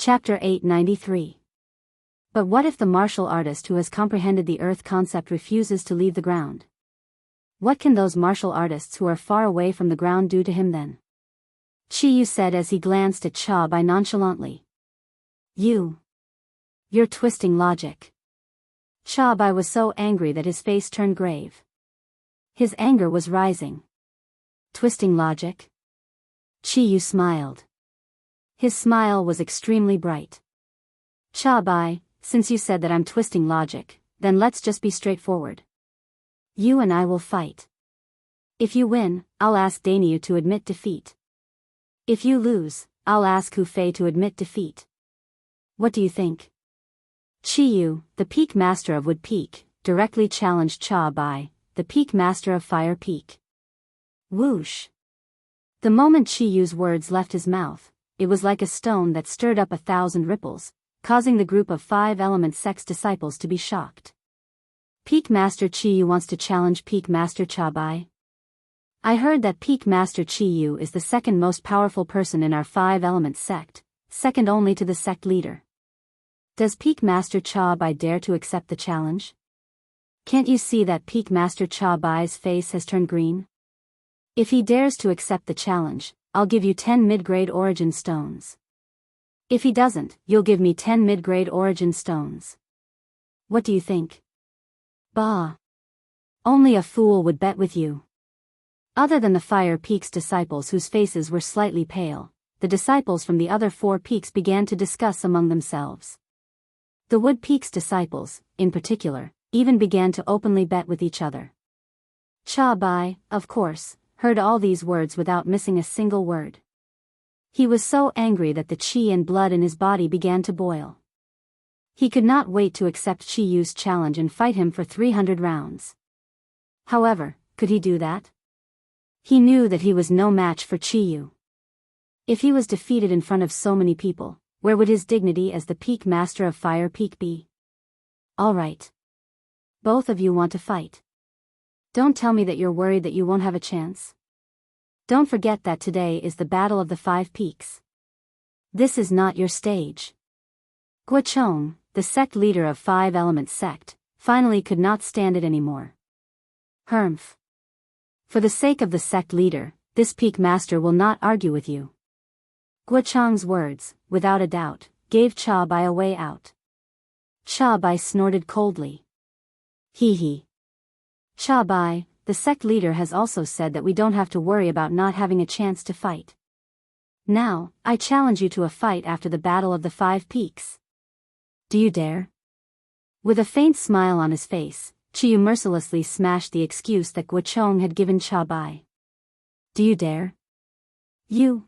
Chapter 893. But what if the martial artist who has comprehended the earth concept refuses to leave the ground? What can those martial artists who are far away from the ground do to him then? Qiyu said as he glanced at Cha Bai nonchalantly. You're twisting logic. Cha Bai was so angry that his face turned grave. His anger was rising. Twisting logic? Qiyu smiled. His smile was extremely bright. Cha Bai, since you said that I'm twisting logic, then let's just be straightforward. You and I will fight. If you win, I'll ask Daoist to admit defeat. If you lose, I'll ask Hu Fei to admit defeat. What do you think? Qiyu, the Peak Master of Wood Peak, directly challenged Cha Bai, the Peak Master of Fire Peak. Whoosh! The moment Qiyu's words left his mouth, it was like a stone that stirred up 1,000 ripples, causing the group of 5-element sect's disciples to be shocked. Peak Master Qiyu wants to challenge Peak Master Cha Bai? I heard that Peak Master Qiyu is the second most powerful person in our 5-element sect, second only to the sect leader. Does Peak Master Cha Bai dare to accept the challenge? Can't you see that Peak Master Cha Bai's face has turned green? If he dares to accept the challenge, I'll give you 10 mid-grade origin stones. If he doesn't, you'll give me 10 mid-grade origin stones. What do you think? Bah! Only a fool would bet with you. Other than the Fire Peak's disciples whose faces were slightly pale, the disciples from the other 4 peaks began to discuss among themselves. The Wood Peak's disciples, in particular, even began to openly bet with each other. Cha Bai, of course, heard all these words without missing a single word. He was so angry that the qi and blood in his body began to boil. He could not wait to accept Qiyu's challenge and fight him for 300 rounds. However, could he do that? He knew that he was no match for Qiyu. If he was defeated in front of so many people, where would his dignity as the Peak Master of Fire Peak be? All right. Both of you want to fight. Don't tell me that you're worried that you won't have a chance. Don't forget that today is the Battle of the 5 Peaks. This is not your stage. Guochong, the sect leader of 5-element sect, finally could not stand it anymore. Humph. For the sake of the sect leader, this Peak Master will not argue with you. Guochong's words, without a doubt, gave Cha Bai a way out. Cha Bai snorted coldly. Hee hee. Cha Bai, the sect leader has also said that we don't have to worry about not having a chance to fight. Now, I challenge you to a fight after the Battle of the 5 Peaks. Do you dare? With a faint smile on his face, Qiyu mercilessly smashed the excuse that Guochong had given Cha Bai. Do you dare? You.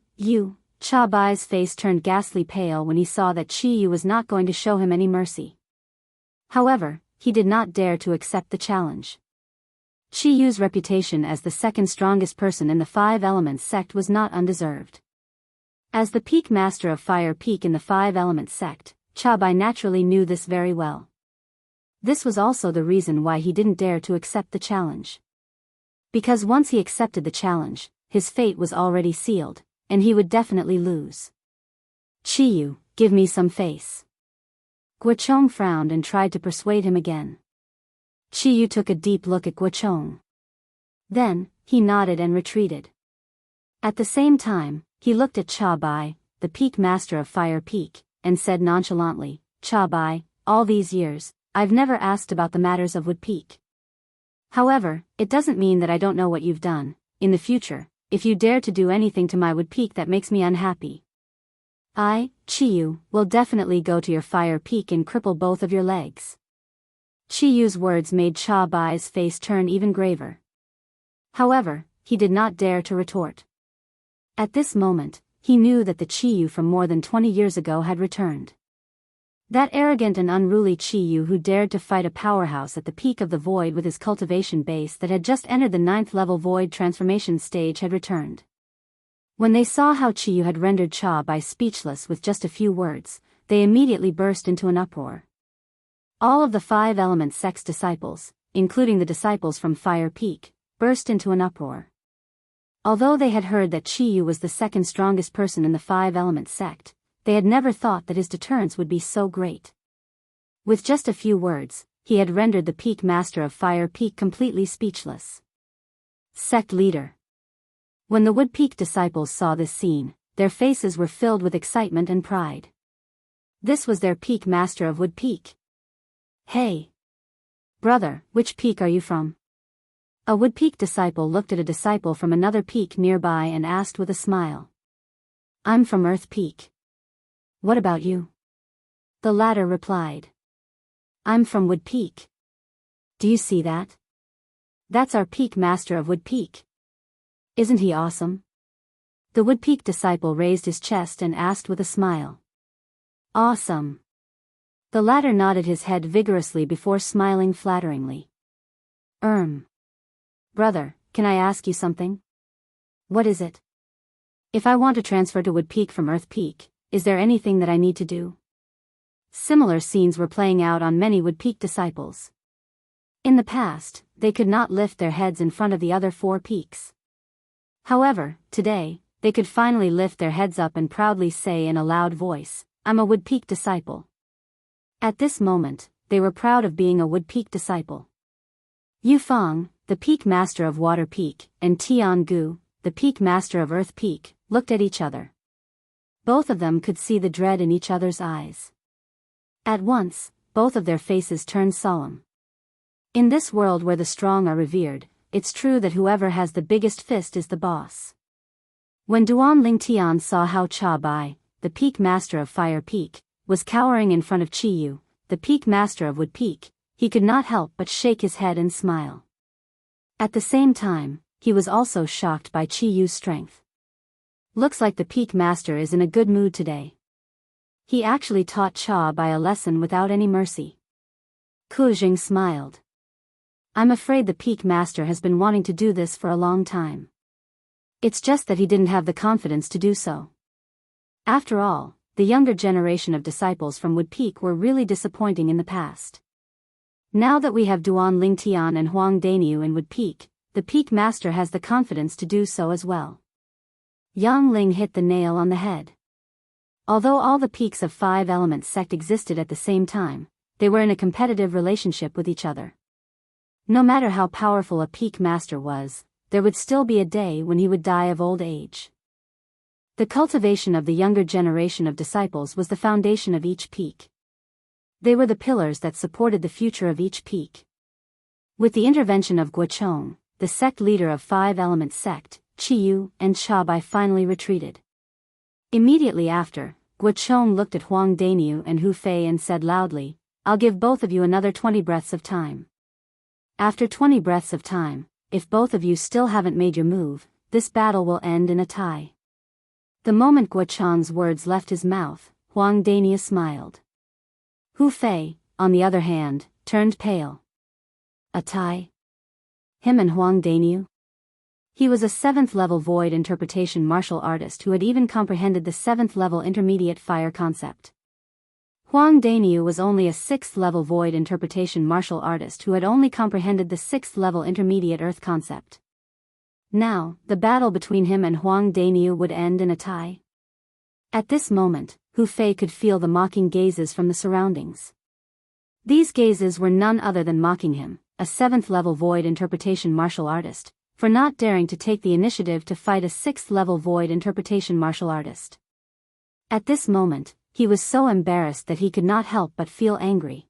Cha Bai's face turned ghastly pale when he saw that Qiyu was not going to show him any mercy. However, he did not dare to accept the challenge. Qiyu's reputation as the second strongest person in the 5-element sect was not undeserved. As the Peak Master of Fire Peak in the 5-element sect, Cha Bai naturally knew this very well. This was also the reason why he didn't dare to accept the challenge. Because once he accepted the challenge, his fate was already sealed, and he would definitely lose. Qiyu, give me some face. Guochong frowned and tried to persuade him again. Qiyu took a deep look at Guochong. Then, he nodded and retreated. At the same time, he looked at Cha Bai, the Peak Master of Fire Peak, and said nonchalantly, Cha Bai, all these years, I've never asked about the matters of Wood Peak. However, it doesn't mean that I don't know what you've done. In the future, if you dare to do anything to my Wood Peak that makes me unhappy, I, Qiyu, will definitely go to your Fire Peak and cripple both of your legs. Qiyu's words made Cha Bai's face turn even graver. However, he did not dare to retort. At this moment, he knew that the Qiyu from more than 20 years ago had returned. That arrogant and unruly Qiyu who dared to fight a powerhouse at the peak of the void with his cultivation base that had just entered the 9th level void transformation stage had returned. When they saw how Qiyu had rendered Cha Bai speechless with just a few words, they immediately burst into an uproar. All of the 5-element sect's disciples, including the disciples from Fire Peak, burst into an uproar. Although they had heard that Qiyu was the second strongest person in the 5-element sect, they had never thought that his deterrence would be so great. With just a few words, he had rendered the peak master of Fire Peak completely speechless. Sect leader. When the Wood Peak disciples saw this scene, their faces were filled with excitement and pride. This was their peak master of Wood Peak. Hey! Brother, which peak are you from? A Wood Peak disciple looked at a disciple from another peak nearby and asked with a smile. I'm from Earth Peak. What about you? The latter replied. I'm from Wood Peak. Do you see that? That's our peak master of Wood Peak. Isn't he awesome? The Wood Peak disciple raised his chest and asked with a smile. Awesome. The latter nodded his head vigorously before smiling flatteringly. Brother, can I ask you something? What is it? If I want to transfer to Wood Peak from Earth Peak, is there anything that I need to do? Similar scenes were playing out on many Wood Peak disciples. In the past, they could not lift their heads in front of the other 4 peaks. However, today, they could finally lift their heads up and proudly say in a loud voice, I'm a Wood Peak disciple. At this moment, they were proud of being a Wood Peak disciple. Yufeng, the peak master of Water Peak, and Tiangu, the peak master of Earth Peak, looked at each other. Both of them could see the dread in each other's eyes. At once, both of their faces turned solemn. In this world where the strong are revered, it's true that whoever has the biggest fist is the boss. When Duan Lingtian saw how Cha Bai, the peak master of Fire Peak, was cowering in front of Qiyu, the peak master of Wood Peak, he could not help but shake his head and smile. At the same time, he was also shocked by Qiyu's strength. Looks like the peak master is in a good mood today. He actually taught Cha Bai a lesson without any mercy. Kujing smiled. I'm afraid the peak master has been wanting to do this for a long time. It's just that he didn't have the confidence to do so. After all, the younger generation of disciples from Wood Peak were really disappointing in the past. Now that we have Duan Lingtian and Huang Daniu in Wood Peak, the peak master has the confidence to do so as well. Yang Ling hit the nail on the head. Although all the peaks of 5 Elements sect existed at the same time, they were in a competitive relationship with each other. No matter how powerful a peak master was, there would still be a day when he would die of old age. The cultivation of the younger generation of disciples was the foundation of each peak. They were the pillars that supported the future of each peak. With the intervention of Guochong, the sect leader of 5 Elements sect, Qiyu and Cha Bai finally retreated. Immediately after, Guochong looked at Huang Daniu and Hu Fei and said loudly, I'll give both of you another 20 breaths of time. After 20 breaths of time, if both of you still haven't made your move, this battle will end in a tie. The moment Guochong's words left his mouth, Huang Daniu smiled. Hu Fei, on the other hand, turned pale. A tie? Him and Huang Daniu? He was a 7th level void interpretation martial artist who had even comprehended the 7th level intermediate fire concept. Huang Daniu was only a 6th level void interpretation martial artist who had only comprehended the 6th level intermediate earth concept. Now, the battle between him and Huang Daniu would end in a tie. At this moment, Hu Fei could feel the mocking gazes from the surroundings. These gazes were none other than mocking him, a 7th level void interpretation martial artist, for not daring to take the initiative to fight a 6th level void interpretation martial artist. At this moment, he was so embarrassed that he could not help but feel angry.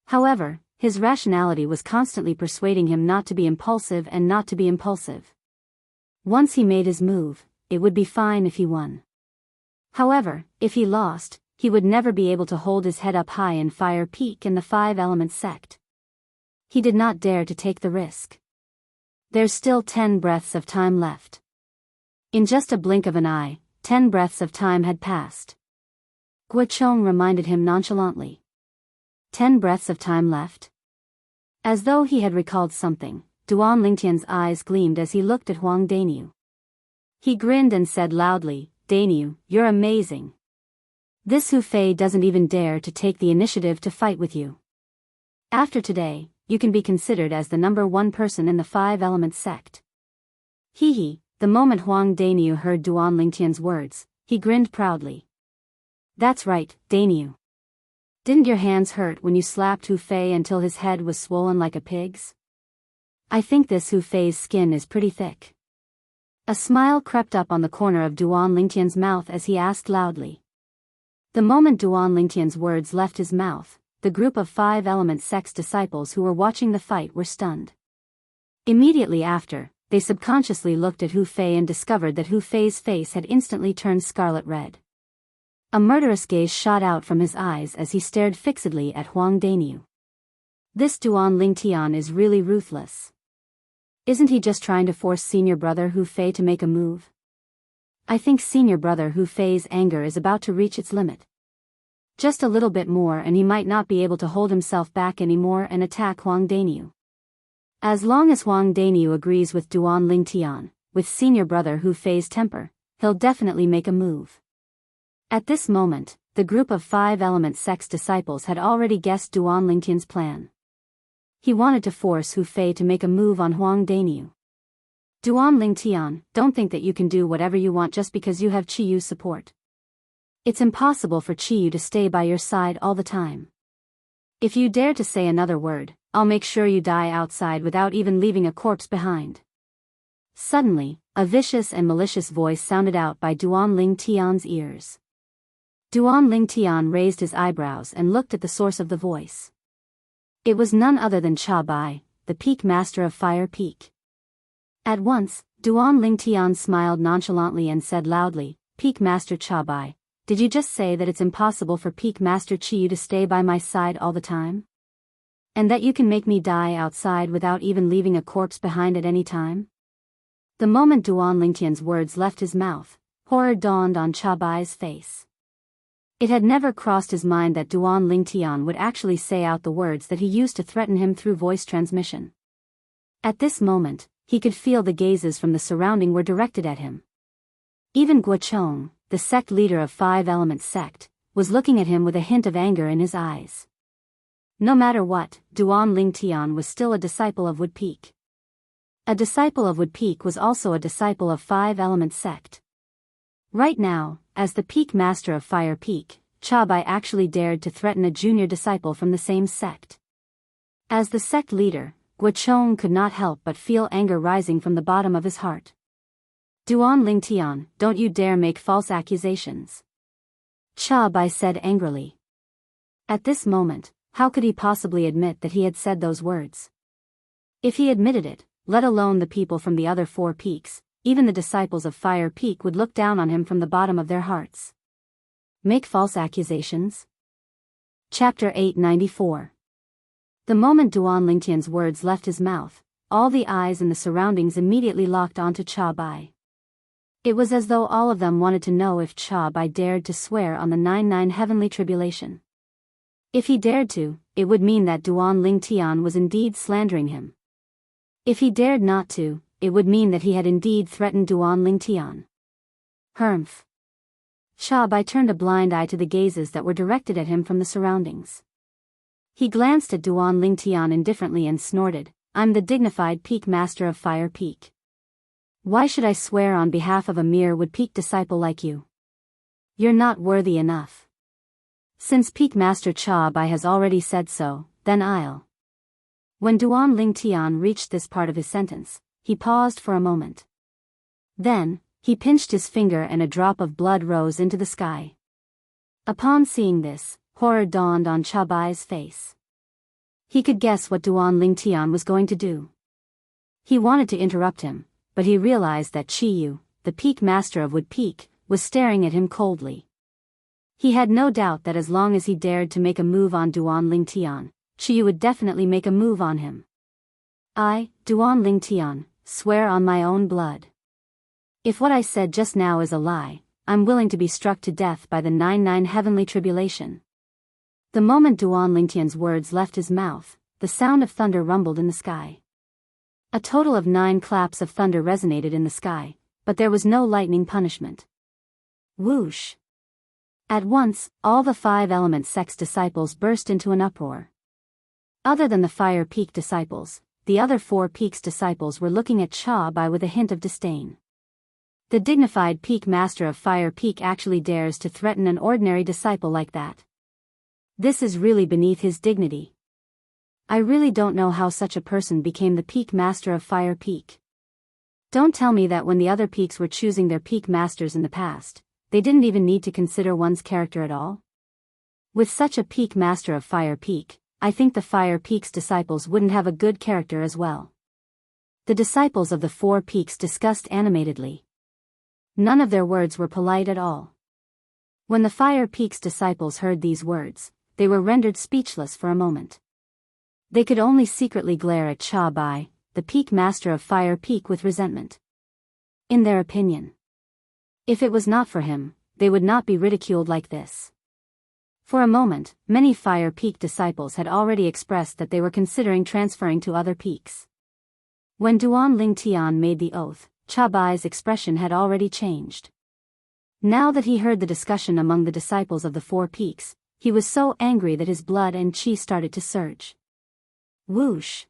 However, his rationality was constantly persuading him not to be impulsive and not to be impulsive. Once he made his move, it would be fine if he won. However, if he lost, he would never be able to hold his head up high in Fire Peak in the 5 Elements sect. He did not dare to take the risk. There's still 10 breaths of time left. In just a blink of an eye, 10 breaths of time had passed. Guochong reminded him nonchalantly. 10 breaths of time left? As though he had recalled something, Duan Lingtian's eyes gleamed as he looked at Huang Daniu. He grinned and said loudly, Daniu, you're amazing. This Hu Fei doesn't even dare to take the initiative to fight with you. After today, you can be considered as the number 1 person in the 5 Elements sect. Hee hee, the moment Huang Daniu heard Duan Lingtian's words, he grinned proudly. That's right, Dainyu. Didn't your hands hurt when you slapped Hu Fei until his head was swollen like a pig's? I think this Hu Fei's skin is pretty thick. A smile crept up on the corner of Duan Lingtian's mouth as he asked loudly. The moment Duan Lingtian's words left his mouth, the group of 5 Element Sect's disciples who were watching the fight were stunned. Immediately after, they subconsciously looked at Hu Fei and discovered that Hu Fei's face had instantly turned scarlet red. A murderous gaze shot out from his eyes as he stared fixedly at Huang Dainyu. This Duan Lingtian is really ruthless. Isn't he just trying to force senior brother Hu Fei to make a move? I think senior brother Hu Fei's anger is about to reach its limit. Just a little bit more and he might not be able to hold himself back anymore and attack Huang Dainyu. As long as Huang Dainyu agrees with Duan Lingtian, with senior brother Hu Fei's temper, he'll definitely make a move. At this moment, the group of 5 Element Sect's disciples had already guessed Duan Lingtian's plan. He wanted to force Hu Fei to make a move on Huang Dainyu. Duan Lingtian, don't think that you can do whatever you want just because you have Qiyu's support. It's impossible for Qiyu to stay by your side all the time. If you dare to say another word, I'll make sure you die outside without even leaving a corpse behind. Suddenly, a vicious and malicious voice sounded out by Duan Lingtian's ears. Duan Lingtian raised his eyebrows and looked at the source of the voice. It was none other than Cha Bai, the Peak Master of Fire Peak. At once, Duan Lingtian smiled nonchalantly and said loudly, Peak Master Cha Bai, did you just say that it's impossible for Peak Master Qiyu to stay by my side all the time? And that you can make me die outside without even leaving a corpse behind at any time? The moment Duan Lingtian's words left his mouth, horror dawned on Cha Bai's face. It had never crossed his mind that Duan Lingtian would actually say out the words that he used to threaten him through voice transmission. At this moment, he could feel the gazes from the surrounding were directed at him. Even Guochong, the sect leader of 5 Element Sect, was looking at him with a hint of anger in his eyes. No matter what, Duan Lingtian was still a disciple of Wood Peak. A disciple of Wood Peak was also a disciple of 5 Element Sect. Right now, as the Peak Master of Fire Peak, Cha Bai actually dared to threaten a junior disciple from the same sect. As the sect leader, Guochong could not help but feel anger rising from the bottom of his heart. Duan Lingtian, don't you dare make false accusations. Cha Bai said angrily. At this moment, how could he possibly admit that he had said those words? If he admitted it, let alone the people from the other 4 peaks, even the disciples of Fire Peak would look down on him from the bottom of their hearts. Make false accusations? Chapter 894. The moment Duan Lingtian's words left his mouth, all the eyes in the surroundings immediately locked onto Cha Bai. It was as though all of them wanted to know if Cha Bai dared to swear on the 99 heavenly tribulation. If he dared to, it would mean that Duan Lingtian was indeed slandering him. If he dared not to, it would mean that he had indeed threatened Duan Lingtian. Humph. Cha Bai turned a blind eye to the gazes that were directed at him from the surroundings. He glanced at Duan Lingtian indifferently and snorted, I'm the dignified Peak Master of Fire Peak. Why should I swear on behalf of a mere Wood Peak disciple like you? You're not worthy enough. Since Peak Master Cha Bai has already said so, then I'll. When Duan Lingtian reached this part of his sentence, he paused for a moment. Then, he pinched his finger and a drop of blood rose into the sky. Upon seeing this, horror dawned on Cha Bai's face. He could guess what Duan Lingtian was going to do. He wanted to interrupt him, but he realized that Qiyu, the Peak Master of Wood Peak, was staring at him coldly. He had no doubt that as long as he dared to make a move on Duan Lingtian, Qiyu would definitely make a move on him. I, Duan Lingtian, swear on my own blood. If what I said just now is a lie, I'm willing to be struck to death by the 99 heavenly tribulation. The moment Duan Lingtian's words left his mouth, the sound of thunder rumbled in the sky. A total of 9 claps of thunder resonated in the sky, but there was no lightning punishment. Whoosh! At once, all the 5 Element Sect's disciples burst into an uproar. Other than the Fire Peak disciples, the other 4 peaks disciples were looking at Cha Bai with a hint of disdain. The dignified peak master of Fire Peak actually dares to threaten an ordinary disciple like that. This is really beneath his dignity. I really don't know how such a person became the peak master of Fire Peak. Don't tell me that when the other peaks were choosing their peak masters in the past, they didn't even need to consider one's character at all? With such a peak master of Fire Peak, I think the Fire Peak's disciples wouldn't have a good character as well. The disciples of the 4 peaks discussed animatedly. None of their words were polite at all. When the Fire Peak's disciples heard these words, they were rendered speechless for a moment. They could only secretly glare at Cha Bai, the peak master of Fire Peak, with resentment. In their opinion, if it was not for him, they would not be ridiculed like this. For a moment, many Fire Peak disciples had already expressed that they were considering transferring to other peaks. When Duan Lingtian made the oath, Cha Bai's expression had already changed. Now that he heard the discussion among the disciples of the 4 peaks, he was so angry that his blood and qi started to surge. Whoosh!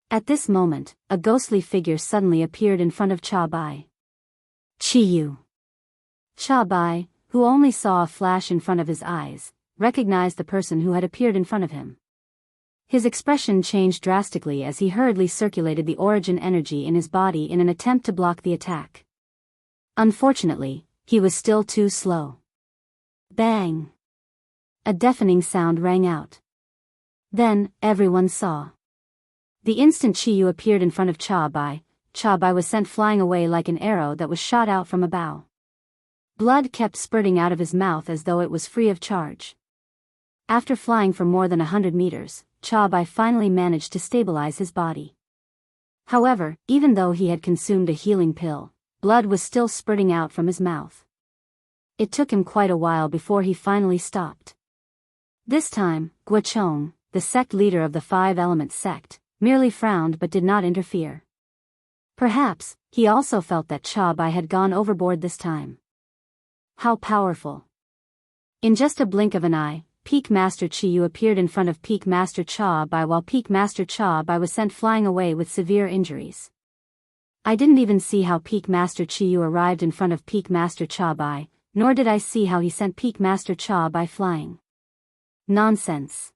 At this moment, a ghostly figure suddenly appeared in front of Cha Bai. Qiyu. Cha Bai, who only saw a flash in front of his eyes, recognized the person who had appeared in front of him. His expression changed drastically as he hurriedly circulated the origin energy in his body in an attempt to block the attack. Unfortunately, he was still too slow. Bang! A deafening sound rang out. Then, everyone saw. The instant Qiyu appeared in front of Cha Bai was sent flying away like an arrow that was shot out from a bow. Blood kept spurting out of his mouth as though it was free of charge. After flying for more than 100 meters, Cha Bai finally managed to stabilize his body. However, even though he had consumed a healing pill, blood was still spurting out from his mouth. It took him quite a while before he finally stopped. This time, Guochong, the sect leader of the 5 Elements sect, merely frowned but did not interfere. Perhaps, he also felt that Cha Bai had gone overboard this time. How powerful! In just a blink of an eye, Peak Master Qiyu appeared in front of Peak Master Cha Bai while Peak Master Cha Bai was sent flying away with severe injuries. I didn't even see how Peak Master Qiyu arrived in front of Peak Master Cha Bai, nor did I see how he sent Peak Master Cha Bai flying. Nonsense.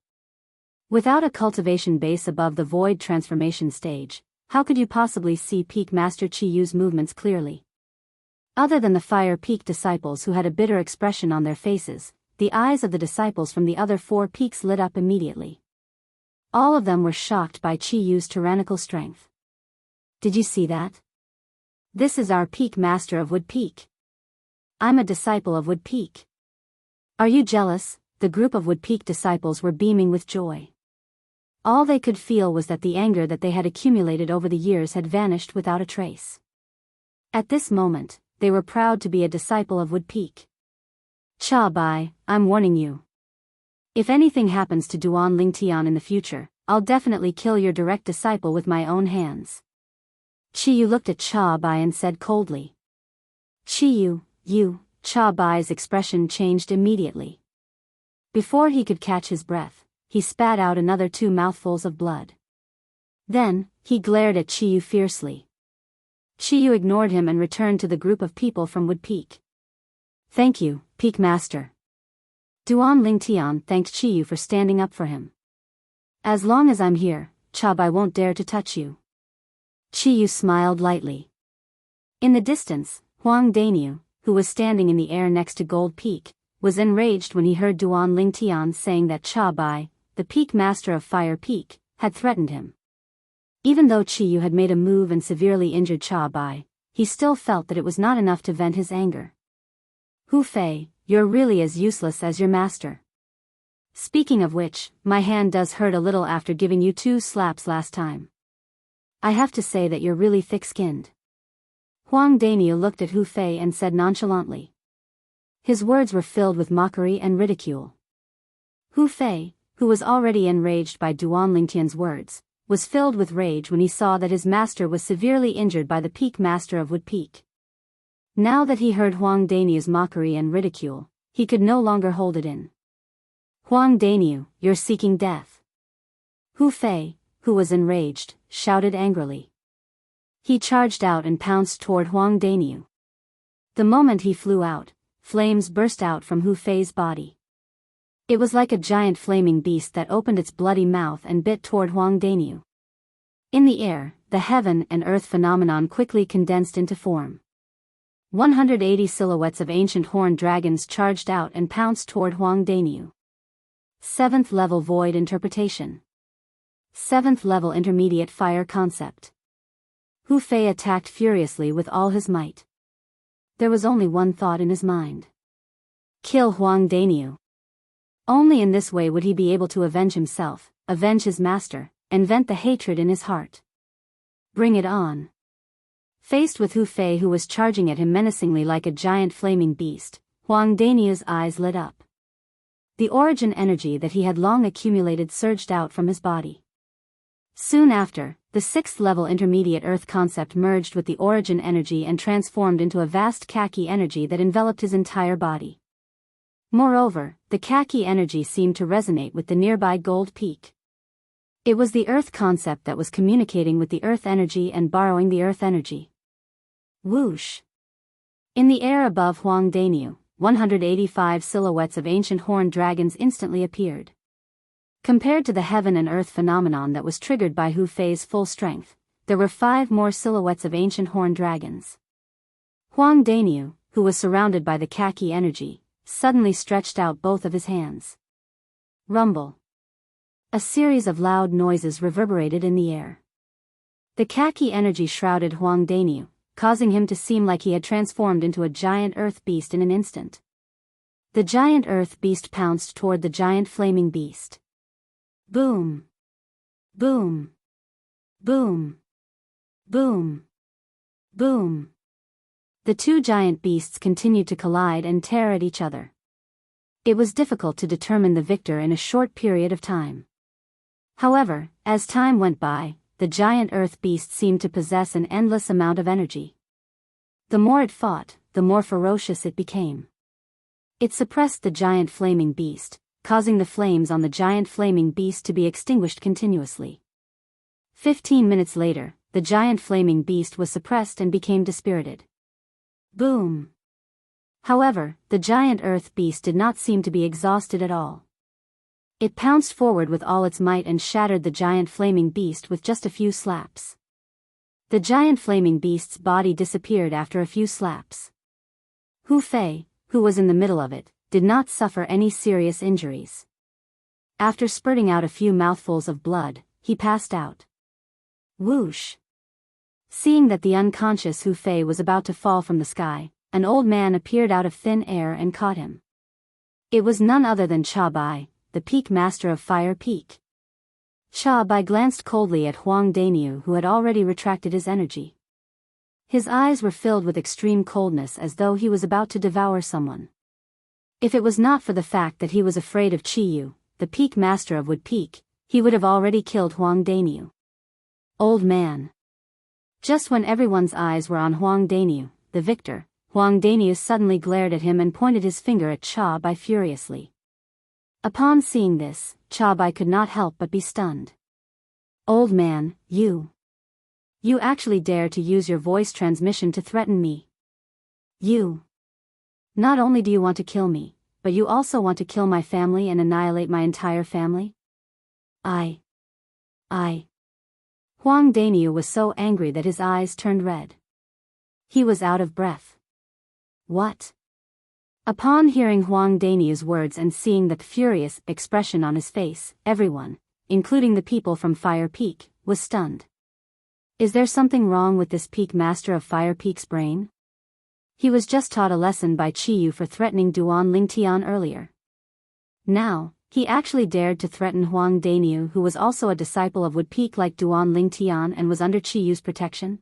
Without a cultivation base above the void transformation stage, how could you possibly see Peak Master Qiyu's movements clearly? Other than the Fire Peak disciples who had a bitter expression on their faces, the eyes of the disciples from the other 4 peaks lit up immediately. All of them were shocked by Qiyu's tyrannical strength. Did you see that? This is our Peak Master of Wood Peak. I'm a disciple of Wood Peak. Are you jealous? The group of Wood Peak disciples were beaming with joy. All they could feel was that the anger that they had accumulated over the years had vanished without a trace. At this moment, they were proud to be a disciple of Wood Peak. Cha Bai, I'm warning you. If anything happens to Duan Lingtian in the future, I'll definitely kill your direct disciple with my own hands. Qiyu looked at Cha Bai and said coldly. Qiyu, you. Cha Bai's expression changed immediately. Before he could catch his breath, he spat out another 2 mouthfuls of blood. Then, he glared at Qiyu fiercely. Qiyu ignored him and returned to the group of people from Wood Peak. Thank you, Peak Master. Duan Lingtian thanked Qiyu for standing up for him. As long as I'm here, Cha Bai won't dare to touch you. Qiyu smiled lightly. In the distance, Huang Daniu, who was standing in the air next to Gold Peak, was enraged when he heard Duan Lingtian saying that Cha Bai, the Peak Master of Fire Peak, had threatened him. Even though Qiyu had made a move and severely injured Cha Bai, he still felt that it was not enough to vent his anger. Hu Fei, you're really as useless as your master. Speaking of which, my hand does hurt a little after giving you 2 slaps last time. I have to say that you're really thick-skinned. Huang Daniu looked at Hu Fei and said nonchalantly. His words were filled with mockery and ridicule. Hu Fei, who was already enraged by Duan Lingtian's words, was filled with rage when he saw that his master was severely injured by the Peak Master of Wood Peak. Now that he heard Huang Daniu's mockery and ridicule, he could no longer hold it in. Huang Daniu, you're seeking death. Hu Fei, who was enraged, shouted angrily. He charged out and pounced toward Huang Daniu. The moment he flew out, flames burst out from Hu Fei's body. It was like a giant flaming beast that opened its bloody mouth and bit toward Huang Daniu. In the air, the heaven and earth phenomenon quickly condensed into form. 180 silhouettes of ancient horned dragons charged out and pounced toward Huang Daniu. 7th level void interpretation. 7th level intermediate fire concept. Hu Fei attacked furiously with all his might. There was only one thought in his mind. Kill Huang Daniu. Only in this way would he be able to avenge himself, avenge his master, and vent the hatred in his heart. Bring it on. Faced with Hu Fei, who was charging at him menacingly like a giant flaming beast, Huang Daniu's eyes lit up. The origin energy that he had long accumulated surged out from his body. Soon after, the 6th level intermediate earth concept merged with the origin energy and transformed into a vast khaki energy that enveloped his entire body. Moreover, the khaki energy seemed to resonate with the nearby gold peak. It was the earth concept that was communicating with the earth energy and borrowing the earth energy. Whoosh! In the air above Huang Daniu, 185 silhouettes of ancient horned dragons instantly appeared. Compared to the heaven and earth phenomenon that was triggered by Hu Fei's full strength, there were 5 more silhouettes of ancient horned dragons. Huang Daniu, who was surrounded by the khaki energy, suddenly stretched out both of his hands. Rumble. A series of loud noises reverberated in the air. The khaki energy shrouded Huang Daniu, causing him to seem like he had transformed into a giant earth beast in an instant. The giant earth beast pounced toward the giant flaming beast. Boom! Boom! Boom! Boom! Boom! The two giant beasts continued to collide and tear at each other. It was difficult to determine the victor in a short period of time. However, as time went by, the giant earth beast seemed to possess an endless amount of energy. The more it fought, the more ferocious it became. It suppressed the giant flaming beast, causing the flames on the giant flaming beast to be extinguished continuously. 15 minutes later, the giant flaming beast was suppressed and became dispirited. Boom! However, the giant earth beast did not seem to be exhausted at all. It pounced forward with all its might and shattered the giant flaming beast with just a few slaps. The giant flaming beast's body disappeared after a few slaps. Hu Fei, who was in the middle of it, did not suffer any serious injuries. After spurting out a few mouthfuls of blood, he passed out. Whoosh! Seeing that the unconscious Hu Fei was about to fall from the sky, an old man appeared out of thin air and caught him. It was none other than Cha Bai, the Peak Master of Fire Peak. Cha Bai glanced coldly at Huang Daniu, who had already retracted his energy. His eyes were filled with extreme coldness as though he was about to devour someone. If it was not for the fact that he was afraid of Qiyu, the Peak Master of Wood Peak, he would have already killed Huang Daniu. Old man. Just when everyone's eyes were on Huang Daniu, the victor, Huang Daniu suddenly glared at him and pointed his finger at Cha Bai furiously. Upon seeing this, Cha Bai could not help but be stunned. Old man, you actually dare to use your voice transmission to threaten me. You. Not only do you want to kill me, but you also want to kill my family and annihilate my entire family? I. Huang Daniu was so angry that his eyes turned red. He was out of breath. What? Upon hearing Huang Daniu's words and seeing the furious expression on his face, everyone, including the people from Fire Peak, was stunned. Is there something wrong with this Peak Master of Fire Peak's brain? He was just taught a lesson by Qiyu for threatening Duan Lingtian earlier. Now, he actually dared to threaten Huang Daniu, who was also a disciple of Wood Peak like Duan Lingtian and was under Qiyu's protection.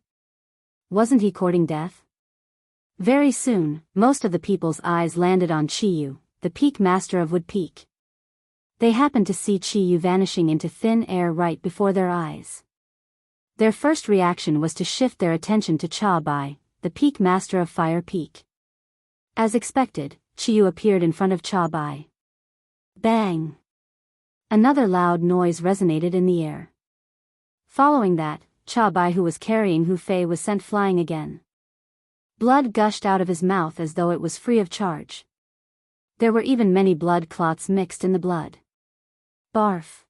Wasn't he courting death? Very soon, most of the people's eyes landed on Qiyu, the Peak Master of Wood Peak. They happened to see Qiyu vanishing into thin air right before their eyes. Their first reaction was to shift their attention to Cha Bai, the Peak Master of Fire Peak. As expected, Qiyu appeared in front of Cha Bai. Bang! Another loud noise resonated in the air. Following that, Cha Bai, who was carrying Hu Fei, was sent flying again. Blood gushed out of his mouth as though it was free of charge. There were even many blood clots mixed in the blood. Barf.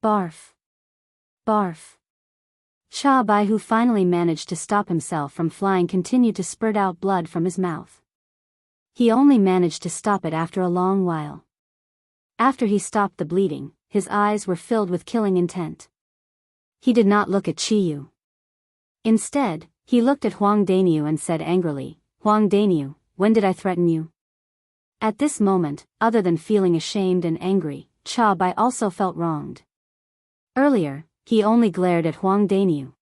Barf. Barf. Cha Bai, who finally managed to stop himself from flying, continued to spurt out blood from his mouth. He only managed to stop it after a long while. After he stopped the bleeding, his eyes were filled with killing intent. He did not look at Qiyu. Instead, he looked at Huang Daniu and said angrily, "Huang Daniu, when did I threaten you?" At this moment, other than feeling ashamed and angry, Cha Bai also felt wronged. Earlier, he only glared at Huang Daniu.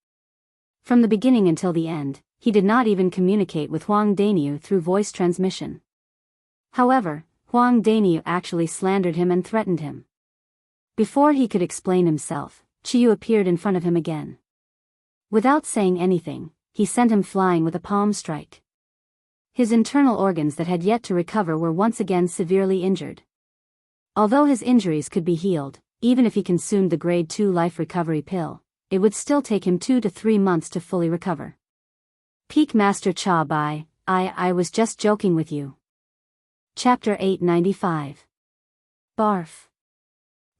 From the beginning until the end, he did not even communicate with Huang Daniu through voice transmission. However, Huang Daniu actually slandered him and threatened him. Before he could explain himself, Qiyu appeared in front of him again. Without saying anything, he sent him flying with a palm strike. His internal organs that had yet to recover were once again severely injured. Although his injuries could be healed, even if he consumed the grade 2 life recovery pill, it would still take him 2 to 3 months to fully recover. Peak Master Cha Bai, I was just joking with you. Chapter 895. Barf.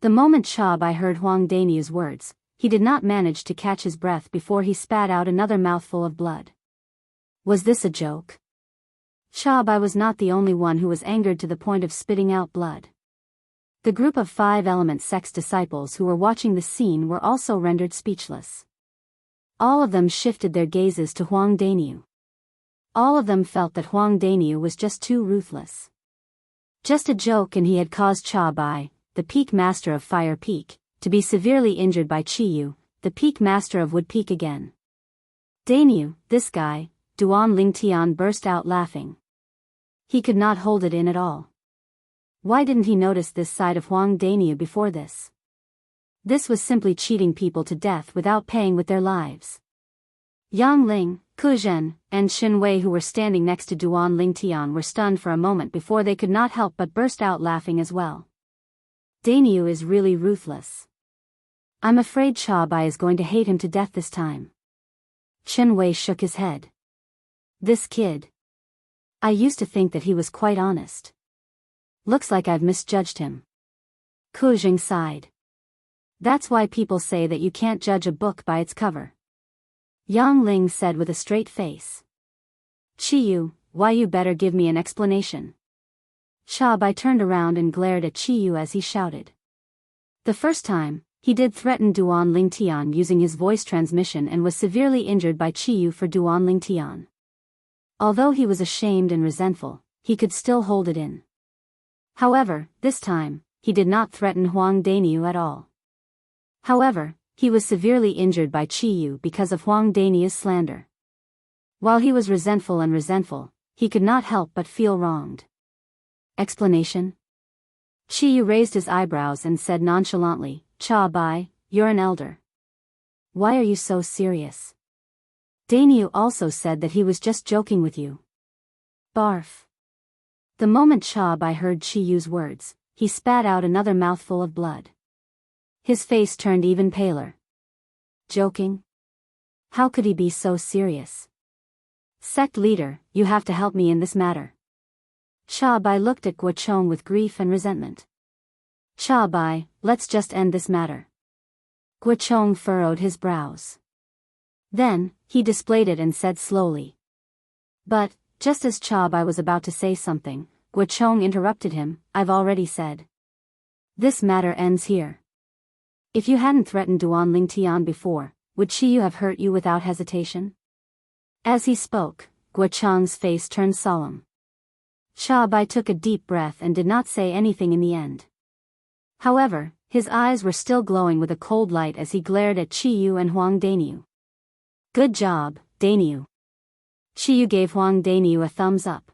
The moment Cha Bai heard Huang Daniu's words, he did not manage to catch his breath before he spat out another mouthful of blood. Was this a joke? Cha Bai was not the only one who was angered to the point of spitting out blood. The group of 5 element sect's disciples who were watching the scene were also rendered speechless. All of them shifted their gazes to Huang Daniu. All of them felt that Huang Daniu was just too ruthless. Just a joke, and he had caused Cha Bai, the Peak Master of Fire Peak, to be severely injured by Qiyu, the Peak Master of Wood Peak again. Daniu, this guy, Duan Lingtian burst out laughing. He could not hold it in at all. Why didn't he notice this side of Huang Daniu before this? This was simply cheating people to death without paying with their lives. Yang Ling, Ku Zhen, and Xin Wei, who were standing next to Duan Lingtian, were stunned for a moment before they could not help but burst out laughing as well. Daniu is really ruthless. I'm afraid Cha Bai is going to hate him to death this time. Chen Wei shook his head. This kid. I used to think that he was quite honest. Looks like I've misjudged him. Ku Jing sighed. That's why people say that you can't judge a book by its cover. Yang Ling said with a straight face. Qiyu, why you better give me an explanation. Cha Bai turned around and glared at Qiyu as he shouted. The first time, he did threaten Duan Lingtian using his voice transmission and was severely injured by Qiyu for Duan Lingtian. Although he was ashamed and resentful, he could still hold it in. However, this time, he did not threaten Huang Daniu at all. However, he was severely injured by Qiyu because of Huang Daniu's slander. While he was resentful, he could not help but feel wronged. Explanation? Qiyu raised his eyebrows and said nonchalantly, Cha Bai, you're an elder. Why are you so serious? Daniu also said that he was just joking with you. Barf. The moment Cha Bai heard Qiyu's words, he spat out another mouthful of blood. His face turned even paler. Joking? How could he be so serious? Sect leader, you have to help me in this matter. Cha Bai looked at Guochong with grief and resentment. Cha Bai, let's just end this matter. Guochong furrowed his brows. Then, he displayed it and said slowly. But, just as Cha Bai was about to say something, Guochong interrupted him, I've already said. This matter ends here. If you hadn't threatened Duan Lingtian before, would Qiyu have hurt you without hesitation? As he spoke, Guochong's face turned solemn. Cha Bai took a deep breath and did not say anything in the end. However, his eyes were still glowing with a cold light as he glared at Qiyu and Huang Daniu. Good job, Daniu. Qiyu gave Huang Daniu a thumbs up.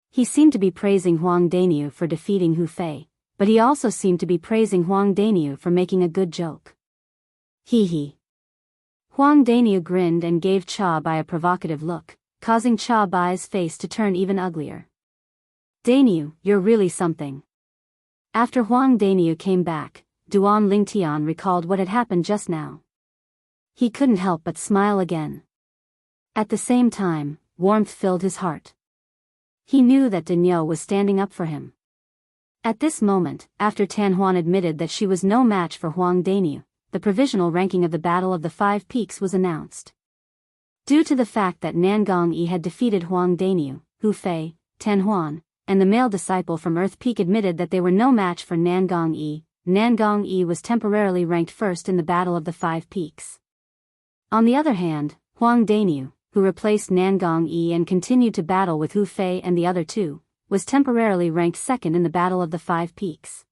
He seemed to be praising Huang Daniu for defeating Hu Fei, but he also seemed to be praising Huang Daniu for making a good joke. Hee hee. Huang Daniu grinned and gave Cha Bai a provocative look, causing Cha Bai's face to turn even uglier. Daniu, you're really something. After Huang Daniu came back, Duan Lingtian recalled what had happened just now. He couldn't help but smile again. At the same time, warmth filled his heart. He knew that Danielle was standing up for him. At this moment, after Tan Huan admitted that she was no match for Huang Daniu, the provisional ranking of the Battle of the Five Peaks was announced. Due to the fact that Nangong Yi had defeated Huang Daniu, Hu Fei, Tan Huan, and the male disciple from Earth Peak admitted that they were no match for Nangong Yi was temporarily ranked first in the Battle of the Five Peaks. On the other hand, Huang Daniu, who replaced Nangong Yi and continued to battle with Hu Fei and the other two, was temporarily ranked second in the Battle of the Five Peaks.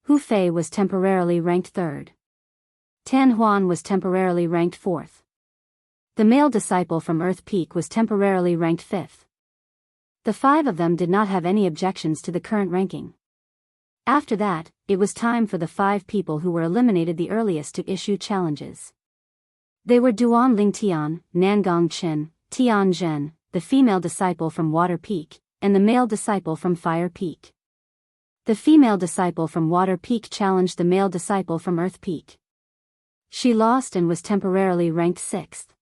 Hu Fei was temporarily ranked third. Tan Huan was temporarily ranked fourth. The male disciple from Earth Peak was temporarily ranked fifth. The five of them did not have any objections to the current ranking. After that, it was time for the five people who were eliminated the earliest to issue challenges. They were Duan Lingtian, Nangong Chen, Tian Zhen, the female disciple from Water Peak, and the male disciple from Fire Peak. The female disciple from Water Peak challenged the male disciple from Earth Peak. She lost and was temporarily ranked sixth.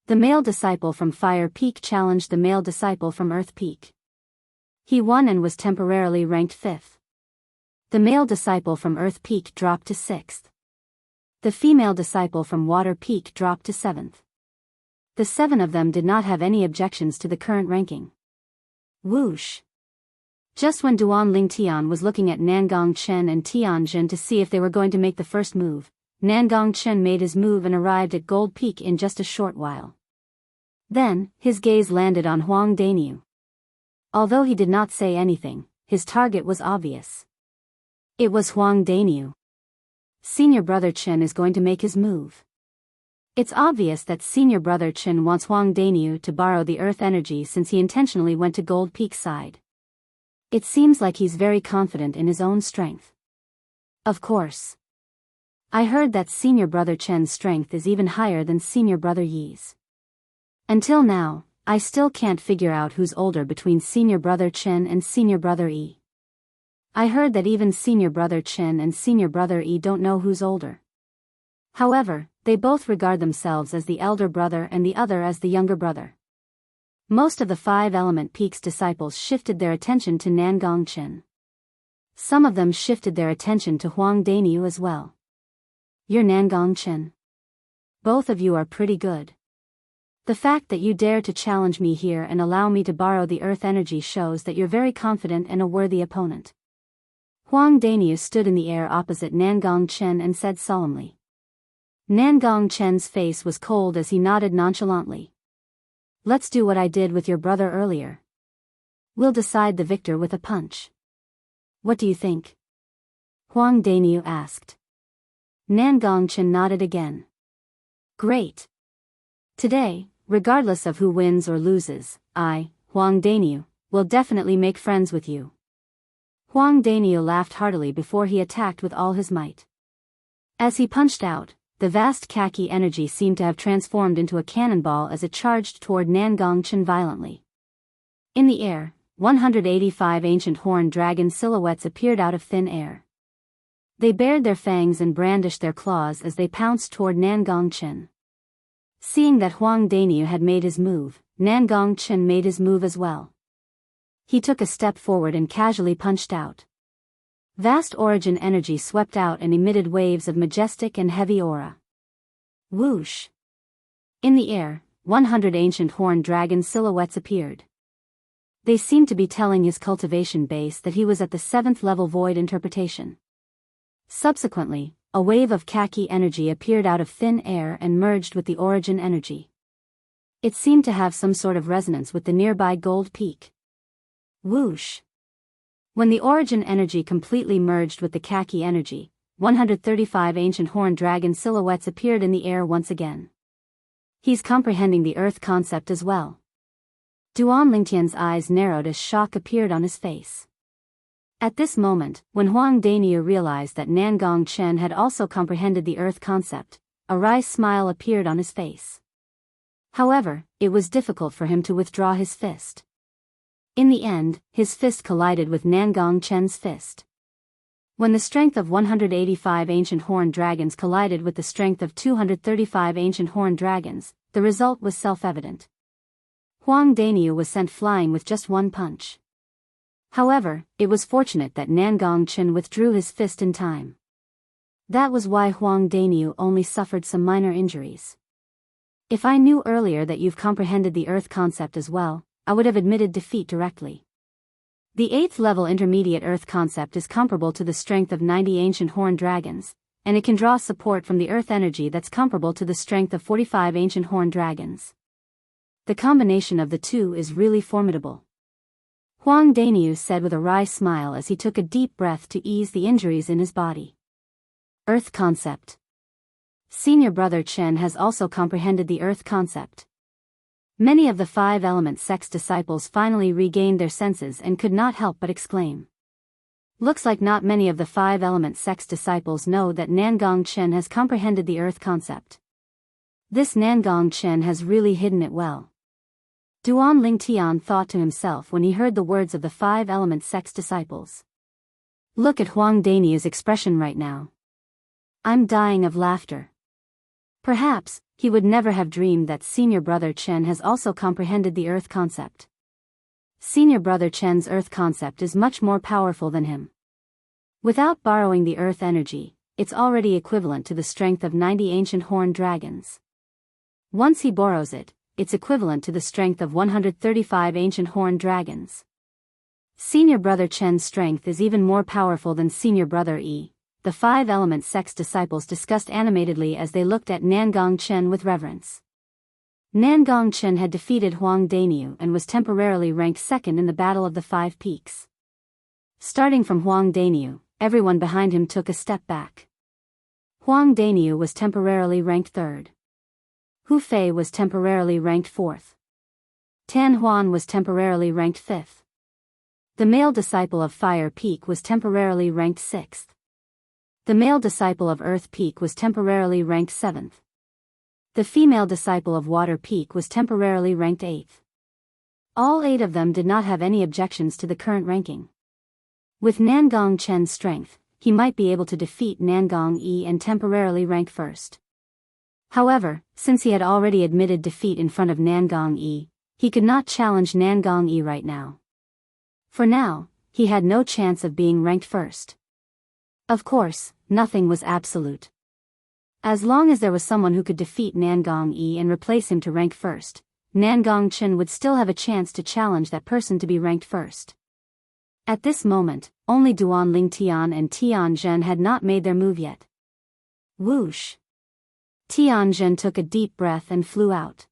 The male disciple from Fire Peak challenged the male disciple from Earth Peak. He won and was temporarily ranked fifth. The male disciple from Earth Peak dropped to sixth. The female disciple from Water Peak dropped to seventh. The seven of them did not have any objections to the current ranking. Whoosh! Just when Duan Lingtian was looking at Nangong Chen and Tianjin to see if they were going to make the first move, Nangong Chen made his move and arrived at Gold Peak in just a short while. Then, his gaze landed on Huang Daniu. Although he did not say anything, his target was obvious. It was Huang Daniu. Senior Brother Chen is going to make his move. It's obvious that Senior Brother Chen wants Huang Daniu to borrow the earth energy since he intentionally went to Gold Peak side. It seems like he's very confident in his own strength. Of course. I heard that Senior Brother Chen's strength is even higher than Senior Brother Yi's. Until now, I still can't figure out who's older between Senior Brother Chen and Senior Brother Yi. I heard that even Senior Brother Chen and Senior Brother Yi don't know who's older. However, they both regard themselves as the elder brother and the other as the younger brother. Most of the Five Element Peaks disciples shifted their attention to Nangong Chen. Some of them shifted their attention to Huang Daniu as well. You're Nangong Chen. Both of you are pretty good. The fact that you dare to challenge me here and allow me to borrow the earth energy shows that you're very confident and a worthy opponent. Huang Daniu stood in the air opposite Nangong Chen and said solemnly. Nangong Chen's face was cold as he nodded nonchalantly. Let's do what I did with your brother earlier. We'll decide the victor with a punch. What do you think? Huang Daniu asked. Nangong Chen nodded again. Great. Today, regardless of who wins or loses, I, Huang Daniu, will definitely make friends with you. Huang Daniu laughed heartily before he attacked with all his might. As he punched out, the vast khaki energy seemed to have transformed into a cannonball as it charged toward Nangong Chen violently. In the air, 185 ancient horned dragon silhouettes appeared out of thin air. They bared their fangs and brandished their claws as they pounced toward Nangong Chen. Seeing that Huang Daniu had made his move, Nangong Chen made his move as well. He took a step forward and casually punched out. Vast origin energy swept out and emitted waves of majestic and heavy aura. Whoosh! In the air, 100 ancient horned dragon silhouettes appeared. They seemed to be telling his cultivation base that he was at the 7th level void interpretation. Subsequently, a wave of khaki energy appeared out of thin air and merged with the origin energy. It seemed to have some sort of resonance with the nearby Gold Peak. Whoosh! When the origin energy completely merged with the khaki energy, 135 ancient horned dragon silhouettes appeared in the air once again. He's comprehending the earth concept as well. Duan Lingtian's eyes narrowed as shock appeared on his face. At this moment, when Huang Daniu realized that Nangong Chen had also comprehended the earth concept, a wry smile appeared on his face. However, it was difficult for him to withdraw his fist. In the end, his fist collided with Nangong Chen's fist. When the strength of 185 ancient horned dragons collided with the strength of 235 ancient horned dragons, the result was self-evident. Huang Daniu was sent flying with just one punch. However, it was fortunate that Nangong Chen withdrew his fist in time. That was why Huang Daniu only suffered some minor injuries. If I knew earlier that you've comprehended the Earth concept as well, I would have admitted defeat directly. The 8th level intermediate Earth concept is comparable to the strength of 90 ancient horned dragons, and it can draw support from the Earth energy that's comparable to the strength of 45 ancient horned dragons. The combination of the two is really formidable. Huang Daniu said with a wry smile as he took a deep breath to ease the injuries in his body. Earth concept. Senior brother Chen has also comprehended the Earth concept. Many of the 5 element sect's disciples finally regained their senses and could not help but exclaim. Looks like not many of the 5 element sect's disciples know that Nangong Chen has comprehended the Earth concept. This Nangong Chen has really hidden it well. Duan Lingtian thought to himself when he heard the words of the 5 element sect's disciples. Look at Huang Daniu's expression right now. I'm dying of laughter. Perhaps, he would never have dreamed that senior brother Chen has also comprehended the Earth concept. Senior brother Chen's Earth concept is much more powerful than him. Without borrowing the Earth energy, it's already equivalent to the strength of 90 ancient horned dragons. Once he borrows it, it's equivalent to the strength of 135 ancient horned dragons. Senior brother Chen's strength is even more powerful than senior brother Yi. The 5 element sect's disciples discussed animatedly as they looked at Nangong Chen with reverence. Nangong Chen had defeated Huang Daniu and was temporarily ranked 2nd in the Battle of the 5 Peaks. Starting from Huang Daniu, everyone behind him took a step back. Huang Daniu was temporarily ranked 3rd. Hu Fei was temporarily ranked 4th. Tan Huan was temporarily ranked 5th. The male disciple of Fire Peak was temporarily ranked 6th. The male disciple of Earth Peak was temporarily ranked 7th. The female disciple of Water Peak was temporarily ranked 8th. All 8 of them did not have any objections to the current ranking. With Nangong Chen's strength, he might be able to defeat Nangong Yi and temporarily rank 1st. However, since he had already admitted defeat in front of Nangong Yi, he could not challenge Nangong Yi right now. For now, he had no chance of being ranked 1st. Of course, nothing was absolute. As long as there was someone who could defeat Nangong Yi and replace him to rank 1st, Nangong Chen would still have a chance to challenge that person to be ranked 1st. At this moment, only Duan Lingtian and Tian Zhen had not made their move yet. Whoosh! Tian Zhen took a deep breath and flew out.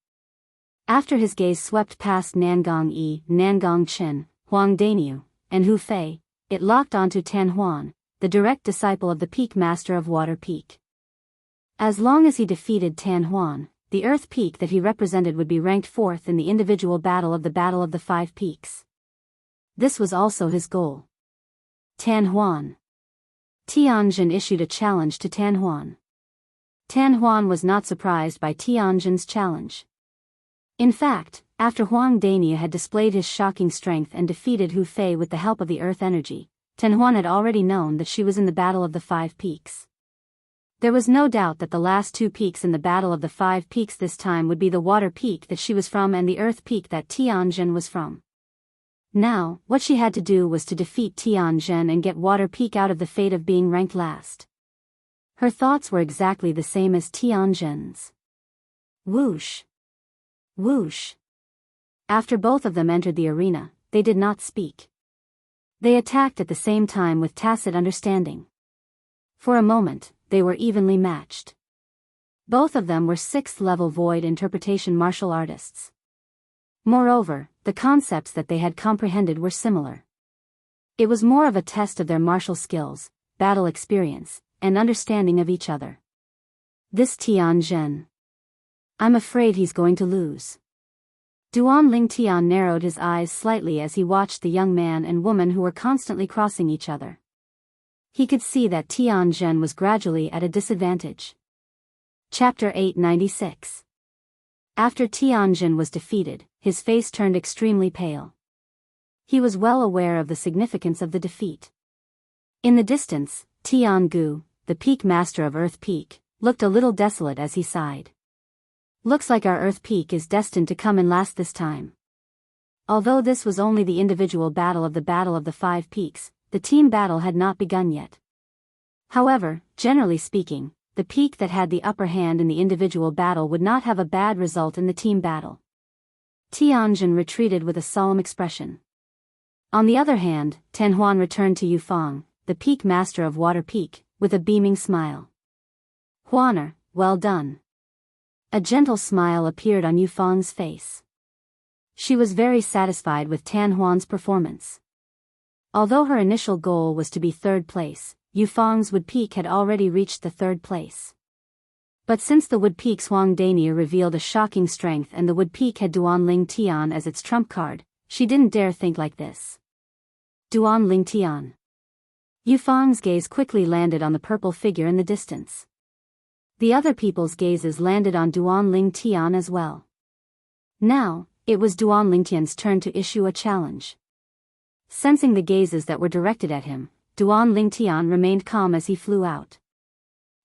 After his gaze swept past Nangong Yi, Nangong Chen, Huang Daniu, and Hu Fei, it locked onto Tan Huan, the direct disciple of the Peak Master of Water Peak. As long as he defeated Tan Huan, the Earth Peak that he represented would be ranked 4th in the individual battle of the 5 Peaks. This was also his goal. Tan Huan. Tianjin issued a challenge to Tan Huan. Tan Huan was not surprised by Tianjin's challenge. In fact, after Huang Daniu had displayed his shocking strength and defeated Hu Fei with the help of the Earth energy, Tan Huan had already known that she was in the Battle of the 5 Peaks. There was no doubt that the last 2 peaks in the Battle of the 5 Peaks this time would be the Water Peak that she was from and the Earth Peak that Tianjin was from. Now, what she had to do was to defeat Tianjin and get Water Peak out of the fate of being ranked last. Her thoughts were exactly the same as Tianjin's. Whoosh! Whoosh! After both of them entered the arena, they did not speak. They attacked at the same time with tacit understanding. For a moment, they were evenly matched. Both of them were 6th level void interpretation martial artists. Moreover, the concepts that they had comprehended were similar. It was more of a test of their martial skills, battle experience, and understanding of each other. This Tianjin. I'm afraid he's going to lose. Duan Lingtian narrowed his eyes slightly as he watched the young man and woman who were constantly crossing each other. He could see that Tianjin was gradually at a disadvantage. Chapter 896. After Tianjin was defeated, his face turned extremely pale. He was well aware of the significance of the defeat. In the distance, Tiangu, the Peak Master of Earth Peak, looked a little desolate as he sighed. Looks like our Earth Peak is destined to come in last this time. Although this was only the individual battle of the 5 peaks, the team battle had not begun yet. However, generally speaking, the peak that had the upper hand in the individual battle would not have a bad result in the team battle. Tianjin retreated with a solemn expression. On the other hand, Tenhuan returned to Yufang, the peak master of Water Peak, with a beaming smile. Huaner, well done. A gentle smile appeared on Yufang's face. She was very satisfied with Tanhuan's performance. Although her initial goal was to be 3rd place, Yufang's Wood Peak had already reached the 3rd place. But since the Wood Peak's Huang Danier revealed a shocking strength and the Wood Peak had Duan Ling Tian as its trump card, she didn't dare think like this. Duan Ling Tian. Yufang's gaze quickly landed on the purple figure in the distance. The other people's gazes landed on Duan Ling Tian as well. Now, it was Duan Ling Tian's turn to issue a challenge. Sensing the gazes that were directed at him, Duan Ling Tian remained calm as he flew out.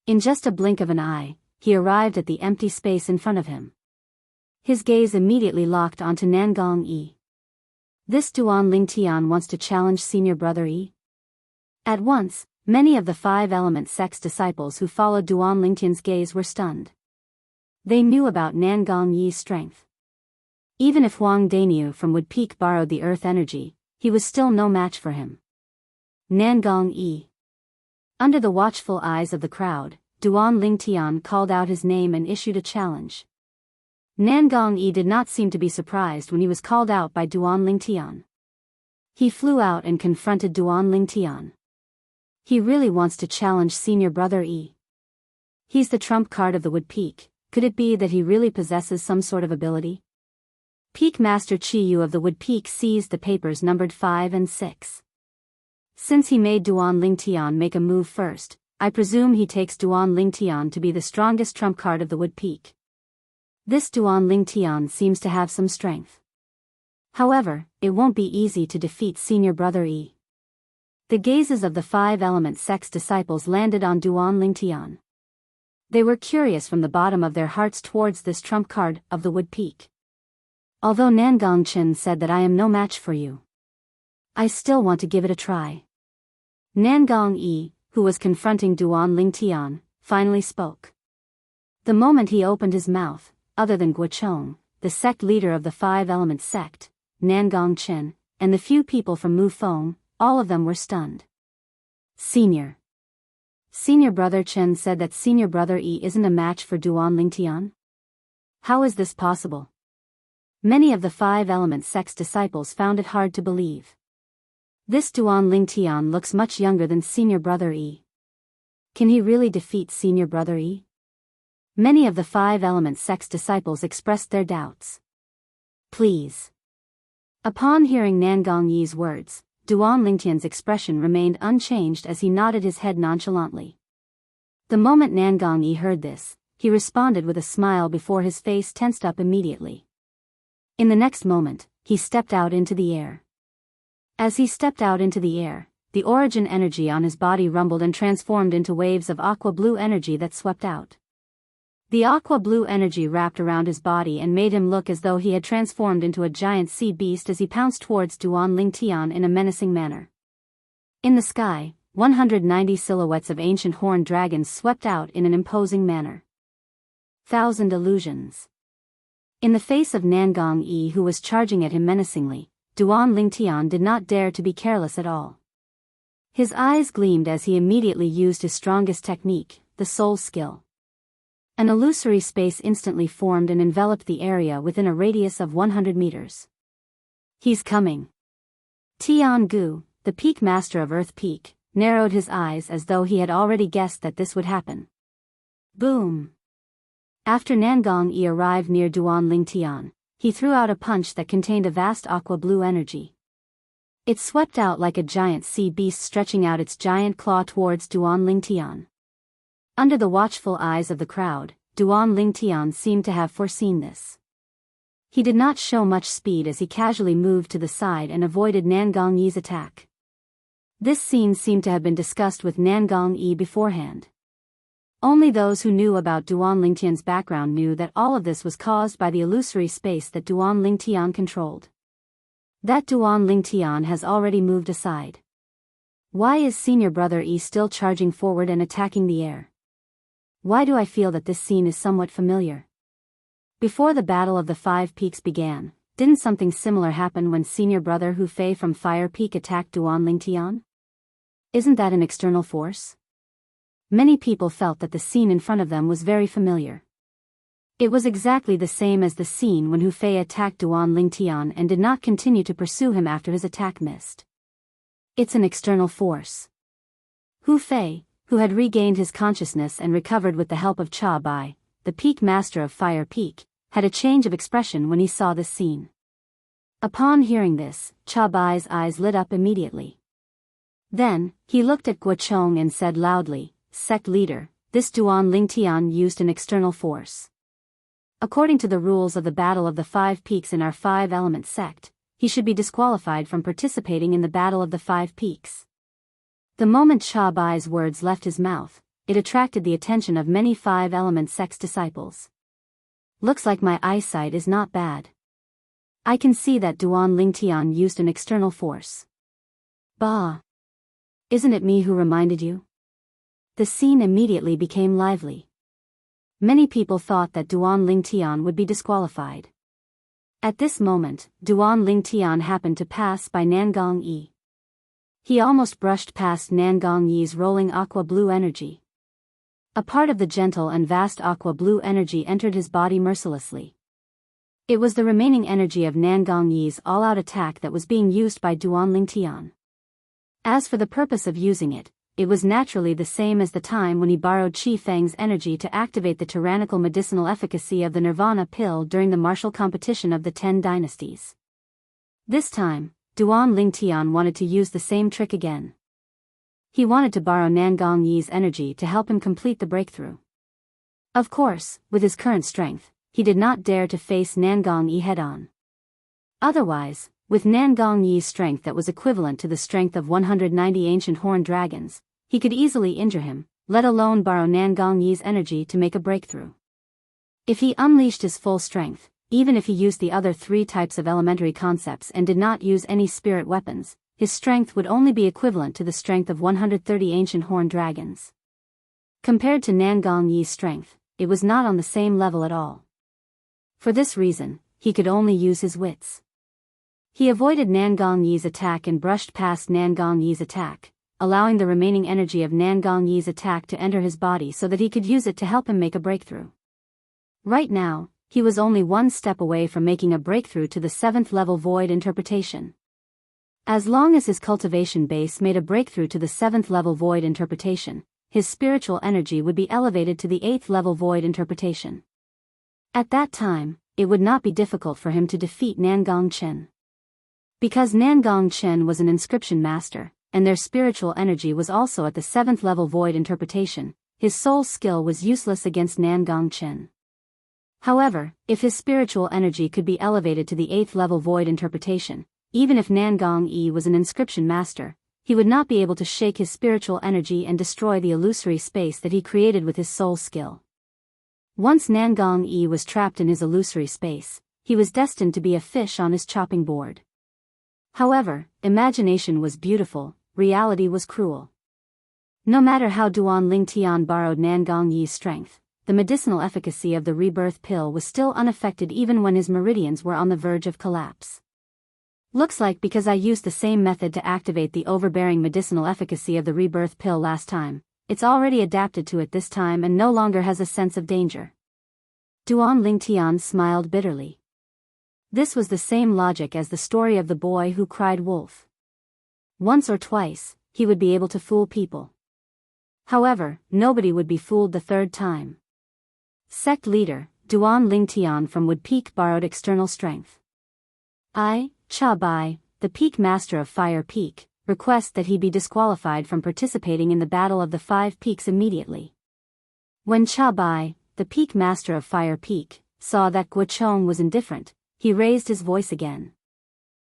In just a blink of an eye, he arrived at the empty space in front of him. His gaze immediately locked onto Nangong Yi. This Duan Ling Tian wants to challenge senior brother Yi? At once, many of the 5 element sect's disciples who followed Duan Ling Tian's gaze were stunned. They knew about Nangong Yi's strength. Even if Huang Daniu from Wood Peak borrowed the earth energy, he was still no match for him. Nangong Yi. Under the watchful eyes of the crowd, Duan Ling Tian called out his name and issued a challenge. Nangong Yi did not seem to be surprised when he was called out by Duan Ling Tian. He flew out and confronted Duan Ling Tian. He really wants to challenge senior brother Yi. He's the trump card of the Wood Peak. Could it be that he really possesses some sort of ability? Peak Master Chi Yu of the Wood Peak seized the papers numbered 5 and 6. Since he made Duan Ling Tian make a move first, I presume he takes Duan Ling Tian to be the strongest trump card of the Wood Peak. This Duan Ling Tian seems to have some strength. However, it won't be easy to defeat senior brother Yi. The gazes of the 5 element sect's disciples landed on Duan Ling Tian. They were curious from the bottom of their hearts towards this trump card of the Wood Peak. Although Nangong Chen said that I am no match for you, I still want to give it a try. Nangong Yi, who was confronting Duan Ling Tian, finally spoke. The moment he opened his mouth, other than Guochong, the sect leader of the 5 element sect, Nangong Chen, and the few people from Mufeng, all of them were stunned. Senior brother Chen said that senior brother Yi isn't a match for Duan Ling Tian? How is this possible? Many of the 5 element sect's disciples found it hard to believe. This Duan Ling Tian looks much younger than senior brother Yi. Can he really defeat senior brother Yi? Many of the 5 element sect's disciples expressed their doubts. Please. Upon hearing Nangong Yi's words, Duan Ling Tian's expression remained unchanged as he nodded his head nonchalantly. The moment Nangong Yi heard this, he responded with a smile before his face tensed up immediately. In the next moment, he stepped out into the air. As he stepped out into the air, the origin energy on his body rumbled and transformed into waves of aqua-blue energy that swept out. The aqua-blue energy wrapped around his body and made him look as though he had transformed into a giant sea beast as he pounced towards Duan Ling Tian in a menacing manner. In the sky, 190 silhouettes of ancient horned dragons swept out in an imposing manner. 1,000 illusions. In the face of Nangong Yi, who was charging at him menacingly, Duan Ling Tian did not dare to be careless at all. His eyes gleamed as he immediately used his strongest technique, the soul skill. An illusory space instantly formed and enveloped the area within a radius of 100 meters. He's coming. Tian Gu, the peak master of Earth Peak, narrowed his eyes as though he had already guessed that this would happen. Boom! After Nangong Yi arrived near Duan Ling Tian, he threw out a punch that contained a vast aqua-blue energy. It swept out like a giant sea beast, stretching out its giant claw towards Duan Ling Tian. Under the watchful eyes of the crowd, Duan Ling Tian seemed to have foreseen this. He did not show much speed as he casually moved to the side and avoided Nangong Yi's attack. This scene seemed to have been discussed with Nangong Yi beforehand. Only those who knew about Duan Ling Tian's background knew that all of this was caused by the illusory space that Duan Ling Tian controlled. That Duan Lingtian has already moved aside. Why is senior brother Yi still charging forward and attacking the air? Why do I feel that this scene is somewhat familiar? Before the Battle of the Five Peaks began, didn't something similar happen when senior brother Hu Fei from Fire Peak attacked Duan Lingtian? Isn't that an external force? Many people felt that the scene in front of them was very familiar. It was exactly the same as the scene when Hu Fei attacked Duan Lingtian and did not continue to pursue him after his attack missed. It's an external force. Hu Fei, who had regained his consciousness and recovered with the help of Cha Bai, the Peak Master of Fire Peak, had a change of expression when he saw this scene. Upon hearing this, Cha Bai's eyes lit up immediately. Then, he looked at Guo Chong and said loudly, "Sect leader, this Duan Lingtian used an external force. According to the rules of the Battle of the Five Peaks in our five-element sect, he should be disqualified from participating in the Battle of the Five Peaks." The moment Cha Bai's words left his mouth, it attracted the attention of many five-element sect's disciples. Looks like my eyesight is not bad. I can see that Duan Lingtian used an external force. Bah! Isn't it me who reminded you? The scene immediately became lively. Many people thought that Duan Lingtian would be disqualified. At this moment, Duan Lingtian happened to pass by Nangong Yi. He almost brushed past Nangong Yi's rolling aqua blue energy. A part of the gentle and vast aqua blue energy entered his body mercilessly. It was the remaining energy of Nangong Yi's all-out attack that was being used by Duan Lingtian. As for the purpose of using it, it was naturally the same as the time when he borrowed Qi Feng's energy to activate the tyrannical medicinal efficacy of the Nirvana pill during the martial competition of the 10 dynasties. This time, Duan Lingtian wanted to use the same trick again. He wanted to borrow Nangong Yi's energy to help him complete the breakthrough. Of course, with his current strength, he did not dare to face Nangong Yi head-on. Otherwise, with Nangong Yi's strength that was equivalent to the strength of 190 ancient horned dragons, he could easily injure him, let alone borrow Nangong Yi's energy to make a breakthrough. If he unleashed his full strength, even if he used the other 3 types of elementary concepts and did not use any spirit weapons, his strength would only be equivalent to the strength of 130 ancient horned dragons. Compared to Nangong Yi's strength, it was not on the same level at all. For this reason, he could only use his wits. He avoided Nangong Yi's attack and brushed past Nangong Yi's attack, allowing the remaining energy of Nangong Yi's attack to enter his body so that he could use it to help him make a breakthrough. Right now, he was only one step away from making a breakthrough to the 7th level void interpretation. As long as his cultivation base made a breakthrough to the 7th level void interpretation, his spiritual energy would be elevated to the 8th level void interpretation. At that time, it would not be difficult for him to defeat Nangong Chen. Because Nangong Chen was an inscription master, and their spiritual energy was also at the 7th level void interpretation, his soul skill was useless against Nangong Chen. However, if his spiritual energy could be elevated to the 8th level void interpretation, even if Nangong Yi was an inscription master, he would not be able to shake his spiritual energy and destroy the illusory space that he created with his soul skill. Once Nangong Yi was trapped in his illusory space, he was destined to be a fish on his chopping board. However, imagination was beautiful, reality was cruel. No matter how Duan Lingtian borrowed Nangong Yi's strength, the medicinal efficacy of the rebirth pill was still unaffected even when his meridians were on the verge of collapse. Looks like because I used the same method to activate the overbearing medicinal efficacy of the rebirth pill last time, it's already adapted to it this time and no longer has a sense of danger. Duan Lingtian smiled bitterly. This was the same logic as the story of the boy who cried wolf. Once or twice, he would be able to fool people. However, nobody would be fooled the 3rd time. Sect leader, Duan Lingtian from Wood Peak borrowed external strength. I, Cha Bai, the Peak Master of Fire Peak, request that he be disqualified from participating in the Battle of the Five Peaks immediately. When Cha Bai, the Peak Master of Fire Peak, saw that Guo Chong was indifferent, he raised his voice again.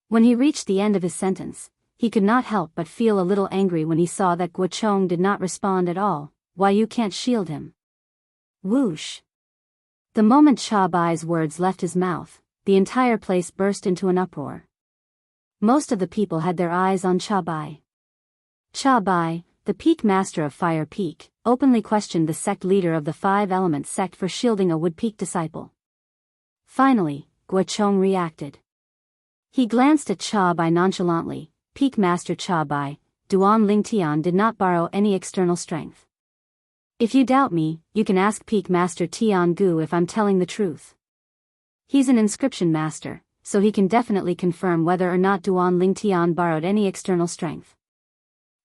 When he reached the end of his sentence, he could not help but feel a little angry when he saw that Guo Chong did not respond at all. Why you can't shield him? Whoosh! The moment Cha Bai's words left his mouth, the entire place burst into an uproar. Most of the people had their eyes on Cha Bai. Cha Bai, the peak master of Fire Peak, openly questioned the sect leader of the Five-Element sect for shielding a Wood Peak disciple. Finally, Guo Chong reacted. He glanced at Cha Bai nonchalantly. Peak Master Cha Bai, Duan Lingtian did not borrow any external strength. If you doubt me, you can ask Peak Master Tian Gu if I'm telling the truth. He's an inscription master, so he can definitely confirm whether or not Duan Lingtian borrowed any external strength.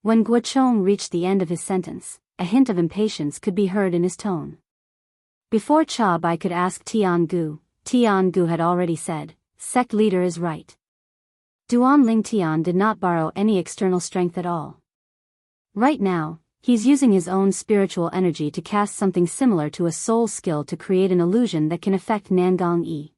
When Guo Chong reached the end of his sentence, a hint of impatience could be heard in his tone. Before Cha Bai could ask Tian Gu had already said, "Sect leader is right. Duan Lingtian did not borrow any external strength at all. Right now, he's using his own spiritual energy to cast something similar to a soul skill to create an illusion that can affect Nangong Yi."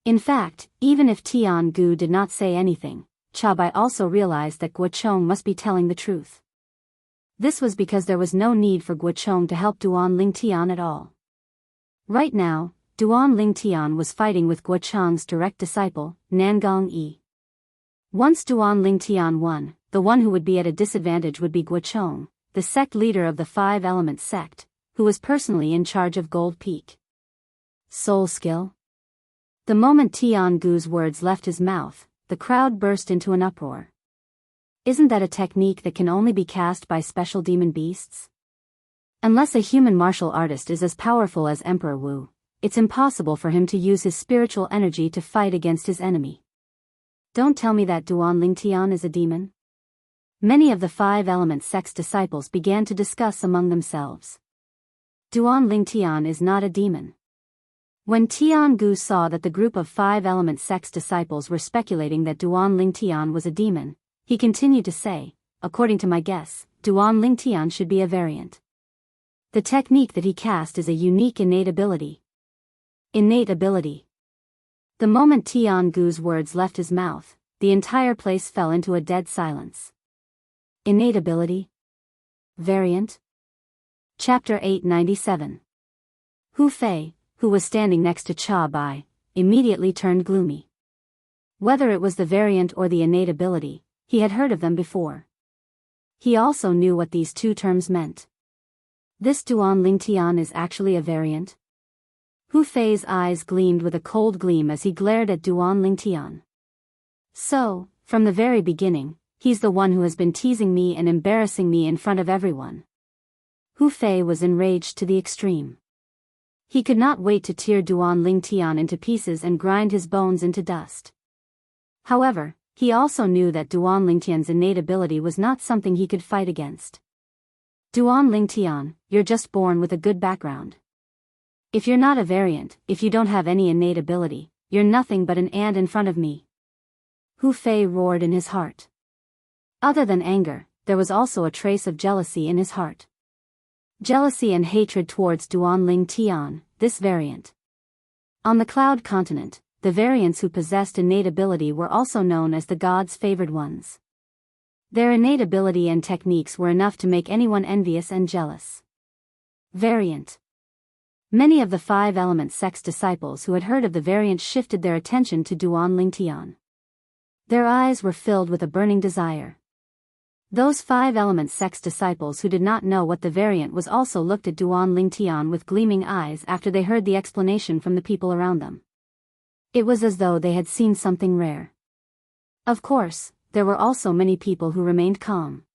In fact, even if Tian Gu did not say anything, Cha Bai also realized that Guo Chong must be telling the truth. This was because there was no need for Guo Chong to help Duan Lingtian at all. Right now, Duan Lingtian was fighting with Guo Chong's direct disciple, Nangong Yi. Once Duan Lingtian won, the one who would be at a disadvantage would be Guo Chong, the sect leader of the Five-Element sect, who was personally in charge of Gold Peak. Soul skill? The moment Tian Gu's words left his mouth, the crowd burst into an uproar. Isn't that a technique that can only be cast by special demon beasts? Unless a human martial artist is as powerful as Emperor Wu, it's impossible for him to use his spiritual energy to fight against his enemy. Don't tell me that Duan Lingtian is a demon? Many of the Five-Element sect's disciples began to discuss among themselves. Duan Lingtian is not a demon. When Tian Gu saw that the group of Five-Element sect's disciples were speculating that Duan Lingtian was a demon, he continued to say, "According to my guess, Duan Lingtian should be a variant. The technique that he cast is a unique innate ability." Innate ability. The moment Tian Gu's words left his mouth, the entire place fell into a dead silence. Innate ability? Variant? Chapter 897. Hu Fei, who was standing next to Cha Bai, immediately turned gloomy. Whether it was the variant or the innate ability, he had heard of them before. He also knew what these two terms meant. This Duan Lingtian is actually a variant? Hu Fei's eyes gleamed with a cold gleam as he glared at Duan Lingtian. So, from the very beginning, he's the one who has been teasing me and embarrassing me in front of everyone. Hu Fei was enraged to the extreme. He could not wait to tear Duan Lingtian into pieces and grind his bones into dust. However, he also knew that Duan Lingtian's innate ability was not something he could fight against. Duan Lingtian, you're just born with a good background. If you're not a variant, if you don't have any innate ability, you're nothing but an ant in front of me. Hu Fei roared in his heart. Other than anger, there was also a trace of jealousy in his heart. Jealousy and hatred towards Duan Lingtian, this variant. On the Cloud Continent, the variants who possessed innate ability were also known as the gods' favored ones. Their innate ability and techniques were enough to make anyone envious and jealous. Variant. Many of the Five-Element sect's disciples who had heard of the variant shifted their attention to Duan Lingtian. Their eyes were filled with a burning desire. Those Five-Element sect's disciples who did not know what the variant was also looked at Duan Lingtian with gleaming eyes after they heard the explanation from the people around them. It was as though they had seen something rare. Of course, there were also many people who remained calm.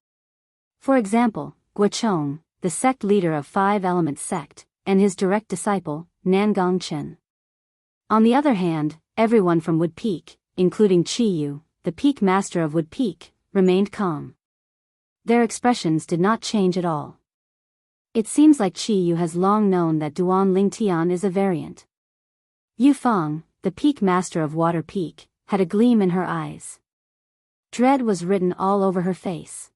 For example, Guo Chong, the sect leader of Five-Element sect, and his direct disciple, Nangong Chen. On the other hand, everyone from Wood Peak, including Chi Yu, the peak master of Wood Peak, remained calm. Their expressions did not change at all. It seems like Chi Yu has long known that Duan Lingtian is a variant. Yu Fang, the peak master of Water Peak, had a gleam in her eyes. Dread was written all over her face.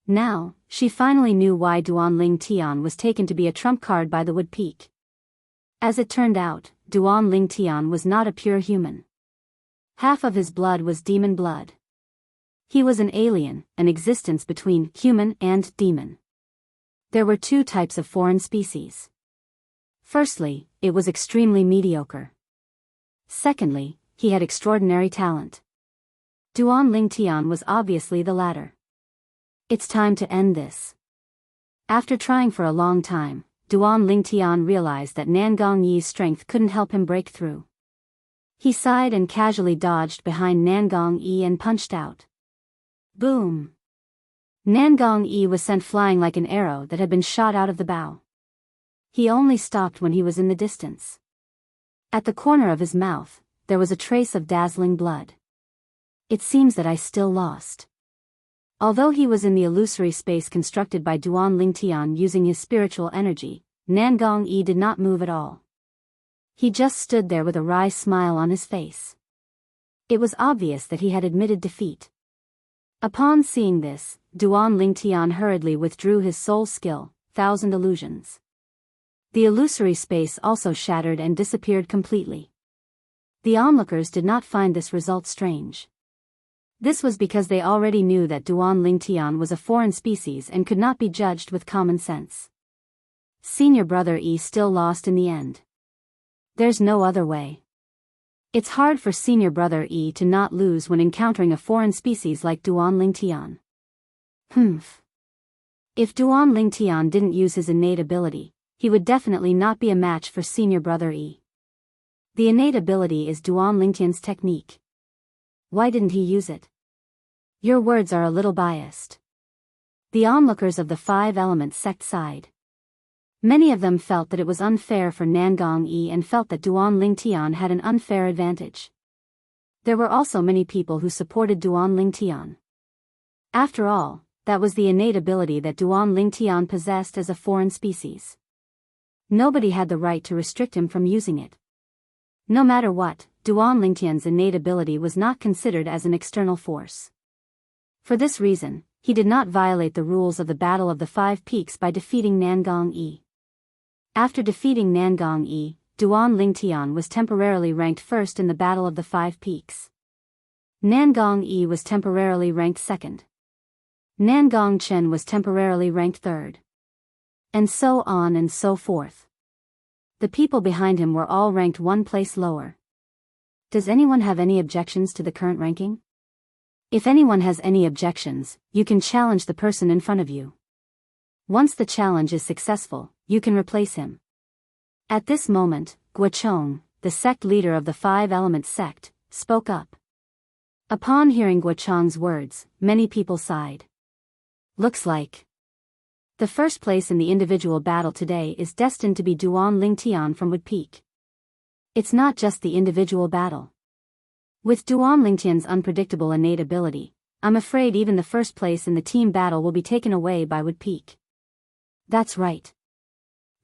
Now, she finally knew why Duan Lingtian was taken to be a trump card by the Wood Peak. As it turned out, Duan Lingtian was not a pure human. Half of his blood was demon blood. He was an alien, an existence between human and demon. There were two types of foreign species. Firstly, it was extremely mediocre. Secondly, he had extraordinary talent. Duan Lingtian was obviously the latter. It's time to end this. After trying for a long time, Duan Lingtian realized that Nangong Yi's strength couldn't help him break through. He sighed and casually dodged behind Nangong Yi and punched out. Boom! Nangong Yi was sent flying like an arrow that had been shot out of the bow. He only stopped when he was in the distance. At the corner of his mouth, there was a trace of dazzling blood. It seems that I still lost. Although he was in the illusory space constructed by Duan Lingtian using his spiritual energy, Nangong Yi did not move at all. He just stood there with a wry smile on his face. It was obvious that he had admitted defeat. Upon seeing this, Duan Lingtian hurriedly withdrew his soul skill, Thousand Illusions. The illusory space also shattered and disappeared completely. The onlookers did not find this result strange. This was because they already knew that Duan Lingtian was a foreign species and could not be judged with common sense. Senior Brother Yi still lost in the end. There's no other way. It's hard for Senior Brother Yi to not lose when encountering a foreign species like Duan Lingtian. If Duan Lingtian didn't use his innate ability, he would definitely not be a match for Senior Brother Yi. The innate ability is Duan Lingtian's technique. Why didn't he use it? Your words are a little biased. The onlookers of the Five Elements sect sighed. Many of them felt that it was unfair for Nangong Yi and felt that Duan Lingtian had an unfair advantage. There were also many people who supported Duan Lingtian. After all, that was the innate ability that Duan Lingtian possessed as a foreign species. Nobody had the right to restrict him from using it. No matter what, Duan Lingtian's innate ability was not considered as an external force. For this reason, he did not violate the rules of the Battle of the Five Peaks by defeating Nangong Yi. After defeating Nangong Yi, Duan Lingtian was temporarily ranked first in the Battle of the Five Peaks. Nangong Yi was temporarily ranked second. Nangong Chen was temporarily ranked third. And so on and so forth. The people behind him were all ranked one place lower. Does anyone have any objections to the current ranking? If anyone has any objections, you can challenge the person in front of you. Once the challenge is successful, you can replace him. At this moment, Guochong, the sect leader of the Five Elements sect, spoke up. Upon hearing Guochong's words, many people sighed. Looks like the first place in the individual battle today is destined to be Duan Lingtian from Wood Peak. It's not just the individual battle. With Duan Lingtian's unpredictable innate ability, I'm afraid even the first place in the team battle will be taken away by Wood Peak. That's right.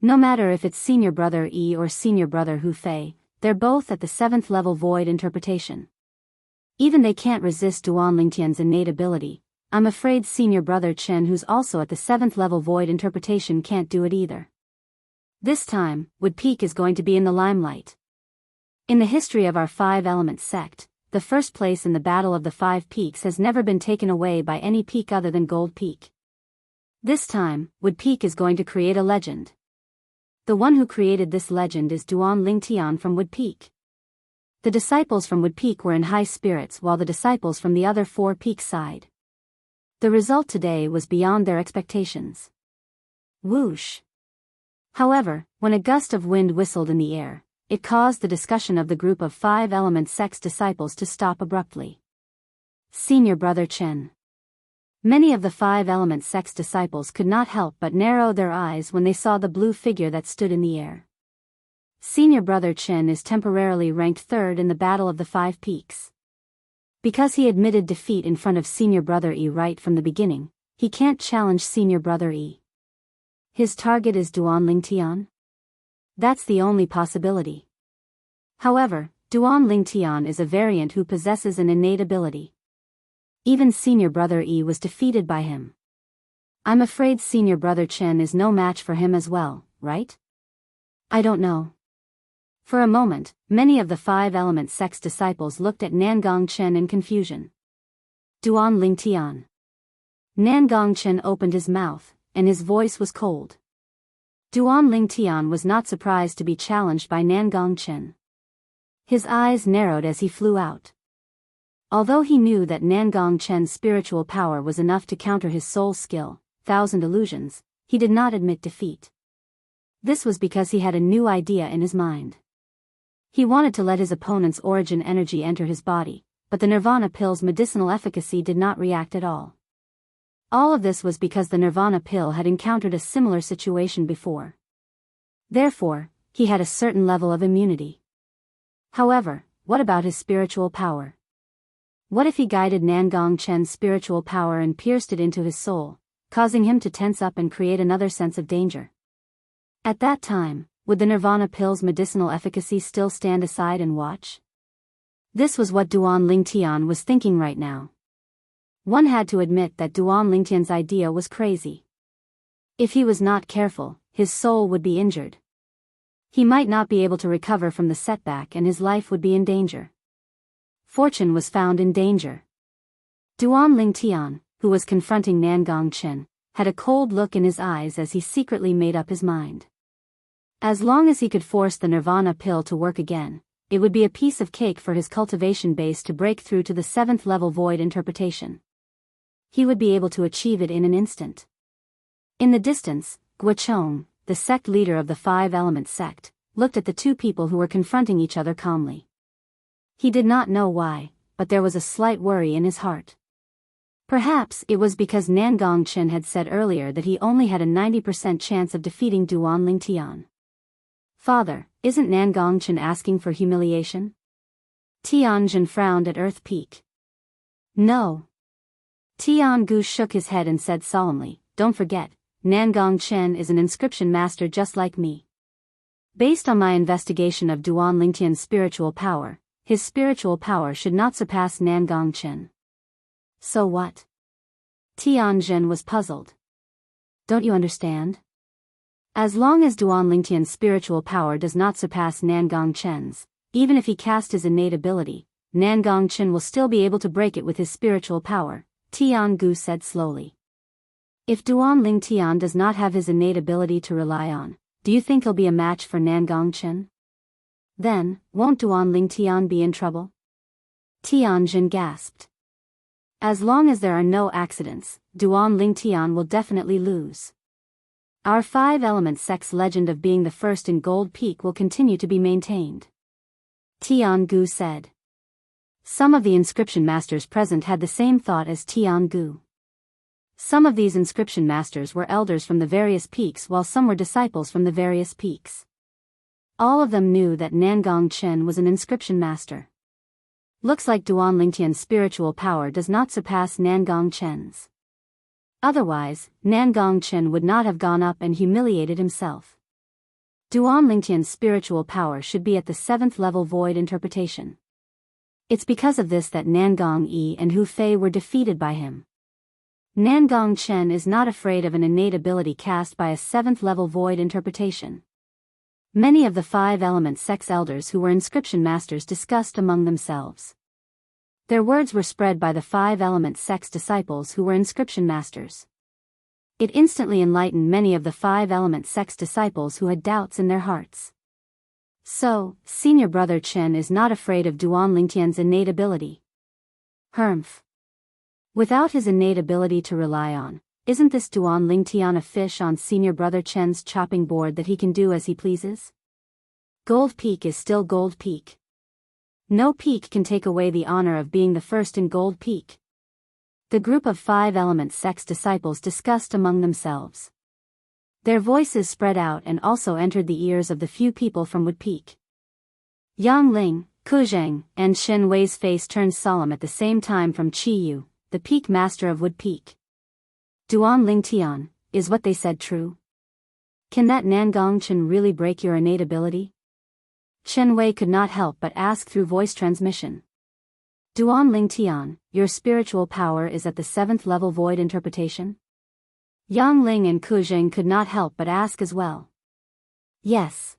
No matter if it's Senior Brother Yi or Senior Brother Hu Fei, they're both at the 7th level void interpretation. Even they can't resist Duan Lingtian's innate ability. I'm afraid Senior Brother Chen, who's also at the 7th level void interpretation, can't do it either. This time, Wood Peak is going to be in the limelight. In the history of our Five Elements sect, the first place in the Battle of the Five Peaks has never been taken away by any peak other than Gold Peak. This time, Wood Peak is going to create a legend. The one who created this legend is Duan Lingtian from Wood Peak. The disciples from Wood Peak were in high spirits while the disciples from the other 4 peaks sighed. The result today was beyond their expectations. Whoosh! However, when a gust of wind whistled in the air, it caused the discussion of the group of Five Elements sect's disciples to stop abruptly. Senior Brother Chen. Many of the Five Elements sect's disciples could not help but narrow their eyes when they saw the blue figure that stood in the air. Senior Brother Chen is temporarily ranked third in the Battle of the Five Peaks. Because he admitted defeat in front of Senior Brother Yi right from the beginning, he can't challenge Senior Brother Yi. His target is Duan Lingtian? That's the only possibility. However, Duan Lingtian is a variant who possesses an innate ability. Even Senior Brother Yi was defeated by him. I'm afraid Senior Brother Chen is no match for him as well, right? I don't know. For a moment, many of the Five Elements sect's disciples looked at Nangong Chen in confusion. Duan Lingtian. Nangong Chen opened his mouth, and his voice was cold. Duan Lingtian was not surprised to be challenged by Nangong Chen. His eyes narrowed as he flew out. Although he knew that Nangong Chen's spiritual power was enough to counter his soul skill, Thousand Illusions, he did not admit defeat. This was because he had a new idea in his mind. He wanted to let his opponent's origin energy enter his body, but the Nirvana pill's medicinal efficacy did not react at all. All of this was because the Nirvana pill had encountered a similar situation before. Therefore, he had a certain level of immunity. However, what about his spiritual power? What if he guided Nangong Chen's spiritual power and pierced it into his soul, causing him to tense up and create another sense of danger? At that time, would the Nirvana pill's medicinal efficacy still stand aside and watch? This was what Duan Lingtian was thinking right now. One had to admit that Duan Lingtian's idea was crazy. If he was not careful, his soul would be injured. He might not be able to recover from the setback and his life would be in danger. Fortune was found in danger. Duan Lingtian, who was confronting Nangong Chen, had a cold look in his eyes as he secretly made up his mind. As long as he could force the Nirvana pill to work again, it would be a piece of cake for his cultivation base to break through to the 7th level void interpretation. He would be able to achieve it in an instant. In the distance, Guochong, the sect leader of the Five Elements sect, looked at the two people who were confronting each other calmly. He did not know why, but there was a slight worry in his heart. Perhaps it was because Nangong Chen had said earlier that he only had a 90% chance of defeating Duan Lingtian. Father, isn't Nangong Chen asking for humiliation? Tianjin frowned at Earth Peak. No. Tiangu shook his head and said solemnly, don't forget, Nangong Chen is an inscription master just like me. Based on my investigation of Duan Lingtian's spiritual power, his spiritual power should not surpass Nangong Chen. So what? Tianjin was puzzled. Don't you understand? As long as Duan Lingtian's spiritual power does not surpass Nangong Chen's, even if he cast his innate ability, Nangong Chen will still be able to break it with his spiritual power, Tiangu said slowly. If Duan Lingtian does not have his innate ability to rely on, do you think he'll be a match for Nangong Chen? Then, won't Duan Lingtian be in trouble? Tianjin gasped. As long as there are no accidents, Duan Lingtian will definitely lose. Our Five Elements sect's legend of being the first in Gold Peak will continue to be maintained. Tiangu said. Some of the inscription masters present had the same thought as Tiangu. Some of these inscription masters were elders from the various peaks while some were disciples from the various peaks. All of them knew that Nangong Chen was an inscription master. Looks like Duan Lingtian's spiritual power does not surpass Nangong Chen's. Otherwise, Nangong Chen would not have gone up and humiliated himself. Duan Lingtian's spiritual power should be at the 7th level void interpretation. It's because of this that Nangong Yi and Hu Fei were defeated by him. Nangong Chen is not afraid of an innate ability cast by a 7th level void interpretation. Many of the Five Elements sect's elders who were inscription masters discussed among themselves. Their words were spread by the Five Elements sect's disciples who were inscription masters. It instantly enlightened many of the Five Elements sect's disciples who had doubts in their hearts. So, senior brother Chen is not afraid of Duan Lingtian's innate ability. Humph. Without his innate ability to rely on, isn't this Duan Lingtian a fish on senior brother Chen's chopping board that he can do as he pleases? Gold Peak is still Gold Peak. No peak can take away the honor of being the first in Gold Peak. The group of Five Elements sect's disciples discussed among themselves. Their voices spread out and also entered the ears of the few people from Wood Peak. Yang Ling, Kuzheng, and Shen Wei's face turned solemn at the same time from Qi Yu, the peak master of Wood Peak. Duan Lingtian, is what they said true? Can that Nangong Chen really break your innate ability? Shen Wei could not help but ask through voice transmission. Duan Lingtian, your spiritual power is at the 7th level void interpretation? Yang Ling and Kuzheng could not help but ask as well. Yes.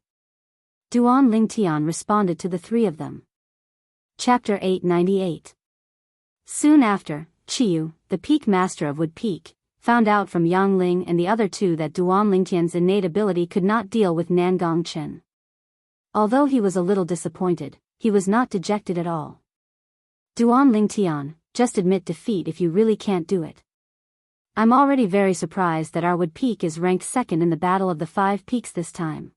Duan Lingtian responded to the three of them. Chapter 898. Soon after, Qiyu, the peak master of Wood Peak, found out from Yang Ling and the other two that Duan Lingtian's innate ability could not deal with Nangong Chen. Although he was a little disappointed, he was not dejected at all. Duan Lingtian, just admit defeat if you really can't do it. I'm already very surprised that our Wood Peak is ranked second in the Battle of the Five Peaks this time.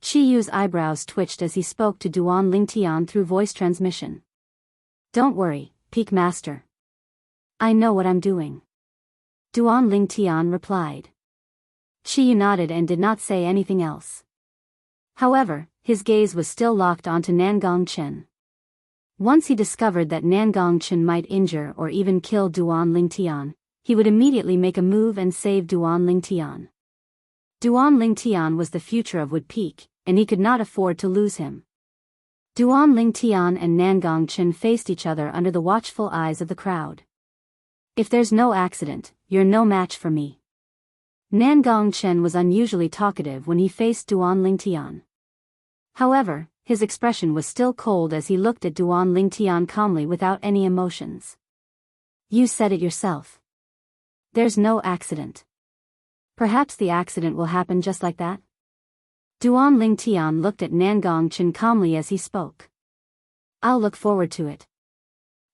Chi Yu's eyebrows twitched as he spoke to Duan Lingtian through voice transmission. Don't worry, Peak Master. I know what I'm doing. Duan Lingtian replied. Chi Yu nodded and did not say anything else. However, his gaze was still locked onto Nangong Chen. Once he discovered that Nangong Chen might injure or even kill Duan Lingtian, he would immediately make a move and save Duan Lingtian. Duan Lingtian was the future of Wood Peak, and he could not afford to lose him. Duan Lingtian and Nangong Chen faced each other under the watchful eyes of the crowd. If there's no accident, you're no match for me. Nangong Chen was unusually talkative when he faced Duan Lingtian. However, his expression was still cold as he looked at Duan Lingtian calmly without any emotions. You said it yourself. There's no accident. Perhaps the accident will happen just like that? Duan Lingtian looked at Nangong Chen calmly as he spoke. I'll look forward to it.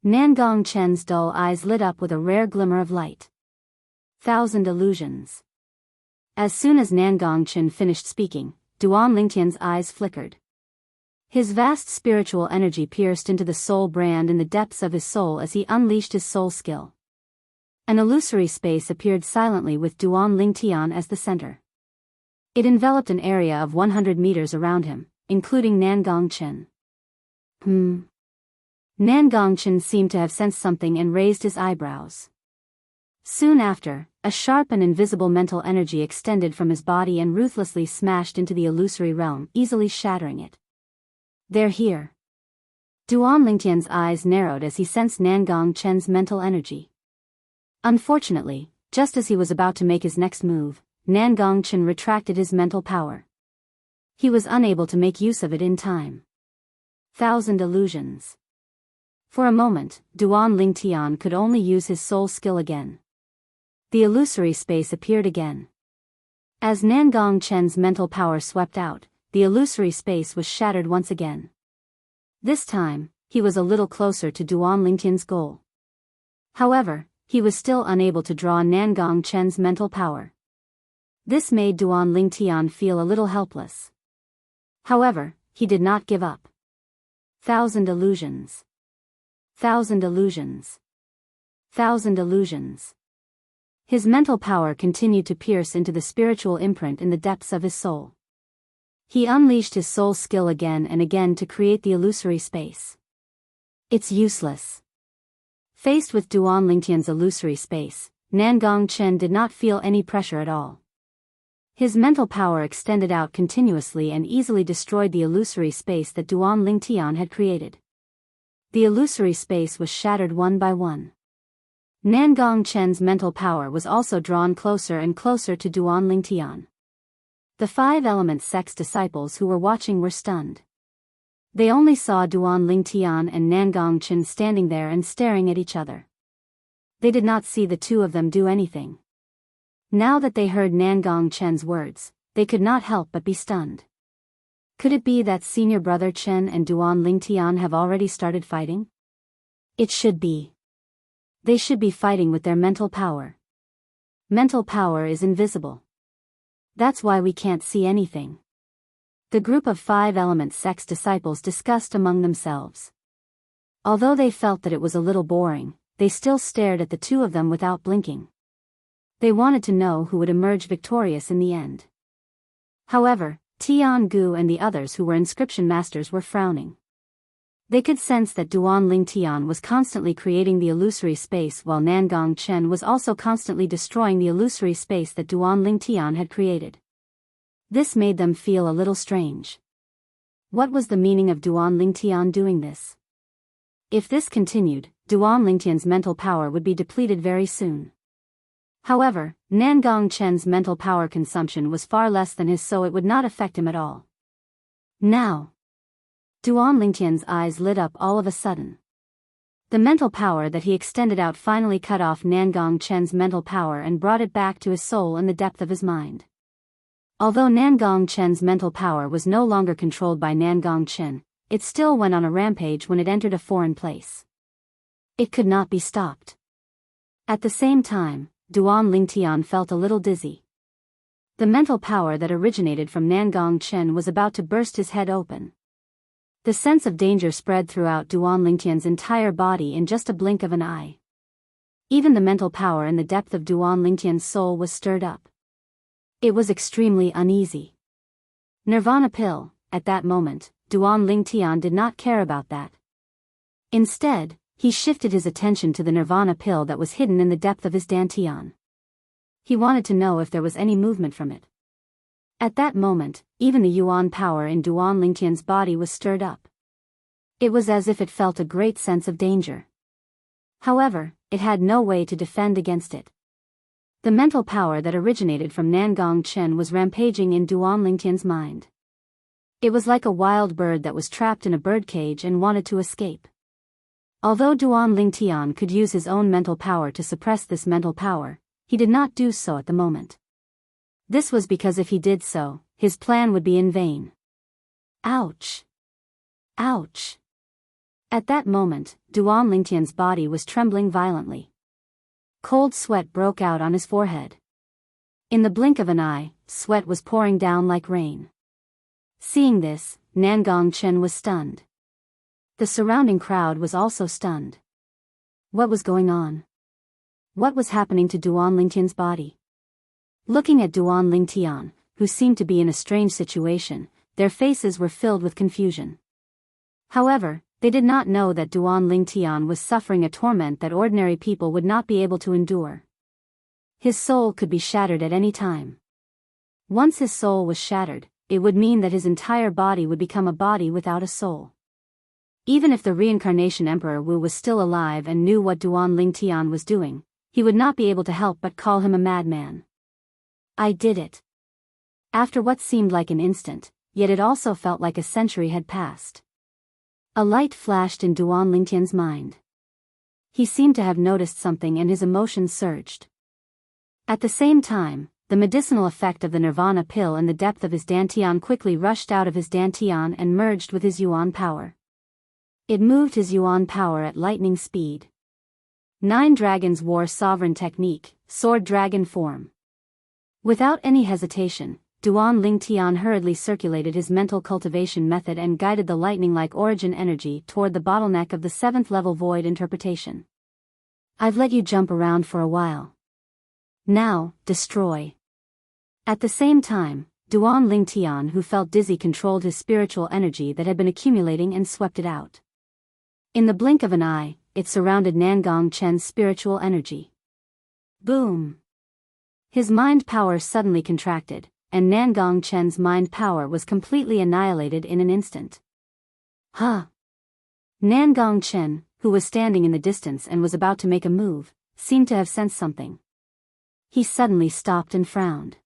Nangong Chen's dull eyes lit up with a rare glimmer of light. Thousand illusions. As soon as Nangong Chen finished speaking, Duan Lingtian's eyes flickered. His vast spiritual energy pierced into the soul brand in the depths of his soul as he unleashed his soul skill. An illusory space appeared silently with Duan Lingtian as the center. It enveloped an area of 100 meters around him, including Nangong Chen. Nangong Chen seemed to have sensed something and raised his eyebrows. Soon after, a sharp and invisible mental energy extended from his body and ruthlessly smashed into the illusory realm, easily shattering it. They're here. Duan Lingtian's eyes narrowed as he sensed Nangong Chen's mental energy. Unfortunately, just as he was about to make his next move, Nangong Chen retracted his mental power. He was unable to make use of it in time. Thousand illusions. For a moment, Duan Lingtian could only use his soul skill again. The illusory space appeared again. As Nangong Chen's mental power swept out, the illusory space was shattered once again. This time, he was a little closer to Duan Lingtian's goal. However, he was still unable to draw Nangong Chen's mental power. This made Duan Lingtian feel a little helpless. However, he did not give up. Thousand illusions. Thousand illusions. Thousand illusions. His mental power continued to pierce into the spiritual imprint in the depths of his soul. He unleashed his soul skill again and again to create the illusory space. It's useless. Faced with Duan Lingtian's illusory space, Nangong Chen did not feel any pressure at all. His mental power extended out continuously and easily destroyed the illusory space that Duan Lingtian had created. The illusory space was shattered one by one. Nangong Chen's mental power was also drawn closer and closer to Duan Lingtian. The Five Element sect's disciples who were watching were stunned. They only saw Duan Lingtian and Nangong Chen standing there and staring at each other. They did not see the two of them do anything. Now that they heard Nangong Chen's words, they could not help but be stunned. Could it be that senior brother Chen and Duan Lingtian have already started fighting? It should be. They should be fighting with their mental power. Mental power is invisible. That's why we can't see anything. The group of Five Element sect's disciples discussed among themselves. Although they felt that it was a little boring, they still stared at the two of them without blinking. They wanted to know who would emerge victorious in the end. However, Tiangu and the others who were inscription masters were frowning. They could sense that Duan Lingtian was constantly creating the illusory space while Nangong Chen was also constantly destroying the illusory space that Duan Lingtian had created. This made them feel a little strange. What was the meaning of Duan Lingtian doing this? If this continued, Duan Lingtian's mental power would be depleted very soon. However, Nangong Chen's mental power consumption was far less than his, so it would not affect him at all. Now, Duan Lingtian's eyes lit up all of a sudden. The mental power that he extended out finally cut off Nangong Chen's mental power and brought it back to his soul in the depth of his mind. Although Nangong Chen's mental power was no longer controlled by Nangong Chen, it still went on a rampage when it entered a foreign place. It could not be stopped. At the same time, Duan Lingtian felt a little dizzy. The mental power that originated from Nangong Chen was about to burst his head open. The sense of danger spread throughout Duan Lingtian's entire body in just a blink of an eye. Even the mental power in the depth of Duan Lingtian's soul was stirred up. It was extremely uneasy. Nirvana pill, at that moment, Duan Lingtian did not care about that. Instead, he shifted his attention to the nirvana pill that was hidden in the depth of his dantian. He wanted to know if there was any movement from it. At that moment, even the yuan power in Duan Lingtian's body was stirred up. It was as if it felt a great sense of danger. However, it had no way to defend against it. The mental power that originated from Nangong Chen was rampaging in Duan Lingtian's mind. It was like a wild bird that was trapped in a birdcage and wanted to escape. Although Duan Lingtian could use his own mental power to suppress this mental power, he did not do so at the moment. This was because if he did so, his plan would be in vain. Ouch! Ouch! At that moment, Duan Lingtian's body was trembling violently. Cold sweat broke out on his forehead. In the blink of an eye, sweat was pouring down like rain. Seeing this, Nangong Chen was stunned. The surrounding crowd was also stunned. What was going on? What was happening to Duan Lingtian's body? Looking at Duan Lingtian, who seemed to be in a strange situation, their faces were filled with confusion. However, they did not know that Duan Lingtian was suffering a torment that ordinary people would not be able to endure. His soul could be shattered at any time. Once his soul was shattered, it would mean that his entire body would become a body without a soul. Even if the reincarnation Emperor Wu was still alive and knew what Duan Lingtian was doing, he would not be able to help but call him a madman. I did it. After what seemed like an instant, yet it also felt like a century had passed. A light flashed in Duan Lingtian's mind. He seemed to have noticed something and his emotions surged. At the same time, the medicinal effect of the nirvana pill in the depth of his dantian quickly rushed out of his dantian and merged with his yuan power. It moved his yuan power at lightning speed. 9 dragons war sovereign technique, sword dragon form. Without any hesitation, Duan Lingtian hurriedly circulated his mental cultivation method and guided the lightning-like origin energy toward the bottleneck of the 7th level void interpretation. I've let you jump around for a while. Now, destroy. At the same time, Duan Lingtian, who felt dizzy, controlled his spiritual energy that had been accumulating and swept it out. In the blink of an eye, it surrounded Nangong Chen's spiritual energy. Boom! His mind power suddenly contracted, and Nangong Chen's mind power was completely annihilated in an instant. Huh! Nangong Chen, who was standing in the distance and was about to make a move, seemed to have sensed something. He suddenly stopped and frowned.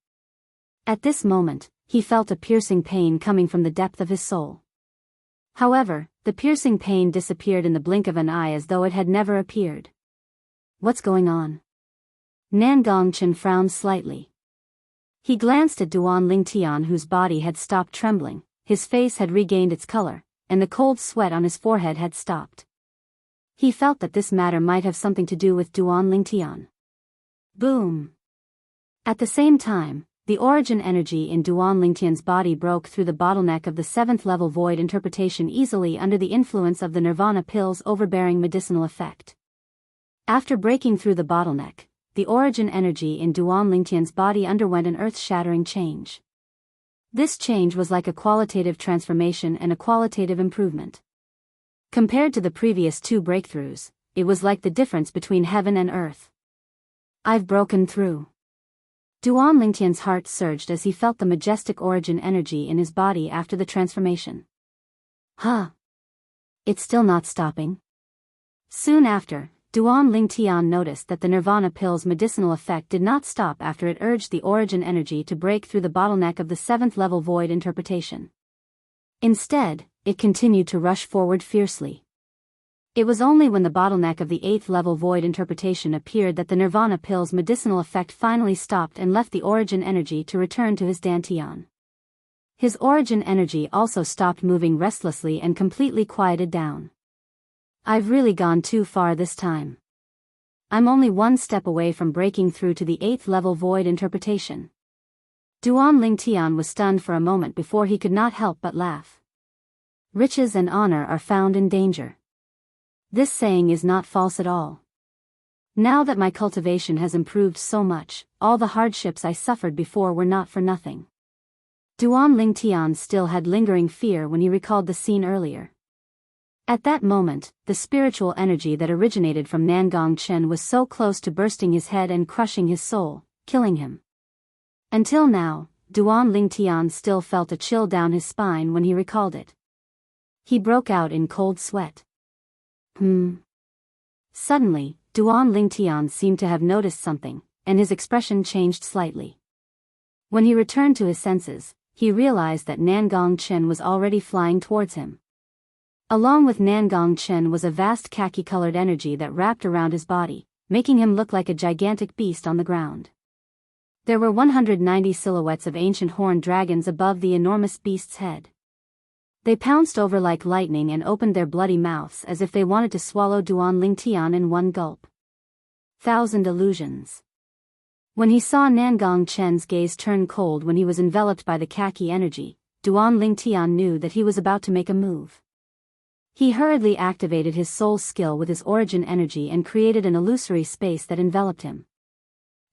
At this moment, he felt a piercing pain coming from the depth of his soul. However, the piercing pain disappeared in the blink of an eye as though it had never appeared. What's going on? Nangong Chen frowned slightly. He glanced at Duan Lingtian, whose body had stopped trembling, his face had regained its color, and the cold sweat on his forehead had stopped. He felt that this matter might have something to do with Duan Lingtian. Boom! At the same time, the origin energy in Duan Lingtian's body broke through the bottleneck of the 7th level void interpretation easily under the influence of the nirvana pill's overbearing medicinal effect. After breaking through the bottleneck, the origin energy in Duan Lingtian's body underwent an earth-shattering change. This change was like a qualitative transformation and a qualitative improvement. Compared to the previous 2 breakthroughs, it was like the difference between heaven and earth. I've broken through. Duan Lingtian's heart surged as he felt the majestic origin energy in his body after the transformation. Huh! It's still not stopping. Soon after, Duan Lingtian noticed that the nirvana pill's medicinal effect did not stop after it urged the origin energy to break through the bottleneck of the 7th level void interpretation. Instead, it continued to rush forward fiercely. It was only when the bottleneck of the 8th level void interpretation appeared that the nirvana pill's medicinal effect finally stopped and left the origin energy to return to his dantian. His origin energy also stopped moving restlessly and completely quieted down. I've really gone too far this time. I'm only one step away from breaking through to the 8th level void interpretation. Duan Lingtian was stunned for a moment before he could not help but laugh. Riches and honor are found in danger. This saying is not false at all. Now that my cultivation has improved so much, all the hardships I suffered before were not for nothing. Duan Lingtian still had lingering fear when he recalled the scene earlier. At that moment, the spiritual energy that originated from Nangong Chen was so close to bursting his head and crushing his soul, killing him. Until now, Duan Lingtian still felt a chill down his spine when he recalled it. He broke out in cold sweat. Suddenly, Duan Lingtian seemed to have noticed something, and his expression changed slightly. When he returned to his senses, he realized that Nangong Chen was already flying towards him. Along with Nangong Chen was a vast khaki-colored energy that wrapped around his body, making him look like a gigantic beast on the ground. There were 190 silhouettes of ancient horned dragons above the enormous beast's head. They pounced over like lightning and opened their bloody mouths as if they wanted to swallow Duan Lingtian in one gulp. Thousand illusions. When he saw Nangong Chen's gaze turn cold when he was enveloped by the khaki energy, Duan Lingtian knew that he was about to make a move. He hurriedly activated his soul skill with his origin energy and created an illusory space that enveloped him.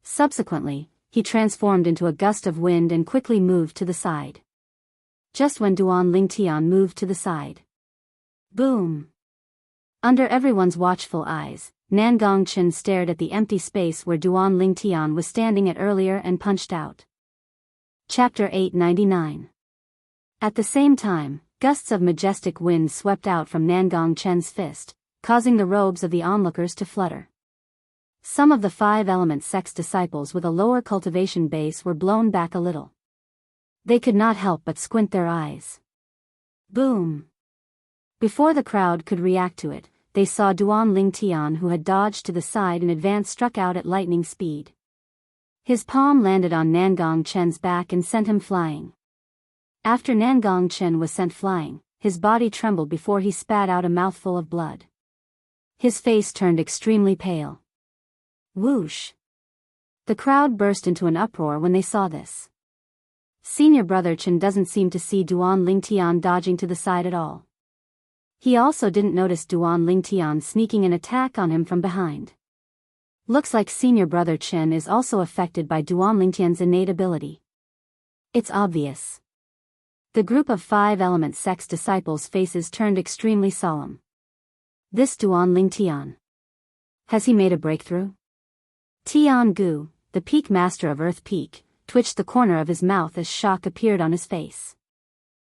Subsequently, he transformed into a gust of wind and quickly moved to the side. Just when Duan Lingtian moved to the side. Boom! Under everyone's watchful eyes, Nangong Chen stared at the empty space where Duan Lingtian was standing at earlier and punched out. Chapter 899. At the same time, gusts of majestic wind swept out from Nangong Chen's fist, causing the robes of the onlookers to flutter. Some of the 5-element sect's disciples with a lower cultivation base were blown back a little. They could not help but squint their eyes. Boom! Before the crowd could react to it, they saw Duan Lingtian, who had dodged to the side in advance, struck out at lightning speed. His palm landed on Nangong Chen's back and sent him flying. After Nangong Chen was sent flying, his body trembled before he spat out a mouthful of blood. His face turned extremely pale. Whoosh! The crowd burst into an uproar when they saw this. Senior brother Chen doesn't seem to see Duan Lingtian dodging to the side at all. He also didn't notice Duan Lingtian sneaking an attack on him from behind. Looks like senior brother Chen is also affected by Duan Lingtian's innate ability. It's obvious. The group of 5-element sect's disciples' faces turned extremely solemn. This Duan Lingtian. Has he made a breakthrough? Tiangu, the peak master of Earth Peak, twitched the corner of his mouth as shock appeared on his face.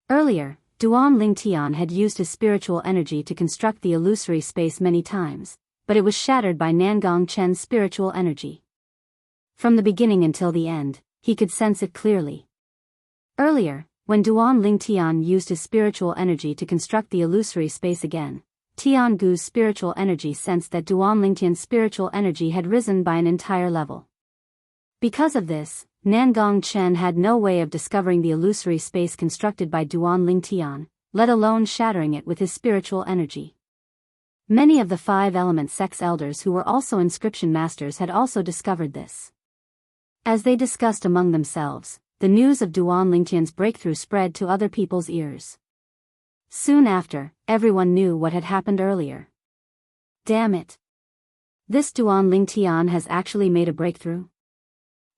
Earlier, Duan Lingtian had used his spiritual energy to construct the illusory space many times, but it was shattered by Nangong Chen's spiritual energy. From the beginning until the end, he could sense it clearly. Earlier, when Duan Lingtian used his spiritual energy to construct the illusory space again, Tiangu's spiritual energy sensed that Duan Lingtian's spiritual energy had risen by an entire level. Because of this, Nangong Chen had no way of discovering the illusory space constructed by Duan Lingtian, let alone shattering it with his spiritual energy. Many of the 5-element sect's elders who were also inscription masters had also discovered this. As they discussed among themselves, the news of Duan Lingtian's breakthrough spread to other people's ears. Soon after, everyone knew what had happened earlier. Damn it! This Duan Lingtian has actually made a breakthrough?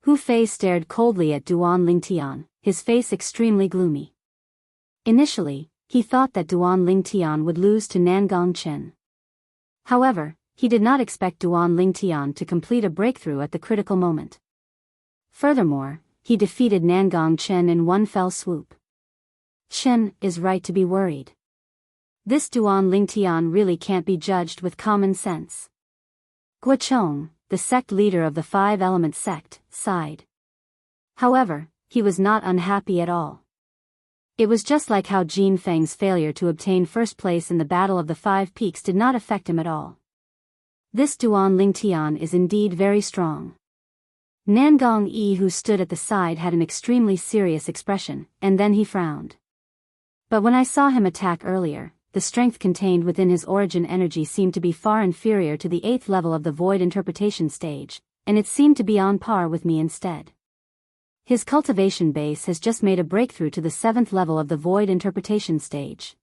Hu Fei stared coldly at Duan Lingtian, his face extremely gloomy. Initially, he thought that Duan Lingtian would lose to Nangong Chen. However, he did not expect Duan Lingtian to complete a breakthrough at the critical moment. Furthermore, he defeated Nangong Chen in one fell swoop. Chen is right to be worried. This Duan Lingtian really can't be judged with common sense. Guochong, the sect leader of the 5-element sect, sighed. However, he was not unhappy at all. It was just like how Jin Feng's failure to obtain first place in the Battle of the 5 Peaks did not affect him at all. This Duan Lingtian is indeed very strong. Nangong Yi, who stood at the side, had an extremely serious expression, and then he frowned. But when I saw him attack earlier, the the strength contained within his origin energy seemed to be far inferior to the 8th level of the void interpretation stage, and it seemed to be on par with me instead. His cultivation base has just made a breakthrough to the 7th level of the void interpretation stage.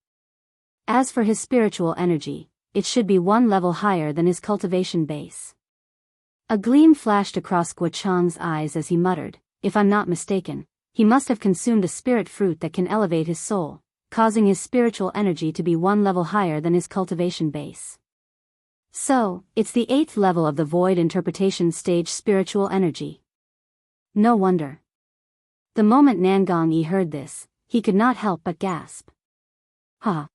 As for his spiritual energy, it should be 1 level higher than his cultivation base. A gleam flashed across Guo Chang's eyes as he muttered, "If I'm not mistaken, he must have consumed a spirit fruit that can elevate his soul, causing his spiritual energy to be 1 level higher than his cultivation base. So, it's the 8th level of the void interpretation stage spiritual energy. No wonder." The moment Nangong Yi heard this, he could not help but gasp. "Ha!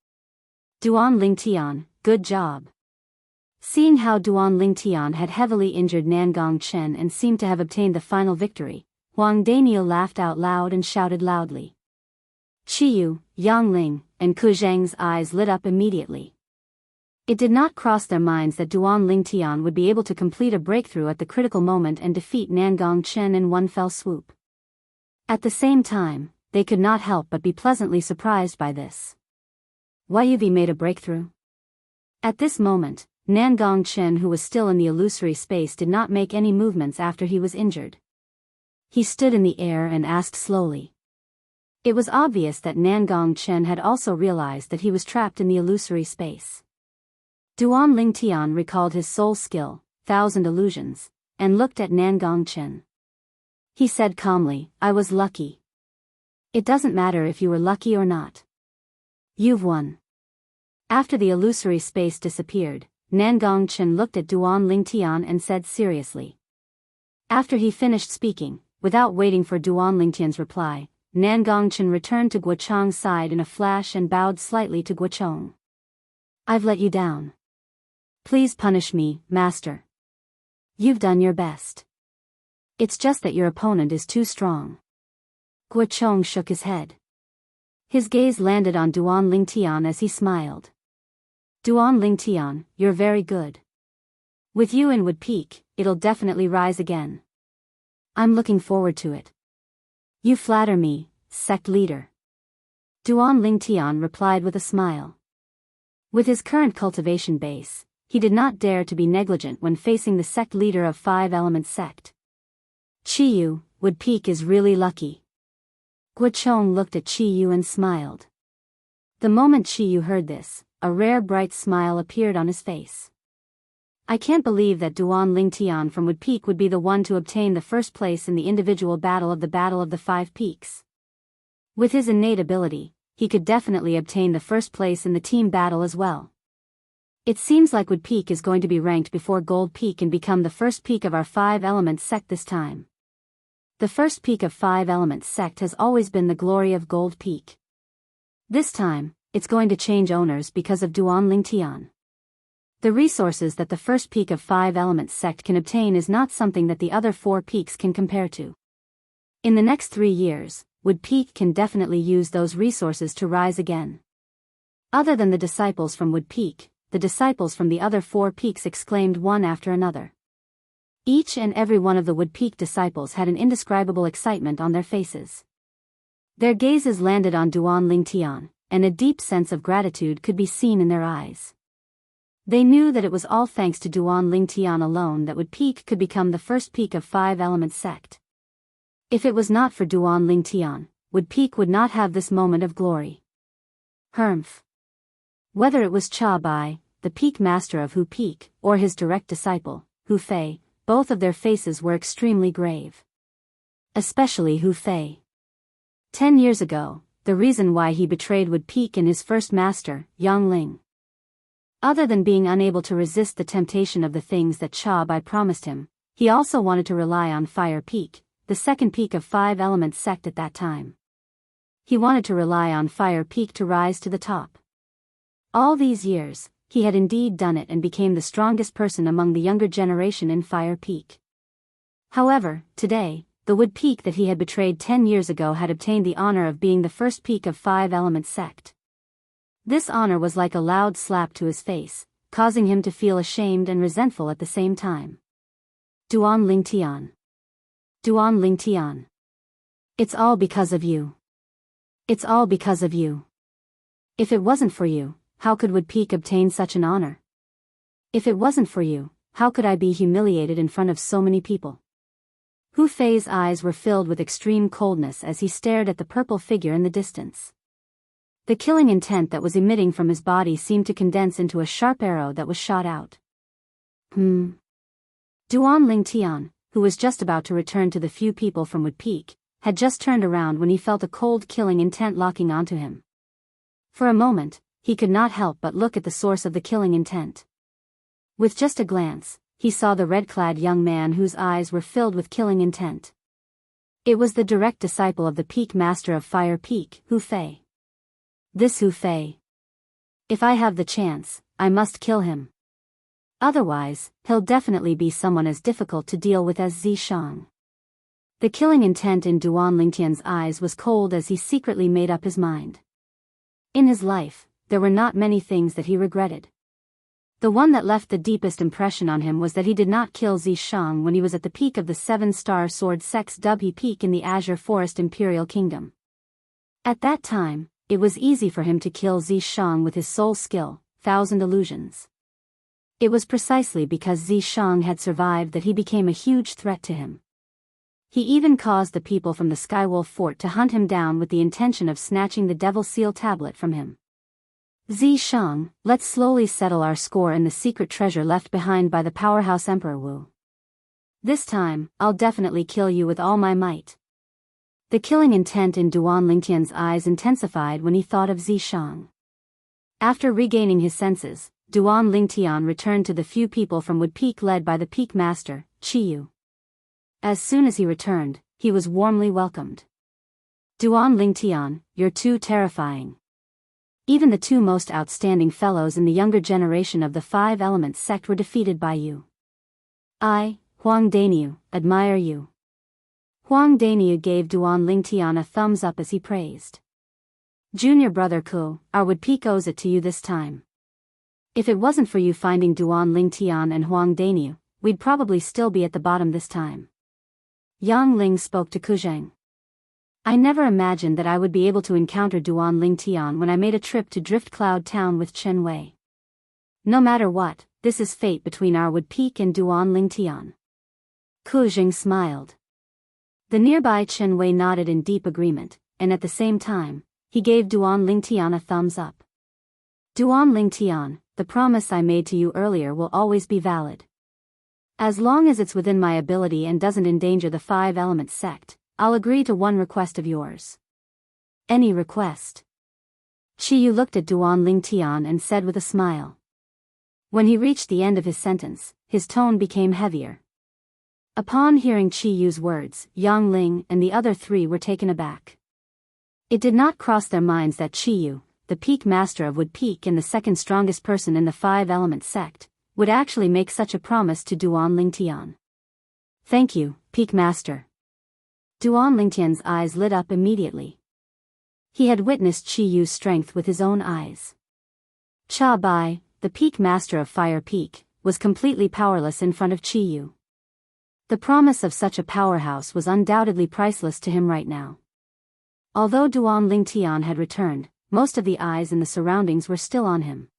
Duan Lingtian, good job." Seeing how Duan Lingtian had heavily injured Nangong Chen and seemed to have obtained the final victory, Huang Daniel laughed out loud and shouted loudly. Qiyu, Yang Ling, and Ku Zheng's eyes lit up immediately. It did not cross their minds that Duan Lingtian would be able to complete a breakthrough at the critical moment and defeat Nangong Chen in one fell swoop. At the same time, they could not help but be pleasantly surprised by this. Yuvi made a breakthrough? At this moment, Nangong Chen, who was still in the illusory space, did not make any movements after he was injured. He stood in the air and asked slowly. It was obvious that Nangong Chen had also realized that he was trapped in the illusory space. Duan Lingtian recalled his soul skill, 1,000 illusions, and looked at Nangong Chen. He said calmly, "I was lucky." "It doesn't matter if you were lucky or not. You've won." After the illusory space disappeared, Nangong Chen looked at Duan Lingtian and said seriously. After he finished speaking, without waiting for Duan Lingtian's reply, Nangong Chen returned to Guo Chang's side in a flash and bowed slightly to Guo Chang. "I've let you down. Please punish me, master. You've done your best. It's just that your opponent is too strong." Guo Chang shook his head. His gaze landed on Duan Lingtian as he smiled. "Duan Lingtian, you're very good. With you in Wood Peak, it'll definitely rise again. I'm looking forward to it." "You flatter me, sect leader." Duan Lingtian replied with a smile. With his current cultivation base, he did not dare to be negligent when facing the sect leader of 5-element sect. "Qiyu, Wood Peak is really lucky." Guo Chang looked at Qiyu and smiled. The moment Qiyu heard this, a rare bright smile appeared on his face. "I can't believe that Duan Lingtian from Wood Peak would be the one to obtain the first place in the individual battle of the Battle of the 5 Peaks. With his innate ability, he could definitely obtain the first place in the team battle as well. It seems like Wood Peak is going to be ranked before Gold Peak and become the first peak of our 5-element sect this time. The first peak of 5-element sect has always been the glory of Gold Peak. This time, it's going to change owners because of Duan Lingtian. The resources that the first peak of 5-element sect can obtain is not something that the other 4 peaks can compare to. In the next 3 years, Wood Peak can definitely use those resources to rise again." Other than the disciples from Wood Peak, the disciples from the other 4 peaks exclaimed one after another. Each and every one of the Wood Peak disciples had an indescribable excitement on their faces. Their gazes landed on Duan Lingtian, and a deep sense of gratitude could be seen in their eyes. They knew that it was all thanks to Duan Lingtian alone that Wood Peak could become the first peak of 5-element sect. If it was not for Duan Lingtian, Wood Peak would not have this moment of glory. Humph. Whether it was Cha Bai, the peak master of Hu Peak, or his direct disciple, Hu Fei, both of their faces were extremely grave. Especially Hu Fei. 10 years ago, the reason why he betrayed Wood Peak and his first master, Yang Ling. Other than being unable to resist the temptation of the things that Cha Bai promised him, he also wanted to rely on Fire Peak, the second peak of 5-element sect at that time. He wanted to rely on Fire Peak to rise to the top. All these years, he had indeed done it and became the strongest person among the younger generation in Fire Peak. However, today, the Wood Peak that he had betrayed 10 years ago had obtained the honor of being the first peak of 5-element sect. This honor was like a loud slap to his face, causing him to feel ashamed and resentful at the same time. Duan Lingtian. Duan Lingtian. It's all because of you. It's all because of you. If it wasn't for you, how could Wood Peak obtain such an honor? If it wasn't for you, how could I be humiliated in front of so many people? Hu Fei's eyes were filled with extreme coldness as he stared at the purple figure in the distance. The killing intent that was emitting from his body seemed to condense into a sharp arrow that was shot out. Duan Lingtian, who was just about to return to the few people from Wood Peak, had just turned around when he felt a cold killing intent locking onto him. For a moment, he could not help but look at the source of the killing intent. With just a glance, he saw the red-clad young man whose eyes were filled with killing intent. It was the direct disciple of the Peak Master of Fire Peak, Hu Fei. This Hu Fei. If I have the chance, I must kill him. Otherwise, he'll definitely be someone as difficult to deal with as Zishang. The killing intent in Duan Lingtian's eyes was cold as he secretly made up his mind. In his life, there were not many things that he regretted. The one that left the deepest impression on him was that he did not kill Zishang when he was at the peak of the 7-star sword sex Dubhe Peak in the Azure Forest Imperial Kingdom. At that time, it was easy for him to kill Zishang with his soul skill, 1,000 illusions. It was precisely because Zishang had survived that he became a huge threat to him. He even caused the people from the Skywolf Fort to hunt him down with the intention of snatching the Devil Seal tablet from him. Zishang, let's slowly settle our score in the secret treasure left behind by the powerhouse Emperor Wu. This time, I'll definitely kill you with all my might. The killing intent in Duan Lingtian's eyes intensified when he thought of Zishang. After regaining his senses, Duan Lingtian returned to the few people from Wood Peak led by the Peak Master, Qiyu. As soon as he returned, he was warmly welcomed. Duan Lingtian, you're too terrifying. Even the two most outstanding fellows in the younger generation of the Five Elements sect were defeated by you. I, Huang Daniu, admire you. Huang Daniu gave Duan Lingtian a thumbs up as he praised. Junior brother Ku, our Wood Peak owes it to you this time. If it wasn't for you finding Duan Lingtian and Huang Daniu, we'd probably still be at the bottom this time. Yang Ling spoke to Ku Zheng. I never imagined that I would be able to encounter Duan Lingtian when I made a trip to Drift Cloud Town with Chen Wei. No matter what, this is fate between our Wood Peak and Duan Lingtian. Ku Zheng smiled. The nearby Chen Wei nodded in deep agreement, and at the same time, he gave Duan Lingtian a thumbs up. Duan Lingtian, the promise I made to you earlier will always be valid. As long as it's within my ability and doesn't endanger the Five Elements sect, I'll agree to one request of yours. Any request? Qiyu looked at Duan Lingtian and said with a smile. When he reached the end of his sentence, his tone became heavier. Upon hearing Qiyu's words, Yang Ling and the other three were taken aback. It did not cross their minds that Qiyu, the Peak Master of Wood Peak and the second strongest person in the Five Elements sect, would actually make such a promise to Duan Lingtian. Thank you, Peak Master. Duan Lingtian's eyes lit up immediately. He had witnessed Qiyu's strength with his own eyes. Cha Bai, the Peak Master of Fire Peak, was completely powerless in front of Qiyu. The promise of such a powerhouse was undoubtedly priceless to him right now. Although Duan Lingtian had returned, most of the eyes in the surroundings were still on him.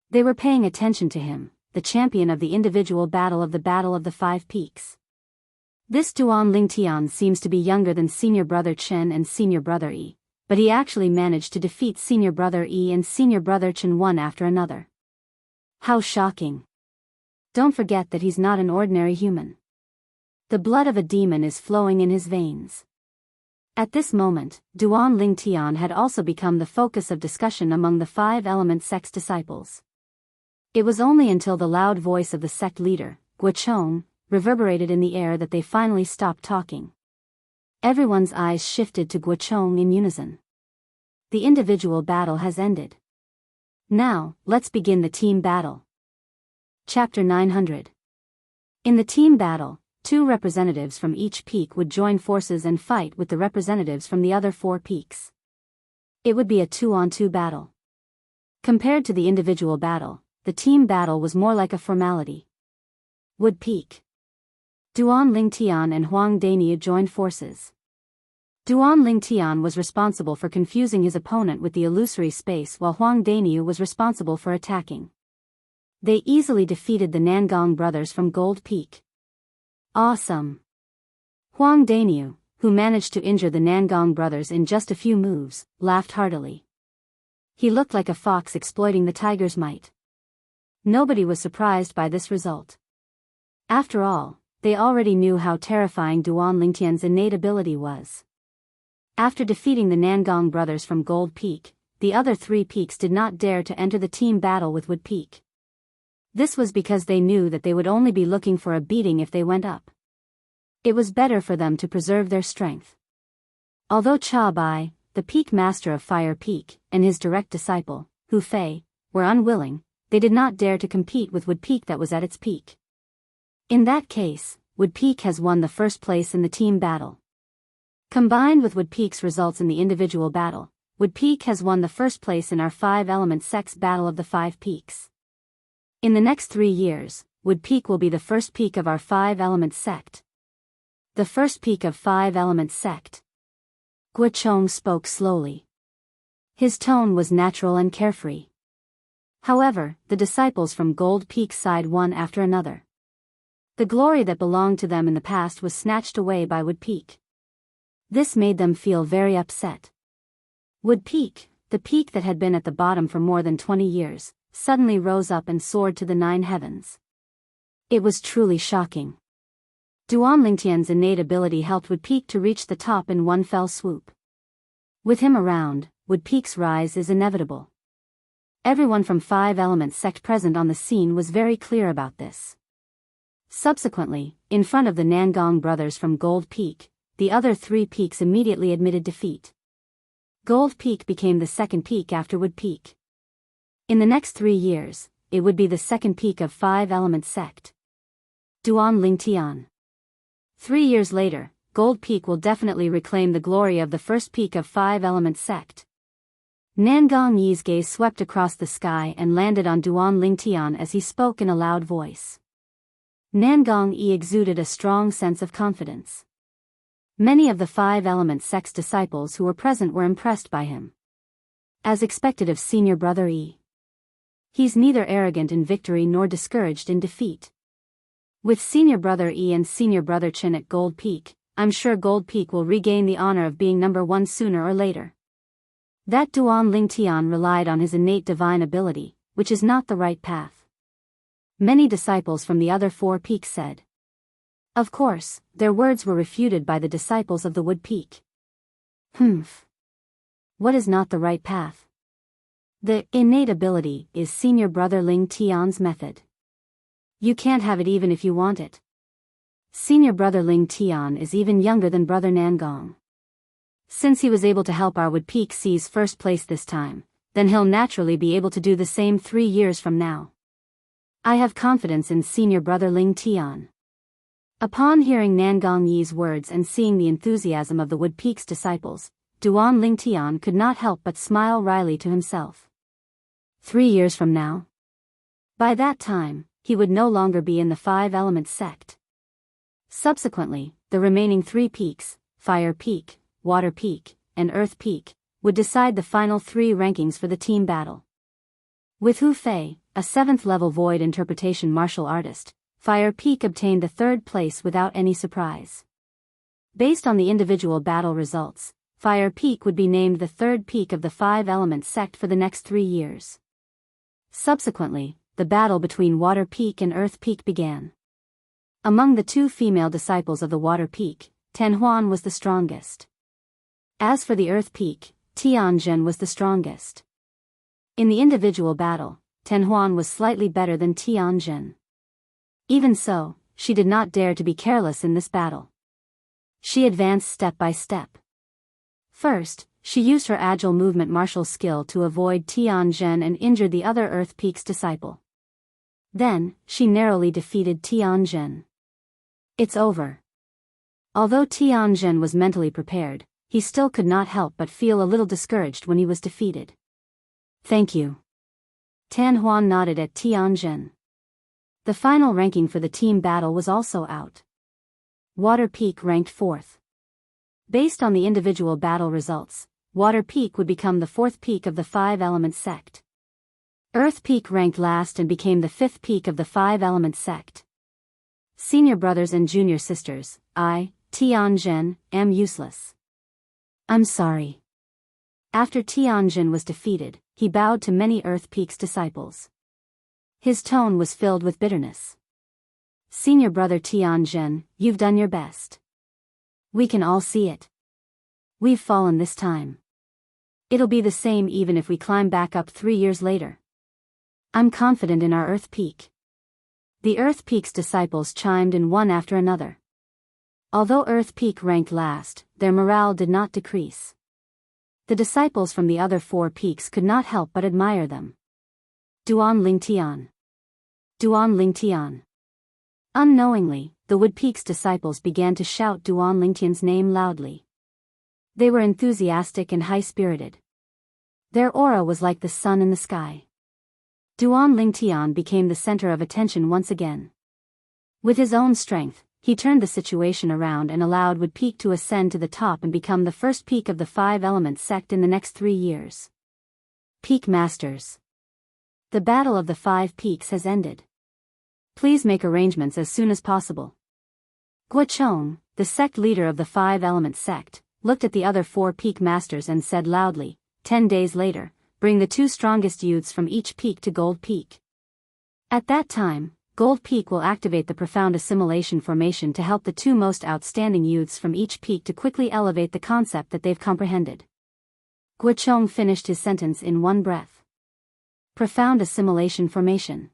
They were paying attention to him, the champion of the individual Battle of the Five Peaks. This Duan Lingtian seems to be younger than Senior Brother Chen and Senior Brother Yi, but he actually managed to defeat Senior Brother Yi and Senior Brother Chen one after another. How shocking. Don't forget that he's not an ordinary human. The blood of a demon is flowing in his veins. At this moment, Duan Lingtian had also become the focus of discussion among the Five Elements sect's disciples. It was only until the loud voice of the sect leader, Guochong, reverberated in the air that they finally stopped talking. Everyone's eyes shifted to Guochong in unison. The individual battle has ended. Now, let's begin the team battle. Chapter 900. In the team battle, 2 representatives from each peak would join forces and fight with the representatives from the other 4 peaks. It would be a 2-on-2 battle. Compared to the individual battle, the team battle was more like a formality. Wood Peak. Duan Lingtian and Huang Daniu joined forces. Duan Lingtian was responsible for confusing his opponent with the illusory space while Huang Daniu was responsible for attacking. They easily defeated the Nangong brothers from Gold Peak. Awesome! Huang Daniu, who managed to injure the Nangong brothers in just a few moves, laughed heartily. He looked like a fox exploiting the tiger's might. Nobody was surprised by this result. After all, they already knew how terrifying Duan Lingtian's innate ability was. After defeating the Nangong brothers from Gold Peak, the other three peaks did not dare to enter the team battle with Wood Peak. This was because they knew that they would only be looking for a beating if they went up. It was better for them to preserve their strength. Although Cha Bai, the Peak Master of Fire Peak, and his direct disciple, Hu Fei, were unwilling, they did not dare to compete with Wood Peak that was at its peak. In that case, Wood Peak has won the first place in the team battle. Combined with Wood Peak's results in the individual battle, Wood Peak has won the first place in our 5-element sect's Battle of the 5 Peaks. In the next 3 years, Wood Peak will be the first peak of our 5-element sect. The first peak of 5-element sect. Guochong spoke slowly. His tone was natural and carefree. However, the disciples from Gold Peak sighed one after another. The glory that belonged to them in the past was snatched away by Wood Peak. This made them feel very upset. Wood Peak, the peak that had been at the bottom for more than 20 years, suddenly rose up and soared to the 9 heavens. It was truly shocking. Duan Lingtian's innate ability helped Wood Peak to reach the top in one fell swoop. With him around, Wood Peak's rise is inevitable. Everyone from 5-element sect present on the scene was very clear about this. Subsequently, in front of the Nangong brothers from Gold Peak, the other 3 peaks immediately admitted defeat. Gold Peak became the second peak after Wood Peak. In the next 3 years, it would be the second peak of 5-element sect. Duan Lingtian. 3 years later, Gold Peak will definitely reclaim the glory of the first peak of 5-element sect. Nangong Yi's gaze swept across the sky and landed on Duan Lingtian as he spoke in a loud voice. Nangong Yi exuded a strong sense of confidence. Many of the 5-element sect's disciples who were present were impressed by him. As expected of senior brother Yi. He's neither arrogant in victory nor discouraged in defeat. With senior brother Yi and senior brother Chen at Gold Peak, I'm sure Gold Peak will regain the honor of being number 1 sooner or later. That Duan Lingtian relied on his innate divine ability, which is not the right path. Many disciples from the other 4 peaks said. Of course, their words were refuted by the disciples of the Wood Peak. What is not the right path? The innate ability is senior brother Ling Tian's method. You can't have it even if you want it. Senior brother Ling Tian is even younger than brother Nangong. Since he was able to help our Wood Peak seize first place this time, then he'll naturally be able to do the same 3 years from now. I have confidence in senior brother Ling Tian. Upon hearing Nangong Yi's words and seeing the enthusiasm of the Wood Peak's disciples, Duan Lingtian could not help but smile wryly to himself. 3 years from now? By that time, he would no longer be in the 5-element sect. Subsequently, the remaining 3 peaks, Fire Peak, Water Peak, and Earth Peak, would decide the final 3 rankings for the team battle. With Hu Fei, a 7th-level void interpretation martial artist, Fire Peak obtained the 3rd place without any surprise. Based on the individual battle results, Fire Peak would be named the 3rd peak of the 5-element sect for the next 3 years. Subsequently, the battle between Water Peak and Earth Peak began. Among the 2 female disciples of the Water Peak, Ten Huan was the strongest. As for the Earth Peak, Tianjin was the strongest. In the individual battle, Ten Huan was slightly better than Tianjin. Even so, she did not dare to be careless in this battle. She advanced step by step. First, she used her agile movement martial skill to avoid Tianjin and injured the other Earth Peak's disciple. Then, she narrowly defeated Tianjin. It's over. Although Tianjin was mentally prepared, he still could not help but feel a little discouraged when he was defeated. Thank you. Tan Huan nodded at Tianjin. The final ranking for the team battle was also out. Water Peak ranked 4th. Based on the individual battle results, Water Peak would become the 4th peak of the 5-element sect. Earth Peak ranked last and became the 5th peak of the 5-element sect. Senior brothers and junior sisters, I, Tianjin, am useless. I'm sorry. After Tianjin was defeated, he bowed to many Earth Peak's disciples. His tone was filled with bitterness. Senior brother Tianjin, you've done your best. We can all see it. We've fallen this time. It'll be the same even if we climb back up 3 years later. I'm confident in our Earth Peak. The Earth Peak's disciples chimed in one after another. Although Earth Peak ranked last, their morale did not decrease. The disciples from the other 4 peaks could not help but admire them. Duan Lingtian. Duan Lingtian. Unknowingly, the Wood Peak's disciples began to shout Duan Lingtian's name loudly. They were enthusiastic and high-spirited. Their aura was like the sun in the sky. Duan Lingtian became the center of attention once again. With his own strength, he turned the situation around and allowed Wood Peak to ascend to the top and become the 1st peak of the 5-element sect in the next 3 years. Peak Masters. The battle of the 5 peaks has ended. Please make arrangements as soon as possible. Guochong, the sect leader of the 5-element sect, looked at the other 4 peak masters and said loudly, 10 days later, bring the 2 strongest youths from each peak to Gold Peak. At that time, Gold Peak will activate the profound assimilation formation to help the 2 most outstanding youths from each peak to quickly elevate the concept that they've comprehended. Guochong finished his sentence in one breath. Profound assimilation formation.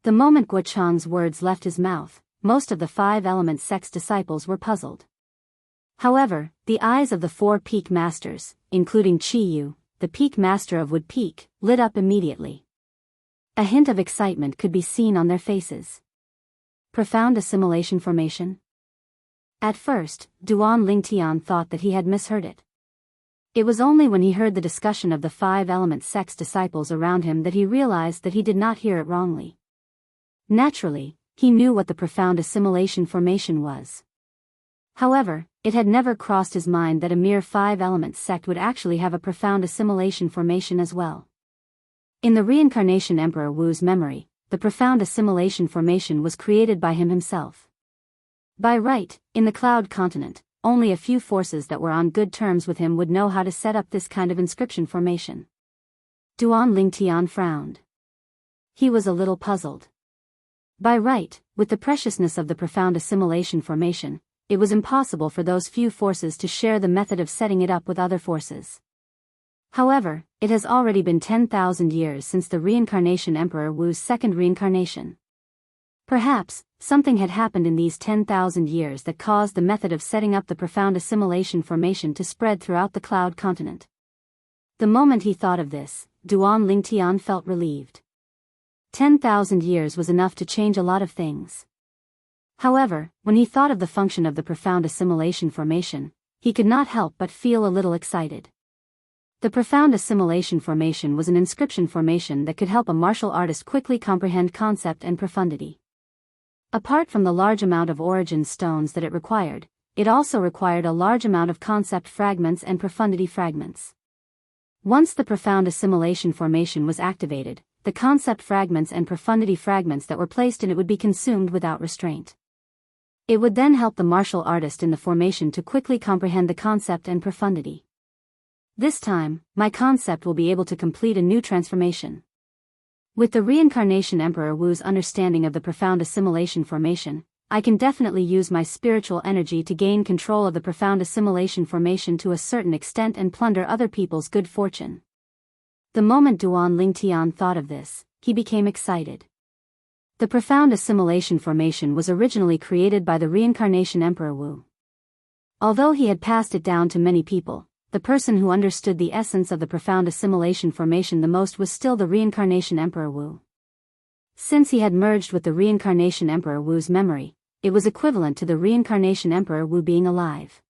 The moment Guochong's words left his mouth, most of the 5-element sect's disciples were puzzled. However, the eyes of the 4 peak masters, including Qiyu, the peak master of Wood Peak, lit up immediately. A hint of excitement could be seen on their faces. Profound assimilation formation? At first, Duan Lingtian thought that he had misheard it. It was only when he heard the discussion of the 5-element sect's disciples around him that he realized that he did not hear it wrongly. Naturally, he knew what the profound assimilation formation was. However, it had never crossed his mind that a mere 5-element sect would actually have a profound assimilation formation as well. In the reincarnation Emperor Wu's memory, the profound assimilation formation was created by him himself. By right, in the Cloud Continent, only a few forces that were on good terms with him would know how to set up this kind of inscription formation. Duan Lingtian frowned. He was a little puzzled. By right, with the preciousness of the profound assimilation formation, it was impossible for those few forces to share the method of setting it up with other forces. However, it has already been 10,000 years since the reincarnation Emperor Wu's 2nd reincarnation. Perhaps, something had happened in these 10,000 years that caused the method of setting up the profound assimilation formation to spread throughout the Cloud Continent. The moment he thought of this, Duan Lingtian felt relieved. 10,000 years was enough to change a lot of things. However, when he thought of the function of the profound assimilation formation, he could not help but feel a little excited. The profound assimilation formation was an inscription formation that could help a martial artist quickly comprehend concept and profundity. Apart from the large amount of origin stones that it required, it also required a large amount of concept fragments and profundity fragments. Once the profound assimilation formation was activated, the concept fragments and profundity fragments that were placed in it would be consumed without restraint. It would then help the martial artist in the formation to quickly comprehend the concept and profundity. This time, my concept will be able to complete a new transformation. With the reincarnation Emperor Wu's understanding of the profound assimilation formation, I can definitely use my spiritual energy to gain control of the profound assimilation formation to a certain extent and plunder other people's good fortune. The moment Duan Lingtian thought of this, he became excited. The profound assimilation formation was originally created by the reincarnation Emperor Wu. Although he had passed it down to many people, the person who understood the essence of the profound assimilation formation the most was still the reincarnation Emperor Wu. Since he had merged with the reincarnation Emperor Wu's memory, it was equivalent to the reincarnation Emperor Wu being alive.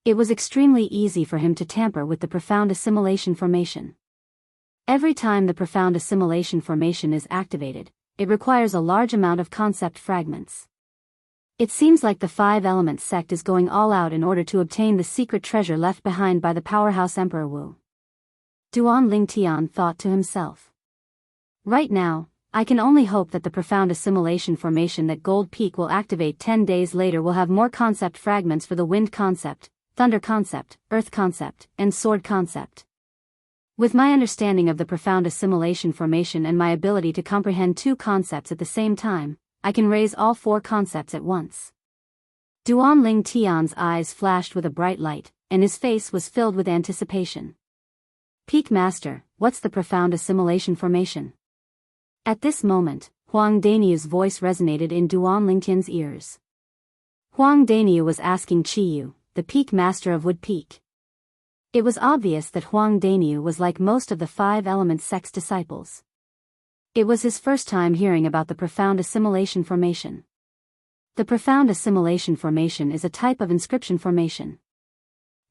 It was extremely easy for him to tamper with the profound assimilation formation. Every time the profound assimilation formation is activated, it requires a large amount of concept fragments. It seems like the Five Elements sect is going all out in order to obtain the secret treasure left behind by the powerhouse Emperor Wu. Duan Lingtian thought to himself. Right now, I can only hope that the profound assimilation formation that Gold Peak will activate 10 days later will have more concept fragments for the wind concept, thunder concept, earth concept, and sword concept. With my understanding of the profound assimilation formation and my ability to comprehend two concepts at the same time, I can raise all four concepts at once. Duan Lingtian's eyes flashed with a bright light, and his face was filled with anticipation. Peak Master, what's the profound assimilation formation? At this moment, Huang Daniu's voice resonated in Duan Lingtian's ears. Huang Daniu was asking Qiyu, the Peak Master of Wood Peak. It was obvious that Huang Daniu was like most of the Five Elements sect's disciples. It was his first time hearing about the profound assimilation formation. The profound assimilation formation is a type of inscription formation.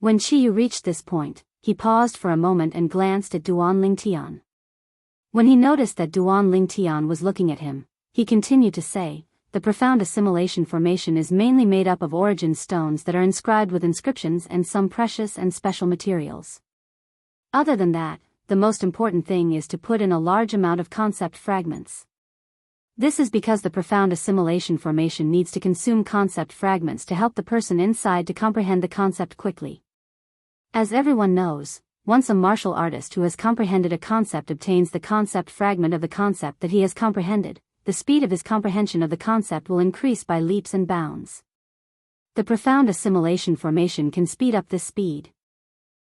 When Qiyu reached this point, he paused for a moment and glanced at Duan Lingtian. When he noticed that Duan Lingtian was looking at him, he continued to say, the profound assimilation formation is mainly made up of origin stones that are inscribed with inscriptions and some precious and special materials. Other than that, the most important thing is to put in a large amount of concept fragments. This is because the profound assimilation formation needs to consume concept fragments to help the person inside to comprehend the concept quickly. As everyone knows, once a martial artist who has comprehended a concept obtains the concept fragment of the concept that he has comprehended, the speed of his comprehension of the concept will increase by leaps and bounds. The profound assimilation formation can speed up this speed.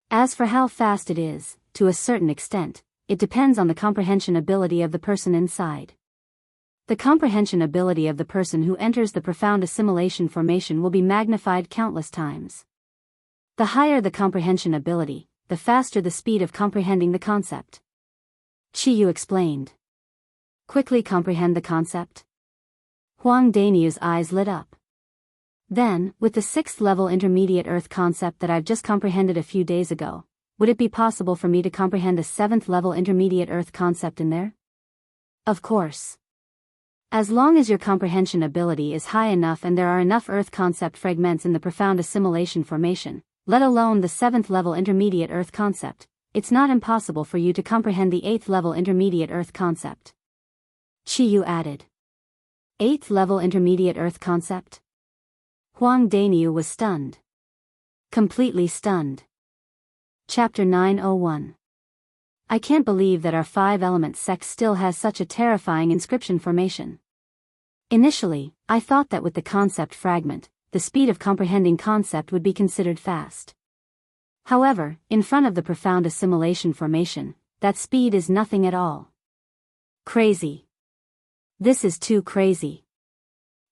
As for how fast it is, to a certain extent, it depends on the comprehension ability of the person inside. The comprehension ability of the person who enters the profound assimilation formation will be magnified countless times. The higher the comprehension ability, the faster the speed of comprehending the concept. Qiyu explained. Quickly comprehend the concept? Huang Daniu's eyes lit up. Then, with the 6th level intermediate earth concept that I've just comprehended a few days ago, would it be possible for me to comprehend a 7th level intermediate earth concept in there? Of course. As long as your comprehension ability is high enough and there are enough earth concept fragments in the profound assimilation formation, let alone the 7th level intermediate earth concept, it's not impossible for you to comprehend the 8th level intermediate earth concept. Qiyu added. 8th level intermediate earth concept? Huang Daniu was stunned. Completely stunned. Chapter 901. I can't believe that our Five Elements sect still has such a terrifying inscription formation. Initially, I thought that with the concept fragment, the speed of comprehending concept would be considered fast. However, in front of the profound assimilation formation, that speed is nothing at all. Crazy. This is too crazy.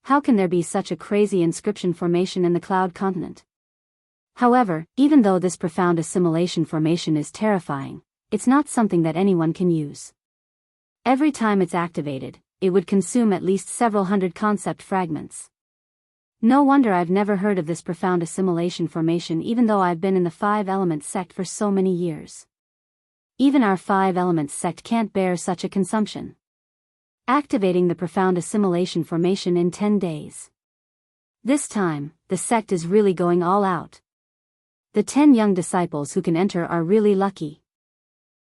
How can there be such a crazy inscription formation in the Cloud Continent? However, even though this profound assimilation formation is terrifying, it's not something that anyone can use. Every time it's activated, it would consume at least several hundred concept fragments. No wonder I've never heard of this profound assimilation formation even though I've been in the Five Elements sect for so many years. Even our Five Elements sect can't bear such a consumption. Activating the profound assimilation formation in 10 days. This time, the sect is really going all out. The 10 young disciples who can enter are really lucky.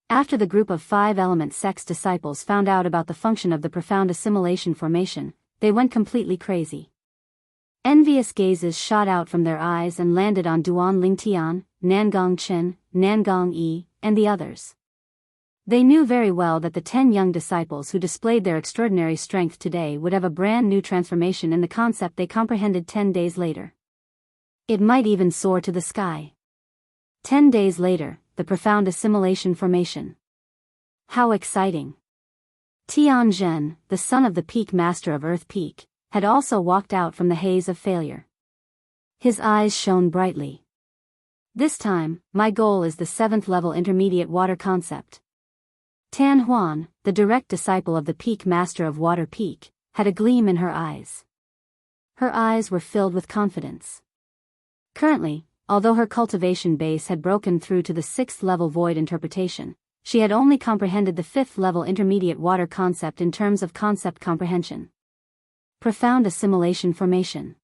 After the group of Five Elements sect's disciples found out about the function of the profound assimilation formation, they went completely crazy. Envious gazes shot out from their eyes and landed on Duan Lingtian, Nangong Chen, Nangong Yi, and the others. They knew very well that the 10 young disciples who displayed their extraordinary strength today would have a brand new transformation in the concept they comprehended 10 days later. It might even soar to the sky. 10 days later, the profound assimilation formation. How exciting! Tian Zhen, the son of the Peak Master of Earth Peak, had also walked out from the haze of failure. His eyes shone brightly. This time, my goal is the 7th level intermediate water concept. Tan Huan, the direct disciple of the Peak Master of Water Peak, had a gleam in her eyes. Her eyes were filled with confidence. Currently, although her cultivation base had broken through to the 6th level void interpretation, she had only comprehended the 5th level intermediate water concept in terms of concept comprehension. Profound assimilation formation.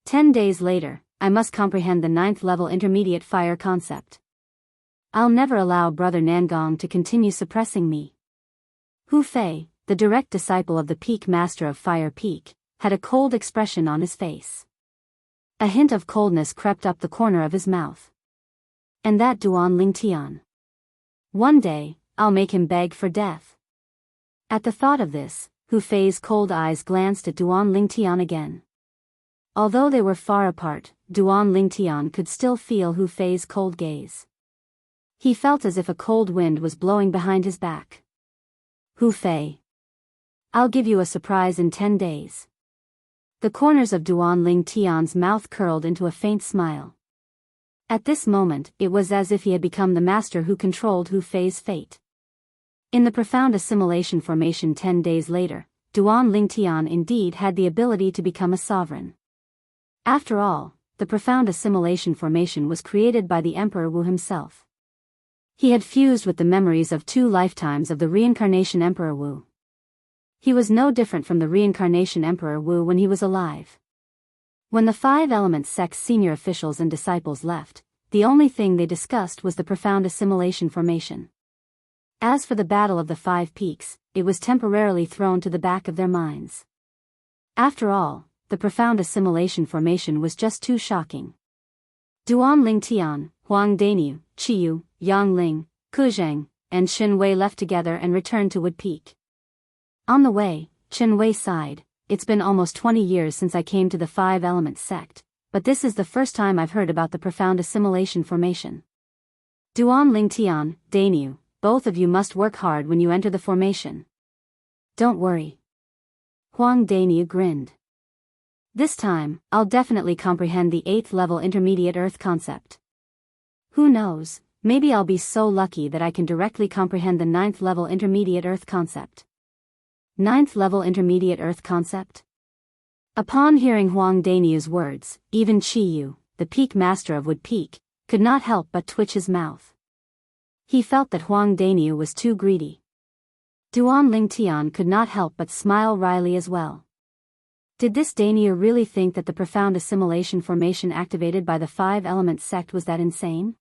10 days later, I must comprehend the 9th level intermediate fire concept. I'll never allow Brother Nangong to continue suppressing me. Hu Fei, the direct disciple of the Peak Master of Fire Peak, had a cold expression on his face. A hint of coldness crept up the corner of his mouth. And that Duan Lingtian. One day, I'll make him beg for death. At the thought of this, Hu Fei's cold eyes glanced at Duan Lingtian again. Although they were far apart, Duan Lingtian could still feel Hu Fei's cold gaze. He felt as if a cold wind was blowing behind his back. Hu Fei. I'll give you a surprise in 10 days. The corners of Duan Lingtian's mouth curled into a faint smile. At this moment, it was as if he had become the master who controlled Hu Fei's fate. In the profound assimilation formation 10 days later, Duan Lingtian indeed had the ability to become a sovereign. After all, the profound assimilation formation was created by the Emperor Wu himself. He had fused with the memories of 2 lifetimes of the reincarnation Emperor Wu. He was no different from the reincarnation Emperor Wu when he was alive. When the 5 Elements sect's senior officials and disciples left, the only thing they discussed was the profound assimilation formation. As for the Battle of the 5 Peaks, it was temporarily thrown to the back of their minds. After all, the profound assimilation formation was just too shocking. Duan Lingtian, Huang Daniu, Qiyu, Yang Ling, Kuzheng, and Chen Wei left together and returned to Wood Peak. On the way, Chen Wei sighed, "It's been almost 20 years since I came to the 5 Elements sect, but this is the first time I've heard about the profound assimilation formation." Duan Lingtian, Daniu, both of you must work hard when you enter the formation. Don't worry. Huang Daniu grinned. This time, I'll definitely comprehend the 8th level intermediate earth concept. Who knows, maybe I'll be so lucky that I can directly comprehend the 9th level intermediate earth concept. 9th level intermediate earth concept? Upon hearing Huang Daniu's words, even Qiyu, the peak master of Wood Peak, could not help but twitch his mouth. He felt that Huang Daniu was too greedy. Duan Lingtian could not help but smile wryly as well. Did this Daniu really think that the profound assimilation formation activated by the 5 Elements sect was that insane?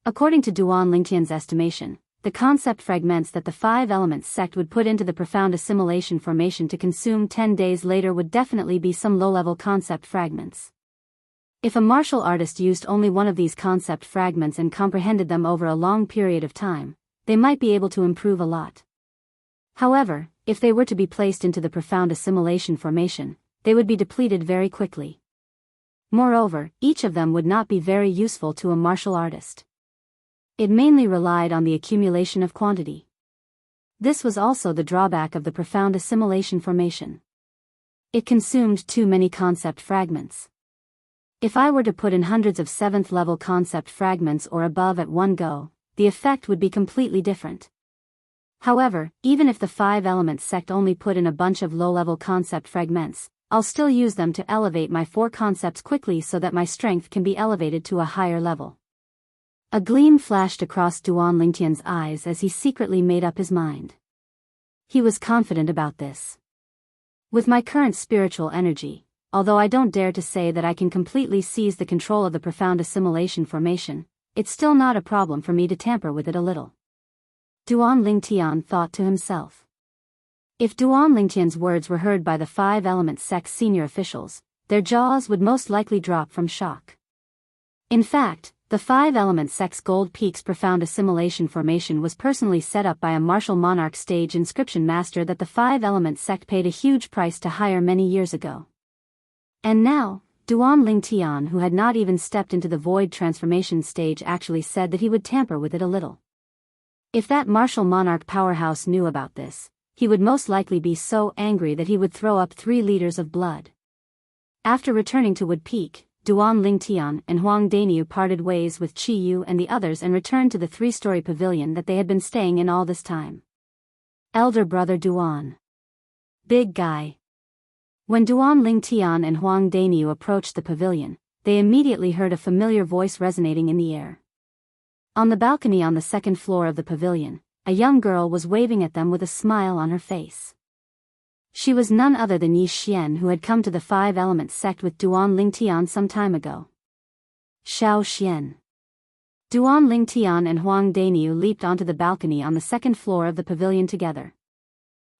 According to Duan Lingtian's estimation, the concept fragments that the 5 Elements sect would put into the profound assimilation formation to consume 10 days later would definitely be some low-level concept fragments. If a martial artist used only one of these concept fragments and comprehended them over a long period of time, they might be able to improve a lot. However, if they were to be placed into the profound assimilation formation, they would be depleted very quickly. Moreover, each of them would not be very useful to a martial artist. It mainly relied on the accumulation of quantity. This was also the drawback of the profound assimilation formation. It consumed too many concept fragments. If I were to put in hundreds of 7th level concept fragments or above at one go, the effect would be completely different. However, even if the 5 Elements sect only put in a bunch of low-level concept fragments, I'll still use them to elevate my 4 concepts quickly so that my strength can be elevated to a higher level. A gleam flashed across Duan Lingtian's eyes as he secretly made up his mind. He was confident about this. With my current spiritual energy, although I don't dare to say that I can completely seize the control of the profound assimilation formation, it's still not a problem for me to tamper with it a little. Duan Lingtian thought to himself. If Duan Lingtian's words were heard by the 5 Elements sect's senior officials, their jaws would most likely drop from shock. In fact, the 5 Elements sect's Gold Peak's profound assimilation formation was personally set up by a martial monarch stage inscription master that the 5 Elements sect paid a huge price to hire many years ago. And now, Duan Lingtian, who had not even stepped into the void transformation stage, actually said that he would tamper with it a little. If that martial monarch powerhouse knew about this, he would most likely be so angry that he would throw up 3 liters of blood. After returning to Wood Peak, Duan Lingtian and Huang Daniu parted ways with Qiyu and the others and returned to the 3-story pavilion that they had been staying in all this time. Elder brother Duan. Big guy. When Duan Lingtian and Huang Daniu approached the pavilion, they immediately heard a familiar voice resonating in the air. On the balcony on the 2nd floor of the pavilion, a young girl was waving at them with a smile on her face. She was none other than Yi Xian, who had come to the Five Elements sect with Duan Lingtian some time ago. Xiao Xian. Duan Lingtian and Huang Daniu leaped onto the balcony on the second floor of the pavilion together.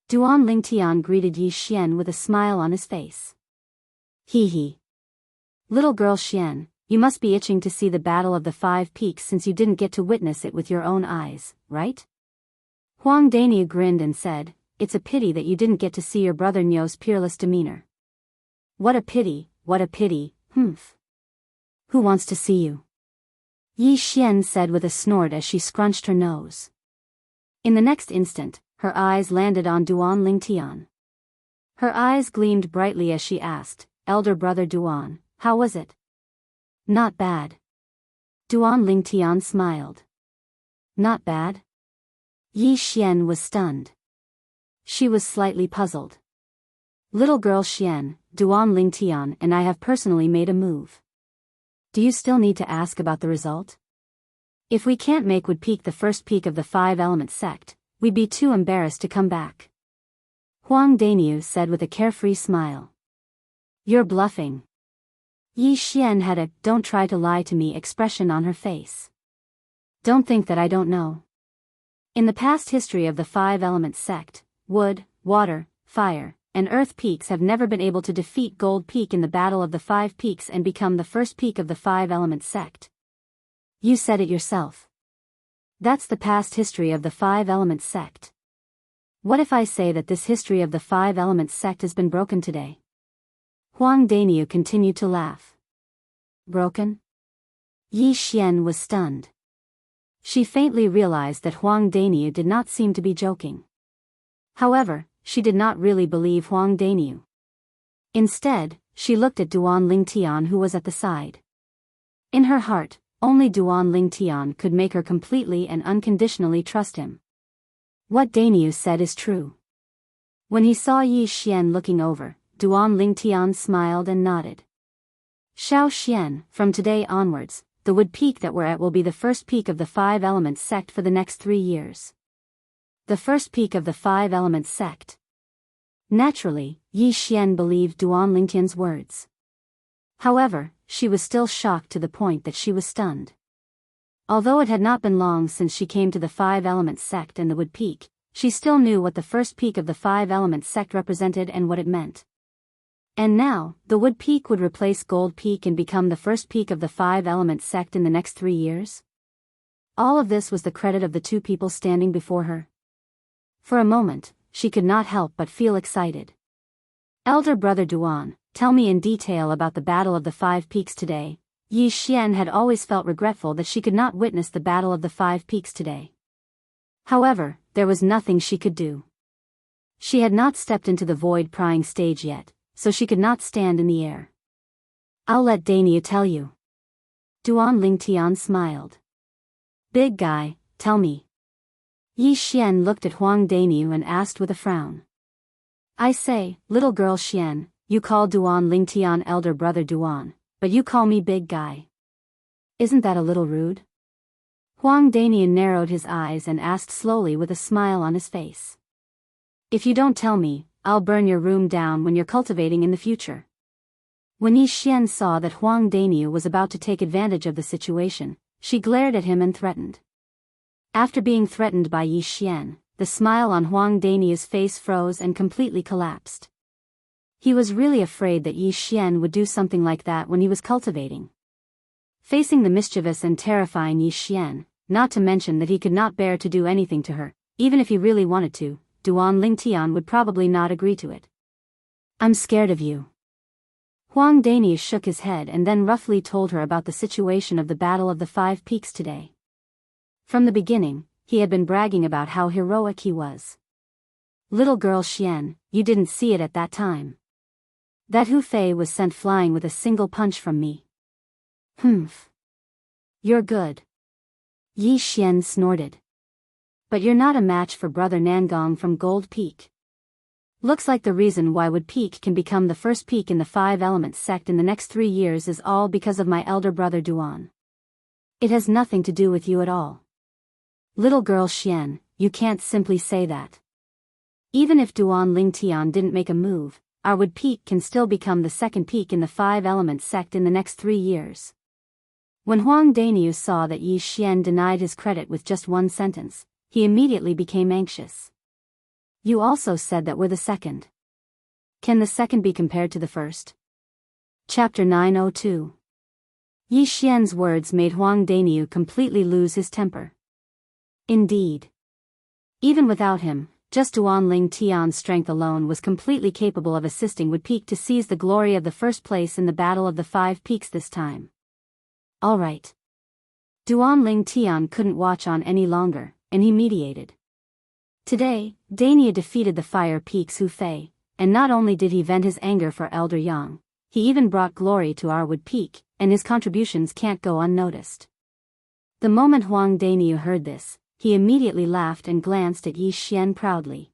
Duan Lingtian greeted Yi Xian with a smile on his face. Hee hee. Little girl Xian, you must be itching to see the Battle of the Five Peaks since you didn't get to witness it with your own eyes, right? Huang Daniu grinned and said, "It's a pity that you didn't get to see your brother Nyo's peerless demeanor." What a pity, humph. Who wants to see you? Yi Xian said with a snort as she scrunched her nose. In the next instant, her eyes landed on Duan Lingtian. Her eyes gleamed brightly as she asked, "Elder brother Duan, how was it?" "Not bad." Duan Lingtian smiled. "Not bad?" Yi Xian was stunned. She was slightly puzzled. "Little girl Xian, Duan Lingtian and I have personally made a move. Do you still need to ask about the result? If we can't make Wood Peak the first peak of the Five Elements sect, we'd be too embarrassed to come back." Huang Daniu said with a carefree smile. "You're bluffing." Yi Xian had a "don't try to lie to me" expression on her face. "Don't think that I don't know. In the past history of the Five Elements sect, Wood, Water, Fire, and Earth peaks have never been able to defeat Gold Peak in the Battle of the Five Peaks and become the first peak of the Five Elements sect. You said it yourself. That's the past history of the Five Elements sect. What if I say that this history of the Five Elements sect has been broken today?" Huang Daniu continued to laugh. "Broken?" Yi Xian was stunned. She faintly realized that Huang Daniu did not seem to be joking. However, she did not really believe Huang Daniu. Instead, she looked at Duan Lingtian, who was at the side. In her heart, only Duan Lingtian could make her completely and unconditionally trust him. What Daniu said is true. When he saw Yi Xian looking over, Duan Lingtian smiled and nodded. "Xiao Xian, from today onwards, the Wood Peak that we're at will be the first peak of the Five Elements sect for the next 3 years. The first peak of the Five Elements sect." Naturally, Yi Xian believed Duan Lingtian's words. However, she was still shocked to the point that she was stunned. Although it had not been long since she came to the Five Elements sect and the Wood Peak, she still knew what the first peak of the Five Elements sect represented and what it meant. And now, the Wood Peak would replace Gold Peak and become the first peak of the Five Elements sect in the next 3 years? All of this was the credit of the two people standing before her. For a moment, she could not help but feel excited. "Elder brother Duan, tell me in detail about the Battle of the Five Peaks today." Yi Xian had always felt regretful that she could not witness the Battle of the Five Peaks today. However, there was nothing she could do. She had not stepped into the void prying stage yet, so she could not stand in the air. "I'll let Daniu tell you." Duan Lingtian smiled. "Big guy, tell me." Yi Xian looked at Huang Daniu and asked with a frown. "I say, little girl Xian, you call Duan Lingtian elder brother Duan, but you call me big guy. Isn't that a little rude?" Huang Daniu narrowed his eyes and asked slowly with a smile on his face. "If you don't tell me, I'll burn your room down when you're cultivating in the future." When Yi Xian saw that Huang Daniu was about to take advantage of the situation, she glared at him and threatened. After being threatened by Yi Xian, the smile on Huang Daniu's face froze and completely collapsed. He was really afraid that Yi Xian would do something like that when he was cultivating. Facing the mischievous and terrifying Yi Xian, not to mention that he could not bear to do anything to her, even if he really wanted to, Duan Lingtian would probably not agree to it. "I'm scared of you." Huang Daniu shook his head and then roughly told her about the situation of the Battle of the Five Peaks today. From the beginning, he had been bragging about how heroic he was. "Little girl Xian, you didn't see it at that time. That Hu Fei was sent flying with a single punch from me." "Humph. You're good." Yi Xian snorted. "But you're not a match for brother Nangong from Gold Peak. Looks like the reason why Wood Peak can become the first peak in the Five Elements sect in the next 3 years is all because of my elder brother Duan. It has nothing to do with you at all. Little girl Xian, you can't simply say that." Even if Duan Lingtian didn't make a move, Arwood Peak can still become the second peak in the Five Elements sect in the next 3 years. When Huang Daniu saw that Yi Xian denied his credit with just one sentence, he immediately became anxious. You also said that we're the second. Can the second be compared to the first? Chapter 902. Yi Xian's words made Huang Daniu completely lose his temper. Indeed. Even without him, just Duan Lingtian's strength alone was completely capable of assisting Wood Peak to seize the glory of the first place in the Battle of the Five Peaks this time. All right. Duan Lingtian couldn't watch on any longer, and he mediated. Today, Dania defeated the Fire Peak's Hu Fei, and not only did he vent his anger for Elder Yang, he even brought glory to Arwood Peak, and his contributions can't go unnoticed. The moment Huang Daniu heard this, he immediately laughed and glanced at Yi Xian proudly.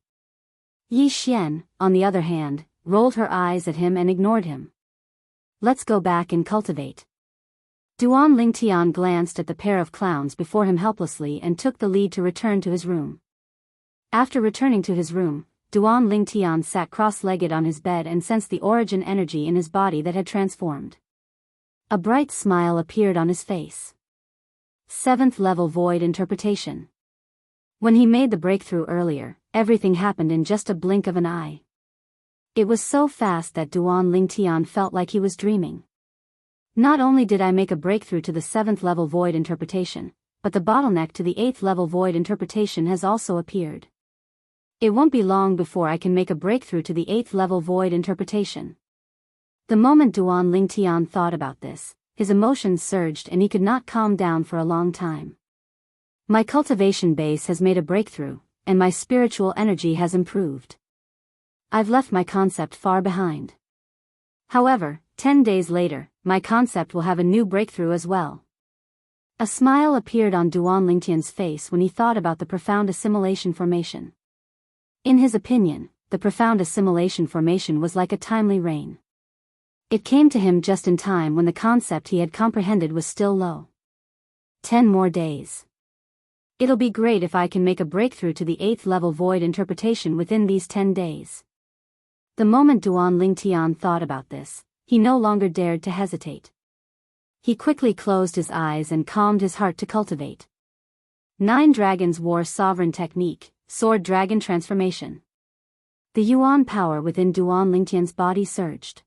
Yi Xian, on the other hand, rolled her eyes at him and ignored him. Let's go back and cultivate. Duan Lingtian glanced at the pair of clowns before him helplessly and took the lead to return to his room. After returning to his room, Duan Lingtian sat cross-legged on his bed and sensed the origin energy in his body that had transformed. A bright smile appeared on his face. 7th level void interpretation. When he made the breakthrough earlier, everything happened in just a blink of an eye. It was so fast that Duan Lingtian felt like he was dreaming. Not only did I make a breakthrough to the 7th level void interpretation, but the bottleneck to the 8th level void interpretation has also appeared. It won't be long before I can make a breakthrough to the 8th level void interpretation. The moment Duan Lingtian thought about this, his emotions surged and he could not calm down for a long time. My cultivation base has made a breakthrough, and my spiritual energy has improved. I've left my concept far behind. However, 10 days later, my concept will have a new breakthrough as well. A smile appeared on Duan Lingtian's face when he thought about the profound assimilation formation. In his opinion, the profound assimilation formation was like a timely rain. It came to him just in time when the concept he had comprehended was still low. 10 more days. It'll be great if I can make a breakthrough to the 8th level void interpretation within these 10 days. The moment Duan Lingtian thought about this, he no longer dared to hesitate. He quickly closed his eyes and calmed his heart to cultivate. 9 Dragons War Sovereign Technique, Sword Dragon Transformation. The Yuan power within Duan Lingtian's body surged.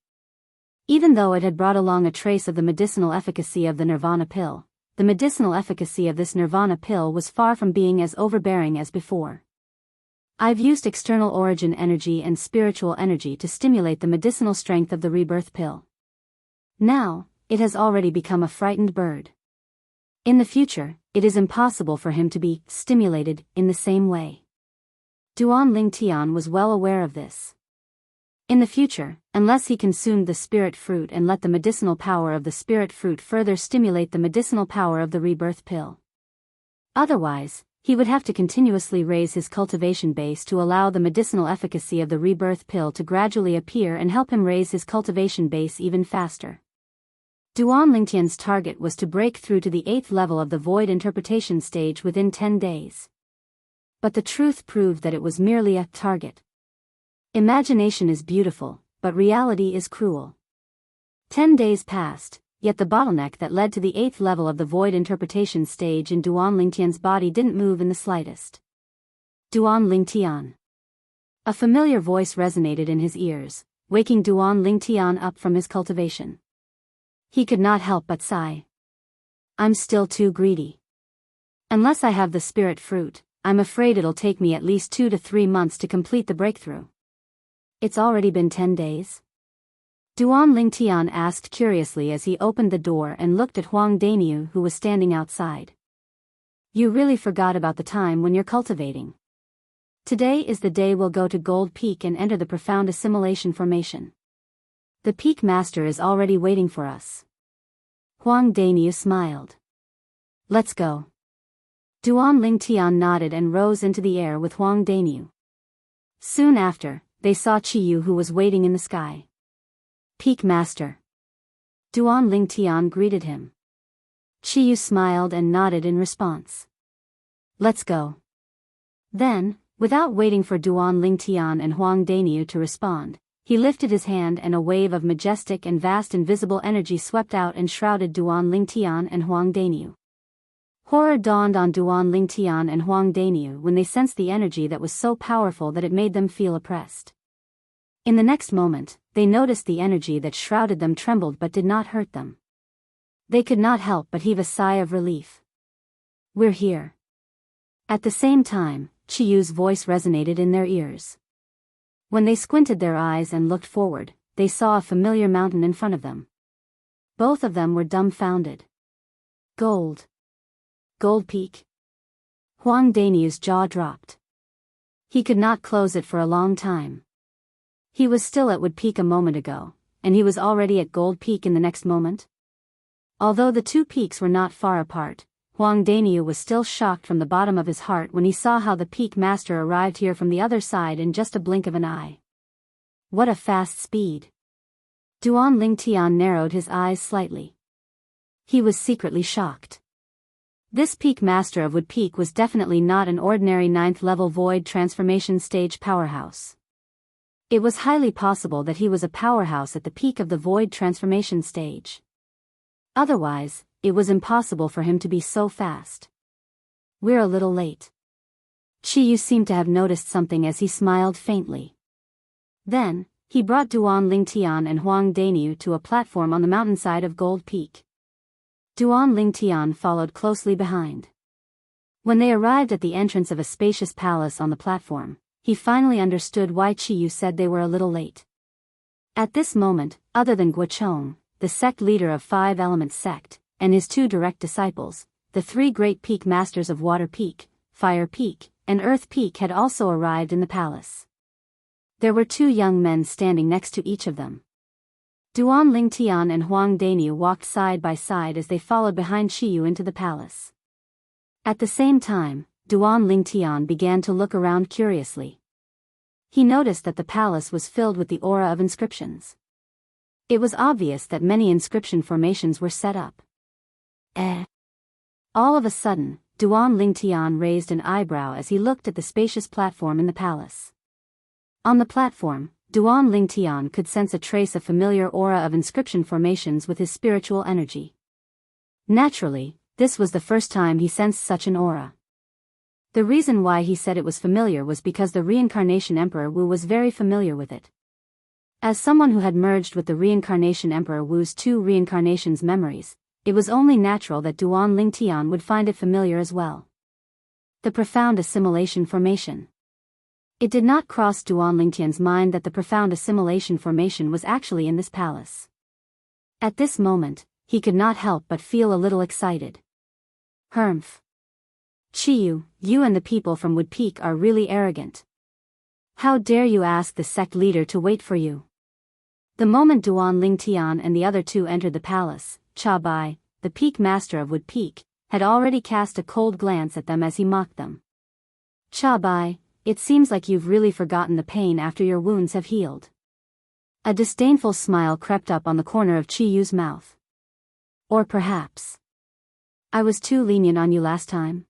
Even though it had brought along a trace of the medicinal efficacy of the Nirvana pill, the medicinal efficacy of this Nirvana pill was far from being as overbearing as before. I've used external origin energy and spiritual energy to stimulate the medicinal strength of the rebirth pill. Now, it has already become a frightened bird. In the future, it is impossible for him to be stimulated in the same way. Duan Lingtian was well aware of this. In the future, unless he consumed the spirit fruit and let the medicinal power of the spirit fruit further stimulate the medicinal power of the rebirth pill. Otherwise, he would have to continuously raise his cultivation base to allow the medicinal efficacy of the rebirth pill to gradually appear and help him raise his cultivation base even faster. Duan Lingtian's target was to break through to the 8th level of the void interpretation stage within 10 days. But the truth proved that it was merely a target. Imagination is beautiful, but reality is cruel. 10 days passed, yet the bottleneck that led to the 8th level of the void interpretation stage in Duan Lingtian's body didn't move in the slightest. Duan Lingtian. A familiar voice resonated in his ears, waking Duan Lingtian up from his cultivation. He could not help but sigh. I'm still too greedy. Unless I have the spirit fruit, I'm afraid it'll take me at least 2 to 3 months to complete the breakthrough. It's already been 10 days? Duan Lingtian asked curiously as he opened the door and looked at Huang Daniu who was standing outside. You really forgot about the time when you're cultivating. Today is the day we'll go to Gold Peak and enter the profound assimilation formation. The Peak Master is already waiting for us. Huang Daniu smiled. Let's go. Duan Lingtian nodded and rose into the air with Huang Daniu. Soon after, they saw Qiyu who was waiting in the sky. Peak Master. Duan Lingtian greeted him. Qiyu smiled and nodded in response. Let's go. Then, Without waiting for Duan Lingtian and Huang Daniu to respond, he lifted his hand and a wave of majestic and vast invisible energy swept out and shrouded Duan Lingtian and Huang Daniu. Horror dawned on Duan Lingtian and Huang Daniu when they sensed the energy that was so powerful that it made them feel oppressed. In the next moment, they noticed the energy that shrouded them trembled but did not hurt them. They could not help but heave a sigh of relief. "We're here." At the same time, Chiyu's voice resonated in their ears. When they squinted their eyes and looked forward, they saw a familiar mountain in front of them. Both of them were dumbfounded. Gold. Gold Peak? Huang Daniu's jaw dropped. He could not close it for a long time. He was still at Wood Peak a moment ago, and he was already at Gold Peak in the next moment. Although the two peaks were not far apart, Huang Daniu was still shocked from the bottom of his heart when he saw how the peak master arrived here from the other side in just a blink of an eye. What a fast speed! Duan Lingtian narrowed his eyes slightly. He was secretly shocked. This peak master of Wood Peak was definitely not an ordinary 9th-level void transformation stage powerhouse. It was highly possible that he was a powerhouse at the peak of the void transformation stage. Otherwise, it was impossible for him to be so fast. "We're a little late." Chiyu seemed to have noticed something as he smiled faintly. Then, he brought Duan Lingtian and Huang Daniu to a platform on the mountainside of Gold Peak. Duan Lingtian followed closely behind. When they arrived at the entrance of a spacious palace on the platform, he finally understood why Chiyu said they were a little late. At this moment, other than Guochong, the sect leader of Five Elements sect, and his two direct disciples, the three great peak masters of Water Peak, Fire Peak, and Earth Peak had also arrived in the palace. There were two young men standing next to each of them. Duan Lingtian and Huang Daniu walked side by side as they followed behind Chiyu into the palace. At the same time, Duan Lingtian began to look around curiously. He noticed that the palace was filled with the aura of inscriptions. It was obvious that many inscription formations were set up. All of a sudden, Duan Lingtian raised an eyebrow as he looked at the spacious platform in the palace. On the platform, Duan Lingtian could sense a trace of familiar aura of inscription formations with his spiritual energy. Naturally, this was the first time he sensed such an aura. The reason why he said it was familiar was because the reincarnation Emperor Wu was very familiar with it. As someone who had merged with the reincarnation Emperor Wu's two reincarnations memories, it was only natural that Duan Lingtian would find it familiar as well. The profound assimilation formation. It did not cross Duan Lingtian's mind that the profound assimilation formation was actually in this palace. At this moment, he could not help but feel a little excited. Humph. Chiyu, you and the people from Wood Peak are really arrogant. How dare you ask the sect leader to wait for you? The moment Duan Lingtian and the other two entered the palace, Cha Bai, the peak master of Wood Peak, had already cast a cold glance at them as he mocked them. Cha Bai, it seems like you've really forgotten the pain after your wounds have healed. A disdainful smile crept up on the corner of Chiyu's mouth. Or perhaps, I was too lenient on you last time.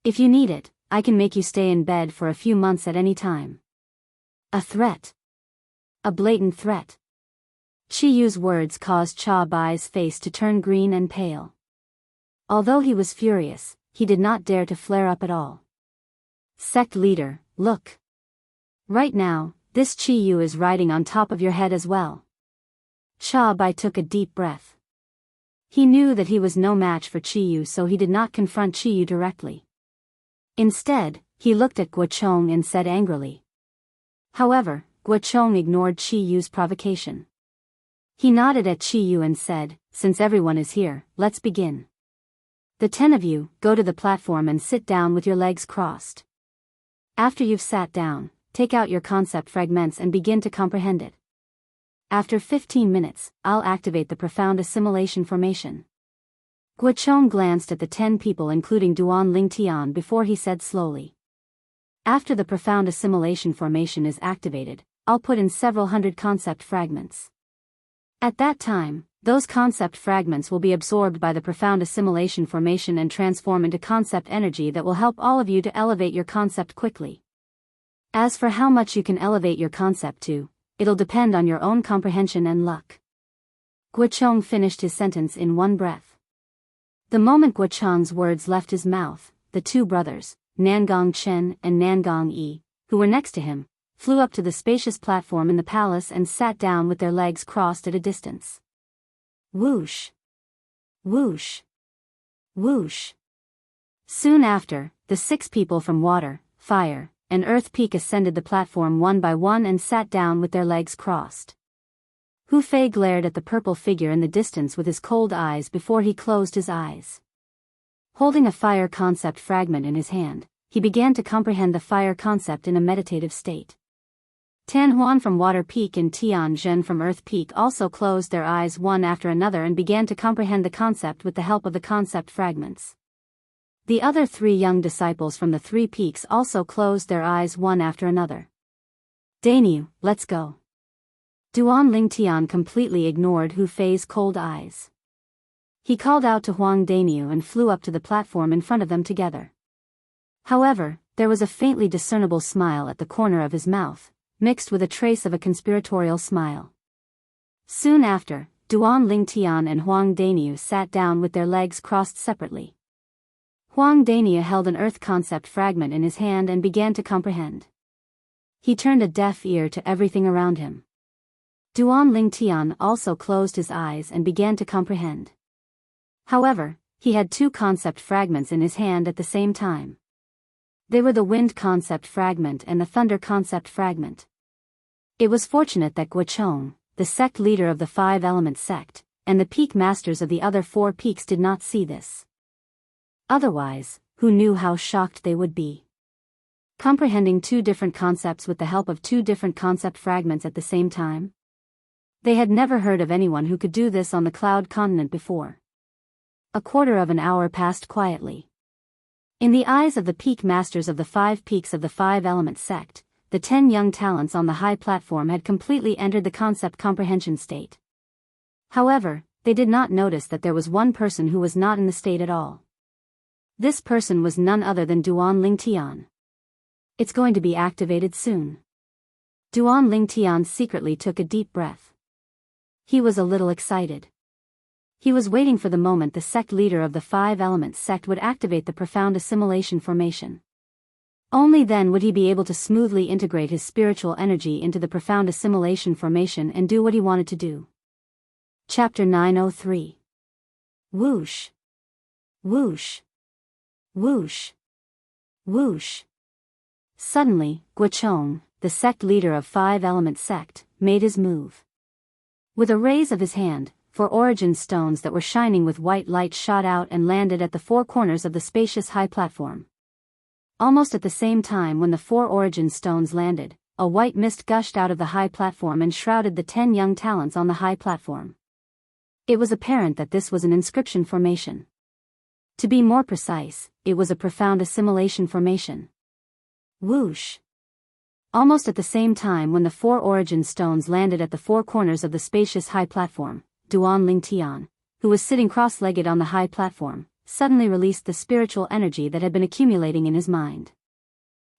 If you need it, I can make you stay in bed for a few months at any time. A threat. A blatant threat. Chiyu's words caused Cha Bai's face to turn green and pale. Although he was furious, he did not dare to flare up at all. Sect leader, look. Right now, this Chiyu is riding on top of your head as well. Cha Bai took a deep breath. He knew that he was no match for Chiyu, so he did not confront Chiyu directly. Instead, he looked at Guochong and said angrily. However, Guochong ignored Chiyu's provocation. He nodded at Chiyu and said, since everyone is here, let's begin. The 10 of you, go to the platform and sit down with your legs crossed. After you've sat down, take out your concept fragments and begin to comprehend it. After 15 minutes, I'll activate the profound assimilation formation. Guochong glanced at the 10 people including Duan Lingtian before he said slowly. After the profound assimilation formation is activated, I'll put in several hundred concept fragments. At that time, those concept fragments will be absorbed by the profound assimilation formation and transform into concept energy that will help all of you to elevate your concept quickly. As for how much you can elevate your concept to, it'll depend on your own comprehension and luck. Guocheng finished his sentence in one breath. The moment Guocheng's words left his mouth, the two brothers, Nangong Chen and Nangong Yi, who were next to him, flew up to the spacious platform in the palace and sat down with their legs crossed at a distance. Whoosh! Whoosh! Whoosh! Soon after, the 6 people from Water, Fire, and Earth Peak ascended the platform one by one and sat down with their legs crossed. Hu Fei glared at the purple figure in the distance with his cold eyes before he closed his eyes. Holding a fire concept fragment in his hand, he began to comprehend the fire concept in a meditative state. Tan Huan from Water Peak and Tian Zhen from Earth Peak also closed their eyes one after another and began to comprehend the concept with the help of the concept fragments. The other 3 young disciples from the 3 peaks also closed their eyes one after another. Dainyu, let's go. Duan Lingtian completely ignored Hu Fei's cold eyes. He called out to Huang Dainyu and flew up to the platform in front of them together. However, there was a faintly discernible smile at the corner of his mouth, mixed with a trace of a conspiratorial smile. Soon after, Duan Lingtian and Huang Dainyu sat down with their legs crossed separately. Huang Dainyu held an earth concept fragment in his hand and began to comprehend. He turned a deaf ear to everything around him. Duan Lingtian also closed his eyes and began to comprehend. However, he had 2 concept fragments in his hand at the same time. They were the wind concept fragment and the thunder concept fragment. It was fortunate that Guocheng, the sect leader of the 5-element sect, and the peak masters of the other 4 peaks did not see this. Otherwise, who knew how shocked they would be? Comprehending 2 different concepts with the help of 2 different concept fragments at the same time? They had never heard of anyone who could do this on the Cloud Continent before. A quarter of an hour passed quietly. In the eyes of the peak masters of the 5 peaks of the 5-element sect, the 10 young talents on the high platform had completely entered the concept comprehension state. However, they did not notice that there was one person who was not in the state at all. This person was none other than Duan Lingtian. It's going to be activated soon. Duan Lingtian secretly took a deep breath. He was a little excited. He was waiting for the moment the sect leader of the 5-element sect would activate the profound assimilation formation. Only then would he be able to smoothly integrate his spiritual energy into the profound assimilation formation and do what he wanted to do. Chapter 903. Whoosh. Whoosh. Whoosh. Whoosh. Suddenly, Guocheng, the sect leader of 5-element sect, made his move. With a raise of his hand, 4 origin stones that were shining with white light shot out and landed at the 4 corners of the spacious high platform. Almost at the same time when the 4 origin stones landed, a white mist gushed out of the high platform and shrouded the 10 young talents on the high platform. It was apparent that this was an inscription formation. To be more precise, it was a profound assimilation formation. Whoosh. Almost at the same time when the 4 origin stones landed at the 4 corners of the spacious high platform, Duan Lingtian, who was sitting cross-legged on the high platform, suddenly released the spiritual energy that had been accumulating in his mind.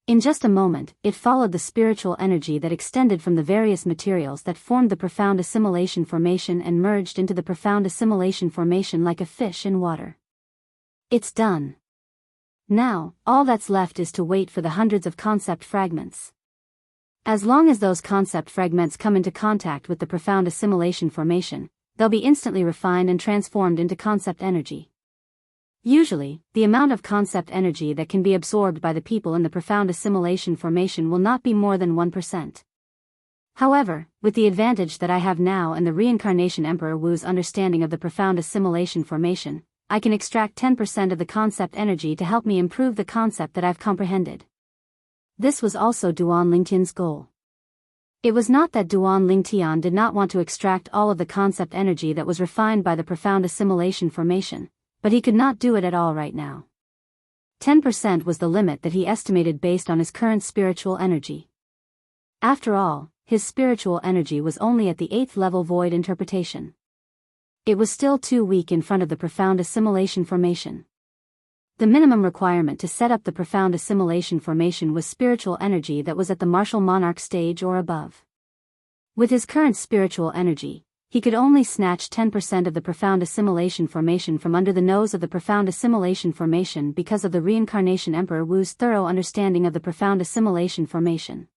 In just a moment, it followed the spiritual energy that extended from the various materials that formed the profound assimilation formation and merged into the profound assimilation formation like a fish in water. It's done. Now, all that's left is to wait for the hundreds of concept fragments. As long as those concept fragments come into contact with the profound assimilation formation, they'll be instantly refined and transformed into concept energy. Usually, the amount of concept energy that can be absorbed by the people in the profound assimilation formation will not be more than 1%. However, with the advantage that I have now and the reincarnation Emperor Wu's understanding of the profound assimilation formation, I can extract 10% of the concept energy to help me improve the concept that I've comprehended. This was also Duan Lingtian's goal. It was not that Duan Lingtian did not want to extract all of the concept energy that was refined by the profound assimilation formation, but he could not do it at all right now. 10% was the limit that he estimated based on his current spiritual energy. After all, his spiritual energy was only at the 8th level void interpretation. It was still too weak in front of the profound assimilation formation. The minimum requirement to set up the profound assimilation formation was spiritual energy that was at the martial monarch stage or above. With his current spiritual energy, he could only snatch 10% of the profound assimilation formation from under the nose of the profound assimilation formation because of the reincarnation Emperor Wu's thorough understanding of the profound assimilation formation.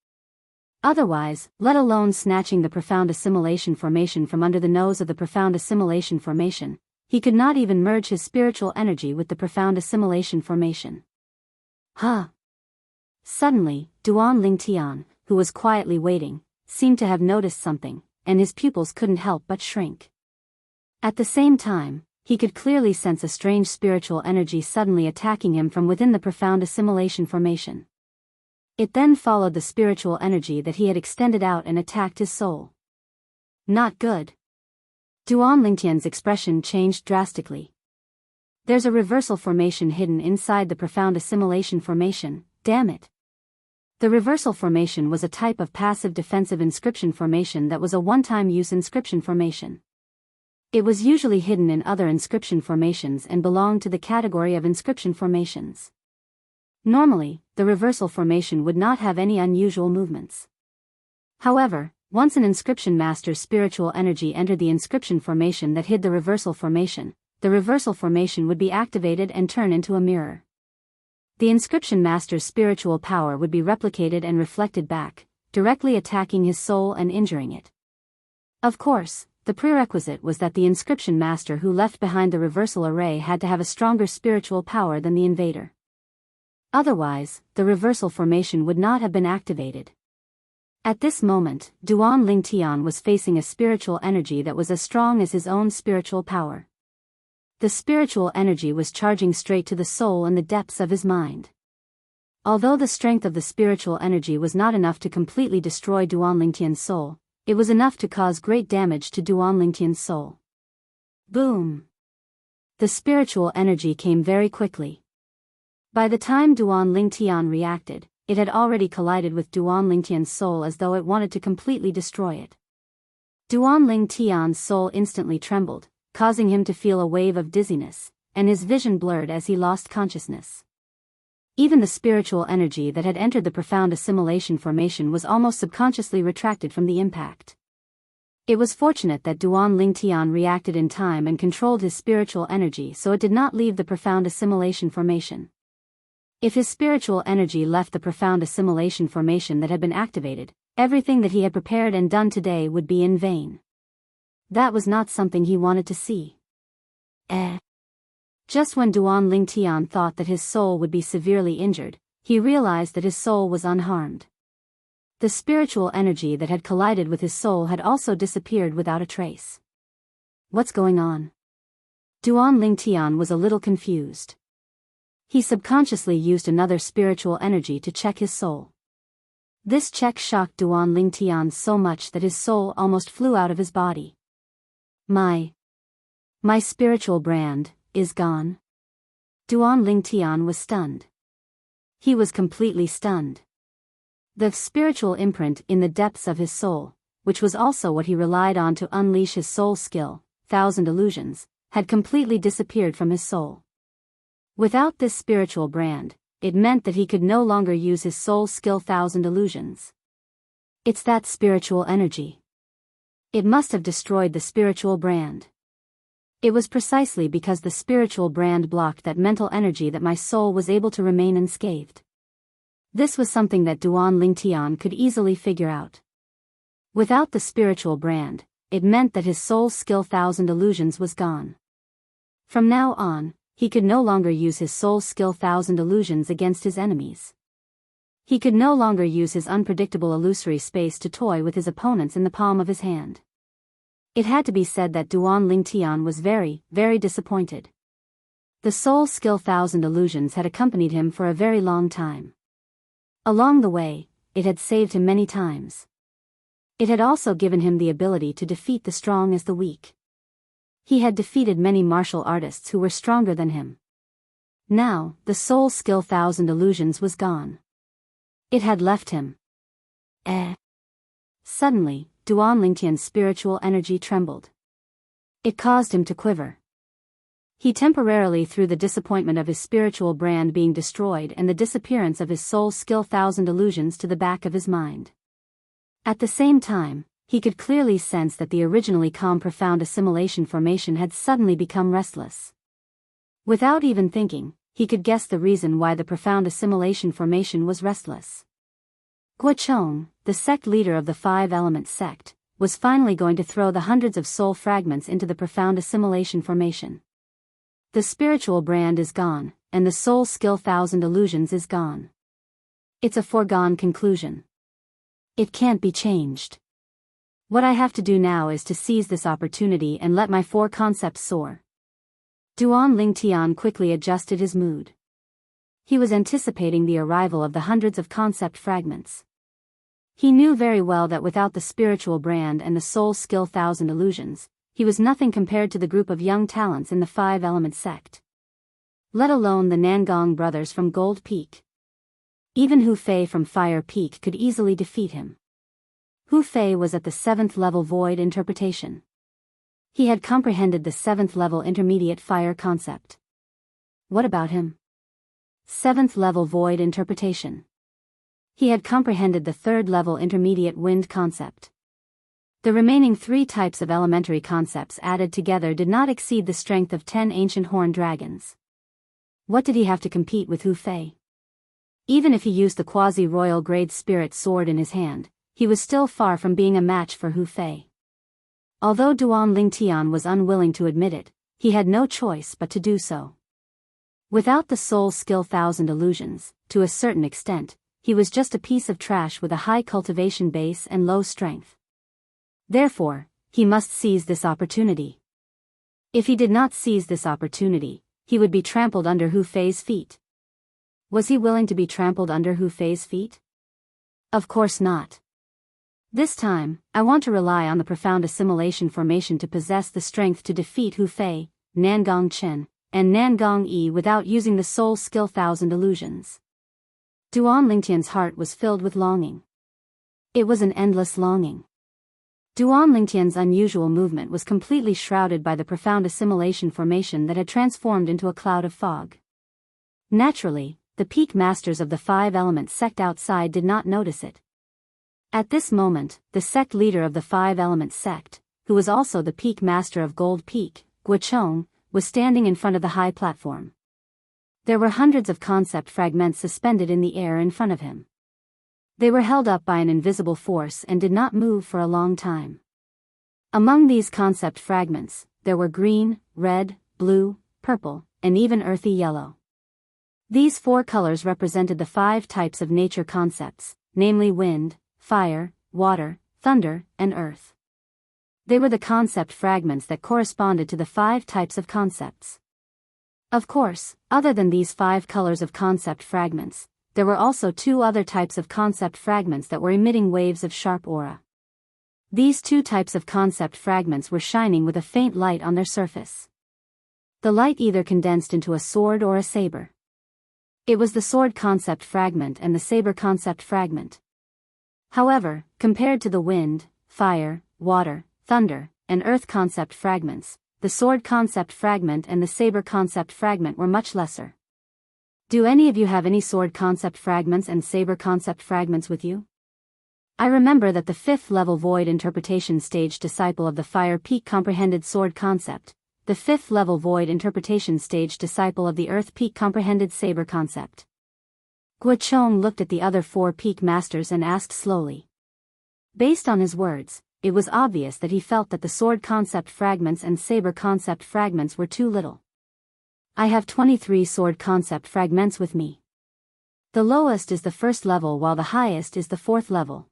Otherwise, let alone snatching the profound assimilation formation from under the nose of the profound assimilation formation, he could not even merge his spiritual energy with the profound assimilation formation. Suddenly, Duan Lingtian, who was quietly waiting, seemed to have noticed something, and his pupils couldn't help but shrink. At the same time, he could clearly sense a strange spiritual energy suddenly attacking him from within the profound assimilation formation. It then followed the spiritual energy that he had extended out and attacked his soul. Not good. Duan Lingtian's expression changed drastically. There's a reversal formation hidden inside the profound assimilation formation, damn it. The reversal formation was a type of passive defensive inscription formation that was a one-time use inscription formation. It was usually hidden in other inscription formations and belonged to the category of inscription formations. Normally, the reversal formation would not have any unusual movements. However, once an inscription master's spiritual energy entered the inscription formation that hid the reversal formation would be activated and turn into a mirror. The inscription master's spiritual power would be replicated and reflected back, directly attacking his soul and injuring it. Of course, the prerequisite was that the inscription master who left behind the reversal array had to have a stronger spiritual power than the invader. Otherwise, the reversal formation would not have been activated. At this moment, Duan Lingtian was facing a spiritual energy that was as strong as his own spiritual power. The spiritual energy was charging straight to the soul and the depths of his mind. Although the strength of the spiritual energy was not enough to completely destroy Duan Lingtian's soul, it was enough to cause great damage to Duan Lingtian's soul. Boom! The spiritual energy came very quickly. By the time Duan Lingtian reacted, it had already collided with Duan Lingtian's soul as though it wanted to completely destroy it. Duan Lingtian's soul instantly trembled, causing him to feel a wave of dizziness, and his vision blurred as he lost consciousness. Even the spiritual energy that had entered the profound assimilation formation was almost subconsciously retracted from the impact. It was fortunate that Duan Lingtian reacted in time and controlled his spiritual energy so it did not leave the profound assimilation formation. If his spiritual energy left the profound assimilation formation that had been activated, everything that he had prepared and done today would be in vain. That was not something he wanted to see. Just when Duan Lingtian thought that his soul would be severely injured, he realized that his soul was unharmed. The spiritual energy that had collided with his soul had also disappeared without a trace. What's going on? Duan Lingtian was a little confused. He subconsciously used another spiritual energy to check his soul. This check shocked Duan Lingtian so much that his soul almost flew out of his body. My spiritual brand is gone. Duan Lingtian was stunned. He was completely stunned. The spiritual imprint in the depths of his soul, which was also what he relied on to unleash his soul skill, 1,000 illusions, had completely disappeared from his soul. Without this spiritual brand, it meant that he could no longer use his soul skill 1,000 illusions. It's that spiritual energy. It must have destroyed the spiritual brand. It was precisely because the spiritual brand blocked that mental energy that my soul was able to remain unscathed. This was something that Duan Lingtian could easily figure out. Without the spiritual brand, it meant that his soul skill 1,000 illusions was gone. From now on, he could no longer use his soul skill 1,000 illusions against his enemies. He could no longer use his unpredictable illusory space to toy with his opponents in the palm of his hand. It had to be said that Duan Lingtian was very, very disappointed. The soul skill 1,000 illusions had accompanied him for a very long time. Along the way, it had saved him many times. It had also given him the ability to defeat the strong as the weak. He had defeated many martial artists who were stronger than him. Now, the soul skill 1,000 illusions was gone. It had left him. Suddenly, Duan Lingtian's spiritual energy trembled. It caused him to quiver. He temporarily threw the disappointment of his spiritual brand being destroyed and the disappearance of his soul's skill thousand illusions to the back of his mind. At the same time, he could clearly sense that the originally calm profound assimilation formation had suddenly become restless. Without even thinking, he could guess the reason why the profound assimilation formation was restless. Guochong, the sect leader of the five-element sect, was finally going to throw the hundreds of soul fragments into the profound assimilation formation. The spiritual brand is gone, and the soul skill thousand illusions is gone. It's a foregone conclusion. It can't be changed. What I have to do now is to seize this opportunity and let my four concepts soar. Duan Lingtian quickly adjusted his mood. He was anticipating the arrival of the hundreds of concept fragments. He knew very well that without the spiritual brand and the soul skill thousand illusions, he was nothing compared to the group of young talents in the five-element sect. Let alone the Nangong brothers from Gold Peak. Even Hu Fei from Fire Peak could easily defeat him. Hu Fei was at the 7th level void interpretation. He had comprehended the 7th level intermediate fire concept. What about him? 7th level void interpretation. He had comprehended the 3rd level intermediate wind concept. The remaining 3 types of elementary concepts added together did not exceed the strength of 10 ancient horned dragons. What did he have to compete with Hu Fei? Even if he used the quasi-royal grade spirit sword in his hand, he was still far from being a match for Hu Fei. Although Duan Lingtian was unwilling to admit it, he had no choice but to do so. Without the soul skill thousand illusions, to a certain extent, he was just a piece of trash with a high cultivation base and low strength. Therefore, he must seize this opportunity. If he did not seize this opportunity, he would be trampled under Hu Fei's feet. Was he willing to be trampled under Hu Fei's feet? Of course not. This time, I want to rely on the profound assimilation formation to possess the strength to defeat Hu Fei, Nangong Chen, and Nangong Yi without using the soul skill thousand illusions. Duan Lingtian's heart was filled with longing. It was an endless longing. Duan Lingtian's unusual movement was completely shrouded by the profound assimilation formation that had transformed into a cloud of fog. Naturally, the peak masters of the five-element sect outside did not notice it. At this moment, the sect leader of the five-element sect, who was also the peak master of Gold Peak, Guochong, was standing in front of the high platform. There were hundreds of concept fragments suspended in the air in front of him. They were held up by an invisible force and did not move for a long time. Among these concept fragments, there were green, red, blue, purple, and even earthy yellow. These 4 colors represented the 5 types of nature concepts, namely wind, fire, water, thunder, and earth. They were the concept fragments that corresponded to the 5 types of concepts. Of course, other than these 5 colors of concept fragments, there were also 2 other types of concept fragments that were emitting waves of sharp aura. These 2 types of concept fragments were shining with a faint light on their surface. The light either condensed into a sword or a saber. It was the sword concept fragment and the saber concept fragment. However, compared to the wind, fire, water, thunder, and earth concept fragments, the sword concept fragment and the saber concept fragment were much lesser. Do any of you have any sword concept fragments and saber concept fragments with you? I remember that the 5th level void interpretation stage disciple of the Fire Peak comprehended sword concept, the 5th level void interpretation stage disciple of the Earth Peak comprehended saber concept. Guochong looked at the other 4 peak masters and asked slowly. Based on his words, it was obvious that he felt that the sword concept fragments and saber concept fragments were too little. I have 23 sword concept fragments with me. The lowest is the 1st level while the highest is the 4th level.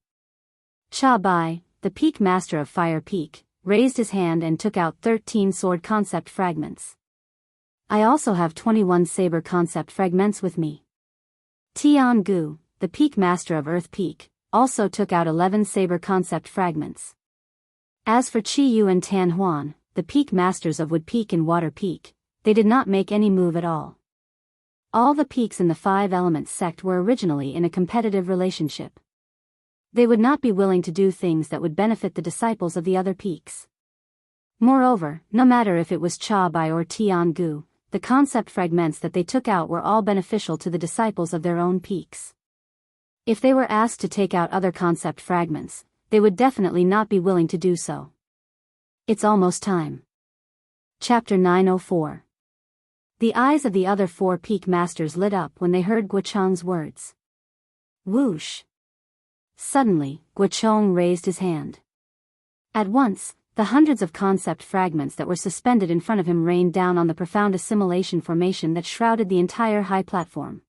Cha Bai, the peak master of Fire Peak, raised his hand and took out 13 sword concept fragments. I also have 21 saber concept fragments with me. Tian Gu, the peak master of Earth Peak, also took out 11 saber concept fragments. As for Chi Yu and Tan Huan, the peak masters of Wood Peak and Water Peak, they did not make any move at all. All the peaks in the 5-element sect were originally in a competitive relationship. They would not be willing to do things that would benefit the disciples of the other peaks. Moreover, no matter if it was Cha Bai or Tiangu, the concept fragments that they took out were all beneficial to the disciples of their own peaks. If they were asked to take out other concept fragments, they would definitely not be willing to do so. It's almost time. Chapter 904. The eyes of the other 4 peak masters lit up when they heard Guocheng's words. Whoosh! Suddenly, Guocheng raised his hand. At once, the hundreds of concept fragments that were suspended in front of him rained down on the profound assimilation formation that shrouded the entire high platform.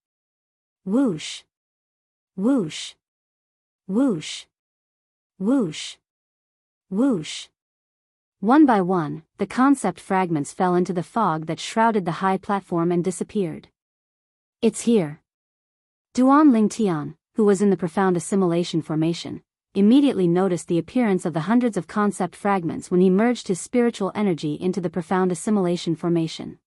Whoosh! Whoosh! Whoosh! Whoosh! Whoosh! One by one, the concept fragments fell into the fog that shrouded the high platform and disappeared. It's here. Duan Lingtian, who was in the profound assimilation formation, immediately noticed the appearance of the hundreds of concept fragments when he merged his spiritual energy into the profound assimilation formation.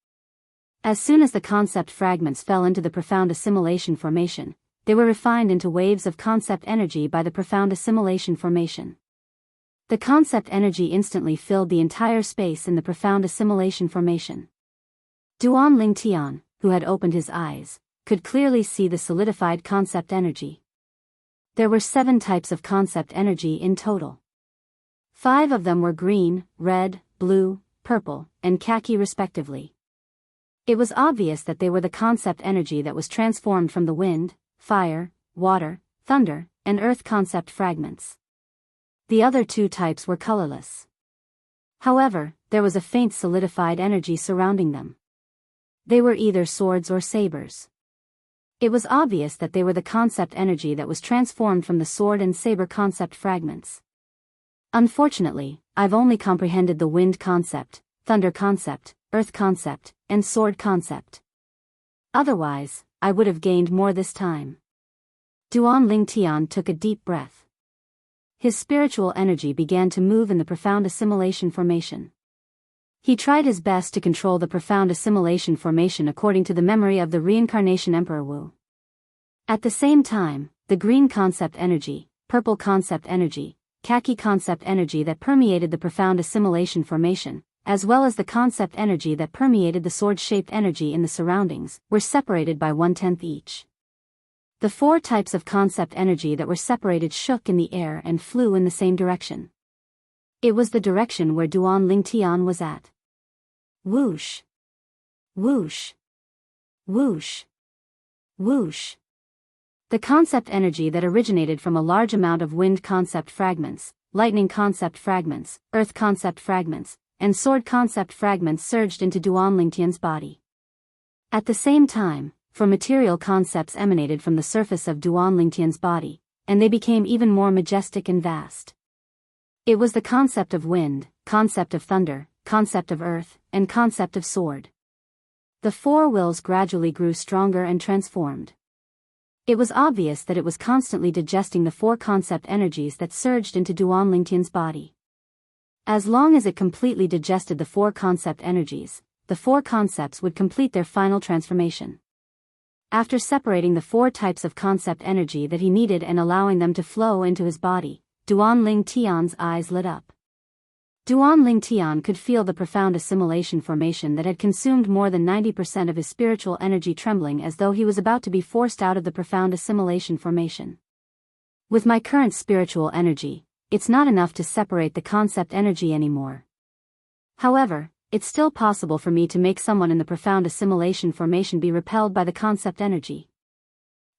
As soon as the concept fragments fell into the profound assimilation formation, they were refined into waves of concept energy by the profound assimilation formation. The concept energy instantly filled the entire space in the profound assimilation formation. Duan Lingtian, who had opened his eyes, could clearly see the solidified concept energy. There were 7 types of concept energy in total. 5 of them were green, red, blue, purple, and khaki respectively. It was obvious that they were the concept energy that was transformed from the wind, fire, water, thunder, and earth concept fragments. The other 2 types were colorless. However, there was a faint solidified energy surrounding them. They were either swords or sabers. It was obvious that they were the concept energy that was transformed from the sword and saber concept fragments. Unfortunately, I've only comprehended the wind concept, thunder concept, earth concept, and sword concept. Otherwise, I would have gained more this time. Duan Lingtian took a deep breath. His spiritual energy began to move in the profound assimilation formation. He tried his best to control the profound assimilation formation according to the memory of the reincarnation Emperor Wu. At the same time, the green concept energy, purple concept energy, khaki concept energy that permeated the profound assimilation formation, as well as the concept energy that permeated the sword-shaped energy in the surroundings, were separated by 1/10 each. The 4 types of concept energy that were separated shook in the air and flew in the same direction. It was the direction where Duan Lingtian was at. Whoosh! Whoosh! Whoosh! Whoosh! The concept energy that originated from a large amount of wind concept fragments, lightning concept fragments, earth concept fragments, and sword concept fragments surged into Duan Lingtian's body. At the same time, 4 material concepts emanated from the surface of Duan Lingtian's body, and they became even more majestic and vast. It was the concept of wind, concept of thunder, concept of earth, and concept of sword. The 4 wills gradually grew stronger and transformed. It was obvious that it was constantly digesting the 4 concept energies that surged into Duan Lingtian's body. As long as it completely digested the 4 concept energies, the 4 concepts would complete their final transformation. After separating the 4 types of concept energy that he needed and allowing them to flow into his body, Duan Lingtian's eyes lit up. Duan Lingtian could feel the profound assimilation formation that had consumed more than 90% of his spiritual energy trembling as though he was about to be forced out of the profound assimilation formation. With my current spiritual energy, it's not enough to separate the concept energy anymore. However, it's still possible for me to make someone in the profound assimilation formation be repelled by the concept energy.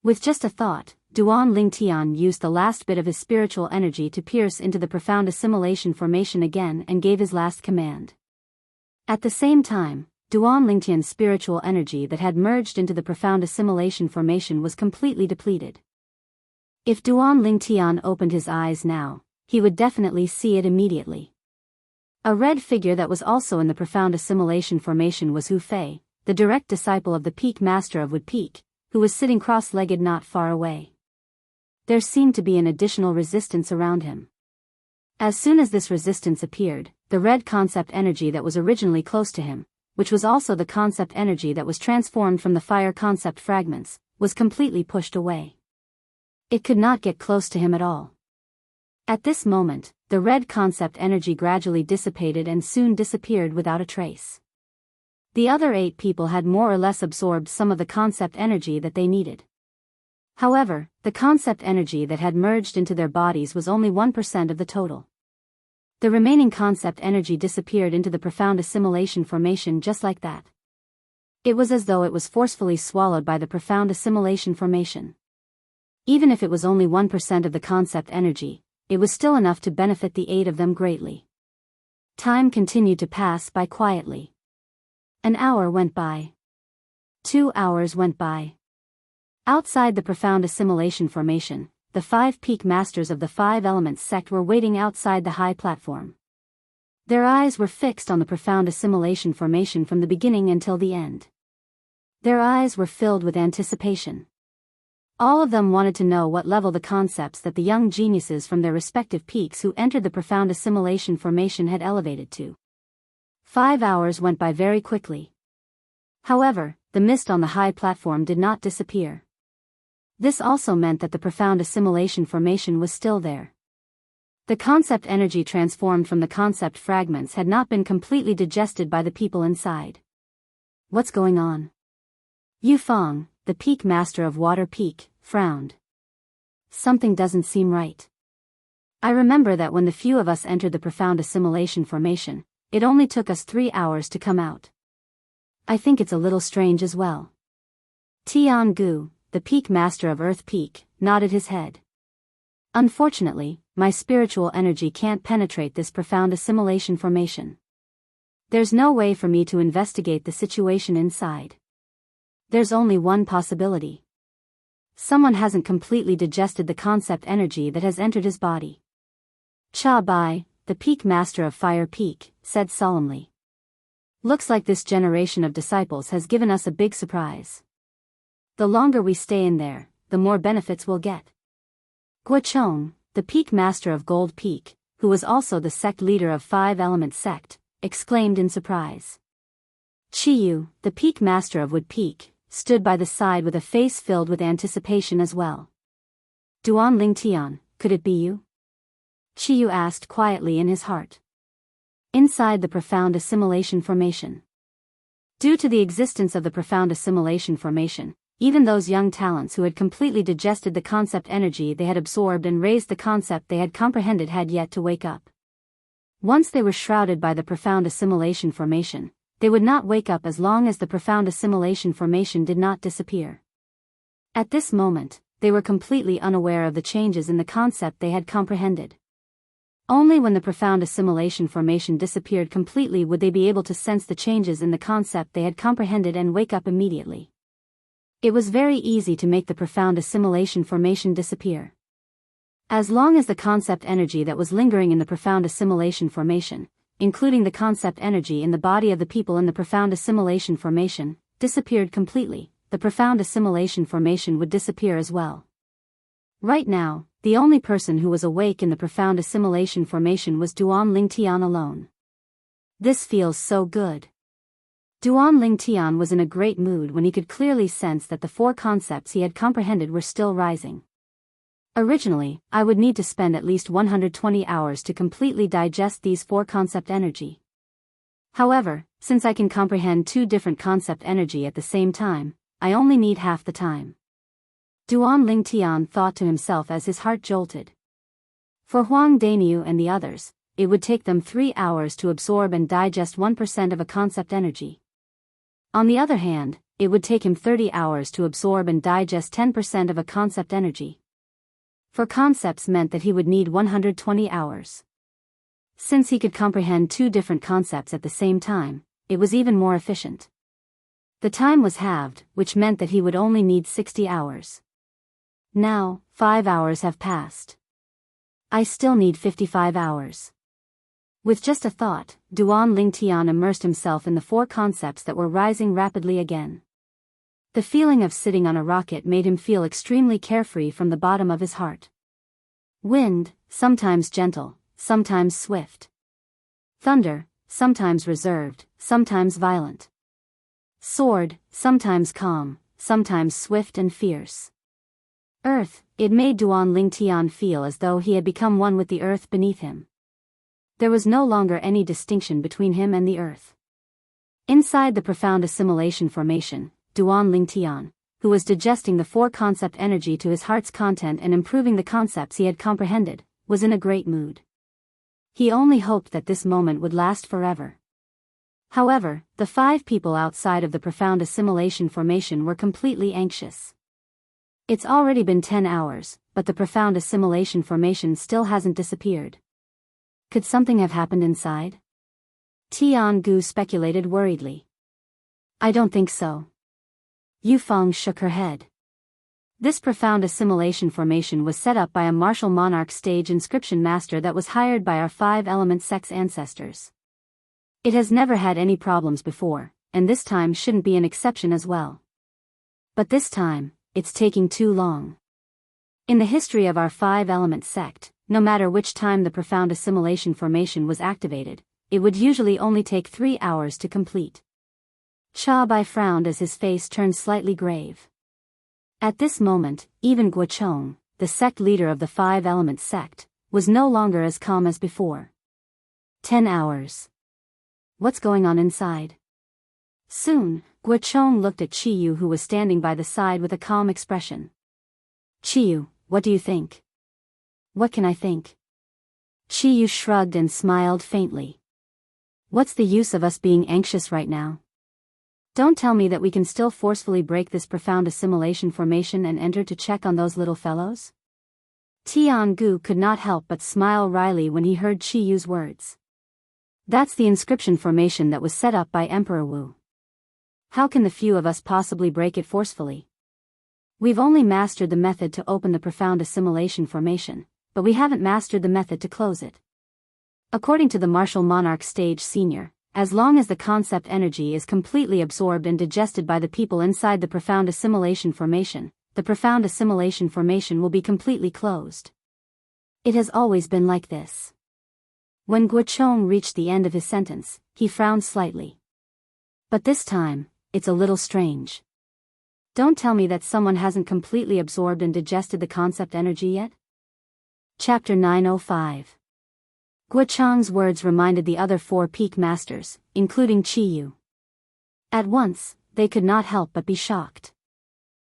With just a thought, Duan Lingtian used the last bit of his spiritual energy to pierce into the profound assimilation formation again and gave his last command. At the same time, Duan Lingtian's spiritual energy that had merged into the profound assimilation formation was completely depleted. If Duan Lingtian opened his eyes now, he would definitely see it immediately. A red figure that was also in the profound assimilation formation was Hu Fei, the direct disciple of the Peak Master of Wood Peak, who was sitting cross-legged not far away. There seemed to be an additional resistance around him. As soon as this resistance appeared, the red concept energy that was originally close to him, which was also the concept energy that was transformed from the fire concept fragments, was completely pushed away. It could not get close to him at all. At this moment, the red concept energy gradually dissipated and soon disappeared without a trace. The other 8 people had more or less absorbed some of the concept energy that they needed. However, the concept energy that had merged into their bodies was only 1% of the total. The remaining concept energy disappeared into the profound assimilation formation just like that. It was as though it was forcefully swallowed by the profound assimilation formation. Even if it was only 1% of the concept energy, it was still enough to benefit the 8 of them greatly. Time continued to pass by quietly. An hour went by. 2 hours went by. Outside the profound assimilation formation, the 5 peak masters of the 5 elements sect were waiting outside the high platform. Their eyes were fixed on the profound assimilation formation from the beginning until the end. Their eyes were filled with anticipation. All of them wanted to know what level the concepts that the young geniuses from their respective peaks who entered the profound assimilation formation had elevated to. 5 hours went by very quickly. However, the mist on the high platform did not disappear. This also meant that the profound assimilation formation was still there. The concept energy transformed from the concept fragments had not been completely digested by the people inside. What's going on? Yu Feng, the peak master of Water Peak, frowned. Something doesn't seem right. I remember that when the few of us entered the profound assimilation formation, it only took us 3 hours to come out. I think it's a little strange as well. Tiangu, the peak master of Earth Peak, nodded his head. Unfortunately, my spiritual energy can't penetrate this profound assimilation formation. There's no way for me to investigate the situation inside. There's only one possibility. Someone hasn't completely digested the concept energy that has entered his body. Cha Bai, the peak master of Fire Peak, said solemnly. Looks like this generation of disciples has given us a big surprise. The longer we stay in there, the more benefits we'll get. Guochong, the peak master of Gold Peak, who was also the sect leader of 5 Element Sect, exclaimed in surprise. Chiyu, the peak master of Wood Peak, stood by the side with a face filled with anticipation as well. Duan Lingtian, could it be you? Chiyu asked quietly in his heart. Inside the profound assimilation formation. Due to the existence of the profound assimilation formation, even those young talents who had completely digested the concept energy they had absorbed and raised the concept they had comprehended had yet to wake up. Once they were shrouded by the profound assimilation formation, they would not wake up as long as the profound assimilation formation did not disappear. At this moment, they were completely unaware of the changes in the concept they had comprehended. Only when the profound assimilation formation disappeared completely would they be able to sense the changes in the concept they had comprehended and wake up immediately. It was very easy to make the profound assimilation formation disappear. As long as the concept energy that was lingering in the profound assimilation formation, including the concept energy in the body of the people in the profound assimilation formation, disappeared completely, the profound assimilation formation would disappear as well. Right now, the only person who was awake in the profound assimilation formation was Duan Lingtian alone. This feels so good. Duan Lingtian was in a great mood when he could clearly sense that the 4 concepts he had comprehended were still rising. Originally, I would need to spend at least 120 hours to completely digest these 4 concept energy. However, since I can comprehend 2 different concept energy at the same time, I only need half the time. Duan Lingtian thought to himself as his heart jolted. For Huang Dainiu and the others, it would take them 3 hours to absorb and digest 1% of a concept energy. On the other hand, it would take him 30 hours to absorb and digest 10% of a concept energy. For concepts meant that he would need 120 hours. Since he could comprehend 2 different concepts at the same time, it was even more efficient. The time was halved, which meant that he would only need 60 hours. Now, 5 hours have passed. I still need 55 hours. With just a thought, Duan Lingtian immersed himself in the 4 concepts that were rising rapidly again. The feeling of sitting on a rocket made him feel extremely carefree from the bottom of his heart. Wind, sometimes gentle, sometimes swift. Thunder, sometimes reserved, sometimes violent. Sword, sometimes calm, sometimes swift and fierce. Earth, it made Duan Lingtian feel as though he had become one with the earth beneath him. There was no longer any distinction between him and the earth. Inside the profound assimilation formation, Duan Lingtian, who was digesting the four-concept energy to his heart's content and improving the concepts he had comprehended, was in a great mood. He only hoped that this moment would last forever. However, the 5 people outside of the profound assimilation formation were completely anxious. It's already been 10 hours, but the profound assimilation formation still hasn't disappeared. Could something have happened inside? Tiangu speculated worriedly. I don't think so. Yufeng shook her head. This profound assimilation formation was set up by a martial monarch stage inscription master that was hired by our 5-element sect's ancestors. It has never had any problems before, and this time shouldn't be an exception as well. But this time, it's taking too long. In the history of our 5-element sect, no matter which time the profound assimilation formation was activated, it would usually only take 3 hours to complete. Cha Bai frowned as his face turned slightly grave. At this moment, even Guochong, the sect leader of the 5-element sect, was no longer as calm as before. 10 hours. What's going on inside? Soon, Guochong looked at Chiyu, who was standing by the side with a calm expression. Chiyu, what do you think? What can I think? Chiyu shrugged and smiled faintly. What's the use of us being anxious right now? Don't tell me that we can still forcefully break this profound assimilation formation and enter to check on those little fellows? Tiangu could not help but smile wryly when he heard Chiyu's words. That's the inscription formation that was set up by Emperor Wu. How can the few of us possibly break it forcefully? We've only mastered the method to open the profound assimilation formation, but we haven't mastered the method to close it. According to the martial monarch stage senior, as long as the concept energy is completely absorbed and digested by the people inside the profound assimilation formation, the profound assimilation formation will be completely closed. It has always been like this. When Guochong reached the end of his sentence, he frowned slightly. But this time, it's a little strange. Don't tell me that someone hasn't completely absorbed and digested the concept energy yet? Chapter 905. Guochong's words reminded the other 4 peak masters, including Chiyu. At once, they could not help but be shocked.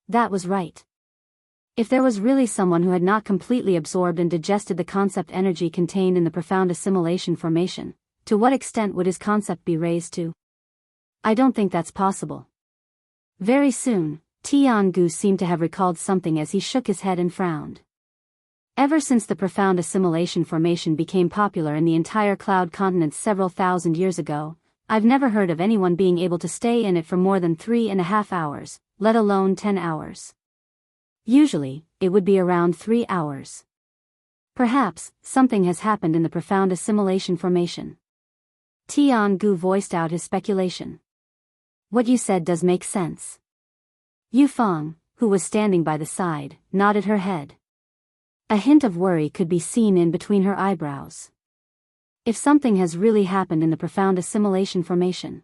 That was right. If there was really someone who had not completely absorbed and digested the concept energy contained in the profound assimilation formation, to what extent would his concept be raised to? I don't think that's possible. Very soon, Tiangu seemed to have recalled something as he shook his head and frowned. Ever since the profound assimilation formation became popular in the entire cloud continent several thousand years ago, I've never heard of anyone being able to stay in it for more than 3.5 hours, let alone 10 hours. Usually, it would be around 3 hours. Perhaps, something has happened in the profound assimilation formation. Tiangu voiced out his speculation. What you said does make sense. Yufeng, who was standing by the side, nodded her head. A hint of worry could be seen in between her eyebrows. If something has really happened in the profound assimilation formation,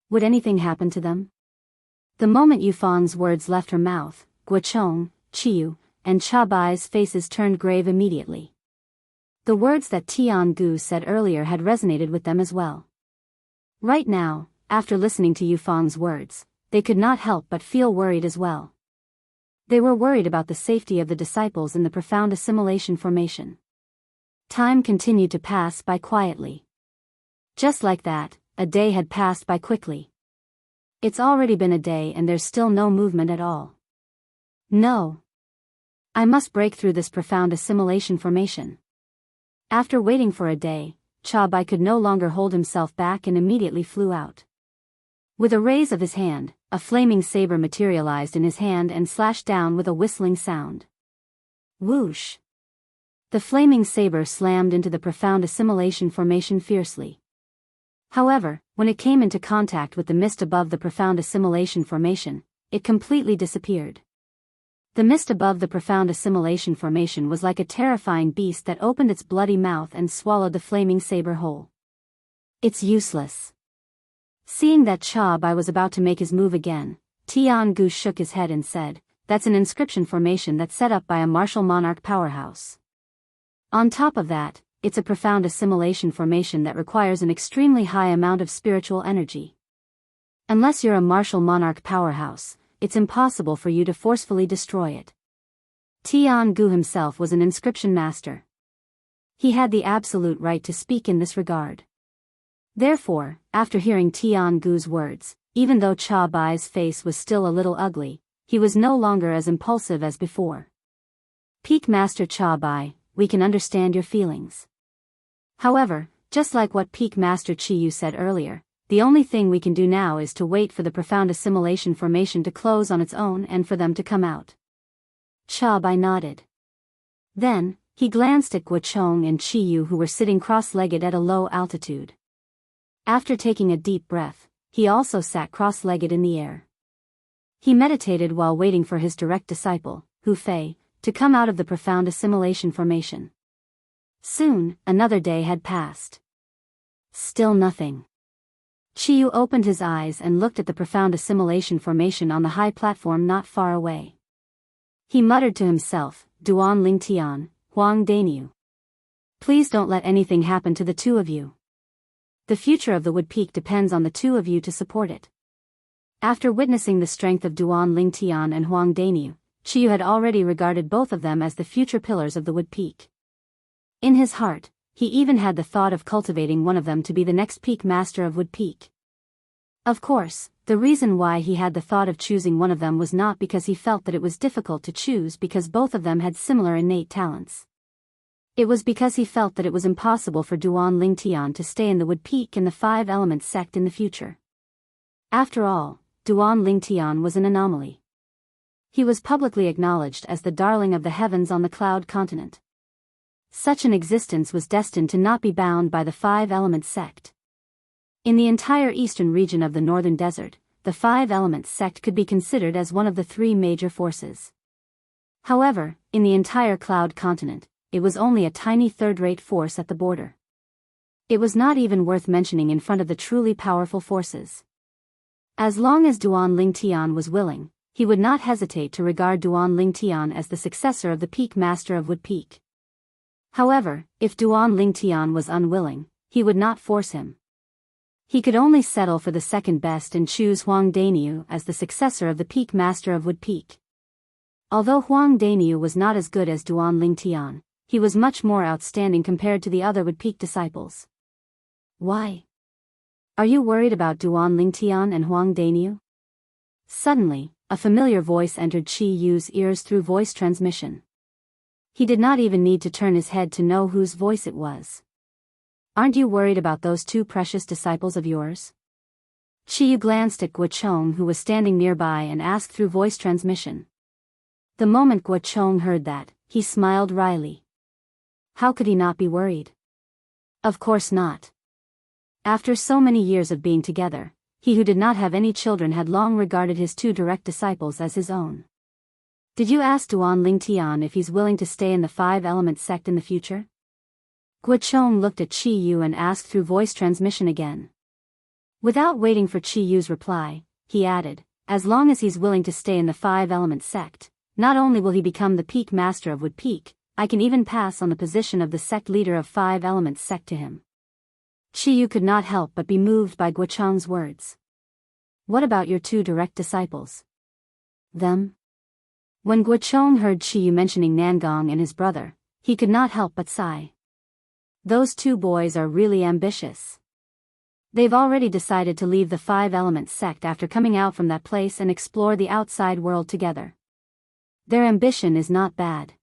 would anything happen to them? The moment Yufeng's words left her mouth, Guochong, Chiyu, and Cha Bai's faces turned grave immediately. The words that Tiangu said earlier had resonated with them as well. Right now, after listening to Yufeng's words, they could not help but feel worried as well. They were worried about the safety of the disciples in the profound assimilation formation. Time continued to pass by quietly. Just like that, a day had passed by quickly. It's already been a day and there's still no movement at all. No. I must break through this profound assimilation formation. After waiting for a day, Cha Bai could no longer hold himself back and immediately flew out. With a raise of his hand, a flaming saber materialized in his hand and slashed down with a whistling sound. Whoosh! The flaming saber slammed into the profound assimilation formation fiercely. However, when it came into contact with the mist above the profound assimilation formation, it completely disappeared. The mist above the profound assimilation formation was like a terrifying beast that opened its bloody mouth and swallowed the flaming saber whole. It's useless. Seeing that Cha Bai was about to make his move again, Tiangu shook his head and said, that's an inscription formation that's set up by a martial monarch powerhouse. On top of that, it's a profound assimilation formation that requires an extremely high amount of spiritual energy. Unless you're a martial monarch powerhouse, it's impossible for you to forcefully destroy it. Jianghu himself was an inscription master. He had the absolute right to speak in this regard. Therefore, after hearing Jianghu's words, even though Cha Bai's face was still a little ugly, he was no longer as impulsive as before. Peak Master Cha Bai, we can understand your feelings. However, just like what Peak Master Chiyu said earlier, the only thing we can do now is to wait for the profound assimilation formation to close on its own and for them to come out. Cha Bai nodded. Then, he glanced at Guochong and Chiyu who were sitting cross-legged at a low altitude. After taking a deep breath, he also sat cross-legged in the air. He meditated while waiting for his direct disciple, Hu Fei, to come out of the profound assimilation formation. Soon, another day had passed. Still nothing. Chiyu opened his eyes and looked at the profound assimilation formation on the high platform not far away. He muttered to himself, Duan Lingtian, Huang Daniu. Please don't let anything happen to the two of you. The future of the Wood Peak depends on the two of you to support it. After witnessing the strength of Duan Lingtian and Huang Daniu, Chiyu had already regarded both of them as the future pillars of the Wood Peak. In his heart, he even had the thought of cultivating one of them to be the next Peak Master of Wood Peak. Of course, the reason why he had the thought of choosing one of them was not because he felt that it was difficult to choose because both of them had similar innate talents. It was because he felt that it was impossible for Duan Lingtian to stay in the Wood Peak and the Five Elements sect in the future. After all, Duan Lingtian was an anomaly. He was publicly acknowledged as the darling of the heavens on the Cloud Continent. Such an existence was destined to not be bound by the Five Elements sect. In the entire eastern region of the Northern Desert, the Five Elements sect could be considered as one of the three major forces. However, in the entire Cloud Continent, it was only a tiny third-rate force at the border. It was not even worth mentioning in front of the truly powerful forces. As long as Duan Lingtian was willing, he would not hesitate to regard Duan Lingtian as the successor of the Peak Master of Wood Peak. However, if Duan Lingtian was unwilling, he would not force him. He could only settle for the second best and choose Huang Daniu as the successor of the Peak Master of Wood Peak. Although Huang Daniu was not as good as Duan Lingtian, he was much more outstanding compared to the other Wood Peak disciples. Why? Are you worried about Duan Lingtian and Huang Daniu? Suddenly, a familiar voice entered Chi Yu's ears through voice transmission. He did not even need to turn his head to know whose voice it was. Aren't you worried about those two precious disciples of yours? Chi Yu glanced at Guochong who was standing nearby and asked through voice transmission. The moment Guochong heard that, he smiled wryly. How could he not be worried? Of course not. After so many years of being together, he who did not have any children had long regarded his two direct disciples as his own. Did you ask Duan Lingtian if he's willing to stay in the Five Elements sect in the future? Guochong looked at Chi Yu and asked through voice transmission again. Without waiting for Chi Yu's reply, he added, as long as he's willing to stay in the Five Elements sect, not only will he become the Peak Master of Wood Peak, I can even pass on the position of the sect leader of Five Elements sect to him. Chi Yu could not help but be moved by Guochong's words. What about your two direct disciples? Them? When Guochong heard Chi Yu mentioning Nangong and his brother, he could not help but sigh. Those two boys are really ambitious. They've already decided to leave the Five Elements sect after coming out from that place and explore the outside world together. Their ambition is not bad.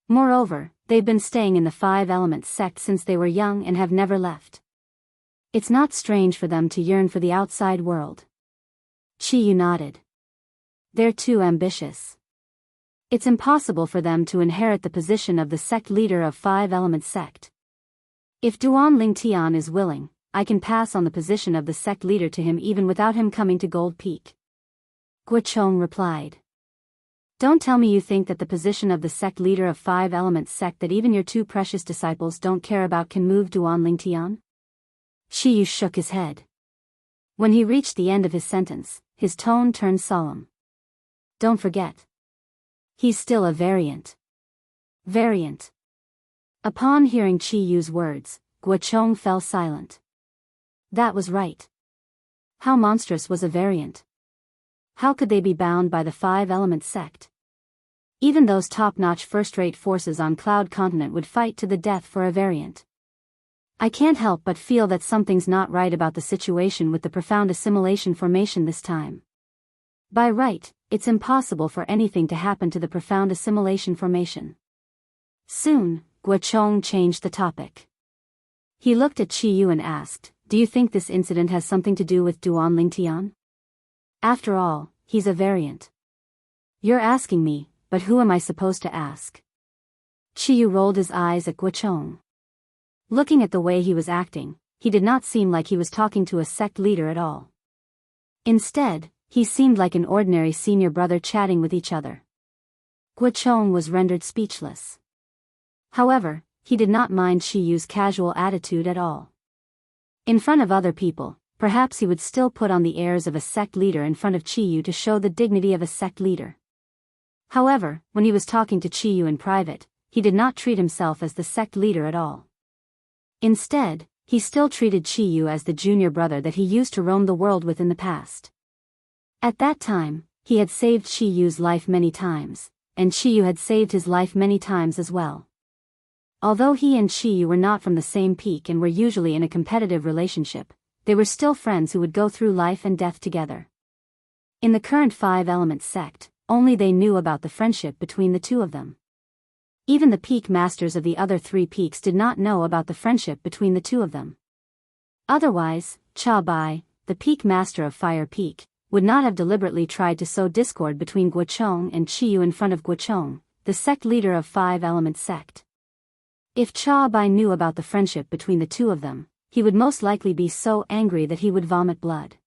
Moreover, they've been staying in the Five Elements sect since they were young and have never left. It's not strange for them to yearn for the outside world. Chi Yu nodded. They're too ambitious. It's impossible for them to inherit the position of the sect leader of Five Elements sect. If Duan Lingtian is willing, I can pass on the position of the sect leader to him even without him coming to Gold Peak. Guochong replied. Don't tell me you think that the position of the sect leader of Five Elements sect that even your two precious disciples don't care about can move Duan Lingtian? Chi Yu shook his head. When he reached the end of his sentence, his tone turned solemn. Don't forget, He's still a variant. Variant. Upon hearing Qi Yu's words, Guochong fell silent. That was right. How monstrous was a variant? How could they be bound by the five-element sect? Even those top-notch first-rate forces on Cloud Continent would fight to the death for a variant. I can't help but feel that something's not right about the situation with the profound assimilation formation this time. By right, it's impossible for anything to happen to the profound assimilation formation. Soon, Guochong changed the topic. He looked at Qi Yu and asked, "Do you think this incident has something to do with Duan Lingtian? After all, he's a variant." "You're asking me, but who am I supposed to ask?" Qi Yu rolled his eyes at Guochong. Looking at the way he was acting, he did not seem like he was talking to a sect leader at all. Instead, he seemed like an ordinary senior brother chatting with each other. Guochong was rendered speechless. However, he did not mind Qi Yu's casual attitude at all. In front of other people, perhaps he would still put on the airs of a sect leader in front of Qi Yu to show the dignity of a sect leader. However, when he was talking to Qi Yu in private, he did not treat himself as the sect leader at all. Instead, he still treated Qi Yu as the junior brother that he used to roam the world with in the past. At that time, he had saved Qi Yu's life many times, and Qi Yu had saved his life many times as well. Although he and Qi Yu were not from the same peak and were usually in a competitive relationship, they were still friends who would go through life and death together. In the current five-element sect, only they knew about the friendship between the two of them. Even the peak masters of the other three peaks did not know about the friendship between the two of them. Otherwise, Cha Bai, the peak master of Fire Peak, would not have deliberately tried to sow discord between Guochong and Qi Yu in front of Guochong, the sect leader of five-element sect. If Cha Bai knew about the friendship between the two of them, he would most likely be so angry that he would vomit blood.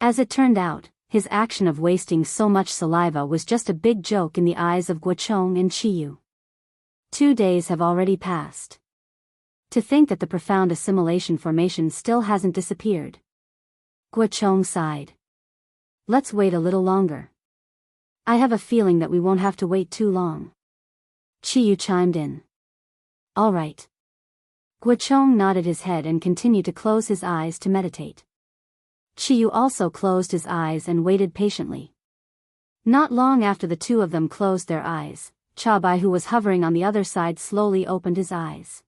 As it turned out, his action of wasting so much saliva was just a big joke in the eyes of Guochong and Qi Yu. 2 days have already passed. To think that the profound assimilation formation still hasn't disappeared. Guochong sighed. Let's wait a little longer. I have a feeling that we won't have to wait too long. Qi Yu chimed in. All right. Guochong nodded his head and continued to close his eyes to meditate. Qi Yu also closed his eyes and waited patiently. Not long after the two of them closed their eyes, Cha Bai, who was hovering on the other side, slowly opened his eyes.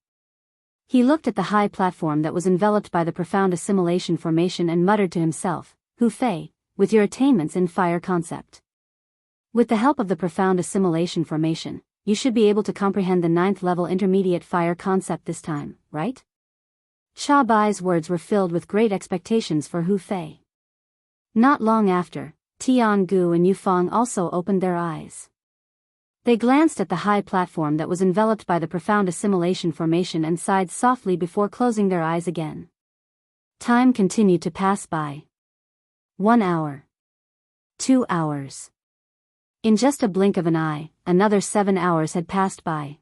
He looked at the high platform that was enveloped by the profound assimilation formation and muttered to himself, "Hu Fei, with your attainments in fire concept. With the help of the profound assimilation formation, you should be able to comprehend the 9th level intermediate fire concept this time, right?" Cha Bai's words were filled with great expectations for Hu Fei. Not long after, Tiangu and Yufeng also opened their eyes. They glanced at the high platform that was enveloped by the profound assimilation formation and sighed softly before closing their eyes again. Time continued to pass by. 1 hour. 2 hours. In just a blink of an eye, another 7 hours had passed by.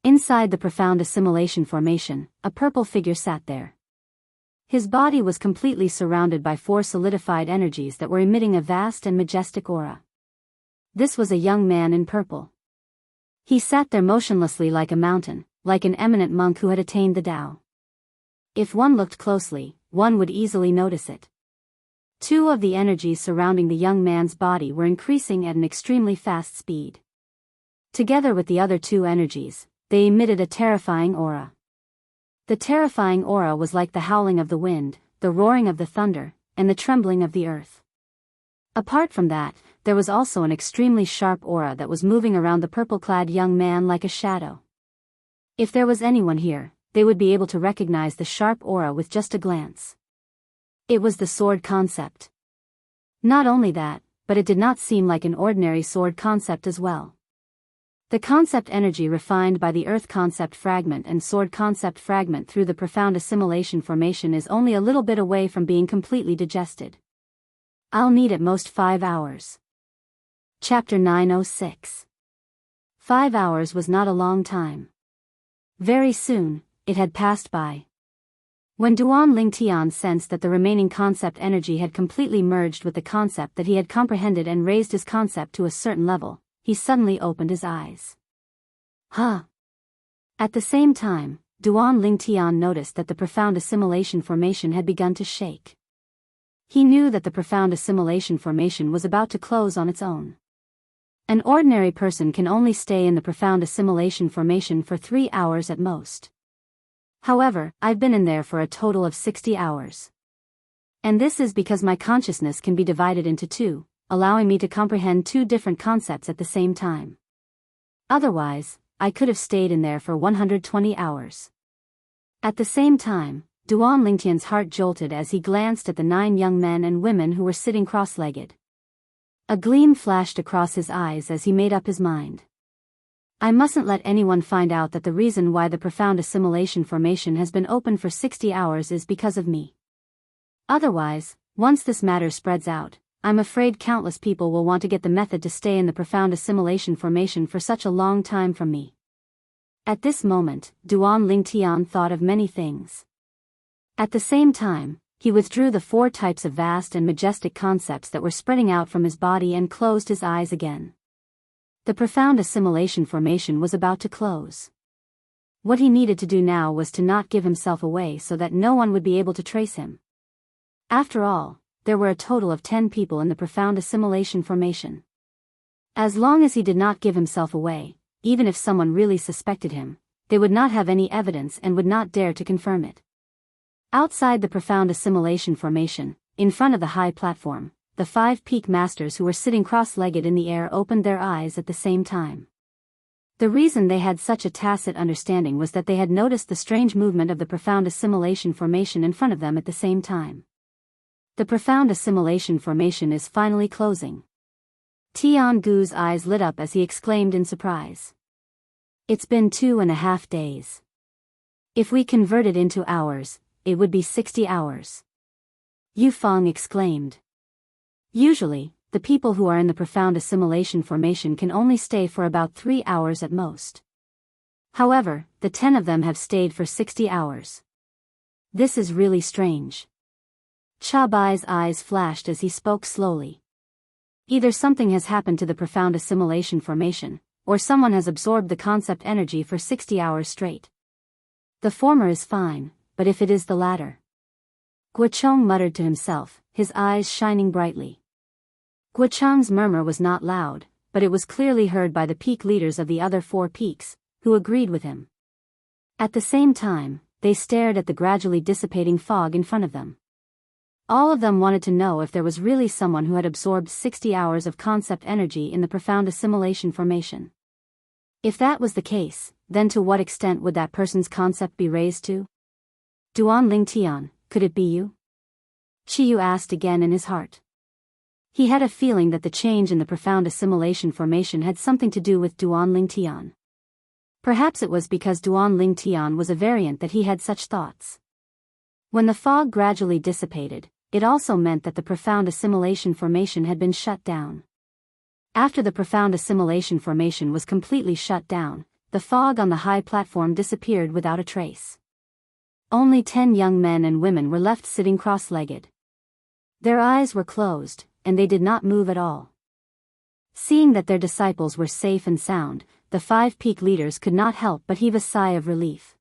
Inside the profound assimilation formation, a purple figure sat there. His body was completely surrounded by 4 solidified energies that were emitting a vast and majestic aura. This was a young man in purple. He sat there motionlessly like a mountain, like an eminent monk who had attained the Tao. If one looked closely, one would easily notice it. 2 of the energies surrounding the young man's body were increasing at an extremely fast speed. Together with the other 2 energies, they emitted a terrifying aura. The terrifying aura was like the howling of the wind, the roaring of the thunder, and the trembling of the earth. Apart from that, there was also an extremely sharp aura that was moving around the purple-clad young man like a shadow. If there was anyone here, they would be able to recognize the sharp aura with just a glance. It was the sword concept. Not only that, but it did not seem like an ordinary sword concept as well. The concept energy refined by the earth concept fragment and sword concept fragment through the profound assimilation formation is only a little bit away from being completely digested. I'll need at most 5 hours. Chapter 906. 5 hours was not a long time. Very soon, it had passed by. When Duan Lingtian sensed that the remaining concept energy had completely merged with the concept that he had comprehended and raised his concept to a certain level, he suddenly opened his eyes. Huh. At the same time, Duan Lingtian noticed that the profound assimilation formation had begun to shake. He knew that the profound assimilation formation was about to close on its own. An ordinary person can only stay in the profound assimilation formation for 3 hours at most. However, I've been in there for a total of 60 hours. And this is because my consciousness can be divided into two, allowing me to comprehend two different concepts at the same time. Otherwise, I could have stayed in there for 120 hours. At the same time, Duan Lingtian's heart jolted as he glanced at the 9 young men and women who were sitting cross-legged. A gleam flashed across his eyes as he made up his mind. I mustn't let anyone find out that the reason why the profound assimilation formation has been open for 60 hours is because of me. Otherwise, once this matter spreads out, I'm afraid countless people will want to get the method to stay in the profound assimilation formation for such a long time from me. At this moment, Duan Lingtian thought of many things. At the same time, he withdrew the 4 types of vast and majestic concepts that were spreading out from his body and closed his eyes again. The profound assimilation formation was about to close. What he needed to do now was to not give himself away so that no one would be able to trace him. After all, there were a total of 10 people in the profound assimilation formation. As long as he did not give himself away, even if someone really suspected him, they would not have any evidence and would not dare to confirm it. Outside the profound assimilation formation, in front of the high platform, the 5 peak masters who were sitting cross-legged in the air opened their eyes at the same time. The reason they had such a tacit understanding was that they had noticed the strange movement of the profound assimilation formation in front of them at the same time. The profound assimilation formation is finally closing. Tiangu's eyes lit up as he exclaimed in surprise. It's been 2.5 days. If we convert it into hours, it would be 60 hours. Yufeng exclaimed. Usually, the people who are in the profound assimilation formation can only stay for about 3 hours at most. However, the 10 of them have stayed for 60 hours. This is really strange. Chabai's eyes flashed as he spoke slowly. Either something has happened to the profound assimilation formation, or someone has absorbed the concept energy for 60 hours straight. The former is fine, but if it is the latter... Guocheng muttered to himself, his eyes shining brightly. Guocheng's murmur was not loud, but it was clearly heard by the peak leaders of the other 4 peaks, who agreed with him. At the same time, they stared at the gradually dissipating fog in front of them. All of them wanted to know if there was really someone who had absorbed 60 hours of concept energy in the profound assimilation formation. If that was the case, then to what extent would that person's concept be raised to? Duan Lingtian, could it be you? Qiyu asked again in his heart. He had a feeling that the change in the profound assimilation formation had something to do with Duan Lingtian. Perhaps it was because Duan Lingtian was a variant that he had such thoughts. When the fog gradually dissipated, it also meant that the profound assimilation formation had been shut down. After the profound assimilation formation was completely shut down, the fog on the high platform disappeared without a trace. Only 10 young men and women were left sitting cross-legged. Their eyes were closed, and they did not move at all. Seeing that their disciples were safe and sound, the 5 peak leaders could not help but heave a sigh of relief.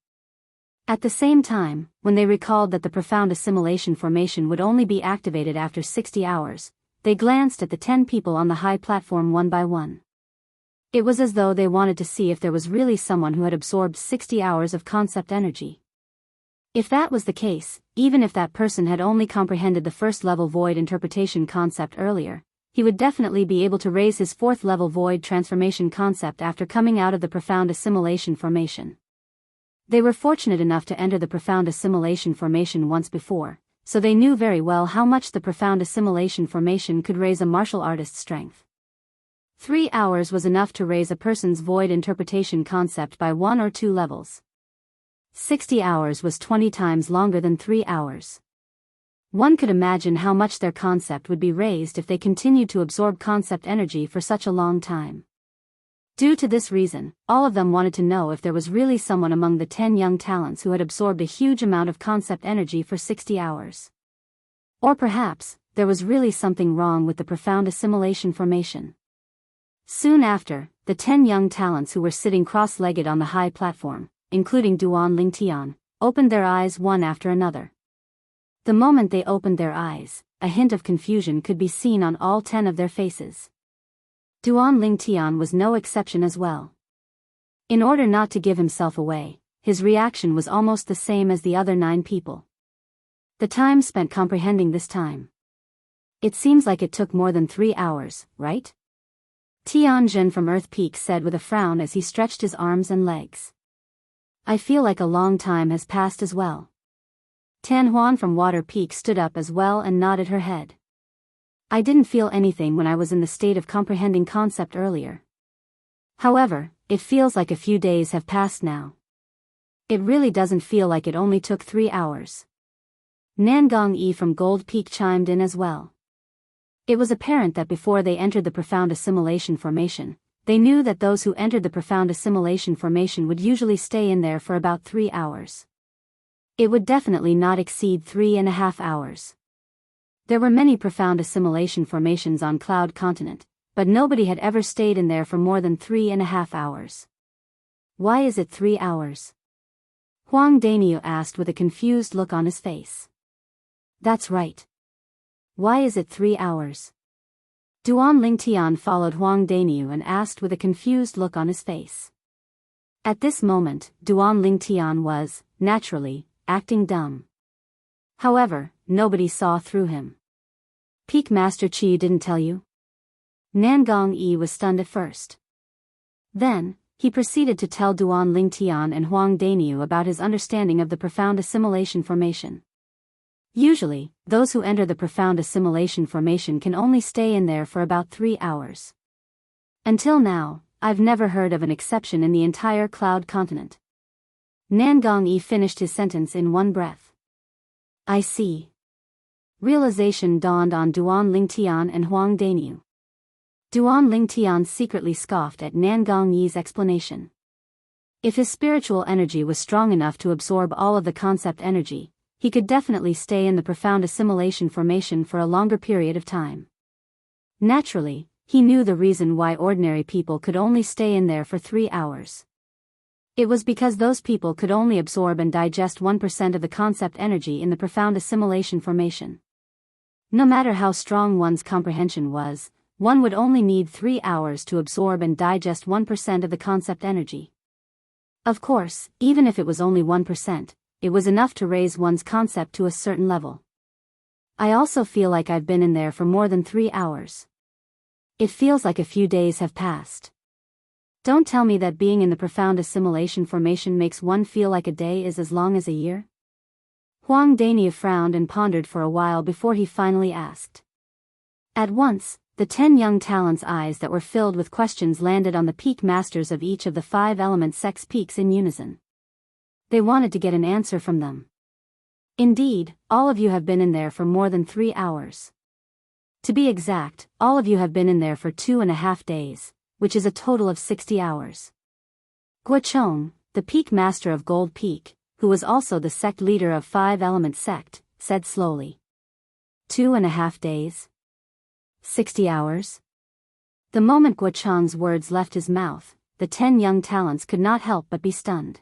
At the same time, when they recalled that the profound assimilation formation would only be activated after 60 hours, they glanced at the 10 people on the high platform one by one. It was as though they wanted to see if there was really someone who had absorbed 60 hours of concept energy. If that was the case, even if that person had only comprehended the first-level void interpretation concept earlier, he would definitely be able to raise his 4th-level void transformation concept after coming out of the profound assimilation formation. They were fortunate enough to enter the profound assimilation formation once before, so they knew very well how much the profound assimilation formation could raise a martial artist's strength. 3 hours was enough to raise a person's void interpretation concept by 1 or 2 levels. 60 hours was 20 times longer than 3 hours. One could imagine how much their concept would be raised if they continued to absorb concept energy for such a long time. Due to this reason, all of them wanted to know if there was really someone among the 10 young talents who had absorbed a huge amount of concept energy for 60 hours. Or perhaps, there was really something wrong with the profound assimilation formation. Soon after, the 10 young talents who were sitting cross-legged on the high platform, including Duan Lingtian, opened their eyes one after another. The moment they opened their eyes, a hint of confusion could be seen on all 10 of their faces. Duan Lingtian was no exception as well. In order not to give himself away, his reaction was almost the same as the other 9 people. The time spent comprehending this time. It seems like it took more than 3 hours, right? Tianjin from Earth Peak said with a frown as he stretched his arms and legs. I feel like a long time has passed as well. Tan Huan from Water Peak stood up as well and nodded her head. I didn't feel anything when I was in the state of comprehending concept earlier. However, it feels like a few days have passed now. It really doesn't feel like it only took 3 hours. Nangong Yi from Gold Peak chimed in as well. It was apparent that before they entered the profound assimilation formation, they knew that those who entered the profound assimilation formation would usually stay in there for about 3 hours. It would definitely not exceed 3.5 hours. There were many profound assimilation formations on Cloud Continent, but nobody had ever stayed in there for more than 3.5 hours. Why is it 3 hours? Huang Daniu asked with a confused look on his face. That's right. Why is it 3 hours? Duan Lingtian followed Huang Daniu and asked with a confused look on his face. At this moment, Duan Lingtian was, naturally, acting dumb. However, nobody saw through him. Peak Master Qi didn't tell you? Nangong Yi was stunned at first. Then, he proceeded to tell Duan Lingtian and Huang Daniu about his understanding of the profound assimilation formation. Usually, those who enter the profound assimilation formation can only stay in there for about 3 hours. Until now, I've never heard of an exception in the entire Cloud Continent. Nangong Yi finished his sentence in one breath. I see. Realization dawned on Duan Lingtian and Huang Daniu. Duan Lingtian secretly scoffed at Nangong Yi's explanation. If his spiritual energy was strong enough to absorb all of the concept energy, he could definitely stay in the profound assimilation formation for a longer period of time. Naturally, he knew the reason why ordinary people could only stay in there for 3 hours. It was because those people could only absorb and digest 1% of the concept energy in the profound assimilation formation. No matter how strong one's comprehension was, one would only need 3 hours to absorb and digest 1% of the concept energy. Of course, even if it was only 1%, it was enough to raise one's concept to a certain level. I also feel like I've been in there for more than 3 hours. It feels like a few days have passed. Don't tell me that being in the profound assimilation formation makes one feel like a day is as long as a year? Huang Daniu frowned and pondered for a while before he finally asked. At once, the 10 young talents' eyes that were filled with questions landed on the peak masters of each of the 5 element sex peaks in unison. They wanted to get an answer from them. Indeed, all of you have been in there for more than 3 hours. To be exact, all of you have been in there for 2.5 days, which is a total of 60 hours. Guochong, the peak master of Gold Peak, who was also the sect leader of 5 element sect, said slowly. 2.5 days? 60 hours? The moment Guochong's words left his mouth, the 10 young talents could not help but be stunned.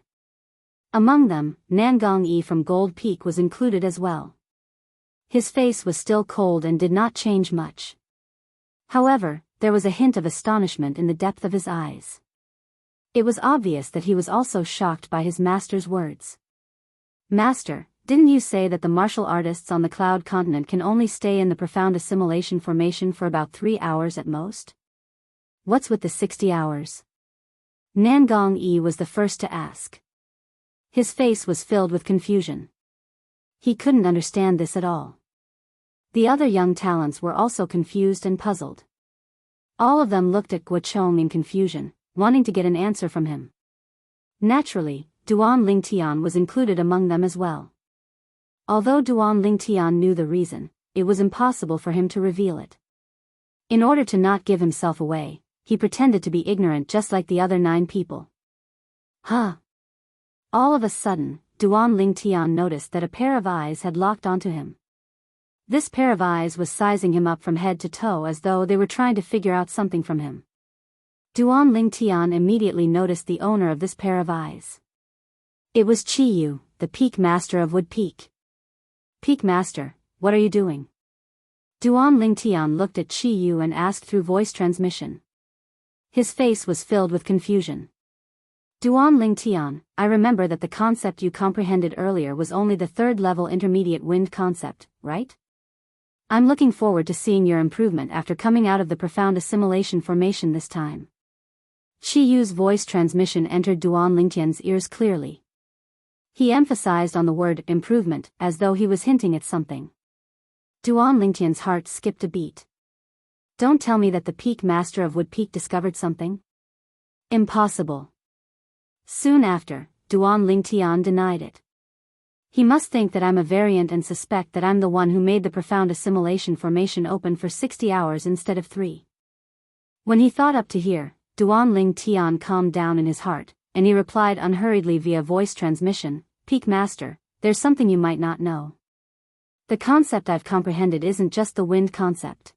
Among them, Nangong Yi from Gold Peak was included as well. His face was still cold and did not change much. However, there was a hint of astonishment in the depth of his eyes. It was obvious that he was also shocked by his master's words. Master, didn't you say that the martial artists on the Cloud Continent can only stay in the profound assimilation formation for about 3 hours at most? What's with the 60 hours? Nangong Yi was the first to ask. His face was filled with confusion. He couldn't understand this at all. The other young talents were also confused and puzzled. All of them looked at Guochong in confusion, wanting to get an answer from him. Naturally, Duan Lingtian was included among them as well. Although Duan Lingtian knew the reason, it was impossible for him to reveal it. In order to not give himself away, he pretended to be ignorant just like the other 9 people. Huh. All of a sudden, Duan Lingtian noticed that a pair of eyes had locked onto him. This pair of eyes was sizing him up from head to toe as though they were trying to figure out something from him. Duan Lingtian immediately noticed the owner of this pair of eyes. It was Qiyu, the Peak Master of Wood Peak. Peak Master, what are you doing? Duan Lingtian looked at Qiyu and asked through voice transmission. His face was filled with confusion. Duan Lingtian, I remember that the concept you comprehended earlier was only the third-level intermediate wind concept, right? I'm looking forward to seeing your improvement after coming out of the profound assimilation formation this time. Qiyu's voice transmission entered Duan Lingtian's ears clearly. He emphasized on the word improvement as though he was hinting at something. Duan Lingtian's heart skipped a beat. Don't tell me that the Peak Master of Wood Peak discovered something? Impossible. Soon after, Duan Lingtian denied it. He must think that I'm a variant and suspect that I'm the one who made the profound assimilation formation open for 60 hours instead of 3. When he thought up to here, Duan Lingtian calmed down in his heart, and he replied unhurriedly via voice transmission, Peak Master, there's something you might not know. The concept I've comprehended isn't just the wind concept.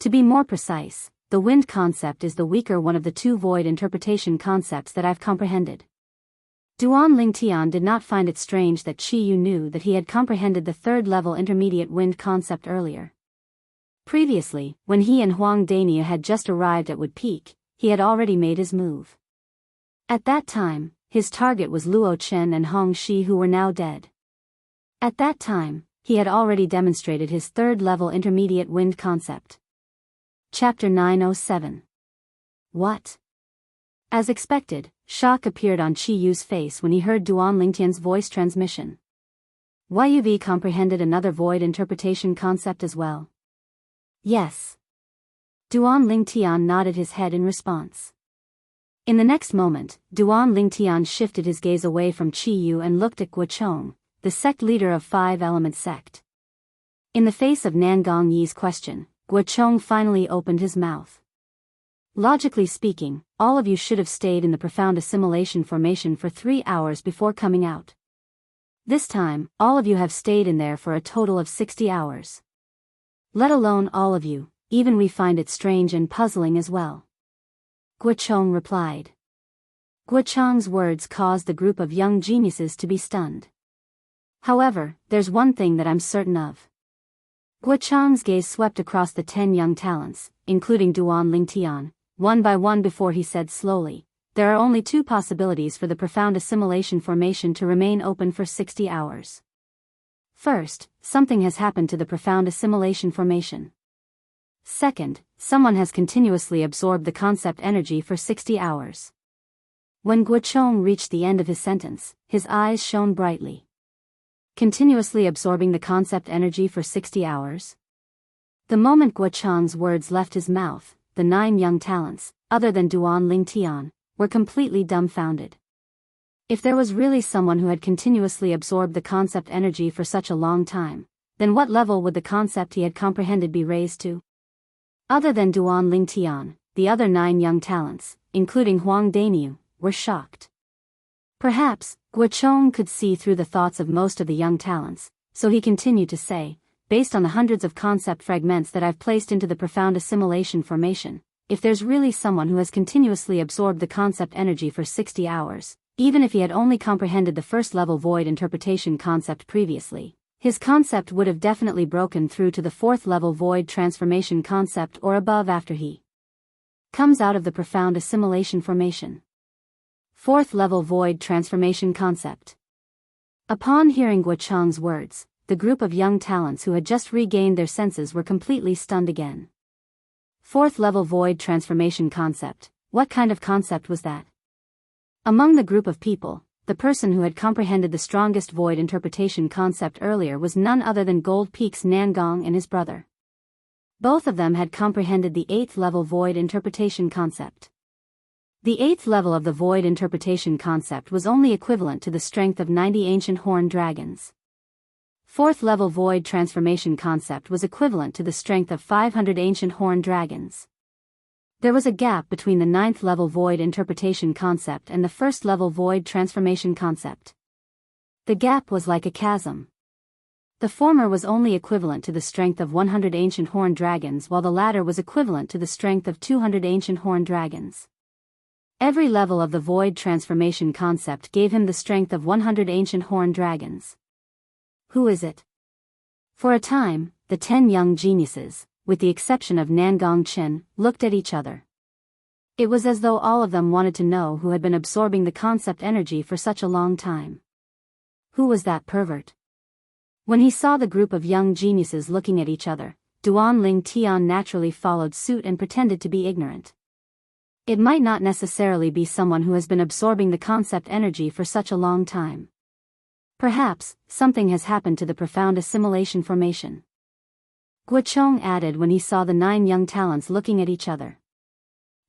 To be more precise, the wind concept is the weaker one of the 2 void interpretation concepts that I've comprehended. Duan Lingtian did not find it strange that Qiyu knew that he had comprehended the third-level intermediate wind concept earlier. Previously, when he and Huang Dania had just arrived at Wood Peak, he had already made his move. At that time, his target was Luo Chen and Hong Shi, who were now dead. At that time, he had already demonstrated his third-level intermediate wind concept. Chapter 907. What? As expected, shock appeared on Qiyu's face when he heard Duan Lingtian's voice transmission. YUV comprehended another void interpretation concept as well. Yes. Duan Lingtian nodded his head in response. In the next moment, Duan Lingtian shifted his gaze away from Qiyu and looked at Guochong, the sect leader of 5-element sect. In the face of Nangong Yi's question, Guochong finally opened his mouth. Logically speaking, all of you should have stayed in the profound assimilation formation for 3 hours before coming out. This time, all of you have stayed in there for a total of 60 hours. Let alone all of you, even we find it strange and puzzling as well. Guochong replied. Guochong's words caused the group of young geniuses to be stunned. However, there's one thing that I'm certain of. Guochong's gaze swept across the 10 young talents, including Duan Lingtian, one by one before he said slowly, there are only 2 possibilities for the profound assimilation formation to remain open for 60 hours. First, something has happened to the profound assimilation formation. Second, someone has continuously absorbed the concept energy for 60 hours. When Guochong reached the end of his sentence, his eyes shone brightly. Continuously absorbing the concept energy for 60 hours? The moment Guochong's words left his mouth, the 9 young talents, other than Duan Lingtian, were completely dumbfounded. If there was really someone who had continuously absorbed the concept energy for such a long time, then what level would the concept he had comprehended be raised to? Other than Duan Lingtian, the other 9 young talents, including Huang Daniu, were shocked. Perhaps, Guochong could see through the thoughts of most of the young talents, so he continued to say, based on the hundreds of concept fragments that I've placed into the profound assimilation formation, if there's really someone who has continuously absorbed the concept energy for 60 hours, even if he had only comprehended the first-level void interpretation concept previously, his concept would have definitely broken through to the 4th-level void transformation concept or above after he comes out of the profound assimilation formation. 4th-level void transformation concept. Upon hearing Guochong's words, the group of young talents who had just regained their senses were completely stunned again. 4th-level void transformation concept, what kind of concept was that? Among the group of people, the person who had comprehended the strongest void interpretation concept earlier was none other than Gold Peak's Nangong and his brother. Both of them had comprehended the 8th-level void interpretation concept. The 8th level of the void interpretation concept was only equivalent to the strength of 90 ancient horned dragons. 4th level void transformation concept was equivalent to the strength of 500 ancient horned dragons. There was a gap between the 9th level void interpretation concept and the 1st level void transformation concept. The gap was like a chasm. The former was only equivalent to the strength of 100 ancient horned dragons, while the latter was equivalent to the strength of 200 ancient horned dragons. Every level of the void transformation concept gave him the strength of 100 ancient horned dragons. Who is it? For a time, the 10 young geniuses, with the exception of Nangong Chen, looked at each other. It was as though all of them wanted to know who had been absorbing the concept energy for such a long time. Who was that pervert? When he saw the group of young geniuses looking at each other, Duan Ling Tian naturally followed suit and pretended to be ignorant. It might not necessarily be someone who has been absorbing the concept energy for such a long time. Perhaps, something has happened to the profound assimilation formation. Guochong added when he saw the 9 young talents looking at each other.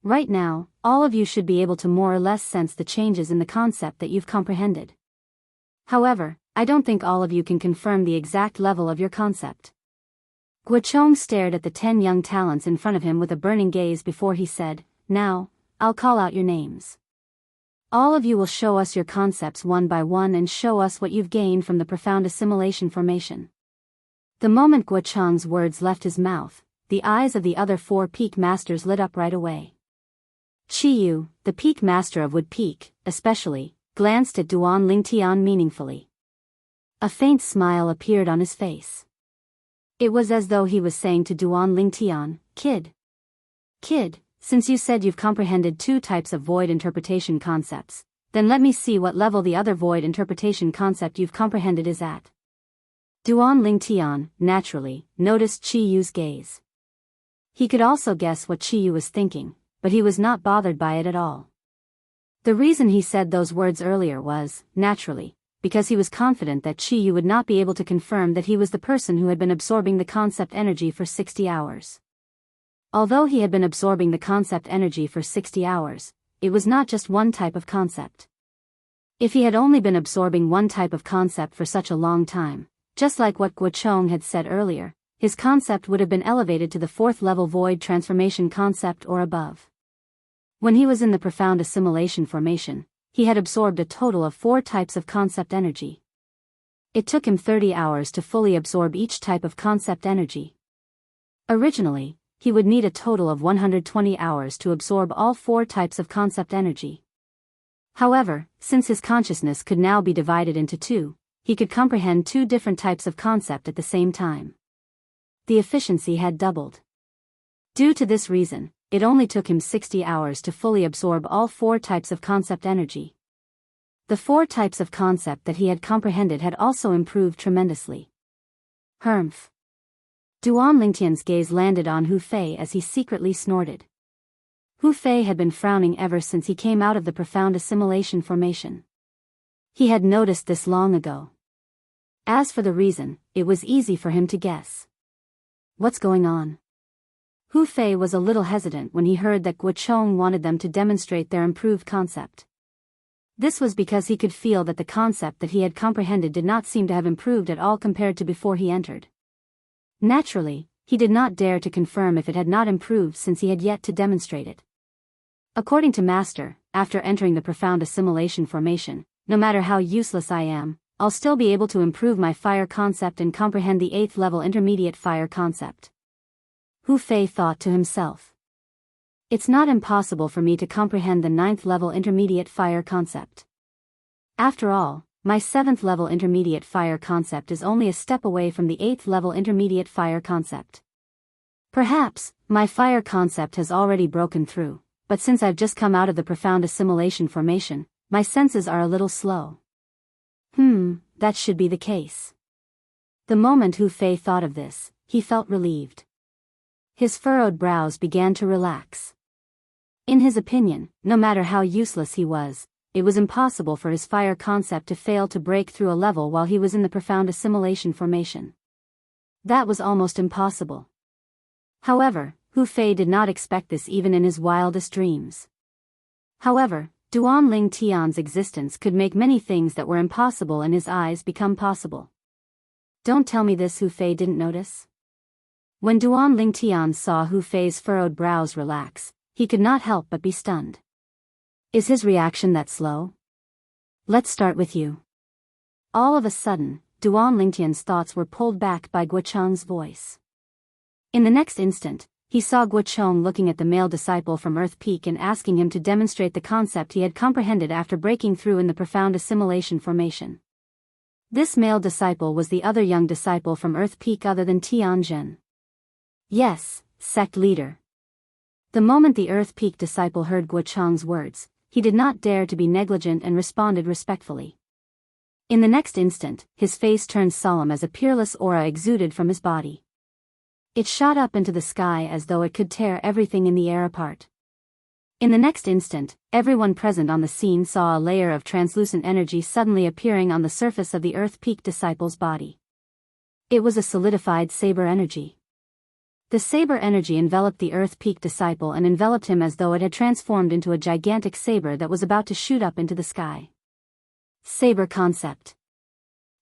Right now, all of you should be able to more or less sense the changes in the concept that you've comprehended. However, I don't think all of you can confirm the exact level of your concept. Guochong stared at the 10 young talents in front of him with a burning gaze before he said, "Now, I'll call out your names. All of you will show us your concepts one by one and show us what you've gained from the profound assimilation formation." The moment Guochong's words left his mouth, the eyes of the other 4 peak masters lit up right away. Qiyu, the peak master of Wood Peak, especially, glanced at Duan Lingtian meaningfully. A faint smile appeared on his face. It was as though he was saying to Duan Lingtian, Kid, since you said you've comprehended 2 types of void interpretation concepts, then let me see what level the other void interpretation concept you've comprehended is at." Duan Lingtian, naturally, noticed Qiyu's gaze. He could also guess what Qiyu was thinking, but he was not bothered by it at all. The reason he said those words earlier was, naturally, because he was confident that Qiyu would not be able to confirm that he was the person who had been absorbing the concept energy for 60 hours. Although he had been absorbing the concept energy for 60 hours, it was not just one type of concept. If he had only been absorbing one type of concept for such a long time, just like what Guochong had said earlier, his concept would have been elevated to the 4th level void transformation concept or above. When he was in the profound assimilation formation, he had absorbed a total of 4 types of concept energy. It took him 30 hours to fully absorb each type of concept energy. Originally, he would need a total of 120 hours to absorb all 4 types of concept energy. However, since his consciousness could now be divided into 2, he could comprehend 2 different types of concept at the same time. The efficiency had doubled. Due to this reason, it only took him 60 hours to fully absorb all 4 types of concept energy. The 4 types of concept that he had comprehended had also improved tremendously. Humph. Duan Lingtian's gaze landed on Hu Fei as he secretly snorted. Hu Fei had been frowning ever since he came out of the profound assimilation formation. He had noticed this long ago. As for the reason, it was easy for him to guess. What's going on? Hu Fei was a little hesitant when he heard that Guochong wanted them to demonstrate their improved concept. This was because he could feel that the concept that he had comprehended did not seem to have improved at all compared to before he entered. Naturally, he did not dare to confirm if it had not improved since he had yet to demonstrate it. According to Master, after entering the profound assimilation formation, no matter how useless I am, I'll still be able to improve my fire concept and comprehend the 8th level intermediate fire concept. Hu Fei thought to himself. It's not impossible for me to comprehend the 9th level intermediate fire concept. After all, my 7th level intermediate fire concept is only a step away from the 8th level intermediate fire concept. Perhaps, my fire concept has already broken through, but since I've just come out of the profound assimilation formation, my senses are a little slow. That should be the case. The moment Hu Fei thought of this, he felt relieved. His furrowed brows began to relax. In his opinion, no matter how useless he was, it was impossible for his fire concept to fail to break through a level while he was in the profound assimilation formation. That was almost impossible. However, Hu Fei did not expect this even in his wildest dreams. However, Duan Ling Tian's existence could make many things that were impossible in his eyes become possible. Don't tell me this Hu Fei didn't notice? When Duan Ling Tian saw Hu Fei's furrowed brows relax, he could not help but be stunned. Is his reaction that slow? Let's start with you. All of a sudden, Duan Lingtian's thoughts were pulled back by Guocheng's voice. In the next instant, he saw Guocheng looking at the male disciple from Earth Peak and asking him to demonstrate the concept he had comprehended after breaking through in the profound assimilation formation. This male disciple was the other young disciple from Earth Peak other than Tianjin. Yes, sect leader. The moment the Earth Peak disciple heard Guocheng's words, he did not dare to be negligent and responded respectfully. In the next instant, his face turned solemn as a peerless aura exuded from his body. It shot up into the sky as though it could tear everything in the air apart. In the next instant, everyone present on the scene saw a layer of translucent energy suddenly appearing on the surface of the Earth Peak disciple's body. It was a solidified saber energy. The saber energy enveloped the Earth Peak disciple and enveloped him as though it had transformed into a gigantic saber that was about to shoot up into the sky. Saber concept.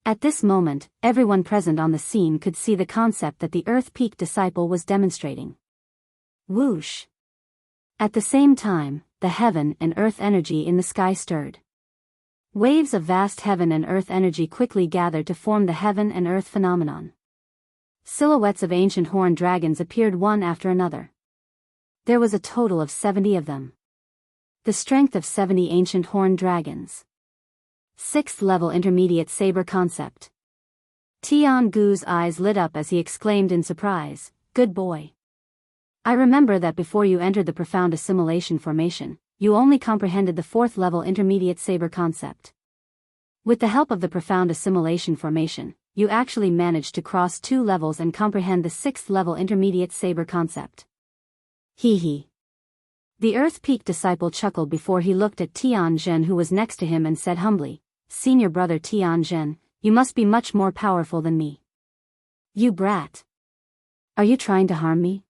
At this moment, everyone present on the scene could see the concept that the Earth Peak disciple was demonstrating. Whoosh! At the same time, the heaven and earth energy in the sky stirred. Waves of vast heaven and earth energy quickly gathered to form the heaven and earth phenomenon. Silhouettes of ancient horned dragons appeared one after another. There was a total of 70 of them. The strength of 70 ancient horned dragons. 6th level intermediate saber concept. Tiangu's eyes lit up as he exclaimed in surprise, "Good boy. I remember that before you entered the profound assimilation formation, you only comprehended the 4th level intermediate saber concept. With the help of the profound assimilation formation, you actually managed to cross 2 levels and comprehend the 6th level intermediate saber concept." Hee hee. The Earth Peak disciple chuckled before he looked at Tianjin, who was next to him, and said humbly, "Senior brother Tianjin, you must be much more powerful than me." "You brat. Are you trying to harm me?"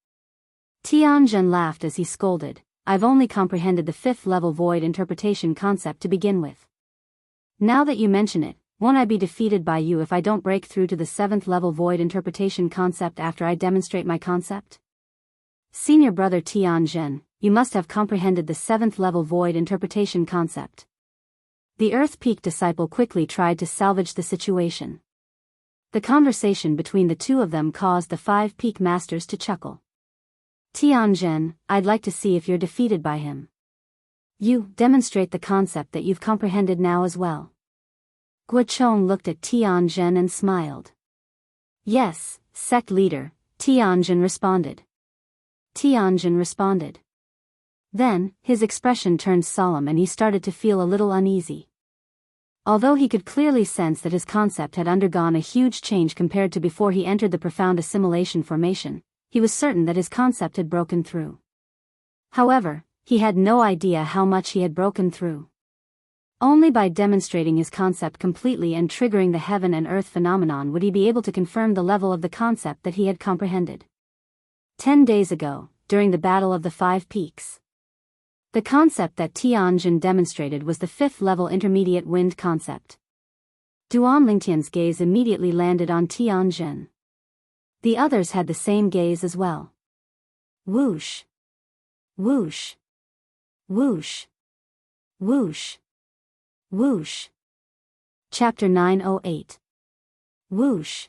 Tianjin laughed as he scolded, "I've only comprehended the 5th level void interpretation concept to begin with. Now that you mention it, won't I be defeated by you if I don't break through to the 7th level void interpretation concept after I demonstrate my concept? Senior brother Tianjin, you must have comprehended the 7th level void interpretation concept." The Earth Peak disciple quickly tried to salvage the situation. The conversation between the two of them caused the 5 Peak masters to chuckle. "Tianjin, I'd like to see if you're defeated by him. You demonstrate the concept that you've comprehended now as well." Guocheng looked at Tianjin and smiled. "Yes, sect leader," Tianjin responded. Then, his expression turned solemn and he started to feel a little uneasy. Although he could clearly sense that his concept had undergone a huge change compared to before he entered the profound assimilation formation, he was certain that his concept had broken through. However, he had no idea how much he had broken through. Only by demonstrating his concept completely and triggering the heaven and earth phenomenon would he be able to confirm the level of the concept that he had comprehended. 10 days ago, during the Battle of the 5 Peaks. The concept that Tianjin demonstrated was the 5th level intermediate wind concept. Duan Lingtian's gaze immediately landed on Tianjin. The others had the same gaze as well. Whoosh! Whoosh! Whoosh! Whoosh! Whoosh! Chapter 908. Whoosh!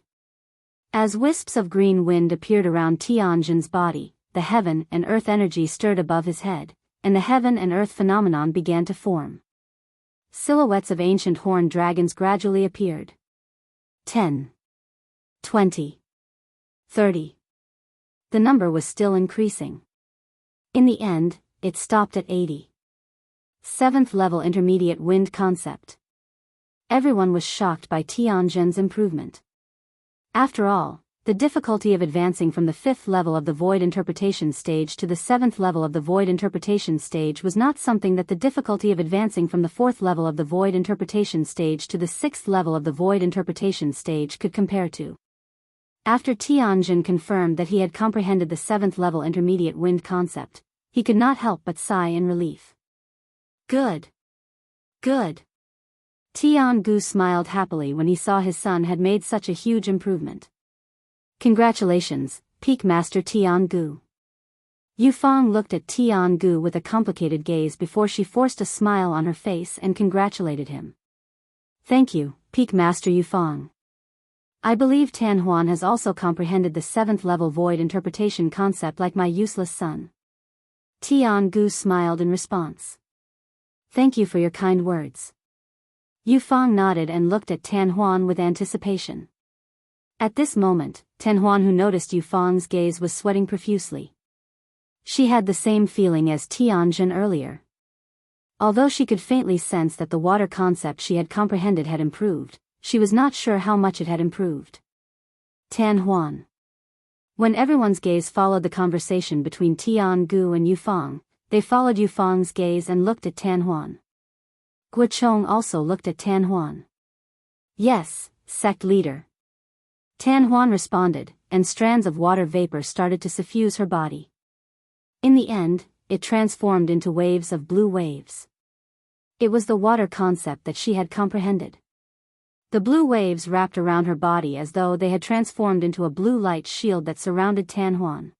As wisps of green wind appeared around Tianjin's body, the heaven and earth energy stirred above his head, and the heaven and earth phenomenon began to form. Silhouettes of ancient horned dragons gradually appeared. 10. 20. 30. The number was still increasing. In the end, it stopped at 80. 7th level intermediate wind concept. Everyone was shocked by Tianjin's improvement. After all, the difficulty of advancing from the 5th level of the void interpretation stage to the 7th level of the void interpretation stage was not something that the difficulty of advancing from the 4th level of the void interpretation stage to the 6th level of the void interpretation stage could compare to. After Tianjin confirmed that he had comprehended the 7th level intermediate wind concept, he could not help but sigh in relief. Good. Good. Tiangu smiled happily when he saw his son had made such a huge improvement. Congratulations, Peak Master Tiangu. Yufang looked at Tiangu with a complicated gaze before she forced a smile on her face and congratulated him. Thank you, Peak Master Yufang. I believe Tan Huan has also comprehended the 7th level void interpretation concept like my useless son. Tiangu smiled in response. Thank you for your kind words. Yufang nodded and looked at Tan Huan with anticipation. At this moment, Tan Huan, who noticed Yufang's gaze, was sweating profusely. She had the same feeling as Tianjin earlier. Although she could faintly sense that the water concept she had comprehended had improved, she was not sure how much it had improved. Tan Huan. When everyone's gaze followed the conversation between Tiangu and Yufang, they followed Yufang's gaze and looked at Tan Huan. Guochong also looked at Tan Huan. Yes, sect leader. Tan Huan responded, and strands of water vapor started to suffuse her body. In the end, it transformed into waves of blue waves. It was the water concept that she had comprehended. The blue waves wrapped around her body as though they had transformed into a blue light shield that surrounded Tan Huan.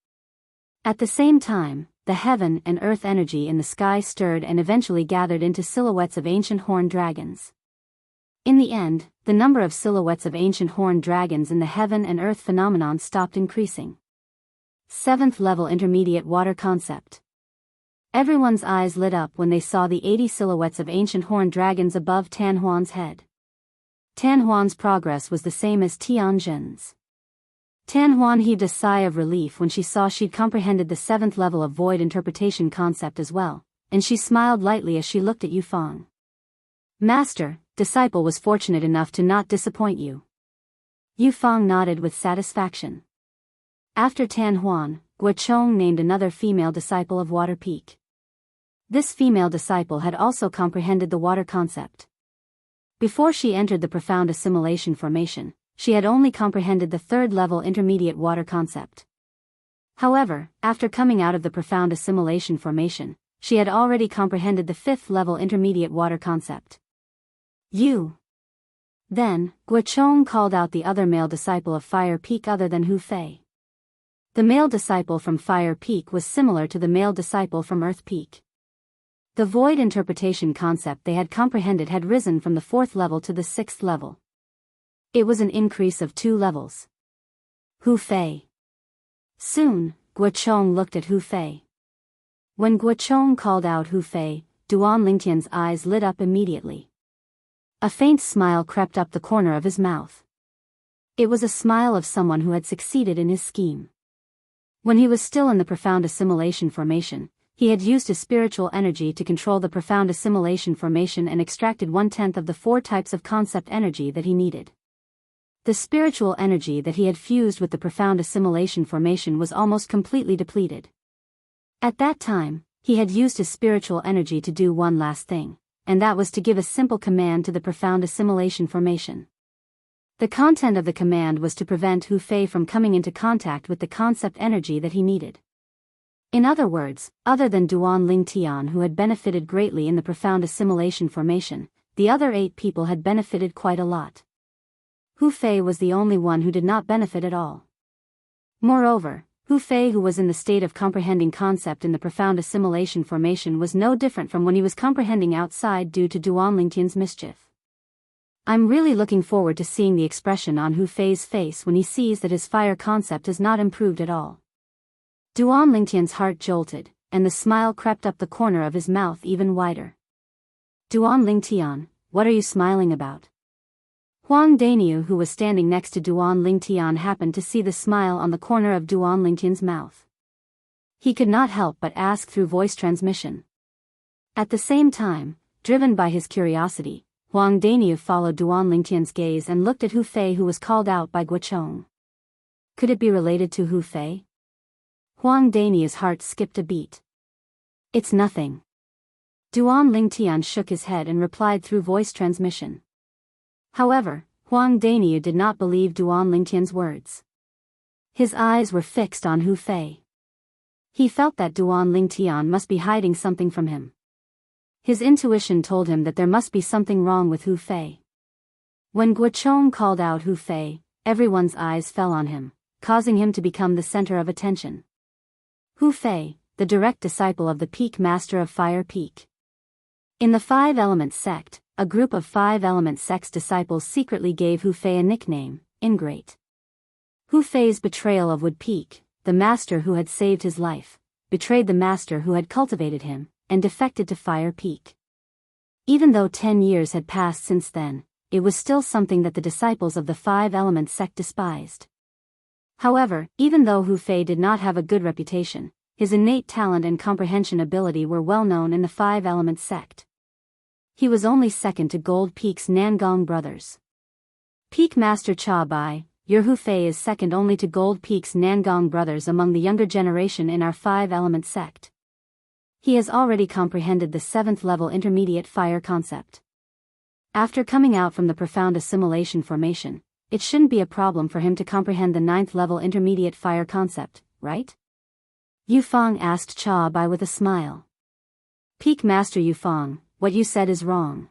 At the same time, the heaven and earth energy in the sky stirred and eventually gathered into silhouettes of ancient horned dragons. In the end, the number of silhouettes of ancient horned dragons in the heaven and earth phenomenon stopped increasing. 7th level intermediate water concept. Everyone's eyes lit up when they saw the 80 silhouettes of ancient horned dragons above Tan Huan's head. Tan Huan's progress was the same as Tianjin's. Tan Huan heaved a sigh of relief when she saw she'd comprehended the 7th level of void interpretation concept as well, and she smiled lightly as she looked at Yufang. Master, disciple was fortunate enough to not disappoint you. Yufang nodded with satisfaction. After Tan Huan, Guochong named another female disciple of Water Peak. This female disciple had also comprehended the water concept. Before she entered the profound assimilation formation, she had only comprehended the 3rd level intermediate water concept. However, after coming out of the profound assimilation formation, she had already comprehended the 5th level intermediate water concept. You. Then, Guochong called out the other male disciple of Fire Peak other than Hu Fei. The male disciple from Fire Peak was similar to the male disciple from Earth Peak. The void interpretation concept they had comprehended had risen from the 4th level to the 6th level. It was an increase of 2 levels. Hu Fei. Soon, Guochong looked at Hu Fei. When Guochong called out Hu Fei, Duan Lingtian's eyes lit up immediately. A faint smile crept up the corner of his mouth. It was a smile of someone who had succeeded in his scheme. When he was still in the profound assimilation formation, he had used his spiritual energy to control the profound assimilation formation and extracted 1/10 of the 4 types of concept energy that he needed. The spiritual energy that he had fused with the profound assimilation formation was almost completely depleted. At that time, he had used his spiritual energy to do one last thing, and that was to give a simple command to the profound assimilation formation. The content of the command was to prevent Hu Fei from coming into contact with the concept energy that he needed. In other words, other than Duan Lingtian, who had benefited greatly in the profound assimilation formation, the other 8 people had benefited quite a lot. Hu Fei was the only one who did not benefit at all. Moreover, Hu Fei, who was in the state of comprehending concept in the profound assimilation formation, was no different from when he was comprehending outside due to Duan Lingtian's mischief. I'm really looking forward to seeing the expression on Hu Fei's face when he sees that his fire concept is not improved at all. Duan Lingtian's heart jolted, and the smile crept up the corner of his mouth even wider. Duan Lingtian, what are you smiling about? Huang Daniu, who was standing next to Duan Lingtian, happened to see the smile on the corner of Duan Lingtian's mouth. He could not help but ask through voice transmission. At the same time, driven by his curiosity, Huang Daniu followed Duan Lingtian's gaze and looked at Hu Fei, who was called out by Guochong. Could it be related to Hu Fei? Huang Daniu's heart skipped a beat. It's nothing. Duan Lingtian shook his head and replied through voice transmission. However, Huang Daniu did not believe Duan Lingtian's words. His eyes were fixed on Hu Fei. He felt that Duan Lingtian must be hiding something from him. His intuition told him that there must be something wrong with Hu Fei. When Guochong called out Hu Fei, everyone's eyes fell on him, causing him to become the center of attention. Hu Fei, the direct disciple of the Peak Master of Fire Peak. In the 5 Elements sect, a group of 5 Element sect's disciples secretly gave Hu Fei a nickname, ingrate. Hu Fei's betrayal of Wood Peak, the master who had saved his life, betrayed the master who had cultivated him, and defected to Fire Peak. Even though 10 years had passed since then, it was still something that the disciples of the Five Elements sect despised. However, even though Hu Fei did not have a good reputation, his innate talent and comprehension ability were well known in the Five Elements sect. He was only second to Gold Peak's Nangong brothers. Peak Master Cha Bai, your Hu Fei is second only to Gold Peak's Nangong brothers among the younger generation in our Five Elements sect. He has already comprehended the 7th level intermediate fire concept. After coming out from the profound assimilation formation, it shouldn't be a problem for him to comprehend the 9th level intermediate fire concept, right? Yu Fang asked Cha Bai with a smile. Peak Master Yu Fang, what you said is wrong.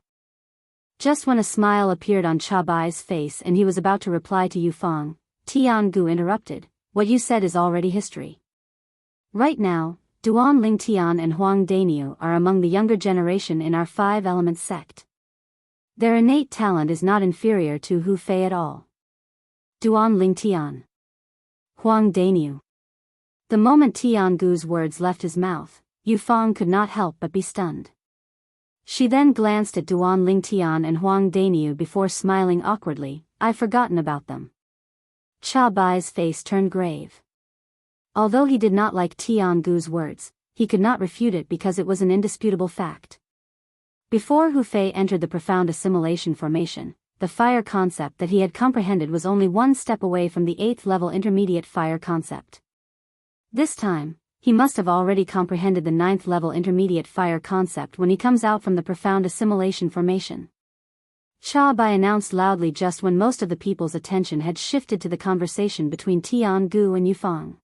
Just when a smile appeared on Cha Bai's face and he was about to reply to Yu Fang, Tiangu interrupted, what you said is already history. Right now, Duan Ling Tian and Huang Dainiu are among the younger generation in our Five Elements sect. Their innate talent is not inferior to Hu Fei at all. Duan Ling Tian. Huang Dainiu. The moment Tiangu's words left his mouth, Yu Fang could not help but be stunned. She then glanced at Duan Ling Tian and Huang Dainiu before smiling awkwardly. I've forgotten about them. Cha Bai's face turned grave. Although he did not like Tiangu's words, he could not refute it because it was an indisputable fact. Before Hu Fei entered the profound assimilation formation, the fire concept that he had comprehended was only one step away from the 8th level intermediate fire concept. This time, he must have already comprehended the 9th level intermediate fire concept when he comes out from the profound assimilation formation. Cha Bai announced loudly just when most of the people's attention had shifted to the conversation between Tiangu and Yu Fang.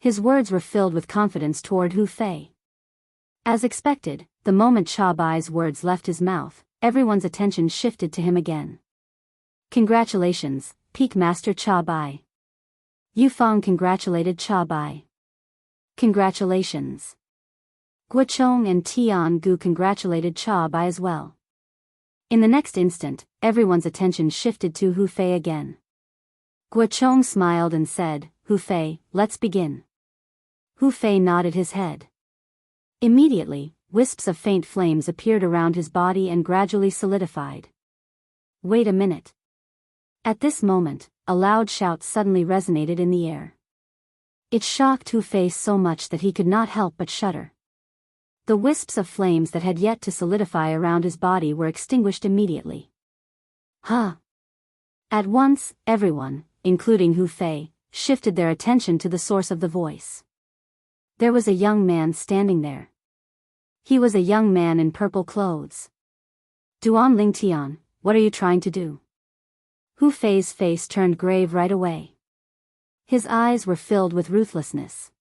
His words were filled with confidence toward Hu Fei. As expected, the moment Cha Bai's words left his mouth, everyone's attention shifted to him again. Congratulations, Peak Master Cha Bai. Yu Fang congratulated Cha Bai. Congratulations. Guochong and Tiangu congratulated Cha Bai as well. In the next instant, everyone's attention shifted to Hu Fei again. Guochong smiled and said, Hu Fei, let's begin. Hu Fei nodded his head. Immediately, wisps of faint flames appeared around his body and gradually solidified. Wait a minute. At this moment, a loud shout suddenly resonated in the air. It shocked Hu Fei so much that he could not help but shudder. The wisps of flames that had yet to solidify around his body were extinguished immediately. Huh! At once, everyone, including Hu Fei, shifted their attention to the source of the voice. There was a young man standing there. He was a young man in purple clothes. Duan Ling Tian, what are you trying to do? Hu Fei's face turned grave right away. His eyes were filled with ruthlessness.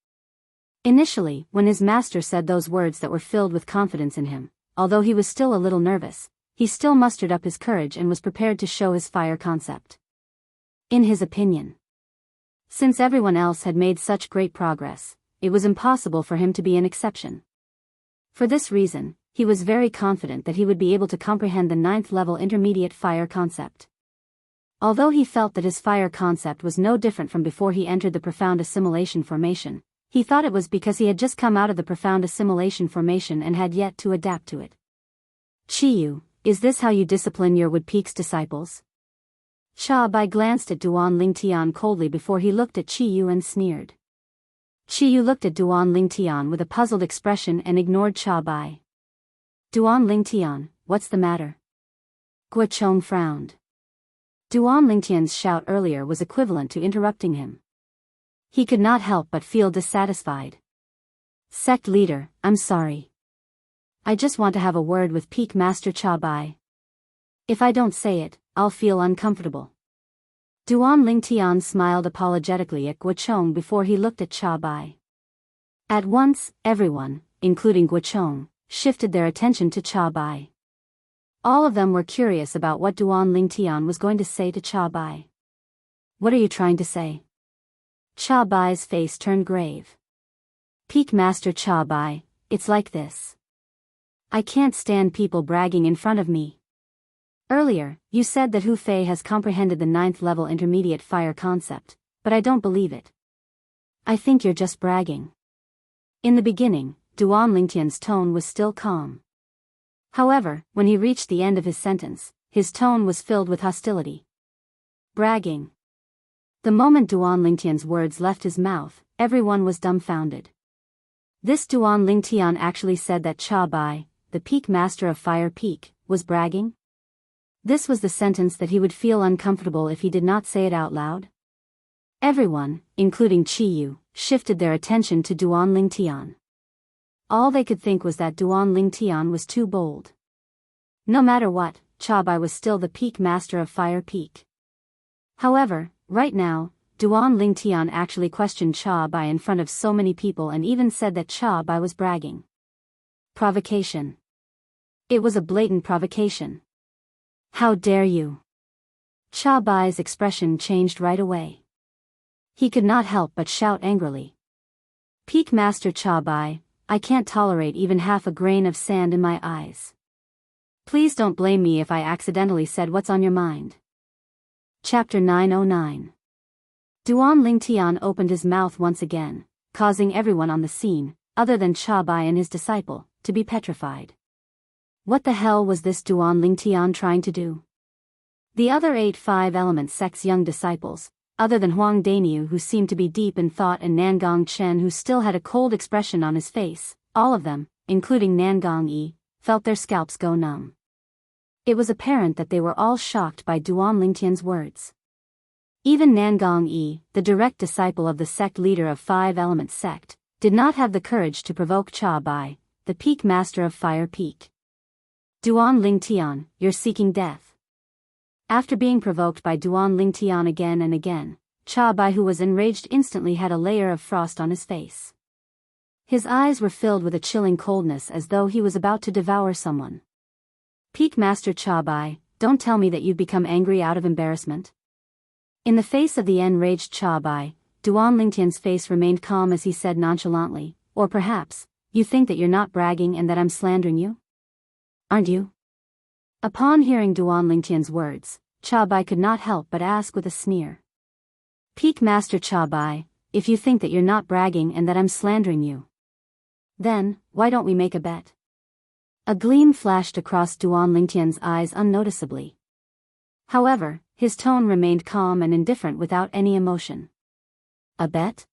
Initially, when his master said those words that were filled with confidence in him, although he was still a little nervous, he still mustered up his courage and was prepared to show his fire concept. In his opinion, since everyone else had made such great progress, it was impossible for him to be an exception. For this reason, he was very confident that he would be able to comprehend the 9th level intermediate fire concept. Although he felt that his fire concept was no different from before he entered the profound assimilation formation, he thought it was because he had just come out of the profound assimilation formation and had yet to adapt to it. Chiyu, is this how you discipline your Wood Peak's disciples? Cha Bai glanced at Duan Ling Tian coldly before he looked at Chiyu and sneered. Chiyu looked at Duan Ling Tian with a puzzled expression and ignored Cha Bai. Duan Ling Tian, what's the matter? Guochong frowned. Duan Ling Tian's shout earlier was equivalent to interrupting him. He could not help but feel dissatisfied. Sect leader, I'm sorry. I just want to have a word with Peak Master Cha Bai. If I don't say it, I'll feel uncomfortable. Duan Ling Tian smiled apologetically at Guochong before he looked at Cha Bai. At once, everyone, including Guochong, shifted their attention to Cha Bai. All of them were curious about what Duan Ling Tian was going to say to Cha Bai. What are you trying to say? Cha Bai's face turned grave. Peak Master Cha Bai, it's like this. I can't stand people bragging in front of me. Earlier, you said that Hu Fei has comprehended the 9th level intermediate fire concept, but I don't believe it. I think you're just bragging. In the beginning, Duan Lingtian's tone was still calm. However, when he reached the end of his sentence, his tone was filled with hostility. Bragging. The moment Duan Lingtian's words left his mouth, everyone was dumbfounded. This Duan Lingtian actually said that Cha Bai, the peak master of Fire Peak, was bragging? This was the sentence that he would feel uncomfortable if he did not say it out loud. Everyone, including Chi Yu, shifted their attention to Duan Lingtian. All they could think was that Duan Lingtian was too bold. No matter what, Cha Bai was still the peak master of Fire Peak. However, right now, Duan Lingtian actually questioned Cha Bai in front of so many people and even said that Cha Bai was bragging. Provocation. It was a blatant provocation. How dare you? Cha Bai's expression changed right away. He could not help but shout angrily. Peak Master Cha Bai, I can't tolerate even half a grain of sand in my eyes. Please don't blame me if I accidentally said what's on your mind. Chapter 909. Duan Lingtian opened his mouth once again, causing everyone on the scene, other than Cha Bai and his disciple, to be petrified. What the hell was this Duan Lingtian trying to do? The other 8 5-element sect's young disciples, other than Huang Daniu who seemed to be deep in thought and Nangong Chen who still had a cold expression on his face, all of them, including Nangong Yi, felt their scalps go numb. It was apparent that they were all shocked by Duan Lingtian's words. Even Nangong Yi, the direct disciple of the sect leader of 5-element sect, did not have the courage to provoke Cha Bai, the peak master of Fire Peak. Duan Lingtian, you're seeking death. After being provoked by Duan Lingtian again and again, Cha Bai, who was enraged, instantly had a layer of frost on his face. His eyes were filled with a chilling coldness as though he was about to devour someone. Peak Master Cha Bai, don't tell me that you've become angry out of embarrassment. In the face of the enraged Cha Bai, Duan Lingtian's face remained calm as he said nonchalantly, or perhaps, you think that you're not bragging and that I'm slandering you? Aren't you? Upon hearing Duan Lingtian's words, Cha Bai could not help but ask with a sneer. Peak Master Cha Bai, if you think that you're not bragging and that I'm slandering you, then, why don't we make a bet? A gleam flashed across Duan Lingtian's eyes unnoticeably. However, his tone remained calm and indifferent without any emotion. A bet?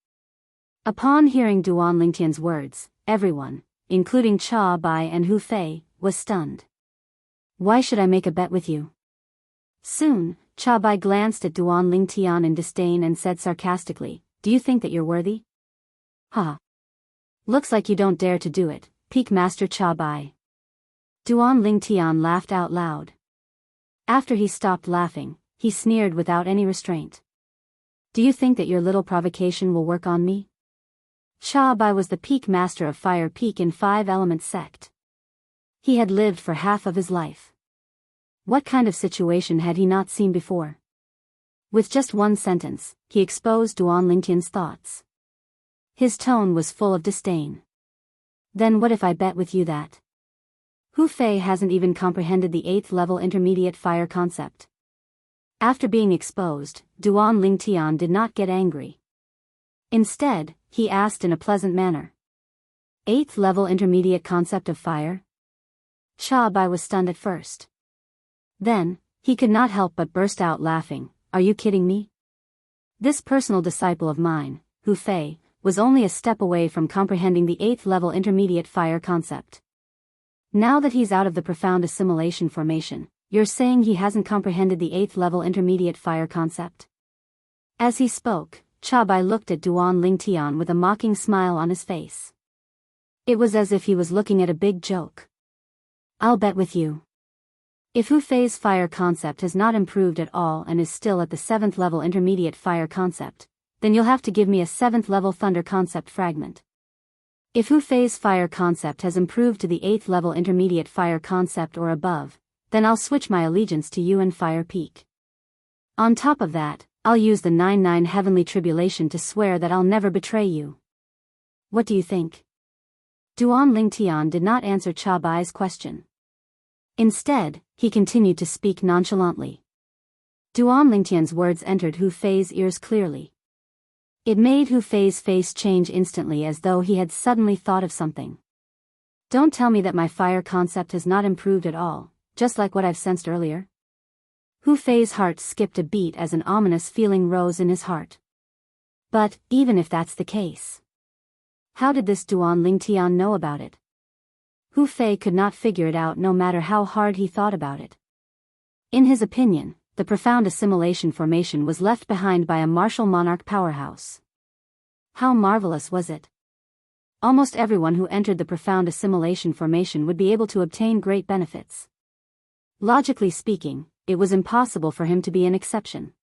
Upon hearing Duan Lingtian's words, everyone, including Cha Bai and Hu Fei, was stunned. Why should I make a bet with you? Soon, Cha Bai glanced at Duan Lingtian in disdain and said sarcastically, do you think that you're worthy? Ha! Looks like you don't dare to do it, Peak Master Cha Bai. Duan Lingtian laughed out loud. After he stopped laughing, he sneered without any restraint. Do you think that your little provocation will work on me? Cha Bai was the peak master of Fire Peak in 5-element sect. He had lived for half of his life. What kind of situation had he not seen before? With just one sentence, he exposed Duan Lingtian's thoughts. His tone was full of disdain. Then what if I bet with you that Hu Fei hasn't even comprehended the 8th level intermediate fire concept? After being exposed, Duan Lingtian did not get angry. Instead, he asked in a pleasant manner. 8th level intermediate concept of fire? Cha Bai was stunned at first. Then, he could not help but burst out laughing. Are you kidding me? This personal disciple of mine, Hu Fei, was only a step away from comprehending the 8th level intermediate fire concept. Now that he's out of the profound assimilation formation, you're saying he hasn't comprehended the 8th level intermediate fire concept? As he spoke, Cha Bai looked at Duan Lingtian with a mocking smile on his face. It was as if he was looking at a big joke. I'll bet with you. If Hu Fei's fire concept has not improved at all and is still at the 7th level intermediate fire concept, then you'll have to give me a 7th level thunder concept fragment. If Hu Fei's fire concept has improved to the 8th level intermediate fire concept or above, then I'll switch my allegiance to you and Fire Peak. On top of that, I'll use the 9-9 heavenly tribulation to swear that I'll never betray you. What do you think? Duan Lingtian did not answer Cha Bai's question. Instead, he continued to speak nonchalantly. Duan Lingtian's words entered Hu Fei's ears clearly. It made Hu Fei's face change instantly as though he had suddenly thought of something. Don't tell me that my fire concept has not improved at all, just like what I've sensed earlier. Hu Fei's heart skipped a beat as an ominous feeling rose in his heart. But, even if that's the case, how did this Duan Lingtian know about it? Hu Fei could not figure it out no matter how hard he thought about it. In his opinion, the profound assimilation formation was left behind by a martial monarch powerhouse. How marvelous was it? Almost everyone who entered the profound assimilation formation would be able to obtain great benefits. Logically speaking, it was impossible for him to be an exception.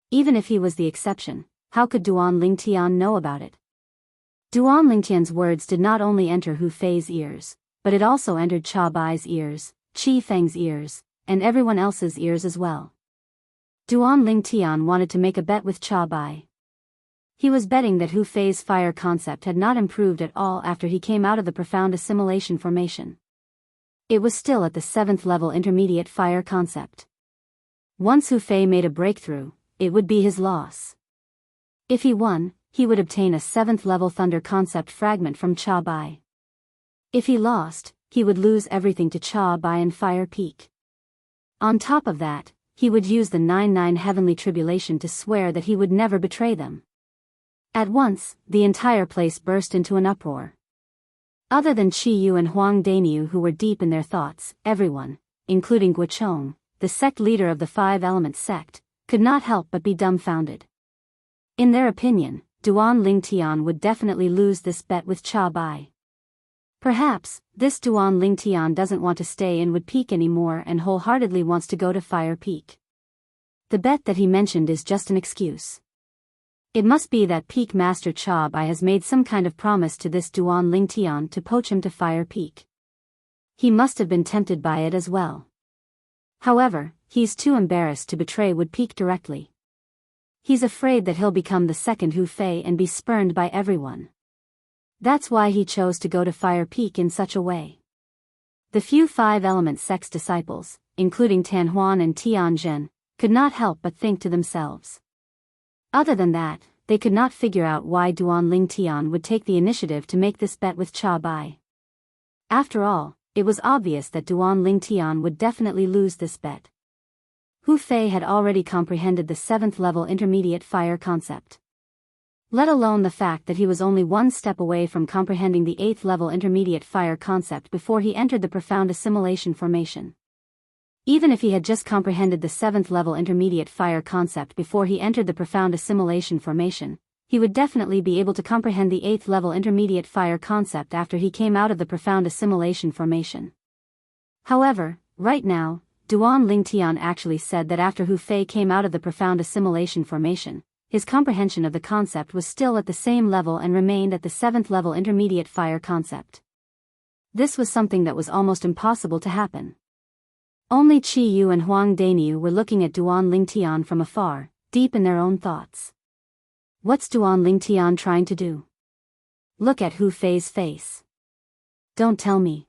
Even if he was the exception, how could Duan Lingtian know about it? Duan Lingtian's words did not only enter Hu Fei's ears, but it also entered Cha Bai's ears, Qi Feng's ears, and everyone else's ears as well. Duan Lingtian wanted to make a bet with Cha Bai. He was betting that Hu Fei's fire concept had not improved at all after he came out of the profound assimilation formation. It was still at the 7th level intermediate fire concept. Once Hu Fei made a breakthrough, it would be his loss. If he won, he would obtain a 7th level thunder concept fragment from Cha Bai. If he lost, he would lose everything to Cha Bai and Fire Peak. On top of that, he would use the 9-9 heavenly tribulation to swear that he would never betray them. At once, the entire place burst into an uproar. Other than Qi Yu and Huang Daniu who were deep in their thoughts, everyone, including Guochong, the sect leader of the 5-element sect, could not help but be dumbfounded. In their opinion, Duan Lingtian would definitely lose this bet with Cha Bai. Perhaps, this Duan Lingtian doesn't want to stay in Wood Peak anymore and wholeheartedly wants to go to Fire Peak. The bet that he mentioned is just an excuse. It must be that Peak Master Cha Bai has made some kind of promise to this Duan Lingtian to poach him to Fire Peak. He must have been tempted by it as well. However, he's too embarrassed to betray Wood Peak directly. He's afraid that he'll become the second Hu Fei and be spurned by everyone. That's why he chose to go to Fire Peak in such a way. The few 5-element sect's disciples, including Tan Huan and Tian Zhen, could not help but think to themselves. Other than that, they could not figure out why Duan Lingtian would take the initiative to make this bet with Cha Bai. After all, it was obvious that Duan Lingtian would definitely lose this bet. Hu Fei had already comprehended the 7th level intermediate fire concept. Let alone the fact that he was only one step away from comprehending the 8th level intermediate fire concept before he entered the profound assimilation formation. Even if he had just comprehended the 7th level intermediate fire concept before he entered the profound assimilation formation, he would definitely be able to comprehend the 8th level intermediate fire concept after he came out of the profound assimilation formation. However, right now, Duan Lingtian actually said that after Hu Fei came out of the profound assimilation formation, his comprehension of the concept was still at the same level and remained at the 7th level intermediate fire concept. This was something that was almost impossible to happen. Only Qi Yu and Huang Daniu were looking at Duan Lingtian from afar, deep in their own thoughts. What's Duan Lingtian trying to do? Look at Hu Fei's face. Don't tell me.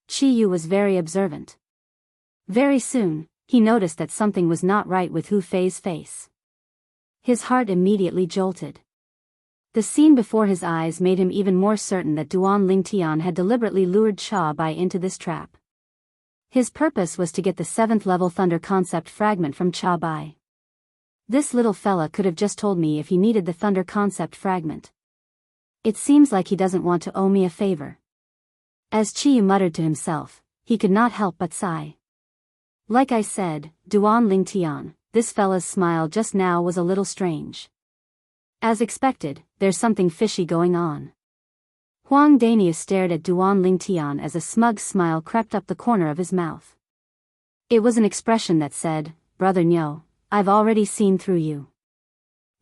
Qi Yu was very observant. Very soon, he noticed that something was not right with Hu Fei's face. His heart immediately jolted. The scene before his eyes made him even more certain that Duan Lingtian had deliberately lured Cha Bai into this trap. His purpose was to get the 7th level thunder concept fragment from Cha Bai. This little fella could have just told me if he needed the thunder concept fragment. It seems like he doesn't want to owe me a favor. As Qi muttered to himself, he could not help but sigh. Like I said, Duan Lingtian, this fella's smile just now was a little strange. As expected, there's something fishy going on. Huang Daniu stared at Duan Lingtian as a smug smile crept up the corner of his mouth. It was an expression that said, "Brother Nyo, I've already seen through you.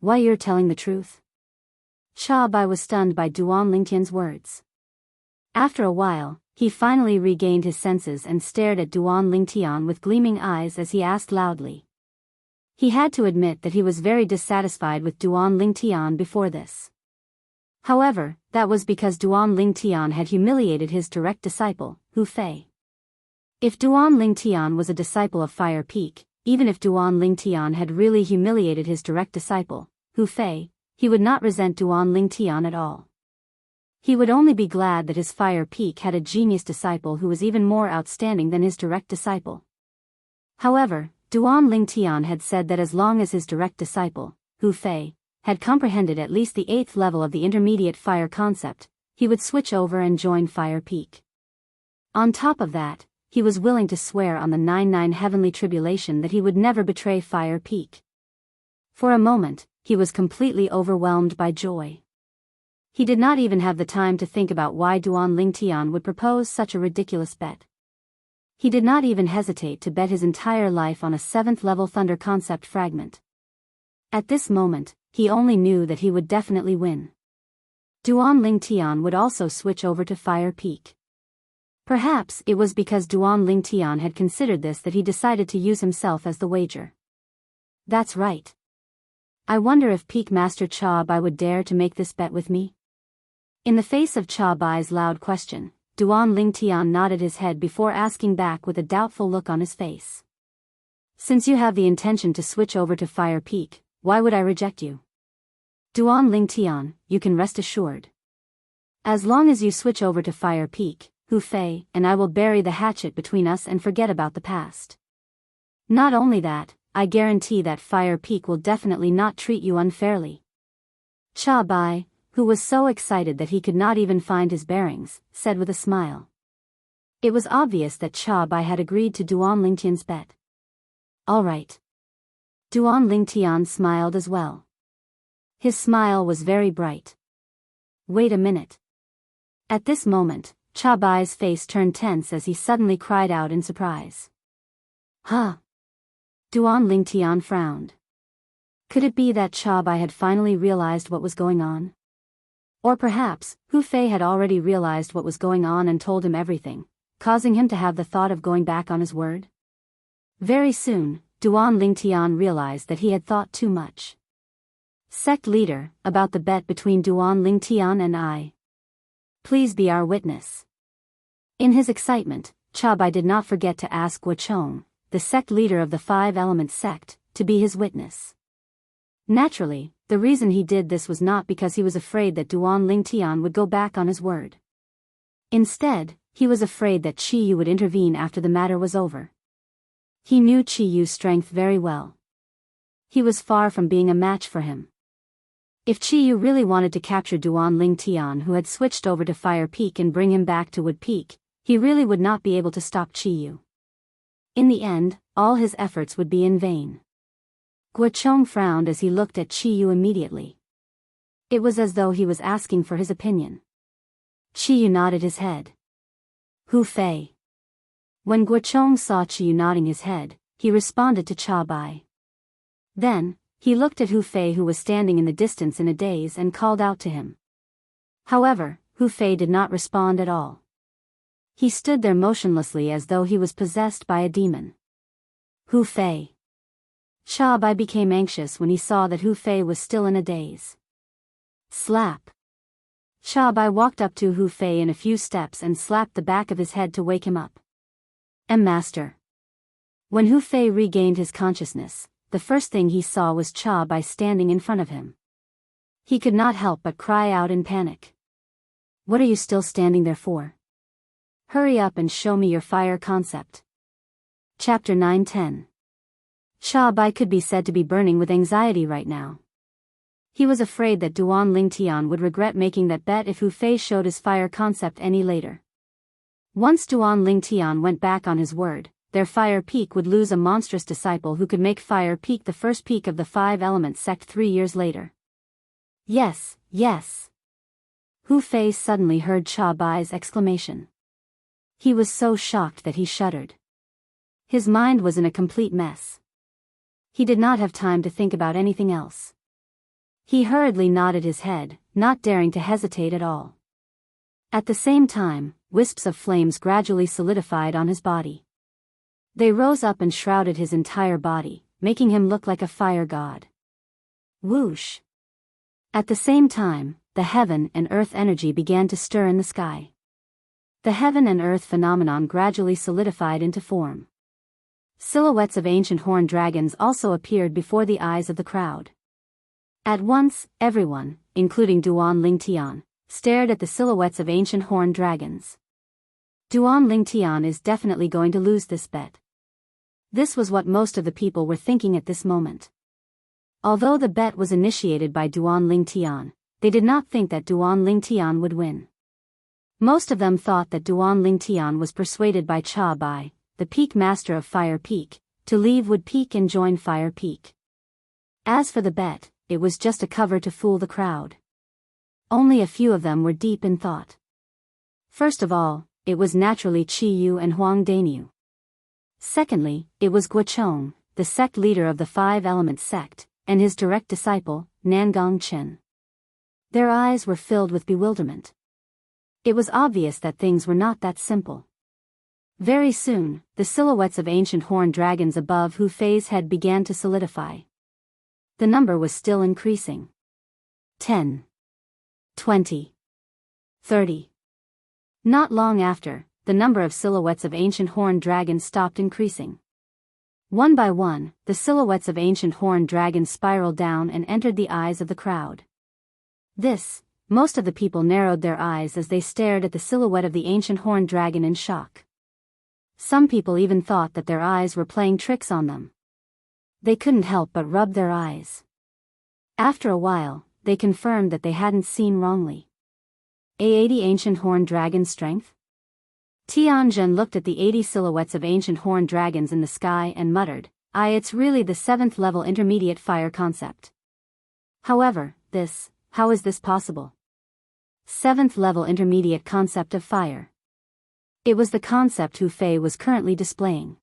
Why, you're telling the truth?" Cha Bai was stunned by Duan Lingtian's words. After a while, he finally regained his senses and stared at Duan Lingtian with gleaming eyes as he asked loudly. He had to admit that he was very dissatisfied with Duan Lingtian before this. However, that was because Duan Lingtian had humiliated his direct disciple, Hu Fei. If Duan Lingtian was a disciple of Fire Peak, even if Duan Lingtian had really humiliated his direct disciple, Hu Fei, he would not resent Duan Lingtian at all. He would only be glad that his Fire Peak had a genius disciple who was even more outstanding than his direct disciple. However, Duan Lingtian had said that as long as his direct disciple, Hu Fei, had comprehended at least the 8th level of the intermediate fire concept, he would switch over and join Fire Peak. On top of that, he was willing to swear on the 99 heavenly tribulation that he would never betray Fire Peak. For a moment, he was completely overwhelmed by joy. He did not even have the time to think about why Duan Lingtian would propose such a ridiculous bet. He did not even hesitate to bet his entire life on a 7th level thunder concept fragment. At this moment, he only knew that he would definitely win. Duan Lingtian would also switch over to Fire Peak. Perhaps it was because Duan Lingtian had considered this that he decided to use himself as the wager. That's right. I wonder if Peak Master Cha Bai would dare to make this bet with me? In the face of Cha Bai's loud question, Duan Lingtian nodded his head before asking back with a doubtful look on his face. Since you have the intention to switch over to Fire Peak, why would I reject you? Duan Lingtian, you can rest assured. As long as you switch over to Fire Peak, Hu Fei and I will bury the hatchet between us and forget about the past. Not only that, I guarantee that Fire Peak will definitely not treat you unfairly. Cha Bai, who was so excited that he could not even find his bearings, said with a smile. It was obvious that Cha Bai had agreed to Duan Lingtian's bet. All right. Duan Lingtian smiled as well. His smile was very bright. Wait a minute. At this moment, Cha Bai's face turned tense as he suddenly cried out in surprise. Huh? Duan Lingtian frowned. Could it be that Cha Bai had finally realized what was going on? Or perhaps, Hu Fei had already realized what was going on and told him everything, causing him to have the thought of going back on his word? Very soon, Duan Lingtian realized that he had thought too much. Sect leader, about the bet between Duan Lingtian and I. Please be our witness. In his excitement, Cha Bai did not forget to ask Guochong, the sect leader of the 5 Elements sect, to be his witness. Naturally, the reason he did this was not because he was afraid that Duan Lingtian would go back on his word. Instead, he was afraid that Qi Yu would intervene after the matter was over. He knew Qi Yu's strength very well. He was far from being a match for him. If Qi Yu really wanted to capture Duan Lingtian, who had switched over to Fire Peak, and bring him back to Wood Peak, he really would not be able to stop Qi Yu. In the end, all his efforts would be in vain. Guochong frowned as he looked at Qi Yu immediately. It was as though he was asking for his opinion. Qi Yu nodded his head. Hu Fei. When Guochong saw Qi Yu nodding his head, he responded to Cha Bai. Then, he looked at Hu Fei, who was standing in the distance in a daze, and called out to him. However, Hu Fei did not respond at all. He stood there motionlessly as though he was possessed by a demon. Hu Fei. Cha Bai became anxious when he saw that Hu Fei was still in a daze. Slap. Cha Bai walked up to Hu Fei in a few steps and slapped the back of his head to wake him up. Master. When Hu Fei regained his consciousness, the first thing he saw was Cha Bai standing in front of him. He could not help but cry out in panic. What are you still standing there for? Hurry up and show me your fire concept. Chapter 9-10. Cha Bai could be said to be burning with anxiety right now. He was afraid that Duan Lingtian would regret making that bet if Hu Fei showed his fire concept any later. Once Duan Lingtian went back on his word, their Fire Peak would lose a monstrous disciple who could make Fire Peak the first peak of the 5 Elements sect 3 years later. Yes, yes. Hu Fei suddenly heard Cha Bai's exclamation. He was so shocked that he shuddered. His mind was in a complete mess. He did not have time to think about anything else. He hurriedly nodded his head, not daring to hesitate at all. At the same time, wisps of flames gradually solidified on his body. They rose up and shrouded his entire body, making him look like a fire god. Whoosh! At the same time, the heaven and earth energy began to stir in the sky. The heaven and earth phenomenon gradually solidified into form. Silhouettes of ancient horned dragons also appeared before the eyes of the crowd. At once, everyone, including Duan Lingtian, stared at the silhouettes of ancient horned dragons. Duan Lingtian is definitely going to lose this bet. This was what most of the people were thinking at this moment. Although the bet was initiated by Duan Lingtian, they did not think that Duan Lingtian would win. Most of them thought that Duan Lingtian was persuaded by Cha Bai, the Peak Master of Fire Peak, to leave Wood Peak and join Fire Peak. As for the bet, it was just a cover to fool the crowd. Only a few of them were deep in thought. First of all, it was naturally Qi Yu and Huang Dainyu. Secondly, it was Guochong, the sect leader of the Five Elements sect, and his direct disciple, Nangong Chen. Their eyes were filled with bewilderment. It was obvious that things were not that simple. Very soon, the silhouettes of ancient horned dragons above Hu Fei's head began to solidify. The number was still increasing. 10. 20. 30. Not long after, the number of silhouettes of ancient horned dragons stopped increasing. One by one, the silhouettes of ancient horned dragons spiraled down and entered the eyes of the crowd. Most of the people narrowed their eyes as they stared at the silhouette of the ancient horned dragon in shock. Some people even thought that their eyes were playing tricks on them. They couldn't help but rub their eyes. After a while, they confirmed that they hadn't seen wrongly. 80 ancient horned dragon strength? Tianjin looked at the 80 silhouettes of ancient horned dragons in the sky and muttered, it's really the 7th level intermediate fire concept. However, how is this possible? 7th level intermediate concept of fire. It was the concept Hu Fei was currently displaying.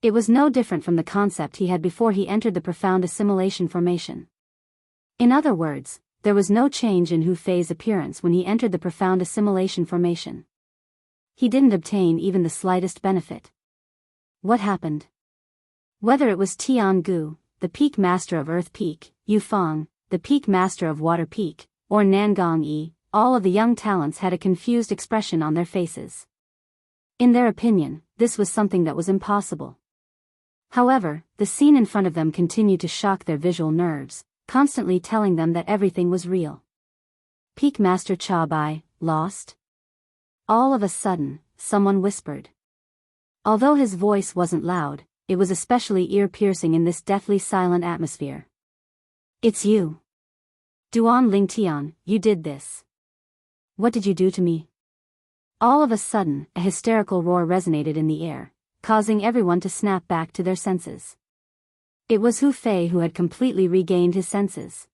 It was no different from the concept he had before he entered the profound assimilation formation. In other words, there was no change in Hu Fei's appearance when he entered the profound assimilation formation. He didn't obtain even the slightest benefit. What happened? Whether it was Tian Gu, the Peak Master of Earth Peak, Yu Fang, the Peak Master of Water Peak, or Nangong Yi, all of the young talents had a confused expression on their faces. In their opinion, this was something that was impossible. However, the scene in front of them continued to shock their visual nerves, constantly telling them that everything was real. Peak Master Cha Bai, lost? All of a sudden, someone whispered. Although his voice wasn't loud, it was especially ear-piercing in this deathly silent atmosphere. It's you. Duan Lingtian, you did this. What did you do to me? All of a sudden, a hysterical roar resonated in the air, causing everyone to snap back to their senses. It was Hu Fei who had completely regained his senses.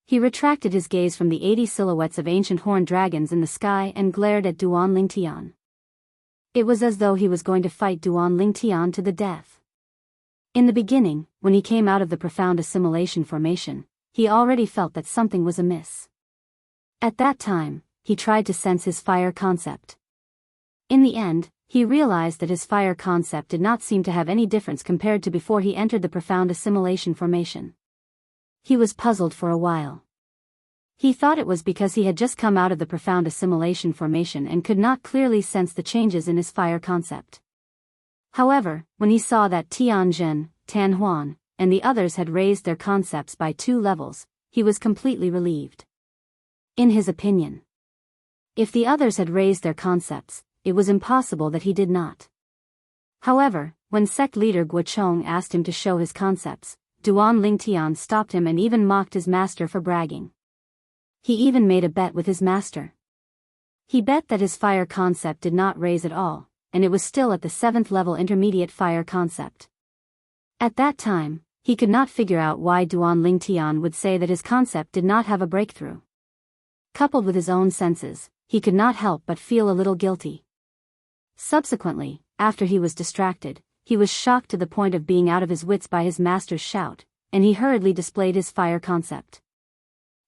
He retracted his gaze from the 80 silhouettes of ancient horned dragons in the sky and glared at Duan Lingtian. It was as though he was going to fight Duan Lingtian to the death. In the beginning, when he came out of the profound assimilation formation, he already felt that something was amiss. At that time, he tried to sense his fire concept. In the end, he realized that his fire concept did not seem to have any difference compared to before he entered the profound assimilation formation. He was puzzled for a while. He thought it was because he had just come out of the profound assimilation formation and could not clearly sense the changes in his fire concept. However, when he saw that Tianjin, Tan Huan, and the others had raised their concepts by 2 levels, he was completely relieved. In his opinion, if the others had raised their concepts, it was impossible that he did not. However, when sect leader Guochong asked him to show his concepts, Duan Lingtian stopped him and even mocked his master for bragging. He even made a bet with his master. He bet that his fire concept did not raise at all, and it was still at the 7th level intermediate fire concept. At that time, he could not figure out why Duan Lingtian would say that his concept did not have a breakthrough. Coupled with his own senses, he could not help but feel a little guilty. Subsequently, after he was distracted, he was shocked to the point of being out of his wits by his master's shout, and he hurriedly displayed his fire concept.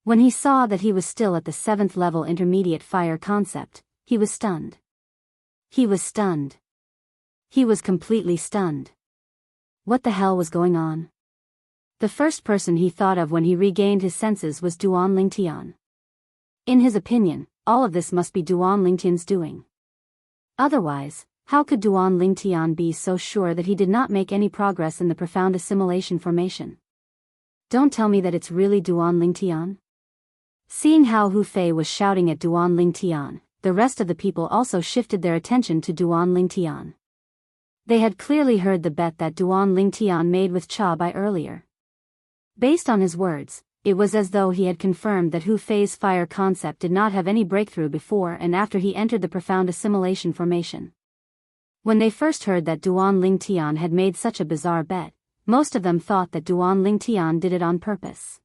When he saw that he was still at the 7th level intermediate fire concept, he was stunned. He was stunned. He was completely stunned. What the hell was going on? The first person he thought of when he regained his senses was Duan Lingtian. In his opinion, all of this must be Duan Lingtian's doing. Otherwise, how could Duan Lingtian be so sure that he did not make any progress in the profound assimilation formation? Don't tell me that it's really Duan Lingtian? Seeing how Hu Fei was shouting at Duan Lingtian, the rest of the people also shifted their attention to Duan Lingtian. They had clearly heard the bet that Duan Lingtian made with Cha Bai earlier. Based on his words, it was as though he had confirmed that Hu Fei's fire concept did not have any breakthrough before and after he entered the profound assimilation formation. When they first heard that Duan Lingtian had made such a bizarre bet, most of them thought that Duan Lingtian did it on purpose.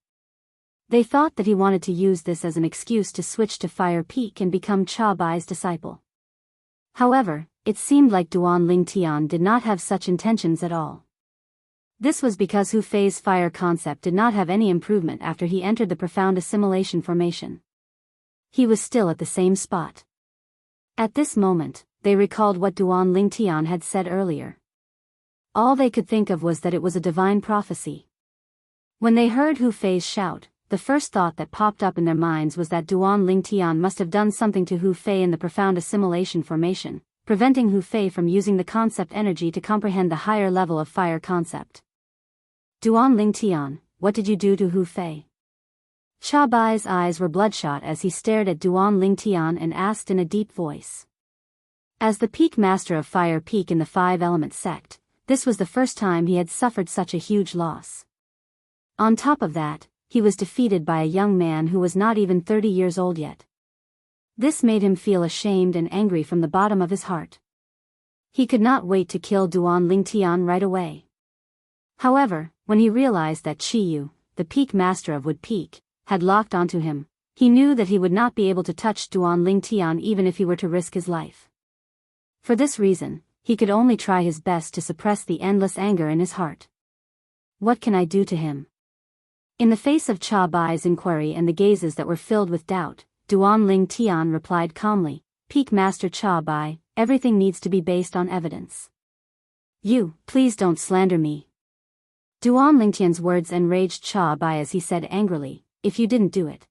They thought that he wanted to use this as an excuse to switch to Fire Peak and become Cha Bai's disciple. However, it seemed like Duan Lingtian did not have such intentions at all. This was because Hu Fei's fire concept did not have any improvement after he entered the profound assimilation formation. He was still at the same spot. At this moment, they recalled what Duan Lingtian had said earlier. All they could think of was that it was a divine prophecy. When they heard Hu Fei's shout, the first thought that popped up in their minds was that Duan Lingtian must have done something to Hu Fei in the profound assimilation formation, preventing Hu Fei from using the concept energy to comprehend the higher level of fire concept. Duan Lingtian, what did you do to Hu Fei? Cha Bai's eyes were bloodshot as he stared at Duan Lingtian and asked in a deep voice. As the peak master of Fire Peak in the Five-Element sect, this was the first time he had suffered such a huge loss. On top of that, he was defeated by a young man who was not even 30 years old yet. This made him feel ashamed and angry from the bottom of his heart. He could not wait to kill Duan Lingtian right away. However, when he realized that Qiyu, the peak master of Wood Peak, had locked onto him, he knew that he would not be able to touch Duan Lingtian even if he were to risk his life. For this reason, he could only try his best to suppress the endless anger in his heart. What can I do to him? In the face of Cha Bai's inquiry and the gazes that were filled with doubt, Duan Lingtian replied calmly, Peak Master Cha Bai, everything needs to be based on evidence. You, please don't slander me. Duan Lingtian's words enraged Cha Bai as he said angrily, if you didn't do it.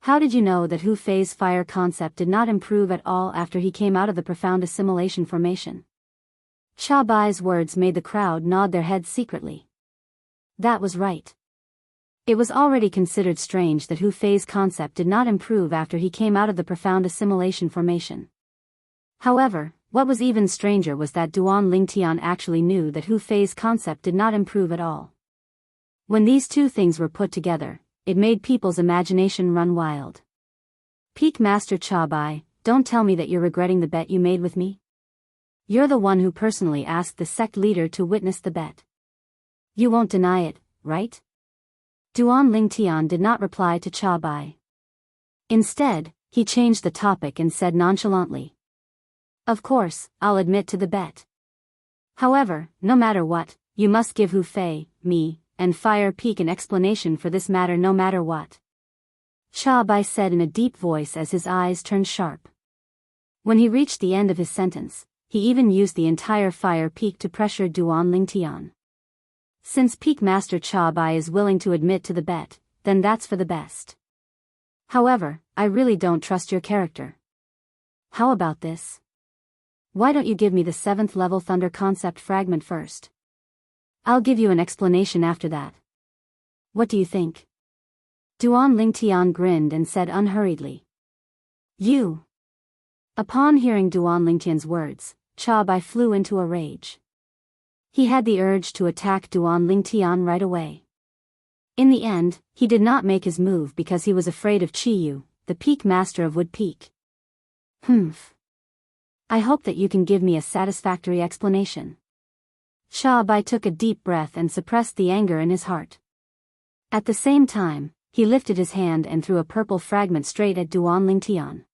How did you know that Hu Fei's fire concept did not improve at all after he came out of the profound assimilation formation? Cha Bai's words made the crowd nod their heads secretly. That was right. It was already considered strange that Hu Fei's concept did not improve after he came out of the profound assimilation formation. However, what was even stranger was that Duan Lingtian actually knew that Hu Fei's concept did not improve at all. When these two things were put together, it made people's imagination run wild. Peak Master Cha Bai, don't tell me that you're regretting the bet you made with me? You're the one who personally asked the sect leader to witness the bet. You won't deny it, right? Duan Lingtian did not reply to Cha Bai. Instead, he changed the topic and said nonchalantly. Of course, I'll admit to the bet. However, no matter what, you must give Hu Fei, me, and Fire Peak an explanation for this matter no matter what. Cha Bai said in a deep voice as his eyes turned sharp. When he reached the end of his sentence, he even used the entire Fire Peak to pressure Duan Lingtian. Since Peak Master Cha Bai is willing to admit to the bet, then that's for the best. However, I really don't trust your character. How about this? Why don't you give me the 7th level Thunder concept fragment first? I'll give you an explanation after that. What do you think? Duan Lingtian grinned and said unhurriedly. You. Upon hearing Duan Lingtian's words, Cha Bai flew into a rage. He had the urge to attack Duan Lingtian right away. In the end, he did not make his move because he was afraid of Qiyu, the peak master of Wood Peak. Humph. I hope that you can give me a satisfactory explanation. Cha Bai took a deep breath and suppressed the anger in his heart. At the same time, he lifted his hand and threw a purple fragment straight at Duan Lingtian.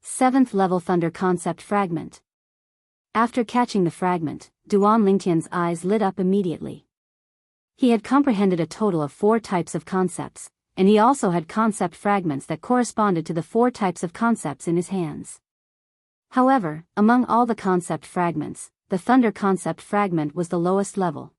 7th level Thunder concept fragment. After catching the fragment, Duan Lingtian's eyes lit up immediately. He had comprehended a total of 4 types of concepts, and he also had concept fragments that corresponded to the 4 types of concepts in his hands. However, among all the concept fragments, the Thunder concept fragment was the lowest level.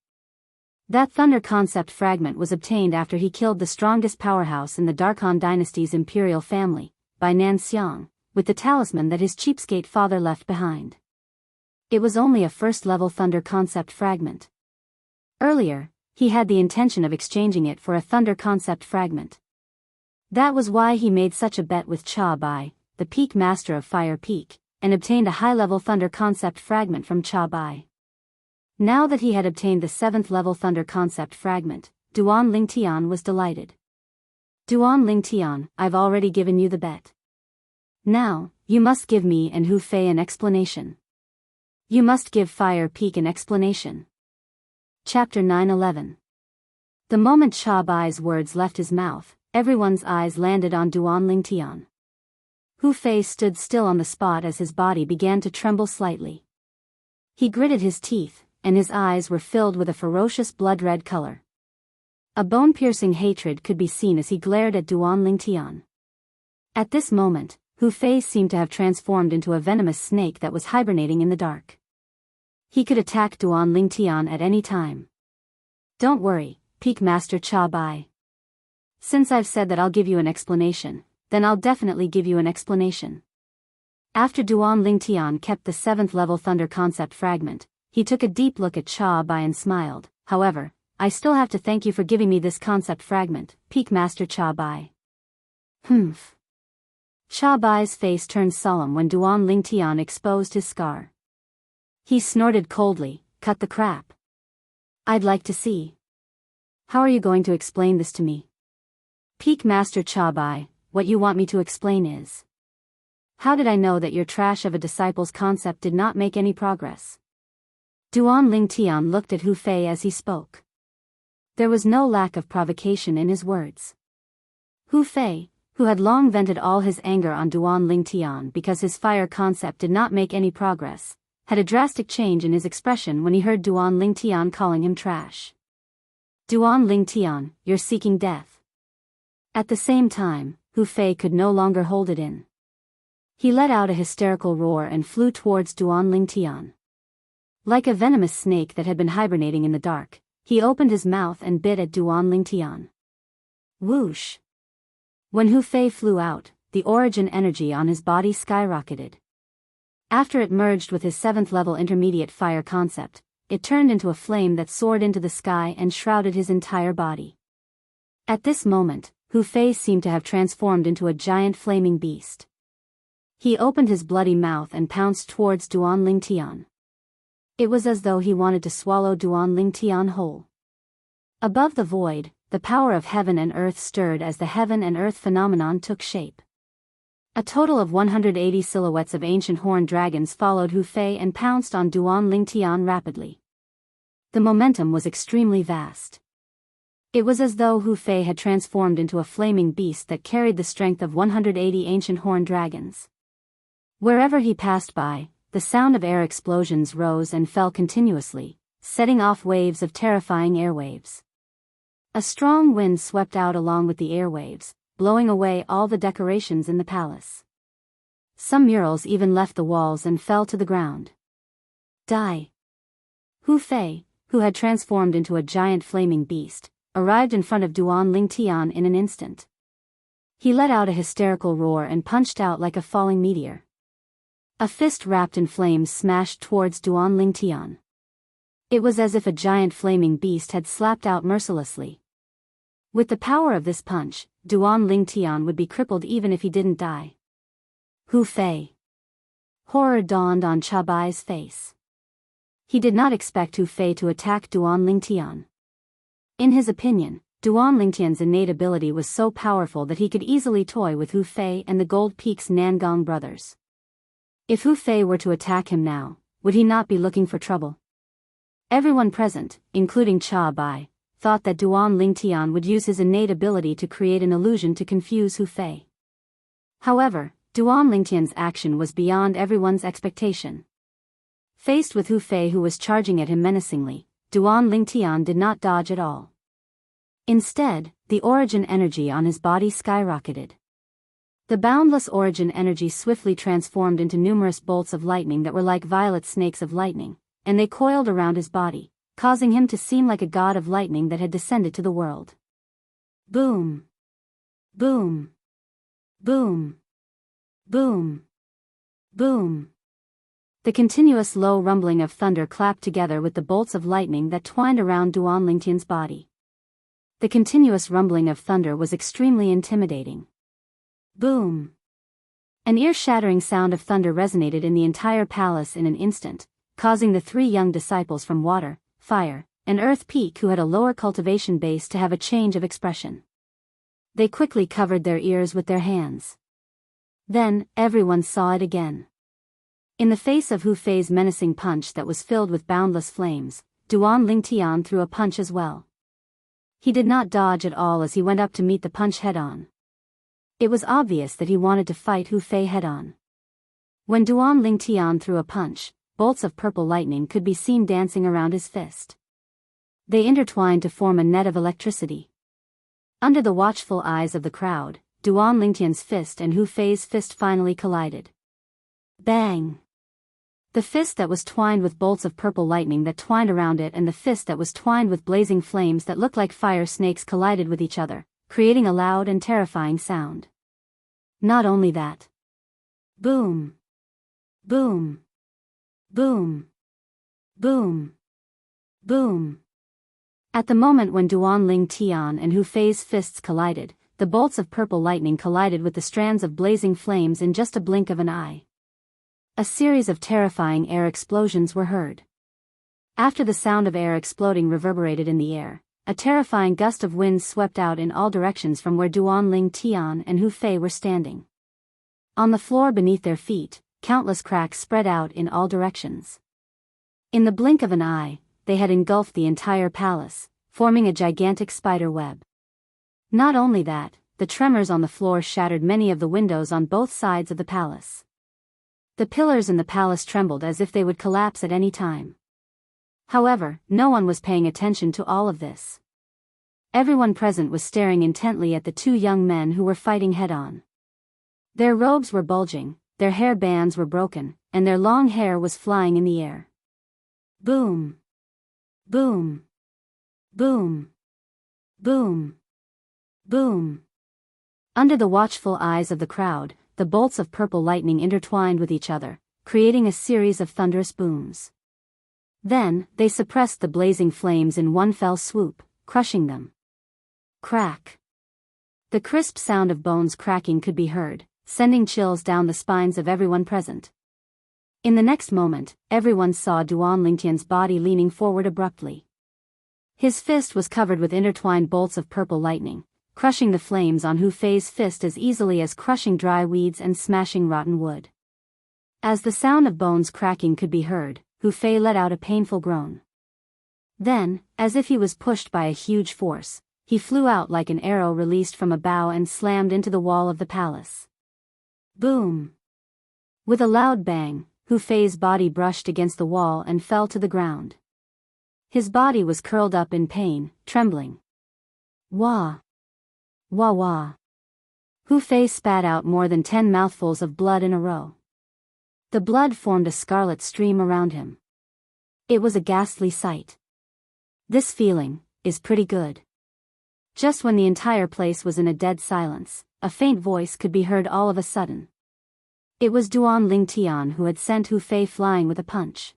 That Thunder concept fragment was obtained after he killed the strongest powerhouse in the Darkhan dynasty's imperial family, by Nan Xiang, with the talisman that his cheapskate father left behind. It was only a first-level thunder concept fragment. Earlier, he had the intention of exchanging it for a thunder concept fragment. That was why he made such a bet with Cha Bai, the Peak Master of Fire Peak, and obtained a high-level thunder concept fragment from Cha Bai. Now that he had obtained the 7th-level thunder concept fragment, Duan Lingtian was delighted. Duan Lingtian, I've already given you the bet. Now, you must give me and Hu Fei an explanation. You must give Fire Peak an explanation. Chapter 9:11. The moment Cha Bai's words left his mouth, everyone's eyes landed on Duan Lingtian. Hu Fei stood still on the spot as his body began to tremble slightly. He gritted his teeth, and his eyes were filled with a ferocious blood-red color. A bone-piercing hatred could be seen as he glared at Duan Lingtian. At this moment, Hu Fei seemed to have transformed into a venomous snake that was hibernating in the dark. He could attack Duan Lingtian at any time. Don't worry, Peak Master Cha Bai. Since I've said that I'll give you an explanation, then I'll definitely give you an explanation. After Duan Lingtian kept the 7th-level thunder concept fragment, he took a deep look at Cha Bai and smiled. However, I still have to thank you for giving me this concept fragment, Peak Master Cha Bai. Humph. Cha Bai's face turned solemn when Duan Lingtian exposed his scar. He snorted coldly, cut the crap. I'd like to see. How are you going to explain this to me? Peak Master Cha Bai, what you want me to explain is. How did I know that your trash of a disciple's concept did not make any progress? Duan Lingtian looked at Hu Fei as he spoke. There was no lack of provocation in his words. Hu Fei, who had long vented all his anger on Duan Lingtian because his fire concept did not make any progress, had a drastic change in his expression when he heard Duan Lingtian calling him trash. Duan Lingtian, you're seeking death. At the same time, Hu Fei could no longer hold it in. He let out a hysterical roar and flew towards Duan Lingtian. Like a venomous snake that had been hibernating in the dark, he opened his mouth and bit at Duan Lingtian. Whoosh! When Hu Fei flew out, the origin energy on his body skyrocketed. After it merged with his 7th-level intermediate fire concept, it turned into a flame that soared into the sky and shrouded his entire body. At this moment, Hu Fei seemed to have transformed into a giant flaming beast. He opened his bloody mouth and pounced towards Duan Lingtian. It was as though he wanted to swallow Duan Lingtian whole. Above the void, the power of heaven and earth stirred as the heaven and earth phenomenon took shape. A total of 180 silhouettes of ancient horned dragons followed Hu Fei and pounced on Duan Lingtian rapidly. The momentum was extremely vast. It was as though Hu Fei had transformed into a flaming beast that carried the strength of 180 ancient horned dragons. Wherever he passed by, the sound of air explosions rose and fell continuously, setting off waves of terrifying airwaves. A strong wind swept out along with the airwaves, blowing away all the decorations in the palace. Some murals even left the walls and fell to the ground. Die! Hu Fei, who had transformed into a giant flaming beast, arrived in front of Duan Lingtian in an instant. He let out a hysterical roar and punched out like a falling meteor. A fist wrapped in flames smashed towards Duan Lingtian. It was as if a giant flaming beast had slapped out mercilessly. With the power of this punch, Duan Lingtian would be crippled even if he didn't die. Hu Fei. Horror dawned on Cha Bai's face. He did not expect Hu Fei to attack Duan Lingtian. In his opinion, Duan Lingtian's innate ability was so powerful that he could easily toy with Hu Fei and the Gold Peak's Nangong brothers. If Hu Fei were to attack him now, would he not be looking for trouble? Everyone present, including Cha Bai, thought that Duan Lingtian would use his innate ability to create an illusion to confuse Hu Fei. However, Duan Lingtian's action was beyond everyone's expectation. Faced with Hu Fei who was charging at him menacingly, Duan Lingtian did not dodge at all. Instead, the origin energy on his body skyrocketed. The boundless origin energy swiftly transformed into numerous bolts of lightning that were like violet snakes of lightning, and they coiled around his body, causing him to seem like a god of lightning that had descended to the world. Boom! Boom! Boom! Boom! Boom! The continuous low rumbling of thunder clapped together with the bolts of lightning that twined around Duan Lingtian's body. The continuous rumbling of thunder was extremely intimidating. Boom! An ear-shattering sound of thunder resonated in the entire palace in an instant, causing the three young disciples from Water, Fire, and Earth Peak who had a lower cultivation base to have a change of expression. They quickly covered their ears with their hands. Then, everyone saw it again. In the face of Hu Fei's menacing punch that was filled with boundless flames, Duan Lingtian threw a punch as well. He did not dodge at all as he went up to meet the punch head-on. It was obvious that he wanted to fight Hu Fei head-on. When Duan Lingtian threw a punch, bolts of purple lightning could be seen dancing around his fist. They intertwined to form a net of electricity. Under the watchful eyes of the crowd, Duan Lingtian's fist and Hu Fei's fist finally collided. Bang! The fist that was twined with bolts of purple lightning that twined around it and the fist that was twined with blazing flames that looked like fire snakes collided with each other, creating a loud and terrifying sound. Not only that. Boom! Boom! Boom! Boom! Boom! At the moment when Duan Lingtian and Hu Fei's fists collided, the bolts of purple lightning collided with the strands of blazing flames in just a blink of an eye. A series of terrifying air explosions were heard. After the sound of air exploding reverberated in the air, a terrifying gust of wind swept out in all directions from where Duan Lingtian and Hu Fei were standing. On the floor beneath their feet, countless cracks spread out in all directions. In the blink of an eye, they had engulfed the entire palace, forming a gigantic spider web. Not only that, the tremors on the floor shattered many of the windows on both sides of the palace. The pillars in the palace trembled as if they would collapse at any time. However, no one was paying attention to all of this. Everyone present was staring intently at the two young men who were fighting head-on. Their robes were bulging, their hair bands were broken, and their long hair was flying in the air. Boom! Boom! Boom! Boom! Boom! Under the watchful eyes of the crowd, the bolts of purple lightning intertwined with each other, creating a series of thunderous booms. Then, they suppressed the blazing flames in one fell swoop, crushing them. Crack! The crisp sound of bones cracking could be heard, sending chills down the spines of everyone present. In the next moment, everyone saw Duan Lingtian's body leaning forward abruptly. His fist was covered with intertwined bolts of purple lightning, crushing the flames on Hu Fei's fist as easily as crushing dry weeds and smashing rotten wood. As the sound of bones cracking could be heard, Hu Fei let out a painful groan. Then, as if he was pushed by a huge force, he flew out like an arrow released from a bow and slammed into the wall of the palace. Boom! With a loud bang, Hu Fei's body brushed against the wall and fell to the ground. His body was curled up in pain, trembling. Wah! Wah wah! Hu Fei spat out more than 10 mouthfuls of blood in a row. The blood formed a scarlet stream around him. It was a ghastly sight. This feeling is pretty good. Just when the entire place was in a dead silence, a faint voice could be heard all of a sudden. It was Duan Lingtian who had sent Hu Fei flying with a punch.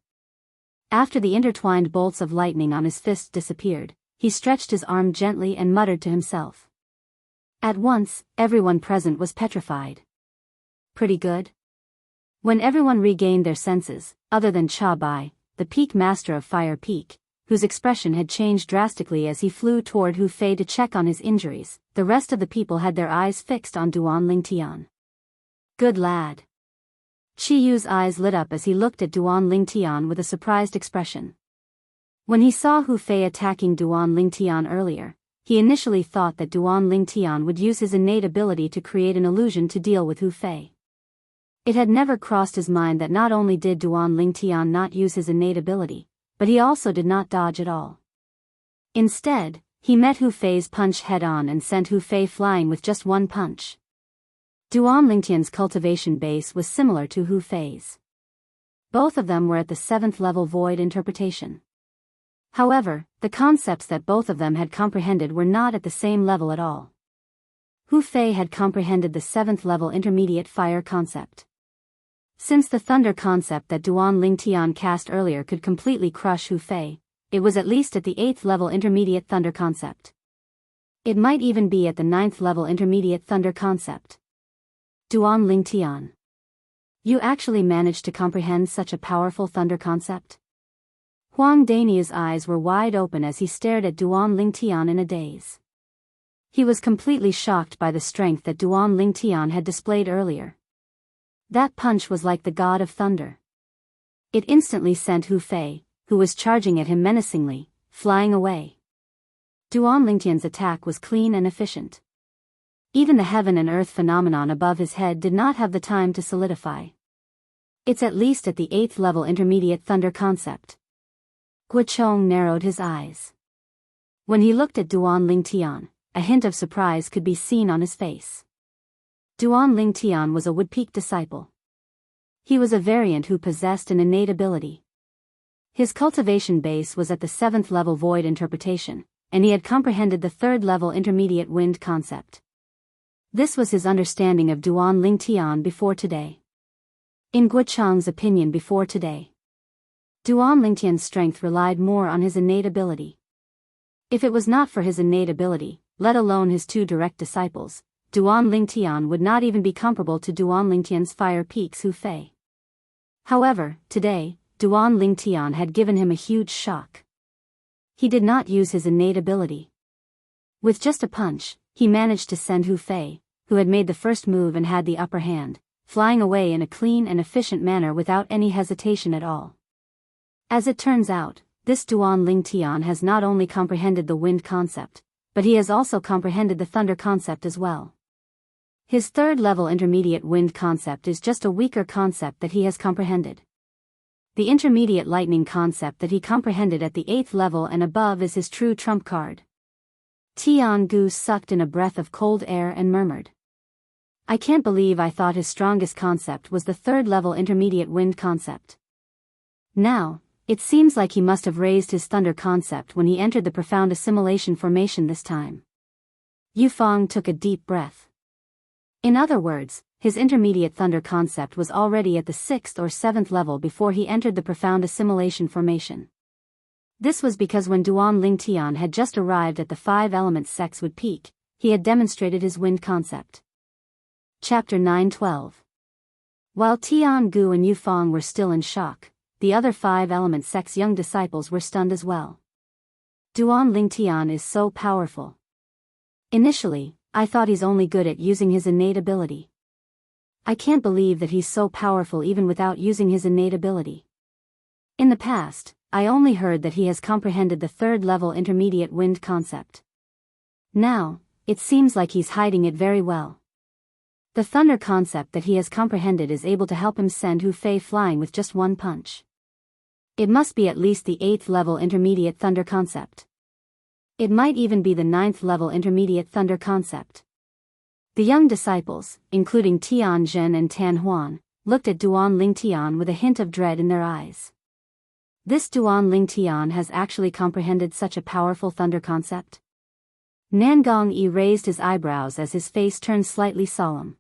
After the intertwined bolts of lightning on his fist disappeared, he stretched his arm gently and muttered to himself. At once, everyone present was petrified. Pretty good? When everyone regained their senses, other than Cha Bai, the Peak Master of Fire Peak, whose expression had changed drastically as he flew toward Hu Fei to check on his injuries, the rest of the people had their eyes fixed on Duan Lingtian. Good lad. Chi Yu's eyes lit up as he looked at Duan Lingtian with a surprised expression. When he saw Hu Fei attacking Duan Lingtian earlier, he initially thought that Duan Lingtian would use his innate ability to create an illusion to deal with Hu Fei. It had never crossed his mind that not only did Duan Lingtian not use his innate ability, but he also did not dodge at all. Instead, he met Hu Fei's punch head-on and sent Hu Fei flying with just one punch. Duan Lingtian's cultivation base was similar to Hu Fei's. Both of them were at the 7th level void interpretation. However, the concepts that both of them had comprehended were not at the same level at all. Hu Fei had comprehended the 7th level intermediate fire concept. Since the thunder concept that Duan Lingtian cast earlier could completely crush Hu Fei, it was at least at the 8th level intermediate thunder concept. It might even be at the 9th level intermediate thunder concept. Duan Lingtian. You actually managed to comprehend such a powerful thunder concept? Huang Dania's eyes were wide open as he stared at Duan Lingtian in a daze. He was completely shocked by the strength that Duan Lingtian had displayed earlier. That punch was like the god of thunder. It instantly sent Hu Fei, who was charging at him menacingly, flying away. Duan Lingtian's attack was clean and efficient. Even the heaven and earth phenomenon above his head did not have the time to solidify. It's at least at the 8th level intermediate thunder concept. Guochong narrowed his eyes. When he looked at Duan Lingtian, a hint of surprise could be seen on his face. Duan Lingtian was a woodpeak disciple. He was a variant who possessed an innate ability. His cultivation base was at the 7th level void interpretation, and he had comprehended the 3rd level intermediate wind concept. This was his understanding of Duan Lingtian before today. In Guochang's opinion before today, Duan Lingtian's strength relied more on his innate ability. If it was not for his innate ability, let alone his 2 direct disciples, Duan Lingtian would not even be comparable to Duan Lingtian's fire peaks Hu Fei. However, today, Duan Lingtian had given him a huge shock. He did not use his innate ability. With just a punch, he managed to send Hu Fei, who had made the first move and had the upper hand, flying away in a clean and efficient manner without any hesitation at all. As it turns out, this Duan Lingtian has not only comprehended the wind concept, but he has also comprehended the thunder concept as well. His 3rd level intermediate wind concept is just a weaker concept that he has comprehended. The intermediate lightning concept that he comprehended at the 8th level and above is his true trump card. Tiangu sucked in a breath of cold air and murmured. I can't believe I thought his strongest concept was the 3rd level intermediate wind concept. Now, it seems like he must have raised his thunder concept when he entered the profound assimilation formation this time. Yufeng took a deep breath. In other words, his intermediate thunder concept was already at the 6th or 7th level before he entered the profound assimilation formation. This was because when Duan Lingtian had just arrived at the 5-element sex would peak, he had demonstrated his wind concept. Chapter 9:12. While Tiangu and Yufeng were still in shock, the other 5-element sex young disciples were stunned as well. Duan Lingtian is so powerful. Initially, I thought he's only good at using his innate ability. I can't believe that he's so powerful even without using his innate ability. In the past, I only heard that he has comprehended the 3rd level intermediate wind concept. Now, it seems like he's hiding it very well. The thunder concept that he has comprehended is able to help him send Hu Fei flying with just one punch. It must be at least the 8th level intermediate thunder concept. It might even be the 9th level intermediate thunder concept. The young disciples, including Tian Zhen and Tan Huan, looked at Duan Lingtian with a hint of dread in their eyes. This Duan Lingtian has actually comprehended such a powerful thunder concept? Nangong Yi raised his eyebrows as his face turned slightly solemn.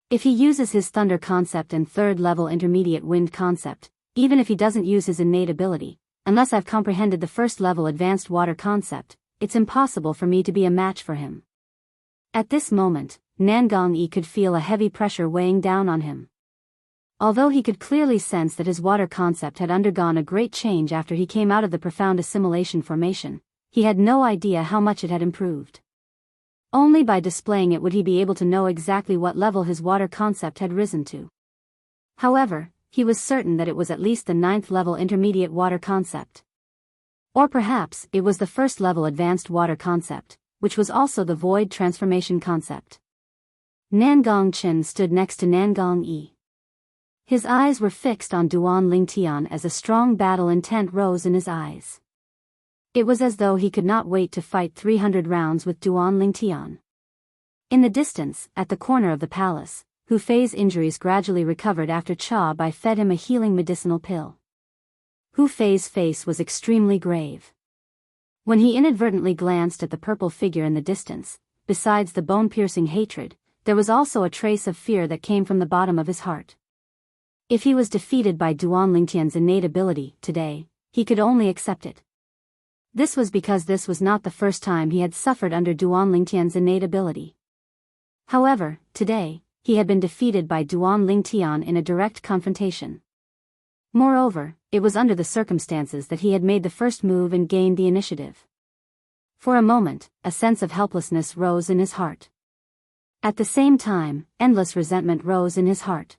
If he uses his thunder concept and 3rd level intermediate wind concept, even if he doesn't use his innate ability, unless I've comprehended the 1st level advanced water concept, it's impossible for me to be a match for him. At this moment, Nangong Yi could feel a heavy pressure weighing down on him. Although he could clearly sense that his water concept had undergone a great change after he came out of the profound assimilation formation, he had no idea how much it had improved. Only by displaying it would he be able to know exactly what level his water concept had risen to. However, he was certain that it was at least the 9th level intermediate water concept. Or perhaps it was the 1st level advanced water concept, which was also the void transformation concept. Nangong Chen stood next to Nangong Yi. His eyes were fixed on Duan Lingtian as a strong battle intent rose in his eyes. It was as though he could not wait to fight 300 rounds with Duan Lingtian. In the distance, at the corner of the palace, Hu Fei's injuries gradually recovered after Cha Bai fed him a healing medicinal pill. Hu Fei's face was extremely grave. When he inadvertently glanced at the purple figure in the distance, besides the bone-piercing hatred, there was also a trace of fear that came from the bottom of his heart. If he was defeated by Duan Lingtian's innate ability today, he could only accept it. This was because this was not the first time he had suffered under Duan Lingtian's innate ability. However, today, he had been defeated by Duan Lingtian in a direct confrontation. Moreover, it was under the circumstances that he had made the first move and gained the initiative. For a moment, a sense of helplessness rose in his heart. At the same time, endless resentment rose in his heart.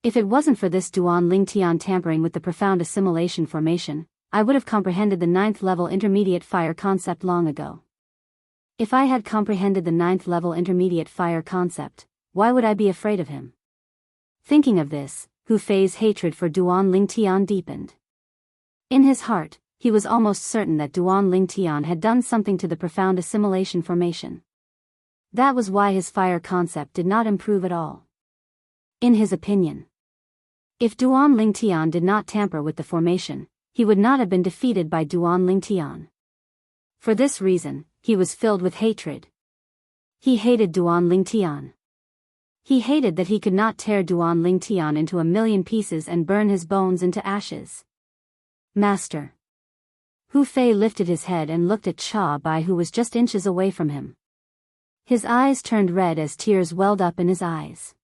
If it wasn't for this Duan Lingtian tampering with the profound assimilation formation, I would have comprehended the 9th level intermediate fire concept long ago. If I had comprehended the 9th level intermediate fire concept, why would I be afraid of him? Thinking of this, Hu Fei's hatred for Duan Lingtian deepened. In his heart, he was almost certain that Duan Lingtian had done something to the profound assimilation formation. That was why his fire concept did not improve at all. In his opinion, if Duan Lingtian did not tamper with the formation, he would not have been defeated by Duan Lingtian. For this reason, he was filled with hatred. He hated Duan Lingtian. He hated that he could not tear Duan Lingtian into a million pieces and burn his bones into ashes. Master. Hu Fei lifted his head and looked at Cha Bai, who was just inches away from him. His eyes turned red as tears welled up in his eyes.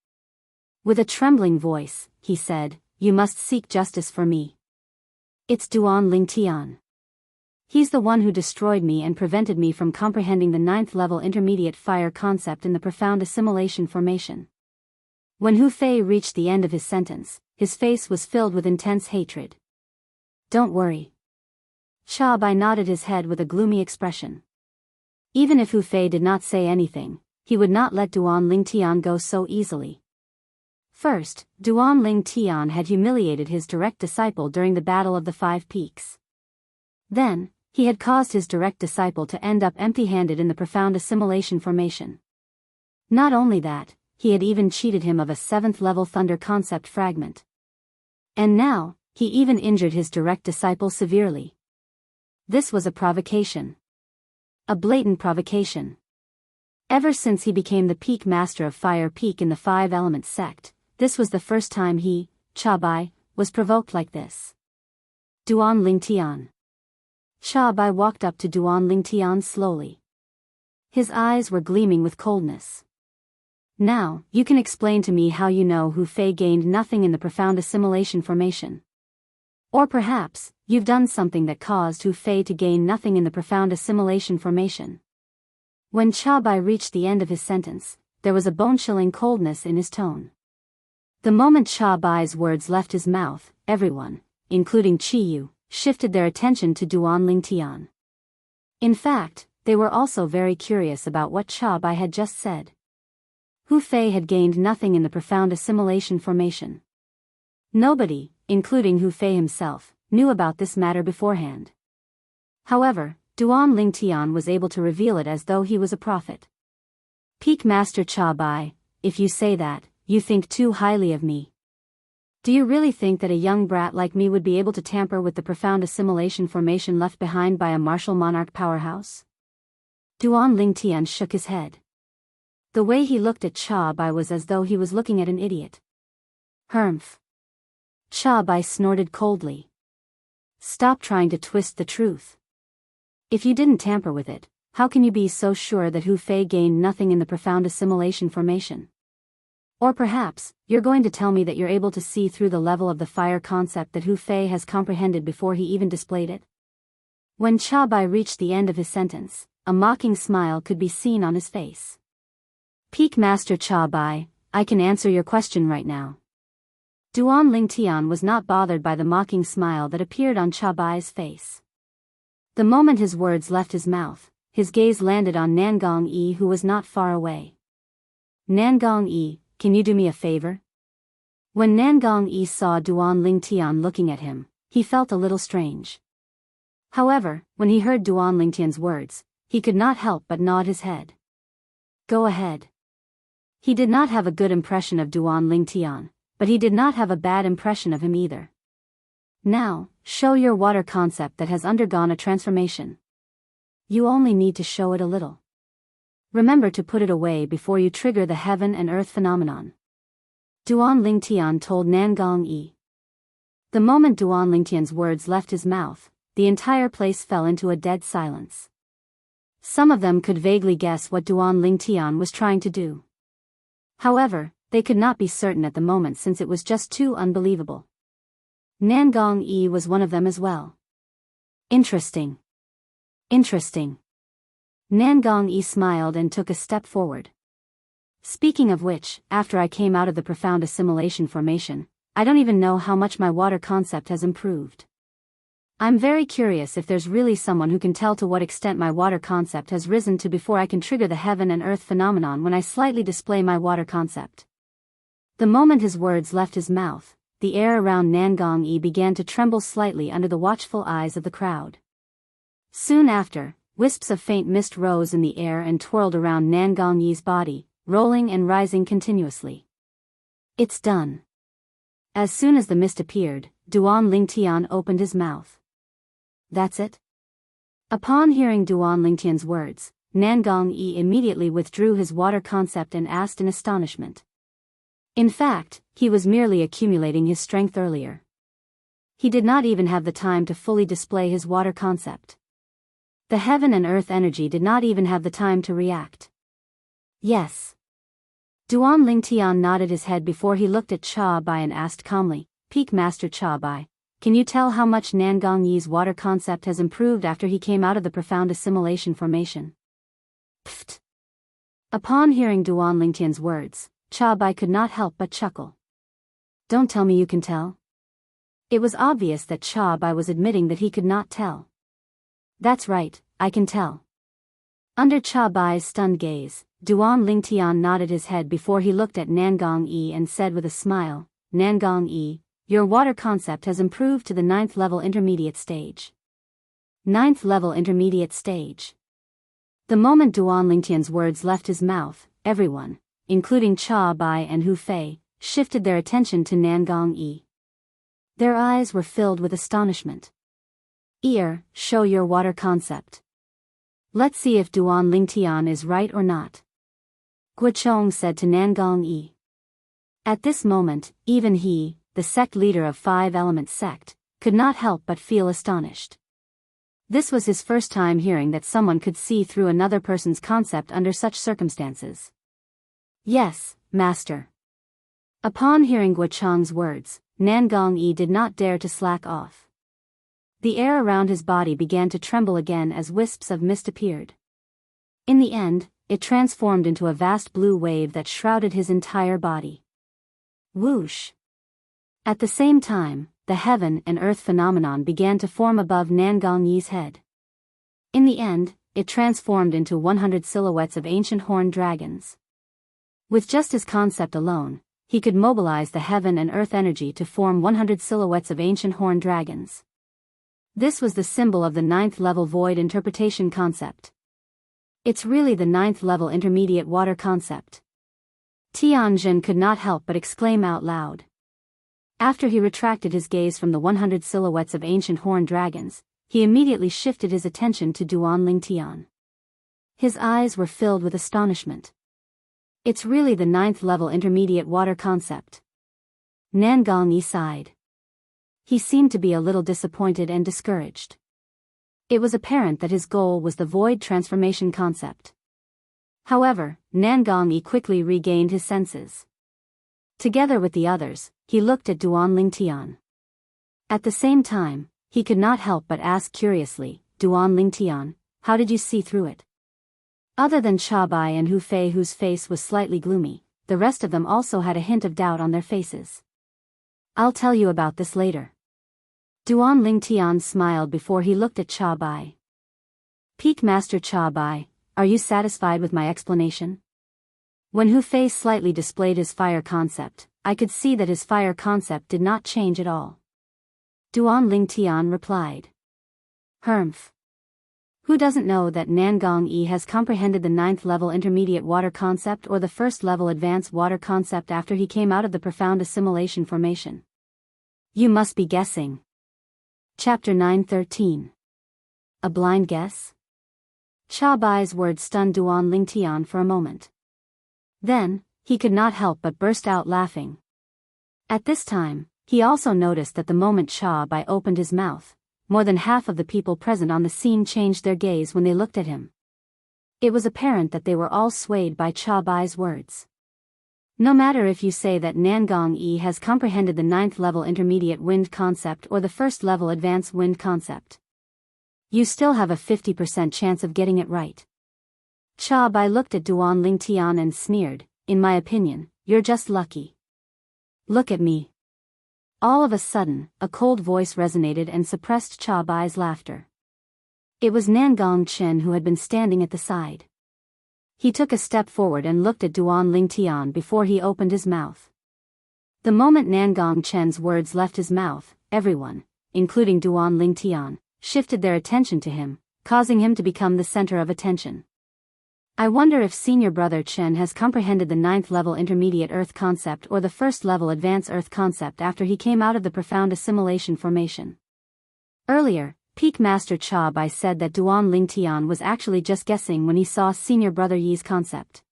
With a trembling voice, he said, "You must seek justice for me. It's Duan Lingtian. He's the one who destroyed me and prevented me from comprehending the 9th level intermediate fire concept in the profound assimilation formation." When Hu Fei reached the end of his sentence, his face was filled with intense hatred. "Don't worry." Cha Bai nodded his head with a gloomy expression. Even if Hu Fei did not say anything, he would not let Duan Lingtian go so easily. First, Duan Lingtian had humiliated his direct disciple during the Battle of the 5 Peaks. Then, he had caused his direct disciple to end up empty-handed in the profound assimilation formation. Not only that, he had even cheated him of a 7th level thunder concept fragment. And now, he even injured his direct disciple severely. This was a provocation. A blatant provocation. Ever since he became the peak master of Fire Peak in the 5 Elements sect, this was the first time he, Cha Bai, was provoked like this. Duan Lingtian. Cha Bai walked up to Duan Lingtian slowly. His eyes were gleaming with coldness. "Now, you can explain to me how you know Hu Fei gained nothing in the profound assimilation formation. Or perhaps, you've done something that caused Hu Fei to gain nothing in the profound assimilation formation." When Cha Bai reached the end of his sentence, there was a bone-chilling coldness in his tone. The moment Cha Bai's words left his mouth, everyone, including Chi Yu, shifted their attention to Duan Lingtian. In fact, they were also very curious about what Cha Bai had just said. Hu Fei had gained nothing in the profound assimilation formation. Nobody, including Hu Fei himself, knew about this matter beforehand. However, Duan Lingtian was able to reveal it as though he was a prophet. "Peak Master Cha Bai, if you say that, you think too highly of me. Do you really think that a young brat like me would be able to tamper with the profound assimilation formation left behind by a martial monarch powerhouse?" Duan Lingtian shook his head. The way he looked at Cha Bai was as though he was looking at an idiot. "Humph." Cha Bai snorted coldly. "Stop trying to twist the truth. If you didn't tamper with it, how can you be so sure that Hu Fei gained nothing in the profound assimilation formation? Or perhaps, you're going to tell me that you're able to see through the level of the fire concept that Hu Fei has comprehended before he even displayed it?" When Cha Bai reached the end of his sentence, a mocking smile could be seen on his face. "Peak Master Cha Bai, I can answer your question right now." Duan Lingtian was not bothered by the mocking smile that appeared on Cha Bai's face. The moment his words left his mouth, his gaze landed on Nangong Yi, who was not far away. "Nangong Yi, can you do me a favor?" When Nangong Yi saw Duan Lingtian looking at him, he felt a little strange. However, when he heard Duan Lingtian's words, he could not help but nod his head. "Go ahead." He did not have a good impression of Duan Lingtian, but he did not have a bad impression of him either. "Now, show your water concept that has undergone a transformation. You only need to show it a little. Remember to put it away before you trigger the heaven and earth phenomenon." Duan Lingtian told Nangong Yi. The moment Duan Lingtian's words left his mouth, the entire place fell into a dead silence. Some of them could vaguely guess what Duan Lingtian was trying to do. However, they could not be certain at the moment since it was just too unbelievable. Nangong Yi was one of them as well. Interesting. Interesting. Nangong Yi smiled and took a step forward. Speaking of which, after I came out of the profound assimilation formation, I don't even know how much my water concept has improved. I'm very curious if there's really someone who can tell to what extent my water concept has risen to before I can trigger the heaven and earth phenomenon when I slightly display my water concept. The moment his words left his mouth, the air around Nangong Yi began to tremble slightly under the watchful eyes of the crowd. Soon after, wisps of faint mist rose in the air and twirled around Nangong Yi's body, rolling and rising continuously. It's done. As soon as the mist appeared, Duan Lingtian opened his mouth. That's it? Upon hearing Duan Lingtian's words, Nangong Yi immediately withdrew his water concept and asked in astonishment. In fact, he was merely accumulating his strength earlier. He did not even have the time to fully display his water concept. The heaven and earth energy did not even have the time to react. Yes. Duan Lingtian nodded his head before he looked at Cha Bai and asked calmly, Peak Master Cha Bai, can you tell how much Nangong Yi's water concept has improved after he came out of the profound assimilation formation? Pfft. Upon hearing Duan Lingtian's words, Cha Bai could not help but chuckle. Don't tell me you can tell. It was obvious that Cha Bai was admitting that he could not tell. That's right, I can tell. Under Cha Bai's stunned gaze, Duan Lingtian nodded his head before he looked at Nangong Yi and said with a smile, Nangong Yi, your water concept has improved to the 9th level intermediate stage. 9th level intermediate stage. The moment Duan Lingtian's words left his mouth, everyone, including Cha Bai and Hu Fei, shifted their attention to Nangong Yi. Their eyes were filled with astonishment. Show your water concept. Let's see if Duan Lingtian is right or not. Guochong said to Nangong Yi. At this moment, even he, the sect leader of 5-element sect, could not help but feel astonished. This was his first time hearing that someone could see through another person's concept under such circumstances. Yes, Master. Upon hearing Guochong's words, Nangong Yi did not dare to slack off. The air around his body began to tremble again as wisps of mist appeared. In the end, it transformed into a vast blue wave that shrouded his entire body. Whoosh! At the same time, the heaven and earth phenomenon began to form above Nangong Yi's head. In the end, it transformed into 100 silhouettes of ancient horned dragons. With just his concept alone, he could mobilize the heaven and earth energy to form 100 silhouettes of ancient horned dragons. This was the symbol of the 9th level void interpretation concept. It's really the 9th level intermediate water concept. Tianjin could not help but exclaim out loud. After he retracted his gaze from the 100 silhouettes of ancient horned dragons, he immediately shifted his attention to Duan Lingtian. His eyes were filled with astonishment. It's really the 9th level intermediate water concept. Nangong Yi sighed. He seemed to be a little disappointed and discouraged. It was apparent that his goal was the void transformation concept. However, Nangong Yi quickly regained his senses. Together with the others, he looked at Duan Lingtian. At the same time, he could not help but ask curiously, Duan Lingtian, how did you see through it? Other than Cha Bai and Hu Fei, whose face was slightly gloomy, the rest of them also had a hint of doubt on their faces. I'll tell you about this later. Duan Lingtian smiled before he looked at Cha Bai. Peak Master Cha Bai, are you satisfied with my explanation? When Hu Fei slightly displayed his fire concept, I could see that his fire concept did not change at all. Duan Lingtian replied. Humph. Who doesn't know that Nangong Yi has comprehended the 9th level intermediate water concept or the 1st level advanced water concept after he came out of the profound assimilation formation? You must be guessing. Chapter 9:13. A blind guess? Cha Bai's words stunned Duan Lingtian for a moment. Then, he could not help but burst out laughing. At this time, he also noticed that the moment Cha Bai opened his mouth, more than half of the people present on the scene changed their gaze when they looked at him. It was apparent that they were all swayed by Cha Bai's words. No matter if you say that Nangong Yi has comprehended the 9th level intermediate wind concept or the 1st level advanced wind concept, you still have a 50% chance of getting it right. Cha Bai looked at Duan Lingtian and sneered, "In my opinion, you're just lucky. Look at me." All of a sudden, a cold voice resonated and suppressed Cha Bai's laughter. It was Nangong Chen who had been standing at the side. He took a step forward and looked at Duan Lingtian before he opened his mouth. The moment Nangong Chen's words left his mouth, everyone, including Duan Lingtian, shifted their attention to him, causing him to become the center of attention. I wonder if senior brother Chen has comprehended the 9th level intermediate earth concept or the 1st level advanced earth concept after he came out of the profound assimilation formation. Earlier, Peak Master Cha Bai said that Duan Lingtian was actually just guessing when he saw senior brother Yi's concept.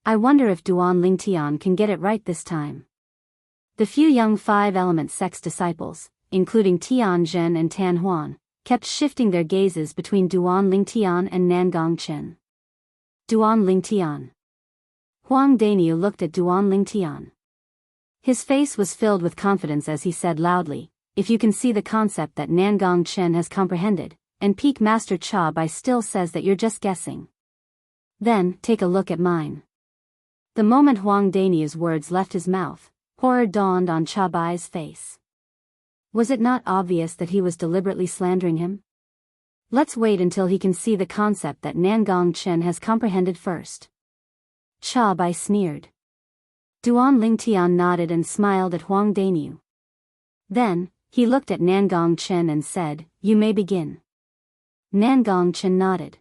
I wonder if Duan Lingtian can get it right this time. The few young 5-element sex disciples, including Tian Zhen and Tan Huan, kept shifting their gazes between Duan Lingtian and Nangong Chen. Duan Lingtian. Huang Daniu looked at Duan Lingtian. His face was filled with confidence as he said loudly, "If you can see the concept that Nangong Chen has comprehended, and Peak Master Cha Bai still says that you're just guessing, then take a look at mine." The moment Huang Daniu's words left his mouth, horror dawned on Cha Bai's face. Was it not obvious that he was deliberately slandering him? Let's wait until he can see the concept that Nangong Chen has comprehended first. Cha Bai sneered. Duan Lingtian nodded and smiled at Huang Daniu. Then, he looked at Nangong Chen and said, "You may begin." Nangong Chen nodded.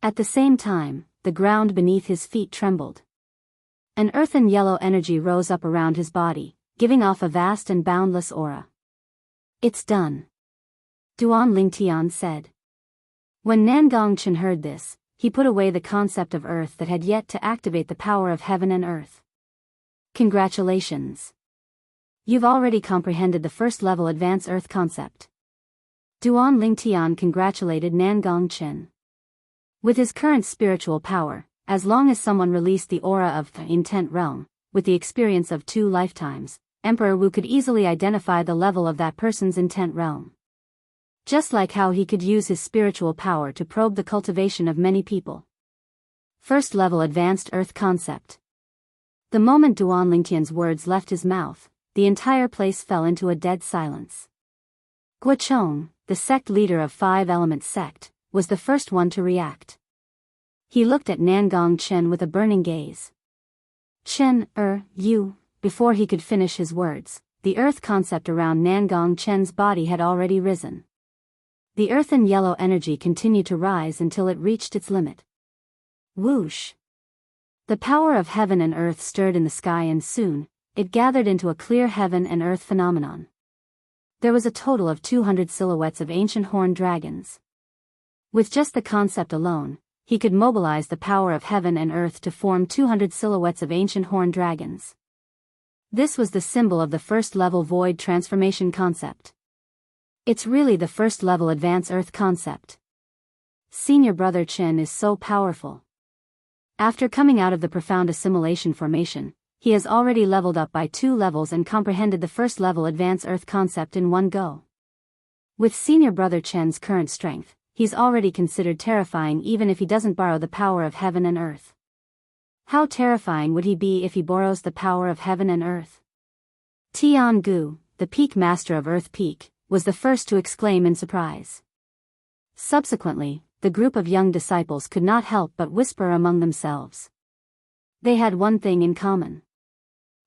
At the same time, the ground beneath his feet trembled. An earthen yellow energy rose up around his body, giving off a vast and boundless aura. "It's done," Duan Lingtian said. When Nangong Chen heard this, he put away the concept of earth that had yet to activate the power of heaven and earth. "Congratulations. You've already comprehended the 1st level advanced earth concept." Duan Lingtian congratulated Nangong Chen. With his current spiritual power, as long as someone released the aura of the intent realm, with the experience of 2 lifetimes, Emperor Wu could easily identify the level of that person's intent realm. Just like how he could use his spiritual power to probe the cultivation of many people. 1st level advanced earth concept. The moment Duan Lingtian's words left his mouth, the entire place fell into a dead silence. Guochong, the sect leader of 5-element sect, was the first one to react. He looked at Nangong Chen with a burning gaze. "Chen, you," before he could finish his words, the earth concept around Nangong Chen's body had already risen. The earthen yellow energy continued to rise until it reached its limit. Whoosh! The power of heaven and earth stirred in the sky and soon, it gathered into a clear heaven and earth phenomenon. There was a total of 200 silhouettes of ancient horned dragons. With just the concept alone, he could mobilize the power of heaven and earth to form 200 silhouettes of ancient horned dragons. This was the symbol of the 1st level void transformation concept. It's really the 1st level advanced earth concept. Senior brother Chen is so powerful. After coming out of the profound assimilation formation, he has already leveled up by 2 levels and comprehended the 1st level advanced earth concept in one go. With senior brother Chen's current strength, he's already considered terrifying even if he doesn't borrow the power of heaven and earth. How terrifying would he be if he borrows the power of heaven and earth? Tian Gu, the Peak Master of Earth Peak, was the first to exclaim in surprise. Subsequently, the group of young disciples could not help but whisper among themselves. They had one thing in common.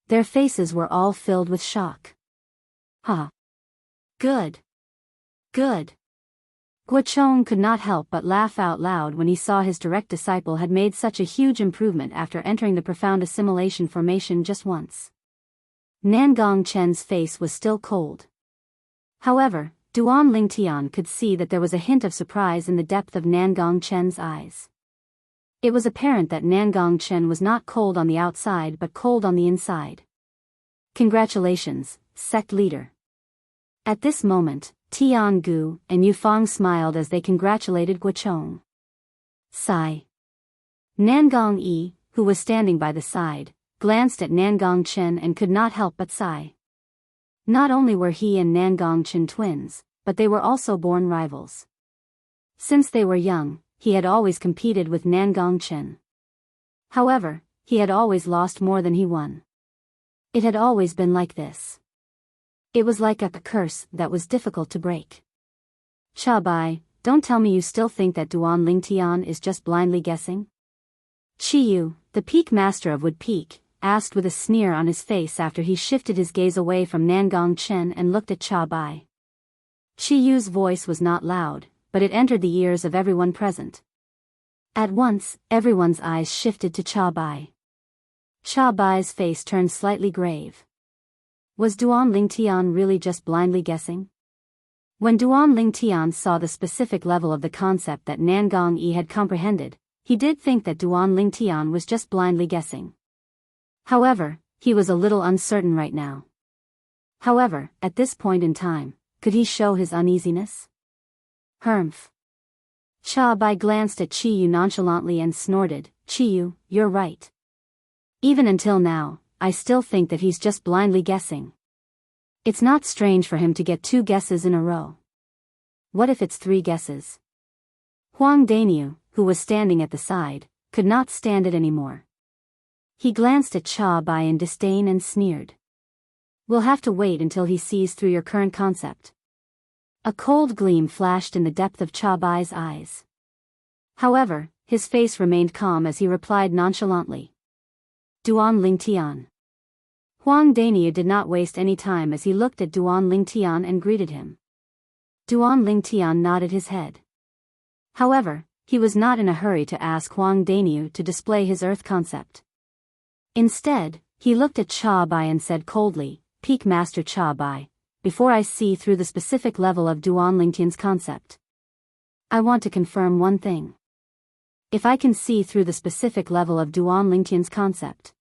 Their faces were all filled with shock. "Huh. Good. Good." Guochong could not help but laugh out loud when he saw his direct disciple had made such a huge improvement after entering the profound assimilation formation just once. Nangong Chen's face was still cold. However, Duan Lingtian could see that there was a hint of surprise in the depth of Nangong Chen's eyes. It was apparent that Nangong Chen was not cold on the outside but cold on the inside. Congratulations, sect leader. At this moment, Tian Gu and Yufang smiled as they congratulated Guochong. Sigh. Nangong Yi, who was standing by the side, glanced at Nangong Chen and could not help but sigh. Not only were he and Nangong Chen twins, but they were also born rivals. Since they were young, he had always competed with Nangong Chen. However, he had always lost more than he won. It had always been like this. It was like a curse that was difficult to break. Chabai, don't tell me you still think that Duan Lingtian is just blindly guessing? Chiyu, the peak master of Wood Peak, asked with a sneer on his face after he shifted his gaze away from Nangong Chen and looked at Chabai. Chiyu's voice was not loud, but it entered the ears of everyone present. At once, everyone's eyes shifted to Chabai. Chabai's face turned slightly grave. Was Duan Lingtian really just blindly guessing? When Duan Lingtian saw the specific level of the concept that Nangong Yi had comprehended, he did think that Duan Lingtian was just blindly guessing. However, he was a little uncertain right now. However, at this point in time, could he show his uneasiness? Humph. Chabai glanced at Chiyu nonchalantly and snorted, Chiyu, you're right. Even until now, I still think that he's just blindly guessing. It's not strange for him to get 2 guesses in a row. What if it's 3 guesses? Huang Daniu, who was standing at the side, could not stand it anymore. He glanced at Chabai in disdain and sneered. We'll have to wait until he sees through your current concept. A cold gleam flashed in the depth of Chabai's eyes. However, his face remained calm as he replied nonchalantly. Duan Lingtian. Huang Daniu did not waste any time as he looked at Duan Lingtian and greeted him. Duan Lingtian nodded his head. However, he was not in a hurry to ask Huang Daniu to display his earth concept. Instead, he looked at Chabai and said coldly, Peak Master Chabai, before I see through the specific level of Duan Lingtian's concept, I want to confirm one thing. If I can see through the specific level of Duan Lingtian's concept,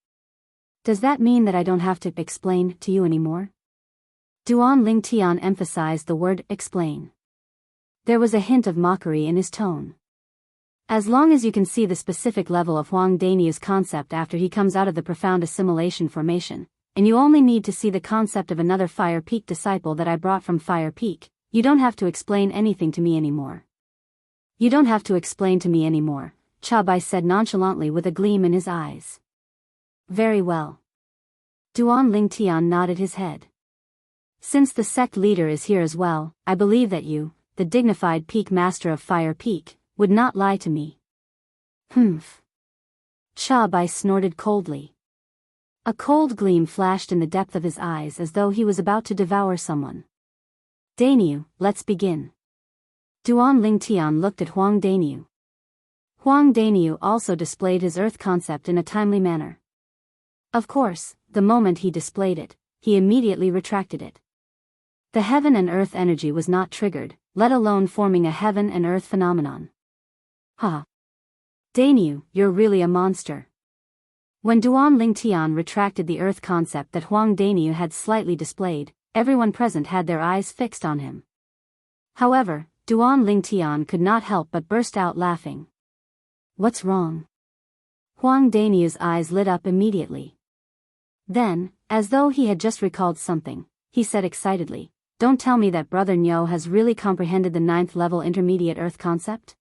does that mean that I don't have to explain to you anymore? Duan Lingtian emphasized the word explain. There was a hint of mockery in his tone. As long as you can see the specific level of Huang Daniu's concept after he comes out of the profound assimilation formation, and you only need to see the concept of another Fire Peak disciple that I brought from Fire Peak, you don't have to explain anything to me anymore. You don't have to explain to me anymore, Chabai said nonchalantly with a gleam in his eyes. Very well. Duan Lingtian nodded his head. Since the sect leader is here as well, I believe that you, the dignified Peak Master of Fire Peak, would not lie to me. Humph. Chabai snorted coldly. A cold gleam flashed in the depth of his eyes as though he was about to devour someone. Daniu, let's begin. Duan Lingtian looked at Huang Daniu. Huang Daniu also displayed his earth concept in a timely manner. Of course, the moment he displayed it, he immediately retracted it. The heaven and earth energy was not triggered, let alone forming a heaven and earth phenomenon. Ha! Daniu, you're really a monster. When Duan Lingtian retracted the earth concept that Huang Daniu had slightly displayed, everyone present had their eyes fixed on him. However, Duan Lingtian could not help but burst out laughing. What's wrong? Huang Daniu's eyes lit up immediately. Then, as though he had just recalled something, he said excitedly, Don't tell me that Brother Nyo has really comprehended the 9th level intermediate earth concept?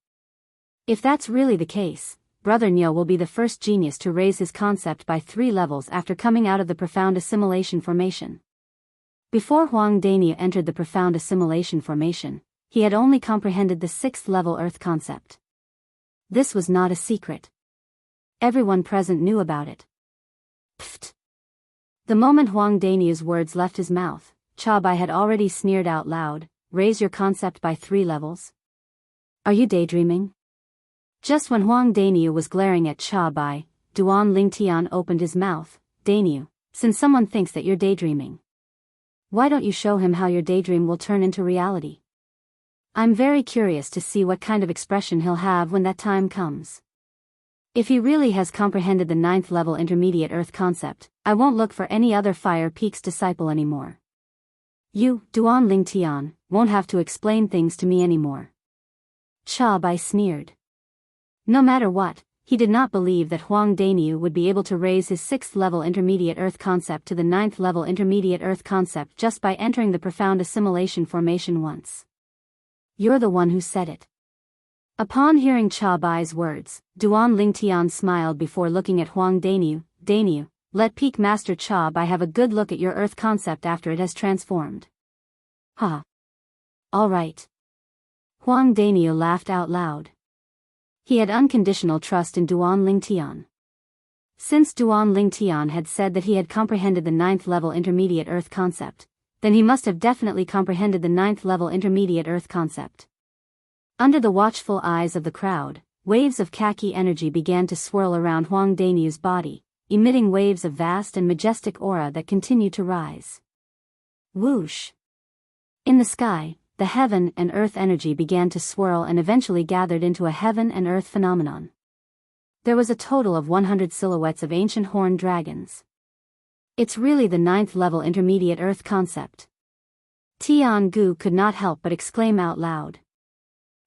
If that's really the case, Brother Nyo will be the first genius to raise his concept by 3 levels after coming out of the profound assimilation formation. Before Huang Daniu entered the profound assimilation formation, he had only comprehended the 6th level earth concept. This was not a secret. Everyone present knew about it. Pfft. The moment Huang Daniu's words left his mouth, Chabai had already sneered out loud, Raise your concept by 3 levels? Are you daydreaming? Just when Huang Daniu was glaring at Chabai, Duan Lingtian opened his mouth, Daniu, since someone thinks that you're daydreaming, why don't you show him how your daydream will turn into reality? I'm very curious to see what kind of expression he'll have when that time comes. If he really has comprehended the 9th level intermediate earth concept, I won't look for any other Fire Peak's disciple anymore. You, Duan Lingtian, won't have to explain things to me anymore. Cha Bai sneered. No matter what, he did not believe that Huang Dainiu would be able to raise his 6th level intermediate earth concept to the 9th level intermediate earth concept just by entering the profound assimilation formation once. You're the one who said it. Upon hearing Cha Bai's words, Duan Lingtian smiled before looking at Huang Dainiu. Dainiu, let Peak Master Cha Bai have a good look at your earth concept after it has transformed. Ha. All right. Huang Dainiu laughed out loud. He had unconditional trust in Duan Lingtian. Since Duan Lingtian had said that he had comprehended the 9th level intermediate earth concept, then he must have definitely comprehended the 9th level intermediate earth concept. Under the watchful eyes of the crowd, waves of khaki energy began to swirl around Huang Dainiu's body, emitting waves of vast and majestic aura that continued to rise. Whoosh! In the sky, the heaven and earth energy began to swirl and eventually gathered into a heaven and earth phenomenon. There was a total of 100 silhouettes of ancient horned dragons. It's really the 9th level intermediate earth concept. Tian Gu could not help but exclaim out loud.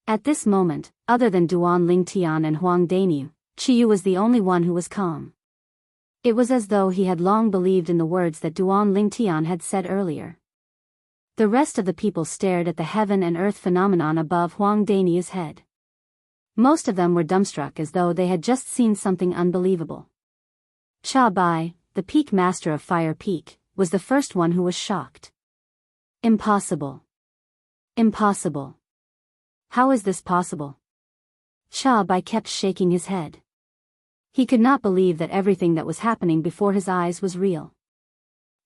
At this moment, other than Duan Lingtian and Huang Dainiu, Qiyu was the only one who was calm. It was as though he had long believed in the words that Duan Lingtian had said earlier. The rest of the people stared at the heaven and earth phenomenon above Huang Dainiu's head. Most of them were dumbstruck as though they had just seen something unbelievable. Cha Bai, the Peak Master of Fire Peak, was the first one who was shocked. Impossible. Impossible. How is this possible? Cha Bai kept shaking his head. He could not believe that everything that was happening before his eyes was real.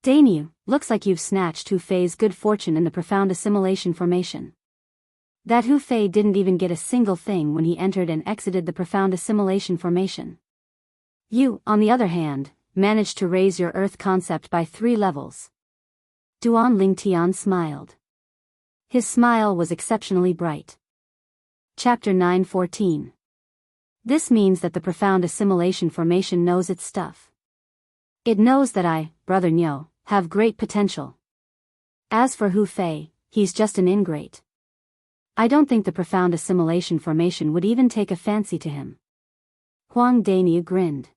Dainiu, looks like you've snatched Hu Fei's good fortune in the profound assimilation formation. That Hu Fei didn't even get a single thing when he entered and exited the profound assimilation formation. You, on the other hand, managed to raise your earth concept by 3 levels. Duan Lingtian smiled. His smile was exceptionally bright. Chapter 9:14. This means that the profound assimilation formation knows its stuff. It knows that I, Brother Nyo, have great potential. As for Hu Fei, he's just an ingrate. I don't think the profound assimilation formation would even take a fancy to him. Huang Dainiu grinned.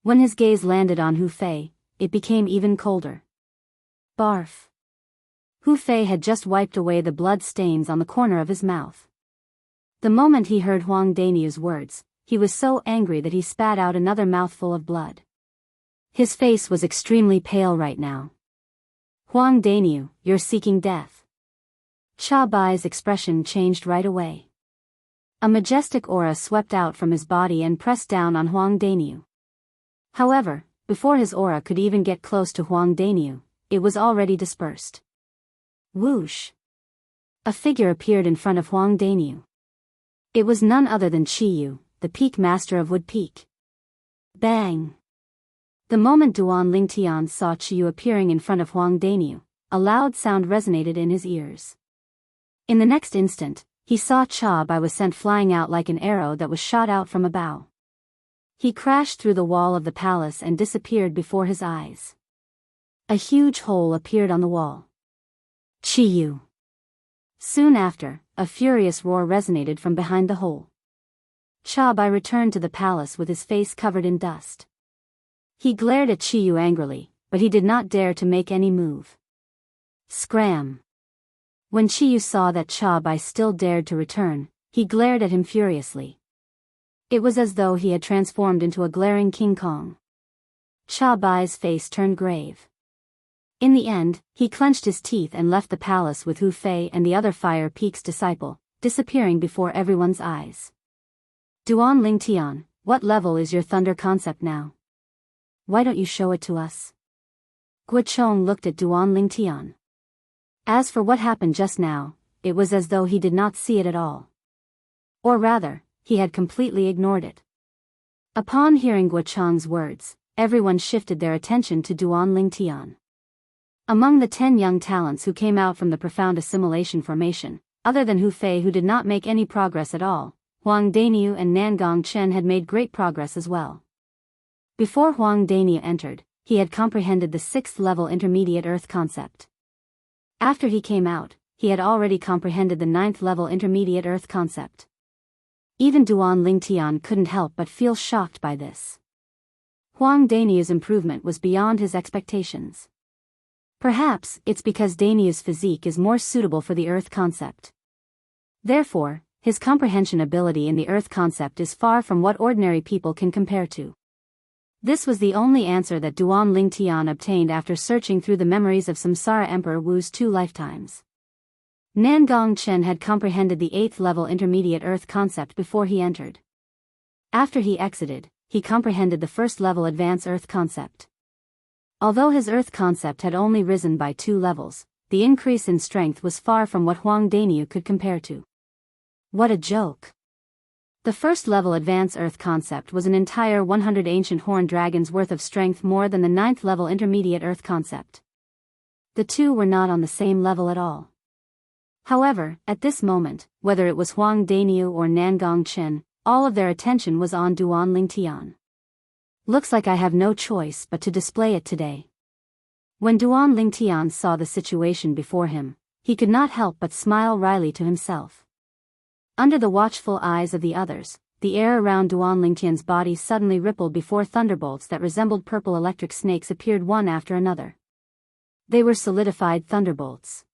When his gaze landed on Hu Fei, it became even colder. Barf. Hu Fei had just wiped away the blood stains on the corner of his mouth. The moment he heard Huang Dainiu's words, he was so angry that he spat out another mouthful of blood. His face was extremely pale right now. Huang Dainiu, you're seeking death. Cha Bai's expression changed right away. A majestic aura swept out from his body and pressed down on Huang Dainiu. However, before his aura could even get close to Huang Dainiu, it was already dispersed. Whoosh! A figure appeared in front of Huang Dainiu. It was none other than Qiyu, the Peak Master of Wood Peak. Bang! The moment Duan Lingtian saw Qiyu appearing in front of Huang Dainiu, a loud sound resonated in his ears. In the next instant, he saw Cha Bai was sent flying out like an arrow that was shot out from a bow. He crashed through the wall of the palace and disappeared before his eyes. A huge hole appeared on the wall. Qiyu! Soon after, a furious roar resonated from behind the hole. Cha Bai returned to the palace with his face covered in dust. He glared at Qiyu angrily, but he did not dare to make any move. Scram! When Qiyu saw that Cha Bai still dared to return, he glared at him furiously. It was as though he had transformed into a glaring King Kong. Cha Bai's face turned grave. In the end, he clenched his teeth and left the palace with Hu Fei and the other Fire Peak's disciple, disappearing before everyone's eyes. Duan Lingtian, what level is your thunder concept now? Why don't you show it to us? Guochong looked at Duan Lingtian. As for what happened just now, it was as though he did not see it at all. Or rather, he had completely ignored it. Upon hearing Guochong's words, everyone shifted their attention to Duan Lingtian. Among the 10 young talents who came out from the profound assimilation formation, other than Hu Fei who did not make any progress at all, Huang Daniu and Nangong Chen had made great progress as well. Before Huang Daniu entered, he had comprehended the 6th-level intermediate earth concept. After he came out, he had already comprehended the 9th-level intermediate earth concept. Even Duan Lingtian couldn't help but feel shocked by this. Huang Daniu's improvement was beyond his expectations. Perhaps it's because Daniu's physique is more suitable for the earth concept. Therefore, his comprehension ability in the earth concept is far from what ordinary people can compare to. This was the only answer that Duan Lingtian obtained after searching through the memories of Samsara Emperor Wu's 2 lifetimes. Nangong Chen had comprehended the 8th-level intermediate earth concept before he entered. After he exited, he comprehended the 1st-level advanced earth concept. Although his earth concept had only risen by 2 levels, the increase in strength was far from what Huang Daniu could compare to. What a joke! The 1st-level advanced earth concept was an entire 100 ancient horned dragons worth of strength more than the 9th-level intermediate earth concept. The two were not on the same level at all. However, at this moment, whether it was Huang Daniu or Nangong Chen, all of their attention was on Duan Lingtian. Looks like I have no choice but to display it today. When Duan Lingtian saw the situation before him, he could not help but smile wryly to himself. Under the watchful eyes of the others, the air around Duan Lingtian's body suddenly rippled before thunderbolts that resembled purple electric snakes appeared one after another. They were solidified thunderbolts.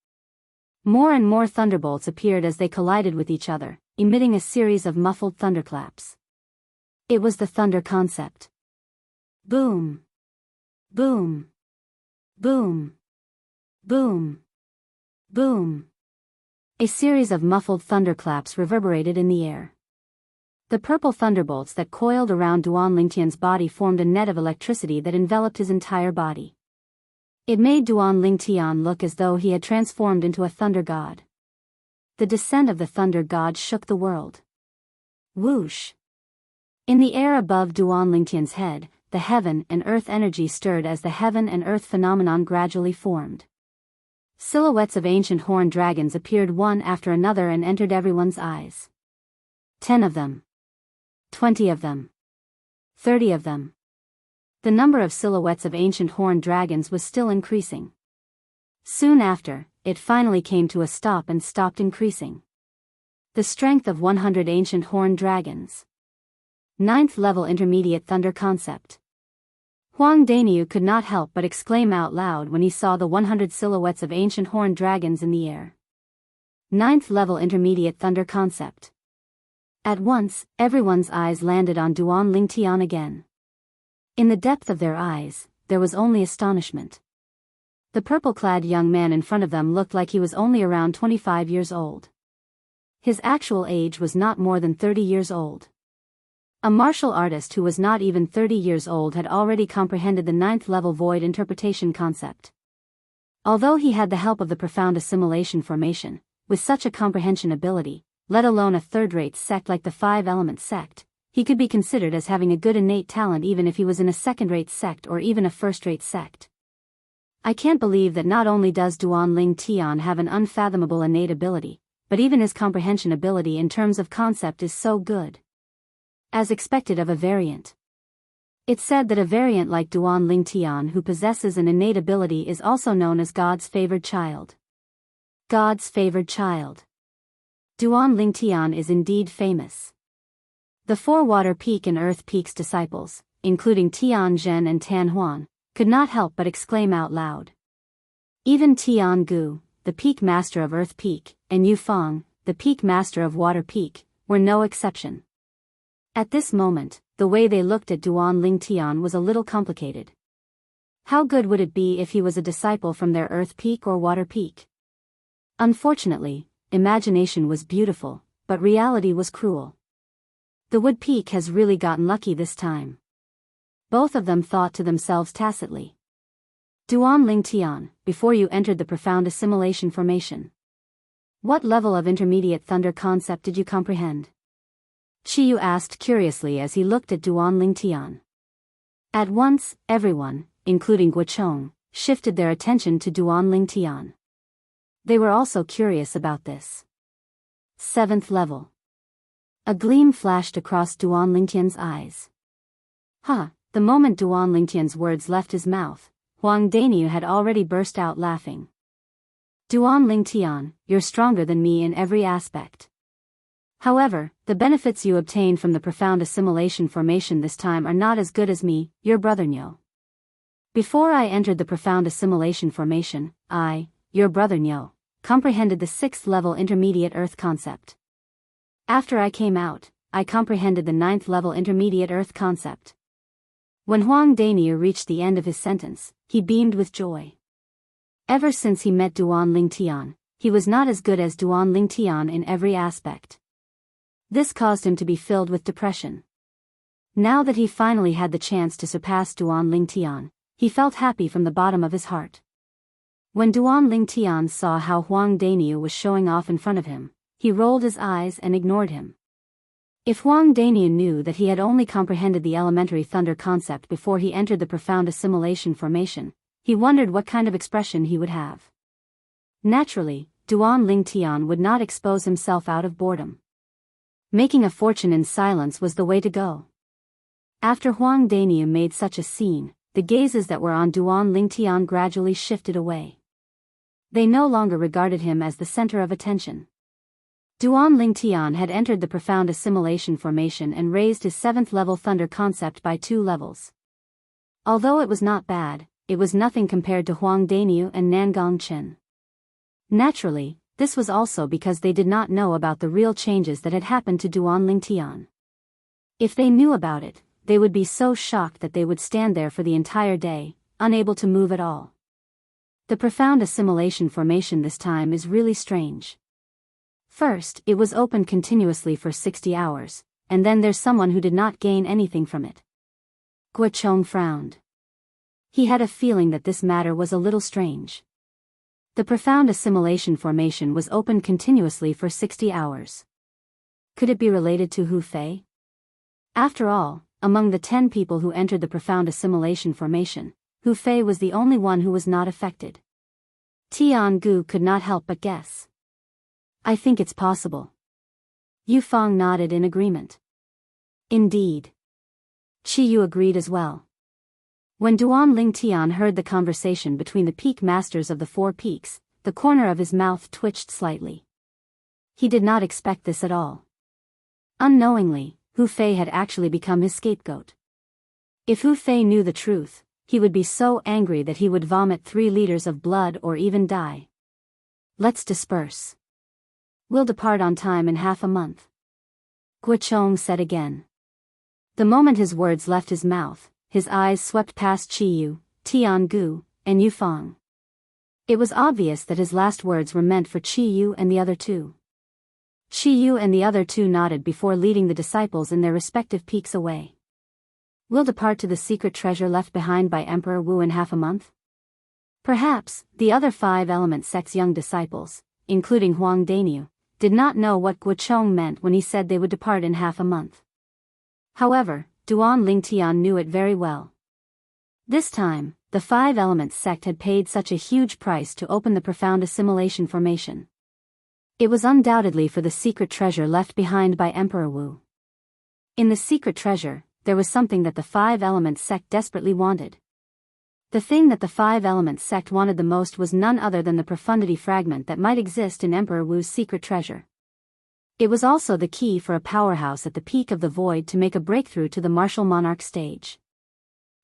More and more thunderbolts appeared as they collided with each other, emitting a series of muffled thunderclaps. It was the thunder concept. Boom! Boom! Boom! Boom! Boom! A series of muffled thunderclaps reverberated in the air. The purple thunderbolts that coiled around Duan Lingtian's body formed a net of electricity that enveloped his entire body. It made Duan Lingtian look as though he had transformed into a thunder god. The descent of the thunder god shook the world. Whoosh! In the air above Duan Lingtian's head, the heaven and earth energy stirred as the heaven and earth phenomenon gradually formed. Silhouettes of ancient horned dragons appeared one after another and entered everyone's eyes. 10 of them. 20 of them. 30 of them. The number of silhouettes of ancient horned dragons was still increasing. Soon after, it finally came to a stop and stopped increasing. The strength of 100 ancient horned dragons. 9th-level intermediate thunder concept. Huang Daniu could not help but exclaim out loud when he saw the 100 silhouettes of ancient horned dragons in the air. 9th-level intermediate thunder concept. At once, everyone's eyes landed on Duan Lingtian again. In the depth of their eyes, there was only astonishment. The purple-clad young man in front of them looked like he was only around 25 years old. His actual age was not more than 30 years old. A martial artist who was not even 30 years old had already comprehended the 9th-level void interpretation concept. Although he had the help of the profound assimilation formation, with such a comprehension ability, let alone a third-rate sect like the Five-Element sect, he could be considered as having a good innate talent even if he was in a second-rate sect or even a first-rate sect. I can't believe that not only does Duan Lingtian have an unfathomable innate ability, but even his comprehension ability in terms of concept is so good. As expected of a variant. It's said that a variant like Duan Lingtian who possesses an innate ability is also known as God's favored child. God's favored child. Duan Lingtian is indeed famous. The 4 Water Peak and Earth Peak's disciples, including Tian Zhen and Tan Huan, could not help but exclaim out loud. Even Tian Gu, the Peak Master of Earth Peak, and Yu Fang, the Peak Master of Water Peak, were no exception. At this moment, the way they looked at Duan Lingtian was a little complicated. How good would it be if he was a disciple from their Earth Peak or Water Peak? Unfortunately, imagination was beautiful, but reality was cruel. The Wood Peak has really gotten lucky this time. Both of them thought to themselves tacitly. Duan Lingtian, before you entered the profound assimilation formation, what level of intermediate thunder concept did you comprehend? Chiyu asked curiously as he looked at Duan Lingtian. At once, everyone, including Guochong, shifted their attention to Duan Lingtian. They were also curious about this. 7th level. A gleam flashed across Duan Lingtian's eyes. The moment Duan Lingtian's words left his mouth, Huang Daniu had already burst out laughing. Duan Lingtian, you're stronger than me in every aspect. However, the benefits you obtained from the profound assimilation formation this time are not as good as me, your brother Niu. Before I entered the profound assimilation formation, I, your brother Niu, comprehended the 6th level intermediate earth concept. After I came out, I comprehended the 9th level intermediate earth concept. When Huang Daniu reached the end of his sentence, he beamed with joy. Ever since he met Duan Lingtian, he was not as good as Duan Lingtian in every aspect. This caused him to be filled with depression. Now that he finally had the chance to surpass Duan Lingtian, he felt happy from the bottom of his heart. When Duan Lingtian saw how Huang Daniu was showing off in front of him, he rolled his eyes and ignored him. If Huang Daniu knew that he had only comprehended the elementary thunder concept before he entered the profound assimilation formation, he wondered what kind of expression he would have. Naturally, Duan Lingtian would not expose himself out of boredom. Making a fortune in silence was the way to go. After Huang Daniu made such a scene, the gazes that were on Duan Lingtian gradually shifted away. They no longer regarded him as the center of attention. Duan Lingtian had entered the profound assimilation formation and raised his 7th level thunder concept by 2 levels. Although it was not bad, it was nothing compared to Huang Daniu and Nangong Chen. Naturally, this was also because they did not know about the real changes that had happened to Duan Lingtian. If they knew about it, they would be so shocked that they would stand there for the entire day, unable to move at all. The profound assimilation formation this time is really strange. First, it was opened continuously for 60 hours, and then there's someone who did not gain anything from it. Guochong frowned. He had a feeling that this matter was a little strange. The profound assimilation formation was opened continuously for 60 hours. Could it be related to Hu Fei? After all, among the 10 people who entered the profound assimilation formation, Hu Fei was the only one who was not affected. Tiangu could not help but guess. I think it's possible. Yufang nodded in agreement. Indeed. Qiyu agreed as well. When Duan Lingtian heard the conversation between the peak masters of the 4 peaks, the corner of his mouth twitched slightly. He did not expect this at all. Unknowingly, Hu Fei had actually become his scapegoat. If Hu Fei knew the truth, he would be so angry that he would vomit 3 liters of blood or even die. Let's disperse. We'll depart on time in half a month. Guochong said again. The moment his words left his mouth, his eyes swept past Qiyu, Tiangu, and Yufang. It was obvious that his last words were meant for Qiyu and the other 2. Qiyu and the other 2 nodded before leading the disciples in their respective peaks away. We'll depart to the secret treasure left behind by Emperor Wu in half a month? Perhaps, the other 5 element sect's young disciples, including Huang Daniu, did not know what Guochong meant when he said they would depart in half a month. However, Duan Lingtian knew it very well. This time, the 5 elements sect had paid such a huge price to open the profound assimilation formation. It was undoubtedly for the secret treasure left behind by Emperor Wu. In the secret treasure, there was something that the 5 elements sect desperately wanted. The thing that the 5 elements sect wanted the most was none other than the profundity fragment that might exist in Emperor Wu's secret treasure. It was also the key for a powerhouse at the peak of the void to make a breakthrough to the martial monarch stage.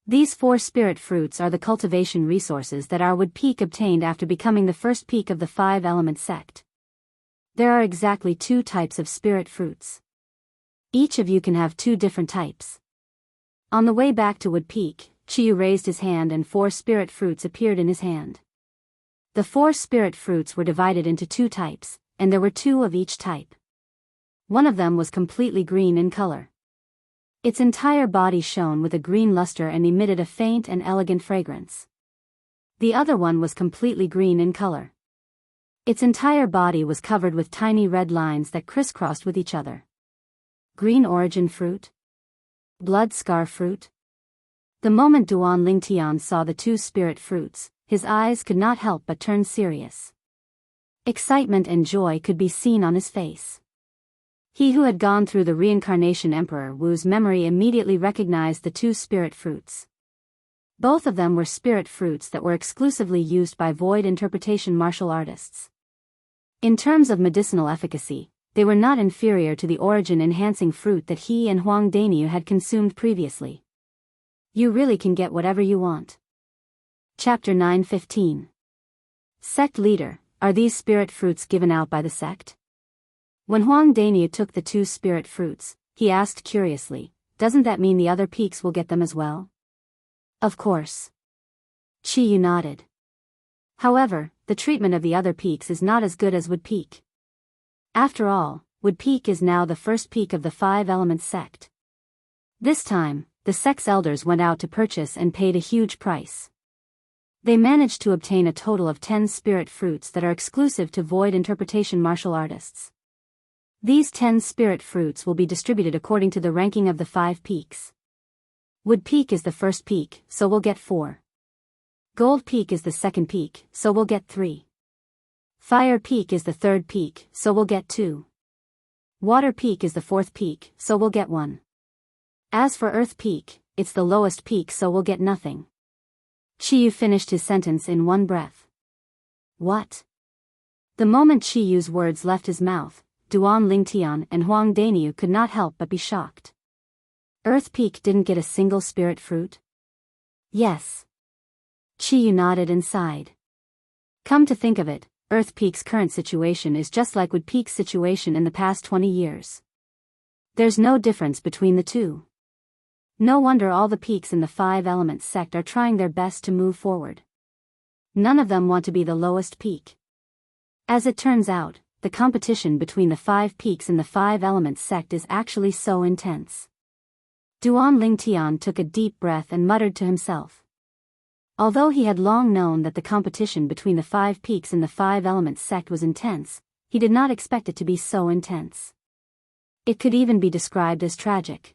These 4 spirit fruits are the cultivation resources that our wood peak obtained after becoming the first peak of the 5 element sect. There are exactly 2 types of spirit fruits. Each of you can have 2 different types. On the way back to Wood Peak, Qiyu raised his hand and 4 spirit fruits appeared in his hand. The 4 spirit fruits were divided into 2 types, and there were 2 of each type. One of them was completely green in color. Its entire body shone with a green luster and emitted a faint and elegant fragrance. The other one was completely green in color. Its entire body was covered with tiny red lines that crisscrossed with each other. Green origin fruit? Blood scar fruit? The moment Duan Lingtian saw the 2 spirit fruits, his eyes could not help but turn serious. Excitement and joy could be seen on his face. He who had gone through the reincarnation Emperor Wu's memory immediately recognized the two spirit fruits. Both of them were spirit fruits that were exclusively used by void interpretation martial artists. In terms of medicinal efficacy, they were not inferior to the origin-enhancing fruit that he and Huang Daniu had consumed previously. You really can get whatever you want. Chapter 9:15. Sect Leader, are these spirit fruits given out by the sect? When Huang Daniu took the two spirit fruits, he asked curiously, doesn't that mean the other peaks will get them as well? Of course. Qiyu nodded. However, the treatment of the other peaks is not as good as Wood Peak. After all, Wood Peak is now the first peak of the Five Elements sect. This time, the sect's elders went out to purchase and paid a huge price. They managed to obtain a total of 10 spirit fruits that are exclusive to void interpretation martial artists. These 10 spirit fruits will be distributed according to the ranking of the 5 peaks. Wood Peak is the first peak, so we'll get 4. Gold Peak is the second peak, so we'll get 3. Fire Peak is the third peak, so we'll get 2. Water Peak is the fourth peak, so we'll get 1. As for Earth Peak, it's the lowest peak, so we'll get nothing. Qiyu finished his sentence in one breath. What? The moment Qiyu's words left his mouth, Duan Lingtian and Huang Daniu could not help but be shocked. Earth Peak didn't get a single spirit fruit? Yes. Qiyu nodded and sighed. Come to think of it, Earth Peak's current situation is just like Wood Peak's situation in the past 20 years. There's no difference between the two. No wonder all the peaks in the Five Elements sect are trying their best to move forward. None of them want to be the lowest peak. As it turns out, the competition between the 5 peaks in the Five Elements sect is actually so intense. Duan Lingtian took a deep breath and muttered to himself. Although he had long known that the competition between the 5 peaks in the Five Elements sect was intense, he did not expect it to be so intense. It could even be described as tragic.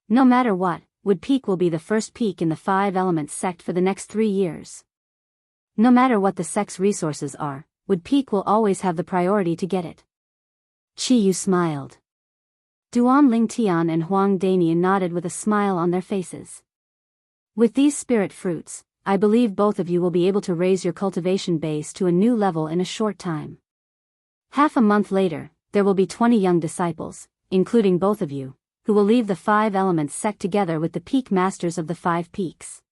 No matter what, Wood Peak will be the first peak in the Five Elements sect for the next 3 years. No matter what the sect's resources are, Wood Peak will always have the priority to get it. Qiyu smiled. Duan Lingtian and Huang Daniu nodded with a smile on their faces. With these spirit fruits, I believe both of you will be able to raise your cultivation base to a new level in a short time. Half a month later, there will be 20 young disciples, including both of you, who will leave the Five Elements sect together with the peak masters of the 5 peaks.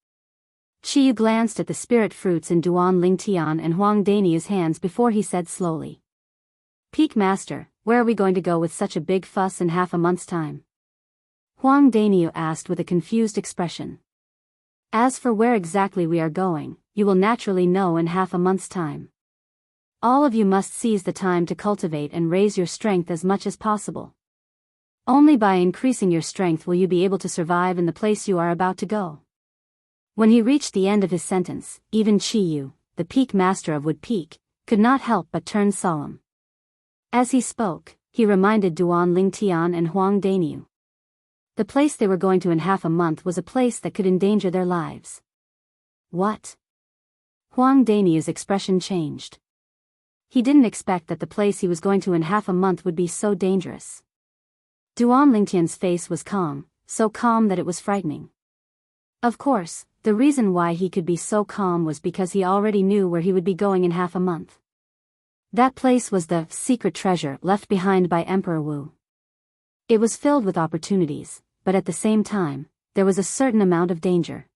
Qiyu glanced at the spirit fruits in Duan Lingtian and Huang Daniu's hands before he said slowly. Peak Master, where are we going to go with such a big fuss in half a month's time? Huang Daniu asked with a confused expression. As for where exactly we are going, you will naturally know in half a month's time. All of you must seize the time to cultivate and raise your strength as much as possible. Only by increasing your strength will you be able to survive in the place you are about to go. When he reached the end of his sentence, even Qiyu, the peak master of Wood Peak, could not help but turn solemn. As he spoke, he reminded Duan Lingtian and Huang Daniu. The place they were going to in half a month was a place that could endanger their lives. What? Huang Daniu's expression changed. He didn't expect that the place he was going to in half a month would be so dangerous. Duan Lingtian's face was calm, so calm that it was frightening. Of course, the reason why he could be so calm was because he already knew where he would be going in half a month. That place was the secret treasure left behind by Emperor Wu. It was filled with opportunities, but at the same time, there was a certain amount of danger.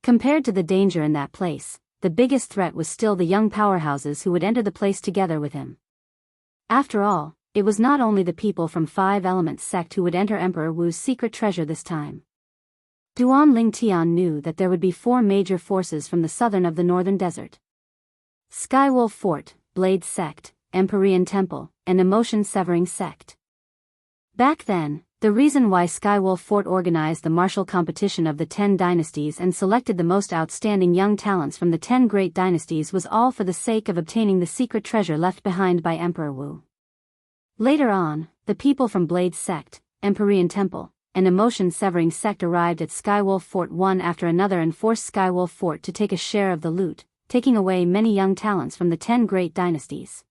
Compared to the danger in that place, the biggest threat was still the young powerhouses who would enter the place together with him. After all, it was not only the people from Five Elements sect who would enter Emperor Wu's secret treasure this time. Duan Lingtian knew that there would be 4 major forces from the southern of the northern desert. Skywolf Fort, Blade Sect, Empyrean Temple, and Emotion Severing Sect. Back then, the reason why Skywolf Fort organized the martial competition of the 10 dynasties and selected the most outstanding young talents from the 10 great dynasties was all for the sake of obtaining the secret treasure left behind by Emperor Wu. Later on, the people from Blade Sect, Empyrean Temple, and Emotion Severing Sect arrived at Skywolf Fort one after another and forced Skywolf Fort to take a share of the loot, taking away many young talents from the 10 great dynasties.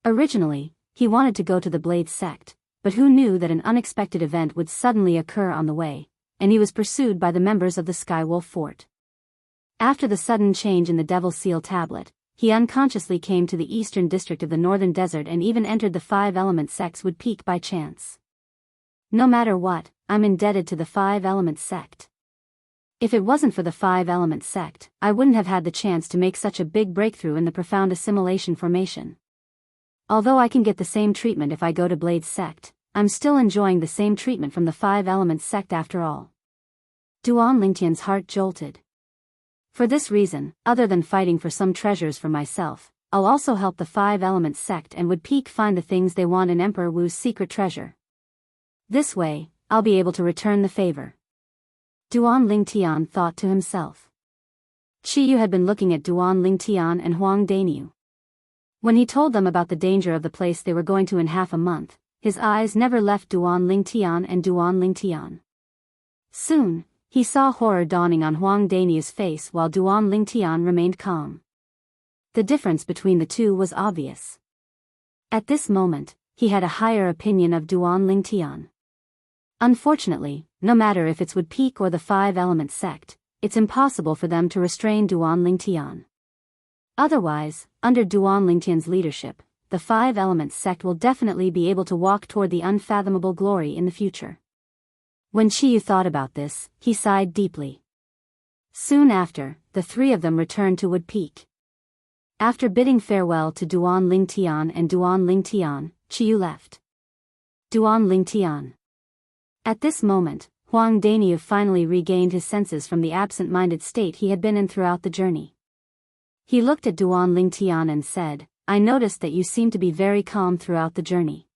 Originally, he wanted to go to the Blade sect, but who knew that an unexpected event would suddenly occur on the way, and he was pursued by the members of the Skywolf Fort. After the sudden change in the Devil Seal tablet, he unconsciously came to the eastern district of the northern desert and even entered the Five Element sects would peak by chance. No matter what, I'm indebted to the Five Element sect. If it wasn't for the Five Element sect, I wouldn't have had the chance to make such a big breakthrough in the profound assimilation formation. Although I can get the same treatment if I go to Blade's sect, I'm still enjoying the same treatment from the Five Element sect after all. Duan Lingtian's heart jolted. For this reason, other than fighting for some treasures for myself, I'll also help the Five Element sect and would peak find the things they want in Emperor Wu's secret treasure. This way, I'll be able to return the favor. Duan Lingtian thought to himself. Qiyu had been looking at Duan Lingtian and Huang Daniu. When he told them about the danger of the place they were going to in half a month, his eyes never left Duan Lingtian and Duan Lingtian. Soon, he saw horror dawning on Huang Daniu's face while Duan Lingtian remained calm. The difference between the two was obvious. At this moment, he had a higher opinion of Duan Lingtian. Unfortunately, no matter if it's Wood Peak or the Five Element sect, it's impossible for them to restrain Duan Lingtian. Otherwise, under Duan Lingtian's leadership, the Five Element sect will definitely be able to walk toward the unfathomable glory in the future. When Qiyu thought about this, he sighed deeply. Soon after, the three of them returned to Wood Peak. After bidding farewell to Duan Lingtian and Duan Lingtian, Qiyu left. Duan Lingtian. At this moment, Huang Daniu finally regained his senses from the absent-minded state he had been in throughout the journey. He looked at Duan Lingtian and said, "I noticed that you seem to be very calm throughout the journey.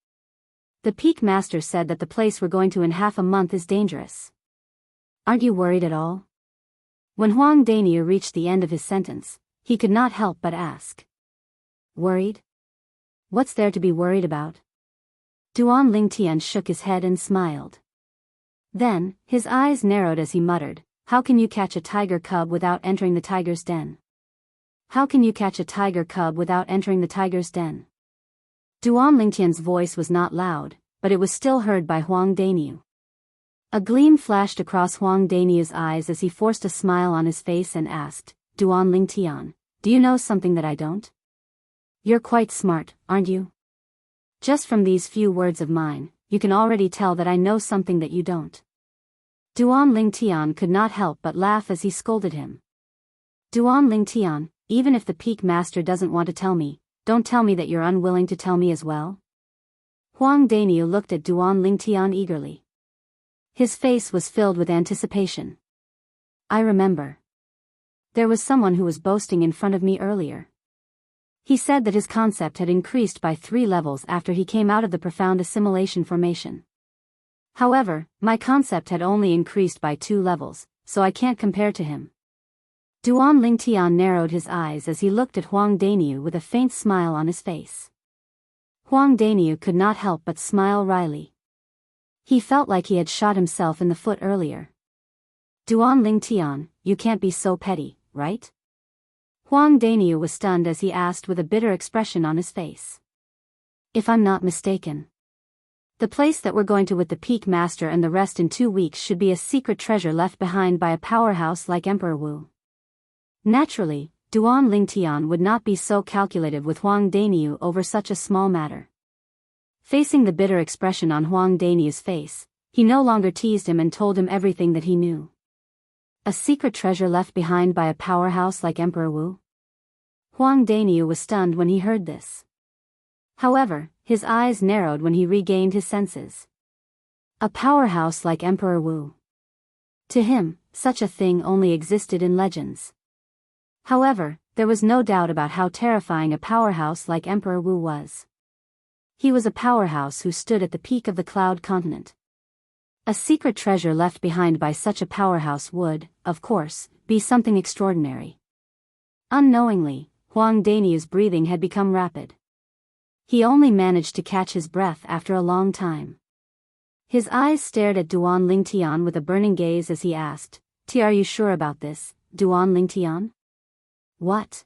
The Peak Master said that the place we're going to in half a month is dangerous. Aren't you worried at all?" When Huang Daniu reached the end of his sentence, he could not help but ask. "Worried? What's there to be worried about?" Duan Lingtian shook his head and smiled. Then, his eyes narrowed as he muttered, "How can you catch a tiger cub without entering the tiger's den? How can you catch a tiger cub without entering the tiger's den?" Duan Lingtian's voice was not loud, but it was still heard by Huang Daniu. A gleam flashed across Huang Daniu's eyes as he forced a smile on his face and asked, "Duan Lingtian, do you know something that I don't? You're quite smart, aren't you? Just from these few words of mine, you can already tell that I know something that you don't." Duan Lingtian could not help but laugh as he scolded him. "Duan Lingtian, even if the Peak Master doesn't want to tell me, don't tell me that you're unwilling to tell me as well." Huang Daniu looked at Duan Lingtian eagerly. His face was filled with anticipation. "I remember. There was someone who was boasting in front of me earlier. He said that his concept had increased by 3 levels after he came out of the profound assimilation formation. However, my concept had only increased by 2 levels, so I can't compare to him." Duan Lingtian narrowed his eyes as he looked at Huang Daniu with a faint smile on his face. Huang Daniu could not help but smile wryly. He felt like he had shot himself in the foot earlier. "Duan Lingtian, you can't be so petty, right?" Huang Daniu was stunned as he asked with a bitter expression on his face. "If I'm not mistaken, the place that we're going to with the Peak Master and the rest in 2 weeks should be a secret treasure left behind by a powerhouse like Emperor Wu." Naturally, Duan Lingtian would not be so calculative with Huang Daniu over such a small matter. Facing the bitter expression on Huang Daniu's face, he no longer teased him and told him everything that he knew. A secret treasure left behind by a powerhouse like Emperor Wu? Huang Daniu was stunned when he heard this. However, his eyes narrowed when he regained his senses. A powerhouse like Emperor Wu. To him, such a thing only existed in legends. However, there was no doubt about how terrifying a powerhouse like Emperor Wu was. He was a powerhouse who stood at the peak of the Cloud Continent. A secret treasure left behind by such a powerhouse would, of course, be something extraordinary. Unknowingly, Huang Daniu's breathing had become rapid. He only managed to catch his breath after a long time. His eyes stared at Duan Lingtian with a burning gaze as he asked, "Are you sure about this, Duan Lingtian?" "What?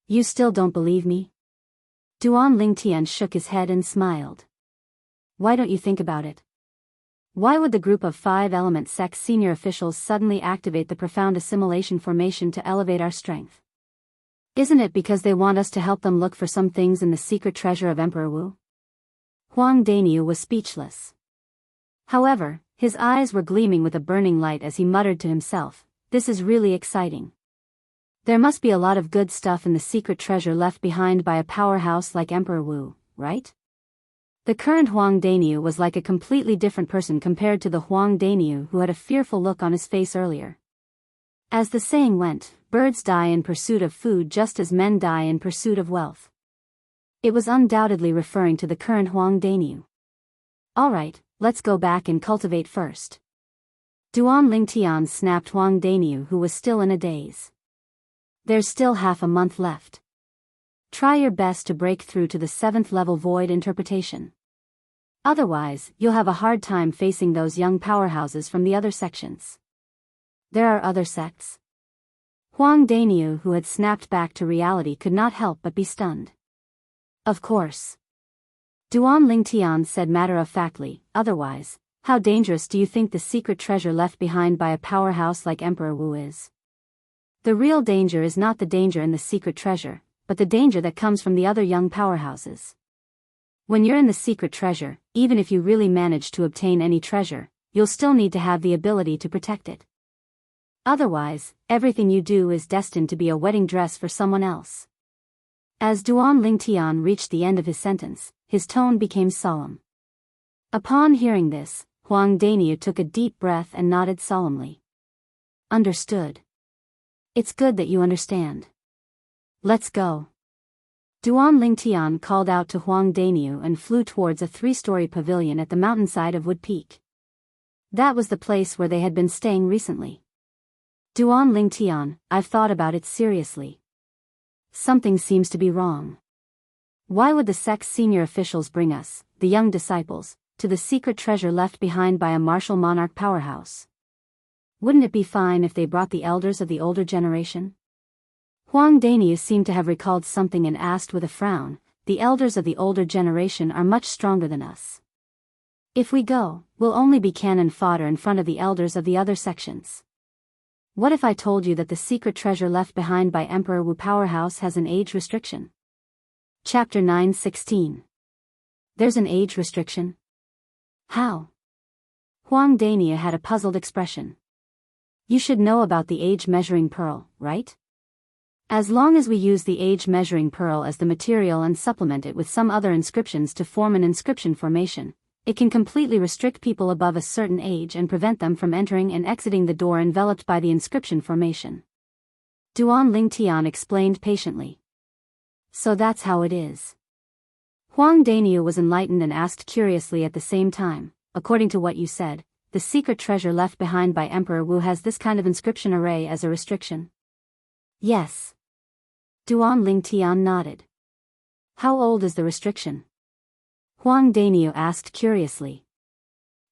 You still don't believe me?" Duan Lingtian shook his head and smiled. Why don't you think about it? Why would the group of 5-element sect senior officials suddenly activate the profound assimilation formation to elevate our strength? Isn't it because they want us to help them look for some things in the secret treasure of Emperor Wu? Huang Daniu was speechless. However, his eyes were gleaming with a burning light as he muttered to himself, "This is really exciting. There must be a lot of good stuff in the secret treasure left behind by a powerhouse like Emperor Wu, right?" The current Huang Daniu was like a completely different person compared to the Huang Daniu who had a fearful look on his face earlier. As the saying went, birds die in pursuit of food just as men die in pursuit of wealth. It was undoubtedly referring to the current Huang Daniu. Alright, let's go back and cultivate first. Duan Lingtian snapped Huang Daniu, who was still in a daze. There's still half a month left. Try your best to break through to the 7th level void interpretation. Otherwise, you'll have a hard time facing those young powerhouses from the other sections. There are other sects? Huang Daniu, who had snapped back to reality, could not help but be stunned. Of course. Duan Lingtian said matter-of-factly, otherwise, how dangerous do you think the secret treasure left behind by a powerhouse like Emperor Wu is? The real danger is not the danger in the secret treasure, but the danger that comes from the other young powerhouses. When you're in the secret treasure, even if you really manage to obtain any treasure, you'll still need to have the ability to protect it. Otherwise, everything you do is destined to be a wedding dress for someone else. As Duan Lingtian reached the end of his sentence, his tone became solemn. Upon hearing this, Huang Daniu took a deep breath and nodded solemnly. Understood. It's good that you understand. Let's go. Duan Lingtian called out to Huang Daniu and flew towards a 3-story pavilion at the mountainside of Wood Peak. That was the place where they had been staying recently. Duan Lingtian, I've thought about it seriously. Something seems to be wrong. Why would the sect's senior officials bring us, the young disciples, to the secret treasure left behind by a martial monarch powerhouse? Wouldn't it be fine if they brought the elders of the older generation? Huang Daniu seemed to have recalled something and asked with a frown, the elders of the older generation are much stronger than us. If we go, we'll only be cannon fodder in front of the elders of the other sections. What if I told you that the secret treasure left behind by Emperor Wu Powerhouse has an age restriction? Chapter 9:16. There's an age restriction? How? Huang Daniu had a puzzled expression. You should know about the age measuring pearl, right? As long as we use the age measuring pearl as the material and supplement it with some other inscriptions to form an inscription formation, it can completely restrict people above a certain age and prevent them from entering and exiting the door enveloped by the inscription formation. Duan Lingtian explained patiently. So that's how it is. Huang Daniu was enlightened and asked curiously at the same time, according to what you said, the secret treasure left behind by Emperor Wu has this kind of inscription array as a restriction? Yes. Duan Lingtian nodded. How old is the restriction? Huang Daniu asked curiously.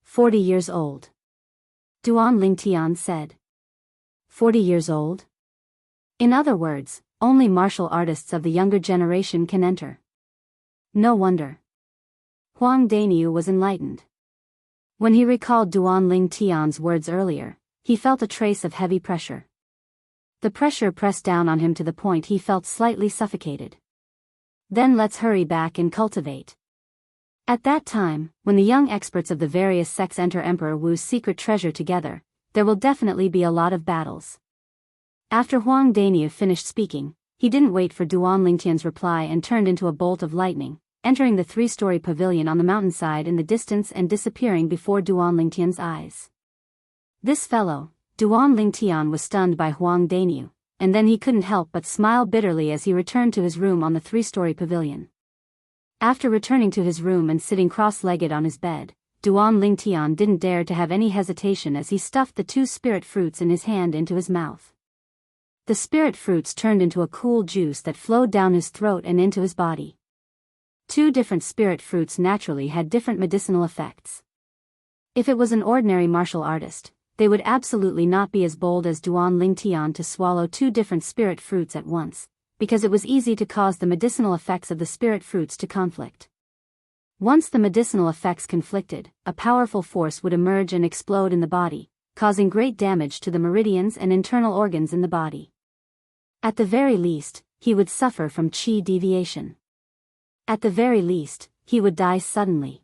40 years old. Duan Lingtian said. 40 years old? In other words, only martial artists of the younger generation can enter. No wonder. Huang Daniu was enlightened. When he recalled Duan Lingtian's words earlier, he felt a trace of heavy pressure. The pressure pressed down on him to the point he felt slightly suffocated. Then let's hurry back and cultivate. At that time, when the young experts of the various sects enter Emperor Wu's secret treasure together, there will definitely be a lot of battles. After Huang Daniu finished speaking, he didn't wait for Duan Lingtian's reply and turned into a bolt of lightning, entering the 3-story pavilion on the mountainside in the distance and disappearing before Duan Lingtian's eyes. This fellow, Duan Lingtian, was stunned by Huang Daniu, and then he couldn't help but smile bitterly as he returned to his room on the 3-story pavilion. After returning to his room and sitting cross-legged on his bed, Duan Lingtian didn't dare to have any hesitation as he stuffed the 2 spirit fruits in his hand into his mouth. The spirit fruits turned into a cool juice that flowed down his throat and into his body. 2 different spirit fruits naturally had different medicinal effects. If it was an ordinary martial artist, they would absolutely not be as bold as Duan Lingtian to swallow 2 different spirit fruits at once, because it was easy to cause the medicinal effects of the spirit fruits to conflict. Once the medicinal effects conflicted, a powerful force would emerge and explode in the body, causing great damage to the meridians and internal organs in the body. At the very least, he would suffer from qi deviation. At the very least, he would die suddenly.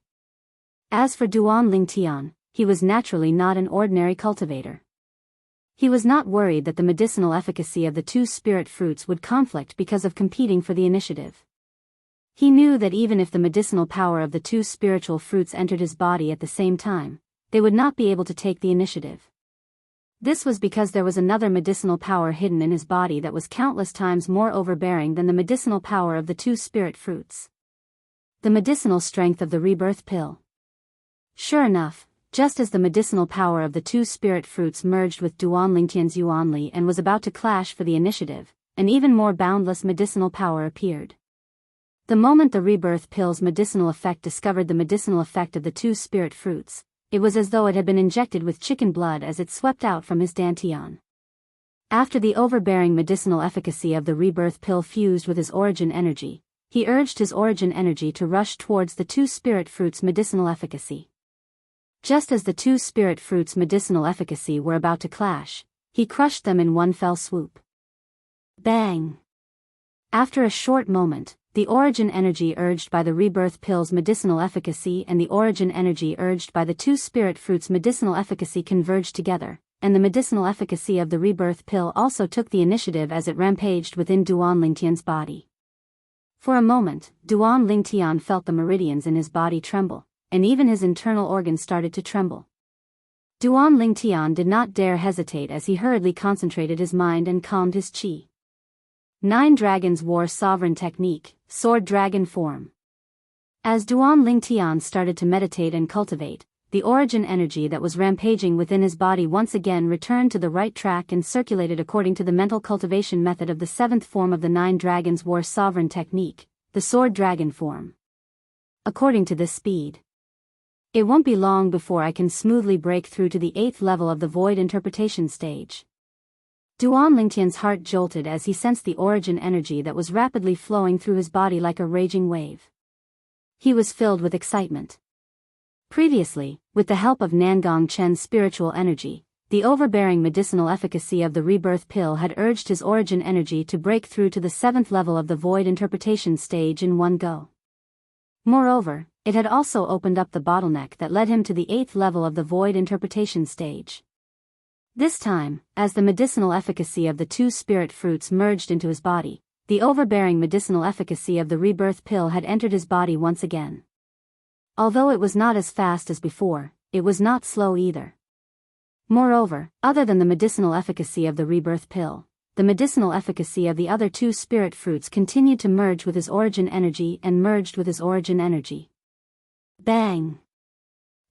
As for Duan Lingtian, he was naturally not an ordinary cultivator. He was not worried that the medicinal efficacy of the two spirit fruits would conflict because of competing for the initiative. He knew that even if the medicinal power of the two spiritual fruits entered his body at the same time, they would not be able to take the initiative. This was because there was another medicinal power hidden in his body that was countless times more overbearing than the medicinal power of the two spirit fruits. The medicinal strength of the rebirth pill. Sure enough, just as the medicinal power of the two spirit fruits merged with Duan Lingtian's Yuanli and was about to clash for the initiative, an even more boundless medicinal power appeared. The moment the rebirth pill's medicinal effect discovered the medicinal effect of the two spirit fruits, it was as though it had been injected with chicken blood as it swept out from his dantian. After the overbearing medicinal efficacy of the rebirth pill fused with his origin energy, he urged his origin energy to rush towards the two spirit fruits' medicinal efficacy. Just as the two spirit fruits' medicinal efficacy were about to clash, he crushed them in one fell swoop. Bang! After a short moment, the origin energy urged by the rebirth pill's medicinal efficacy and the origin energy urged by the two spirit fruits' medicinal efficacy converged together, and the medicinal efficacy of the rebirth pill also took the initiative as it rampaged within Duan Lingtian's body. For a moment, Duan Lingtian felt the meridians in his body tremble, and even his internal organs started to tremble. Duan Lingtian did not dare hesitate as he hurriedly concentrated his mind and calmed his qi. 9 Dragons War Sovereign Technique, Sword Dragon Form. As Duan Lingtian started to meditate and cultivate, the origin energy that was rampaging within his body once again returned to the right track and circulated according to the mental cultivation method of the 7th form of the 9 Dragons War Sovereign Technique, the Sword Dragon Form. According to this speed, it won't be long before I can smoothly break through to the 8th level of the void interpretation stage. Duan Lingtian's heart jolted as he sensed the origin energy that was rapidly flowing through his body like a raging wave. He was filled with excitement. Previously, with the help of Nangong Chen's spiritual energy, the overbearing medicinal efficacy of the rebirth pill had urged his origin energy to break through to the 7th level of the void interpretation stage in one go. Moreover, it had also opened up the bottleneck that led him to the 8th level of the void interpretation stage. This time, as the medicinal efficacy of the two spirit fruits merged into his body, the overbearing medicinal efficacy of the rebirth pill had entered his body once again. Although it was not as fast as before, it was not slow either. Moreover, other than the medicinal efficacy of the rebirth pill, the medicinal efficacy of the other two spirit fruits continued to merge with his origin energy and merged with his origin energy. Bang!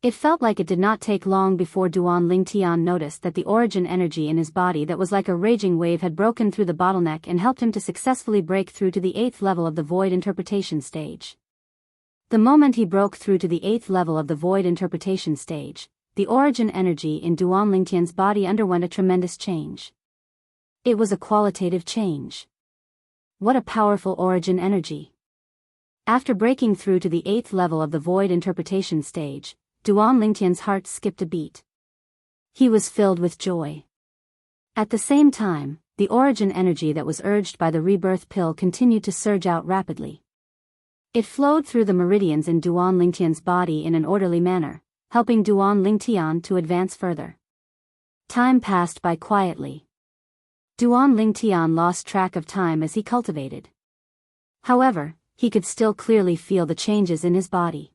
It felt like it did not take long before Duan Lingtian noticed that the origin energy in his body that was like a raging wave had broken through the bottleneck and helped him to successfully break through to the 8th level of the void interpretation stage. The moment he broke through to the 8th level of the void interpretation stage, the origin energy in Duan Lingtian's body underwent a tremendous change. It was a qualitative change. What a powerful origin energy! After breaking through to the 8th level of the void interpretation stage, Duan Lingtian's heart skipped a beat. He was filled with joy. At the same time, the origin energy that was urged by the rebirth pill continued to surge out rapidly. It flowed through the meridians in Duan Lingtian's body in an orderly manner, helping Duan Lingtian to advance further. Time passed by quietly. Duan Lingtian lost track of time as he cultivated. However, he could still clearly feel the changes in his body.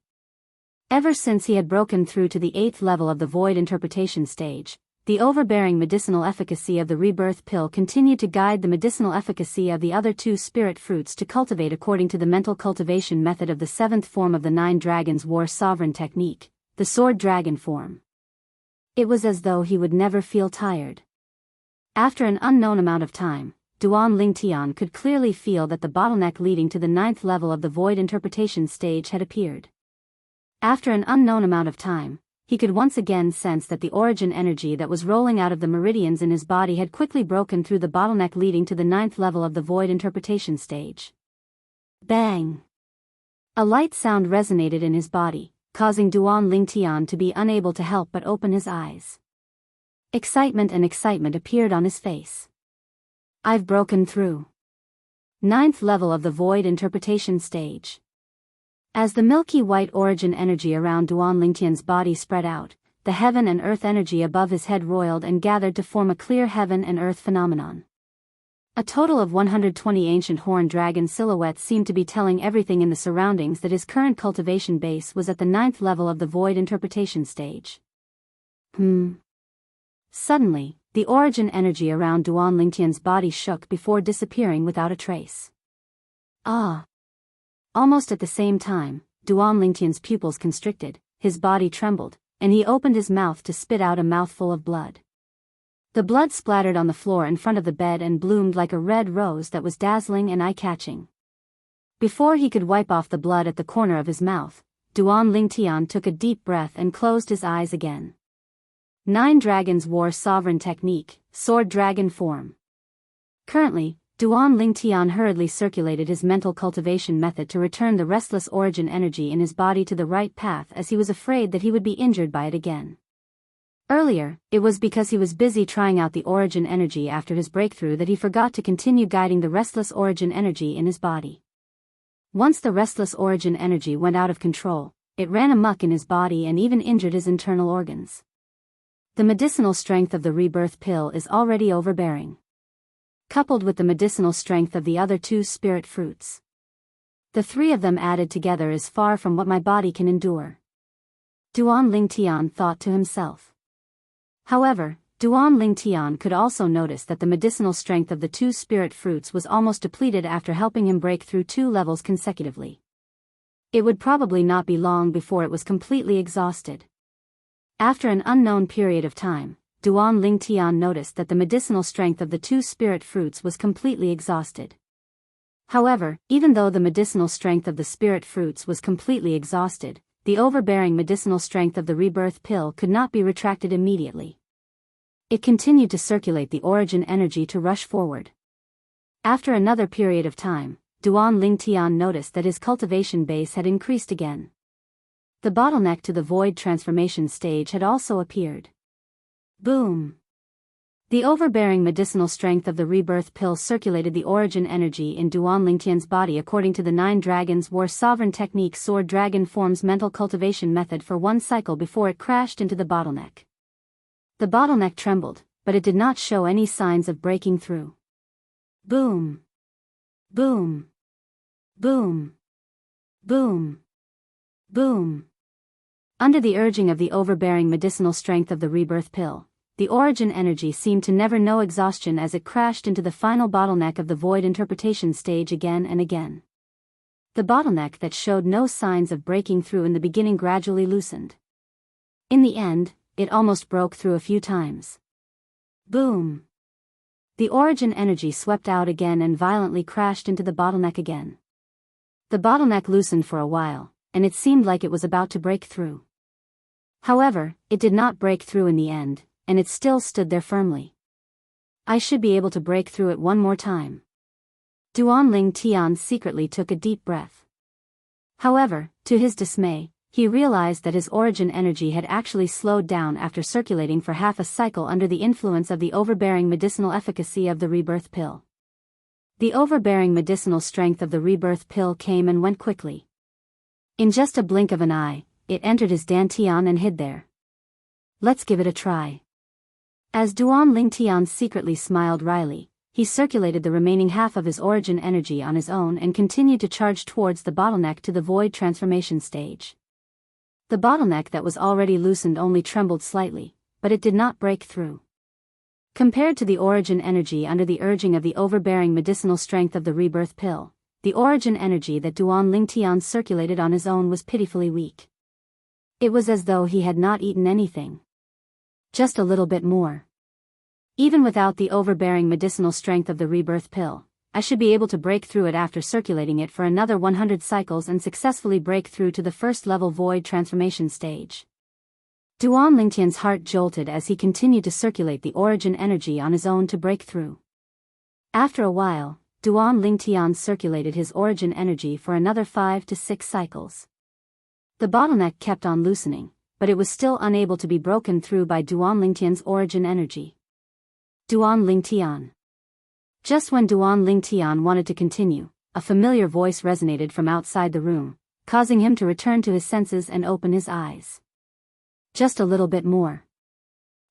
Ever since he had broken through to the 8th level of the void interpretation stage, the overbearing medicinal efficacy of the rebirth pill continued to guide the medicinal efficacy of the other two spirit fruits to cultivate according to the mental cultivation method of the 7th form of the 9 Dragons War Sovereign Technique, the Sword Dragon Form. It was as though he would never feel tired. After an unknown amount of time, Duan Lingtian could clearly feel that the bottleneck leading to the 9th level of the void interpretation stage had appeared. After an unknown amount of time, he could once again sense that the origin energy that was rolling out of the meridians in his body had quickly broken through the bottleneck leading to the 9th level of the void interpretation stage. Bang! A light sound resonated in his body, causing Duan Lingtian to be unable to help but open his eyes. Excitement appeared on his face. I've broken through. 9th level of the void interpretation stage. As the milky white origin energy around Duan Lingtian's body spread out, the heaven and earth energy above his head roiled and gathered to form a clear heaven and earth phenomenon. A total of 120 ancient horned dragon silhouettes seemed to be telling everything in the surroundings that his current cultivation base was at the 9th level of the void interpretation stage. Suddenly, the origin energy around Duan Lingtian's body shook before disappearing without a trace. Ah! Almost at the same time, Duan Lingtian's pupils constricted, his body trembled, and he opened his mouth to spit out a mouthful of blood. The blood splattered on the floor in front of the bed and bloomed like a red rose that was dazzling and eye-catching. Before he could wipe off the blood at the corner of his mouth, Duan Lingtian took a deep breath and closed his eyes again. 9 dragons wore sovereign technique, sword dragon form. Currently, Duan Lingtian hurriedly circulated his mental cultivation method to return the restless origin energy in his body to the right path as he was afraid that he would be injured by it again. Earlier, it was because he was busy trying out the origin energy after his breakthrough that he forgot to continue guiding the restless origin energy in his body. Once the restless origin energy went out of control, it ran amok in his body and even injured his internal organs. The medicinal strength of the rebirth pill is already overbearing. Coupled with the medicinal strength of the other 2 spirit fruits, the 3 of them added together is far from what my body can endure. Duan Lingtian thought to himself. However, Duan Lingtian could also notice that the medicinal strength of the 2 spirit fruits was almost depleted after helping him break through 2 levels consecutively. It would probably not be long before it was completely exhausted. After an unknown period of time, Duan Lingtian noticed that the medicinal strength of the 2 spirit fruits was completely exhausted. However, even though the medicinal strength of the spirit fruits was completely exhausted, the overbearing medicinal strength of the rebirth pill could not be retracted immediately. It continued to circulate the origin energy to rush forward. After another period of time, Duan Lingtian noticed that his cultivation base had increased again. The bottleneck to the void transformation stage had also appeared. Boom! The overbearing medicinal strength of the rebirth pill circulated the origin energy in Duan Lingtian's body according to the 9 dragons wore sovereign technique sword dragon form's mental cultivation method for 1 cycle before it crashed into the bottleneck. The bottleneck trembled, but it did not show any signs of breaking through. Boom! Boom! Boom! Boom! Boom! Under the urging of the overbearing medicinal strength of the rebirth pill, the origin energy seemed to never know exhaustion as it crashed into the final bottleneck of the void interpretation stage again and again. The bottleneck that showed no signs of breaking through in the beginning gradually loosened. In the end, it almost broke through a few times. Boom! The origin energy swept out again and violently crashed into the bottleneck again. The bottleneck loosened for a while, and it seemed like it was about to break through. However, it did not break through in the end, and it still stood there firmly. I should be able to break through it one more time. Duan Lingtian secretly took a deep breath. However, to his dismay, he realized that his origin energy had actually slowed down after circulating for half a cycle under the influence of the overbearing medicinal efficacy of the rebirth pill. The overbearing medicinal strength of the rebirth pill came and went quickly. In just a blink of an eye, it entered his dantian and hid there. Let's give it a try. As Duan Lingtian secretly smiled wryly, he circulated the remaining half of his origin energy on his own and continued to charge towards the bottleneck to the void transformation stage. The bottleneck that was already loosened only trembled slightly, but it did not break through. Compared to the origin energy under the urging of the overbearing medicinal strength of the rebirth pill, the origin energy that Duan Lingtian circulated on his own was pitifully weak. It was as though he had not eaten anything. Just a little bit more. Even without the overbearing medicinal strength of the rebirth pill, I should be able to break through it after circulating it for another 100 cycles and successfully break through to the first level void transformation stage. Duan Lingtian's heart jolted as he continued to circulate the origin energy on his own to break through. After a while, Duan Lingtian circulated his origin energy for another 5 to 6 cycles. The bottleneck kept on loosening, but it was still unable to be broken through by Duan Lingtian's origin energy. Duan Lingtian. Just when Duan Lingtian wanted to continue, a familiar voice resonated from outside the room, causing him to return to his senses and open his eyes. Just a little bit more.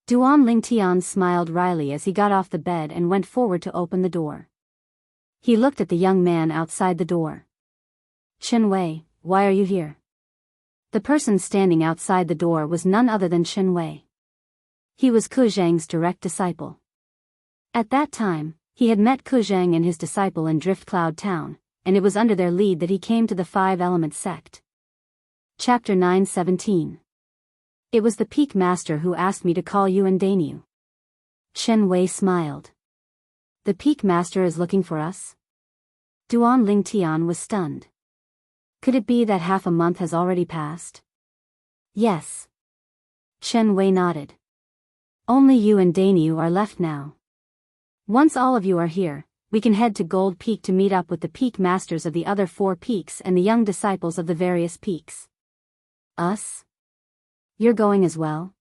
Duan Lingtian smiled wryly as he got off the bed and went forward to open the door. He looked at the young man outside the door. Chen Wei, why are you here? The person standing outside the door was none other than Chen Wei. He was Ku Zhang's direct disciple. At that time, he had met Ku Zhang and his disciple in Drift Cloud Town, and it was under their lead that he came to the Five Elements sect. Chapter 9:17. It was the Peak Master who asked me to call you and Dainu. Chen Wei smiled. The Peak Master is looking for us? Duan Lingtian was stunned. Could it be that half a month has already passed? Yes. Chen Wei nodded. Only you and Dainu are left now. Once all of you are here, we can head to Gold Peak to meet up with the Peak Masters of the other 4 peaks and the young disciples of the various peaks. Us? You're going as well?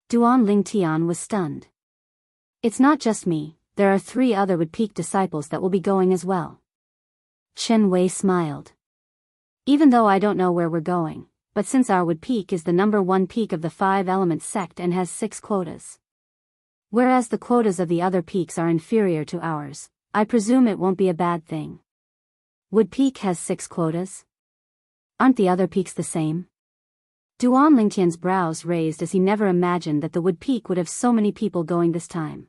Duan Lingtian was stunned. It's not just me, there are 3 other Wood Peak disciples that will be going as well. Chen Wei smiled. Even though I don't know where we're going, but since our Wood Peak is the number 1 peak of the 5 Elements sect and has 6 quotas. Whereas the quotas of the other peaks are inferior to ours, I presume it won't be a bad thing. Wood Peak has 6 quotas? Aren't the other peaks the same? Duan Lingtian's brows raised as he never imagined that the Wood Peak would have so many people going this time.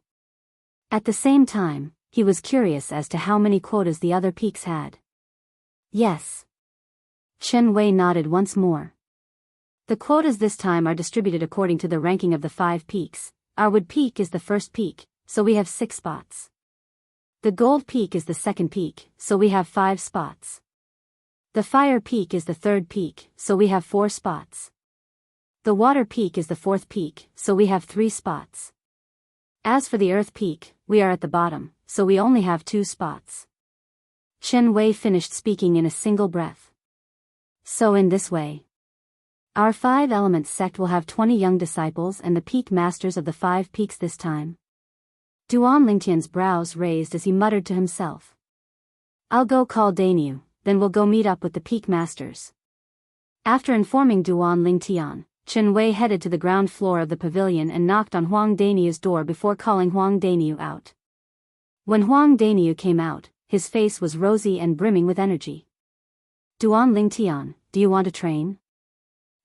At the same time, he was curious as to how many quotas the other peaks had. Yes. Chen Wei nodded once more. The quotas this time are distributed according to the ranking of the 5 peaks. Our Wood Peak is the first peak, so we have 6 spots. The Gold Peak is the second peak, so we have 5 spots. The Fire Peak is the third peak, so we have 4 spots. The Water Peak is the fourth peak, so we have 3 spots. As for the Earth Peak, we are at the bottom, so we only have 2 spots. Chen Wei finished speaking in a single breath. So in this way, our 5 Elements sect will have 20 young disciples and the Peak Masters of the 5 peaks this time. Duan Lingtian's brows raised as he muttered to himself. I'll go call Dainu, then we'll go meet up with the Peak Masters. After informing Duan Lingtian, Chen Wei headed to the ground floor of the pavilion and knocked on Huang Dainu's door before calling Huang Dainu out. When Huang Dainu came out, his face was rosy and brimming with energy. Duan Lingtian, do you want to train?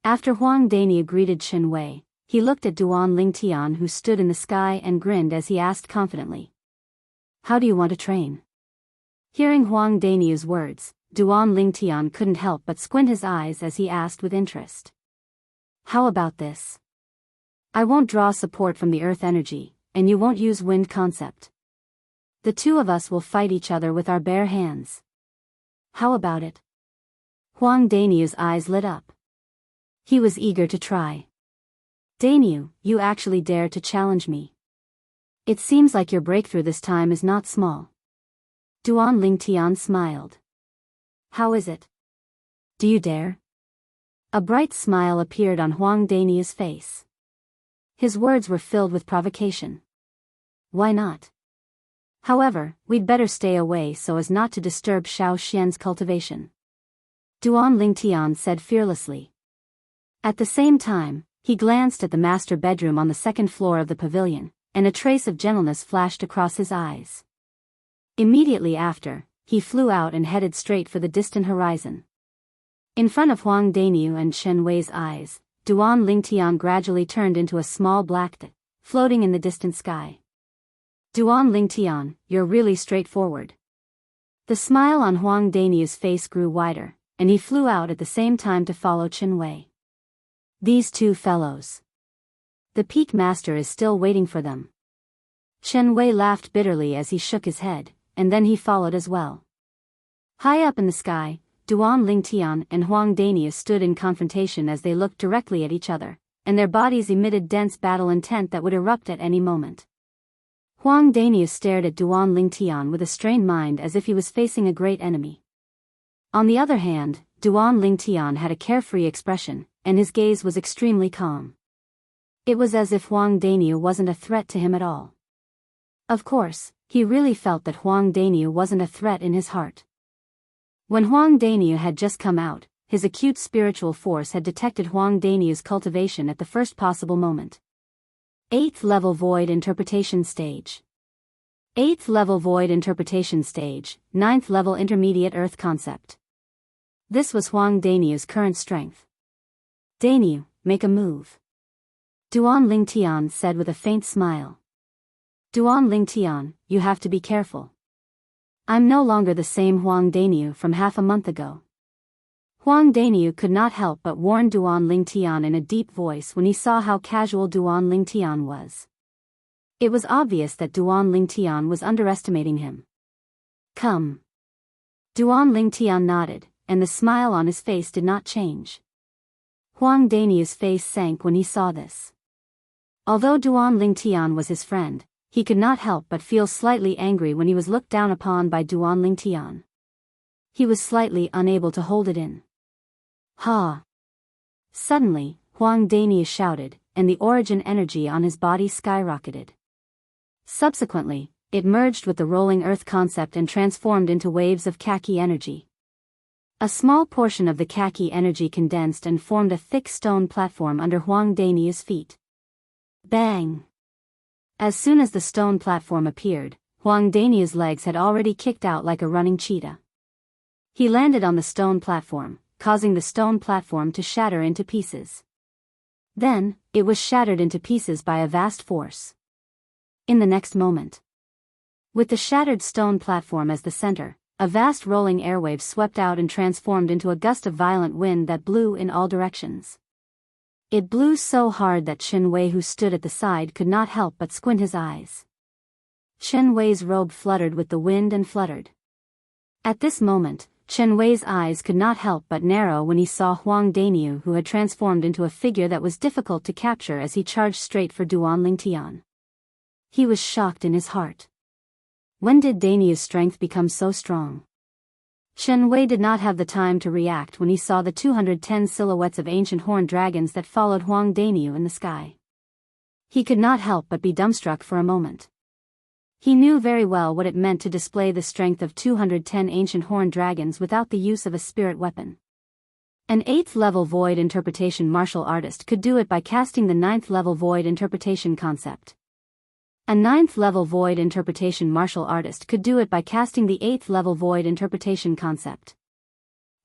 After Huang Dainu greeted Chen Wei, he looked at Duan Lingtian who stood in the sky and grinned as he asked confidently. How do you want to train? Hearing Huang Dainu's words, Duan Lingtian couldn't help but squint his eyes as he asked with interest. How about this? I won't draw support from the earth energy, and you won't use wind concept. The 2 of us will fight each other with our bare hands. How about it? Huang Dainu's eyes lit up. He was eager to try. Dainu, you actually dare to challenge me. It seems like your breakthrough this time is not small. Duan Lingtian smiled. How is it? Do you dare? A bright smile appeared on Huang Dainu's face. His words were filled with provocation. Why not? However, we'd better stay away so as not to disturb Xiao Xian's cultivation. Duan Lingtian said fearlessly. At the same time, he glanced at the master bedroom on the 2nd floor of the pavilion, and a trace of gentleness flashed across his eyes. Immediately after, he flew out and headed straight for the distant horizon. In front of Huang Dainu and Chen Wei's eyes, Duan Lingtian gradually turned into a small black dot, floating in the distant sky. Duan Lingtian, you're really straightforward. The smile on Huang Dainu's face grew wider, and he flew out at the same time to follow Chen Wei. These 2 fellows. The Peak Master is still waiting for them. Chen Wei laughed bitterly as he shook his head, and then he followed as well. High up in the sky, Duan Lingtian and Huang Dainu stood in confrontation as they looked directly at each other, and their bodies emitted dense battle intent that would erupt at any moment. Huang Daniu stared at Duan Lingtian with a strained mind as if he was facing a great enemy. On the other hand, Duan Lingtian had a carefree expression, and his gaze was extremely calm. It was as if Huang Daniu wasn't a threat to him at all. Of course, he really felt that Huang Daniu wasn't a threat in his heart. When Huang Daniu had just come out, his acute spiritual force had detected Huang Daniu's cultivation at the first possible moment. 8th level Void Interpretation Stage. 8th level Void Interpretation Stage, 9th level Intermediate Earth Concept. This was Huang Daniu's current strength. Daniu, make a move. Duan Lingtian said with a faint smile. Duan Lingtian, you have to be careful. I'm no longer the same Huang Daniu from half a month ago. Huang Daniu could not help but warn Duan Lingtian in a deep voice when he saw how casual Duan Lingtian was. It was obvious that Duan Lingtian was underestimating him. Come. Duan Lingtian nodded, and the smile on his face did not change. Huang Daniu's face sank when he saw this. Although Duan Lingtian was his friend, he could not help but feel slightly angry when he was looked down upon by Duan Lingtian. He was slightly unable to hold it in. Ha! Suddenly, Huang Daniu shouted, and the origin energy on his body skyrocketed. Subsequently, it merged with the rolling earth concept and transformed into waves of khaki energy. A small portion of the khaki energy condensed and formed a thick stone platform under Huang Daniu's feet. Bang! As soon as the stone platform appeared, Huang Daniu's legs had already kicked out like a running cheetah. He landed on the stone platform, causing the stone platform to shatter into pieces. Then, it was shattered into pieces by a vast force. In the next moment, with the shattered stone platform as the center, a vast rolling airwave swept out and transformed into a gust of violent wind that blew in all directions. It blew so hard that Chen Wei, who stood at the side, could not help but squint his eyes. Chen Wei's robe fluttered with the wind and fluttered. At this moment, Chen Wei's eyes could not help but narrow when he saw Huang Daniu, who had transformed into a figure that was difficult to capture as he charged straight for Duan Lingtian. He was shocked in his heart. When did Daniu's strength become so strong? Chen Wei did not have the time to react when he saw the 210 silhouettes of ancient horned dragons that followed Huang Daniu in the sky. He could not help but be dumbstruck for a moment. He knew very well what it meant to display the strength of 210 ancient horned dragons without the use of a spirit weapon. An 8th level Void Interpretation martial artist could do it by casting the 9th level Void Interpretation concept. A 9th level Void Interpretation martial artist could do it by casting the 8th level Void Interpretation concept.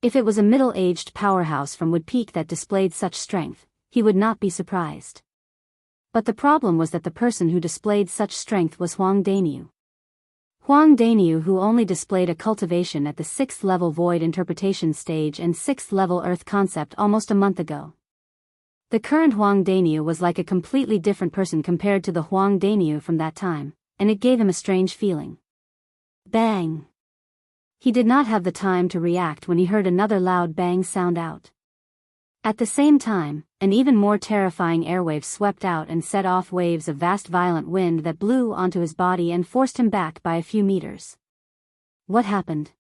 If it was a middle-aged powerhouse from Wood Peak that displayed such strength, he would not be surprised. But the problem was that the person who displayed such strength was Huang Daniu. Huang Daniu, who only displayed a cultivation at the 6th level Void Interpretation stage and 6th level Earth concept almost a month ago. The current Huang Daniu was like a completely different person compared to the Huang Daniu from that time, and it gave him a strange feeling. Bang! He did not have the time to react when he heard another loud bang sound out. At the same time, an even more terrifying airwave swept out and set off waves of vast violent wind that blew onto his body and forced him back by a few meters. What happened?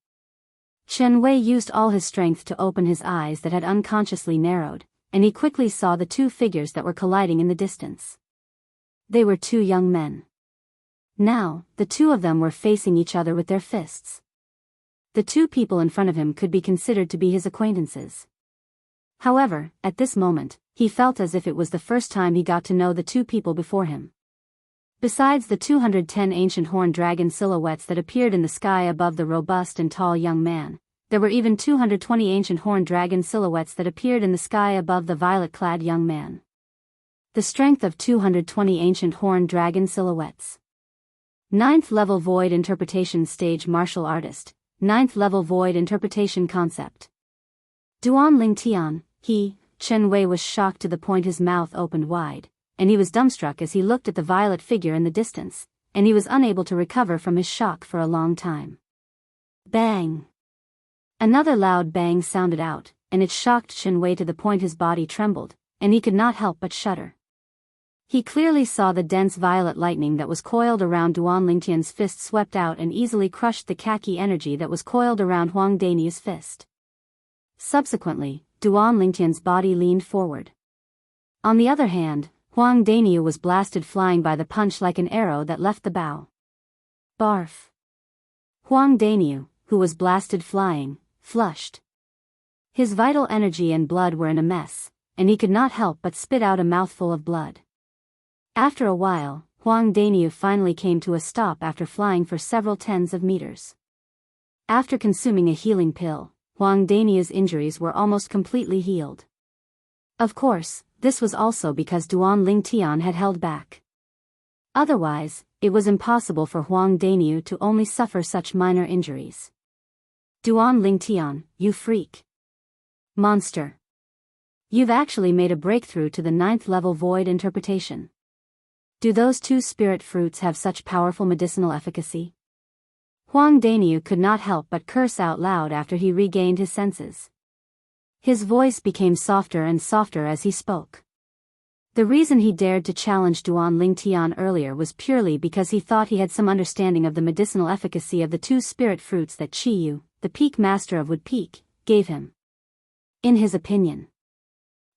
Chen Wei used all his strength to open his eyes that had unconsciously narrowed, and he quickly saw the two figures that were colliding in the distance. They were two young men. Now, the two of them were facing each other with their fists. The two people in front of him could be considered to be his acquaintances. However, at this moment, he felt as if it was the first time he got to know the two people before him. Besides the 210 ancient horned dragon silhouettes that appeared in the sky above the robust and tall young man, there were even 220 ancient horned dragon silhouettes that appeared in the sky above the violet-clad young man. The strength of 220 ancient horned dragon silhouettes. 9th level Void Interpretation Stage Martial Artist, 9th level Void Interpretation Concept. Duan Lingtian, Chen Wei was shocked to the point his mouth opened wide, and he was dumbstruck as he looked at the violet figure in the distance, and he was unable to recover from his shock for a long time. Bang! Another loud bang sounded out, and it shocked Chen Wei to the point his body trembled, and he could not help but shudder. He clearly saw the dense violet lightning that was coiled around Duan Lingtian's fist swept out and easily crushed the khaki energy that was coiled around Huang Danyu's fist. Subsequently, Duan Lingtian's body leaned forward. On the other hand, Huang Danyu was blasted flying by the punch like an arrow that left the bow. Barf. Huang Danyu, who was blasted flying, flushed. His vital energy and blood were in a mess, and he could not help but spit out a mouthful of blood. After a while, Huang Danyu finally came to a stop after flying for several tens of meters. After consuming a healing pill, Huang Danyu's injuries were almost completely healed. Of course, this was also because Duan Lingtian had held back. Otherwise, it was impossible for Huang Danyu to only suffer such minor injuries. Duan Lingtian, you freak. Monster. You've actually made a breakthrough to the 9th level void interpretation. Do those 2 spirit fruits have such powerful medicinal efficacy? Huang Danyu could not help but curse out loud after he regained his senses. His voice became softer and softer as he spoke. The reason he dared to challenge Duan Lingtian earlier was purely because he thought he had some understanding of the medicinal efficacy of the 2 spirit fruits that Qiyu, the peak master of Wood Peak, gave him. In his opinion,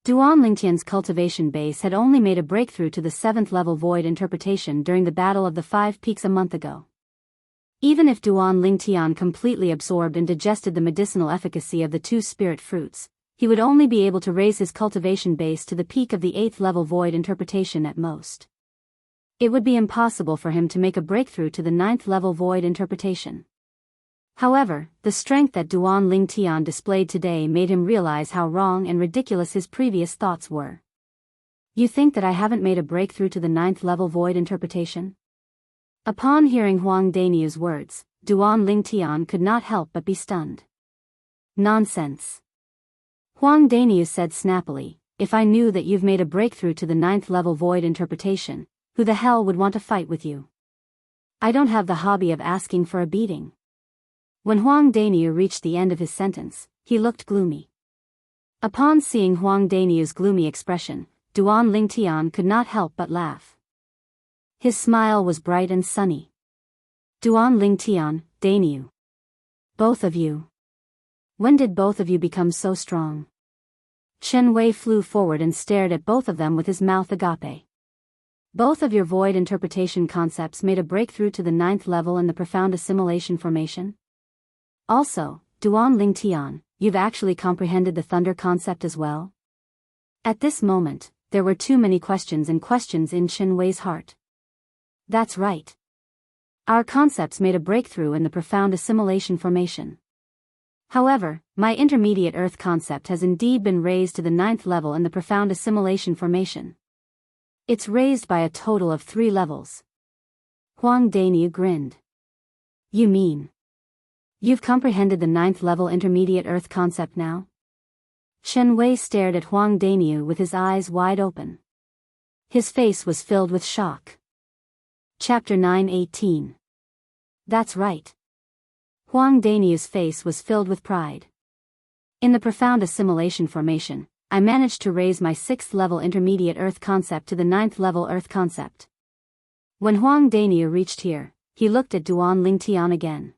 Duan Lingtian's cultivation base had only made a breakthrough to the 7th level void interpretation during the Battle of the 5 Peaks a month ago. Even if Duan Lingtian completely absorbed and digested the medicinal efficacy of the 2 spirit fruits, he would only be able to raise his cultivation base to the peak of the 8th level void interpretation at most. It would be impossible for him to make a breakthrough to the 9th level void interpretation. However, the strength that Duan Lingtian displayed today made him realize how wrong and ridiculous his previous thoughts were. You think that I haven't made a breakthrough to the 9th level void interpretation? Upon hearing Huang Danyu's words, Duan Lingtian could not help but be stunned. Nonsense. Huang Danyu said snappily, if I knew that you've made a breakthrough to the 9th level void interpretation, who the hell would want to fight with you? I don't have the hobby of asking for a beating. When Huang Danyu reached the end of his sentence, he looked gloomy. Upon seeing Huang Danyu's gloomy expression, Duan Lingtian could not help but laugh. His smile was bright and sunny. Duan Lingtian, Danyu. Both of you. When did both of you become so strong? Chen Wei flew forward and stared at both of them with his mouth agape. Both of your void interpretation concepts made a breakthrough to the 9th level in the profound assimilation formation? Also, Duan Lingtian, you've actually comprehended the thunder concept as well? At this moment, there were too many questions in Chen Wei's heart. That's right. Our concepts made a breakthrough in the profound assimilation formation. However, my intermediate earth concept has indeed been raised to the 9th level in the profound assimilation formation. It's raised by a total of 3 levels. Huang Danyu grinned. You mean? You've comprehended the 9th level intermediate earth concept now? Chen Wei stared at Huang Danyu with his eyes wide open. His face was filled with shock. Chapter 9:18. That's right. Huang Danyu's face was filled with pride. In the profound assimilation formation, I managed to raise my 6th level intermediate earth concept to the 9th level earth concept. When Huang Danyu reached here, he looked at Duan Lingtian again.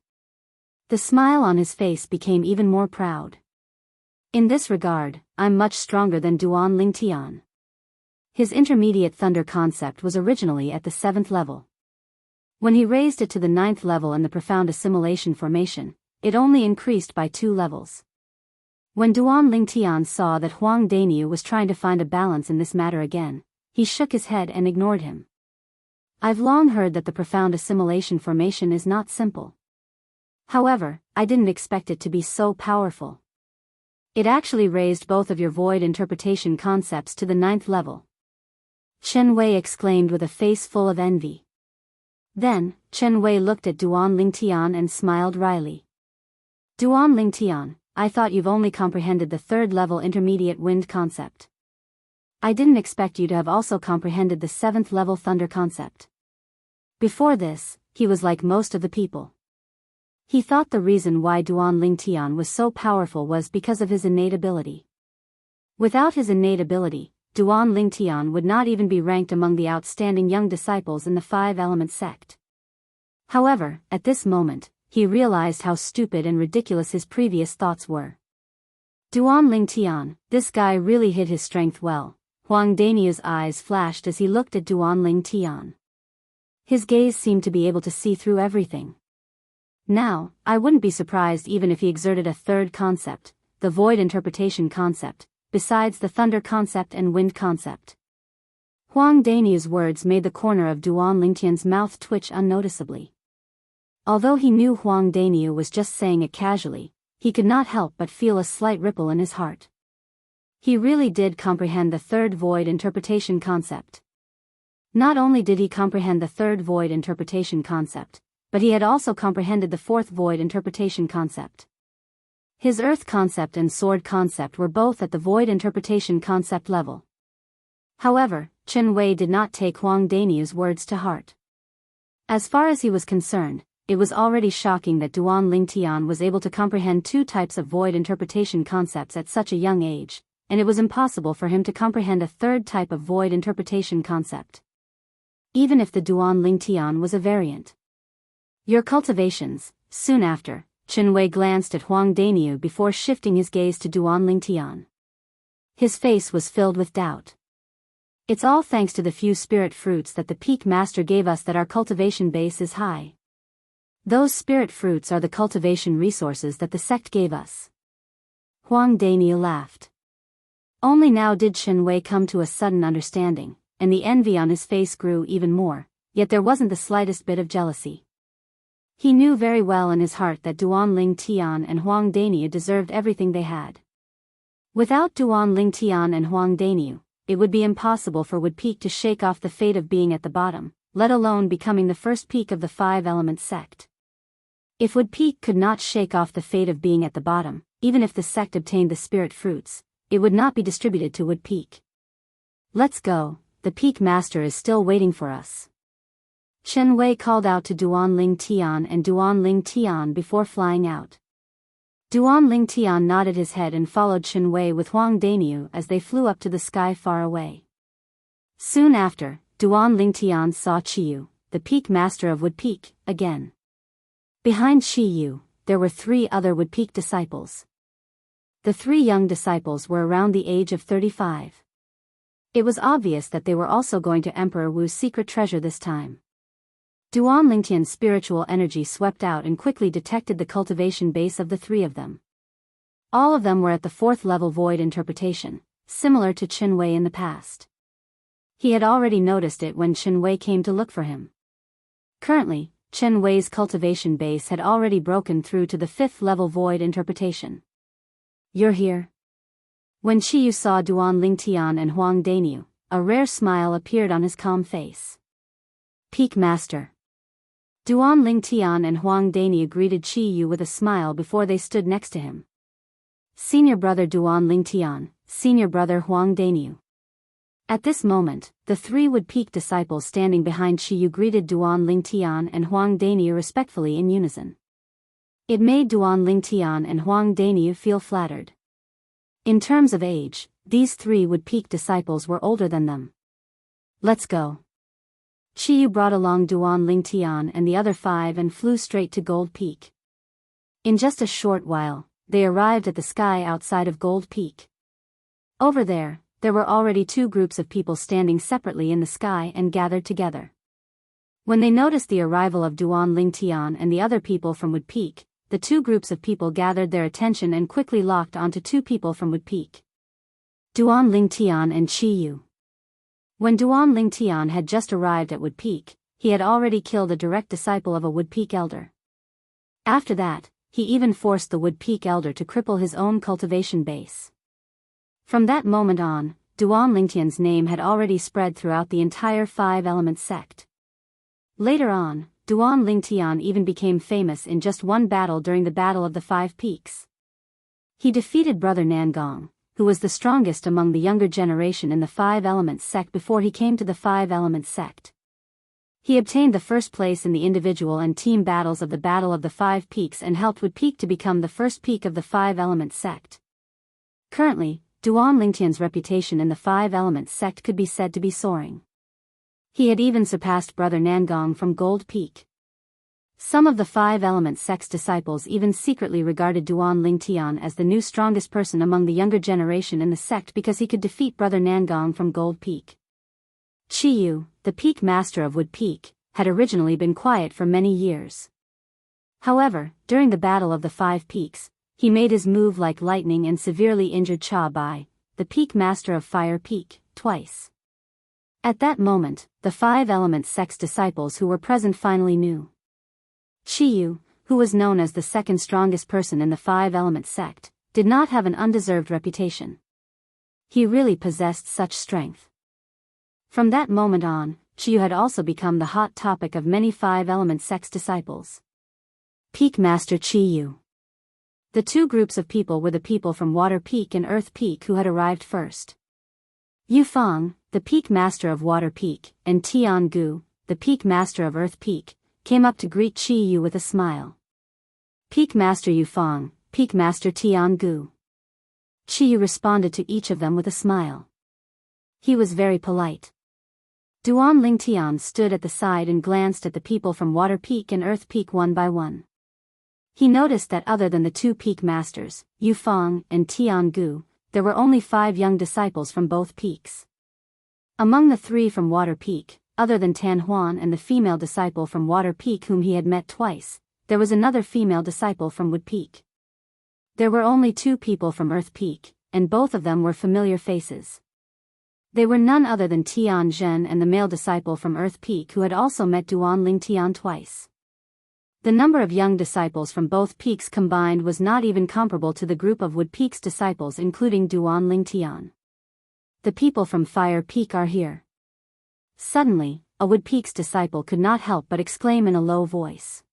The smile on his face became even more proud. In this regard, I'm much stronger than Duan Lingtian. His intermediate thunder concept was originally at the 7th level. When he raised it to the 9th level in the profound assimilation formation, it only increased by 2 levels. When Duan Lingtian saw that Huang Danyu was trying to find a balance in this matter again, he shook his head and ignored him. I've long heard that the profound assimilation formation is not simple. However, I didn't expect it to be so powerful. It actually raised both of your void interpretation concepts to the 9th level. Chen Wei exclaimed with a face full of envy. Then, Chen Wei looked at Duan Lingtian and smiled wryly. Duan Lingtian, I thought you've only comprehended the 3rd level intermediate wind concept. I didn't expect you to have also comprehended the 7th level thunder concept. Before this, he was like most of the people. He thought the reason why Duan Lingtian was so powerful was because of his innate ability. Without his innate ability, Duan Lingtian would not even be ranked among the outstanding young disciples in the Five-Element sect. However, at this moment, he realized how stupid and ridiculous his previous thoughts were. Duan Lingtian, this guy really hid his strength well. Huang Daniu's eyes flashed as he looked at Duan Lingtian. His gaze seemed to be able to see through everything. Now, I wouldn't be surprised even if he exerted a third concept, the void interpretation concept, besides the thunder concept and wind concept. Huang Daniu's words made the corner of Duan Lingtian's mouth twitch unnoticeably. Although he knew Huang Daniu was just saying it casually, he could not help but feel a slight ripple in his heart. He really did comprehend the third void interpretation concept. Not only did he comprehend the third void interpretation concept, but he had also comprehended the fourth void interpretation concept. His earth concept and sword concept were both at the void interpretation concept level. However, Chen Wei did not take Huang Daniu's words to heart. As far as he was concerned, it was already shocking that Duan Lingtian was able to comprehend two types of void interpretation concepts at such a young age, and it was impossible for him to comprehend a third type of void interpretation concept. Even if the Duan Lingtian was a variant. Your cultivations. Soon after, Chen Wei glanced at Huang Daniu before shifting his gaze to Duan Lingtian. His face was filled with doubt. It's all thanks to the few spirit fruits that the Peak Master gave us that our cultivation base is high. Those spirit fruits are the cultivation resources that the sect gave us. Huang Daniu laughed. Only now did Chen Wei come to a sudden understanding, and the envy on his face grew even more, yet there wasn't the slightest bit of jealousy. He knew very well in his heart that Duan Lingtian and Huang Daniu deserved everything they had. Without Duan Lingtian and Huang Daniu, it would be impossible for Wood Peak to shake off the fate of being at the bottom, let alone becoming the first peak of the Five-Element sect. If Wood Peak could not shake off the fate of being at the bottom, even if the sect obtained the spirit fruits, it would not be distributed to Wood Peak. Let's go, the Peak Master is still waiting for us. Chen Wei called out to Duan Lingtian and Duan Lingtian before flying out. Duan Lingtian nodded his head and followed Chen Wei with Huang Daniu as they flew up to the sky far away. Soon after, Duan Lingtian saw Qiyu, the Peak Master of Wood Peak, again. Behind Qiyu, there were 3 other Wood Peak disciples. The 3 young disciples were around the age of 35. It was obvious that they were also going to Emperor Wu's secret treasure this time. Duan Lingtian's spiritual energy swept out and quickly detected the cultivation base of the 3 of them. All of them were at the 4th level void interpretation, similar to Chen Wei in the past. He had already noticed it when Chen Wei came to look for him. Currently, Chen Wei's cultivation base had already broken through to the 5th level void interpretation. You're here? When Qiyu saw Duan Lingtian and Huang Daniu, a rare smile appeared on his calm face. Peak Master. Duan Lingtian and Huang Daniu greeted Qiyu with a smile before they stood next to him. Senior brother Duan Lingtian, senior brother Huang Daniu. At this moment, the 3 Wood Peak disciples standing behind Qiyu greeted Duan Lingtian and Huang Daniu respectfully in unison. It made Duan Lingtian and Huang Daniu feel flattered. In terms of age, these 3 Wood Peak disciples were older than them. Let's go. Qiyu brought along Duan Lingtian and the other 5 and flew straight to Gold Peak. In just a short while, they arrived at the sky outside of Gold Peak. Over there were already 2 groups of people standing separately in the sky and gathered together. When they noticed the arrival of Duan Lingtian and the other people from Wood Peak, the 2 groups of people gathered their attention and quickly locked onto 2 people from Wood Peak. Duan Lingtian and Qiyu. When Duan Lingtian had just arrived at Wood Peak, he had already killed a direct disciple of a Wood Peak elder. After that, he even forced the Wood Peak elder to cripple his own cultivation base. From that moment on, Duan Lingtian's name had already spread throughout the entire Five-Element sect. Later on, Duan Lingtian even became famous in just one battle during the Battle of the 5 Peaks. He defeated Brother Nangong, who was the strongest among the younger generation in the Five-Element sect before he came to the Five-Element sect. He obtained the first place in the individual and team battles of the Battle of the 5 Peaks and helped Wood Peak to become the first peak of the Five-Element sect. Currently, Duan Lingtian's reputation in the Five Elements sect could be said to be soaring. He had even surpassed Brother Nangong from Gold Peak. Some of the Five Elements sect's disciples even secretly regarded Duan Lingtian as the new strongest person among the younger generation in the sect because he could defeat Brother Nangong from Gold Peak. Chiyu, the Peak Master of Wood Peak, had originally been quiet for many years. However, during the Battle of the Five Peaks, he made his move like lightning and severely injured Cha Bai, the Peak Master of Fire Peak, twice. At that moment, the Five Elements sect's disciples who were present finally knew. Chiyu, who was known as the second strongest person in the Five Elements sect, did not have an undeserved reputation. He really possessed such strength. From that moment on, Chiyu had also become the hot topic of many Five Elements sect's disciples. Peak Master Chiyu. The two groups of people were the people from Water Peak and Earth Peak who had arrived first. Yufang, the Peak Master of Water Peak, and Tiangu, the Peak Master of Earth Peak, came up to greet Chiyu with a smile. Peak Master Yufang, Peak Master Tiangu. Chiyu responded to each of them with a smile. He was very polite. Duan Lingtian stood at the side and glanced at the people from Water Peak and Earth Peak one by one. He noticed that other than the two Peak Masters, Yufang and Tiangu, there were only 5 young disciples from both peaks. Among the 3 from Water Peak, other than Tan Huan and the female disciple from Water Peak whom he had met twice, there was another female disciple from Wood Peak. There were only 2 people from Earth Peak, and both of them were familiar faces. They were none other than Tian Zhen and the male disciple from Earth Peak who had also met Duan Lingtian twice. The number of young disciples from both peaks combined was not even comparable to the group of Wood Peak's disciples including Duan Lingtian. The people from Fire Peak are here. Suddenly, a Wood Peak's disciple could not help but exclaim in a low voice.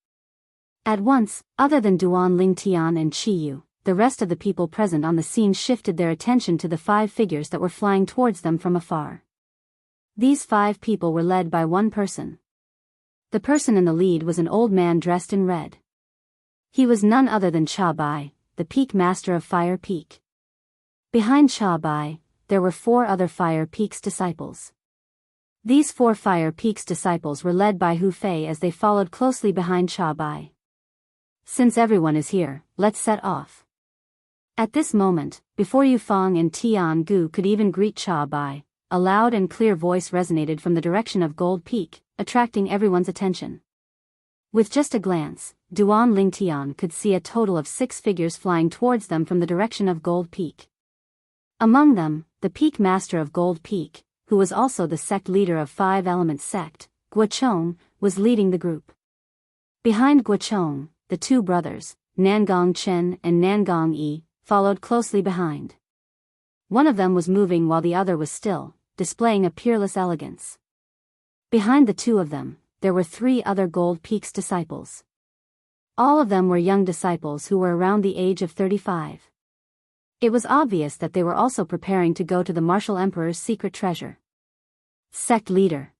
At once, other than Duan Lingtian and Chiyu, the rest of the people present on the scene shifted their attention to the 5 figures that were flying towards them from afar. These 5 people were led by one person. The person in the lead was an old man dressed in red. He was none other than Cha Bai, the Peak Master of Fire Peak. Behind Cha Bai, there were 4 other Fire Peak's disciples. These 4 Fire Peak's disciples were led by Hu Fei as they followed closely behind Cha Bai. Since everyone is here, let's set off. At this moment, before Yufang and Tiangu could even greet Cha Bai, a loud and clear voice resonated from the direction of Gold Peak, attracting everyone's attention. With just a glance, Duan Lingtian could see a total of 6 figures flying towards them from the direction of Gold Peak. Among them, the Peak Master of Gold Peak, who was also the sect leader of Five Elements sect, Guochong, was leading the group. Behind Guochong, the 2 brothers, Nangong Chen and Nangong Yi, followed closely behind. One of them was moving while the other was still, displaying a peerless elegance. Behind the 2 of them, there were 3 other Gold Peak's disciples. All of them were young disciples who were around the age of 35. It was obvious that they were also preparing to go to the Martial Emperor's secret treasure. Sect Leader.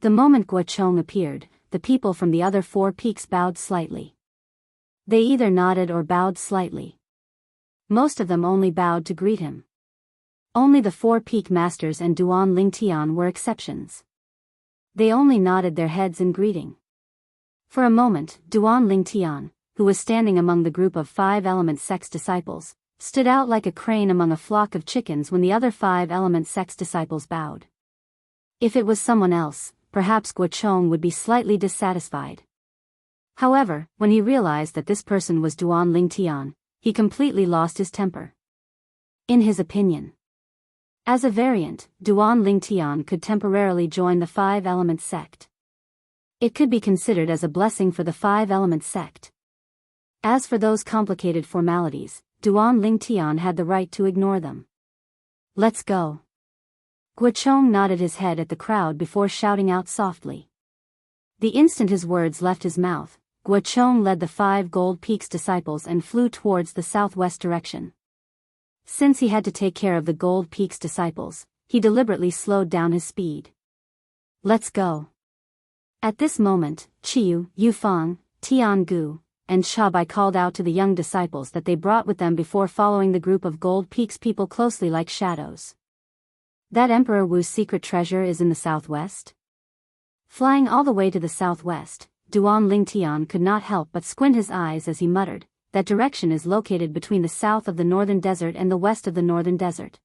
The moment Guochong appeared, the people from the other 4 peaks bowed slightly. They either nodded or bowed slightly. Most of them only bowed to greet him. Only the 4 Peak Masters and Duan Lingtian were exceptions. They only nodded their heads in greeting. For a moment, Duan Lingtian, who was standing among the group of 5 Elements sect's disciples, stood out like a crane among a flock of chickens when the other 5 Elements sect's disciples bowed. If it was someone else, perhaps Guochong would be slightly dissatisfied. However, when he realized that this person was Duan Lingtian, he completely lost his temper. In his opinion, as a variant, Duan Lingtian could temporarily join the Five Elements sect. It could be considered as a blessing for the Five Elements sect. As for those complicated formalities, Duan Lingtian had the right to ignore them. Let's go. Guochong nodded his head at the crowd before shouting out softly. The instant his words left his mouth, Guochong led the 5 Gold Peak's disciples and flew towards the southwest direction. Since he had to take care of the Gold Peak's disciples, he deliberately slowed down his speed. Let's go. At this moment, Chiyu, Yufang, Tiangu, and Chabai called out to the young disciples that they brought with them before following the group of Gold Peak's people closely like shadows. That Emperor Wu's secret treasure is in the southwest? Flying all the way to the southwest, Duan Lingtian could not help but squint his eyes as he muttered, that direction is located between the south of the northern desert and the west of the northern desert.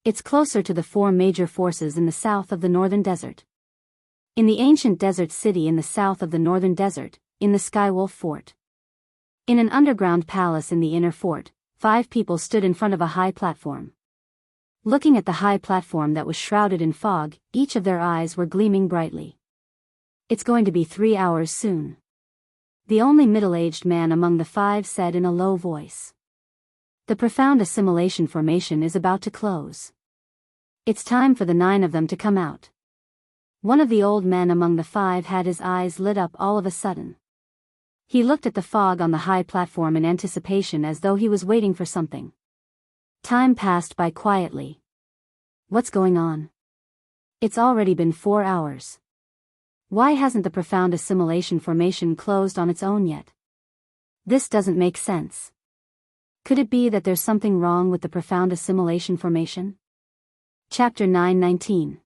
It's closer to the four major forces in the south of the northern desert. In the ancient desert city in the south of the northern desert, in the Skywolf Fort. In an underground palace in the inner fort, 5 people stood in front of a high platform. Looking at the high platform that was shrouded in fog, each of their eyes were gleaming brightly. It's going to be 3 hours soon. The only middle-aged man among the 5 said in a low voice. The profound assimilation formation is about to close. It's time for the 9 of them to come out. One of the old men among the 5 had his eyes lit up all of a sudden. He looked at the fog on the high platform in anticipation as though he was waiting for something. Time passed by quietly. What's going on? It's already been 4 hours. Why hasn't the profound assimilation formation closed on its own yet? This doesn't make sense. Could it be that there's something wrong with the profound assimilation formation? Chapter 9:19.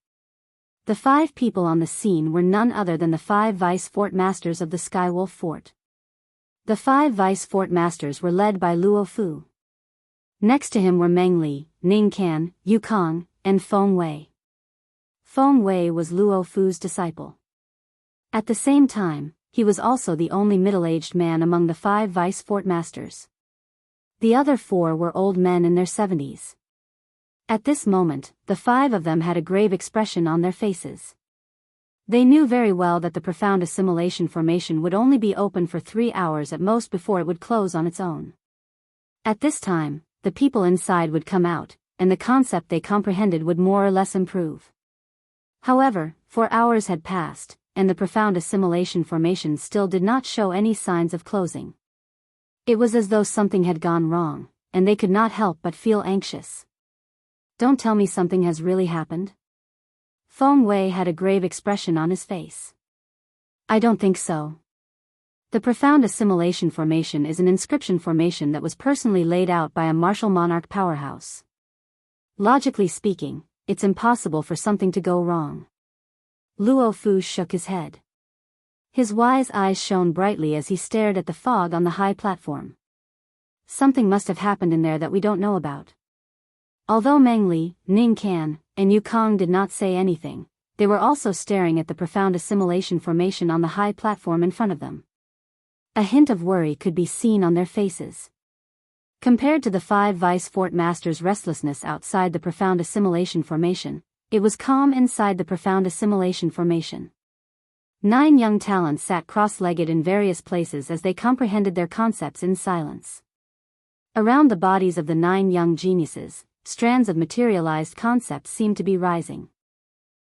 The 5 people on the scene were none other than the 5 vice fort masters of the Skywolf Fort. The 5 vice fort masters were led by Luo Fu. Next to him were Meng Li, Ning Can, Yu Kong, and Feng Wei. Feng Wei was Luo Fu's disciple. At the same time, he was also the only middle-aged man among the 5 vice fort masters. The other 4 were old men in their 70s. At this moment, the 5 of them had a grave expression on their faces. They knew very well that the profound assimilation formation would only be open for 3 hours at most before it would close on its own. At this time, the people inside would come out, and the concept they comprehended would more or less improve. However, 4 hours had passed, and the profound assimilation formation still did not show any signs of closing. It was as though something had gone wrong, and they could not help but feel anxious. Don't tell me something has really happened? Feng Wei had a grave expression on his face. I don't think so. The profound assimilation formation is an inscription formation that was personally laid out by a martial monarch powerhouse. Logically speaking, it's impossible for something to go wrong. Luo Fu shook his head. His wise eyes shone brightly as he stared at the fog on the high platform. Something must have happened in there that we don't know about. Although Meng Li, Ning Can, and Yu Kong did not say anything, they were also staring at the profound assimilation formation on the high platform in front of them. A hint of worry could be seen on their faces. Compared to the 5 vice fort masters' restlessness outside the profound assimilation formation, it was calm inside the profound assimilation formation. 9 young talents sat cross-legged in various places as they comprehended their concepts in silence. Around the bodies of the 9 young geniuses, strands of materialized concepts seemed to be rising.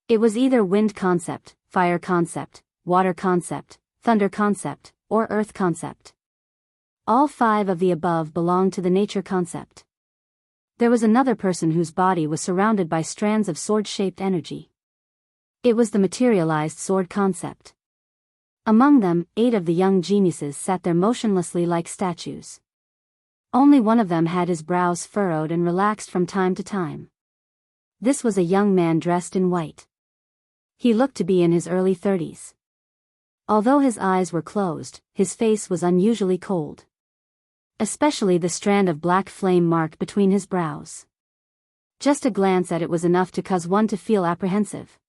It was either wind concept, fire concept, water concept, thunder concept, or earth concept. All 5 of the above belonged to the nature concept. There was another person whose body was surrounded by strands of sword-shaped energy. It was the materialized sword concept. Among them, 8 of the young geniuses sat there motionlessly like statues. Only one of them had his brows furrowed and relaxed from time to time. This was a young man dressed in white. He looked to be in his early 30s. Although his eyes were closed, his face was unusually cold. Especially the strand of black flame mark between his brows. Just a glance at it was enough to cause one to feel apprehensive.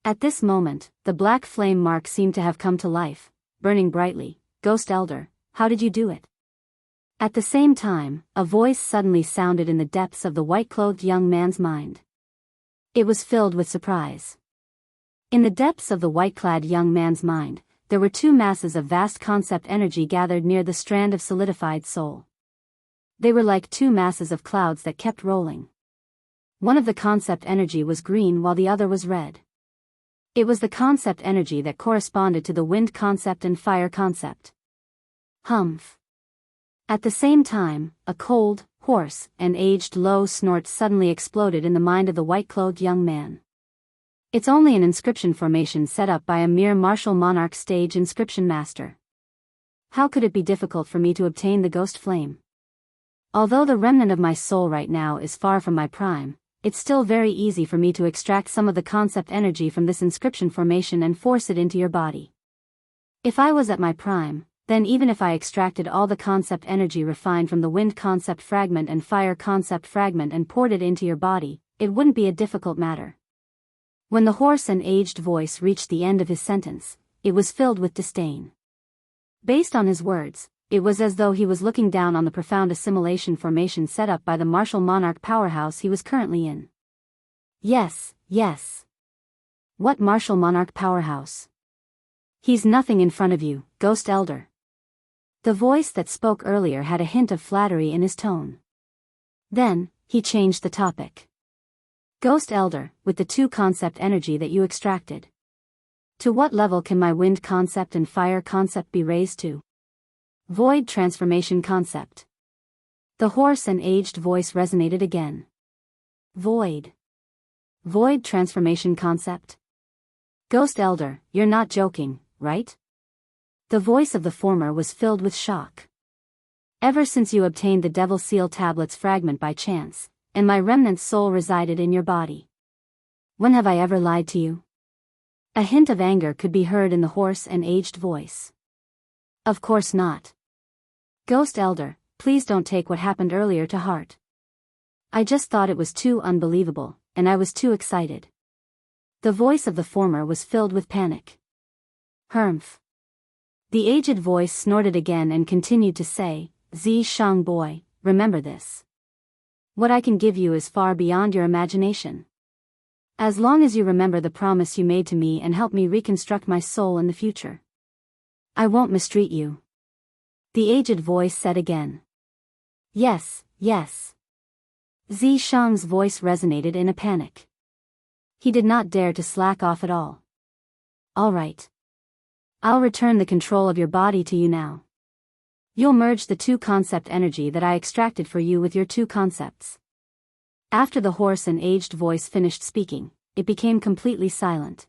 At this moment, the black flame mark seemed to have come to life, burning brightly. Ghost Elder, how did you do it? At the same time, a voice suddenly sounded in the depths of the white-clothed young man's mind. It was filled with surprise. In the depths of the white-clad young man's mind, there were 2 masses of vast concept energy gathered near the strand of solidified soul. They were like 2 masses of clouds that kept rolling. One of the concept energy was green while the other was red. It was the concept energy that corresponded to the wind concept and fire concept. Humph. At the same time, a cold, hoarse, and aged low snort suddenly exploded in the mind of the white-clothed young man. It's only an inscription formation set up by a mere martial monarch stage inscription master. How could it be difficult for me to obtain the ghost flame? Although the remnant of my soul right now is far from my prime, it's still very easy for me to extract some of the concept energy from this inscription formation and force it into your body. If I was at my prime, then even if I extracted all the concept energy refined from the wind concept fragment and fire concept fragment and poured it into your body, it wouldn't be a difficult matter. When the hoarse and aged voice reached the end of his sentence, it was filled with disdain. Based on his words, it was as though he was looking down on the profound assimilation formation set up by the martial monarch powerhouse he was currently in. Yes, yes. What martial monarch powerhouse? He's nothing in front of you, Ghost Elder. The voice that spoke earlier had a hint of flattery in his tone. Then, he changed the topic. Ghost Elder, with the two concept energy that you extracted. To what level can my wind concept and fire concept be raised to? Void transformation concept. The hoarse and aged voice resonated again. Void. Void transformation concept? Ghost Elder, you're not joking, right? The voice of the former was filled with shock. Ever since you obtained the Devil Seal Tablet's fragment by chance, and my remnant soul resided in your body. When have I ever lied to you? A hint of anger could be heard in the hoarse and aged voice. Of course not. Ghost Elder, please don't take what happened earlier to heart. I just thought it was too unbelievable, and I was too excited. The voice of the former was filled with panic. Humph. The aged voice snorted again and continued to say, Xianxia boy, remember this. What I can give you is far beyond your imagination. As long as you remember the promise you made to me and help me reconstruct my soul in the future, I won't mistreat you. The aged voice said again. Yes, yes. Xianxia's voice resonated in a panic. He did not dare to slack off at all. All right. I'll return the control of your body to you now. You'll merge the two concept energy that I extracted for you with your two concepts. After the hoarse and aged voice finished speaking, it became completely silent.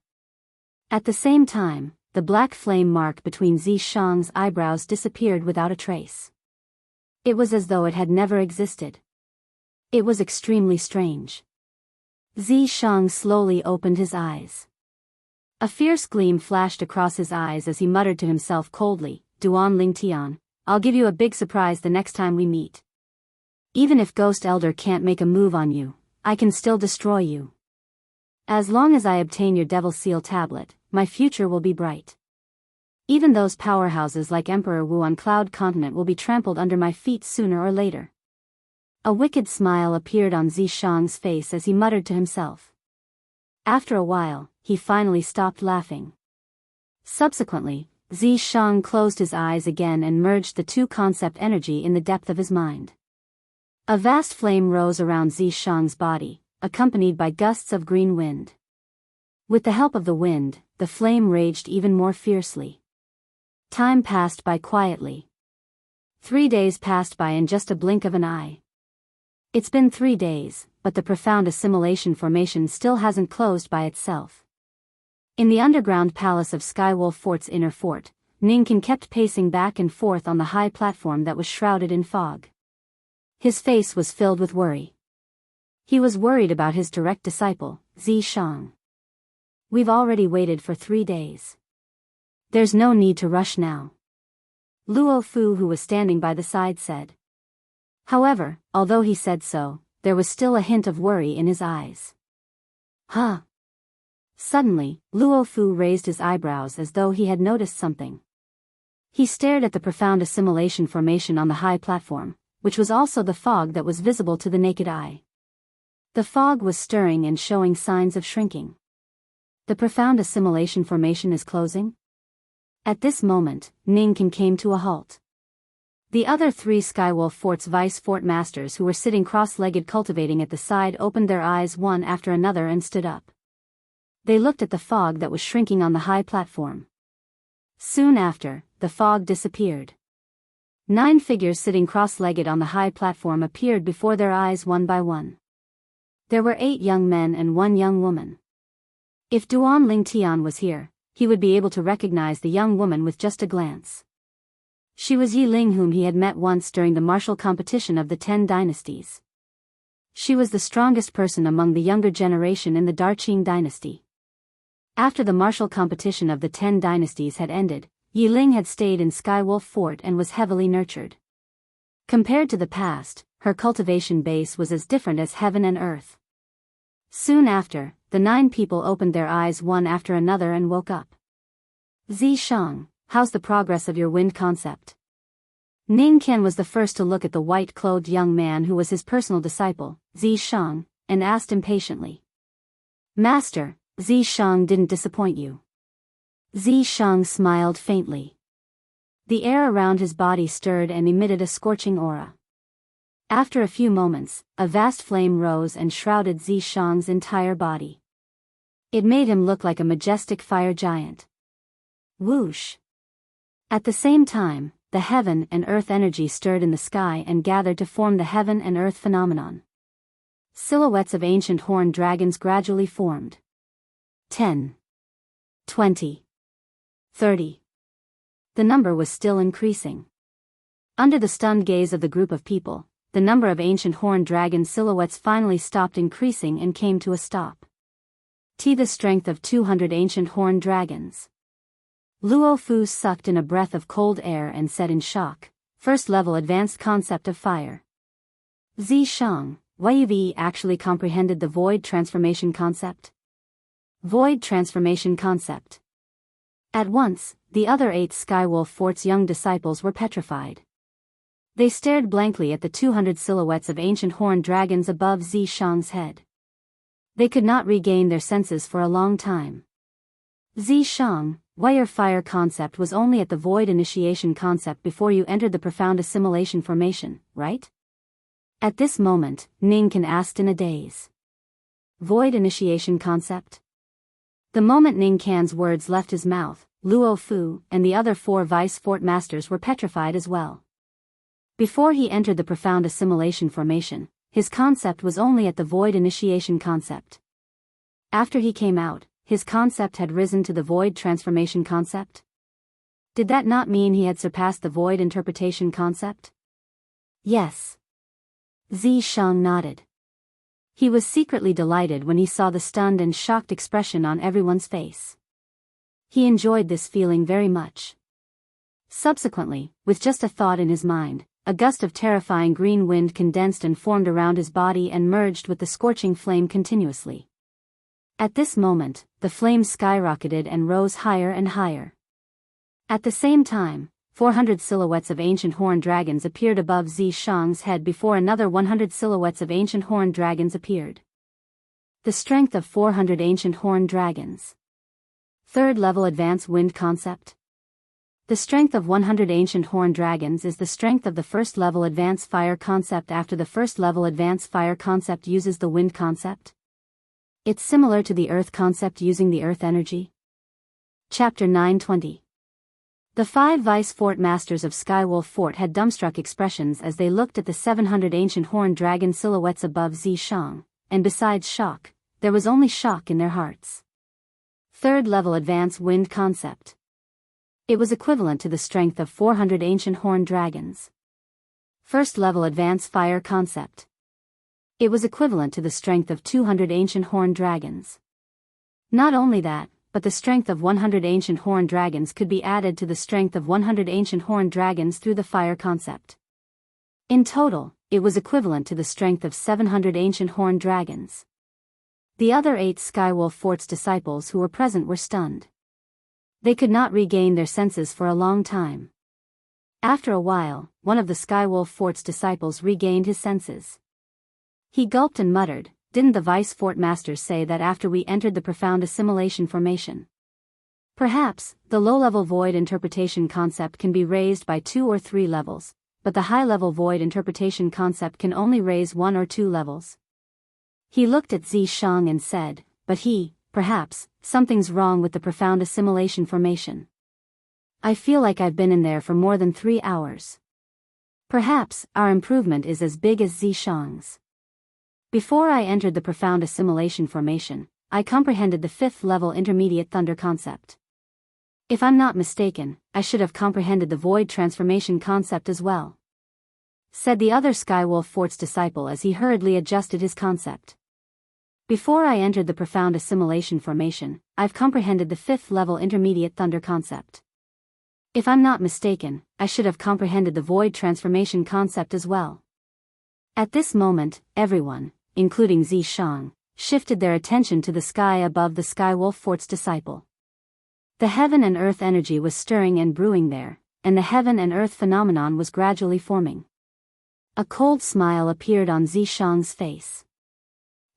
At the same time, the black flame mark between Xianxia's eyebrows disappeared without a trace. It was as though it had never existed. It was extremely strange. Xianxia slowly opened his eyes. A fierce gleam flashed across his eyes as he muttered to himself coldly, Duan Lingtian, I'll give you a big surprise the next time we meet. Even if Ghost Elder can't make a move on you, I can still destroy you. As long as I obtain your Devil Seal Tablet, my future will be bright. Even those powerhouses like Emperor Wu on Cloud Continent will be trampled under my feet sooner or later. A wicked smile appeared on Xianxia's face as he muttered to himself. After a while, he finally stopped laughing. Subsequently, Xianxia closed his eyes again and merged the two concept energy in the depth of his mind. A vast flame rose around Xianxia's body, accompanied by gusts of green wind. With the help of the wind, the flame raged even more fiercely. Time passed by quietly. 3 days passed by in just a blink of an eye. It's been 3 days, but the profound assimilation formation still hasn't closed by itself. In the underground palace of Skywolf Fort's inner fort, Ningkin kept pacing back and forth on the high platform that was shrouded in fog. His face was filled with worry. He was worried about his direct disciple, Xianxia. We've already waited for 3 days. There's no need to rush now. Luo Fu, who was standing by the side, said. However, although he said so, there was still a hint of worry in his eyes. Huh? Suddenly, Luo Fu raised his eyebrows as though he had noticed something. He stared at the profound assimilation formation on the high platform, which was also the fog that was visible to the naked eye. The fog was stirring and showing signs of shrinking. The profound assimilation formation is closing? At this moment, Ningkin came to a halt. The other 3 Skywolf Fort's vice fort masters who were sitting cross-legged cultivating at the side opened their eyes one after another and stood up. They looked at the fog that was shrinking on the high platform. Soon after, the fog disappeared. 9 figures sitting cross-legged on the high platform appeared before their eyes one by one. There were 8 young men and 1 young woman. If Duan Lingtian was here, he would be able to recognize the young woman with just a glance. She was Yi Ling, whom he had met once during the martial competition of the 10 dynasties. She was the strongest person among the younger generation in the Darqing dynasty. After the martial competition of the 10 dynasties had ended, Yi Ling had stayed in Skywolf Fort and was heavily nurtured. Compared to the past, her cultivation base was as different as heaven and earth. Soon after, the 9 people opened their eyes one after another and woke up. Zishang, how's the progress of your wind concept? Ning Qian was the first to look at the white-clothed young man who was his personal disciple, Zishang, and asked impatiently. Master, Zishang didn't disappoint you. Zishang smiled faintly. The air around his body stirred and emitted a scorching aura. After a few moments, a vast flame rose and shrouded Zishang's entire body. It made him look like a majestic fire giant. Whoosh! At the same time, the heaven and earth energy stirred in the sky and gathered to form the heaven and earth phenomenon. Silhouettes of ancient horned dragons gradually formed. 10. 20. 30. The number was still increasing. Under the stunned gaze of the group of people, the number of ancient horned dragon silhouettes finally stopped increasing and came to a stop. The strength of 200 ancient horned dragons. Luo Fu sucked in a breath of cold air and said in shock, first level advanced concept of fire. Zishang, Yuvi actually comprehended the void transformation concept? Void transformation concept. At once, the other 8 Skywolf Fort's young disciples were petrified. They stared blankly at the 200 silhouettes of ancient horned dragons above Zishang's head. They could not regain their senses for a long time. Zishang, why your fire concept was only at the void initiation concept before you entered the profound assimilation formation, right? At this moment, Ning Qian asked in a daze. Void initiation concept? The moment Ning Qian's words left his mouth, Luo Fu and the other 4 vice fort masters were petrified as well. Before he entered the profound assimilation formation, his concept was only at the void initiation concept. After he came out, his concept had risen to the void transformation concept? Did that not mean he had surpassed the void interpretation concept? Yes. Zishang nodded. He was secretly delighted when he saw the stunned and shocked expression on everyone's face. He enjoyed this feeling very much. Subsequently, with just a thought in his mind, a gust of terrifying green wind condensed and formed around his body and merged with the scorching flame continuously. At this moment, the flame skyrocketed and rose higher and higher. At the same time, 400 silhouettes of ancient horned dragons appeared above Zishang's head before another 100 silhouettes of ancient horned dragons appeared. The strength of 400 ancient horned dragons. Third level advanced wind concept. The strength of 100 ancient horned dragons is the strength of the first level advanced fire concept after the first level advanced fire concept uses the wind concept. It's similar to the earth concept using the earth energy. Chapter 920. The 5 vice fort masters of Skywolf Fort had dumbstruck expressions as they looked at the 700 ancient horned dragon silhouettes above Zishang, and besides shock, there was only shock in their hearts. Third level advanced wind concept. It was equivalent to the strength of 400 ancient horned dragons. First level advanced fire concept. It was equivalent to the strength of 200 ancient horned dragons. Not only that, but the strength of 100 ancient horned dragons could be added to the strength of 100 ancient horned dragons through the fire concept. In total, it was equivalent to the strength of 700 ancient horned dragons. The other 8 Skywolf Fort's disciples who were present were stunned. They could not regain their senses for a long time. After a while, one of the Skywolf Fort's disciples regained his senses. He gulped and muttered, "Didn't the vice fort masters say that after we entered the profound assimilation formation? Perhaps, the low-level void interpretation concept can be raised by 2 or 3 levels, but the high-level void interpretation concept can only raise 1 or 2 levels." He looked at Zishang and said, "But perhaps, something's wrong with the profound assimilation formation. I feel like I've been in there for more than 3 hours. Perhaps, our improvement is as big as Zishang's. Before I entered the profound assimilation formation, I comprehended the 5th level intermediate thunder concept. If I'm not mistaken, I should have comprehended the void transformation concept as well, said the other Skywolf Fort's disciple as he hurriedly adjusted his concept. Before I entered the profound assimilation formation, I've comprehended the 5th level intermediate thunder concept. If I'm not mistaken, I should have comprehended the void transformation concept as well. At this moment, everyone, including Zishang, shifted their attention to the sky above the Skywolf Fort's disciple. The heaven and earth energy was stirring and brewing there, and the heaven and earth phenomenon was gradually forming. A cold smile appeared on Zishang's face.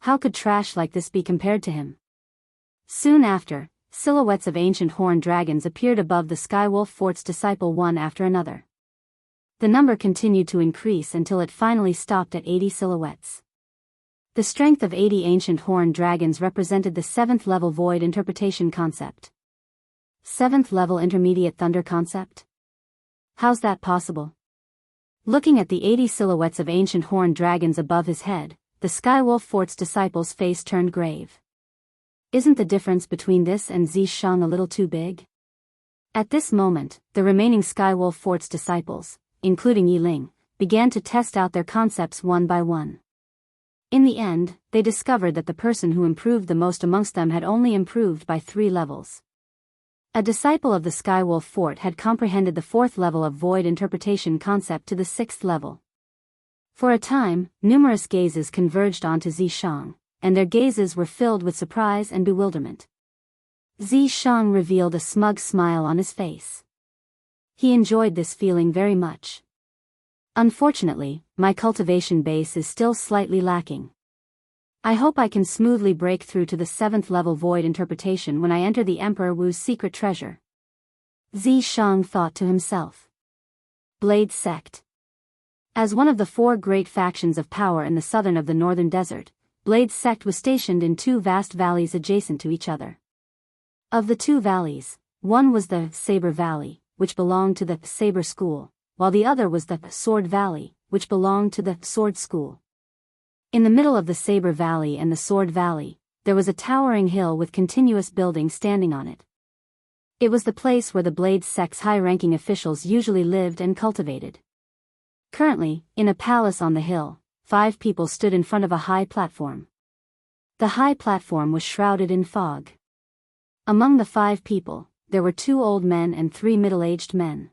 How could trash like this be compared to him? Soon after, silhouettes of ancient horned dragons appeared above the Skywolf Fort's disciple one after another. The number continued to increase until it finally stopped at 80 silhouettes. The strength of 80 ancient horned dragons represented the 7th level void interpretation concept. 7th level intermediate thunder concept? How's that possible? Looking at the 80 silhouettes of ancient horned dragons above his head, the Skywolf Fort's disciple's face turned grave. Isn't the difference between this and Zishang a little too big? At this moment, the remaining Skywolf Fort's disciples, including Yiling, began to test out their concepts one by one. In the end, they discovered that the person who improved the most amongst them had only improved by 3 levels. A disciple of the Skywolf Fort had comprehended the 4th level of void interpretation concept to the 6th level. For a time, numerous gazes converged onto Zishang, and their gazes were filled with surprise and bewilderment. Zishang revealed a smug smile on his face. He enjoyed this feeling very much. Unfortunately, my cultivation base is still slightly lacking. I hope I can smoothly break through to the 7th level void interpretation when I enter the Emperor Wu's secret treasure. Zishang thought to himself. Blade Sect. As one of the 4 great factions of power in the southern of the northern desert, Blade Sect was stationed in 2 vast valleys adjacent to each other. Of the 2 valleys, one was the Saber Valley, which belonged to the Saber School, while the other was the Sword Valley, which belonged to the Sword School. In the middle of the Saber Valley and the Sword Valley, there was a towering hill with continuous buildings standing on it. It was the place where the Blade Sect's high-ranking officials usually lived and cultivated. Currently, in a palace on the hill, 5 people stood in front of a high platform. The high platform was shrouded in fog. Among the 5 people, there were 2 old men and 3 middle-aged men.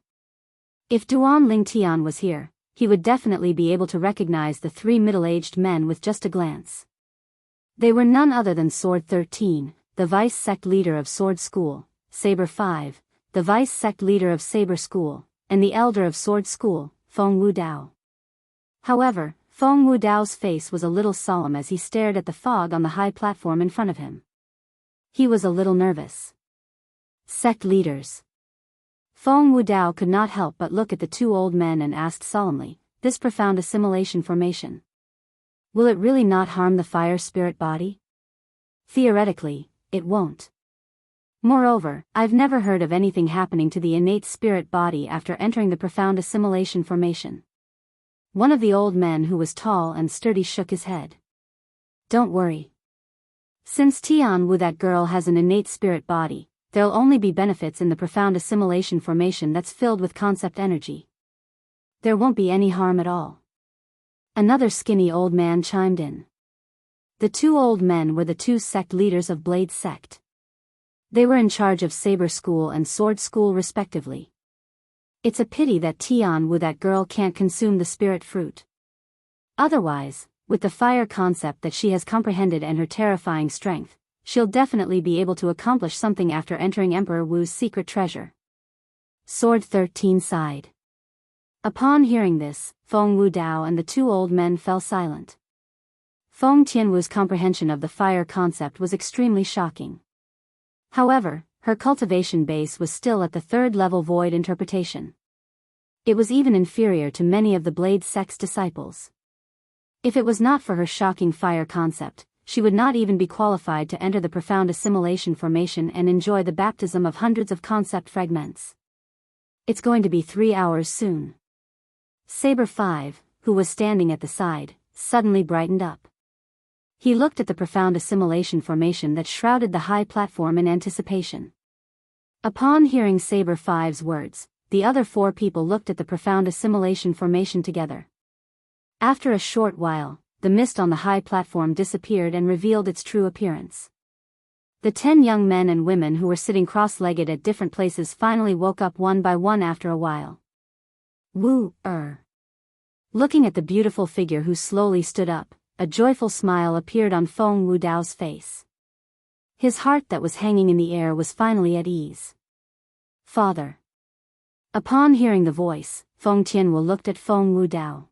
If Duan Lingtian was here, he would definitely be able to recognize the 3 middle-aged men with just a glance. They were none other than Sword 13, the vice sect leader of Sword School, Saber 5, the vice sect leader of Saber School, and the elder of Sword School, Feng Wudao. However, Feng Wudao's face was a little solemn as he stared at the fog on the high platform in front of him. He was a little nervous. Sect leaders. Feng Wudao could not help but look at the 2 old men and asked solemnly, this profound assimilation formation. Will it really not harm the fire spirit body? Theoretically, it won't. Moreover, I've never heard of anything happening to the innate spirit body after entering the profound assimilation formation. One of the old men who was tall and sturdy shook his head. Don't worry. Since Tian Wu that girl has an innate spirit body, there'll only be benefits in the profound assimilation formation that's filled with concept energy. There won't be any harm at all. Another skinny old man chimed in. The 2 old men were the 2 sect leaders of Blade Sect. They were in charge of Saber School and Sword School respectively. It's a pity that Tian Wu that girl can't consume the spirit fruit. Otherwise, with the fire concept that she has comprehended and her terrifying strength, she'll definitely be able to accomplish something after entering Emperor Wu's secret treasure. Sword 13 sighed. Upon hearing this, Feng Wudao and the 2 old men fell silent. Feng Tianwu's comprehension of the fire concept was extremely shocking. However, her cultivation base was still at the 3rd level void interpretation. It was even inferior to many of the Blade Sect's disciples. If it was not for her shocking fire concept, she would not even be qualified to enter the profound assimilation formation and enjoy the baptism of hundreds of concept fragments. It's going to be 3 hours soon. Saber 5, who was standing at the side, suddenly brightened up. He looked at the profound assimilation formation that shrouded the high platform in anticipation. Upon hearing Saber 5's words, the other 4 people looked at the profound assimilation formation together. After a short while, the mist on the high platform disappeared and revealed its true appearance. The 10 young men and women who were sitting cross-legged at different places finally woke up one by one after a while. Looking at the beautiful figure who slowly stood up, a joyful smile appeared on Feng Wudao's face. His heart that was hanging in the air was finally at ease. Father. Upon hearing the voice, Feng Tianwu looked at Feng Wudao.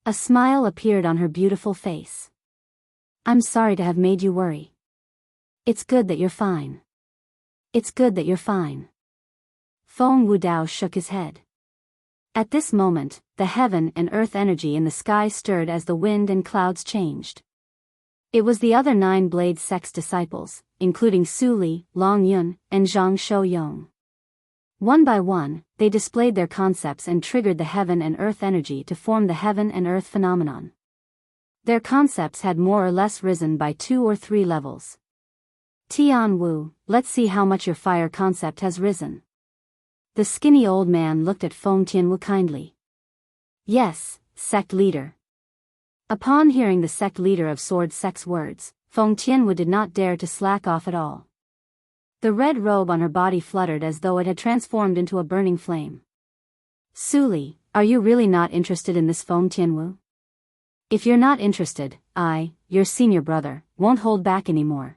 A smile appeared on her beautiful face. I'm sorry to have made you worry. It's good that you're fine. It's good that you're fine. Feng Wudao shook his head. At this moment, the heaven and earth energy in the sky stirred as the wind and clouds changed. It was the other 9 Blade Sect's disciples, including Su Li, Long Yun, and Zhang Shouyong. One by one, they displayed their concepts and triggered the heaven and earth energy to form the heaven and earth phenomenon. Their concepts had more or less risen by 2 or 3 levels. Tian Wu, let's see how much your fire concept has risen. The skinny old man looked at Feng Tianwu kindly. Yes, sect leader. Upon hearing the sect leader of Sword Sect's words, Feng Tianwu did not dare to slack off at all. The red robe on her body fluttered as though it had transformed into a burning flame. Su Li, are you really not interested in this, Feng Tianwu? If you're not interested, I, your senior brother, won't hold back anymore.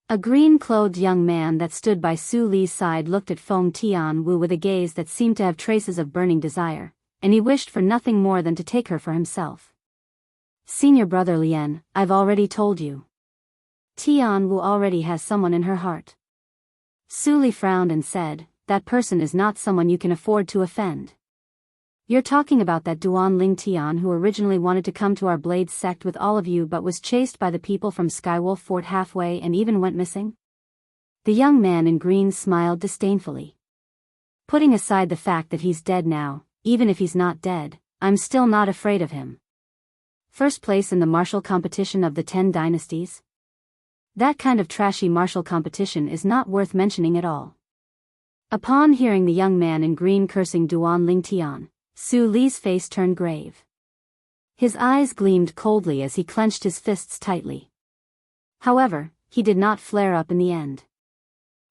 A green-clothed young man that stood by Su Li's side looked at Feng Tianwu with a gaze that seemed to have traces of burning desire, and he wished for nothing more than to take her for himself. Senior brother Lian, I've already told you. Tianwu already has someone in her heart. Su Li frowned and said, that person is not someone you can afford to offend. You're talking about that Duan Ling Tian who originally wanted to come to our Blade sect with all of you but was chased by the people from Skywolf Fort halfway and even went missing? The young man in green smiled disdainfully. Putting aside the fact that he's dead now, even if he's not dead, I'm still not afraid of him. First place in the martial competition of the 10 dynasties? That kind of trashy martial competition is not worth mentioning at all. Upon hearing the young man in green cursing Duan Ling Tian, Su Li's face turned grave. His eyes gleamed coldly as he clenched his fists tightly. However, he did not flare up in the end.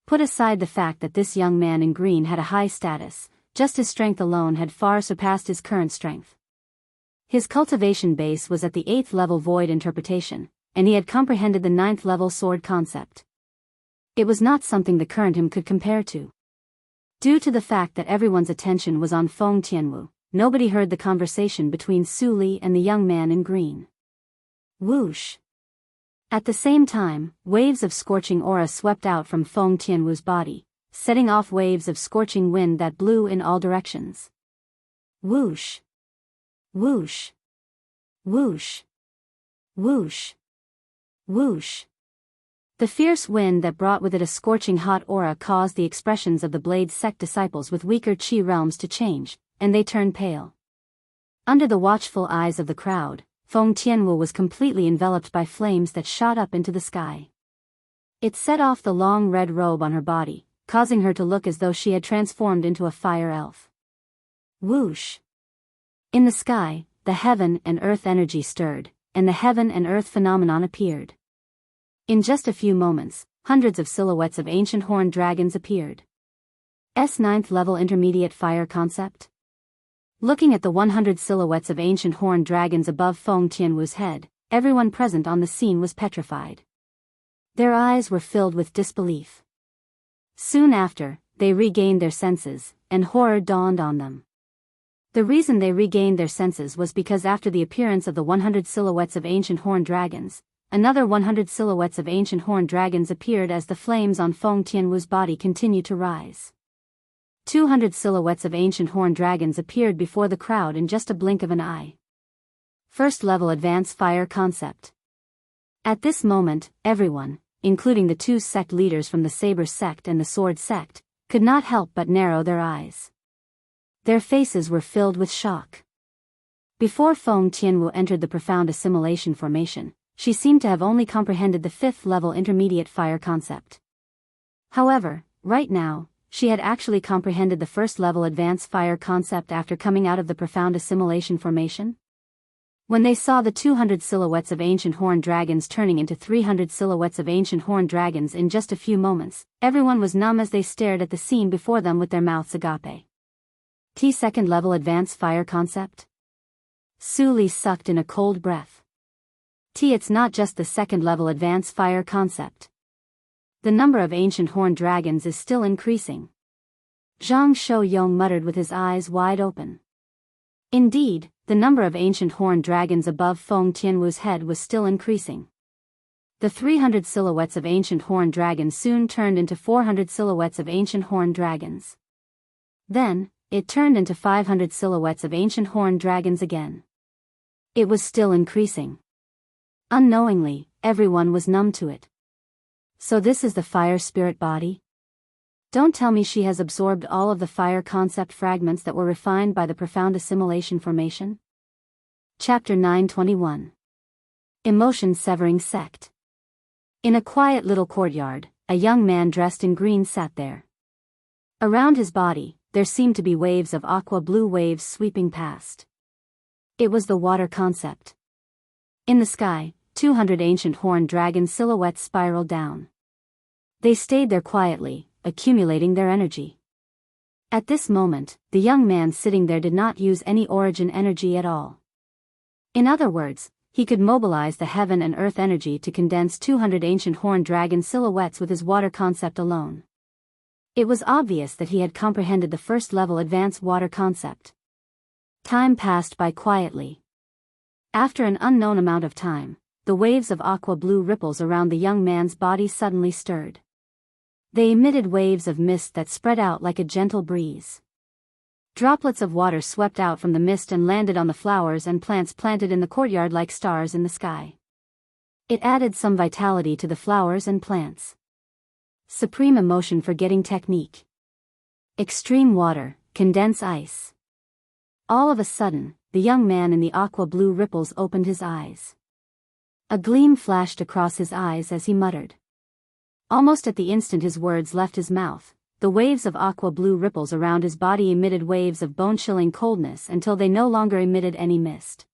Put aside the fact that this young man in green had a high status, just his strength alone had far surpassed his current strength. His cultivation base was at the 8th level void interpretation, and he had comprehended the 9th level sword concept. It was not something the current him could compare to. Due to the fact that everyone's attention was on Feng Tianwu, nobody heard the conversation between Su Li and the young man in green. Whoosh! At the same time, waves of scorching aura swept out from Feng Tianwu's body, setting off waves of scorching wind that blew in all directions. Whoosh! Whoosh! Whoosh! Whoosh! Whoosh! The fierce wind that brought with it a scorching hot aura caused the expressions of the Blade sect disciples with weaker chi realms to change, and they turned pale. Under the watchful eyes of the crowd, Feng Tianwu was completely enveloped by flames that shot up into the sky. It set off the long red robe on her body, causing her to look as though she had transformed into a fire elf. Whoosh! In the sky, the heaven and earth energy stirred, and the heaven and earth phenomenon appeared. In just a few moments, hundreds of silhouettes of ancient horned dragons appeared. 9th level intermediate fire concept? Looking at the 100 silhouettes of ancient horned dragons above Feng Tianwu's head, everyone present on the scene was petrified. Their eyes were filled with disbelief. Soon after, they regained their senses, and horror dawned on them. The reason they regained their senses was because after the appearance of the 100 silhouettes of ancient horned dragons, another 100 silhouettes of ancient horned dragons appeared as the flames on Feng Tianwu's body continued to rise. 200 silhouettes of ancient horned dragons appeared before the crowd in just a blink of an eye. First level advanced fire concept. At this moment, everyone, including the 2 sect leaders from the Saber sect and the Sword sect, could not help but narrow their eyes. Their faces were filled with shock. Before Feng Tianwu entered the profound assimilation formation, she seemed to have only comprehended the 5th level intermediate fire concept. However, Right now, she had actually comprehended the first-level advanced fire concept after coming out of the profound assimilation formation. When they saw the 200 silhouettes of ancient horned dragons turning into 300 silhouettes of ancient horned dragons in just a few moments, everyone was numb as they stared at the scene before them with their mouths agape. T second-level advanced fire concept? Su Li sucked in a cold breath. It's not just the second-level advanced fire concept. The number of ancient horned dragons is still increasing. Zhang Shouyong muttered with his eyes wide open. Indeed, the number of ancient horned dragons above Feng Tianwu's head was still increasing. The 300 silhouettes of ancient horned dragons soon turned into 400 silhouettes of ancient horned dragons. Then, it turned into 500 silhouettes of ancient horned dragons again. It was still increasing. Unknowingly, everyone was numb to it. So this is the fire spirit body? Don't tell me she has absorbed all of the fire concept fragments that were refined by the profound assimilation formation? Chapter 921. Emotion-severing sect. In a quiet little courtyard, a young man dressed in green sat there. Around his body, there seemed to be waves of aqua-blue waves sweeping past. It was the water concept. In the sky, 200 ancient horned dragon silhouettes spiraled down. They stayed there quietly, accumulating their energy. At this moment, the young man sitting there did not use any origin energy at all. In other words, he could mobilize the heaven and earth energy to condense 200 ancient horned dragon silhouettes with his water concept alone. It was obvious that he had comprehended the first-level advanced water concept. Time passed by quietly. After an unknown amount of time, the waves of aqua-blue ripples around the young man's body suddenly stirred. They emitted waves of mist that spread out like a gentle breeze. Droplets of water swept out from the mist and landed on the flowers and plants planted in the courtyard like stars in the sky. It added some vitality to the flowers and plants. Supreme emotion forgetting technique. Extreme water, condense ice. All of a sudden, the young man in the aqua-blue ripples opened his eyes. A gleam flashed across his eyes as he muttered. Almost at the instant his words left his mouth, the waves of aqua-blue ripples around his body emitted waves of bone-chilling coldness until they no longer emitted any mist.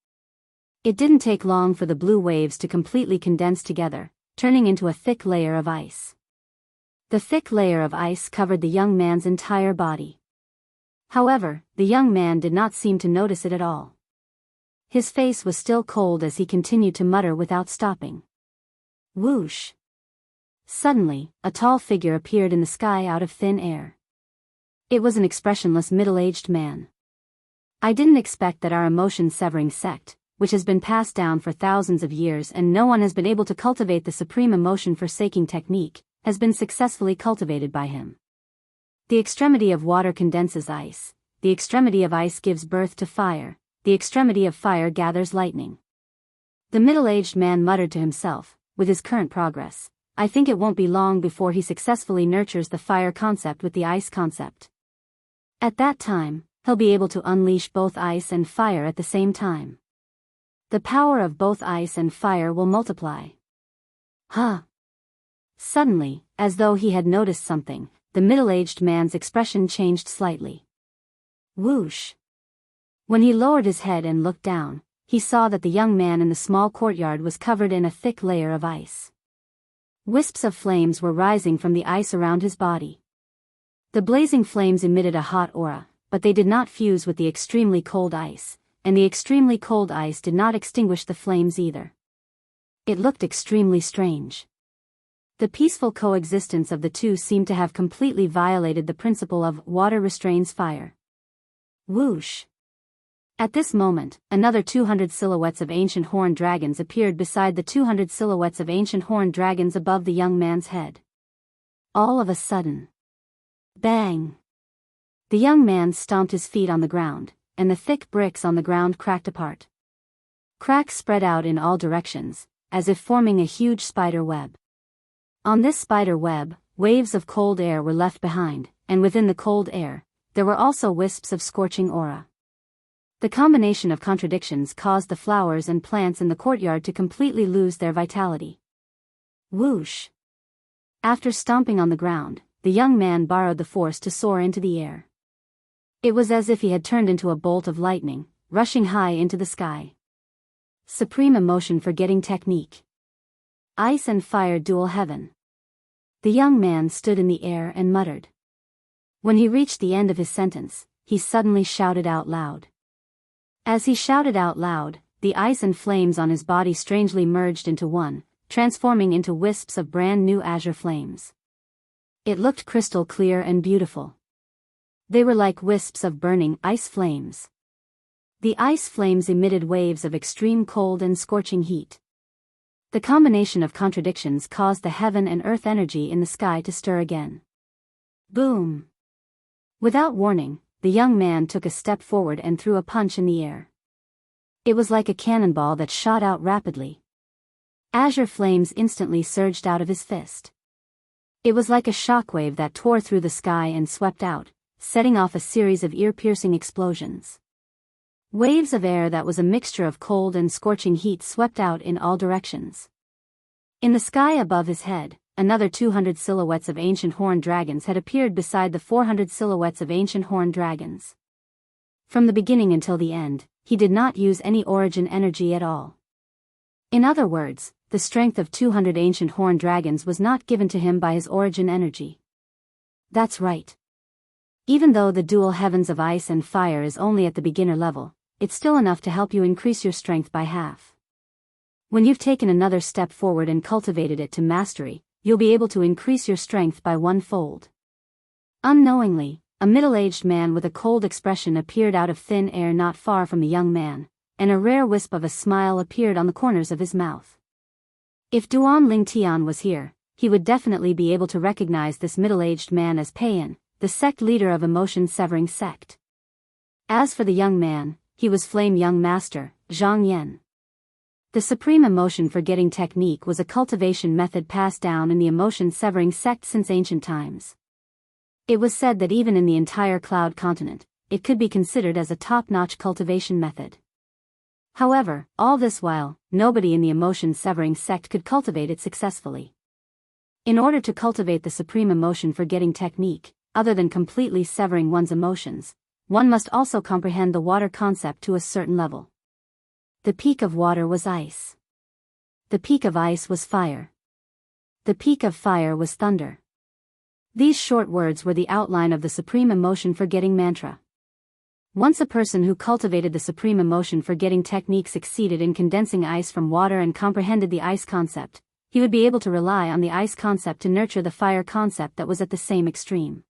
It didn't take long for the blue waves to completely condense together, turning into a thick layer of ice. The thick layer of ice covered the young man's entire body. However, the young man did not seem to notice it at all. His face was still cold as he continued to mutter without stopping. Whoosh! Suddenly, a tall figure appeared in the sky out of thin air. It was an expressionless middle-aged man. I didn't expect that our emotion-severing sect, which has been passed down for thousands of years and no one has been able to cultivate the supreme emotion-forsaking technique, has been successfully cultivated by him. The extremity of water condenses ice, the extremity of ice gives birth to fire, the extremity of fire gathers lightning. The middle-aged man muttered to himself, with his current progress, I think it won't be long before he successfully nurtures the fire concept with the ice concept. At that time, he'll be able to unleash both ice and fire at the same time. The power of both ice and fire will multiply. Huh! Suddenly, as though he had noticed something, the middle-aged man's expression changed slightly. Whoosh! When he lowered his head and looked down, he saw that the young man in the small courtyard was covered in a thick layer of ice. Wisps of flames were rising from the ice around his body. The blazing flames emitted a hot aura, but they did not fuse with the extremely cold ice, and the extremely cold ice did not extinguish the flames either. It looked extremely strange. The peaceful coexistence of the two seemed to have completely violated the principle of water restrains fire. Whoosh! At this moment, another 200 silhouettes of ancient horned dragons appeared beside the 200 silhouettes of ancient horned dragons above the young man's head. All of a sudden. Bang! The young man stomped his feet on the ground, and the thick bricks on the ground cracked apart. Cracks spread out in all directions, as if forming a huge spider web. On this spider web, waves of cold air were left behind, and within the cold air, there were also wisps of scorching aura. The combination of contradictions caused the flowers and plants in the courtyard to completely lose their vitality. Whoosh! After stomping on the ground, the young man borrowed the force to soar into the air. It was as if he had turned into a bolt of lightning, rushing high into the sky. Supreme emotion forgetting technique. Ice and fire dual heaven. The young man stood in the air and muttered. When he reached the end of his sentence, he suddenly shouted out loud. As he shouted out loud, the ice and flames on his body strangely merged into one, transforming into wisps of brand new azure flames. It looked crystal clear and beautiful. They were like wisps of burning ice flames. The ice flames emitted waves of extreme cold and scorching heat. The combination of contradictions caused the heaven and earth energy in the sky to stir again. Boom! Without warning, the young man took a step forward and threw a punch in the air. It was like a cannonball that shot out rapidly. Azure flames instantly surged out of his fist. It was like a shockwave that tore through the sky and swept out, setting off a series of ear-piercing explosions. Waves of air that was a mixture of cold and scorching heat swept out in all directions. In the sky above his head, another 200 silhouettes of ancient horned dragons had appeared beside the 400 silhouettes of ancient horned dragons. From the beginning until the end, he did not use any origin energy at all. In other words, the strength of 200 ancient horned dragons was not given to him by his origin energy. That's right. Even though the dual heavens of ice and fire is only at the beginner level, it's still enough to help you increase your strength by half. When you've taken another step forward and cultivated it to mastery, you'll be able to increase your strength by 1-fold. Unknowingly, a middle-aged man with a cold expression appeared out of thin air not far from the young man, and a rare wisp of a smile appeared on the corners of his mouth. If Duan Lingtian was here, he would definitely be able to recognize this middle-aged man as Peiyan, the sect leader of emotion-severing sect. As for the young man, he was Flame Young Master, Zhang Yan. The supreme emotion-forgetting technique was a cultivation method passed down in the emotion-severing sect since ancient times. It was said that even in the entire Cloud continent, it could be considered as a top-notch cultivation method. However, all this while, nobody in the emotion-severing sect could cultivate it successfully. In order to cultivate the supreme emotion-forgetting technique, other than completely severing one's emotions, one must also comprehend the water concept to a certain level. The peak of water was ice. The peak of ice was fire. The peak of fire was thunder. These short words were the outline of the supreme emotion-forgetting mantra. Once a person who cultivated the supreme emotion-forgetting technique succeeded in condensing ice from water and comprehended the ice concept, he would be able to rely on the ice concept to nurture the fire concept that was at the same extreme.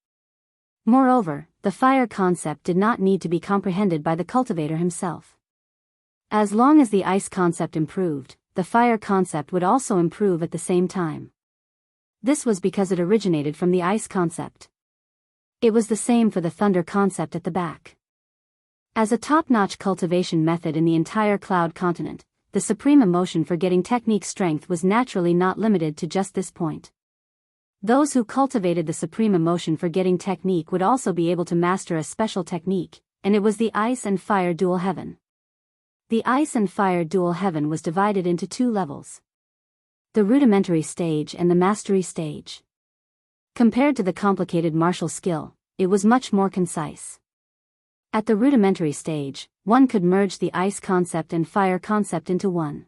Moreover, the fire concept did not need to be comprehended by the cultivator himself. As long as the ice concept improved, the fire concept would also improve at the same time. This was because it originated from the ice concept. It was the same for the thunder concept at the back. As a top-notch cultivation method in the entire Cloud continent, the supreme emotion-forgetting technique strength was naturally not limited to just this point. Those who cultivated the supreme emotion-forgetting technique would also be able to master a special technique, and it was the ice and fire dual heaven. The ice and fire dual heaven was divided into 2 levels. The rudimentary stage and the mastery stage. Compared to the complicated martial skill, it was much more concise. At the rudimentary stage, one could merge the ice concept and fire concept into one.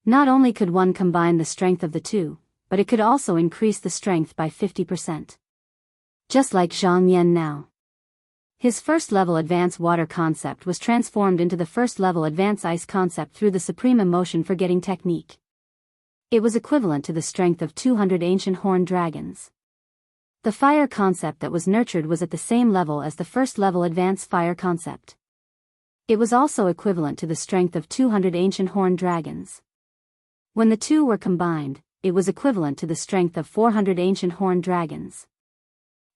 Not only could one combine the strength of the two, but it could also increase the strength by 50%. Just like Zhang Yan now. His first-level advanced water concept was transformed into the first-level advanced ice concept through the supreme emotion-forgetting technique. It was equivalent to the strength of 200 ancient horned dragons. The fire concept that was nurtured was at the same level as the first-level advanced fire concept. It was also equivalent to the strength of 200 ancient horned dragons. When the two were combined, it was equivalent to the strength of 400 ancient horned dragons.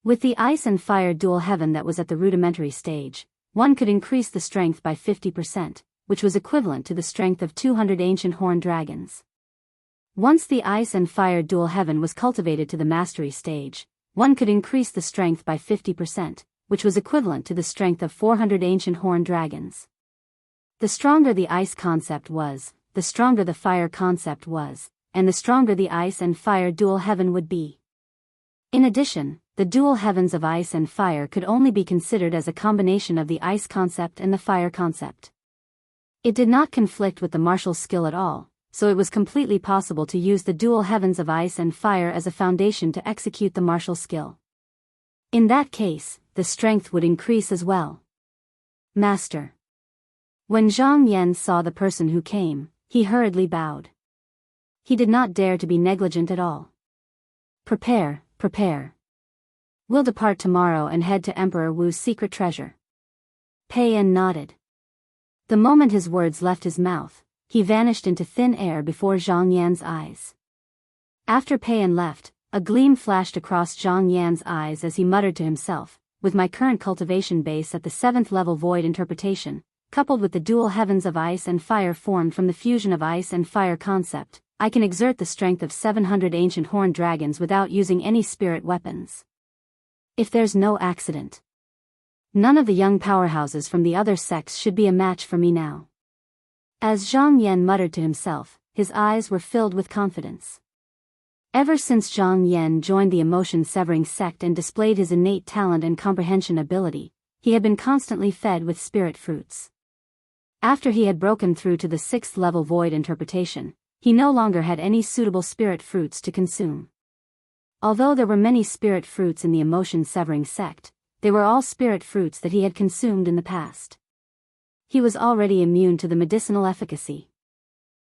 With the ice and fire dual heaven that was at the rudimentary stage, one could increase the strength by 50%, which was equivalent to the strength of 200 ancient horned dragons. Once the ice and fire dual heaven was cultivated to the mastery stage, one could increase the strength by 50%, which was equivalent to the strength of 400 ancient horned dragons. The stronger the ice concept was, the stronger the fire concept was, and the stronger the ice and fire dual heaven would be. In addition, the dual heavens of ice and fire could only be considered as a combination of the ice concept and the fire concept. It did not conflict with the martial skill at all, so it was completely possible to use the dual heavens of ice and fire as a foundation to execute the martial skill. In that case, the strength would increase as well. Master. When Zhang Yan saw the person who came, he hurriedly bowed. He did not dare to be negligent at all. Prepare. We'll depart tomorrow and head to Emperor Wu's secret treasure. Pei Yan nodded. The moment his words left his mouth, he vanished into thin air before Zhang Yan's eyes. After Pei Yan left, a gleam flashed across Zhang Yan's eyes as he muttered to himself, with my current cultivation base at the 7th level void interpretation, coupled with the dual heavens of ice and fire formed from the fusion of ice and fire concept, I can exert the strength of 700 ancient horned dragons without using any spirit weapons. If there's no accident, none of the young powerhouses from the other sects should be a match for me now. As Zhang Yan muttered to himself, his eyes were filled with confidence. Ever since Zhang Yan joined the emotion-severing sect and displayed his innate talent and comprehension ability, he had been constantly fed with spirit fruits. After he had broken through to the 6th level void interpretation, he no longer had any suitable spirit fruits to consume. Although there were many spirit fruits in the emotion-severing sect, they were all spirit fruits that he had consumed in the past. He was already immune to the medicinal efficacy.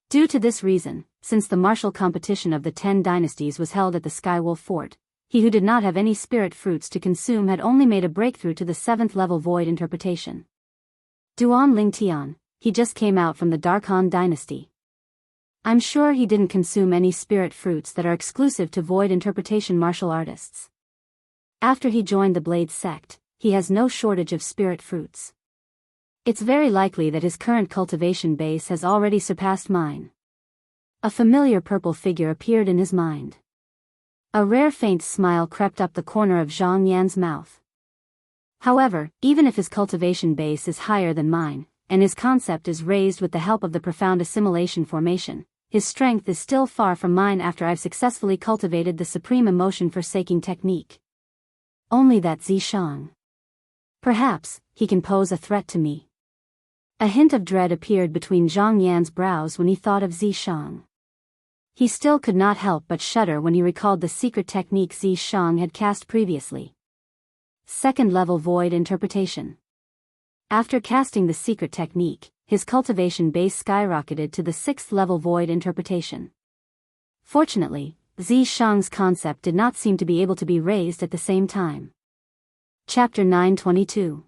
Due to this reason, since the martial competition of the 10 dynasties was held at the Skywolf Fort, he who did not have any spirit fruits to consume had only made a breakthrough to the 7th level void interpretation. Duan Lingtian, he just came out from the Darkhan dynasty. I'm sure he didn't consume any spirit fruits that are exclusive to void interpretation martial artists. After he joined the Blade sect, he has no shortage of spirit fruits. It's very likely that his current cultivation base has already surpassed mine. A familiar purple figure appeared in his mind. A rare faint smile crept up the corner of Zhang Yan's mouth. However, even if his cultivation base is higher than mine, and his concept is raised with the help of the profound assimilation formation, his strength is still far from mine after I've successfully cultivated the supreme emotion-forsaking technique. Only that Zishang. Perhaps, he can pose a threat to me. A hint of dread appeared between Zhang Yan's brows when he thought of Zishang. He still could not help but shudder when he recalled the secret technique Zishang had cast previously. 2nd level void interpretation. After casting the secret technique, his cultivation base skyrocketed to the 6th level void interpretation. Fortunately, Zishang's concept did not seem to be able to be raised at the same time. Chapter 922.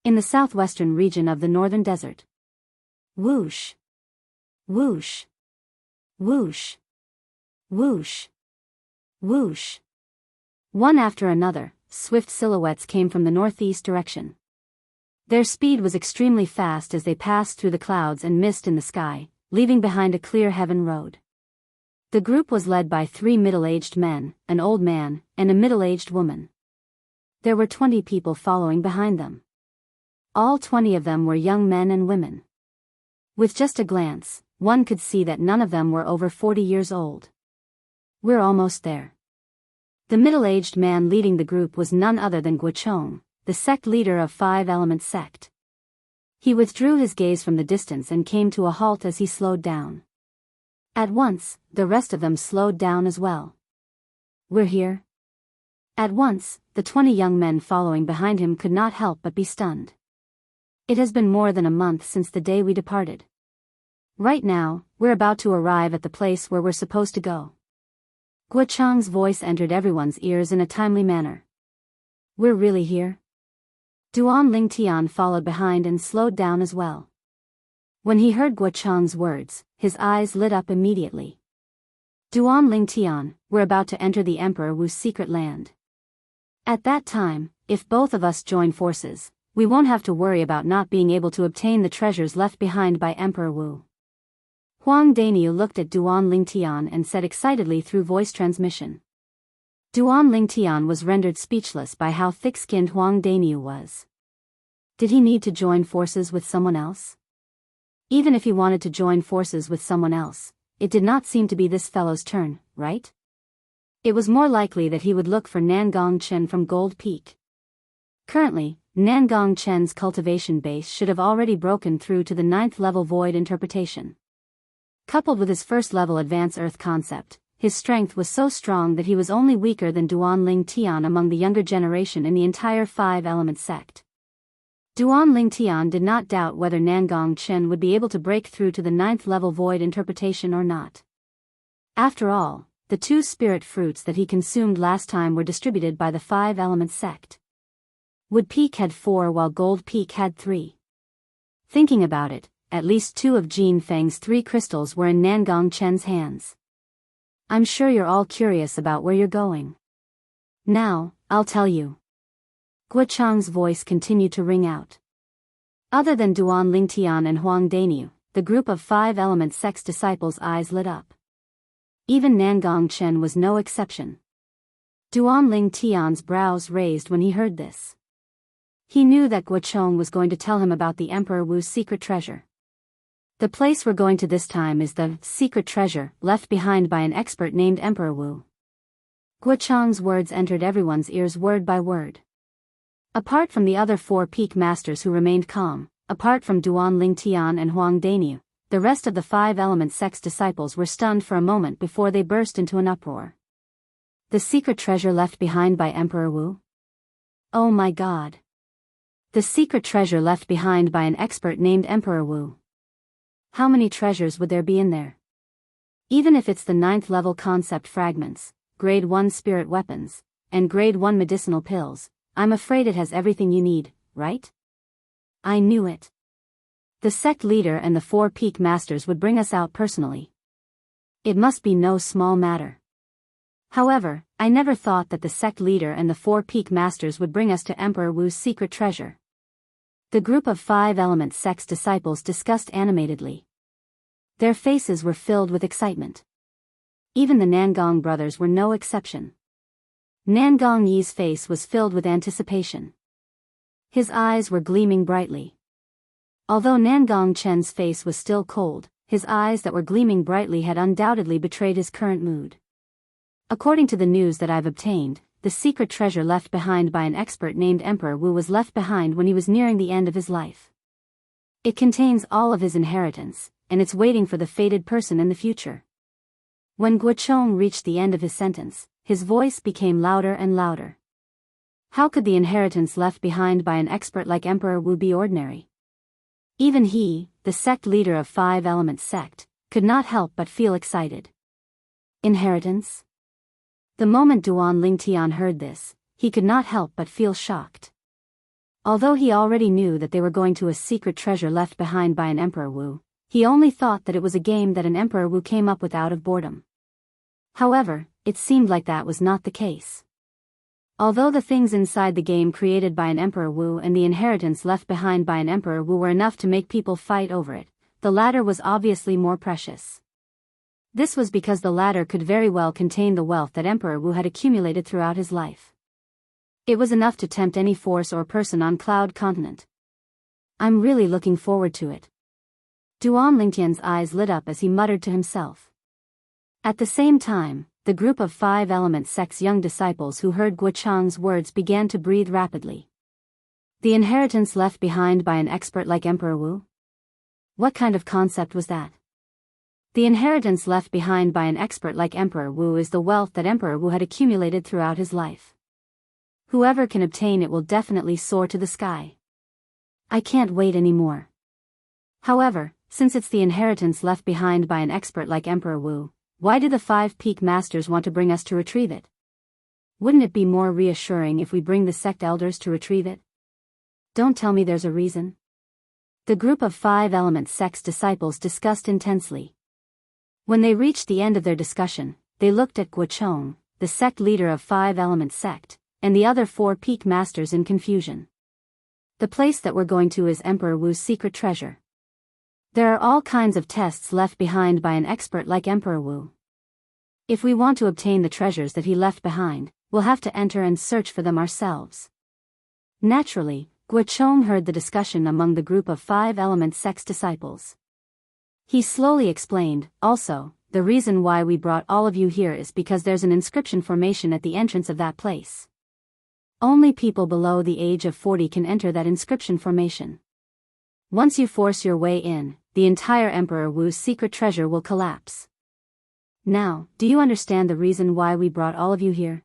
In the southwestern region of the northern desert. Whoosh. Whoosh. Whoosh. Whoosh. Whoosh. One after another, swift silhouettes came from the northeast direction. Their speed was extremely fast as they passed through the clouds and mist in the sky, leaving behind a clear heaven road. The group was led by 3 middle-aged men, an old man, and a middle-aged woman. There were 20 people following behind them. All 20 of them were young men and women. With just a glance, one could see that none of them were over 40 years old. We're almost there. The middle-aged man leading the group was none other than Guochong, the sect leader of 5-element sect. He withdrew his gaze from the distance and came to a halt as he slowed down. At once, the rest of them slowed down as well. We're here? At once, the 20 young men following behind him could not help but be stunned. It has been more than a month since the day we departed. Right now, we're about to arrive at the place where we're supposed to go. Guochang's voice entered everyone's ears in a timely manner. We're really here? Duan Lingtian followed behind and slowed down as well. When he heard Guochang's words, his eyes lit up immediately. Duan Lingtian, we're about to enter the Emperor Wu's secret land. At that time, if both of us join forces, we won't have to worry about not being able to obtain the treasures left behind by Emperor Wu. Huang Daniu looked at Duan Lingtian and said excitedly through voice transmission. Duan Lingtian was rendered speechless by how thick-skinned Huang Daniu was. Did he need to join forces with someone else? Even if he wanted to join forces with someone else, it did not seem to be this fellow's turn, right? It was more likely that he would look for Nangong Chen from Gold Peak. Currently, Nangong Chen's cultivation base should have already broken through to the 9th level void interpretation. Coupled with his first level advanced earth concept, his strength was so strong that he was only weaker than Duan Ling Tian among the younger generation in the entire five-element sect. Duan Ling Tian did not doubt whether Nangong Chen would be able to break through to the 9th level void interpretation or not. After all, the 2 spirit fruits that he consumed last time were distributed by the five-element sect. Wood Peak had 4 while Gold Peak had 3. Thinking about it, at least 2 of Jin Feng's 3 crystals were in Nangong Chen's hands. I'm sure you're all curious about where you're going. Now, I'll tell you. Guo Chang's voice continued to ring out. Other than Duan Lingtian and Huang Daniu, the group of 5-element sect's disciples' eyes lit up. Even Nangong Chen was no exception. Duan Lingtian's brows raised when he heard this. He knew that Guo Chang was going to tell him about the Emperor Wu's secret treasure. The place we're going to this time is the secret treasure left behind by an expert named Emperor Wu. Guo Chang's words entered everyone's ears word by word. Apart from the other 4 peak masters who remained calm, apart from Duan Lingtian and Huang Daniu, the rest of the 5-element sect's disciples were stunned for a moment before they burst into an uproar. The secret treasure left behind by Emperor Wu? Oh my God! The secret treasure left behind by an expert named Emperor Wu. How many treasures would there be in there? Even if it's the 9th level concept fragments, grade 1 spirit weapons, and grade 1 medicinal pills, I'm afraid it has everything you need, right? I knew it. The sect leader and the 4 peak masters would bring us out personally. It must be no small matter. However, I never thought that the sect leader and the 4 peak masters would bring us to Emperor Wu's secret treasure. The group of 5-element sect's disciples discussed animatedly. Their faces were filled with excitement. Even the Nangong brothers were no exception. Nangong Yi's face was filled with anticipation. His eyes were gleaming brightly. Although Nangong Chen's face was still cold, his eyes that were gleaming brightly had undoubtedly betrayed his current mood. According to the news that I've obtained, the secret treasure left behind by an expert named Emperor Wu was left behind when he was nearing the end of his life. It contains all of his inheritance, and it's waiting for the fated person in the future. When Guo Chong reached the end of his sentence, his voice became louder and louder. How could the inheritance left behind by an expert like Emperor Wu be ordinary? Even he, the sect leader of 5-element sect, could not help but feel excited. Inheritance? The moment Duan Lingtian heard this, he could not help but feel shocked. Although he already knew that they were going to a secret treasure left behind by an Emperor Wu, he only thought that it was a game that an Emperor Wu came up with out of boredom. However, it seemed like that was not the case. Although the things inside the game created by an Emperor Wu and the inheritance left behind by an Emperor Wu were enough to make people fight over it, the latter was obviously more precious. This was because the latter could very well contain the wealth that Emperor Wu had accumulated throughout his life. It was enough to tempt any force or person on Cloud Continent. I'm really looking forward to it. Duan Lingtian's eyes lit up as he muttered to himself. At the same time, the group of 5-element sect's young disciples who heard Guo Chang's words began to breathe rapidly. The inheritance left behind by an expert like Emperor Wu? What kind of concept was that? The inheritance left behind by an expert like Emperor Wu is the wealth that Emperor Wu had accumulated throughout his life. Whoever can obtain it will definitely soar to the sky. I can't wait anymore. However, since it's the inheritance left behind by an expert like Emperor Wu, why do the 5 peak masters want to bring us to retrieve it? Wouldn't it be more reassuring if we bring the sect elders to retrieve it? Don't tell me there's a reason. The group of 5-element sect's disciples discussed intensely. When they reached the end of their discussion, they looked at Guo Chong, the sect leader of 5-element sect, and the other 4 peak masters in confusion. The place that we're going to is Emperor Wu's secret treasure. There are all kinds of tests left behind by an expert like Emperor Wu. If we want to obtain the treasures that he left behind, we'll have to enter and search for them ourselves. Naturally, Guo Chong heard the discussion among the group of 5-element sect's disciples. He slowly explained, also, the reason why we brought all of you here is because there's an inscription formation at the entrance of that place. Only people below the age of 40 can enter that inscription formation. Once you force your way in, the entire Emperor Wu's secret treasure will collapse. Now, do you understand the reason why we brought all of you here?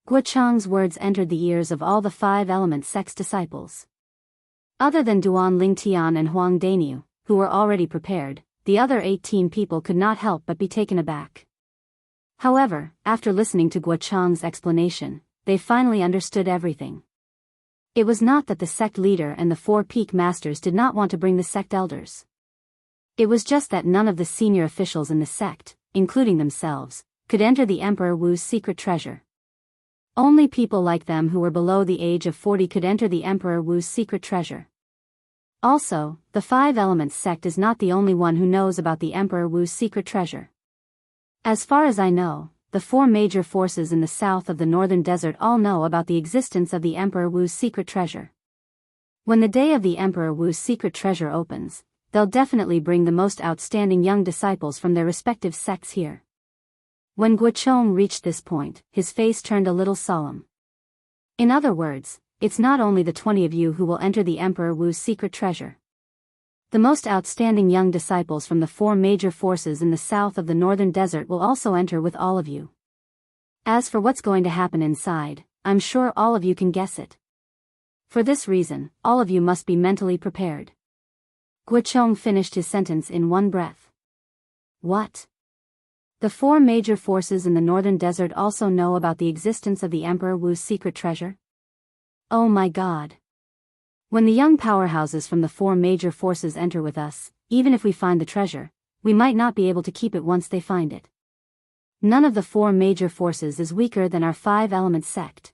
Guo Chang's words entered the ears of all the 5 element sect's disciples. Other than Duan Lingtian and Huang Daniu, who were already prepared, the other 18 people could not help but be taken aback. However, after listening to Guo Chang's explanation, they finally understood everything. It was not that the sect leader and the 4 peak masters did not want to bring the sect elders. It was just that none of the senior officials in the sect, including themselves, could enter the Emperor Wu's secret treasure. Only people like them who were below the age of 40 could enter the Emperor Wu's secret treasure. Also, the 5 Elements sect is not the only one who knows about the Emperor Wu's secret treasure. As far as I know, the 4 major forces in the south of the northern desert all know about the existence of the Emperor Wu's secret treasure. When the day of the Emperor Wu's secret treasure opens, they'll definitely bring the most outstanding young disciples from their respective sects here. When Guo Chong reached this point, his face turned a little solemn. In other words, it's not only the 20 of you who will enter the Emperor Wu's secret treasure. The most outstanding young disciples from the 4 major forces in the south of the northern desert will also enter with all of you. As for what's going to happen inside, I'm sure all of you can guess it. For this reason, all of you must be mentally prepared. Guo Chong finished his sentence in one breath. What? The 4 major forces in the northern desert also know about the existence of the Emperor Wu's secret treasure? Oh my God. When the young powerhouses from the 4 major forces enter with us, even if we find the treasure, we might not be able to keep it once they find it. None of the 4 major forces is weaker than our 5 element sect.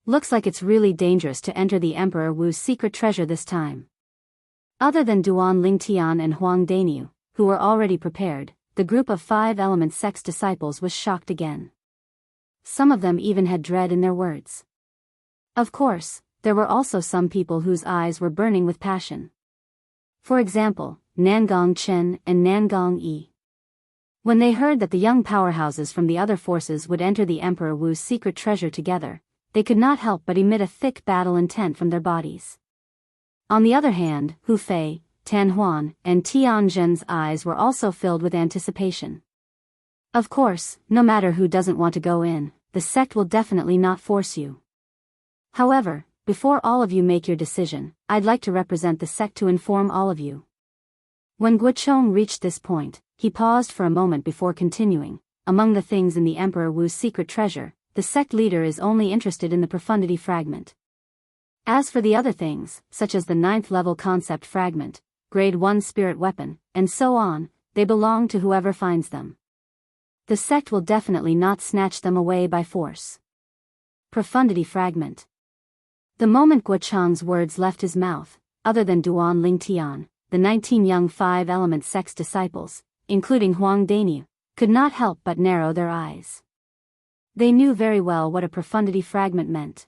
Looks like it's really dangerous to enter the Emperor Wu's secret treasure this time. Other than Duan Lingtian and Huang Daniu, who were already prepared, the group of 5 element sect's disciples was shocked again. Some of them even had dread in their words. Of course, there were also some people whose eyes were burning with passion. For example, Nangong Chen and Nangong Yi. When they heard that the young powerhouses from the other forces would enter the Emperor Wu's secret treasure together, they could not help but emit a thick battle intent from their bodies. On the other hand, Hu Fei, Tan Huan, and Tian Zhen's eyes were also filled with anticipation. Of course, no matter who doesn't want to go in, the sect will definitely not force you. However, before all of you make your decision, I'd like to represent the sect to inform all of you. When Guo Chong reached this point, he paused for a moment before continuing. Among the things in the Emperor Wu's secret treasure, the sect leader is only interested in the profundity fragment. As for the other things, such as the 9th level concept fragment, grade 1 spirit weapon, and so on, they belong to whoever finds them. The sect will definitely not snatch them away by force. Profundity fragment. The moment Guo Chang's words left his mouth, other than Duan Lingtian, the 19 young 5 element sect's disciples, including Huang Daniu, could not help but narrow their eyes. They knew very well what a profundity fragment meant.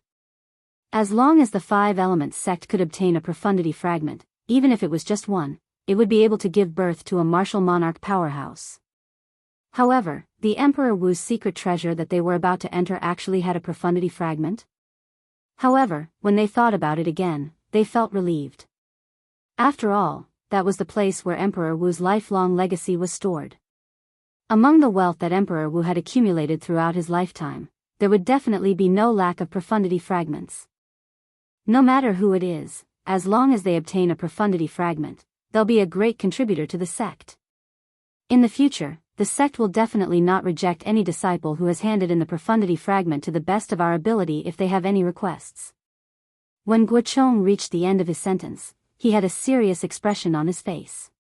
As long as the 5 element sect could obtain a profundity fragment, even if it was just one, it would be able to give birth to a martial monarch powerhouse. However, the Emperor Wu's secret treasure that they were about to enter actually had a profundity fragment. However, when they thought about it again, they felt relieved. After all, that was the place where Emperor Wu's lifelong legacy was stored. Among the wealth that Emperor Wu had accumulated throughout his lifetime, there would definitely be no lack of profundity fragments. No matter who it is, as long as they obtain a profundity fragment, they'll be a great contributor to the sect. In the future, the sect will definitely not reject any disciple who has handed in the profundity fragment to the best of our ability if they have any requests. When Guo Chong reached the end of his sentence, he had a serious expression on his face.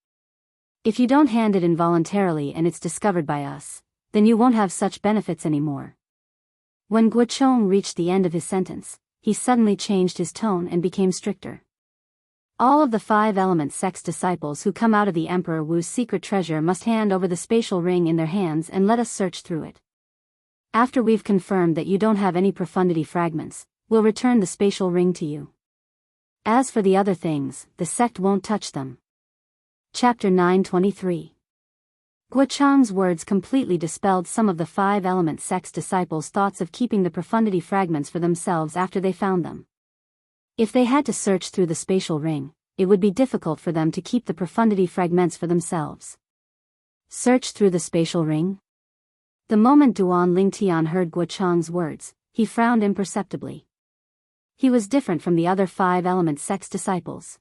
If you don't hand it in voluntarily and it's discovered by us, then you won't have such benefits anymore. When Guo Chong reached the end of his sentence, he suddenly changed his tone and became stricter. All of the 5 element sect's disciples who come out of the Emperor Wu's secret treasure must hand over the spatial ring in their hands and let us search through it. After we've confirmed that you don't have any profundity fragments, we'll return the spatial ring to you. As for the other things, the sect won't touch them. Chapter 923. Guo Chang's words completely dispelled some of the five-element sect's disciples' thoughts of keeping the profundity fragments for themselves after they found them. If they had to search through the spatial ring, it would be difficult for them to keep the profundity fragments for themselves. Search through the spatial ring? The moment Duan Lingtian heard Guo Chang's words, he frowned imperceptibly. He was different from the other five-element sect's disciples.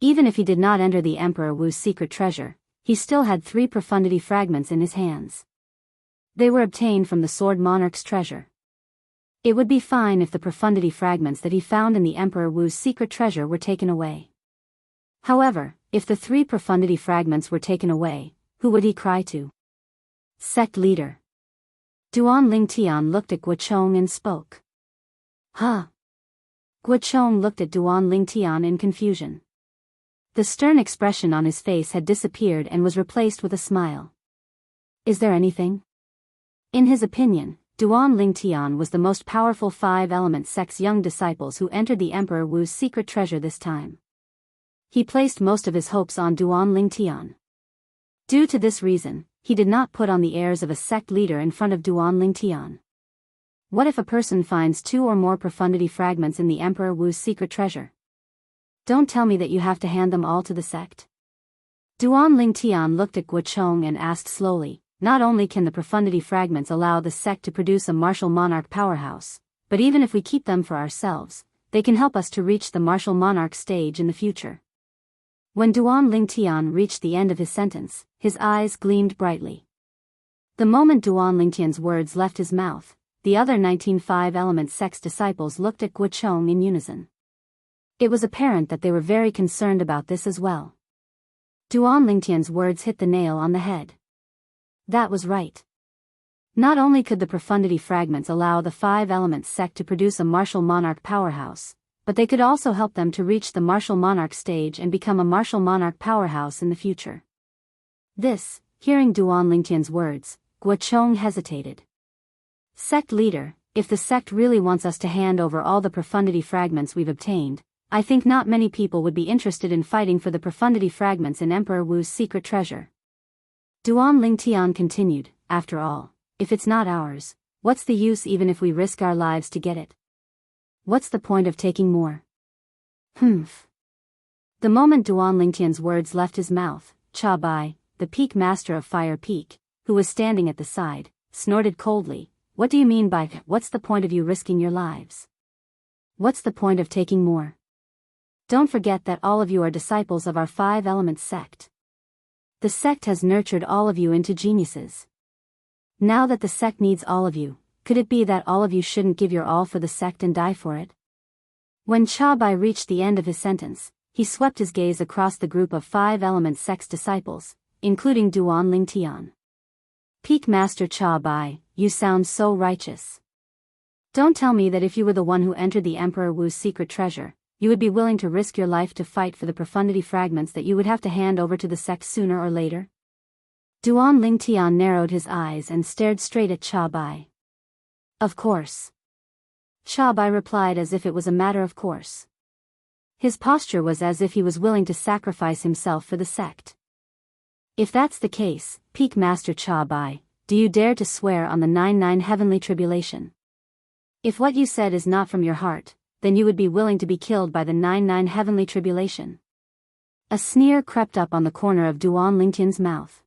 Even if he did not enter the Emperor Wu's secret treasure, he still had 3 profundity fragments in his hands. They were obtained from the Sword Monarch's treasure. It would be fine if the profundity fragments that he found in the Emperor Wu's secret treasure were taken away. However, if the 3 profundity fragments were taken away, who would he cry to? Sect leader. Duan Lingtian looked at Guo Chong and spoke. Huh? Guo Chong looked at Duan Lingtian in confusion. The stern expression on his face had disappeared and was replaced with a smile. Is there anything? In his opinion, Duan Lingtian was the most powerful five-element sect's young disciples who entered the Emperor Wu's secret treasure this time. He placed most of his hopes on Duan Lingtian. Due to this reason, he did not put on the airs of a sect leader in front of Duan Lingtian. What if a person finds 2 or more profundity fragments in the Emperor Wu's secret treasure? Don't tell me that you have to hand them all to the sect. Duan Lingtian looked at Guo Chong and asked slowly, not only can the profundity fragments allow the sect to produce a martial monarch powerhouse, but even if we keep them for ourselves, they can help us to reach the martial monarch stage in the future. When Duan Lingtian reached the end of his sentence, his eyes gleamed brightly. The moment Duan Lingtian's words left his mouth, the other 19 five-element sect's disciples looked at Guo Chong in unison. It was apparent that they were very concerned about this as well. Duan Lingtian's words hit the nail on the head. That was right. Not only could the profundity fragments allow the five-element sect to produce a martial monarch powerhouse, but they could also help them to reach the martial monarch stage and become a martial monarch powerhouse in the future. Hearing Duan Lingtian's words, Guo Chong hesitated. Sect leader, if the sect really wants us to hand over all the profundity fragments we've obtained, I think not many people would be interested in fighting for the profundity fragments in Emperor Wu's secret treasure. Duan Lingtian continued, after all, if it's not ours, what's the use even if we risk our lives to get it? What's the point of taking more? Humph. The moment Duan Lingtian's words left his mouth, Cha Bai, the peak master of Fire Peak, who was standing at the side, snorted coldly, what do you mean by, what's the point of you risking your lives? What's the point of taking more? Don't forget that all of you are disciples of our five-element sect. The sect has nurtured all of you into geniuses. Now that the sect needs all of you, could it be that all of you shouldn't give your all for the sect and die for it? When Cha Bai reached the end of his sentence, he swept his gaze across the group of five-element sect's disciples, including Duan Lingtian. Peak Master Cha Bai, you sound so righteous. Don't tell me that if you were the one who entered the Emperor Wu's secret treasure, you would be willing to risk your life to fight for the profundity fragments that you would have to hand over to the sect sooner or later? Duan Lingtian narrowed his eyes and stared straight at Cha Bai. Of course. Cha Bai replied as if it was a matter of course. His posture was as if he was willing to sacrifice himself for the sect. If that's the case, Peak Master Cha Bai, do you dare to swear on the 99 heavenly tribulation? If what you said is not from your heart, then you would be willing to be killed by the 99 heavenly tribulation. A sneer crept up on the corner of Duan Lingtian's mouth.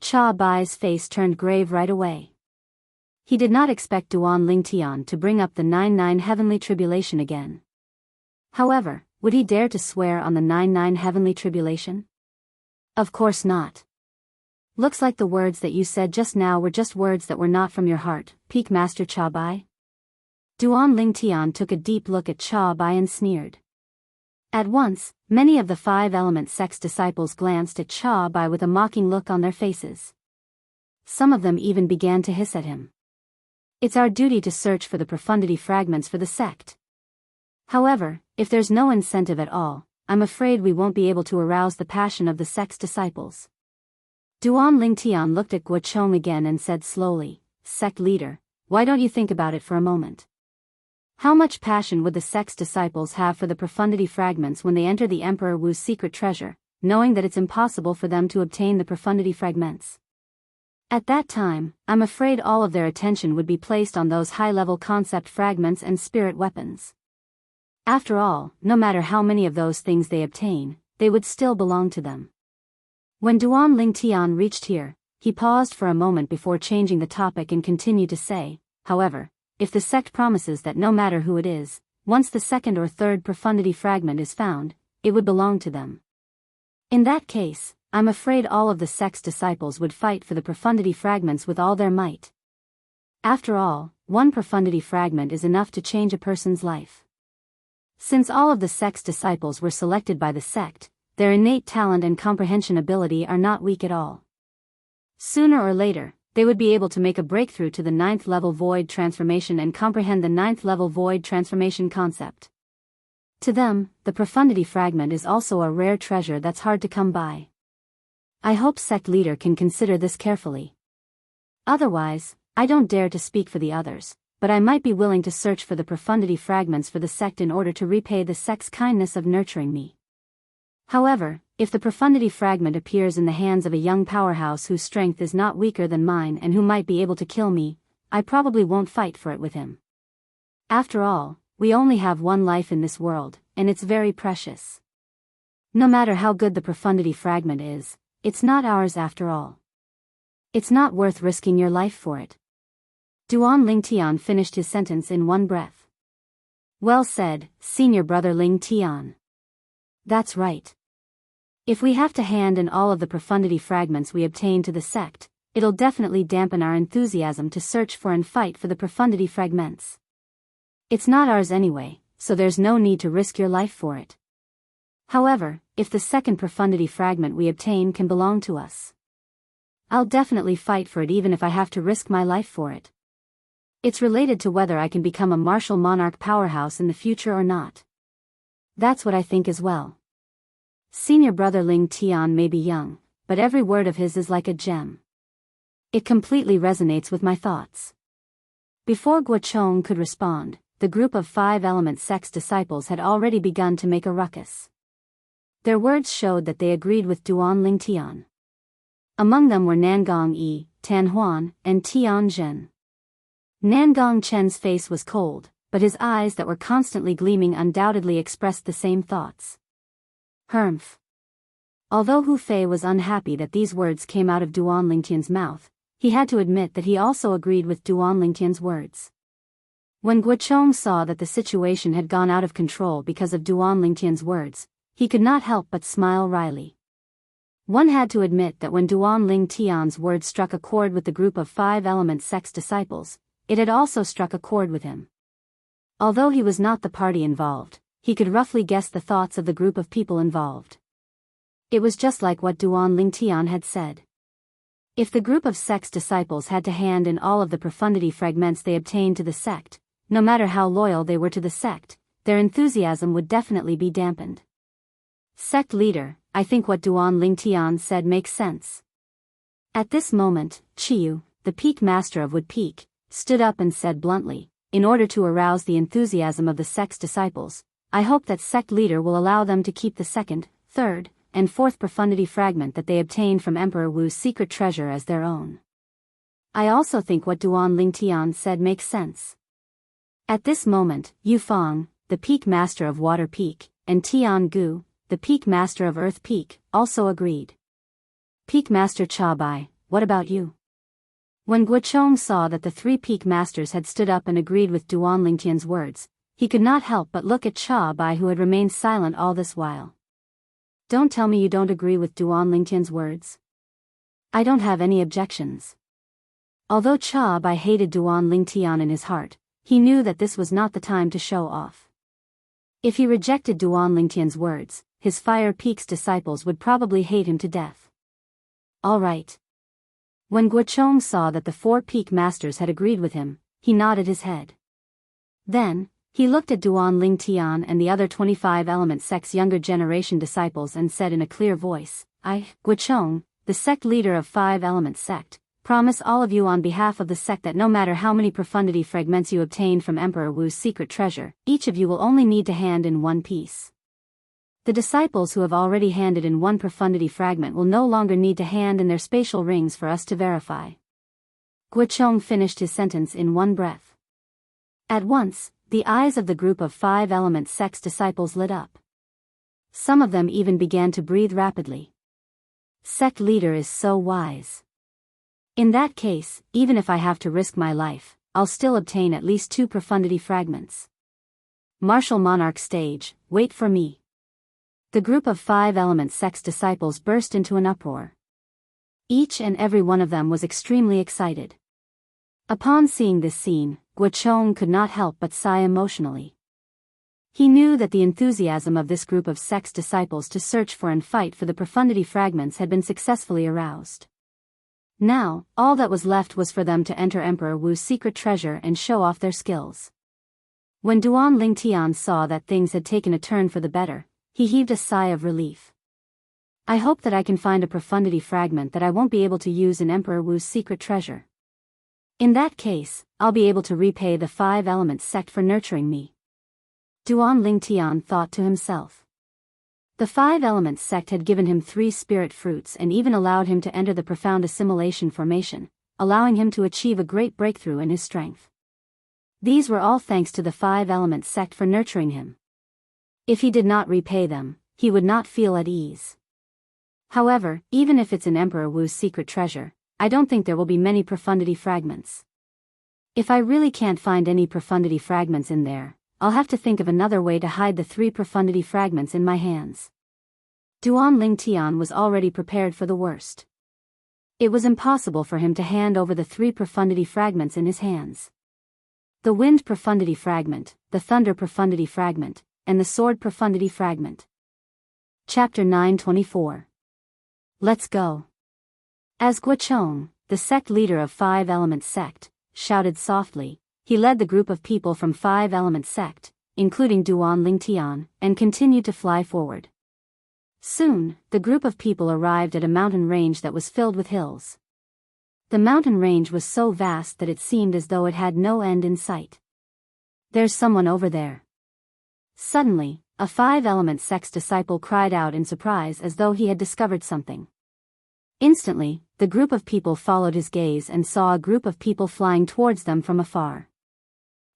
Cha Bai's face turned grave right away. He did not expect Duan Lingtian to bring up the 99 heavenly tribulation again. However, would he dare to swear on the 99 heavenly tribulation? Of course not. Looks like the words that you said just now were just words that were not from your heart, Peak Master Cha Bai. Duan Lingtian took a deep look at Cha Bai and sneered. At once, many of the five-element sect's disciples glanced at Cha Bai with a mocking look on their faces. Some of them even began to hiss at him. It's our duty to search for the profundity fragments for the sect. However, if there's no incentive at all, I'm afraid we won't be able to arouse the passion of the sect's disciples. Duan Lingtian looked at Guo Chong again and said slowly, Sect leader, why don't you think about it for a moment? How much passion would the sect's disciples have for the profundity fragments when they enter the Emperor Wu's secret treasure, knowing that it's impossible for them to obtain the profundity fragments. At that time, I'm afraid all of their attention would be placed on those high-level concept fragments and spirit weapons. After all, no matter how many of those things they obtain, they would still belong to them. When Duan Lingtian reached here, he paused for a moment before changing the topic and continued to say, however, if the sect promises that no matter who it is, once the second or third profundity fragment is found, it would belong to them. In that case, I'm afraid all of the sect's disciples would fight for the profundity fragments with all their might. After all, one profundity fragment is enough to change a person's life. Since all of the sect's disciples were selected by the sect, their innate talent and comprehension ability are not weak at all. Sooner or later, they would be able to make a breakthrough to the 9th level void transformation and comprehend the 9th level void transformation concept. To them, the profundity fragment is also a rare treasure that's hard to come by. I hope sect leader can consider this carefully. Otherwise, I don't dare to speak for the others, but I might be willing to search for the profundity fragments for the sect in order to repay the sect's kindness of nurturing me. However, if the profundity fragment appears in the hands of a young powerhouse whose strength is not weaker than mine and who might be able to kill me, I probably won't fight for it with him. After all, we only have one life in this world, and it's very precious. No matter how good the profundity fragment is, it's not ours after all. It's not worth risking your life for it. Duan Lingtian finished his sentence in one breath. Well said, senior brother Lingtian. That's right. If we have to hand in all of the profundity fragments we obtain to the sect, it'll definitely dampen our enthusiasm to search for and fight for the profundity fragments. It's not ours anyway, so there's no need to risk your life for it. However, if the second profundity fragment we obtain can belong to us, I'll definitely fight for it even if I have to risk my life for it. It's related to whether I can become a martial monarch powerhouse in the future or not. That's what I think as well. Senior brother Ling Tian may be young, but every word of his is like a gem. It completely resonates with my thoughts. Before Guochong could respond, the group of 5 element sect's disciples had already begun to make a ruckus. Their words showed that they agreed with Duan Lingtian. Among them were Nangong Yi, Tan Huan, and Tian Zhen. Nangong Chen's face was cold, but his eyes that were constantly gleaming undoubtedly expressed the same thoughts. Humph. Although Hu Fei was unhappy that these words came out of Duan Lingtian's mouth, he had to admit that he also agreed with Duan Lingtian's words. When Guochong saw that the situation had gone out of control because of Duan Lingtian's words, he could not help but smile wryly. One had to admit that when Duan Lingtian's words struck a chord with the group of 5 element sect's disciples, it had also struck a chord with him. Although he was not the party involved, he could roughly guess the thoughts of the group of people involved. It was just like what Duan Lingtian had said. If the group of sect's disciples had to hand in all of the profundity fragments they obtained to the sect, no matter how loyal they were to the sect, their enthusiasm would definitely be dampened. Sect leader, I think what Duan Lingtian said makes sense. At this moment, Chiyu, the peak master of Wood Peak, stood up and said bluntly, in order to arouse the enthusiasm of the sect's disciples, I hope that sect leader will allow them to keep the second, third, and fourth profundity fragment that they obtained from Emperor Wu's secret treasure as their own. I also think what Duan Lingtian said makes sense. At this moment, Yu Fang, the peak master of Water Peak, and Tian Gu, the peak master of Earth Peak, also agreed. Peak master Cha Bai, what about you? When Guochong saw that the 3 peak masters had stood up and agreed with Duan Lingtian's words, he could not help but look at Cha Bai, who had remained silent all this while. Don't tell me you don't agree with Duan Lingtian's words. I don't have any objections. Although Cha Bai hated Duan Lingtian in his heart, he knew that this was not the time to show off. If he rejected Duan Lingtian's words, his Fire Peak's disciples would probably hate him to death. All right. When Guochong saw that the 4 peak masters had agreed with him, he nodded his head. Then, he looked at Duan Lingtian and the other 25 element sect's younger generation disciples and said in a clear voice, I, Guochong, the sect leader of 5 element sect, promise all of you on behalf of the sect that no matter how many profundity fragments you obtain from Emperor Wu's secret treasure, each of you will only need to hand in 1 piece. The disciples who have already handed in one profundity fragment will no longer need to hand in their spatial rings for us to verify. Guochong finished his sentence in one breath. At once, the eyes of the group of 5 element sect's disciples lit up. Some of them even began to breathe rapidly. Sect leader is so wise. In that case, even if I have to risk my life, I'll still obtain at least 2 profundity fragments. Martial monarch stage, wait for me. The group of 5 element sect's disciples burst into an uproar. Each and every one of them was extremely excited. Upon seeing this scene, Guochong could not help but sigh emotionally. He knew that the enthusiasm of this group of sect's disciples to search for and fight for the profundity fragments had been successfully aroused. Now, all that was left was for them to enter Emperor Wu's secret treasure and show off their skills. When Duan Lingtian saw that things had taken a turn for the better, he heaved a sigh of relief. I hope that I can find a profundity fragment that I won't be able to use in Emperor Wu's secret treasure. In that case, I'll be able to repay the 5 element sect for nurturing me. Duan Lingtian thought to himself. The 5 elements sect had given him 3 spirit fruits and even allowed him to enter the profound assimilation formation, allowing him to achieve a great breakthrough in his strength. These were all thanks to the 5 elements sect for nurturing him. If he did not repay them, he would not feel at ease. However, even if it's in Emperor Wu's secret treasure, I don't think there will be many profundity fragments. If I really can't find any profundity fragments in there, I'll have to think of another way to hide the 3 profundity fragments in my hands. Duan Lingtian was already prepared for the worst. It was impossible for him to hand over the 3 profundity fragments in his hands. The wind profundity fragment, the thunder profundity fragment, and the sword profundity fragment. Chapter 924. Let's go. As Guochong, the sect leader of 5 element sect, shouted softly, he led the group of people from 5 element sect, including Duan Lingtian, and continued to fly forward. Soon, the group of people arrived at a mountain range that was filled with hills. The mountain range was so vast that it seemed as though it had no end in sight. There's someone over there. Suddenly, a 5 element sect's disciple cried out in surprise as though he had discovered something. Instantly, the group of people followed his gaze and saw a group of people flying towards them from afar.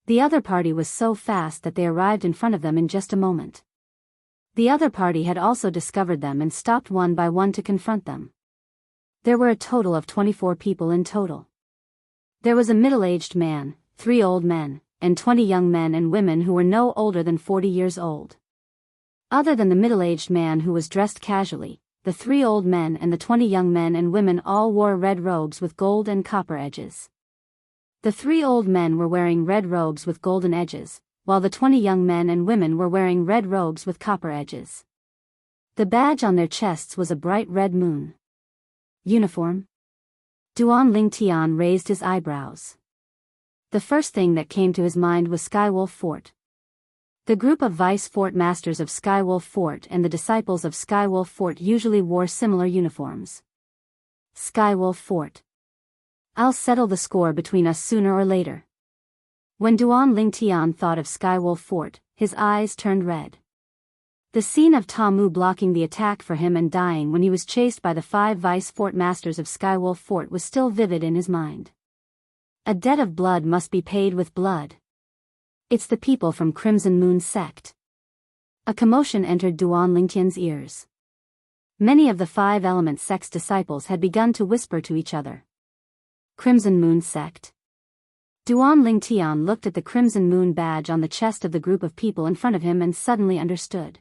The other party was so fast that they arrived in front of them in just a moment. The other party had also discovered them and stopped one by one to confront them. There were a total of 24 people in total. There was a middle-aged man, 3 old men, and 20 young men and women who were no older than 40 years old. Other than the middle-aged man who was dressed casually, the 3 old men and the 20 young men and women all wore red robes with gold and copper edges. The 3 old men were wearing red robes with golden edges, while the 20 young men and women were wearing red robes with copper edges. The badge on their chests was a bright red moon. Uniform? Duan Lingtian raised his eyebrows. The first thing that came to his mind was Skywolf Fort. The group of vice fort masters of Skywolf Fort and the disciples of Skywolf Fort usually wore similar uniforms. Skywolf Fort. I'll settle the score between us sooner or later. When Duan Lingtian thought of Skywolf Fort, his eyes turned red. The scene of Tamu blocking the attack for him and dying when he was chased by the 5 vice fort masters of Skywolf Fort was still vivid in his mind. A debt of blood must be paid with blood. It's the people from Crimson Moon sect. A commotion entered Duan Lingtian's ears. Many of the 5 element sect's disciples had begun to whisper to each other. Crimson Moon sect. Duan Lingtian looked at the Crimson Moon badge on the chest of the group of people in front of him and suddenly understood.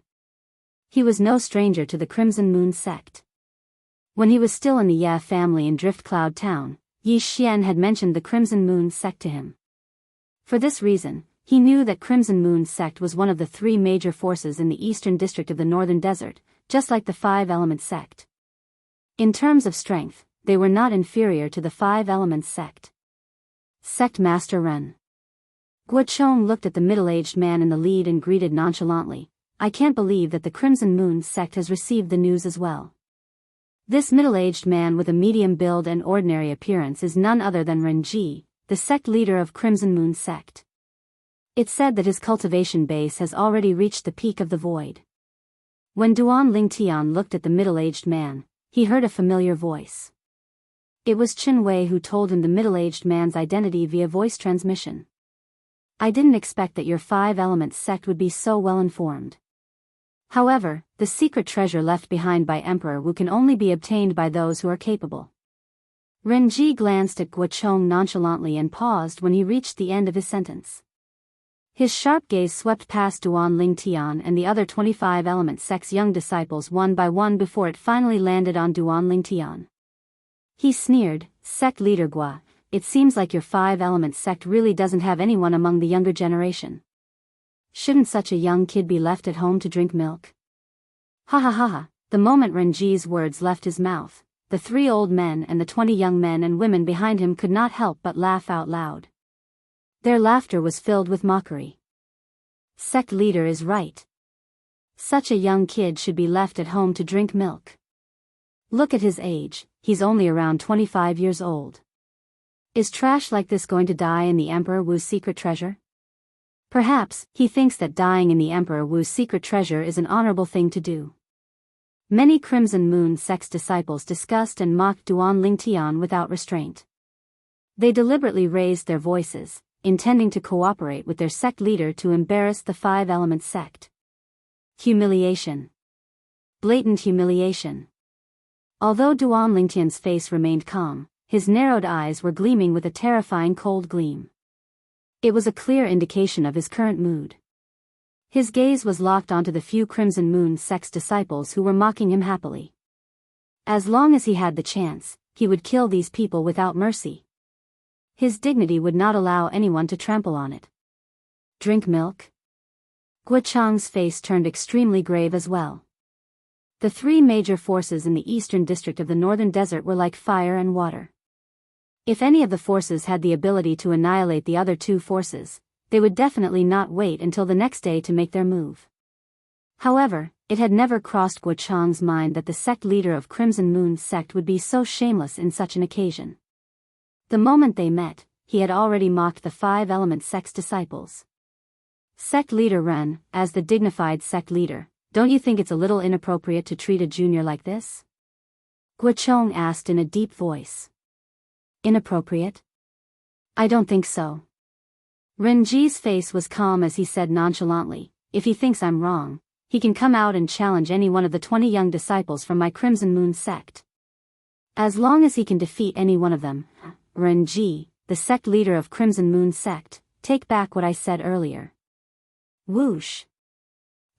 He was no stranger to the Crimson Moon sect. When he was still in the Ye family in Drift Cloud Town, Yi Xian had mentioned the Crimson Moon sect to him. For this reason, he knew that Crimson Moon sect was one of the 3 major forces in the eastern district of the Northern Desert, just like the 5 element sect. In terms of strength, they were not inferior to the 5 elements sect. Sect Master Ren. Guochong looked at the middle-aged man in the lead and greeted nonchalantly, I can't believe that the Crimson Moon sect has received the news as well. This middle-aged man with a medium build and ordinary appearance is none other than Ren Ji, the sect leader of Crimson Moon sect. It's said that his cultivation base has already reached the peak of the void. When Duan Lingtian looked at the middle-aged man, he heard a familiar voice. It was Chen Wei who told him the middle-aged man's identity via voice transmission. I didn't expect that your Five Elements sect would be so well informed. However, the secret treasure left behind by Emperor Wu can only be obtained by those who are capable. Ren Ji glanced at Guo Chong nonchalantly and paused when he reached the end of his sentence. His sharp gaze swept past Duan Lingtian and the other 25 Element sect's young disciples one by one before it finally landed on Duan Lingtian. He sneered, "Sect leader Guo, it seems like your Five Elements sect really doesn't have anyone among the younger generation. Shouldn't such a young kid be left at home to drink milk?" Ha ha ha ha. The moment Renji's words left his mouth, the 3 old men and the 20 young men and women behind him could not help but laugh out loud. Their laughter was filled with mockery. Sect leader is right. Such a young kid should be left at home to drink milk. Look at his age, he's only around 25 years old. Is trash like this going to die in the Emperor Wu's secret treasure? Perhaps, he thinks that dying in the Emperor Wu's secret treasure is an honorable thing to do. Many Crimson Moon sect's disciples discussed and mocked Duan Lingtian without restraint. They deliberately raised their voices, intending to cooperate with their sect leader to embarrass the Five Elements sect. Humiliation. Blatant humiliation. Although Duan Lingtian's face remained calm, his narrowed eyes were gleaming with a terrifying cold gleam. It was a clear indication of his current mood. His gaze was locked onto the few Crimson Moon sect's disciples who were mocking him happily. As long as he had the chance, he would kill these people without mercy. His dignity would not allow anyone to trample on it. Drink milk? Guo Chang's face turned extremely grave as well. The 3 major forces in the eastern district of the northern desert were like fire and water. If any of the forces had the ability to annihilate the other 2 forces, they would definitely not wait until the next day to make their move. However, it had never crossed Guo Chang's mind that the sect leader of Crimson Moon's sect would be so shameless in such an occasion. The moment they met, he had already mocked the Five Element sect's disciples. Sect leader Ren, as the dignified sect leader, don't you think it's a little inappropriate to treat a junior like this? Guo Chong asked in a deep voice. Inappropriate? I don't think so. Ren Ji's face was calm as he said nonchalantly, if he thinks I'm wrong, he can come out and challenge any one of the 20 young disciples from my Crimson Moon sect. As long as he can defeat any one of them, Ren Ji, the sect leader of Crimson Moon sect, take back what I said earlier. Whoosh.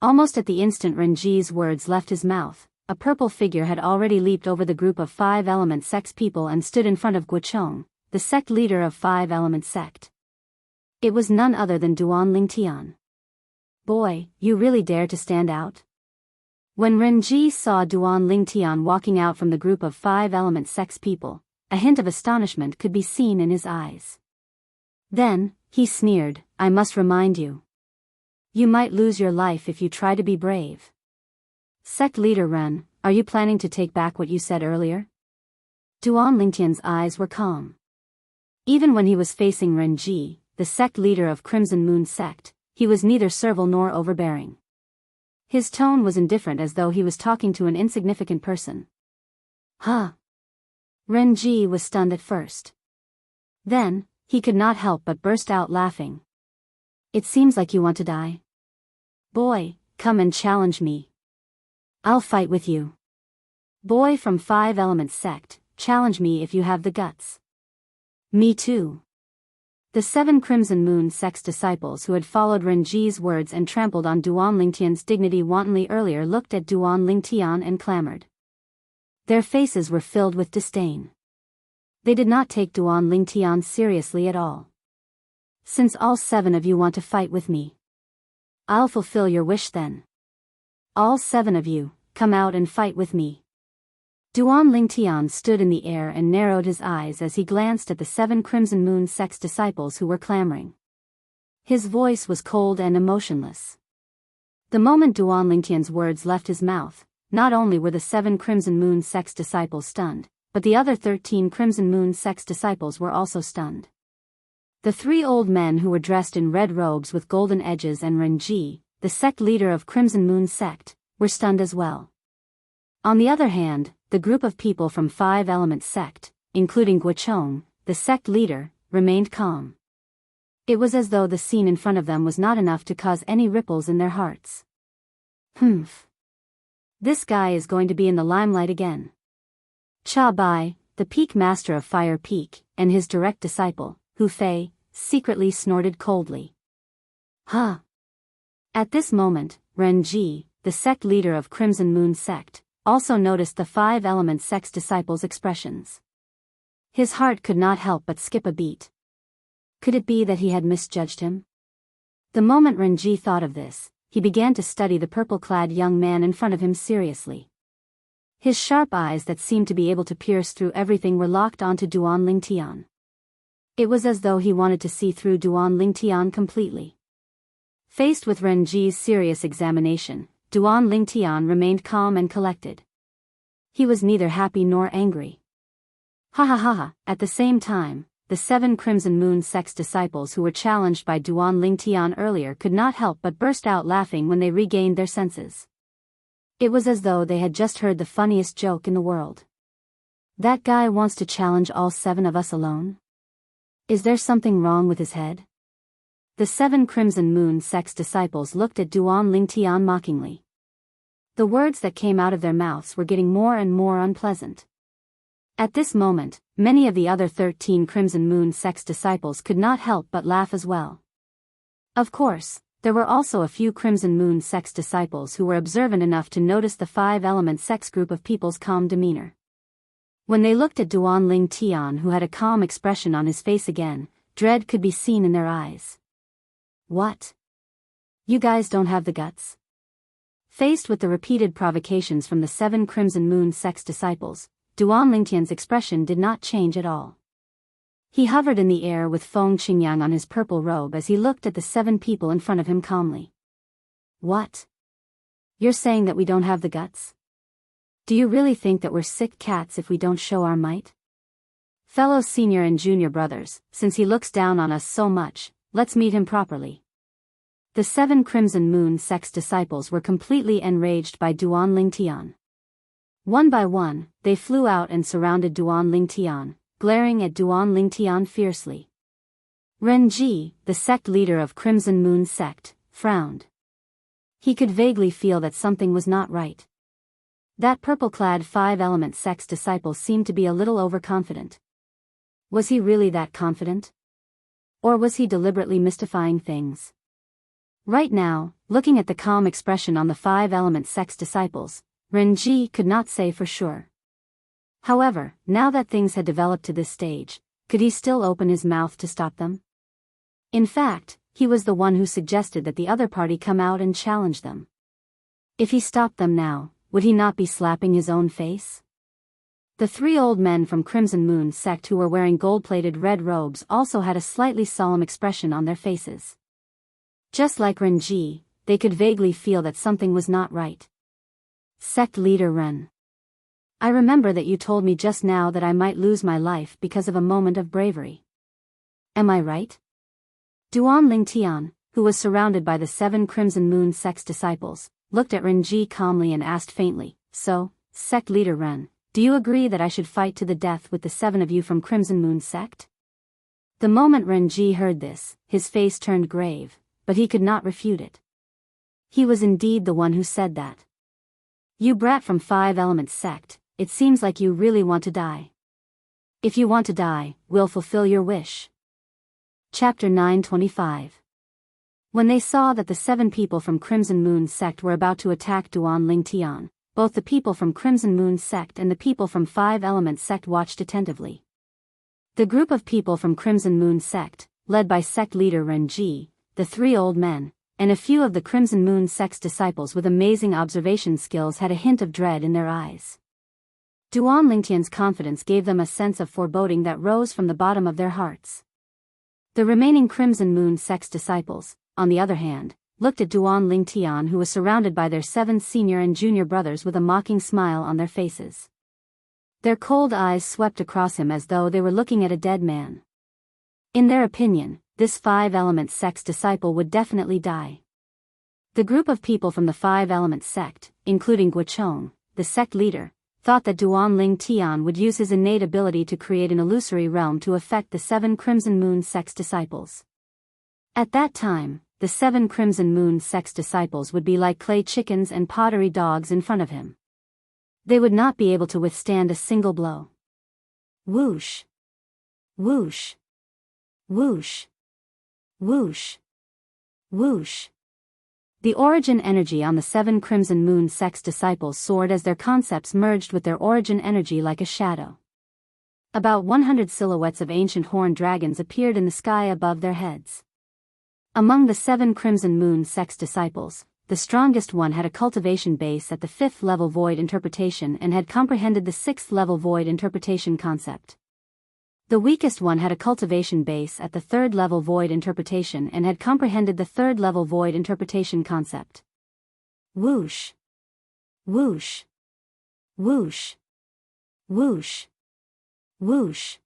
Almost at the instant Ren Ji's words left his mouth, a purple figure had already leaped over the group of Five Element sect's people and stood in front of Guo Chong, the sect leader of Five Element sect. It was none other than Duan Lingtian. Boy, you really dare to stand out? When Ren Ji saw Duan Lingtian walking out from the group of Five Element sect's people, a hint of astonishment could be seen in his eyes. Then, he sneered, I must remind you. You might lose your life if you try to be brave. Sect leader Ren, are you planning to take back what you said earlier? Duan Lingtian's eyes were calm. Even when he was facing Ren Ji, the sect leader of Crimson Moon sect, he was neither servile nor overbearing. His tone was indifferent as though he was talking to an insignificant person. Huh? Ren Ji was stunned at first. Then, he could not help but burst out laughing. It seems like you want to die. Boy, come and challenge me. I'll fight with you. Boy from Five Elements sect, challenge me if you have the guts. Me too. The 7 Crimson Moon sect's disciples who had followed Ren Ji's words and trampled on Duan Lingtian's dignity wantonly earlier looked at Duan Lingtian and clamored. Their faces were filled with disdain. They did not take Duan Lingtian seriously at all. Since all 7 of you want to fight with me, I'll fulfill your wish then. All 7 of you, come out and fight with me. Duan Lingtian stood in the air and narrowed his eyes as he glanced at the 7 Crimson Moon sect's disciples who were clamoring. His voice was cold and emotionless. The moment Duan Lingtian's words left his mouth, not only were the 7 Crimson Moon sect's disciples stunned, but the other 13 Crimson Moon sect's disciples were also stunned. The 3 old men who were dressed in red robes with golden edges and Ren Ji, the sect leader of Crimson Moon sect, were stunned as well. On the other hand, the group of people from Five Elements sect, including Guochong, the sect leader, remained calm. It was as though the scene in front of them was not enough to cause any ripples in their hearts. Humph. This guy is going to be in the limelight again. Cha Bai, the peak master of Fire Peak, and his direct disciple, Hu Fei, secretly snorted coldly. Huh. At this moment, Ren Ji, the sect leader of Crimson Moon sect, also noticed the Five Elements sect's disciples' expressions. His heart could not help but skip a beat. Could it be that he had misjudged him? The moment Ren Ji thought of this, he began to study the purple-clad young man in front of him seriously. His sharp eyes that seemed to be able to pierce through everything were locked onto Duan Lingtian. It was as though he wanted to see through Duan Lingtian completely. Faced with Ren Ji's serious examination, Duan Lingtian remained calm and collected. He was neither happy nor angry. Ha ha ha ha. At the same time, the 7 Crimson Moon sect's disciples who were challenged by Duan Lingtian earlier could not help but burst out laughing when they regained their senses. It was as though they had just heard the funniest joke in the world. That guy wants to challenge all 7 of us alone? Is there something wrong with his head? The 7 Crimson Moon sect's disciples looked at Duan Lingtian mockingly. The words that came out of their mouths were getting more and more unpleasant. At this moment, many of the other 13 Crimson Moon sect's disciples could not help but laugh as well. Of course, there were also a few Crimson Moon sect's disciples who were observant enough to notice the Five Elements sect's group of people's calm demeanor. When they looked at Duan Lingtian, who had a calm expression on his face again, dread could be seen in their eyes. What? You guys don't have the guts? Faced with the repeated provocations from the 7 Crimson Moon sect's disciples, Duan Lingtian's expression did not change at all. He hovered in the air with Feng Qingyang on his purple robe as he looked at the 7 people in front of him calmly. What? You're saying that we don't have the guts? Do you really think that we're sick cats if we don't show our might? Fellow senior and junior brothers, since he looks down on us so much, let's meet him properly. The 7 Crimson Moon sect's disciples were completely enraged by Duan Lingtian. One by one, they flew out and surrounded Duan Lingtian, glaring at Duan Lingtian fiercely. Ren Ji, the sect leader of Crimson Moon sect, frowned. He could vaguely feel that something was not right. That purple-clad Five Elements sect's disciple seemed to be a little overconfident. Was he really that confident? Or was he deliberately mystifying things? Right now, looking at the calm expression on the Five Elements sect's disciples, Ren Ji could not say for sure. However, now that things had developed to this stage, could he still open his mouth to stop them? In fact, he was the one who suggested that the other party come out and challenge them. If he stopped them now, would he not be slapping his own face? The 3 old men from Crimson Moon sect who were wearing gold-plated red robes also had a slightly solemn expression on their faces. Just like Ren Ji, they could vaguely feel that something was not right. Sect leader Ren. I remember that you told me just now that I might lose my life because of a moment of bravery. Am I right? Duan Lingtian, who was surrounded by the 7 Crimson Moon sect's disciples, looked at Ren Ji calmly and asked faintly, So, sect leader Ren, do you agree that I should fight to the death with the 7 of you from Crimson Moon sect? The moment Ren Ji heard this, his face turned grave, but he could not refute it. He was indeed the one who said that. You brat from Five Elements sect, it seems like you really want to die. If you want to die, we'll fulfill your wish. Chapter 925. When they saw that the 7 people from Crimson Moon sect were about to attack Duan Lingtian, both the people from Crimson Moon sect and the people from Five Elements sect watched attentively. The group of people from Crimson Moon sect, led by sect leader Ren Ji, the 3 old men, and a few of the Crimson Moon sect's disciples with amazing observation skills had a hint of dread in their eyes. Duan Lingtian's confidence gave them a sense of foreboding that rose from the bottom of their hearts. The remaining Crimson Moon sect's disciples, on the other hand, looked at Duan Lingtian, who was surrounded by their 7 senior and junior brothers with a mocking smile on their faces. Their cold eyes swept across him as though they were looking at a dead man. In their opinion, this Five Elements sect's disciple would definitely die. The group of people from the Five Elements sect, including Guochong, the sect leader, thought that Duanling Tian would use his innate ability to create an illusory realm to affect the 7 Crimson Moon sect's disciples. At that time, the 7 Crimson Moon sect's disciples would be like clay chickens and pottery dogs in front of him. They would not be able to withstand a single blow. Whoosh! Whoosh! Whoosh! Whoosh! Whoosh! The origin energy on the 7 Crimson Moon sect's disciples soared as their concepts merged with their origin energy like a shadow. About 100 silhouettes of ancient horned dragons appeared in the sky above their heads. Among the 7 Crimson Moon sect's disciples, the strongest one had a cultivation base at the 5th level void interpretation and had comprehended the 6th level void interpretation concept. The weakest one had a cultivation base at the 3rd level void interpretation and had comprehended the 3rd level void interpretation concept. Whoosh! Whoosh! Whoosh! Whoosh! Whoosh!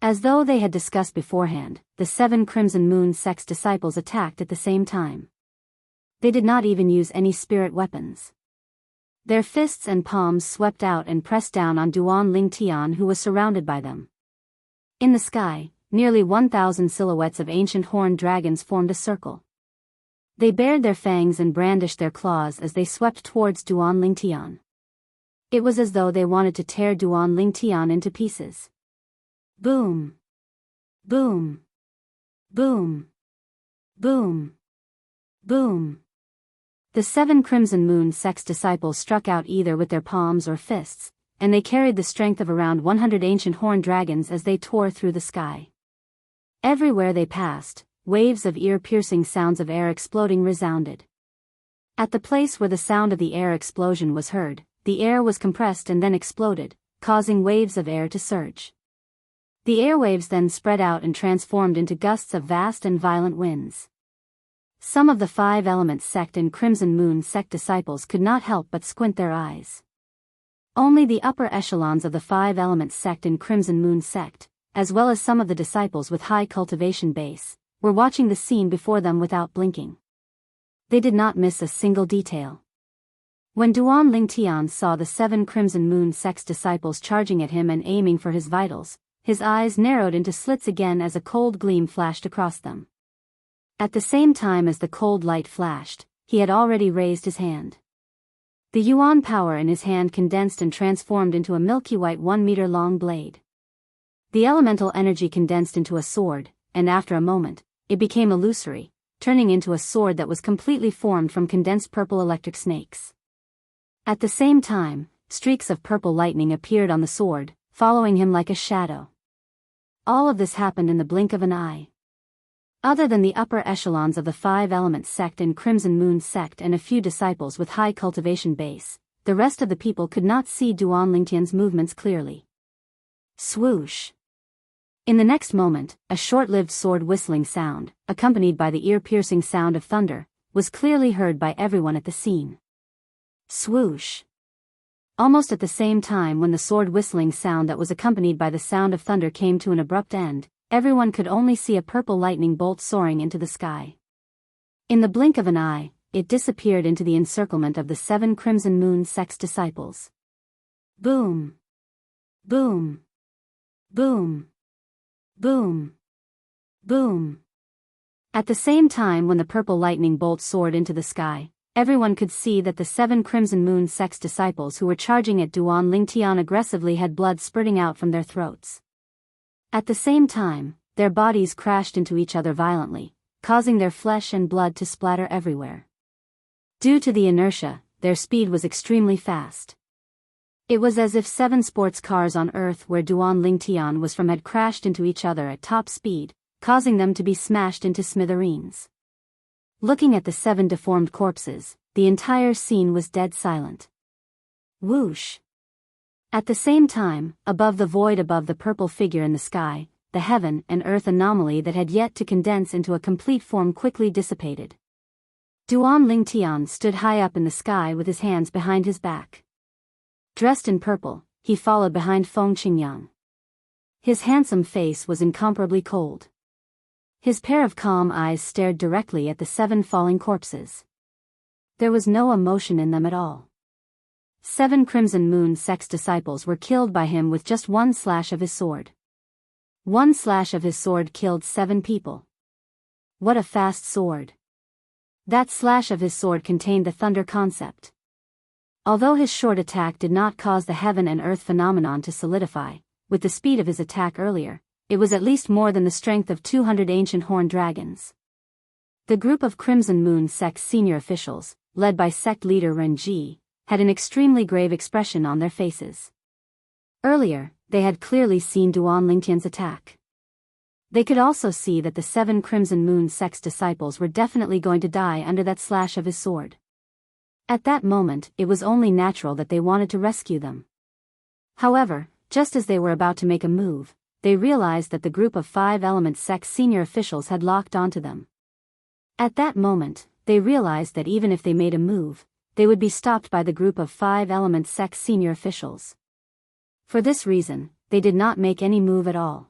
As though they had discussed beforehand, the 7 Crimson Moon sect's disciples attacked at the same time. They did not even use any spirit weapons. Their fists and palms swept out and pressed down on Duanling Tian, who was surrounded by them. In the sky, nearly 1,000 silhouettes of ancient horned dragons formed a circle. They bared their fangs and brandished their claws as they swept towards Duanling Tian. It was as though they wanted to tear Duanling Tian into pieces. Boom! Boom! Boom! Boom! Boom! The 7 Crimson Moon sect's disciples struck out either with their palms or fists, and they carried the strength of around 100 ancient horned dragons as they tore through the sky. Everywhere they passed, waves of ear-piercing sounds of air exploding resounded. At the place where the sound of the air explosion was heard, the air was compressed and then exploded, causing waves of air to surge. The airwaves then spread out and transformed into gusts of vast and violent winds. Some of the 5 Elements sect and Crimson Moon sect disciples could not help but squint their eyes. Only the upper echelons of the 5 Elements sect and Crimson Moon sect, as well as some of the disciples with high cultivation base, were watching the scene before them without blinking. They did not miss a single detail. When Duanling Tian saw the 7 Crimson Moon sect's disciples charging at him and aiming for his vitals, his eyes narrowed into slits again as a cold gleam flashed across them. At the same time as the cold light flashed, he had already raised his hand. The yuan power in his hand condensed and transformed into a milky white 1-meter-long blade. The elemental energy condensed into a sword, and after a moment, it became illusory, turning into a sword that was completely formed from condensed purple electric snakes. At the same time, streaks of purple lightning appeared on the sword, following him like a shadow. All of this happened in the blink of an eye. Other than the upper echelons of the 5 Elements sect and Crimson Moon sect and a few disciples with high cultivation base, the rest of the people could not see Duanling Tian's movements clearly. Swoosh! In the next moment, a short-lived sword whistling sound, accompanied by the ear-piercing sound of thunder, was clearly heard by everyone at the scene. Swoosh! Almost at the same time when the sword whistling sound that was accompanied by the sound of thunder came to an abrupt end, everyone could only see a purple lightning bolt soaring into the sky. In the blink of an eye, it disappeared into the encirclement of the 7 Crimson Moon sect's disciples. Boom! Boom! Boom! Boom! Boom! At the same time when the purple lightning bolt soared into the sky, everyone could see that the 7 Crimson Moon sect's disciples who were charging at Duanling Tian aggressively had blood spurting out from their throats. At the same time, their bodies crashed into each other violently, causing their flesh and blood to splatter everywhere. Due to the inertia, their speed was extremely fast. It was as if 7 sports cars on Earth where Duanling Tian was from had crashed into each other at top speed, causing them to be smashed into smithereens. Looking at the 7 deformed corpses, the entire scene was dead silent. Whoosh! At the same time, above the void above the purple figure in the sky, the heaven and earth anomaly that had yet to condense into a complete form quickly dissipated. Duanling Tian stood high up in the sky with his hands behind his back. Dressed in purple, he followed behind Feng Qingyang. His handsome face was incomparably cold. His pair of calm eyes stared directly at the 7 falling corpses. There was no emotion in them at all. 7 Crimson Moon sect's disciples were killed by him with just one slash of his sword. One slash of his sword killed 7 people. What a fast sword. That slash of his sword contained the thunder concept. Although his short attack did not cause the heaven and earth phenomenon to solidify, with the speed of his attack earlier, it was at least more than the strength of 200 ancient horned dragons. The group of Crimson Moon sect's senior officials, led by sect leader Renji, had an extremely grave expression on their faces. Earlier, they had clearly seen Duan Lingtian's attack. They could also see that the 7 Crimson Moon sect's disciples were definitely going to die under that slash of his sword. At that moment, it was only natural that they wanted to rescue them. However, just as they were about to make a move, they realized that the group of 5 Element sect's senior officials had locked onto them. At that moment, they realized that even if they made a move, they would be stopped by the group of 5 Element sect's senior officials. For this reason, they did not make any move at all.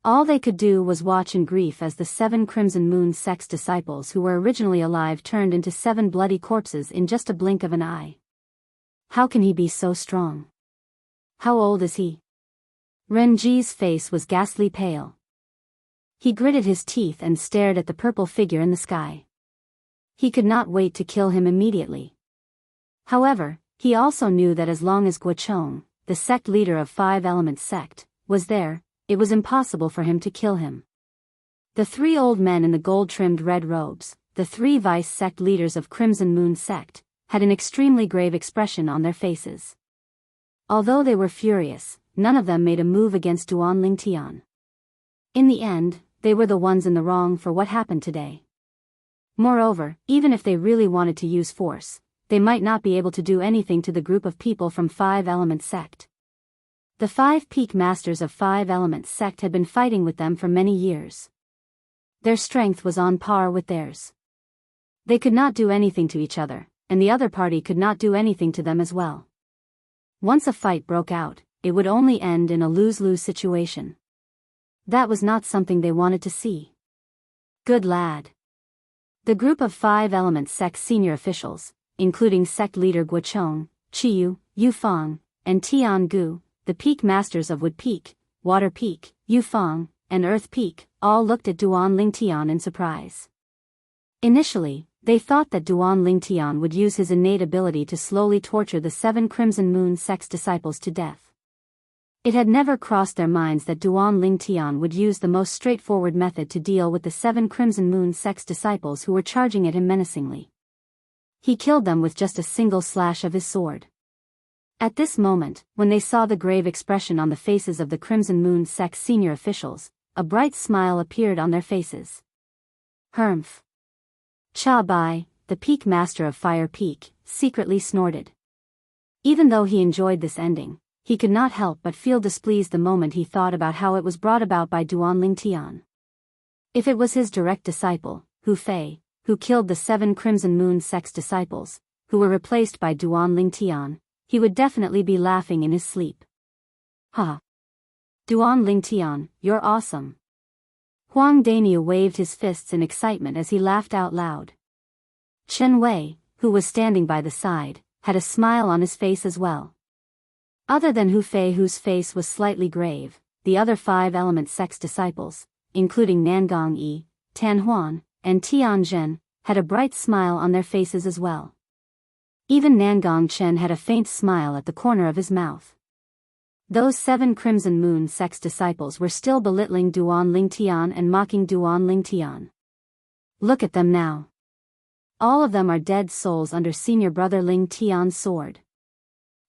All they could do was watch in grief as the 7 Crimson Moon sect's disciples who were originally alive turned into 7 bloody corpses in just a blink of an eye. How can he be so strong? How old is he? Renji's face was ghastly pale. He gritted his teeth and stared at the purple figure in the sky. He could not wait to kill him immediately. However, he also knew that as long as Guochong, the sect leader of 5 Element sect, was there, it was impossible for him to kill him. The 3 old men in the gold-trimmed red robes, the 3 vice sect leaders of Crimson Moon sect, had an extremely grave expression on their faces. Although they were furious, none of them made a move against Duan Lingtian. In the end, they were the ones in the wrong for what happened today. Moreover, even if they really wanted to use force, they might not be able to do anything to the group of people from 5 Element sect. The 5 peak masters of 5 Element sect had been fighting with them for many years. Their strength was on par with theirs. They could not do anything to each other, and the other party could not do anything to them as well. Once a fight broke out, it would only end in a lose-lose situation. That was not something they wanted to see. Good lad. The group of 5 Element sect senior officials, including sect leader Guochong, Chiyu, Yufang, and Tiangu, the peak masters of Wood Peak, Water Peak, Yufang, and Earth Peak, all looked at Duan Lingtian in surprise. Initially, they thought that Duan Lingtian would use his innate ability to slowly torture the 7 Crimson Moon sect's disciples to death. It had never crossed their minds that Duan Lingtian would use the most straightforward method to deal with the 7 Crimson Moon sect's disciples who were charging at him menacingly. He killed them with just a single slash of his sword. At this moment, when they saw the grave expression on the faces of the Crimson Moon sect's senior officials, a bright smile appeared on their faces. Humph. Cha Bai, the peak master of Fire Peak, secretly snorted. Even though he enjoyed this ending, he could not help but feel displeased the moment he thought about how it was brought about by Duan Lingtian. If it was his direct disciple, Hu Fei, who killed the 7 Crimson Moon sect's disciples, who were replaced by Duan Lingtian, he would definitely be laughing in his sleep. Ha! Duan Lingtian, you're awesome. Huang Daniu waved his fists in excitement as he laughed out loud. Chen Wei, who was standing by the side, had a smile on his face as well. Other than Hu Fei, whose face was slightly grave, the other 5 Element sect's disciples, including Nangong Yi, Tan Huan, and Tian Zhen, had a bright smile on their faces as well. Even Nangong Chen had a faint smile at the corner of his mouth. Those 7 Crimson Moon sect's disciples were still belittling Duan Lingtian and mocking Duan Lingtian. Look at them now. All of them are dead souls under senior brother Ling Tian's sword.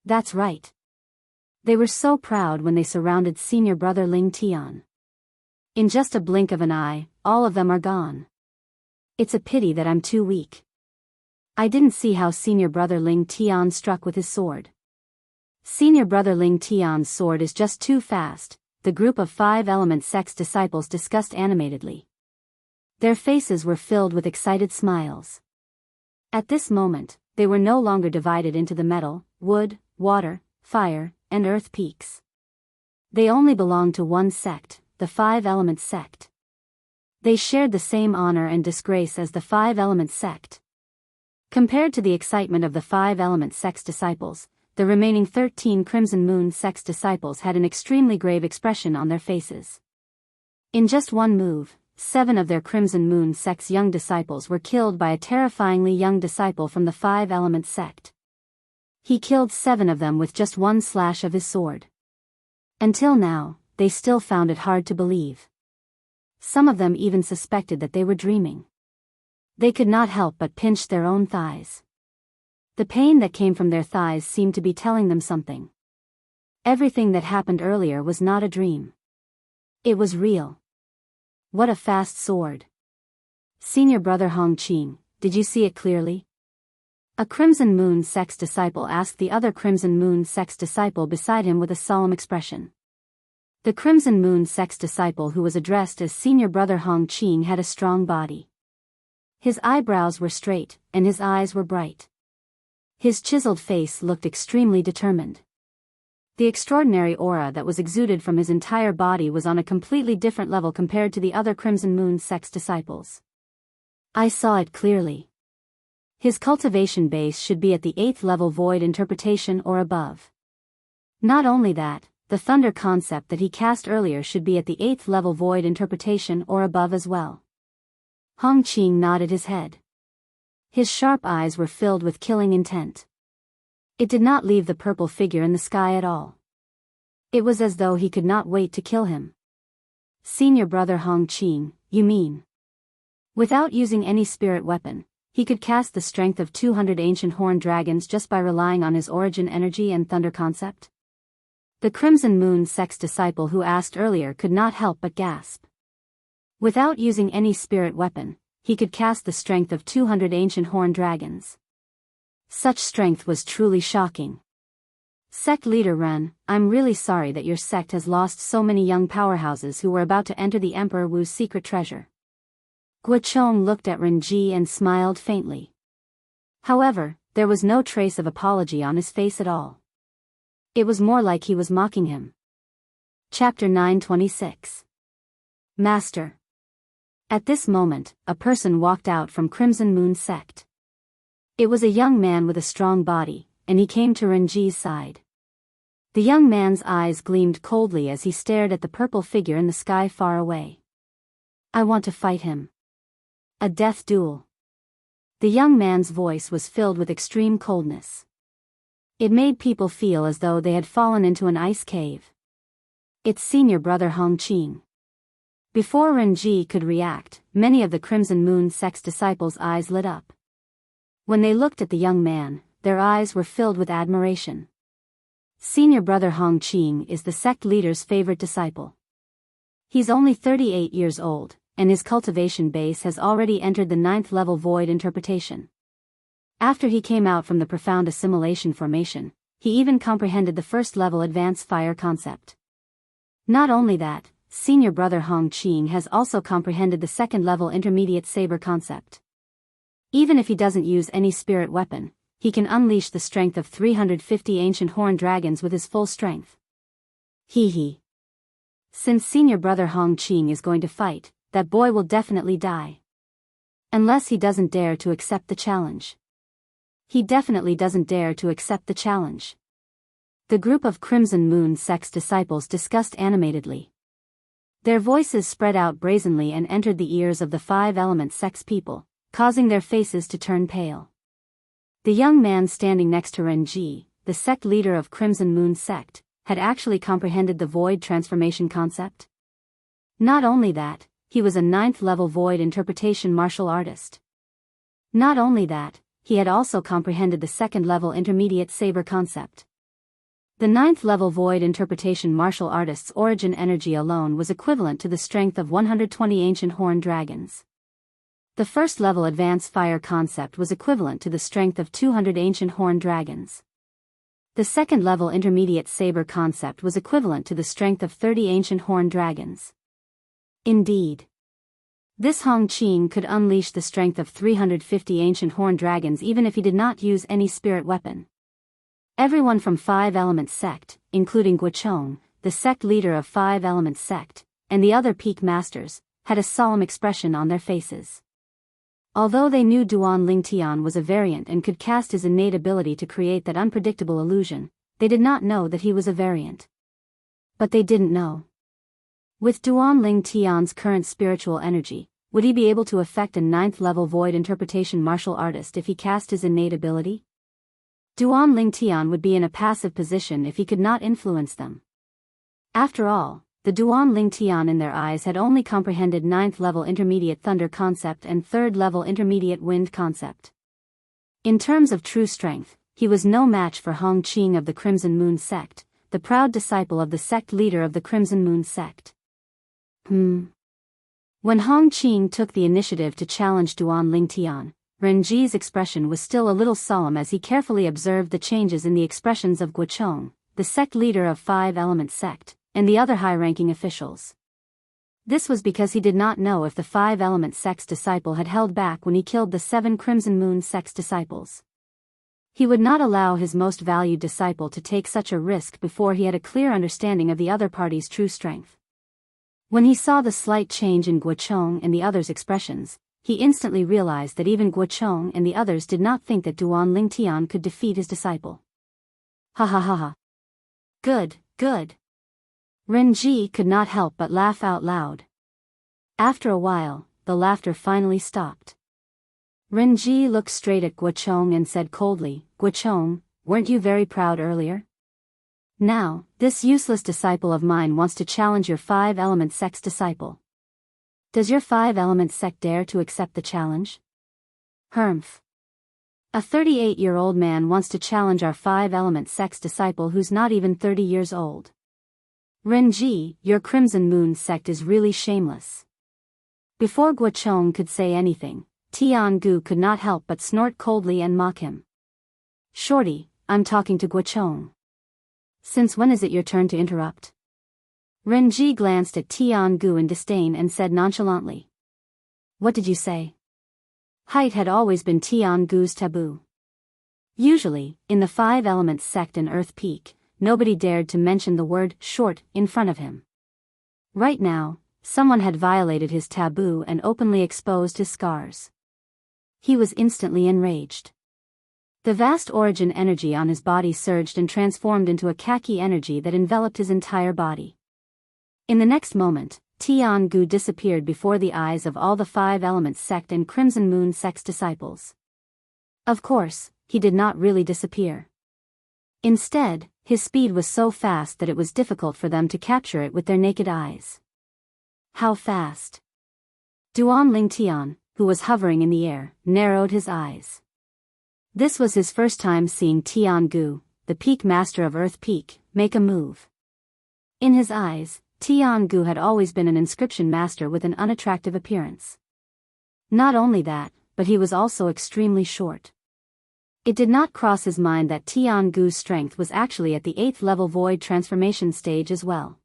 That's right. They were so proud when they surrounded senior brother Ling Tian. In just a blink of an eye, all of them are gone. It's a pity that I'm too weak. I didn't see how senior brother Ling Tian struck with his sword. Senior brother Ling Tian's sword is just too fast, the group of 5 Element sect's disciples discussed animatedly. Their faces were filled with excited smiles. At this moment, they were no longer divided into the metal, wood, water, fire, and earth peaks. They only belonged to one sect, the 5 Element sect. They shared the same honor and disgrace as the 5 Element sect. Compared to the excitement of the 5-element sect's disciples, the remaining 13 Crimson Moon sect's disciples had an extremely grave expression on their faces. In just one move, 7 of their Crimson Moon sect's young disciples were killed by a terrifyingly young disciple from the 5-element sect. He killed 7 of them with just one slash of his sword. Until now, they still found it hard to believe. Some of them even suspected that they were dreaming. They could not help but pinch their own thighs. The pain that came from their thighs seemed to be telling them something. Everything that happened earlier was not a dream. It was real. What a fast sword. Senior brother Hongqing, did you see it clearly? A Crimson Moon sect's disciple asked the other Crimson Moon sect's disciple beside him with a solemn expression. The Crimson Moon sect's disciple who was addressed as Senior brother Hongqing had a strong body. His eyebrows were straight, and his eyes were bright. His chiseled face looked extremely determined. The extraordinary aura that was exuded from his entire body was on a completely different level compared to the other Crimson Moon sect's disciples. I saw it clearly. His cultivation base should be at the 8th level void interpretation or above. Not only that, the thunder concept that he cast earlier should be at the 8th level void interpretation or above as well. Hongqing nodded his head. His sharp eyes were filled with killing intent. It did not leave the purple figure in the sky at all. It was as though he could not wait to kill him. Senior brother Hongqing, you mean? Without using any spirit weapon, he could cast the strength of 200 ancient horned dragons just by relying on his origin energy and thunder concept? The Crimson Moon sect's disciple who asked earlier could not help but gasp. Without using any spirit weapon, he could cast the strength of 200 ancient horned dragons. Such strength was truly shocking. Sect leader Ren, I'm really sorry that your sect has lost so many young powerhouses who were about to enter the Emperor Wu's secret treasure. Guochong looked at Renji and smiled faintly. However, there was no trace of apology on his face at all. It was more like he was mocking him. Chapter 926. Master. At this moment, a person walked out from Crimson Moon sect. It was a young man with a strong body, and he came to Renji's side. The young man's eyes gleamed coldly as he stared at the purple figure in the sky far away. I want to fight him. A death duel. The young man's voice was filled with extreme coldness. It made people feel as though they had fallen into an ice cave. It's senior brother Hongqing. Before Renji could react, many of the Crimson Moon sect's disciples' eyes lit up. When they looked at the young man, their eyes were filled with admiration. Senior brother Hongqing is the sect leader's favorite disciple. He's only 38 years old, and his cultivation base has already entered the 9th level void interpretation. After he came out from the profound assimilation formation, he even comprehended the 1st level advanced fire concept. Not only that, senior brother Hongqing has also comprehended the 2nd level intermediate saber concept. Even if he doesn't use any spirit weapon, he can unleash the strength of 350 ancient horned dragons with his full strength. Hee. Since senior brother Hongqing is going to fight, that boy will definitely die. Unless he doesn't dare to accept the challenge. He definitely doesn't dare to accept the challenge. The group of Crimson Moon sect's disciples discussed animatedly. Their voices spread out brazenly and entered the ears of the 5-element sect's people, causing their faces to turn pale. The young man standing next to Renji, the sect leader of Crimson Moon sect, had actually comprehended the void transformation concept. Not only that, he was a 9th level void interpretation martial artist. Not only that, he had also comprehended the 2nd level intermediate saber concept. The 9th level void interpretation martial artist's origin energy alone was equivalent to the strength of 120 ancient horned dragons. The 1st level advanced fire concept was equivalent to the strength of 200 ancient horned dragons. The 2nd level intermediate saber concept was equivalent to the strength of 30 ancient horned dragons. Indeed. This Hongqing could unleash the strength of 350 ancient horned dragons even if he did not use any spirit weapon. Everyone from 5-element sect, including Guochong, the sect leader of 5-element sect, and the other peak masters, had a solemn expression on their faces. Although they knew Duan Lingtian was a variant and could cast his innate ability to create that unpredictable illusion, they did not know that he was a variant. But they didn't know. With Duan Lingtian's current spiritual energy, would he be able to affect a 9th-level void interpretation martial artist if he cast his innate ability? Duan Lingtian would be in a passive position if he could not influence them. After all, the Duan Lingtian in their eyes had only comprehended 9th-level intermediate thunder concept and 3rd-level intermediate wind concept. In terms of true strength, he was no match for Hong Qing of the Crimson Moon sect, the proud disciple of the sect leader of the Crimson Moon sect. When Hong Qing took the initiative to challenge Duan Lingtian, Renji's expression was still a little solemn as he carefully observed the changes in the expressions of Guochong, the sect leader of 5-element sect, and the other high-ranking officials. This was because he did not know if the 5-element sect's disciple had held back when he killed the 7 Crimson Moon sect's disciples. He would not allow his most valued disciple to take such a risk before he had a clear understanding of the other party's true strength. When he saw the slight change in Guochong and the others' expressions, he instantly realized that even Guochong and the others did not think that Duan Lingtian could defeat his disciple. Ha ha ha ha. Good, good. Renji could not help but laugh out loud. After a while, the laughter finally stopped. Renji looked straight at Guochong and said coldly, "Guochong, weren't you very proud earlier? Now, this useless disciple of mine wants to challenge your 5-element sect's disciple. Does your 5-element sect dare to accept the challenge?" "Humph. A 38-year-old man wants to challenge our 5-element sect's disciple who's not even 30 years old. Renji, your Crimson Moon sect is really shameless." Before Guochong could say anything, Tiangu could not help but snort coldly and mock him. "Shorty, I'm talking to Guochong. Since when is it your turn to interrupt?" Renji glanced at Tiangu in disdain and said nonchalantly. "What did you say?" Height had always been Tiangu's taboo. Usually, in the 5-element sect and Earth Peak, nobody dared to mention the word short in front of him. Right now, someone had violated his taboo and openly exposed his scars. He was instantly enraged. The vast origin energy on his body surged and transformed into a khaki energy that enveloped his entire body. In the next moment, Tiangu disappeared before the eyes of all the 5-element sect and Crimson Moon sect's disciples. Of course, he did not really disappear. Instead, his speed was so fast that it was difficult for them to capture it with their naked eyes. How fast? Duan Lingtian, who was hovering in the air, narrowed his eyes. This was his first time seeing Tiangu, the Peak Master of Earth Peak, make a move. In his eyes, Tiangu had always been an inscription master with an unattractive appearance. Not only that, but he was also extremely short. It did not cross his mind that Tiangu's strength was actually at the 8th-level void transformation stage as well.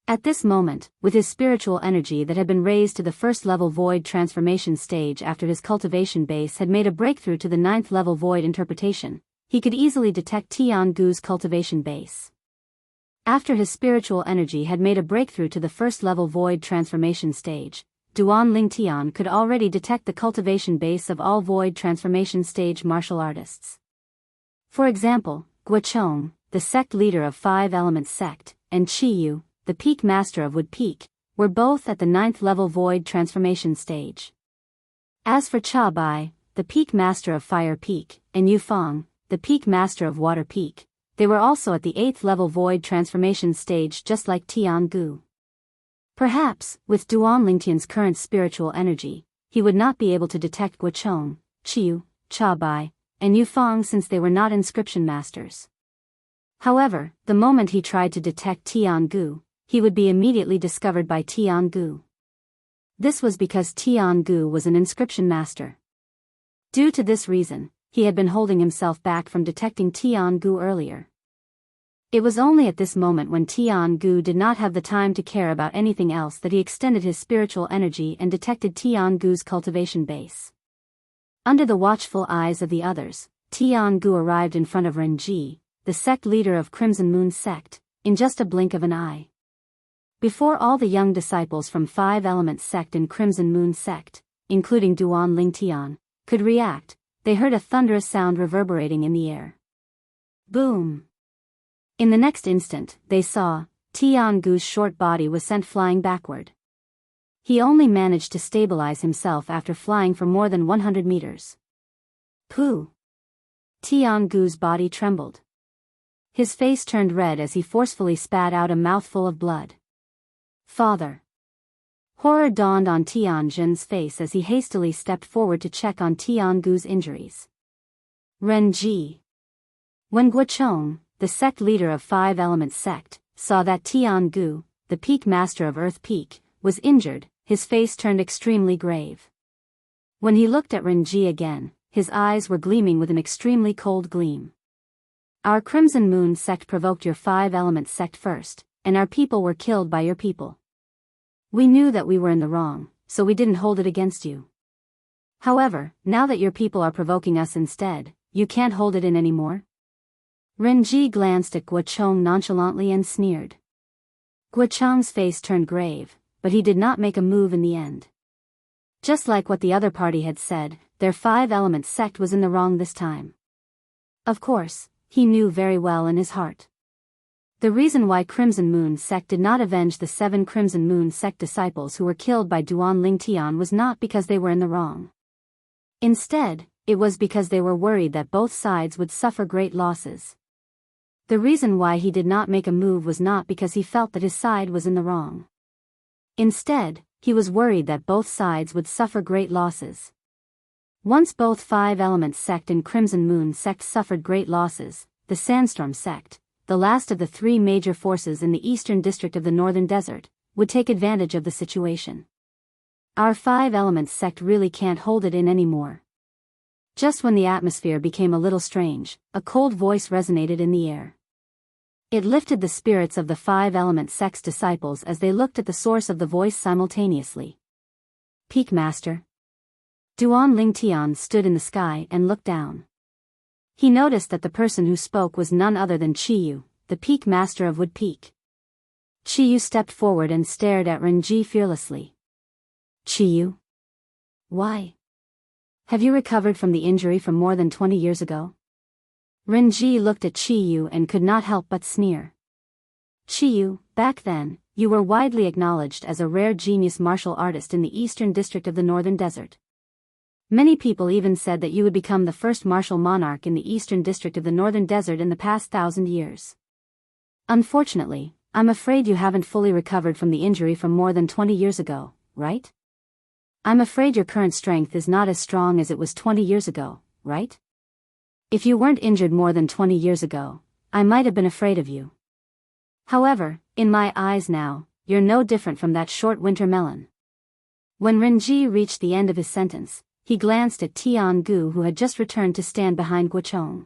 At this moment, with his spiritual energy that had been raised to the 1st-level void transformation stage after his cultivation base had made a breakthrough to the 9th-level void interpretation, he could easily detect Tiangu's cultivation base. After his spiritual energy had made a breakthrough to the 1st-level void transformation stage, Duan Lingtian could already detect the cultivation base of all void transformation stage martial artists. For example, Guochong, the sect leader of 5-element sect, and Qiyu, the Peak Master of Wood Peak, were both at the 9th-level void transformation stage. As for Cha Bai, the Peak Master of Fire Peak, and Yufang, the Peak Master of Water Peak, they were also at the 8th-level void transformation stage just like Tiangu. Perhaps, with Duan Lingtian's current spiritual energy, he would not be able to detect Guochong, Qiyu, Cha Bai, and Yufang since they were not inscription masters. However, the moment he tried to detect Tiangu, he would be immediately discovered by Tiangu. This was because Tiangu was an inscription master. Due to this reason, he had been holding himself back from detecting Tiangu earlier. It was only at this moment when Tiangu did not have the time to care about anything else that he extended his spiritual energy and detected Tiangu's cultivation base. Under the watchful eyes of the others, Tiangu arrived in front of Renji, the sect leader of Crimson Moon sect, in just a blink of an eye. Before all the young disciples from 5-element sect and Crimson Moon sect, including Duan Lingtian, could react, they heard a thunderous sound reverberating in the air. Boom! In the next instant, they saw, Tiangu's short body was sent flying backward. He only managed to stabilize himself after flying for more than 100 meters. Pooh! Tiangu's body trembled. His face turned red as he forcefully spat out a mouthful of blood. Father! Horror dawned on Tianjin's face as he hastily stepped forward to check on Tiangu's injuries. Renji! When Guochong, the sect leader of Five Elements sect, saw that Tiangu, the peak master of Earth Peak, was injured, his face turned extremely grave. When he looked at Renji again, his eyes were gleaming with an extremely cold gleam. Our Crimson Moon sect provoked your Five Elements sect first, and our people were killed by your people. We knew that we were in the wrong, so we didn't hold it against you. However, now that your people are provoking us instead, you can't hold it in anymore? Renji glanced at Guochong nonchalantly and sneered. Guochong's face turned grave, but he did not make a move in the end. Just like what the other party had said, their Five Elements sect was in the wrong this time. Of course, he knew very well in his heart. The reason why Crimson Moon sect did not avenge the 7 Crimson Moon sect disciples who were killed by Duan Lingtian was not because they were in the wrong. Instead, it was because they were worried that both sides would suffer great losses. The reason why he did not make a move was not because he felt that his side was in the wrong. Instead, he was worried that both sides would suffer great losses. Once both Five Elements sect and Crimson Moon sect suffered great losses, the Sandstorm sect, the last of the 3 major forces in the eastern district of the Northern Desert, would take advantage of the situation. Our Five Elements sect really can't hold it in anymore. Just when the atmosphere became a little strange, a cold voice resonated in the air. It lifted the spirits of the Five Elements sect's disciples as they looked at the source of the voice simultaneously. Peak Master. Duan Lingtian stood in the sky and looked down. He noticed that the person who spoke was none other than Chiyu, the Peak Master of Wood Peak. Chiyu stepped forward and stared at Renji fearlessly. Chiyu? Why? Have you recovered from the injury from more than 20 years ago? Renji looked at Chiyu and could not help but sneer. Chiyu, back then, you were widely acknowledged as a rare genius martial artist in the eastern district of the Northern Desert. Many people even said that you would become the first martial monarch in the eastern district of the Northern Desert in the past 1,000 years. Unfortunately, I'm afraid you haven't fully recovered from the injury from more than 20 years ago, right? I'm afraid your current strength is not as strong as it was 20 years ago, right? If you weren't injured more than 20 years ago, I might have been afraid of you. However, in my eyes now, you're no different from that short winter melon. When Renji reached the end of his sentence, he glanced at Tiangu who had just returned to stand behind Guochong.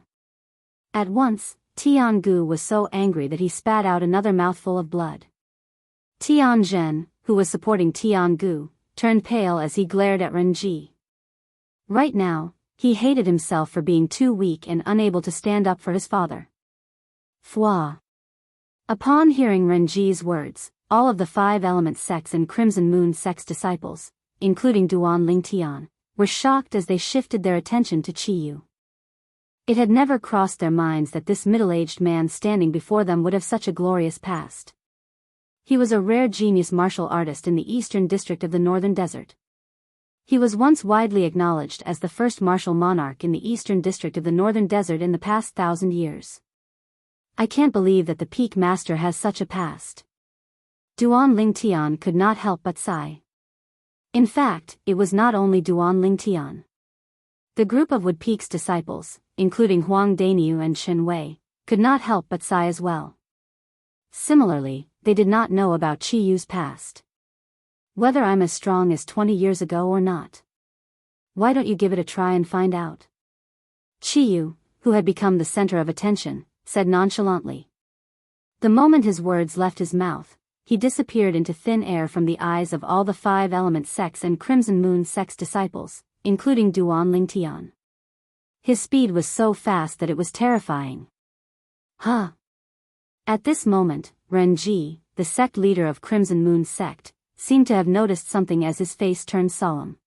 At once, Tiangu was so angry that he spat out another mouthful of blood. Tianzhen, who was supporting Tiangu, turned pale as he glared at Renji. Right now, he hated himself for being too weak and unable to stand up for his father. Fwa. Upon hearing Renji's words, all of the Five Elements sects and Crimson Moon sect's disciples, including Duan Lingtian, were shocked as they shifted their attention to Chiyu. It had never crossed their minds that this middle-aged man standing before them would have such a glorious past. He was a rare genius martial artist in the eastern district of the Northern Desert. He was once widely acknowledged as the first martial monarch in the eastern district of the Northern Desert in the past 1,000 years. I can't believe that the Peak Master has such a past. Duan Lingtian could not help but sigh. In fact, it was not only Duan Lingtian. The group of Wood Peak's disciples, including Huang Dainiu and Shen Wei, could not help but sigh as well. Similarly, they did not know about Chiyu's past. Whether I'm as strong as 20 years ago or not. Why don't you give it a try and find out? Chiyu, who had become the center of attention, said nonchalantly. The moment his words left his mouth, he disappeared into thin air from the eyes of all the Five Elements sects and Crimson Moon sect's disciples, including Duan Lingtian. His speed was so fast that it was terrifying. Huh. At this moment, Renji, the sect leader of Crimson Moon sect, seemed to have noticed something as his face turned solemn.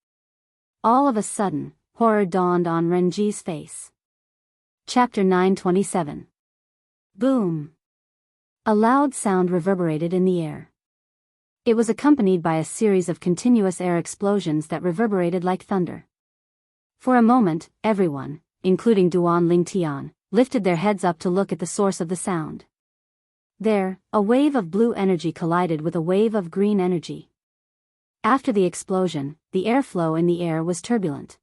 All of a sudden, horror dawned on Renji's face. Chapter 927. Boom! A loud sound reverberated in the air. It was accompanied by a series of continuous air explosions that reverberated like thunder. For a moment, everyone, including Duan Lingtian, lifted their heads up to look at the source of the sound. There, a wave of blue energy collided with a wave of green energy. After the explosion, the airflow in the air was turbulent.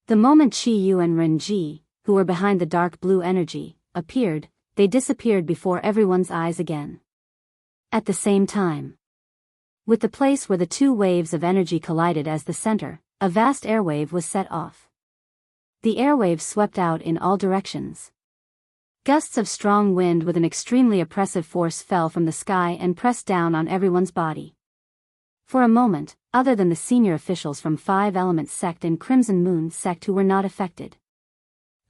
The moment Qi Yu and Renji, who were behind the dark blue energy, appeared, they disappeared before everyone's eyes again. At the same time, with the place where the two waves of energy collided as the center, a vast airwave was set off. The airwave swept out in all directions. Gusts of strong wind with an extremely oppressive force fell from the sky and pressed down on everyone's body. For a moment, other than the senior officials from Five Elements Sect and Crimson Moon Sect who were not affected.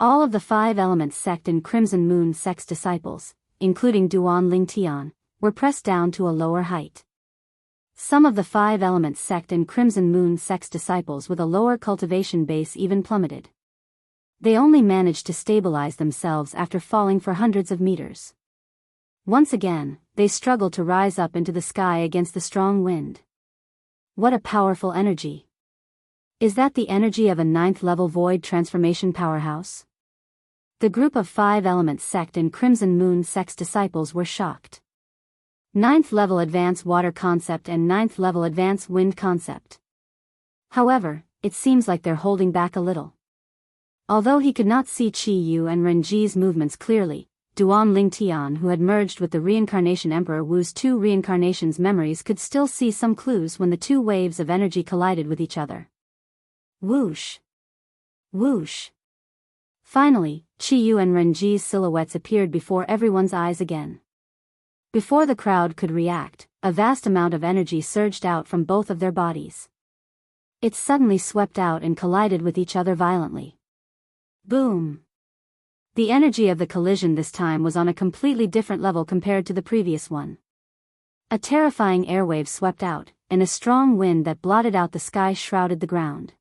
All of the Five Elements Sect and Crimson Moon Sect's disciples, including Duan Lingtian, were pressed down to a lower height. Some of the Five Elements Sect and Crimson Moon Sect's disciples with a lower cultivation base even plummeted. They only managed to stabilize themselves after falling for hundreds of meters. Once again, they struggled to rise up into the sky against the strong wind. What a powerful energy! Is that the energy of a 9th-level void transformation powerhouse? The group of Five Elements Sect and Crimson Moon Sect's disciples were shocked. 9th-level advanced water concept and 9th-level advanced wind concept. However, it seems like they're holding back a little. Although he could not see Qi Yu and Renji's movements clearly, Duan Lingtian, who had merged with the reincarnation Emperor Wu's two reincarnations memories, could still see some clues when the two waves of energy collided with each other. Whoosh! Whoosh! Finally, Qi Yu and Renji's silhouettes appeared before everyone's eyes again. Before the crowd could react, a vast amount of energy surged out from both of their bodies. It suddenly swept out and collided with each other violently. Boom! The energy of the collision this time was on a completely different level compared to the previous one. A terrifying airwave swept out, and a strong wind that blotted out the sky shrouded the ground.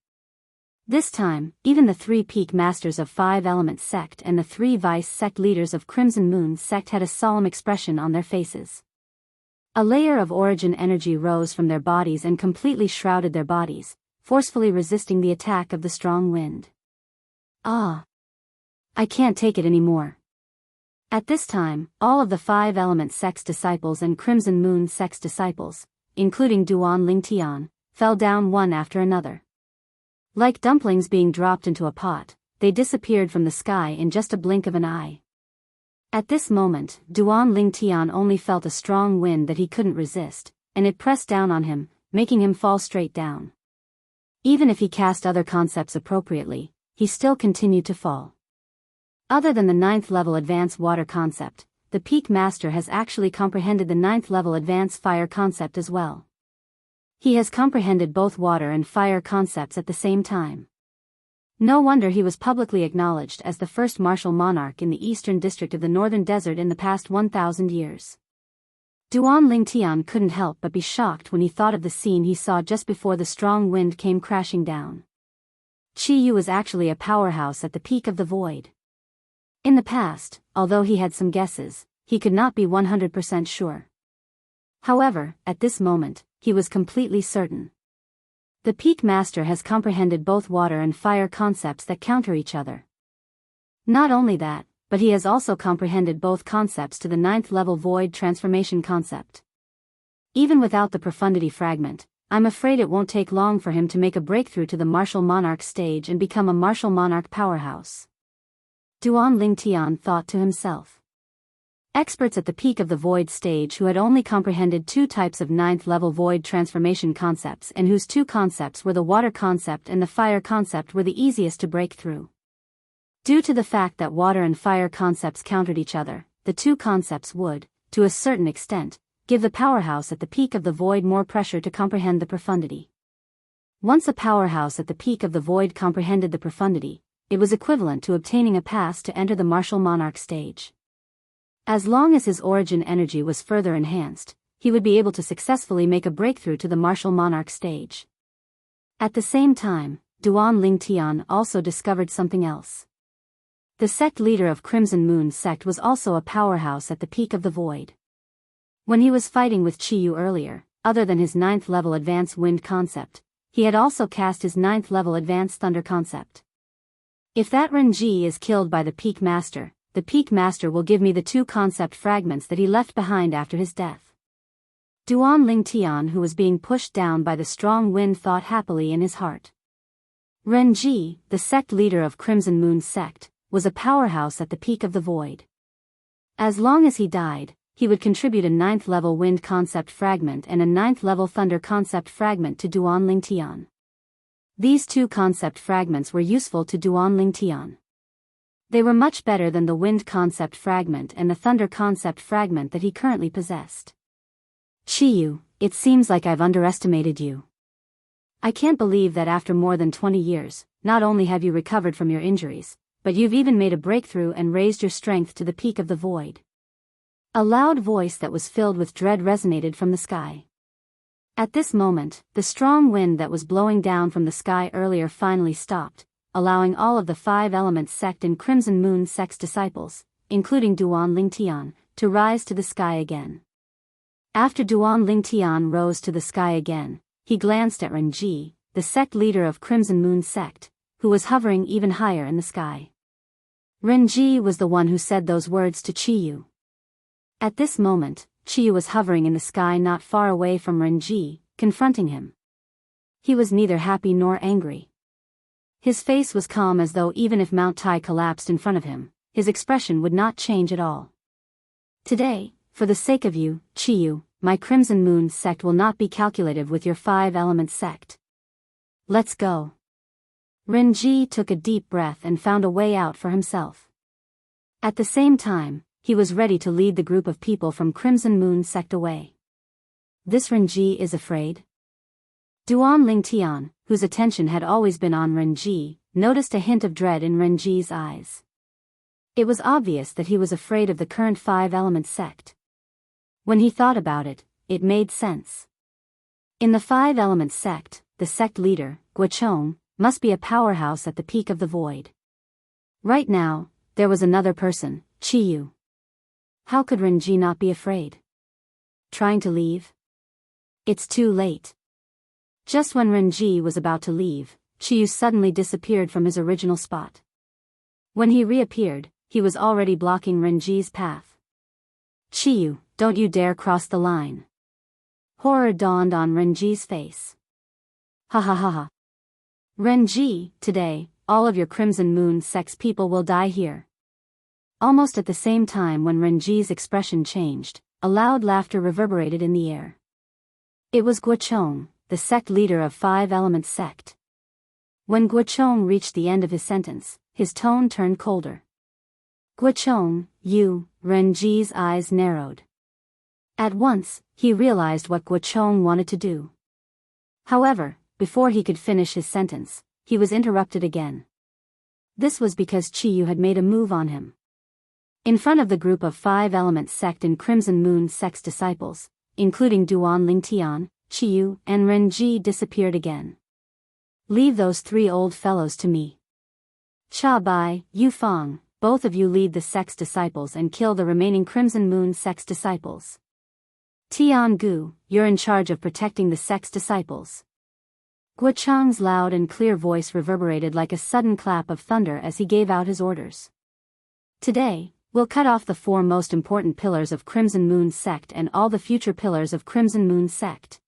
This time, even the three peak masters of Five Elements Sect and the three vice sect leaders of Crimson Moon Sect had a solemn expression on their faces. A layer of origin energy rose from their bodies and completely shrouded their bodies, forcefully resisting the attack of the strong wind. Ah! I can't take it anymore. At this time, all of the Five Elements Sect's disciples and Crimson Moon Sect's disciples, including Duan Lingtian, fell down one after another. Like dumplings being dropped into a pot, they disappeared from the sky in just a blink of an eye. At this moment, Duan Lingtian only felt a strong wind that he couldn't resist, and it pressed down on him, making him fall straight down. Even if he cast other concepts appropriately, he still continued to fall. Other than the 9th-level advanced water concept, the Peak Master has actually comprehended the 9th-level advanced fire concept as well. He has comprehended both water and fire concepts at the same time. No wonder he was publicly acknowledged as the first martial monarch in the eastern district of the northern desert in the past 1,000 years. Duan Lingtian couldn't help but be shocked when he thought of the scene he saw just before the strong wind came crashing down. Qi Yu was actually a powerhouse at the peak of the void. In the past, although he had some guesses, he could not be 100% sure. However, at this moment, he was completely certain. The Peak Master has comprehended both water and fire concepts that counter each other. Not only that, but he has also comprehended both concepts to the 9th-level void transformation concept. Even without the profundity fragment, I'm afraid it won't take long for him to make a breakthrough to the martial monarch stage and become a martial monarch powerhouse. Duan Lingtian thought to himself. Experts at the peak of the void stage who had only comprehended two types of 9th-level void transformation concepts and whose two concepts were the water concept and the fire concept were the easiest to break through. Due to the fact that water and fire concepts countered each other, the two concepts would, to a certain extent, give the powerhouse at the peak of the void more pressure to comprehend the profundity. Once a powerhouse at the peak of the void comprehended the profundity, it was equivalent to obtaining a pass to enter the martial monarch stage. As long as his origin energy was further enhanced, he would be able to successfully make a breakthrough to the martial monarch stage. At the same time, Duan Lingtian also discovered something else. The sect leader of Crimson Moon sect was also a powerhouse at the peak of the void. When he was fighting with Qiyu earlier, other than his 9th level advanced wind concept, he had also cast his 9th level advanced thunder concept. If that Renji is killed by the peak master will give me the 2 concept fragments that he left behind after his death. Duan Lingtian, who was being pushed down by the strong wind, thought happily in his heart. Renji, the sect leader of Crimson Moon sect, was a powerhouse at the peak of the void. As long as he died, he would contribute a 9th level wind concept fragment and a 9th level thunder concept fragment to Duan Lingtian. These 2 concept fragments were useful to Duan Lingtian. They were much better than the wind concept fragment and the thunder concept fragment that he currently possessed. Qiyu, it seems like I've underestimated you. I can't believe that after more than 20 years, not only have you recovered from your injuries, but you've even made a breakthrough and raised your strength to the peak of the void. A loud voice that was filled with dread resonated from the sky. At this moment, the strong wind that was blowing down from the sky earlier finally stopped, allowing all of the 5 Elements sect and Crimson Moon sect's disciples, including Duan Lingtian, to rise to the sky again. After Duan Lingtian rose to the sky again, he glanced at Renji, the sect leader of Crimson Moon sect, who was hovering even higher in the sky. Renji was the one who said those words to Qiyu. At this moment, Qiyu was hovering in the sky not far away from Renji, confronting him. He was neither happy nor angry. His face was calm, as though even if Mount Tai collapsed in front of him, his expression would not change at all. Today, for the sake of you, Qiyu, my Crimson Moon sect will not be calculative with your 5 Elements sect. Let's go. Renji took a deep breath and found a way out for himself. At the same time, he was ready to lead the group of people from Crimson Moon sect away. This Renji is afraid? Duan Lingtian, whose attention had always been on Renji, noticed a hint of dread in Renji's eyes. It was obvious that he was afraid of the current 5 Elements sect. When he thought about it, it made sense. In the 5 Elements sect, the sect leader, Guochong, must be a powerhouse at the peak of the void. Right now, there was another person, Qiyu. How could Renji not be afraid? Trying to leave? It's too late. Just when Renji was about to leave, Qiyu suddenly disappeared from his original spot. When he reappeared, he was already blocking Renji's path. Qiyu, don't you dare cross the line. Horror dawned on Renji's face. Ha ha ha ha. Renji, today, all of your Crimson Moon sect's people will die here. Almost at the same time when Renji's expression changed, a loud laughter reverberated in the air. It was Guochong, the sect leader of 5 Elements sect. When Guochong reached the end of his sentence, his tone turned colder. Guochong, you, Renji's eyes narrowed. At once, he realized what Guochong wanted to do. However, before he could finish his sentence, he was interrupted again. This was because Qiyu had made a move on him. In front of the group of 5 Elements sect and Crimson Moon sect's disciples, including Duan Lingtian, Qiyu, and Renji disappeared again. Leave those 3 old fellows to me. Cha Bai, Yu Fang, both of you lead the sect's disciples and kill the remaining Crimson Moon sect's disciples. Tian Gu, you're in charge of protecting the sect's disciples. Guochang's loud and clear voice reverberated like a sudden clap of thunder as he gave out his orders. Today, we'll cut off the 4 most important pillars of Crimson Moon sect and all the future pillars of Crimson Moon sect.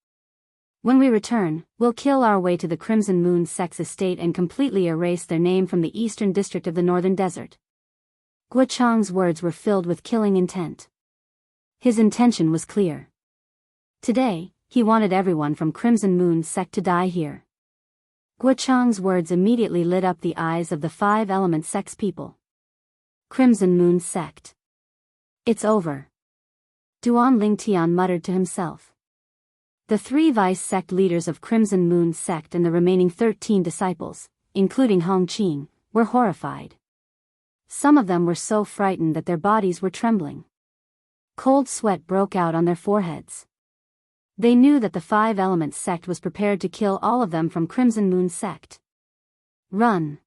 When we return, we'll kill our way to the Crimson Moon sect's estate and completely erase their name from the eastern district of the northern desert. Guochang's words were filled with killing intent. His intention was clear. Today, he wanted everyone from Crimson Moon sect to die here. Guochang's words immediately lit up the eyes of the 5 Elements sect's people. Crimson Moon sect. It's over. Duan Lingtian muttered to himself. The 3 vice sect leaders of Crimson Moon sect and the remaining 13 disciples, including Hongqing, were horrified. Some of them were so frightened that their bodies were trembling. Cold sweat broke out on their foreheads. They knew that the 5 Elements sect was prepared to kill all of them from Crimson Moon sect. Run.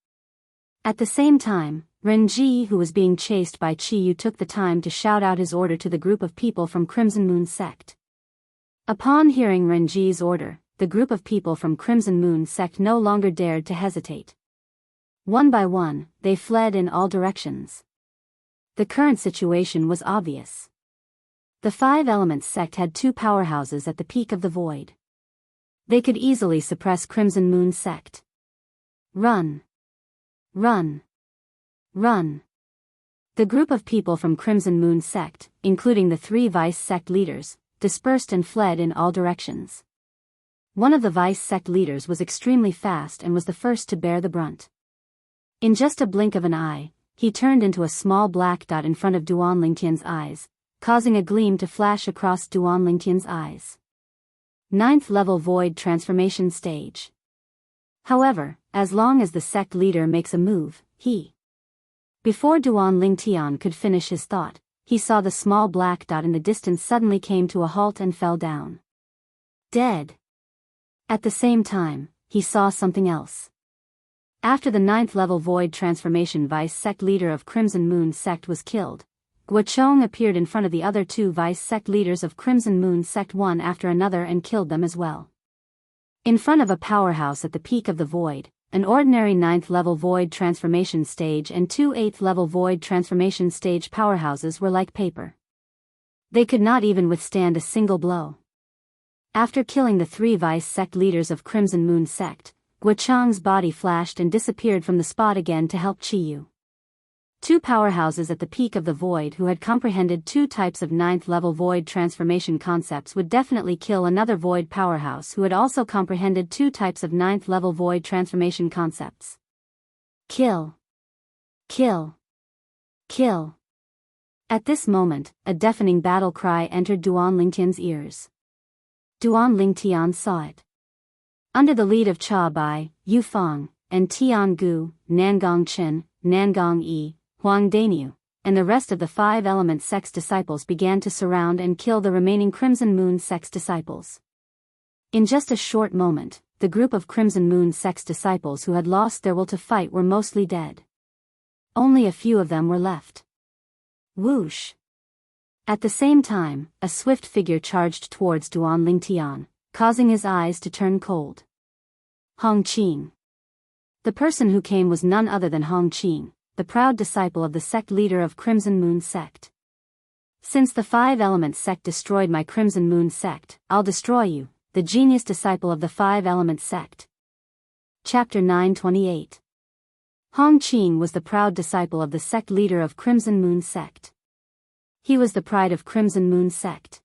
At the same time, Renji, who was being chased by Qiyu, took the time to shout out his order to the group of people from Crimson Moon sect. Upon hearing Renji's order, the group of people from Crimson Moon sect no longer dared to hesitate. One by one, they fled in all directions. The current situation was obvious. The Five Elements sect had two powerhouses at the peak of the void. They could easily suppress Crimson Moon sect. Run. Run. Run. The group of people from Crimson Moon sect, including the three vice sect leaders, dispersed and fled in all directions. One of the vice sect leaders was extremely fast and was the first to bear the brunt. In just a blink of an eye, he turned into a small black dot in front of Duan Lingtian's eyes, causing a gleam to flash across Duan Lingtian's eyes. 9th level void transformation stage. However, as long as the sect leader makes a move, Before Duan Lingtian could finish his thought, he saw the small black dot in the distance suddenly came to a halt and fell down. Dead. At the same time, he saw something else. After the 9th level void transformation vice sect leader of Crimson Moon sect was killed, Guochong appeared in front of the other two vice sect leaders of Crimson Moon sect one after another and killed them as well. In front of a powerhouse at the peak of the void, an ordinary 9th level void transformation stage and two 8th level void transformation stage powerhouses were like paper. They could not even withstand a single blow. After killing the three vice sect leaders of Crimson Moon sect, Guochong's body flashed and disappeared from the spot again to help Qiyu. Two powerhouses at the peak of the void who had comprehended two types of 9th level void transformation concepts would definitely kill another void powerhouse who had also comprehended two types of 9th level void transformation concepts. Kill. Kill. Kill. At this moment, a deafening battle cry entered Duan Lingtian's ears. Duan Lingtian saw it. Under the lead of Cha Bai, Yu Fang, and Tian Gu, Nangong Chen, Nangong Yi, Huang Dainyu, and the rest of the Five Element sect's disciples began to surround and kill the remaining Crimson Moon sect's disciples. In just a short moment, the group of Crimson Moon sect's disciples who had lost their will to fight were mostly dead. Only a few of them were left. Whoosh! At the same time, a swift figure charged towards Duan Lingtian, causing his eyes to turn cold. Hong Qing. The person who came was none other than Hong Qing, the proud disciple of the sect leader of Crimson Moon sect. Since the Five Elements sect destroyed my Crimson Moon sect, I'll destroy you, the genius disciple of the Five Elements sect. Chapter 928. Hong Qing was the proud disciple of the sect leader of Crimson Moon sect. He was the pride of Crimson Moon sect.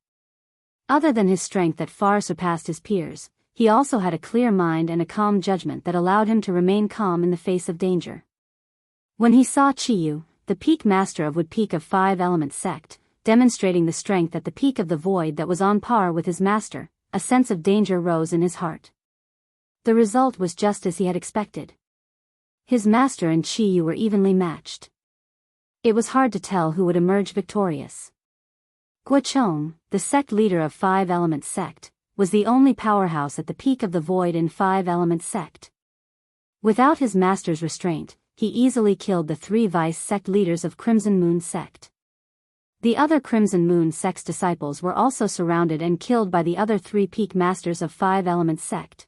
Other than his strength that far surpassed his peers, he also had a clear mind and a calm judgment that allowed him to remain calm in the face of danger. When he saw Qiyu, the peak master of Wood Peak of Five Elements sect, demonstrating the strength at the peak of the void that was on par with his master, a sense of danger rose in his heart. The result was just as he had expected. His master and Qiyu were evenly matched. It was hard to tell who would emerge victorious. Guochong, the sect leader of Five Elements sect, was the only powerhouse at the peak of the void in Five Elements sect. Without his master's restraint, he easily killed the three vice sect leaders of Crimson Moon sect. The other Crimson Moon sect's disciples were also surrounded and killed by the other three peak masters of Five Elements sect.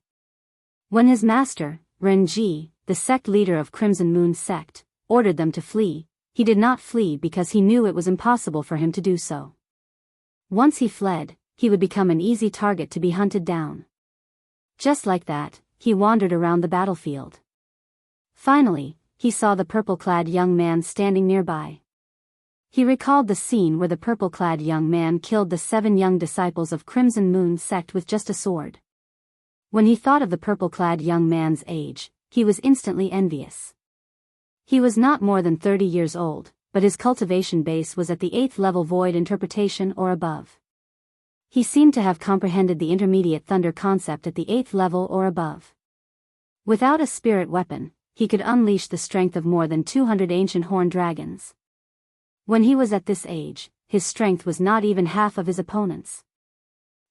When his master, Renji, the sect leader of Crimson Moon sect, ordered them to flee, he did not flee because he knew it was impossible for him to do so. Once he fled, he would become an easy target to be hunted down. Just like that, he wandered around the battlefield. Finally, he saw the purple-clad young man standing nearby. He recalled the scene where the purple-clad young man killed the 7 young disciples of Crimson Moon sect with just a sword. When he thought of the purple-clad young man's age, he was instantly envious. He was not more than 30 years old, but his cultivation base was at the 8th level void interpretation or above. He seemed to have comprehended the intermediate thunder concept at the 8th level or above. Without a spirit weapon, he could unleash the strength of more than 200 ancient horn dragons. When he was at this age, his strength was not even half of his opponent's.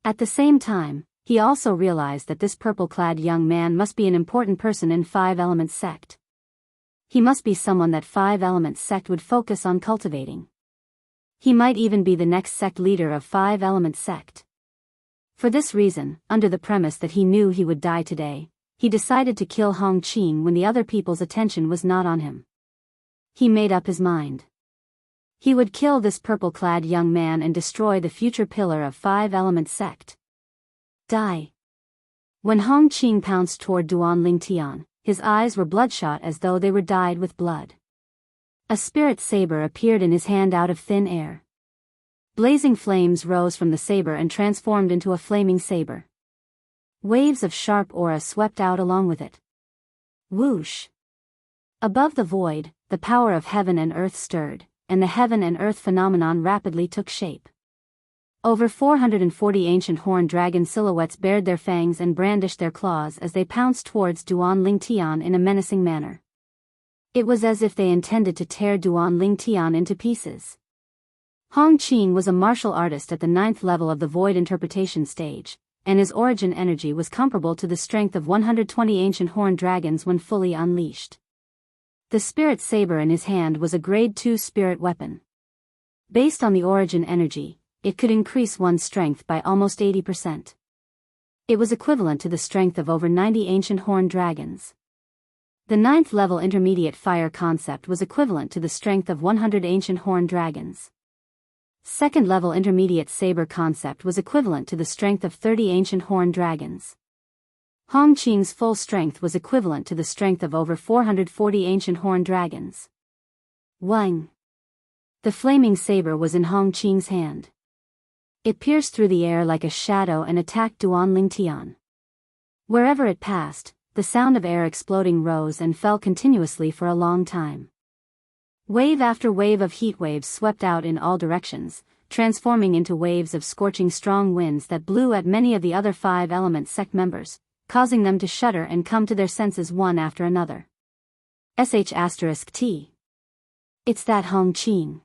At the same time, He also realized that this purple-clad young man must be an important person in Five Elements sect. He must be someone that Five Elements sect would focus on cultivating. He might even be the next sect leader of Five Elements sect. For this reason, under the premise that he knew he would die today, he decided to kill Hong Qing when the other people's attention was not on him. He made up his mind. He would kill this purple-clad young man and destroy the future pillar of Five Elements sect. Die. When Hong Qing pounced toward Duan Lingtian, his eyes were bloodshot as though they were dyed with blood. A spirit saber appeared in his hand out of thin air. Blazing flames rose from the saber and transformed into a flaming saber. Waves of sharp aura swept out along with it. Whoosh! Above the void, the power of heaven and earth stirred, and the heaven and earth phenomenon rapidly took shape. Over 440 ancient horned dragon silhouettes bared their fangs and brandished their claws as they pounced towards Duan Lingtian in a menacing manner. It was as if they intended to tear Duan Lingtian into pieces. Hong Qing was a martial artist at the 9th level of the void interpretation stage, and his origin energy was comparable to the strength of 120 ancient horned dragons when fully unleashed. The spirit saber in his hand was a grade 2 spirit weapon. Based on the origin energy, it could increase one's strength by almost 80%. It was equivalent to the strength of over 90 ancient horned dragons. The 9th level intermediate fire concept was equivalent to the strength of 100 ancient horned dragons. 2nd level intermediate saber concept was equivalent to the strength of 30 ancient horned dragons. Hong Qing's full strength was equivalent to the strength of over 440 ancient horned dragons. Wang! The flaming saber was in Hong Qing's hand. It pierced through the air like a shadow and attacked Duan Lingtian. Wherever it passed, the sound of air exploding rose and fell continuously for a long time. Wave after wave of heat waves swept out in all directions, transforming into waves of scorching strong winds that blew at many of the other Five Elements sect members, causing them to shudder and come to their senses one after another. *T. It's that Hong Qing.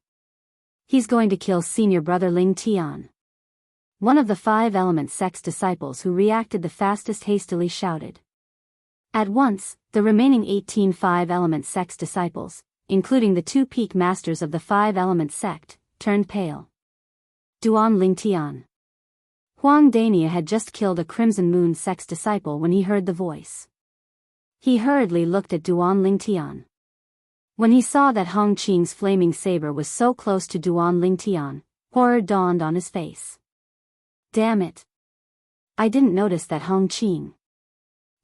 He's going to kill senior brother Ling Tian. One of the Five Elements sect's disciples who reacted the fastest hastily shouted. At once, the remaining 18 Five Elements sect's disciples, including the 2 peak masters of the Five Elements sect, turned pale. Duan Lingtian. Huang Dania had just killed a Crimson Moon sect's disciple when he heard the voice. He hurriedly looked at Duan Lingtian. When he saw that Hong Qing's flaming saber was so close to Duan Lingtian, horror dawned on his face. Damn it! I didn't notice that Hong Qing.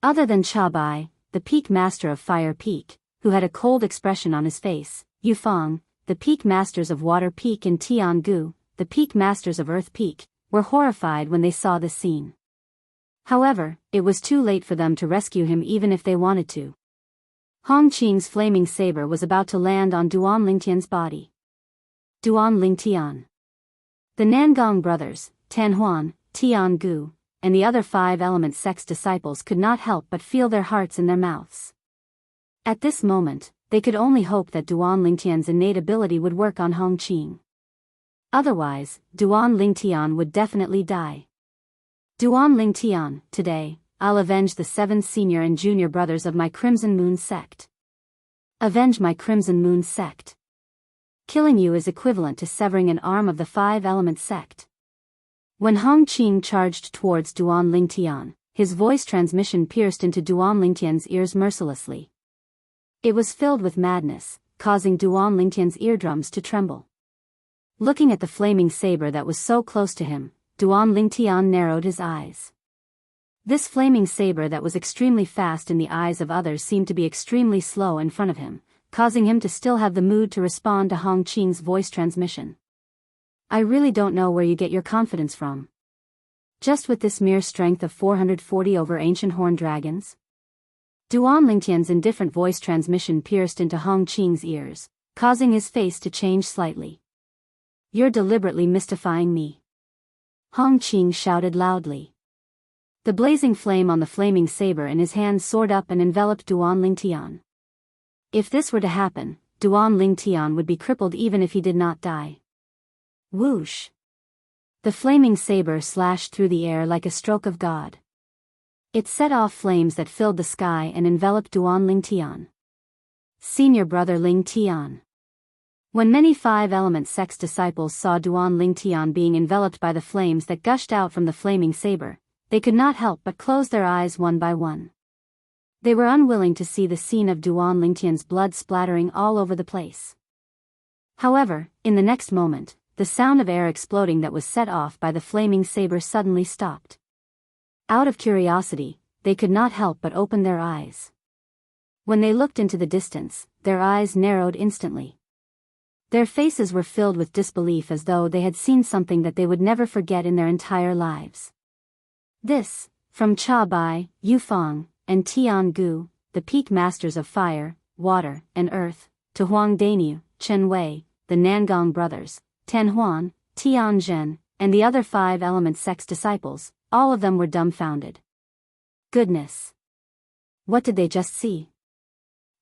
Other than Cha Bai, the peak master of Fire Peak, who had a cold expression on his face, Yufang, the peak masters of Water Peak and Tiangu, the peak masters of Earth Peak, were horrified when they saw this scene. However, it was too late for them to rescue him even if they wanted to. Hong Qing's flaming saber was about to land on Duan Lingtian's body. Duan Lingtian. The Nangong brothers, Tanhuan, Tiangu, and the other Five Elements sect's disciples could not help but feel their hearts in their mouths. At this moment, they could only hope that Duan Lingtian's innate ability would work on Hong Qing. Otherwise, Duan Lingtian would definitely die. Duan Lingtian, today, I'll avenge the 7 senior and junior brothers of my Crimson Moon sect. Avenge my Crimson Moon sect. Killing you is equivalent to severing an arm of the Five Elements sect. When Hong Qing charged towards Duan Lingtian, his voice transmission pierced into Duan Lingtian's ears mercilessly. It was filled with madness, causing Duan Lingtian's eardrums to tremble. Looking at the flaming saber that was so close to him, Duan Lingtian narrowed his eyes. This flaming saber that was extremely fast in the eyes of others seemed to be extremely slow in front of him, causing him to still have the mood to respond to Hong Qing's voice transmission. I really don't know where you get your confidence from. Just with this mere strength of 440 over ancient horned dragons? Duan Lingtian's indifferent voice transmission pierced into Hong Qing's ears, causing his face to change slightly. You're deliberately mystifying me. Hong Qing shouted loudly. The blazing flame on the flaming saber in his hand soared up and enveloped Duan Lingtian. If this were to happen, Duan Lingtian would be crippled even if he did not die. Whoosh! The flaming saber slashed through the air like a stroke of God. It set off flames that filled the sky and enveloped Duan Lingtian. Senior brother Ling Tian. When many five-element sect's disciples saw Duan Lingtian being enveloped by the flames that gushed out from the flaming saber, they could not help but close their eyes one by one. They were unwilling to see the scene of Duan Lingtian's blood splattering all over the place. However, in the next moment, the sound of air exploding that was set off by the flaming saber suddenly stopped. Out of curiosity, they could not help but open their eyes. When they looked into the distance, their eyes narrowed instantly. Their faces were filled with disbelief as though they had seen something that they would never forget in their entire lives. This, from Cha Bai, Yufang, and Tian Gu, the peak masters of fire, water, and earth, to Huang Dainu, Chen Wei, the Nangong brothers, Tan Huan, Tian Zhen, and the other five-element sect's disciples, all of them were dumbfounded. Goodness! What did they just see?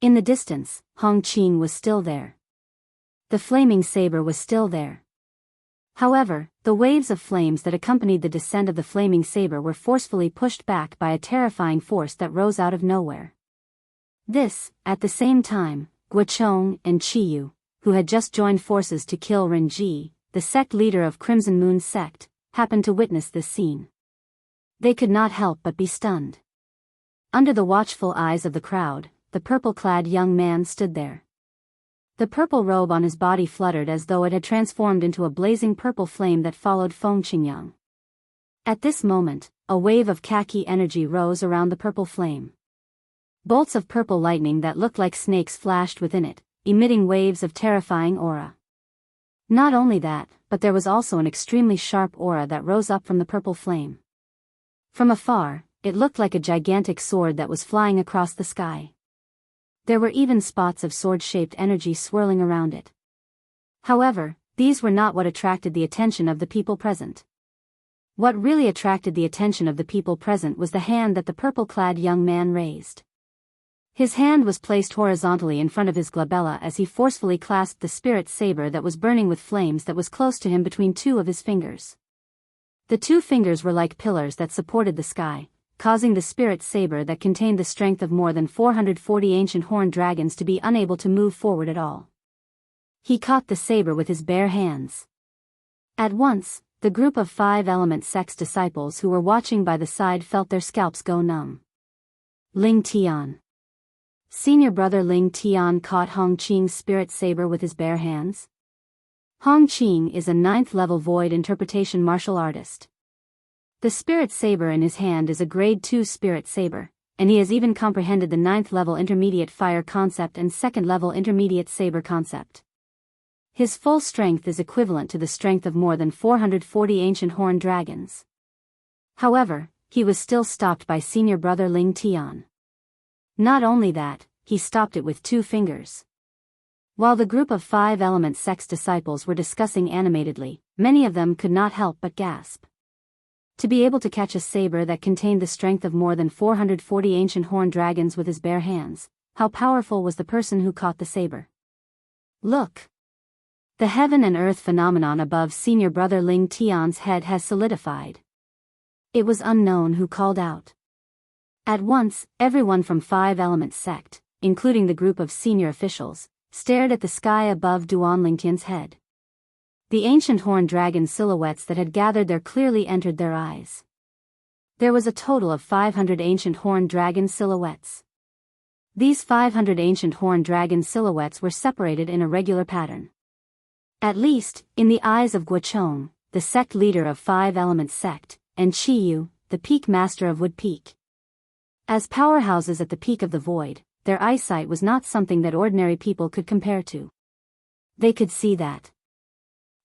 In the distance, Hong Qing was still there. The flaming saber was still there. However, the waves of flames that accompanied the descent of the flaming saber were forcefully pushed back by a terrifying force that rose out of nowhere. This, at the same time, Guochong and Chiyu, who had just joined forces to kill Renji, the sect leader of Crimson Moon's sect, happened to witness this scene. They could not help but be stunned. Under the watchful eyes of the crowd, the purple-clad young man stood there. The purple robe on his body fluttered as though it had transformed into a blazing purple flame that followed Feng Qingyang. At this moment, a wave of khaki energy rose around the purple flame. Bolts of purple lightning that looked like snakes flashed within it, emitting waves of terrifying aura. Not only that, but there was also an extremely sharp aura that rose up from the purple flame. From afar, it looked like a gigantic sword that was flying across the sky. There were even spots of sword-shaped energy swirling around it. However, these were not what attracted the attention of the people present. What really attracted the attention of the people present was the hand that the purple-clad young man raised. His hand was placed horizontally in front of his glabella as he forcefully clasped the spirit saber that was burning with flames that was close to him between two of his fingers. The two fingers were like pillars that supported the sky, causing the spirit saber that contained the strength of more than 440 ancient horned dragons to be unable to move forward at all. He caught the saber with his bare hands. At once, the group of five-element sect's disciples who were watching by the side felt their scalps go numb. Ling Tian. Senior brother Ling Tian caught Hong Qing's spirit saber with his bare hands. Hong Qing is a 9th-level void interpretation martial artist. The spirit saber in his hand is a grade 2 spirit saber, and he has even comprehended the 9th-level intermediate fire concept and 2nd-level intermediate saber concept. His full strength is equivalent to the strength of more than 440 ancient horned dragons. However, he was still stopped by senior brother Ling Tian. Not only that, he stopped it with 2 fingers. While the group of five-element sect's disciples were discussing animatedly, many of them could not help but gasp. To be able to catch a saber that contained the strength of more than 440 ancient horned dragons with his bare hands, how powerful was the person who caught the saber? Look! The heaven and earth phenomenon above senior brother Ling Tian's head has solidified. It was unknown who called out. At once, everyone from five-element sect, including the group of senior officials, stared at the sky above Duan Lingtian's head. The ancient horned dragon silhouettes that had gathered there clearly entered their eyes. There was a total of 500 ancient horned dragon silhouettes. These 500 ancient horned dragon silhouettes were separated in a regular pattern. At least, in the eyes of Guochong, the sect leader of five-element sect, and Chiyu, the peak master of Wood Peak. As powerhouses at the peak of the void, their eyesight was not something that ordinary people could compare to. They could see that.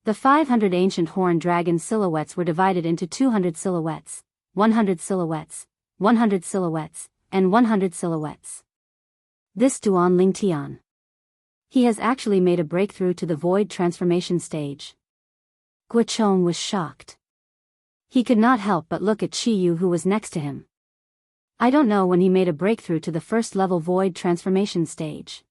The 500 ancient horned dragon silhouettes were divided into 200 silhouettes, 100 silhouettes, 100 silhouettes, and 100 silhouettes. This Duan Lingtian. He has actually made a breakthrough to the void transformation stage. Guochong was shocked. He could not help but look at Chiyu who was next to him. I don't know when he made a breakthrough to the first level void transformation stage.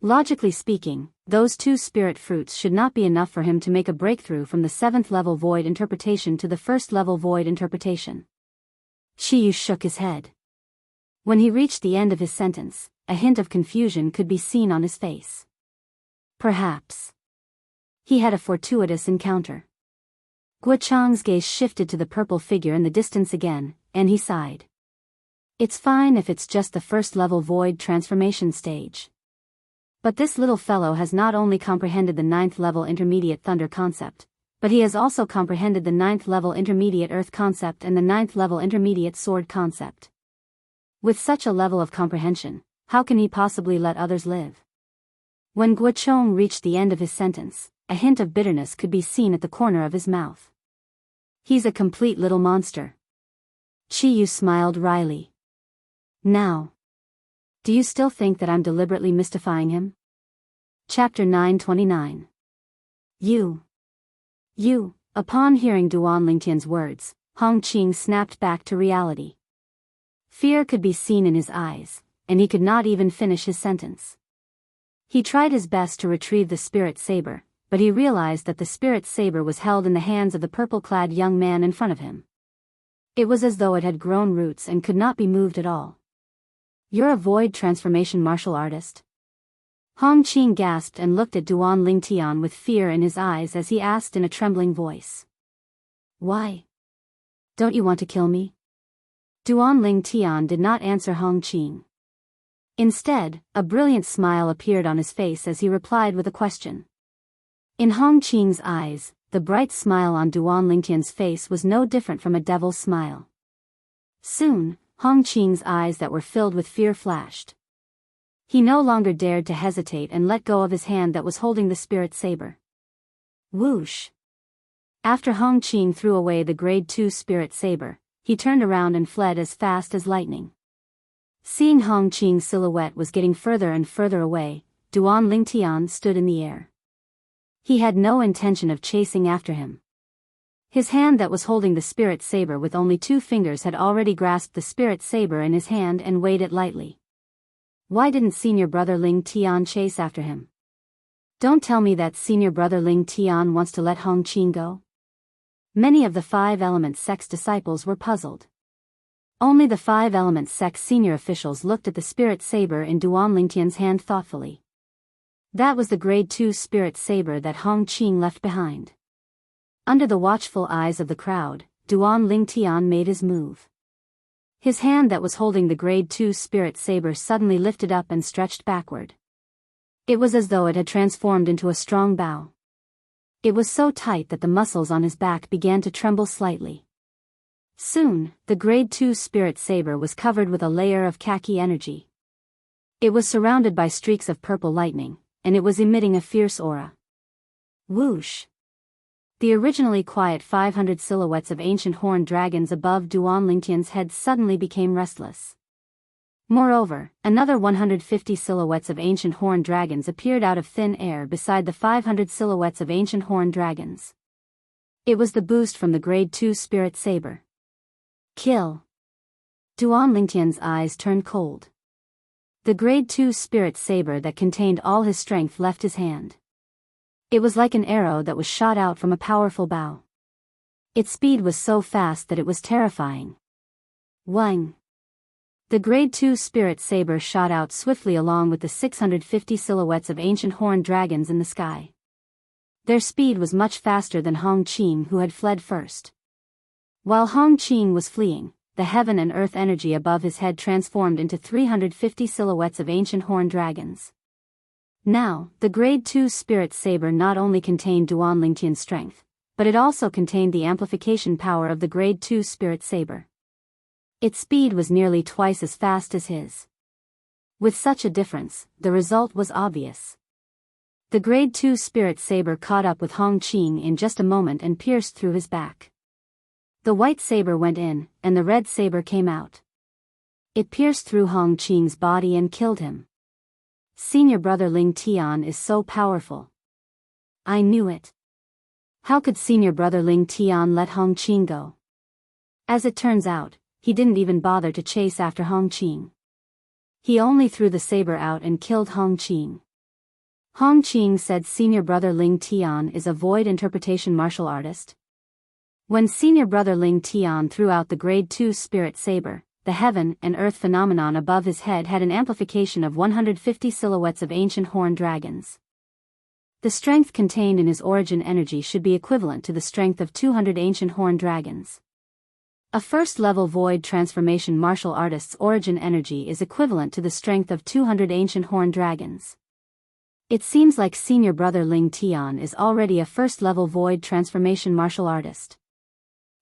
Logically speaking, those 2 spirit fruits should not be enough for him to make a breakthrough from the 7th level void interpretation to the 1st level void interpretation. Shiyu shook his head. When he reached the end of his sentence, a hint of confusion could be seen on his face. Perhaps he had a fortuitous encounter. Guo Chang's gaze shifted to the purple figure in the distance again, and he sighed. It's fine if it's just the 1st level void transformation stage. But this little fellow has not only comprehended the 9th level intermediate thunder concept, but he has also comprehended the 9th level intermediate earth concept and the 9th level intermediate sword concept. With such a level of comprehension, how can he possibly let others live? When Guo Chang reached the end of his sentence, a hint of bitterness could be seen at the corner of his mouth. He's a complete little monster. Shiyu smiled wryly. Now, do you still think that I'm deliberately mystifying him? Chapter 929. You. Upon hearing Duan Lingtian's words, Hong Qing snapped back to reality. Fear could be seen in his eyes, and he could not even finish his sentence. He tried his best to retrieve the spirit saber, but he realized that the spirit saber was held in the hands of the purple-clad young man in front of him. It was as though it had grown roots and could not be moved at all. You're a void transformation martial artist? Hong Qing gasped and looked at Duan Lingtian with fear in his eyes as he asked in a trembling voice. Why? Don't you want to kill me? Duan Lingtian did not answer Hong Qing. Instead, a brilliant smile appeared on his face as he replied with a question. In Hong Qing's eyes, the bright smile on Duan Lingtian's face was no different from a devil's smile. Soon, Hong Qing's eyes that were filled with fear flashed. He no longer dared to hesitate and let go of his hand that was holding the spirit saber. Whoosh! After Hong Qing threw away the grade 2 spirit saber, he turned around and fled as fast as lightning. Seeing Hong Qing's silhouette was getting further and further away, Duan Lingtian stood in the air. He had no intention of chasing after him. His hand that was holding the spirit saber with only 2 fingers had already grasped the spirit saber in his hand and weighed it lightly. Why didn't senior brother Ling Tian chase after him? Don't tell me that senior brother Ling Tian wants to let Hong Qing go? Many of the 5 Elements sect's disciples were puzzled. Only the 5 Elements sect's senior officials looked at the spirit saber in Duan Lingtian's hand thoughtfully. That was the grade 2 spirit saber that Hong Qing left behind. Under the watchful eyes of the crowd, Duan Lingtian made his move. His hand that was holding the grade 2 spirit saber suddenly lifted up and stretched backward. It was as though it had transformed into a strong bow. It was so tight that the muscles on his back began to tremble slightly. Soon, the grade 2 spirit saber was covered with a layer of khaki energy. It was surrounded by streaks of purple lightning, and it was emitting a fierce aura. Whoosh! The originally quiet 500 silhouettes of ancient horned dragons above Duan Lingtian's head suddenly became restless. Moreover, another 150 silhouettes of ancient horned dragons appeared out of thin air beside the 500 silhouettes of ancient horned dragons. It was the boost from the grade 2 spirit saber. Kill! Duan Lingtian's eyes turned cold. The grade 2 spirit saber that contained all his strength left his hand. It was like an arrow that was shot out from a powerful bow. Its speed was so fast that it was terrifying. Wang! The grade 2 spirit saber shot out swiftly along with the 650 silhouettes of ancient horned dragons in the sky. Their speed was much faster than Hong Qing, who had fled first. While Hong Qing was fleeing, the heaven and earth energy above his head transformed into 350 silhouettes of ancient horned dragons. Now, the grade 2 spirit saber not only contained Duan Lingtian's strength, but it also contained the amplification power of the grade 2 spirit saber. Its speed was nearly twice as fast as his. With such a difference, the result was obvious. The grade 2 spirit saber caught up with Hong Qing in just a moment and pierced through his back. The white saber went in, and the red saber came out. It pierced through Hong Qing's body and killed him. Senior brother Ling Tian is so powerful. I knew it. How could senior brother Ling Tian let Hong Qing go? As it turns out, he didn't even bother to chase after Hong Qing. He only threw the saber out and killed Hong Qing. Hong Qing said senior brother Ling Tian is a void interpretation martial artist. When senior brother Ling Tian threw out the grade 2 spirit saber, the heaven and earth phenomenon above his head had an amplification of 150 silhouettes of ancient horned dragons. The strength contained in his origin energy should be equivalent to the strength of 200 ancient horned dragons. A first-level void transformation martial artist's origin energy is equivalent to the strength of 200 ancient horned dragons. It seems like senior brother Ling Tian is already a first-level void transformation martial artist.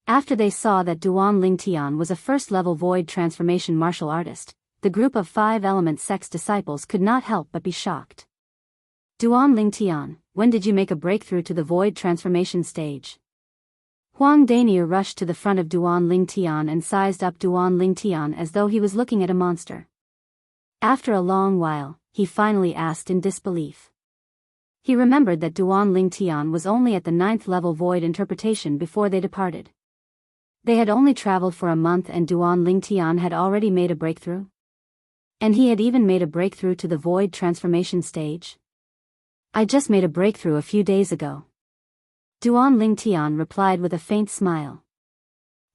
After they saw that Duan Ling Tian was a first-level void transformation martial artist, the group of 5-element sect's disciples could not help but be shocked. Duan Ling Tian, when did you make a breakthrough to the void transformation stage? Huang Danier rushed to the front of Duan Ling Tian and sized up Duan Ling Tian as though he was looking at a monster. After a long while, he finally asked in disbelief. He remembered that Duan Ling Tian was only at the 9th level void interpretation before they departed. They had only traveled for a month and Duan Ling Tian had already made a breakthrough? And he had even made a breakthrough to the void transformation stage? I just made a breakthrough a few days ago. Duan Ling Tian replied with a faint smile.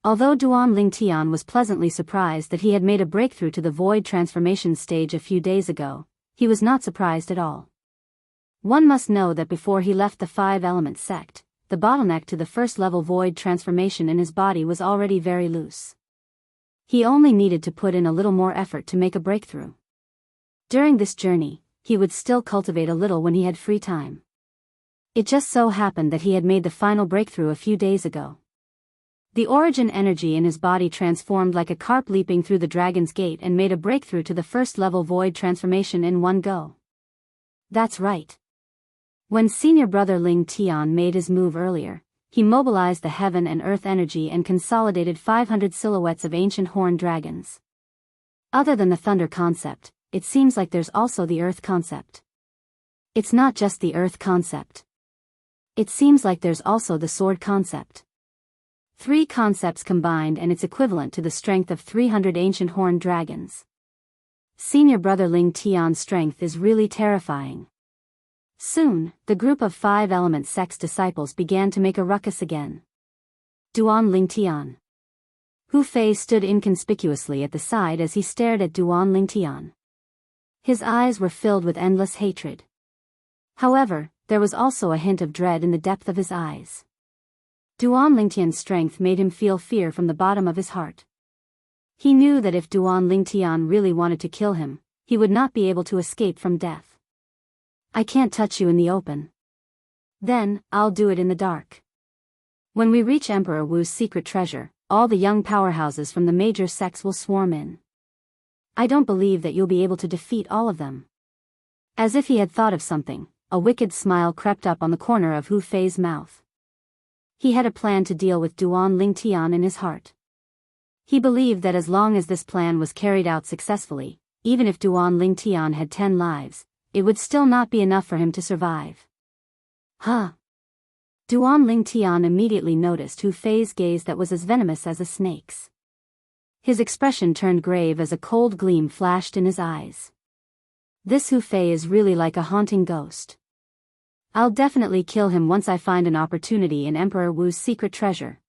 Although Duan Ling Tian was pleasantly surprised that he had made a breakthrough to the void transformation stage a few days ago, he was not surprised at all. One must know that before he left the 5-element sect, the bottleneck to the first-level void transformation in his body was already very loose. He only needed to put in a little more effort to make a breakthrough. During this journey, he would still cultivate a little when he had free time. It just so happened that he had made the final breakthrough a few days ago. The origin energy in his body transformed like a carp leaping through the dragon's gate and made a breakthrough to the first-level void transformation in one go. That's right. When senior brother Ling Tian made his move earlier, he mobilized the heaven and earth energy and consolidated 500 silhouettes of ancient horned dragons. Other than the thunder concept, it seems like there's also the earth concept. It's not just the earth concept. It seems like there's also the sword concept. 3 concepts combined and it's equivalent to the strength of 300 ancient horned dragons. Senior brother Ling Tian's strength is really terrifying. Soon, the group of 5-element sect's disciples began to make a ruckus again. Duan Ling Tian. Hu Fei stood inconspicuously at the side as he stared at Duan Ling Tian. His eyes were filled with endless hatred. However, there was also a hint of dread in the depth of his eyes. Duan Ling Tian's strength made him feel fear from the bottom of his heart. He knew that if Duan Ling Tian really wanted to kill him, he would not be able to escape from death. I can't touch you in the open. Then, I'll do it in the dark. When we reach Emperor Wu's secret treasure, all the young powerhouses from the major sects will swarm in. I don't believe that you'll be able to defeat all of them. As if he had thought of something, a wicked smile crept up on the corner of Hu Fei's mouth. He had a plan to deal with Duan Ling Tian in his heart. He believed that as long as this plan was carried out successfully, even if Duan Ling Tian had 10 lives, it would still not be enough for him to survive. Huh? Duan Ling Tian immediately noticed Hu Fei's gaze that was as venomous as a snake's. His expression turned grave as a cold gleam flashed in his eyes. This Hu Fei is really like a haunting ghost. I'll definitely kill him once I find an opportunity in Emperor Wu's secret treasure.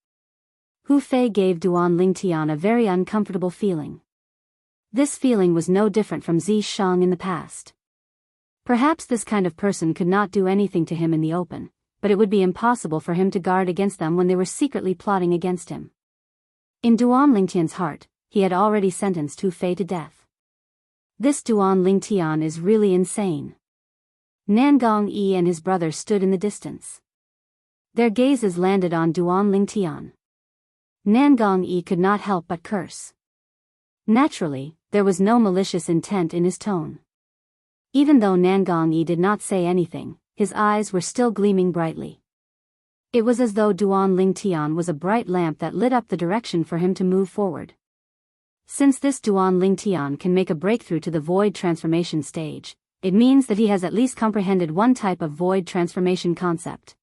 Hu Fei gave Duan Ling Tian a very uncomfortable feeling. This feeling was no different from Zi Shang in the past. Perhaps this kind of person could not do anything to him in the open, but it would be impossible for him to guard against them when they were secretly plotting against him. In Duan Ling Tian's heart, he had already sentenced Hu Fei to death. This Duan Ling Tian is really insane. Nangong Yi and his brother stood in the distance. Their gazes landed on Duan Ling Tian. Nangong Yi could not help but curse. Naturally, there was no malicious intent in his tone. Even though Nangong Yi did not say anything, his eyes were still gleaming brightly. It was as though Duan Ling Tian was a bright lamp that lit up the direction for him to move forward. Since this Duan Ling Tian can make a breakthrough to the void transformation stage, it means that he has at least comprehended one type of void transformation concept.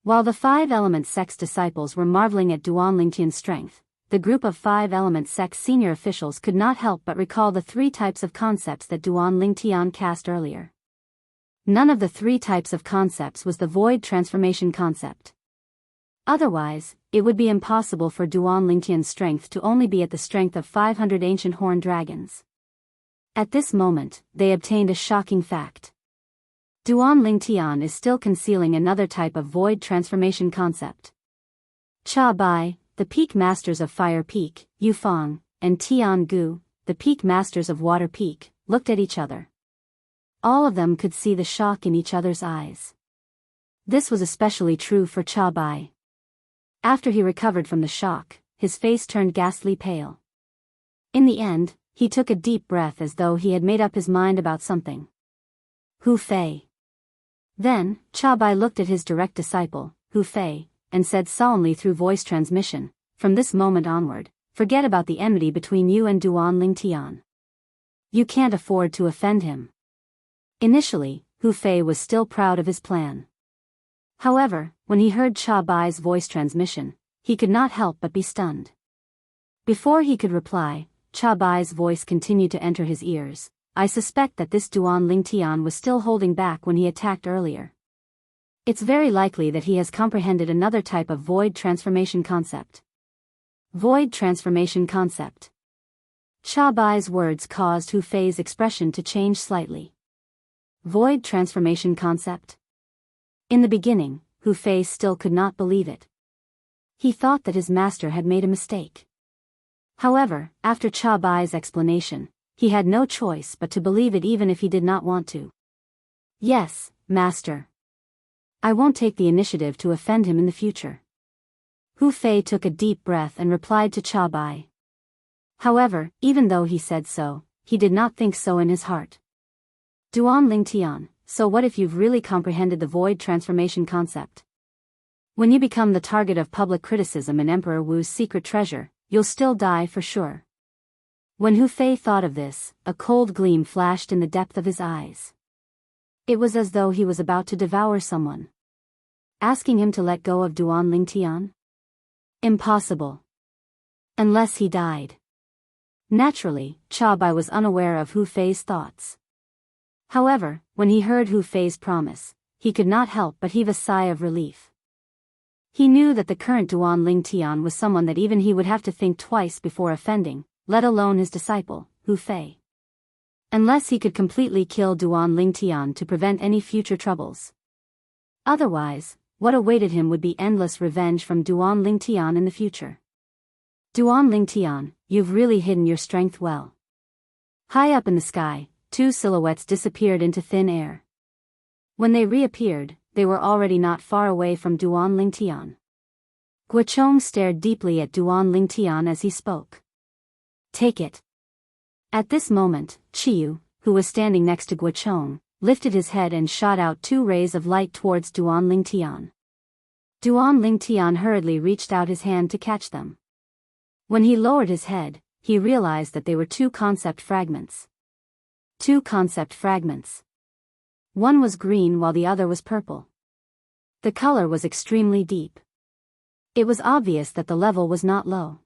While the 5-element sect's disciples were marveling at Duan Ling Tian's strength, the group of 5-element sect's senior officials could not help but recall the 3 types of concepts that Duan Ling Tian cast earlier. None of the three types of concepts was the void transformation concept. Otherwise, it would be impossible for Duan Lingtian's strength to only be at the strength of 500 ancient horned dragons. At this moment, they obtained a shocking fact. Duan Lingtian is still concealing another type of void transformation concept. Cha Bai, the peak masters of Fire Peak, Yu Fang, and Tian Gu, the peak masters of Water Peak, looked at each other. All of them could see the shock in each other's eyes. This was especially true for Cha Bai. After he recovered from the shock, his face turned ghastly pale. In the end, he took a deep breath as though he had made up his mind about something. Hu Fei. Then, Cha Bai looked at his direct disciple, Hu Fei, and said solemnly through voice transmission, "From this moment onward, forget about the enmity between you and Duan Lingtian. You can't afford to offend him." Initially, Hu Fei was still proud of his plan. However, when he heard Cha Bai's voice transmission, he could not help but be stunned. Before he could reply, Cha Bai's voice continued to enter his ears. "I suspect that this Duan Lingtian was still holding back when he attacked earlier. It's very likely that he has comprehended another type of void transformation concept." Void transformation concept. Cha Bai's words caused Hu Fei's expression to change slightly. Void transformation concept? In the beginning, Hu Fei still could not believe it. He thought that his master had made a mistake. However, after Cha Bai's explanation, he had no choice but to believe it even if he did not want to. "Yes, master. I won't take the initiative to offend him in the future." Hu Fei took a deep breath and replied to Cha Bai. However, even though he said so, he did not think so in his heart. "Duan Lingtian, so what if you've really comprehended the void transformation concept? When you become the target of public criticism in Emperor Wu's secret treasure, you'll still die for sure." When Hu Fei thought of this, a cold gleam flashed in the depth of his eyes. It was as though he was about to devour someone. Asking him to let go of Duan Lingtian? Impossible. Unless he died. Naturally, Cha Bai was unaware of Hu Fei's thoughts. However, when he heard Hu Fei's promise, he could not help but heave a sigh of relief. He knew that the current Duan Lingtian was someone that even he would have to think twice before offending, let alone his disciple, Hu Fei. Unless he could completely kill Duan Lingtian to prevent any future troubles. Otherwise, what awaited him would be endless revenge from Duan Lingtian in the future. "Duan Lingtian, you've really hidden your strength well." High up in the sky, two silhouettes disappeared into thin air. When they reappeared, they were already not far away from Duan Lingtian. Guochong stared deeply at Duan Lingtian as he spoke. "Take it." At this moment, Chiyu, who was standing next to Guochong, lifted his head and shot out two rays of light towards Duan Lingtian. Duan Lingtian hurriedly reached out his hand to catch them. When he lowered his head, he realized that they were two concept fragments. Two concept fragments. One was green while the other was purple. The color was extremely deep. It was obvious that the level was not low.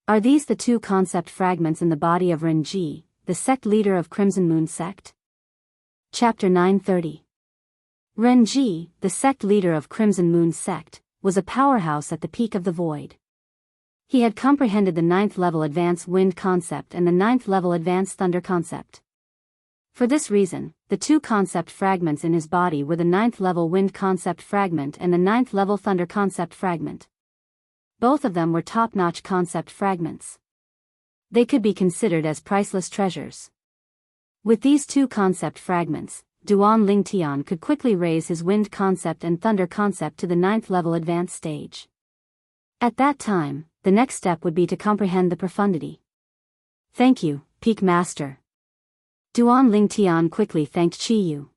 Are these the two concept fragments in the body of Renji, the sect leader of Crimson Moon sect? Chapter 930. Renji, the sect leader of Crimson Moon sect, was a powerhouse at the peak of the void. He had comprehended the 9th level advanced wind concept and the 9th level advanced thunder concept. For this reason, the two concept fragments in his body were the 9th level wind concept fragment and the 9th level thunder concept fragment. Both of them were top-notch concept fragments. They could be considered as priceless treasures. With these two concept fragments, Duan Lingtian could quickly raise his wind concept and thunder concept to the 9th level advanced stage. At that time, the next step would be to comprehend the profundity. "Thank you, Peak Master." Duan Lingtian quickly thanked Chiyu.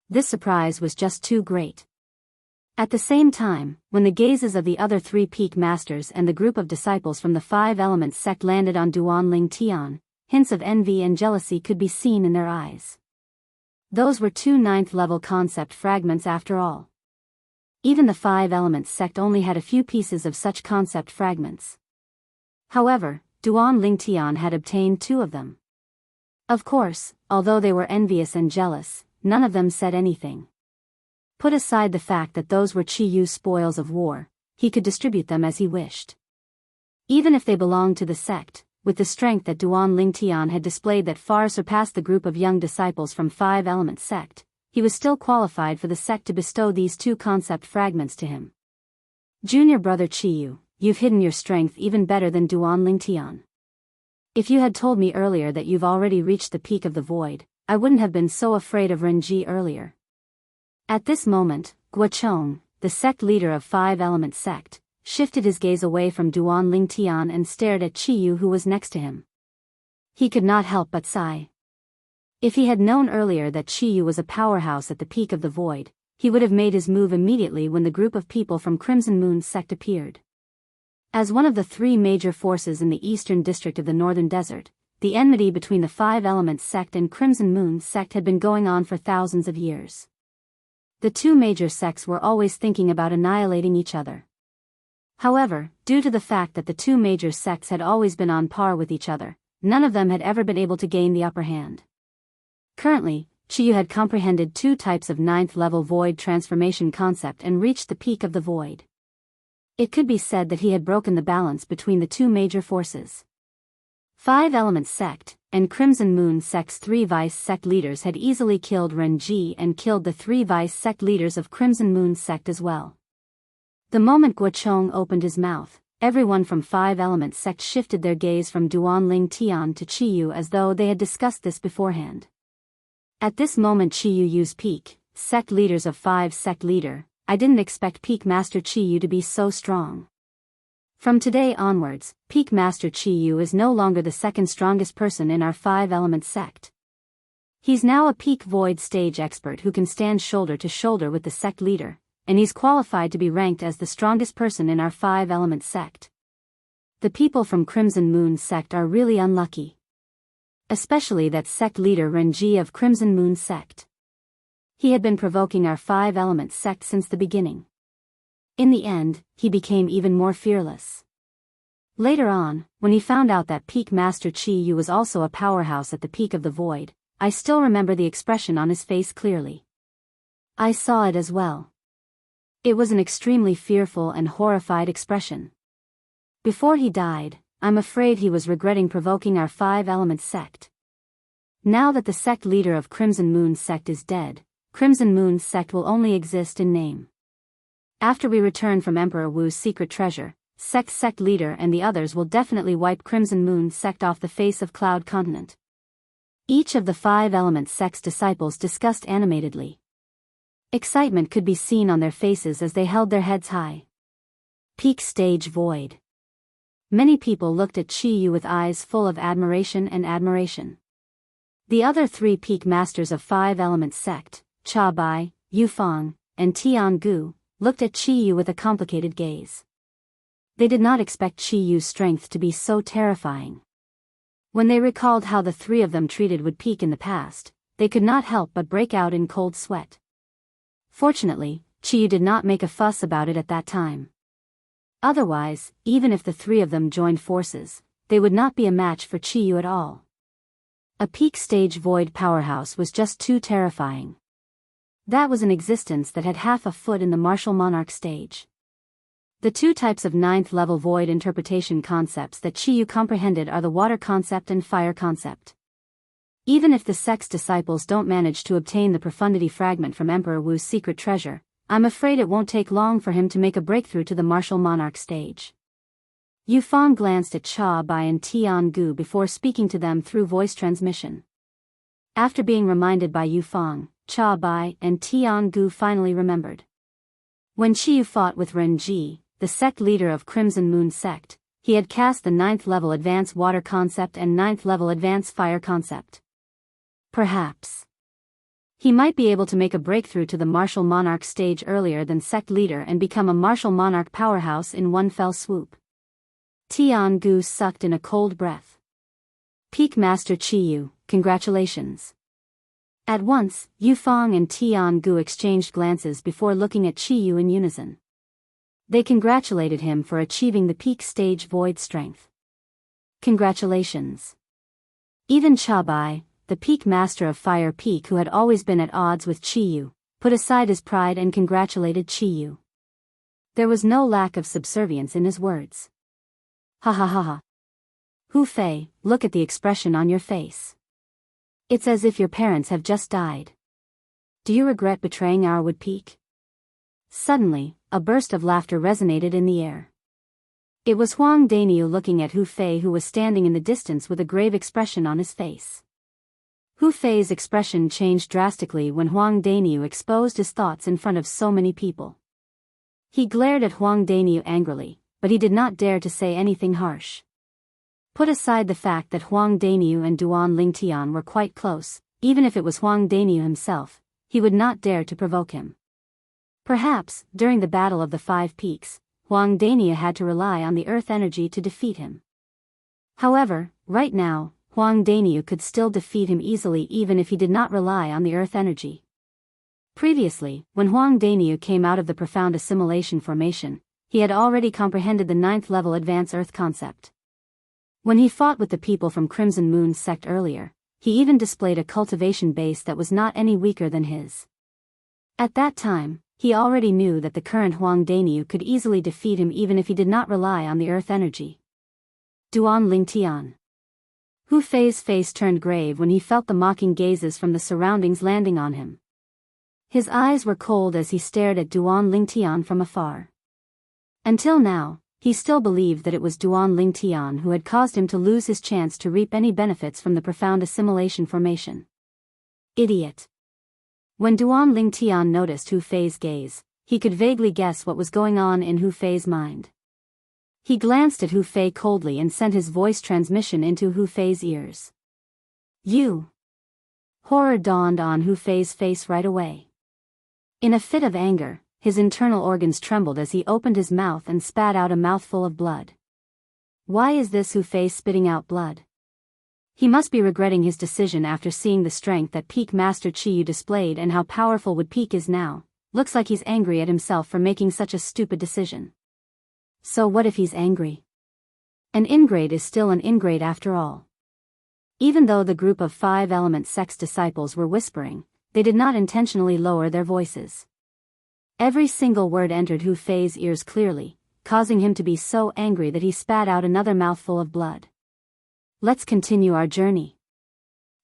This surprise was just too great. At the same time, when the gazes of the other three Peak Masters and the group of disciples from the Five Elements sect landed on Duan Lingtian, hints of envy and jealousy could be seen in their eyes. Those were two 9th level concept fragments after all. Even the Five Elements sect only had a few pieces of such concept fragments. However, Duan Lingtian had obtained two of them. Of course, although they were envious and jealous, none of them said anything. Put aside the fact that those were Qi spoils of war, he could distribute them as he wished. Even if they belonged to the sect, with the strength that Duan Lingtian had displayed that far surpassed the group of young disciples from Five Element sect, he was still qualified for the sect to bestow these two concept fragments to him. Junior brother Qiyu, you've hidden your strength even better than Duan Lingtian. If you had told me earlier that you've already reached the peak of the void, I wouldn't have been so afraid of Renji earlier. At this moment, Guochong, the sect leader of Five Element sect, shifted his gaze away from Duan Lingtian and stared at Qiyu who was next to him. He could not help but sigh. If he had known earlier that Qiyu was a powerhouse at the peak of the void, he would have made his move immediately when the group of people from Crimson Moon sect appeared. As one of the three major forces in the eastern district of the northern desert, the enmity between the Five Elements sect and Crimson Moon sect had been going on for thousands of years. The two major sects were always thinking about annihilating each other. However, due to the fact that the two major sects had always been on par with each other, none of them had ever been able to gain the upper hand. Currently, Qiyu had comprehended two types of 9th-level void transformation concept and reached the peak of the void. It could be said that he had broken the balance between the two major forces. Five Elements sect and Crimson Moon sect's three vice sect leaders had easily killed Renji and killed the three vice sect leaders of Crimson Moon sect as well. The moment Guochong opened his mouth, everyone from Five Elements sect shifted their gaze from Duan Lingtian to Qiyu as though they had discussed this beforehand. At this moment Qiyu used peak, sect leaders of Five sect leader, I didn't expect Peak Master Qiyu to be so strong. From today onwards, Peak Master Qiyu is no longer the second strongest person in our Five Elements sect. He's now a peak void stage expert who can stand shoulder to shoulder with the sect leader, and he's qualified to be ranked as the strongest person in our Five Elements sect. The people from Crimson Moon sect are really unlucky. Especially that sect leader Renji of Crimson Moon sect. He had been provoking our Five Elements sect since the beginning. In the end, he became even more fearless. Later on, when he found out that Peak Master Qiyu was also a powerhouse at the peak of the void, I still remember the expression on his face clearly. I saw it as well. It was an extremely fearful and horrified expression. Before he died, I'm afraid he was regretting provoking our Five Elements sect. Now that the sect leader of Crimson Moon sect is dead, Crimson Moon sect will only exist in name. After we return from Emperor Wu's secret treasure, sect leader and the others will definitely wipe Crimson Moon sect off the face of Cloud Continent. Each of the Five Elements sect's disciples discussed animatedly. Excitement could be seen on their faces as they held their heads high. Peak stage void. Many people looked at Qiyu with eyes full of admiration and admiration. The other three peak masters of Five Elements sect, Cha Bai, Yufang, and Tiangu, looked at Qiyu with a complicated gaze. They did not expect Qiyu's strength to be so terrifying. When they recalled how the three of them treated Wood Peak in the past, they could not help but break out in cold sweat. Fortunately, Qiyu did not make a fuss about it at that time. Otherwise, even if the three of them joined forces, they would not be a match for Qiyu at all. A peak stage void powerhouse was just too terrifying. That was an existence that had half a foot in the martial monarch stage. The two types of 9th-level void interpretation concepts that Qiyu comprehended are the water concept and fire concept. Even if the sect's disciples don't manage to obtain the profundity fragment from Emperor Wu's secret treasure, I'm afraid it won't take long for him to make a breakthrough to the martial monarch stage. Yufang glanced at Cha Bai and Tiangu before speaking to them through voice transmission. After being reminded by Yufang, Cha Bai and Tiangu finally remembered. When Qiyu fought with Renji, the sect leader of Crimson Moon sect, he had cast the 9th-level advanced water concept and 9th-level advanced fire concept. Perhaps he might be able to make a breakthrough to the martial monarch stage earlier than sect leader and become a martial monarch powerhouse in one fell swoop. Tiangu sucked in a cold breath. Peak Master Qiyu, congratulations. At once, Yufang and Tiangu exchanged glances before looking at Qiyu in unison. They congratulated him for achieving the peak stage void strength. Congratulations. Even Cha Bai, the peak master of Fire Peak, who had always been at odds with Qiyu, put aside his pride and congratulated Qiyu. There was no lack of subservience in his words. Ha ha ha ha. Hu Fei, look at the expression on your face. It's as if your parents have just died. Do you regret betraying our Wood Peak? Suddenly, a burst of laughter resonated in the air. It was Huang Daniu looking at Hu Fei, who was standing in the distance with a grave expression on his face. Hu Fei's expression changed drastically when Huang Daniu exposed his thoughts in front of so many people. He glared at Huang Daniu angrily, but he did not dare to say anything harsh. Put aside the fact that Huang Daniu and Duan Lingtian were quite close, even if it was Huang Daniu himself, he would not dare to provoke him. Perhaps, during the Battle of the Five Peaks, Huang Daniu had to rely on the earth energy to defeat him. However, right now, Huang Daniu could still defeat him easily even if he did not rely on the earth energy. Previously, when Huang Daniu came out of the profound assimilation formation, he had already comprehended the 9th level advanced earth concept. When he fought with the people from Crimson Moon's sect earlier, he even displayed a cultivation base that was not any weaker than his. At that time, he already knew that the current Huang Daniu could easily defeat him even if he did not rely on the earth energy. Duan Lingtian. Hu Fei's face turned grave when he felt the mocking gazes from the surroundings landing on him. His eyes were cold as he stared at Duan Lingtian from afar. Until now, he still believed that it was Duan Lingtian who had caused him to lose his chance to reap any benefits from the profound assimilation formation. Idiot. When Duan Lingtian noticed Hu Fei's gaze, he could vaguely guess what was going on in Hu Fei's mind. He glanced at Hu Fei coldly and sent his voice transmission into Hu Fei's ears. You! Horror dawned on Hu Fei's face right away. In a fit of anger, his internal organs trembled as he opened his mouth and spat out a mouthful of blood. Why is this Hu Fei spitting out blood? He must be regretting his decision after seeing the strength that Peak Master Qiyu displayed and how powerful Wood Peak is now. Looks like he's angry at himself for making such a stupid decision. So what if he's angry? An ingrate is still an ingrate after all. Even though the group of 5 element sect's disciples were whispering, they did not intentionally lower their voices. Every single word entered Hu Fei's ears clearly, causing him to be so angry that he spat out another mouthful of blood. Let's continue our journey.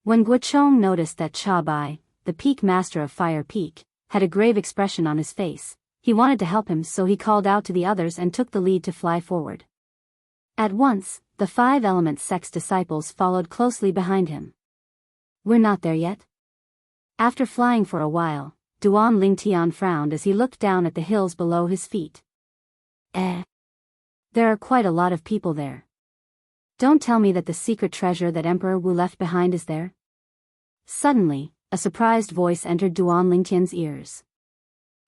When Guochong noticed that Cha Bai, the Peak Master of Fire Peak, had a grave expression on his face, he wanted to help him, so he called out to the others and took the lead to fly forward. At once, the 5 element sect's disciples followed closely behind him. We're not there yet? After flying for a while, Duan Lingtian frowned as he looked down at the hills below his feet. There are quite a lot of people there. Don't tell me that the secret treasure that Emperor Wu left behind is there? Suddenly, a surprised voice entered Duan Lingtian's ears.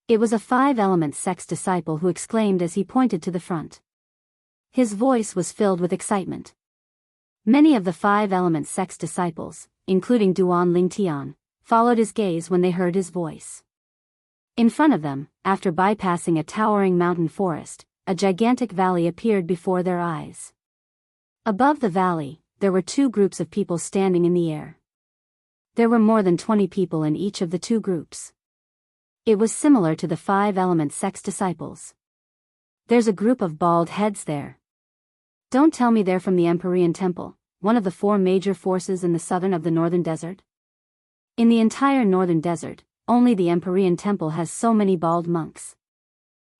It was a 5 element sect's disciple who exclaimed as he pointed to the front. His voice was filled with excitement. Many of the 5 element sect's disciples, including Duan Lingtian, followed his gaze when they heard his voice. In front of them, after bypassing a towering mountain forest, a gigantic valley appeared before their eyes. Above the valley, there were 2 groups of people standing in the air. There were more than 20 people in each of the 2 groups. It was similar to the 5 element sect's disciples. There's a group of bald heads there. Don't tell me they're from the Empyrean Temple, one of the 4 major forces in the southern of the northern desert. In the entire northern desert, only the Empyrean Temple has so many bald monks.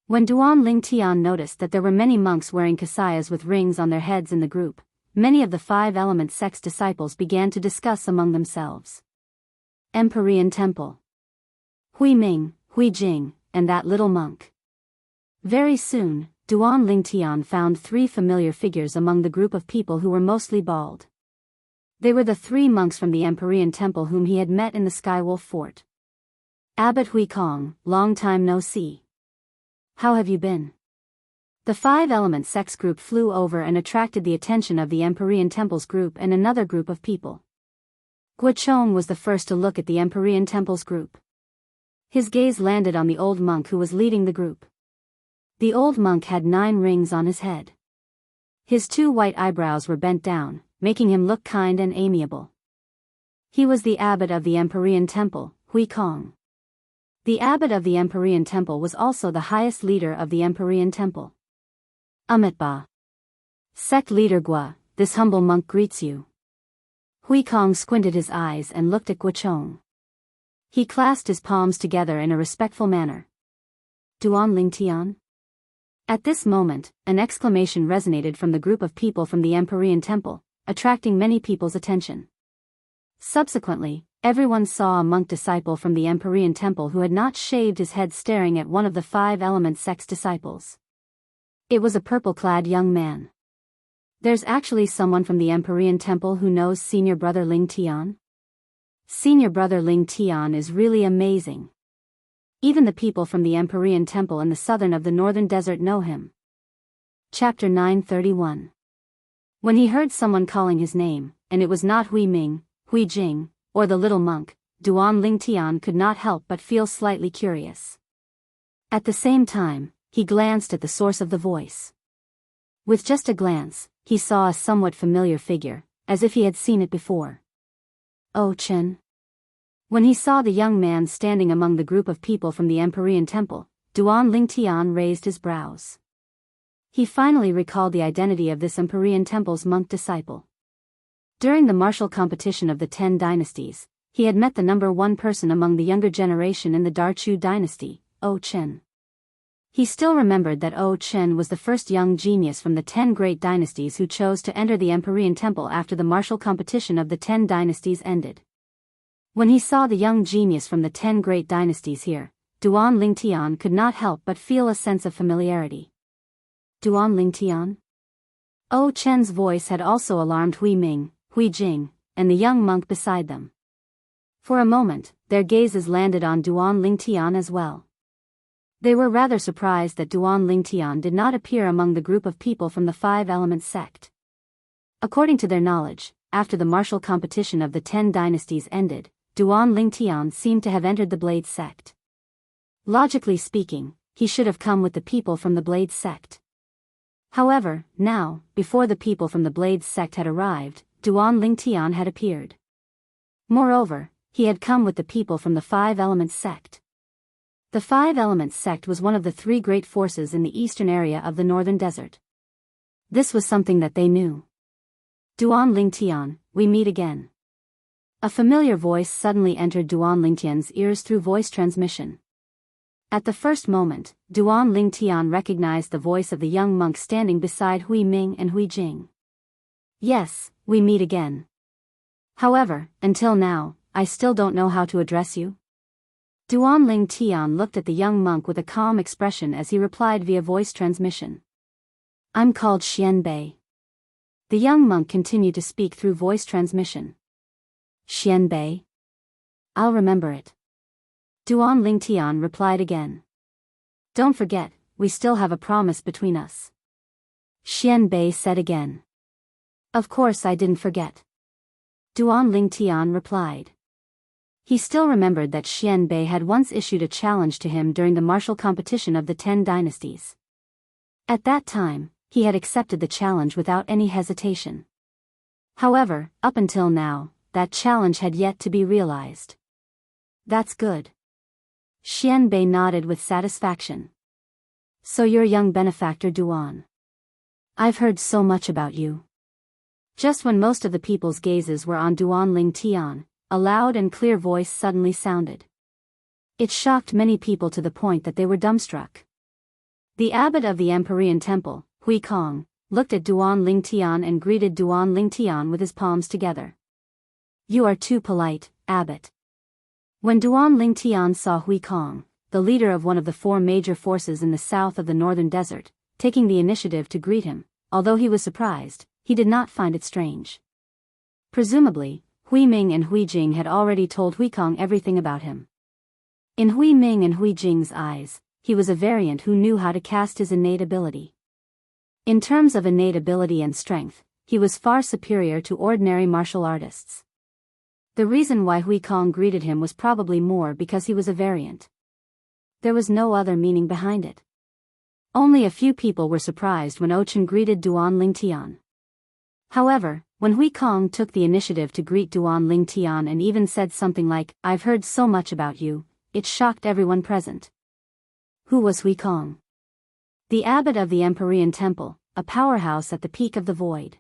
When Duan Lingtian noticed that there were many monks wearing kasayas with rings on their heads in the group, many of the 5 element sect's disciples began to discuss among themselves. Empyrean Temple. Hui Ming, Hui Jing, and that little monk. Very soon, Duan Lingtian found 3 familiar figures among the group of people who were mostly bald. They were the 3 monks from the Empyrean Temple whom he had met in the Skywolf Fort. Abbot Hui Kong, long time no see. How have you been? The 5 element sect's group flew over and attracted the attention of the Empyrean Temple's group and another group of people. Guochong was the first to look at the Empyrean Temple's group. His gaze landed on the old monk who was leading the group. The old monk had 9 rings on his head. His 2 white eyebrows were bent down, making him look kind and amiable. He was the abbot of the Empyrean temple, Hui Kong. The abbot of the Empyrean temple was also the highest leader of the Empyrean temple. Amitba. Sect leader Gua, this humble monk greets you. Hui Kong squinted his eyes and looked at Guochong. He clasped his palms together in a respectful manner. Duan Lingtian? At this moment, an exclamation resonated from the group of people from the Empyrean temple, attracting many people's attention. Subsequently, everyone saw a monk disciple from the Empyrean temple who had not shaved his head staring at one of the 5 element sect's disciples. It was a purple-clad young man. There's actually someone from the Empyrean temple who knows senior brother Ling Tian? Senior brother Ling Tian is really amazing. Even the people from the Empyrean temple in the southern of the northern desert know him. Chapter 931. When he heard someone calling his name, and it was not Hui Ming, Hui Jing, or the little monk, Duan Lingtian could not help but feel slightly curious. At the same time, he glanced at the source of the voice. With just a glance, he saw a somewhat familiar figure, as if he had seen it before. Oh Chen. When he saw the young man standing among the group of people from the Empyrean temple, Duan Lingtian raised his brows. He finally recalled the identity of this Empyrean temple's monk disciple. During the martial competition of the 10 dynasties, he had met the number 1 person among the younger generation in the Darchu dynasty, Oh Chen. He still remembered that Oh Chen was the first young genius from the 10 great dynasties who chose to enter the Empyrean temple after the martial competition of the 10 dynasties ended. When he saw the young genius from the 10 great dynasties here, Duan Lingtian could not help but feel a sense of familiarity. Duan Lingtian? Oh Chen's voice had also alarmed Hui Ming, Hui Jing, and the young monk beside them. For a moment, their gazes landed on Duan Lingtian as well. They were rather surprised that Duan Lingtian did not appear among the group of people from the 5 element sect. According to their knowledge, after the martial competition of the 10 dynasties ended, Duan Lingtian seemed to have entered the Blade sect. Logically speaking, he should have come with the people from the Blade sect. However, now, before the people from the Blade sect had arrived, Duan Lingtian had appeared. Moreover, he had come with the people from the 5 Elements sect. The 5 Elements sect was one of the 3 great forces in the eastern area of the northern desert. This was something that they knew. Duan Lingtian, we meet again. A familiar voice suddenly entered Duan Lingtian's ears through voice transmission. At the first moment, Duan Lingtian recognized the voice of the young monk standing beside Hui Ming and Hui Jing. Yes, we meet again. However, until now, I still don't know how to address you. Duan Lingtian looked at the young monk with a calm expression as he replied via voice transmission. I'm called Xian Bei. The young monk continued to speak through voice transmission. Xian Bei? I'll remember it. Duan Lingtian replied again. Don't forget, we still have a promise between us. Xian Bei said again. Of course I didn't forget. Duan Lingtian replied. He still remembered that Xian Bei had once issued a challenge to him during the martial competition of the 10 dynasties. At that time, he had accepted the challenge without any hesitation. However, up until now, that challenge had yet to be realized. That's good. Xian Bei nodded with satisfaction. So you're young benefactor Duan. I've heard so much about you. Just when most of the people's gazes were on Duan Lingtian, a loud and clear voice suddenly sounded. It shocked many people to the point that they were dumbstruck. The abbot of the Empyrean temple, Hui Kong, looked at Duan Lingtian and greeted Duan Lingtian with his palms together. You are too polite, abbot. When Duan Lingtian saw Hui Kong, the leader of one of the 4 major forces in the south of the northern desert, taking the initiative to greet him, although he was surprised, he did not find it strange. Presumably, Hui Ming and Hui Jing had already told Hui Kong everything about him. In Hui Ming and Hui Jing's eyes, he was a variant who knew how to cast his innate ability. In terms of innate ability and strength, he was far superior to ordinary martial artists. The reason why Hui Kong greeted him was probably more because he was a variant. There was no other meaning behind it. Only a few people were surprised when Ochen greeted Duan Lingtian. However, When Hui Kong took the initiative to greet Duan Ling Tian and even said something like, "I've heard so much about you," it shocked everyone present. Who was Hui Kong? The abbot of the Empyrean temple, a powerhouse at the peak of the void.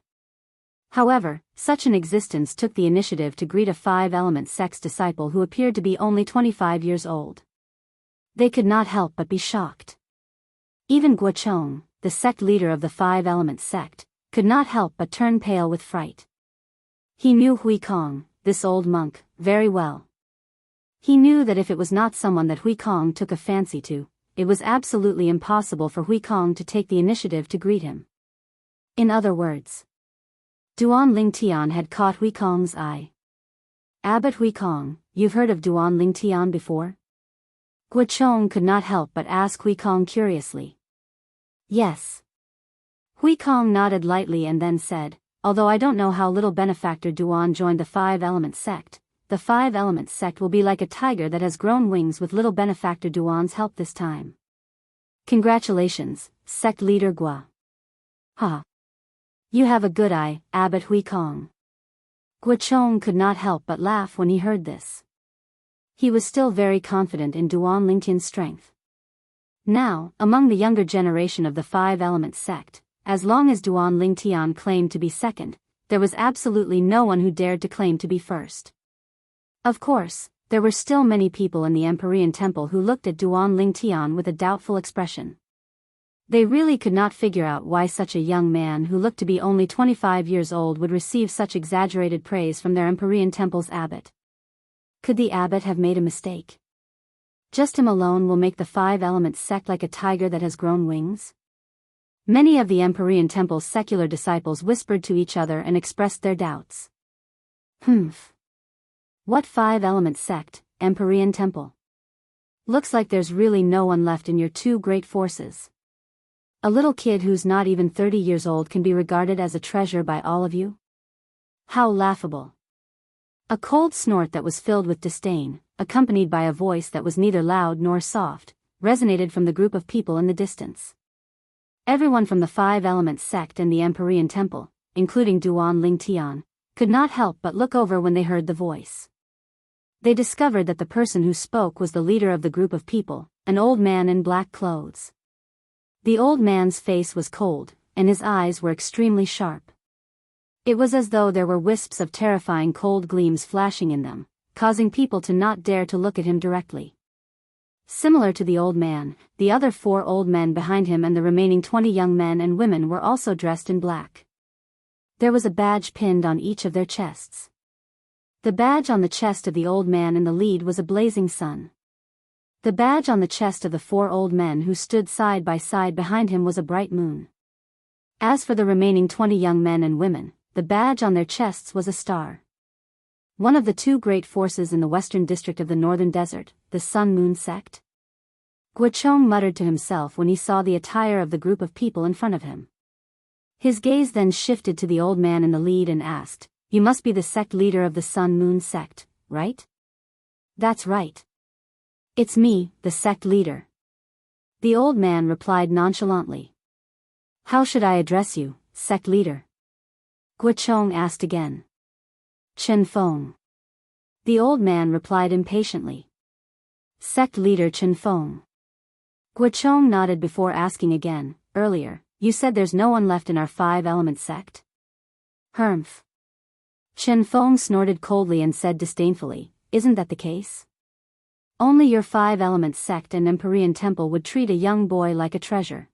However, such an existence took the initiative to greet a five-element sect's disciple who appeared to be only 25 years old. They could not help but be shocked. Even Guochong, the sect leader of the five-element sect, could not help but turn pale with fright. He knew Hui Kong, this old monk, very well. He knew that if it was not someone that Hui Kong took a fancy to, it was absolutely impossible for Hui Kong to take the initiative to greet him. In other words, Duan Ling Tian had caught Hui Kong's eye. "Abbot Hui Kong, you've heard of Duan Ling Tian before?" Guochong could not help but ask Hui Kong curiously. "Yes." Hui Kong nodded lightly and then said, "Although I don't know how little benefactor Duan joined the five-element sect, the five-element sect will be like a tiger that has grown wings with little benefactor Duan's help this time. Congratulations, sect leader Gua." "Ha! You have a good eye, Abbot Hui Kong." Guochong could not help but laugh when he heard this. He was still very confident in Duan Lingtian's strength. Now, among the younger generation of the five-element sect, as long as Duan Lingtian claimed to be second, there was absolutely no one who dared to claim to be first. Of course, there were still many people in the Empyrean temple who looked at Duan Lingtian with a doubtful expression. They really could not figure out why such a young man who looked to be only 25 years old would receive such exaggerated praise from their Empyrean temple's abbot. Could the abbot have made a mistake? Just him alone will make the five-element sect like a tiger that has grown wings? Many of the Empyrean temple's secular disciples whispered to each other and expressed their doubts. What five-element sect, Empyrean temple? Looks like there's really no one left in your two great forces. A little kid who's not even 30 years old can be regarded as a treasure by all of you? How laughable. A cold snort that was filled with disdain, accompanied by a voice that was neither loud nor soft, resonated from the group of people in the distance. Everyone from the five-element sect and the Empyrean temple, including Duan Lingtian, could not help but look over when they heard the voice. They discovered that the person who spoke was the leader of the group of people, an old man in black clothes. The old man's face was cold, and his eyes were extremely sharp. It was as though there were wisps of terrifying cold gleams flashing in them, causing people to not dare to look at him directly. Similar to the old man, the other 4 old men behind him and the remaining 20 young men and women were also dressed in black. There was a badge pinned on each of their chests. The badge on the chest of the old man in the lead was a blazing sun. The badge on the chest of the 4 old men who stood side by side behind him was a bright moon. As for the remaining 20 young men and women, the badge on their chests was a star. One of the 2 great forces in the western district of the northern desert, the Sun-Moon sect? Guochong muttered to himself when he saw the attire of the group of people in front of him. His gaze then shifted to the old man in the lead and asked, "You must be the sect leader of the Sun-Moon sect, right?" "That's right. It's me, the sect leader." The old man replied nonchalantly. "How should I address you, sect leader?" Guochong asked again. "Chen Feng." The old man replied impatiently. "Sect leader Chen Feng." Guochong nodded before asking again, "Earlier, you said there's no one left in our five-element sect?" "Humph." Chen Feng snorted coldly and said disdainfully, "Isn't that the case? Only your five-element sect and Empyrean temple would treat a young boy like a treasure.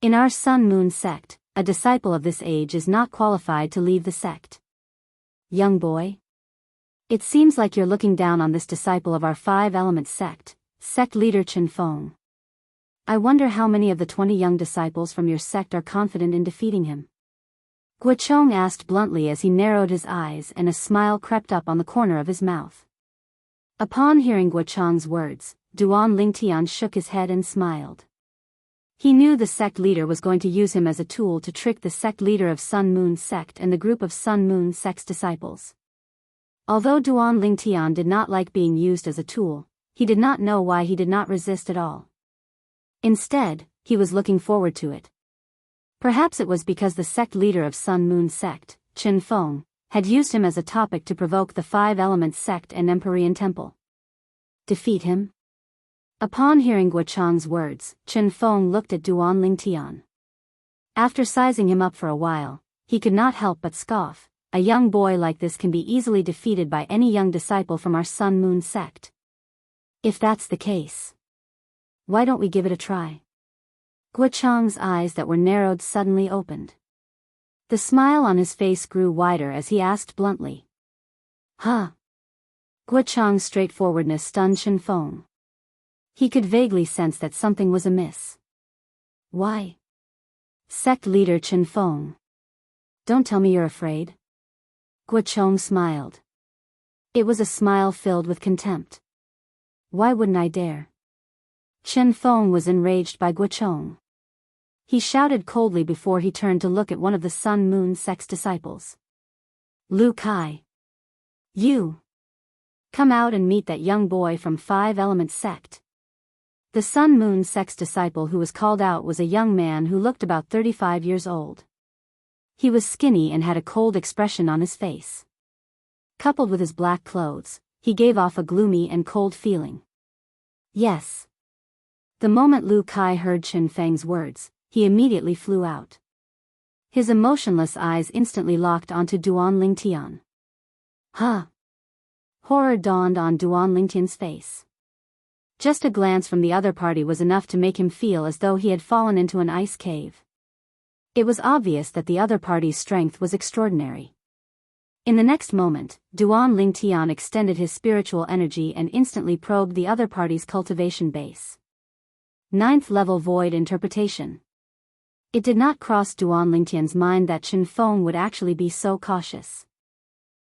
In our Sun-Moon sect, a disciple of this age is not qualified to leave the sect." "Young boy? It seems like you're looking down on this disciple of our five-element sect, sect leader Chen Feng. I wonder how many of the 20 young disciples from your sect are confident in defeating him?" Guochong asked bluntly as he narrowed his eyes and a smile crept up on the corner of his mouth. Upon hearing Guochong's words, Duan Lingtian shook his head and smiled. He knew the sect leader was going to use him as a tool to trick the sect leader of Sun-Moon sect and the group of Sun-Moon sect's disciples. Although Duan Lingtian did not like being used as a tool, he did not know why he did not resist at all. Instead, he was looking forward to it. Perhaps it was because the sect leader of Sun-Moon sect, Qin Feng, had used him as a topic to provoke the Five Elements sect and Empyrean temple. Defeat him? Upon hearing Guochang's words, Qin Feng looked at Duan Lingtian. After sizing him up for a while, he could not help but scoff. A young boy like this can be easily defeated by any young disciple from our Sun Moon sect. If that's the case, why don't we give it a try? Guochang's eyes that were narrowed suddenly opened. The smile on his face grew wider as he asked bluntly. Huh? Guochang's straightforwardness stunned Qin Feng. He could vaguely sense that something was amiss. Why? Sect leader Qin Feng. Don't tell me you're afraid. Guochang smiled. It was a smile filled with contempt. Why wouldn't I dare? Qin Feng was enraged by Guochang. He shouted coldly before he turned to look at one of the Sun Moon sect's disciples. Lu Kai. You! Come out and meet that young boy from Five Elements sect. The Sun Moon sect's disciple who was called out was a young man who looked about 35 years old. He was skinny and had a cold expression on his face. Coupled with his black clothes, he gave off a gloomy and cold feeling. Yes. The moment Lu Kai heard Qin Feng's words, he immediately flew out. His emotionless eyes instantly locked onto Duan Lingtian. Huh? Horror dawned on Duan Lingtian's face. Just a glance from the other party was enough to make him feel as though he had fallen into an ice cave. It was obvious that the other party's strength was extraordinary. In the next moment, Duan Lingtian extended his spiritual energy and instantly probed the other party's cultivation base. 9th level void interpretation. It did not cross Duan Lingtian's mind that Qin Feng would actually be so cautious.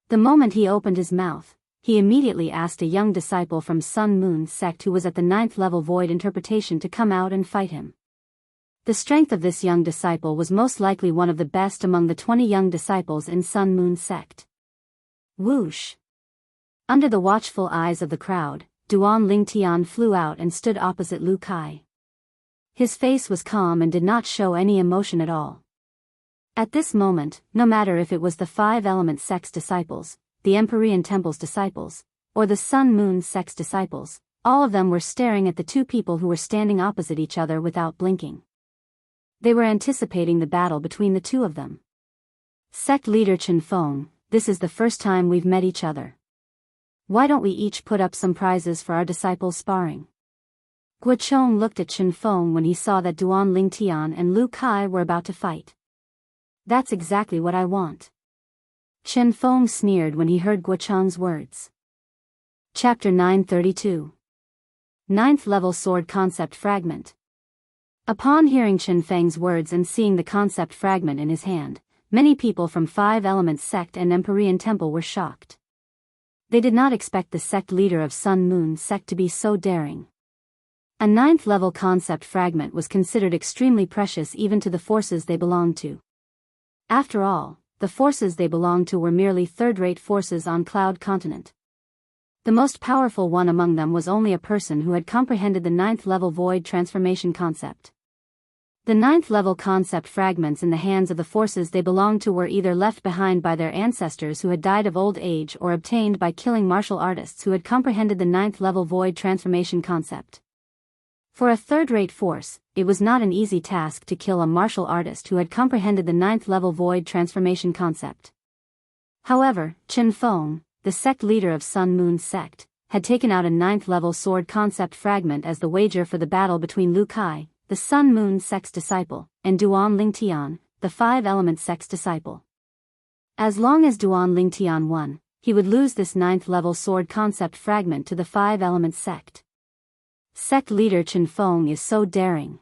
The moment he opened his mouth, he immediately asked a young disciple from Sun Moon sect who was at the 9th level void interpretation to come out and fight him. The strength of this young disciple was most likely one of the best among the 20 young disciples in Sun Moon sect. Whoosh! Under the watchful eyes of the crowd, Duan Lingtian flew out and stood opposite Lu Kai. His face was calm and did not show any emotion at all. At this moment, no matter if it was the Five Elements sect's disciples, the Empyrean temple's disciples, or the Sun Moon sect's disciples, all of them were staring at the two people who were standing opposite each other without blinking. They were anticipating the battle between the two of them. Sect leader Qin Feng, this is the first time we've met each other. Why don't we each put up some prizes for our disciples sparring? Guochang looked at Qin Feng when he saw that Duan Lingtian and Lu Kai were about to fight. That's exactly what I want. Qin Feng sneered when he heard Guochang's words. Chapter 932. 9th Level Sword Concept Fragment. Upon hearing Qin Feng's words and seeing the concept fragment in his hand, many people from Five Elements sect and Empyrean temple were shocked. They did not expect the sect leader of Sun Moon sect to be so daring. A 9th level concept fragment was considered extremely precious even to the forces they belonged to. After all, the forces they belonged to were merely third-rate forces on Cloud Continent. The most powerful one among them was only a person who had comprehended the 9th level void transformation concept. The 9th level concept fragments in the hands of the forces they belonged to were either left behind by their ancestors who had died of old age or obtained by killing martial artists who had comprehended the 9th level void transformation concept. For a third-rate force, it was not an easy task to kill a martial artist who had comprehended the 9th level void transformation concept. However, Qin Feng, the sect leader of Sun Moon sect, had taken out a 9th level sword concept fragment as the wager for the battle between Lu Kai, the Sun Moon sect's disciple, and Duan Lingtian, the Five Elements sect's disciple. As long as Duan Lingtian won, he would lose this 9th level sword concept fragment to the Five Elements sect. Sect leader Qin Feng is so daring.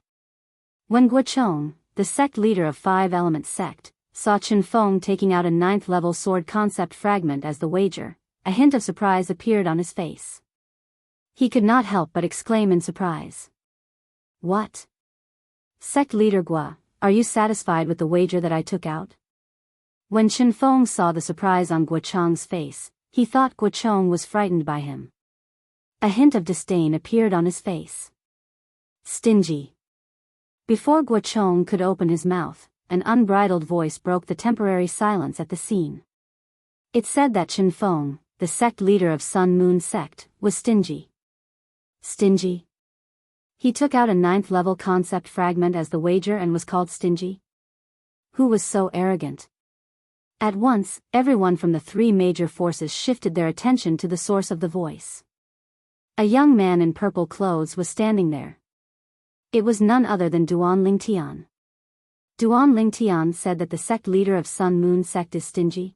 When Guochang, the sect leader of Five Elements sect, saw Qin Feng taking out a 9th level sword concept fragment as the wager, a hint of surprise appeared on his face. He could not help but exclaim in surprise. What? Sect leader Gua, are you satisfied with the wager that I took out? When Qin Feng saw the surprise on Guochang's face, he thought Guochang was frightened by him. A hint of disdain appeared on his face. Stingy. Before Guochang could open his mouth, an unbridled voice broke the temporary silence at the scene. It said that Chen Feng, the sect leader of Sun Moon sect, was stingy. Stingy? He took out a 9th level concept fragment as the wager and was called stingy? Who was so arrogant? At once, everyone from the 3 major forces shifted their attention to the source of the voice. A young man in purple clothes was standing there. It was none other than Duan Lingtian. Duan Lingtian said that the sect leader of Sun Moon sect is stingy.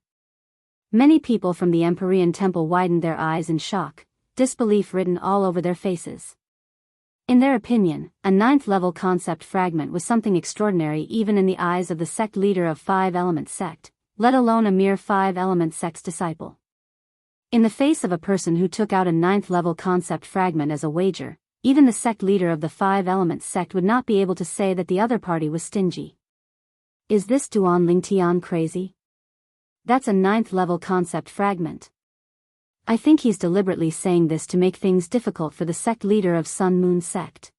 Many people from the Empyrean temple widened their eyes in shock, disbelief written all over their faces. In their opinion, a 9th level concept fragment was something extraordinary even in the eyes of the sect leader of 5-element sect, let alone a mere 5-element sect's disciple. In the face of a person who took out a 9th level concept fragment as a wager, even the sect leader of the 5-element sect would not be able to say that the other party was stingy. Is this Duan Lingtian crazy? That's a 9th level concept fragment. I think he's deliberately saying this to make things difficult for the sect leader of Sun Moon sect.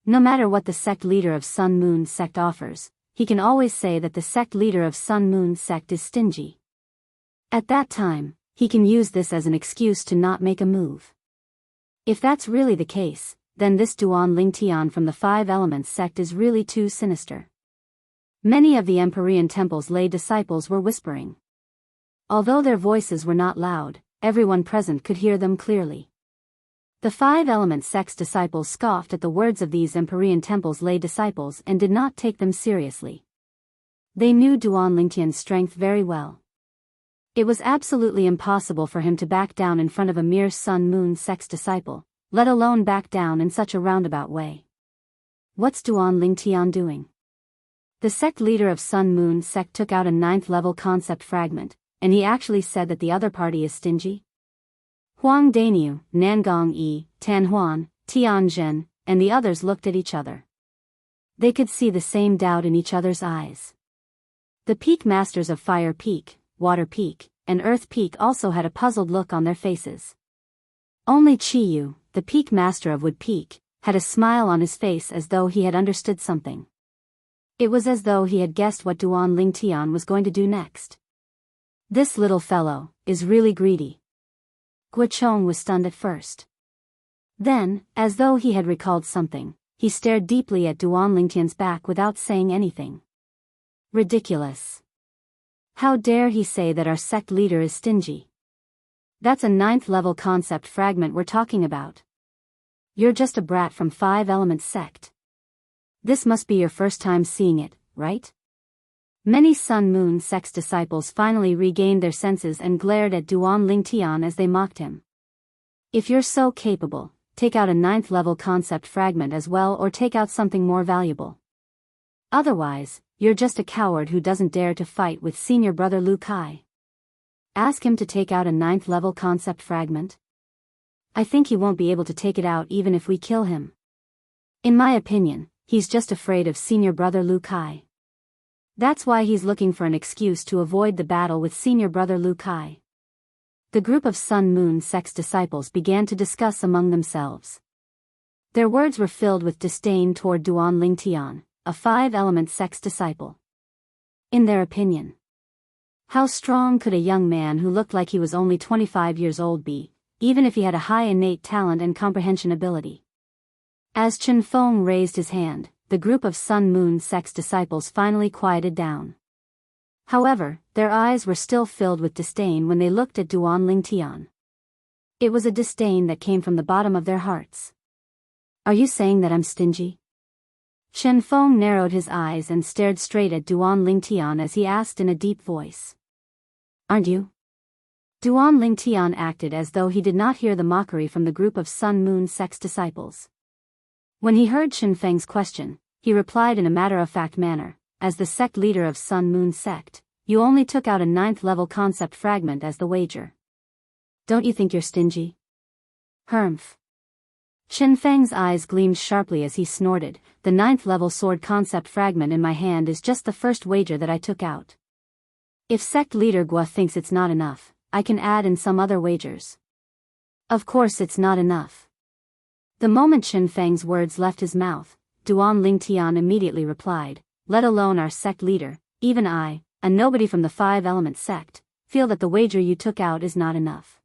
No matter what the sect leader of Sun Moon sect offers, he can always say that the sect leader of Sun Moon sect is stingy. At that time, he can use this as an excuse to not make a move. If that's really the case, then this Duan Lingtian from the 5-element sect is really too sinister. Many of the Empyrean temple's lay disciples were whispering. Although their voices were not loud, everyone present could hear them clearly. The 5-element sect's disciples scoffed at the words of these Empyrean temple's lay disciples and did not take them seriously. They knew Duan Lingtian's strength very well. It was absolutely impossible for him to back down in front of a mere Sun Moon sect's disciple, let alone back down in such a roundabout way. What's Duan Lingtian doing? The sect leader of Sun Moon sect took out a 9th level concept fragment, and he actually said that the other party is stingy? Huang Daniu, Nangong Yi, Tan Huan, Tian Zhen, and the others looked at each other. They could see the same doubt in each other's eyes. The peak masters of Fire Peak, Water Peak, and Earth Peak also had a puzzled look on their faces. Only Chiyu, the peak master of Wood Peak, had a smile on his face as though he had understood something. It was as though he had guessed what Duan Lingtian was going to do next. This little fellow is really greedy. Guochong was stunned at first. Then, as though he had recalled something, he stared deeply at Duan Lingtian's back without saying anything. Ridiculous. How dare he say that our sect leader is stingy? That's a 9th level concept fragment we're talking about. You're just a brat from 5-element sect. This must be your first time seeing it, right? Many Sun Moon sect's disciples finally regained their senses and glared at Duan Lingtian as they mocked him. If you're so capable, take out a 9th level concept fragment as well, or take out something more valuable. Otherwise, you're just a coward who doesn't dare to fight with senior brother Lu Kai. Ask him to take out a 9th level concept fragment. I think he won't be able to take it out even if we kill him. In my opinion, he's just afraid of senior brother Lu Kai. That's why he's looking for an excuse to avoid the battle with senior brother Lu Kai. The group of Sun Moon sect's disciples began to discuss among themselves. Their words were filled with disdain toward Duan Lingtian, a 5-element sect's disciple. In their opinion, how strong could a young man who looked like he was only 25 years old be, even if he had a high innate talent and comprehension ability? As Chen Feng raised his hand, the group of Sun Moon sect's disciples finally quieted down. However, their eyes were still filled with disdain when they looked at Duan Lingtian. It was a disdain that came from the bottom of their hearts. Are you saying that I'm stingy? Chen Feng narrowed his eyes and stared straight at Duan Lingtian as he asked in a deep voice. Aren't you? Duan Lingtian acted as though he did not hear the mockery from the group of Sun Moon sect's disciples. When he heard Chen Feng's question, he replied in a matter-of-fact manner, as the sect leader of Sun Moon sect, you only took out a 9th level concept fragment as the wager. Don't you think you're stingy? Humph. Chen Feng's eyes gleamed sharply as he snorted, the 9th level sword concept fragment in my hand is just the first wager that I took out. If sect leader Gua thinks it's not enough, I can add in some other wagers. Of course it's not enough. The moment Chen Feng's words left his mouth, Duan Lingtian immediately replied, let alone our sect leader, even I, a nobody from the Five-Element sect, feel that the wager you took out is not enough.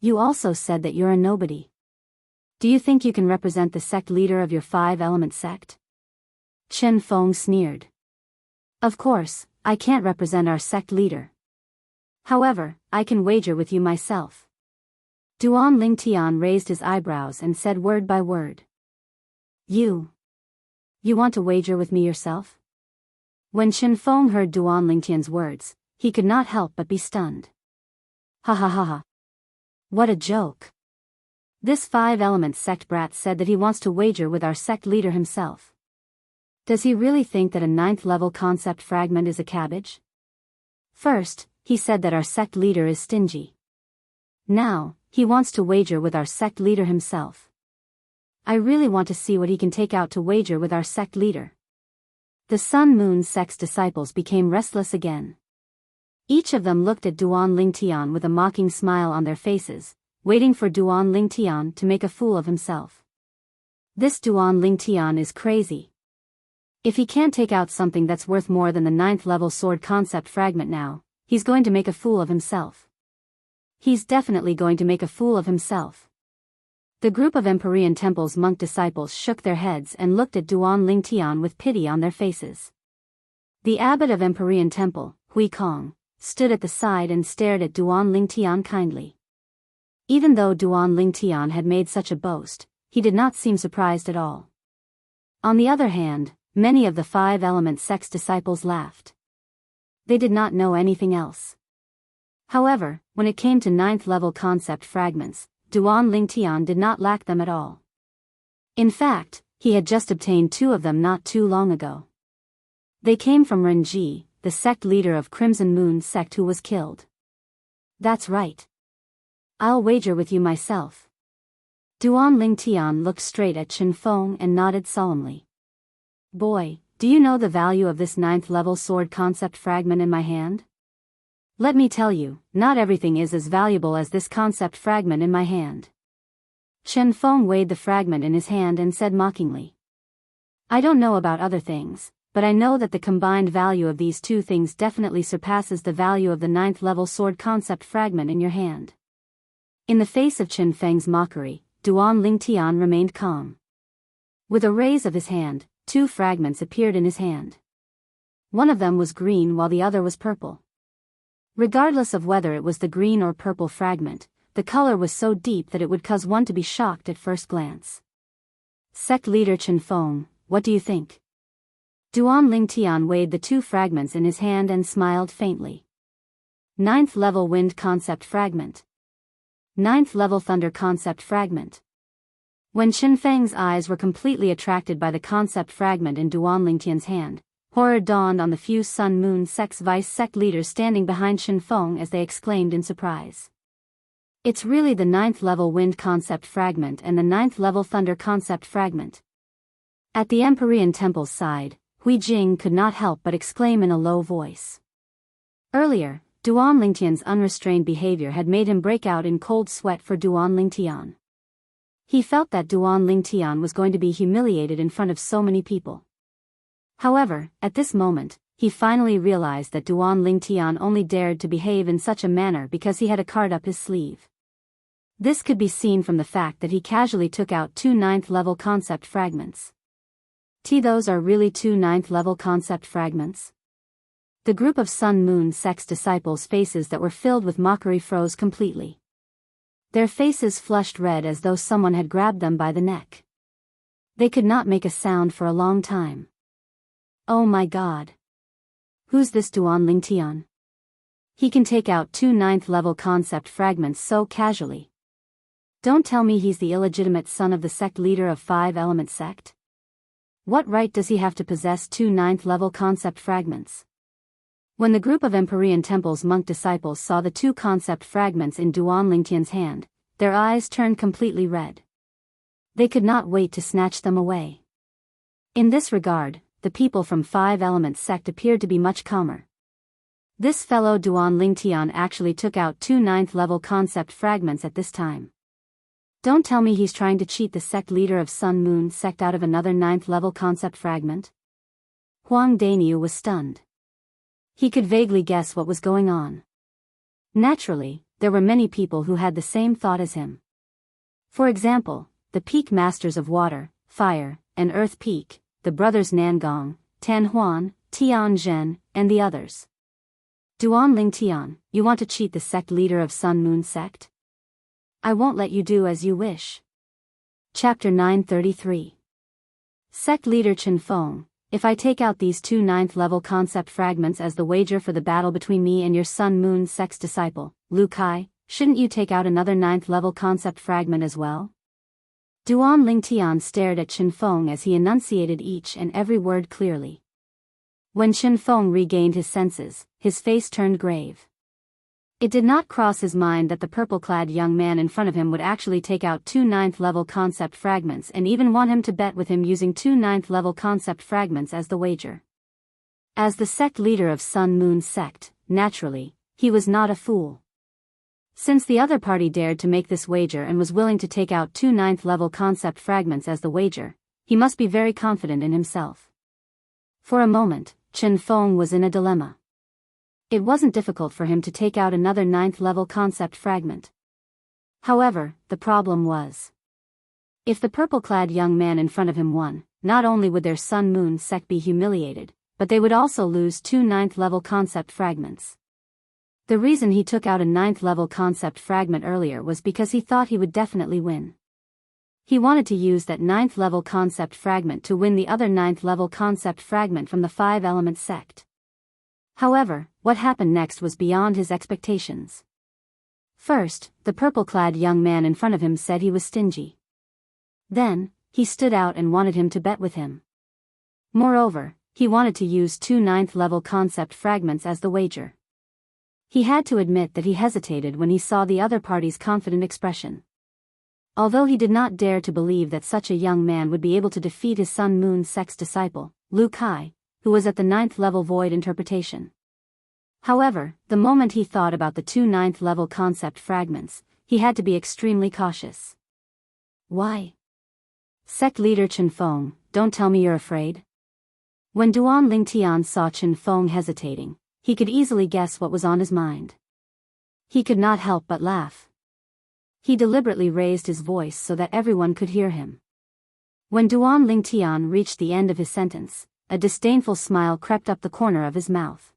You also said that you're a nobody. Do you think you can represent the sect leader of your Five-Element sect? Chen Feng sneered. Of course, I can't represent our sect leader. However, I can wager with you myself. Duan Lingtian raised his eyebrows and said word by word. You want to wager with me yourself? When Chen Feng heard Duan Lingtian's words, he could not help but be stunned. Ha ha ha ha. What a joke. This Five-Element sect brat said that he wants to wager with our sect leader himself. Does he really think that a 9th-level concept fragment is a cabbage? First, he said that our sect leader is stingy. Now, he wants to wager with our sect leader himself. I really want to see what he can take out to wager with our sect leader. The Sun Moon sect's disciples became restless again. Each of them looked at Duan Lingtian with a mocking smile on their faces, waiting for Duan Lingtian to make a fool of himself. This Duan Lingtian is crazy. If he can't take out something that's worth more than the 9th-level sword concept fragment now, he's going to make a fool of himself. He's definitely going to make a fool of himself. The group of Empyrean temple's monk disciples shook their heads and looked at Duan Lingtian with pity on their faces. The abbot of Empyrean temple, Hui Kong, stood at the side and stared at Duan Lingtian kindly. Even though Duan Lingtian had made such a boast, he did not seem surprised at all. On the other hand, many of the Five-Element sect's disciples laughed. They did not know anything else. However, when it came to 9th-level concept fragments, Duan Lingtian did not lack them at all. In fact, he had just obtained 2 of them not too long ago. They came from Renji, the sect leader of Crimson Moon sect who was killed. That's right. I'll wager with you myself. Duan Lingtian looked straight at Chen Feng and nodded solemnly. Boy, do you know the value of this 9th-level sword concept fragment in my hand? Let me tell you, not everything is as valuable as this concept fragment in my hand. Chen Feng weighed the fragment in his hand and said mockingly. I don't know about other things, but I know that the combined value of these 2 things definitely surpasses the value of the 9th-level sword concept fragment in your hand. In the face of Chen Feng's mockery, Duan Lingtian remained calm. With a raise of his hand, 2 fragments appeared in his hand. One of them was green while the other was purple. Regardless of whether it was the green or purple fragment, the color was so deep that it would cause one to be shocked at first glance. Sect leader Chen Feng, what do you think? Duan Lingtian weighed the 2 fragments in his hand and smiled faintly. 9th-level wind concept fragment. 9th-level thunder concept fragment. When Chen Feng's eyes were completely attracted by the concept fragment in Duan Lingtian's hand, horror dawned on the few Sun Moon sect's vice sect leaders standing behind Chen Feng as they exclaimed in surprise. It's really the 9th-level wind concept fragment and the 9th-level thunder concept fragment. At the Empyrean temple's side, Hui Jing could not help but exclaim in a low voice. Earlier, Duan Lingtian's unrestrained behavior had made him break out in cold sweat for Duan Lingtian. He felt that Duan Lingtian was going to be humiliated in front of so many people. However, at this moment, he finally realized that Duan Lingtian only dared to behave in such a manner because he had a card up his sleeve. This could be seen from the fact that he casually took out 2 9th-level concept fragments. Those are really 2 9th-level concept fragments? The group of Sun Moon sect's disciples' faces that were filled with mockery froze completely. Their faces flushed red as though someone had grabbed them by the neck. They could not make a sound for a long time. Oh my god. Who's this Duan Lingtian? He can take out 2 9th-level concept fragments so casually. Don't tell me he's the illegitimate son of the sect leader of Five-Element sect? What right does he have to possess 2 9th-level concept fragments? When the group of Empyrean temple's monk disciples saw the 2 concept fragments in Duan Lingtian's hand, their eyes turned completely red. They could not wait to snatch them away. In this regard, the people from Five-Element sect appeared to be much calmer. This fellow Duan Lingtian actually took out 2 9th-level concept fragments at this time. Don't tell me he's trying to cheat the sect leader of Sun Moon sect out of another 9th-level concept fragment. Huang Daniu was stunned. He could vaguely guess what was going on. Naturally, there were many people who had the same thought as him. For example, the peak masters of water, fire, and earth peak, the brothers Nangong, Tan Huan, Tian Zhen, and the others. Duanling Tian, you want to cheat the sect leader of Sun Moon sect? I won't let you do as you wish. Chapter 933. Sect leader Chen Feng, if I take out these 2 9th-level concept fragments as the wager for the battle between me and your Sun Moon sect's disciple, Lu Kai, shouldn't you take out another 9th-level concept fragment as well? Duanling Tian stared at Chen Feng as he enunciated each and every word clearly. When Chen Feng regained his senses, his face turned grave. It did not cross his mind that the purple-clad young man in front of him would actually take out 2 9th-level concept fragments and even want him to bet with him using 2 9th-level concept fragments as the wager. As the sect leader of Sun Moon sect, naturally, he was not a fool. Since the other party dared to make this wager and was willing to take out 2 9th-level concept fragments as the wager, he must be very confident in himself. For a moment, Chen Feng was in a dilemma. It wasn't difficult for him to take out another 9th-level concept fragment. However, the problem was, if the purple-clad young man in front of him won, not only would their Sun Moon sect be humiliated, but they would also lose 2 9th-level concept fragments. The reason he took out a 9th-level concept fragment earlier was because he thought he would definitely win. He wanted to use that 9th-level concept fragment to win the other 9th-level concept fragment from the 5-element sect. However, what happened next was beyond his expectations. First, the purple-clad young man in front of him said he was stingy. Then, he stood out and wanted him to bet with him. Moreover, he wanted to use 2 9th-level concept fragments as the wager. He had to admit that he hesitated when he saw the other party's confident expression. Although he did not dare to believe that such a young man would be able to defeat his Sun Moon sect's disciple, Lu Kai, who was at the 9th-level void interpretation. However, the moment he thought about the 2 9th-level concept fragments, he had to be extremely cautious. Why? Sect leader Chen Feng, don't tell me you're afraid. When Duanling Tian saw Chen Feng hesitating, he could easily guess what was on his mind. He could not help but laugh. He deliberately raised his voice so that everyone could hear him. When Duanling Tian reached the end of his sentence, a disdainful smile crept up the corner of his mouth.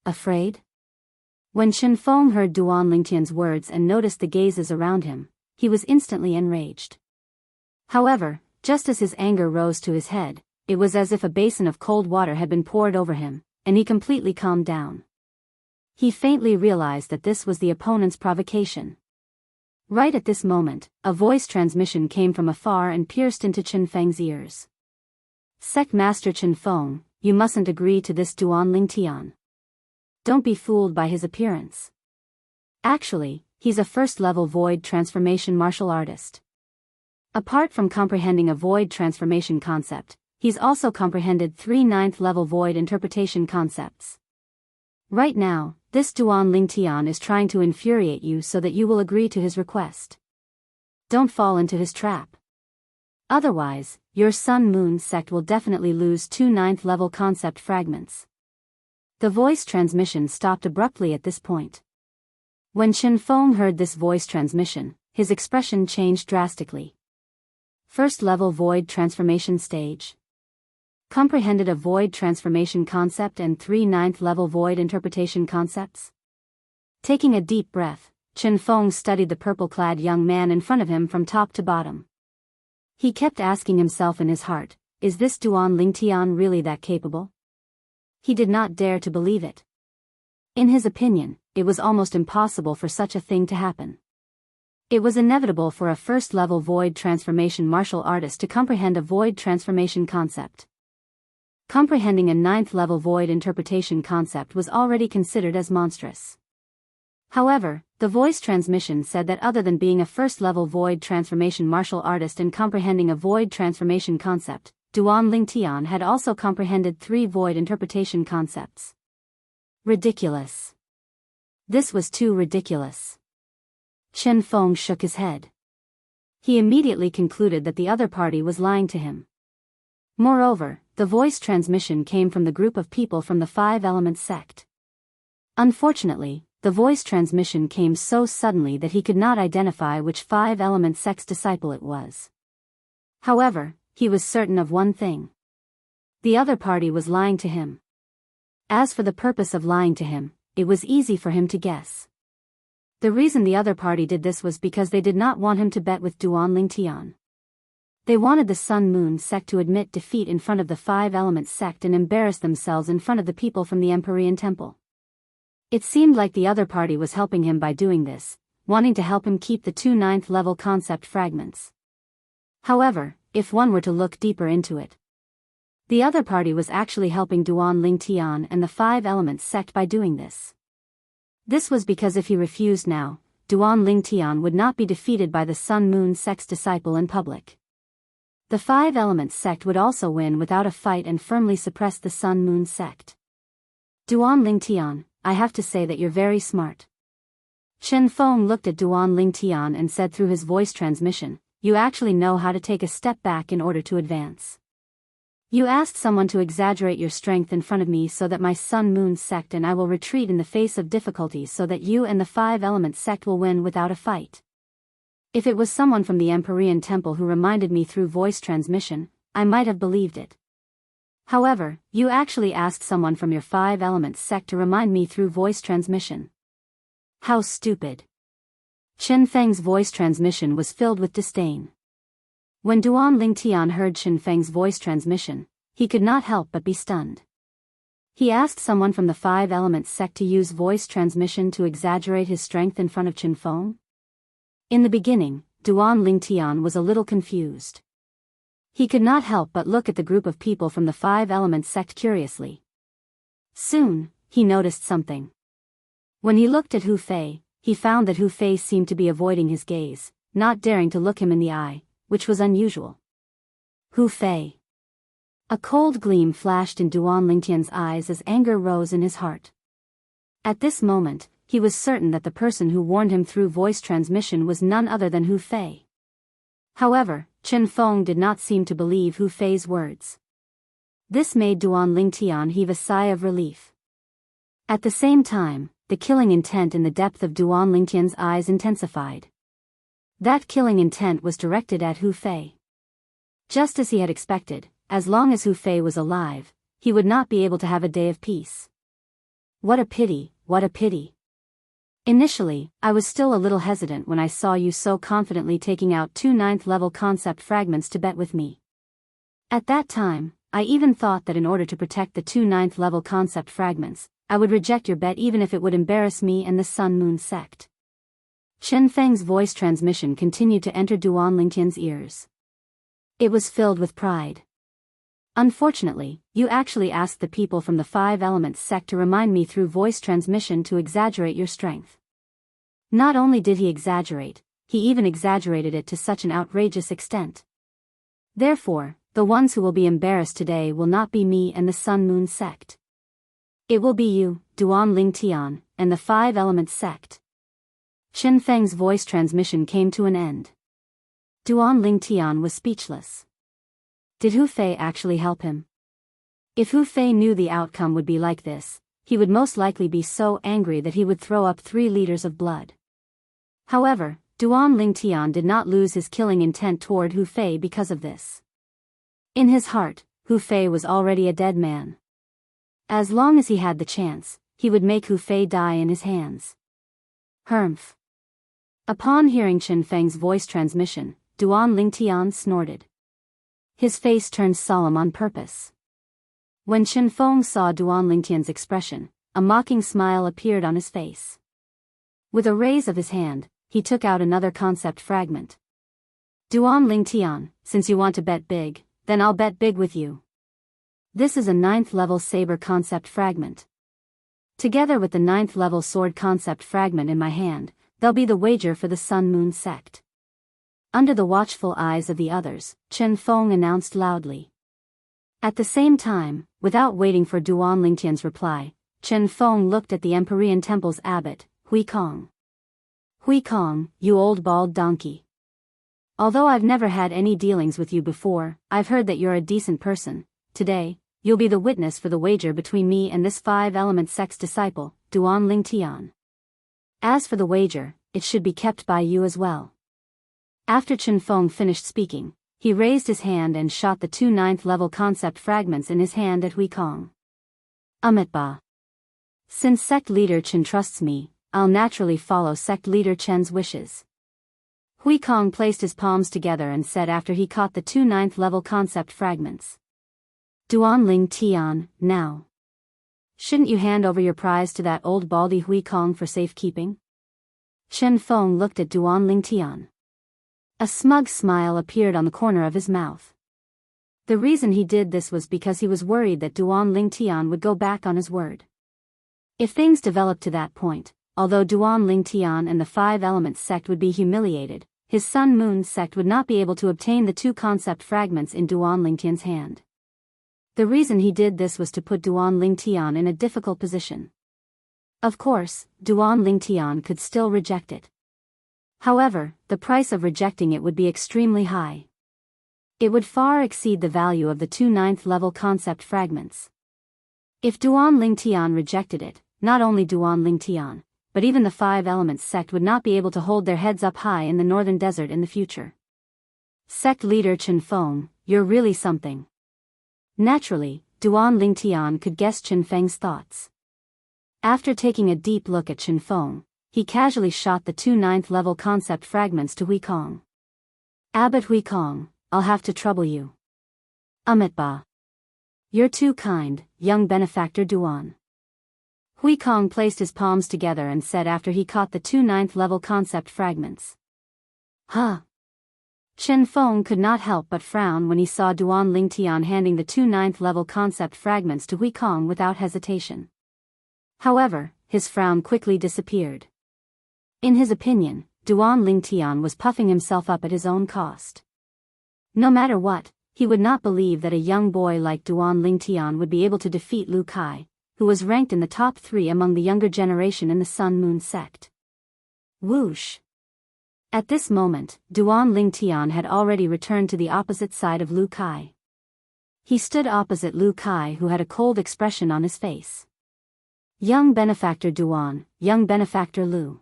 Afraid? When Chen Feng heard Duanling Tian's words and noticed the gazes around him, he was instantly enraged. However, just as his anger rose to his head, it was as if a basin of cold water had been poured over him, and he completely calmed down. He faintly realized that this was the opponent's provocation. Right at this moment, a voice transmission came from afar and pierced into Chen Feng's ears. Sect Master Chen Feng, you mustn't agree to this Duanling Tian. Don't be fooled by his appearance. Actually, he's a first-level void transformation martial artist. Apart from comprehending a void transformation concept, he's also comprehended 3 9th-level void interpretation concepts. Right now, this Duanling Tian is trying to infuriate you so that you will agree to his request. Don't fall into his trap. Otherwise, your Sun Moon sect will definitely lose 2 9th-level concept fragments. The voice transmission stopped abruptly at this point. When Chen Feng heard this voice transmission, his expression changed drastically. First-level void transformation stage. Comprehended a void transformation concept and 3 9th-level void interpretation concepts? Taking a deep breath, Chen Feng studied the purple-clad young man in front of him from top to bottom. He kept asking himself in his heart, is this Duanling Tian really that capable? He did not dare to believe it. In his opinion, it was almost impossible for such a thing to happen. It was inevitable for a first-level void transformation martial artist to comprehend a void transformation concept. Comprehending a 9th-level void interpretation concept was already considered as monstrous. However, the voice transmission said that other than being a first-level void transformation martial artist and comprehending a void transformation concept, Duanling Tian had also comprehended 3 void interpretation concepts. Ridiculous. This was too ridiculous. Chen Feng shook his head. He immediately concluded that the other party was lying to him. Moreover, the voice transmission came from the group of people from the Five Elements sect. Unfortunately, the voice transmission came so suddenly that he could not identify which Five Elements sect's disciple it was. However, he was certain of one thing. The other party was lying to him. As for the purpose of lying to him, it was easy for him to guess. The reason the other party did this was because they did not want him to bet with Duan Tian. They wanted the Sun Moon sect to admit defeat in front of the Five Elements sect and embarrass themselves in front of the people from the Empyrean temple. It seemed like the other party was helping him by doing this, wanting to help him keep the 2 9th level concept fragments. However, if one were to look deeper into it, the other party was actually helping Duan Tian and the Five Elements sect by doing this. This was because if he refused now, Duan Tian would not be defeated by the Sun Moon sect's disciple in public. The Five Elements sect would also win without a fight and firmly suppress the Sun Moon sect. Duan Tian, I have to say that you're very smart. Chen Feng looked at Duan Tian and said through his voice transmission, you actually know how to take a step back in order to advance. You asked someone to exaggerate your strength in front of me so that my Sun Moon sect and I will retreat in the face of difficulties so that you and the Five Elements sect will win without a fight. If it was someone from the Empyrean temple who reminded me through voice transmission, I might have believed it. However, you actually asked someone from your Five Elements sect to remind me through voice transmission. How stupid. Chen Feng's voice transmission was filled with disdain. When Duan Tian heard Chen Feng's voice transmission, he could not help but be stunned. He asked someone from the Five Elements sect to use voice transmission to exaggerate his strength in front of Chen Feng. In the beginning, Duan Tian was a little confused. He could not help but look at the group of people from the Five Elements sect curiously. Soon, he noticed something. When he looked at Hu Fei, he found that Hu Fei seemed to be avoiding his gaze, not daring to look him in the eye, which was unusual. Hu Fei. A cold gleam flashed in Duan Tian's eyes as anger rose in his heart. At this moment, he was certain that the person who warned him through voice transmission was none other than Hu Fei. However, Chen Feng did not seem to believe Hu Fei's words. This made Duan Tian heave a sigh of relief. At the same time, the killing intent in the depth of Duan Tian's eyes intensified. That killing intent was directed at Hu Fei. Just as he had expected, as long as Hu Fei was alive, he would not be able to have a day of peace. What a pity, what a pity. Initially, I was still a little hesitant when I saw you so confidently taking out 2 9th level concept fragments to bet with me. At that time, I even thought that in order to protect the 2 9th level concept fragments, I would reject your bet even if it would embarrass me and the Sun Moon sect. Chen Feng's voice transmission continued to enter Duan Tian's ears. It was filled with pride. Unfortunately, you actually asked the people from the Five Elements sect to remind me through voice transmission to exaggerate your strength. Not only did he exaggerate, he even exaggerated it to such an outrageous extent. Therefore, the ones who will be embarrassed today will not be me and the Sun Moon sect. It will be you, Duan Tian, and the Five Elements sect. Chen Feng's voice transmission came to an end. Duan Tian was speechless. Did Hu Fei actually help him? If Hu Fei knew the outcome would be like this, he would most likely be so angry that he would throw up 3 liters of blood. However, Duan Tian did not lose his killing intent toward Hu Fei because of this. In his heart, Hu Fei was already a dead man. As long as he had the chance, he would make Hu Fei die in his hands. Humph. Upon hearing Chen Feng's voice transmission, Duan Tian snorted. His face turned solemn on purpose. When Chen Feng saw Duan Tian's expression, a mocking smile appeared on his face. With a raise of his hand, he took out another concept fragment. Duan Tian, since you want to bet big, then I'll bet big with you. This is a 9th level saber concept fragment. Together with the 9th level sword concept fragment in my hand, they'll be the wager for the Sun Moon sect. Under the watchful eyes of the others, Chen Feng announced loudly. At the same time, without waiting for Duan Tian's reply, Chen Feng looked at the Empyrean temple's abbot, Hui Kong. Hui Kong, you old bald donkey. Although I've never had any dealings with you before, I've heard that you're a decent person. today, you'll be the witness for the wager between me and this five-element sect's disciple, Duan Lingtian. As for the wager, it should be kept by you as well. After Chen Feng finished speaking, he raised his hand and shot the 2 9th-level concept fragments in his hand at Hui Kong. Ba. Since sect leader Chen trusts me, I'll naturally follow sect leader Chen's wishes. Hui Kong placed his palms together and said after he caught the 2 9th-level concept fragments. Duan Lingtian, now. Shouldn't you hand over your prize to that old baldy Hui Kong for safekeeping? Chen Feng looked at Duan Lingtian. A smug smile appeared on the corner of his mouth. The reason he did this was because he was worried that Duan Lingtian would go back on his word. If things developed to that point, although Duan Lingtian and the Five Elements sect would be humiliated, his Sun Moon sect would not be able to obtain the 2 concept fragments in Duan Lingtian's hand. The reason he did this was to put Duan Lingtian in a difficult position. Of course, Duan Lingtian could still reject it. However, the price of rejecting it would be extremely high. It would far exceed the value of the 2 9th-level concept fragments. If Duan Lingtian rejected it, not only Duan Lingtian, but even the Five Elements sect would not be able to hold their heads up high in the northern desert in the future. Sect leader Chen Feng, you're really something. Naturally, Duan Lingtian could guess Chen Feng's thoughts. After taking a deep look at Chen Feng, he casually shot the 2 9th-level concept fragments to Hui Kong. Abbot Hui Kong, I'll have to trouble you. Ba. You're too kind, young benefactor Duan. Hui Kong placed his palms together and said after he caught the 2 9th-level concept fragments. Huh. Chen Feng could not help but frown when he saw Duan Lingtian handing the 2 9th-level concept fragments to Hui Kong without hesitation. However, his frown quickly disappeared. In his opinion, Duan Lingtian was puffing himself up at his own cost. No matter what, he would not believe that a young boy like Duan Lingtian would be able to defeat Lu Kai, who was ranked in the top 3 among the younger generation in the Sun Moon sect. Whoosh! At this moment, Duan Lingtian had already returned to the opposite side of Lu Kai. He stood opposite Lu Kai, who had a cold expression on his face. Young benefactor Duan, young benefactor Lu.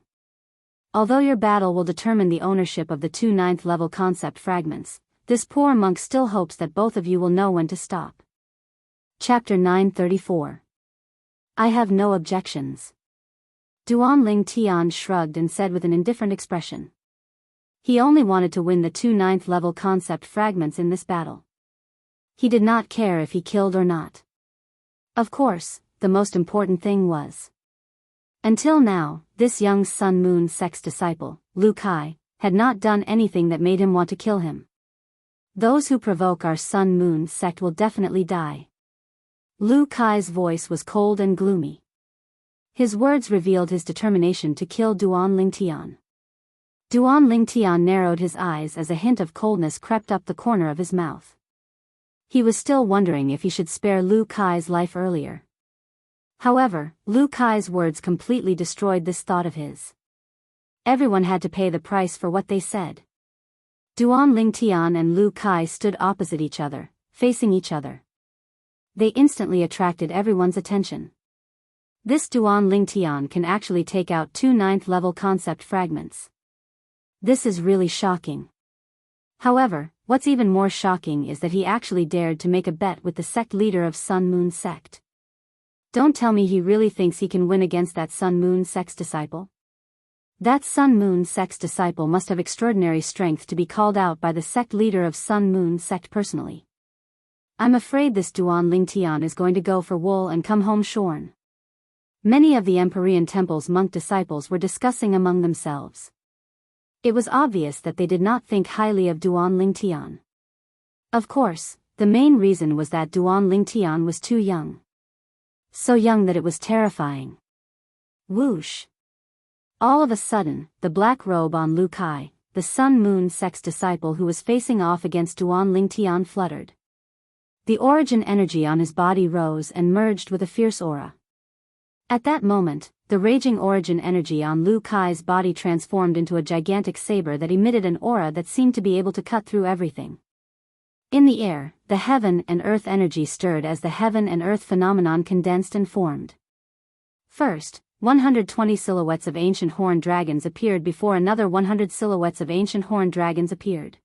Although your battle will determine the ownership of the 2 9th-level concept fragments, this poor monk still hopes that both of you will know when to stop. Chapter 934. I have no objections. Duan Lingtian shrugged and said with an indifferent expression. He only wanted to win the 2 9th-level concept fragments in this battle. He did not care if he killed or not. Of course, the most important thing was. Until now, this young Sun Moon sect's disciple, Lu Kai, had not done anything that made him want to kill him. Those who provoke our Sun Moon sect will definitely die. Lu Kai's voice was cold and gloomy. His words revealed his determination to kill Duan Lingtian. Duan Lingtian narrowed his eyes as a hint of coldness crept up the corner of his mouth. He was still wondering if he should spare Lu Kai's life earlier. However, Lu Kai's words completely destroyed this thought of his. Everyone had to pay the price for what they said. Duan Lingtian and Lu Kai stood opposite each other, facing each other. They instantly attracted everyone's attention. This Duan Lingtian can actually take out 2 9th-level concept fragments. This is really shocking. However, what's even more shocking is that he actually dared to make a bet with the sect leader of Sun Moon sect. Don't tell me he really thinks he can win against that Sun Moon sect's disciple? That Sun Moon sect's disciple must have extraordinary strength to be called out by the sect leader of Sun Moon sect personally. I'm afraid this Duan Lingtian is going to go for wool and come home shorn. Many of the Empyrean temple's monk disciples were discussing among themselves. It was obvious that they did not think highly of Duan Lingtian. Of course, the main reason was that Duan Lingtian was too young. So young that it was terrifying. Whoosh! All of a sudden, the black robe on Lu Kai, the Sun Moon sect's disciple who was facing off against Duan Lingtian, fluttered. The origin energy on his body rose and merged with a fierce aura. At that moment, the raging origin energy on Lu Kai's body transformed into a gigantic saber that emitted an aura that seemed to be able to cut through everything. In the air, the heaven and earth energy stirred as the heaven and earth phenomenon condensed and formed. First, 120 silhouettes of ancient horned dragons appeared before another 100 silhouettes of ancient horned dragons appeared.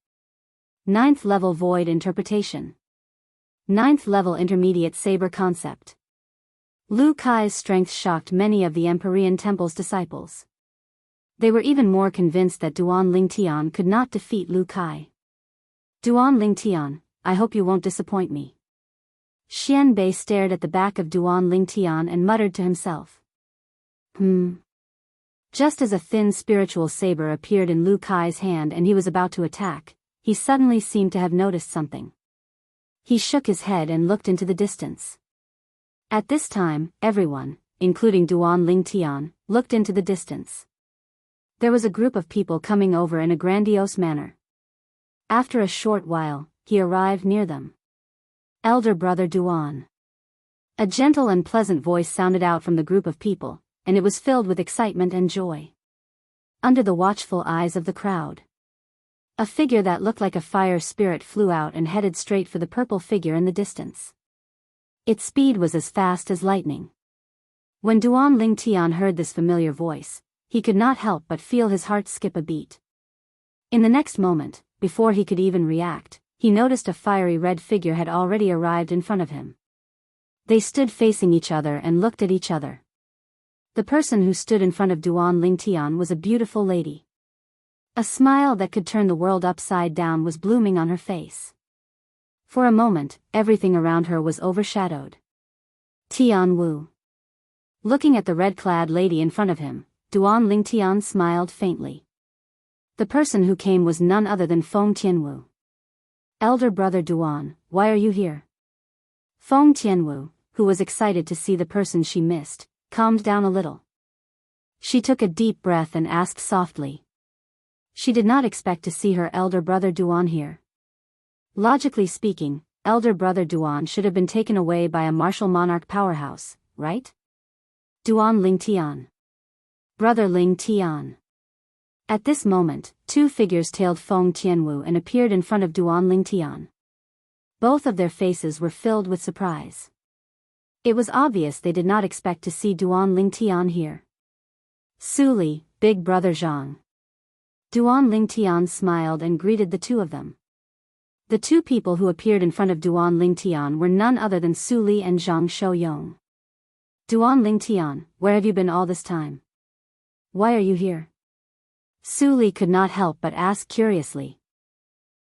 9th level void interpretation. 9th level intermediate saber concept. Lu Kai's strength shocked many of the Empyrean temple's disciples. They were even more convinced that Duan Lingtian could not defeat Lu Kai. Duan Lingtian, I hope you won't disappoint me. Xian Bei stared at the back of Duan Lingtian and muttered to himself. Just as a thin spiritual saber appeared in Lu Kai's hand and he was about to attack, he suddenly seemed to have noticed something. He shook his head and looked into the distance. At this time, everyone, including Duan Lingtian, looked into the distance. There was a group of people coming over in a grandiose manner. After a short while, he arrived near them. Elder brother Duan. A gentle and pleasant voice sounded out from the group of people, and it was filled with excitement and joy. Under the watchful eyes of the crowd, a figure that looked like a fire spirit flew out and headed straight for the purple figure in the distance. Its speed was as fast as lightning. When Duan Lingtian heard this familiar voice, he could not help but feel his heart skip a beat. In the next moment, before he could even react, he noticed a fiery red figure had already arrived in front of him. They stood facing each other and looked at each other. The person who stood in front of Duan Lingtian was a beautiful lady. A smile that could turn the world upside down was blooming on her face. For a moment, everything around her was overshadowed. Tian Wu. Looking at the red-clad lady in front of him, Duan Lingtian smiled faintly. The person who came was none other than Feng Tianwu. Elder brother Duan, why are you here? Feng Tianwu, who was excited to see the person she missed, calmed down a little. She took a deep breath and asked softly. She did not expect to see her elder brother Duan here. Logically speaking, elder brother Duan should have been taken away by a martial monarch powerhouse, right? Duan Lingtian. Brother Lingtian. At this moment, two figures tailed Feng Tianwu and appeared in front of Duan Lingtian. Both of their faces were filled with surprise. It was obvious they did not expect to see Duan Lingtian here. Suli, big brother Zhang. Duan Lingtian smiled and greeted the two of them. The two people who appeared in front of Duan Lingtian were none other than Suli and Zhang Shouyong. Duan Lingtian, where have you been all this time? Why are you here? Suli could not help but ask curiously.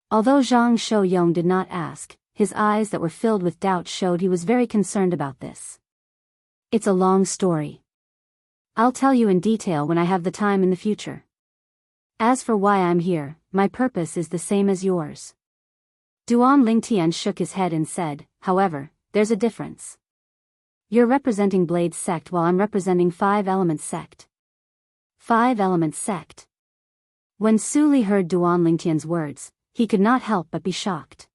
Although Zhang Shouyong did not ask, his eyes that were filled with doubt showed he was very concerned about this. It's a long story. I'll tell you in detail when I have the time in the future. As for why I'm here, my purpose is the same as yours. Duan Lingtian shook his head and said, however, there's a difference. You're representing Blade sect while I'm representing Five Elements sect. Five Elements sect. When Suli heard Duan Lingtian's words, he could not help but be shocked.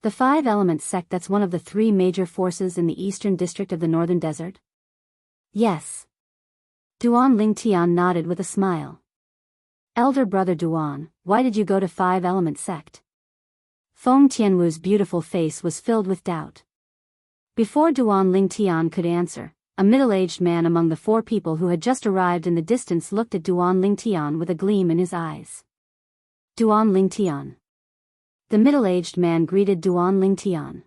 The Five Elements sect, that's one of the three major forces in the eastern district of the northern desert? Yes. Duan Lingtian nodded with a smile. Elder brother Duan, why did you go to Five Elements sect? Feng Tianwu's beautiful face was filled with doubt. Before Duan Lingtian could answer, a middle-aged man among the four people who had just arrived in the distance looked at Duan Lingtian with a gleam in his eyes. Duan Lingtian. The middle-aged man greeted Duan Lingtian.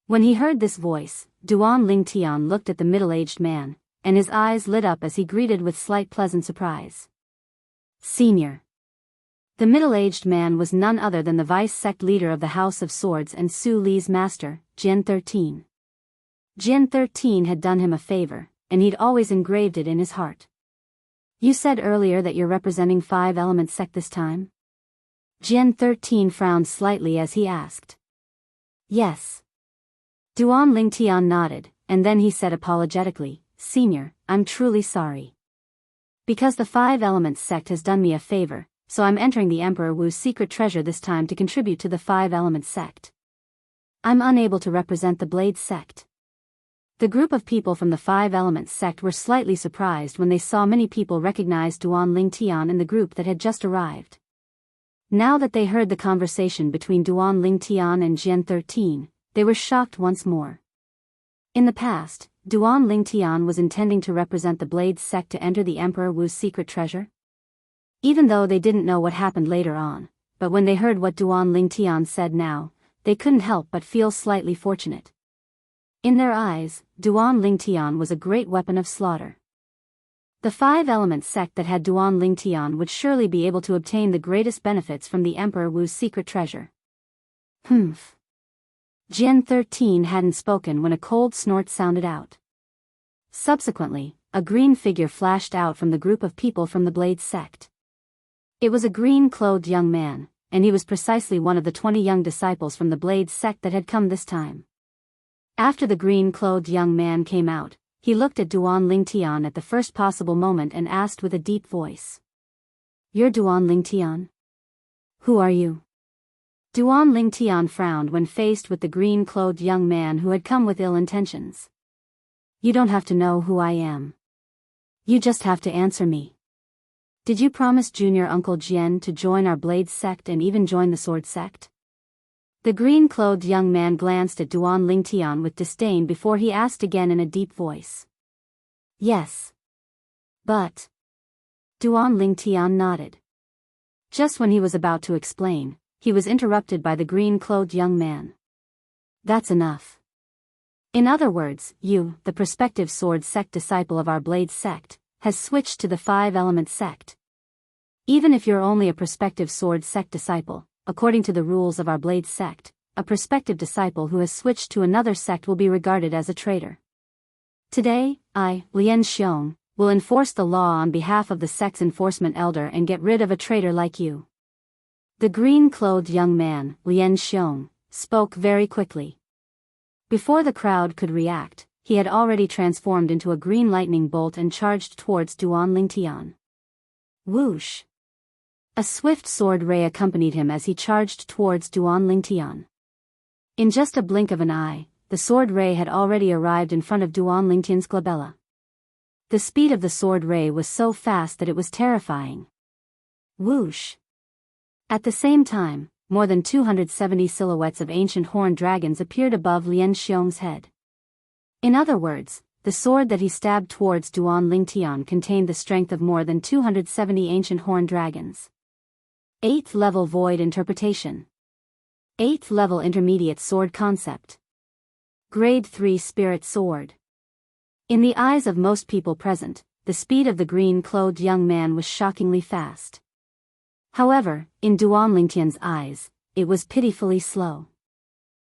When he heard this voice, Duan Lingtian looked at the middle-aged man, and his eyes lit up as he greeted with slight pleasant surprise. Senior. The middle-aged man was none other than the vice-sect leader of the House of Swords and Su Li's master, Jin 13. Jin 13 had done him a favor, and he'd always engraved it in his heart. You said earlier that you're representing Five Elements sect this time? Jin 13 frowned slightly as he asked. Yes. Duan Lingtian nodded, and then he said apologetically, Senior, I'm truly sorry. Because the Five Elements sect has done me a favor, so I'm entering the Emperor Wu's secret treasure this time to contribute to the Five Elements sect. I'm unable to represent the Blade sect. The group of people from the Five Elements sect were slightly surprised when they saw many people recognize Duan Lingtian in the group that had just arrived. Now that they heard the conversation between Duan Lingtian and Jian 13, they were shocked once more. In the past, Duan Lingtian was intending to represent the Blade sect to enter the Emperor Wu's secret treasure. Even though they didn't know what happened later on, but when they heard what Duan Lingtian said now, they couldn't help but feel slightly fortunate. In their eyes, Duan Lingtian was a great weapon of slaughter. The five-element sect that had Duan Lingtian would surely be able to obtain the greatest benefits from the Emperor Wu's secret treasure. Humph. Jian 13 hadn't spoken when a cold snort sounded out. Subsequently, a green figure flashed out from the group of people from the Blade sect. It was a green-clothed young man, and he was precisely one of the 20 young disciples from the Blade sect that had come this time. After the green-clothed young man came out, he looked at Duan Lingtian at the first possible moment and asked with a deep voice. "You're Duan Lingtian? Who are you?" Duan Lingtian frowned when faced with the green-clothed young man who had come with ill intentions. "You don't have to know who I am. You just have to answer me. Did you promise Junior Uncle Jian to join our Blade sect and even join the Sword sect?" The green-clothed young man glanced at Duan Lingtian with disdain before he asked again in a deep voice. "Yes. But..." Duan Lingtian nodded. Just when he was about to explain, he was interrupted by the green-clothed young man. "That's enough. In other words, you, the prospective Sword sect disciple of our Blade sect, has switched to the five-element sect. Even if you're only a prospective Sword sect disciple, according to the rules of our Blade sect, a prospective disciple who has switched to another sect will be regarded as a traitor. Today, I, Lian Xiong, will enforce the law on behalf of the sect's enforcement elder and get rid of a traitor like you." The green-clothed young man, Lian Xiong, spoke very quickly. Before the crowd could react, he had already transformed into a green lightning bolt and charged towards Duan Lingtian. Whoosh! A swift sword ray accompanied him as he charged towards Duan Lingtian. In just a blink of an eye, the sword ray had already arrived in front of Duan Lingtian's glabella. The speed of the sword ray was so fast that it was terrifying. Whoosh! At the same time, more than 270 silhouettes of ancient horned dragons appeared above Lian Xiong's head. In other words, the sword that he stabbed towards Duan Lingtian contained the strength of more than 270 ancient horned dragons. 8th level Void Interpretation. 8th level Intermediate Sword Concept. Grade 3 Spirit Sword. In the eyes of most people present, the speed of the green-clothed young man was shockingly fast. However, in Duan Lingtian's eyes, it was pitifully slow.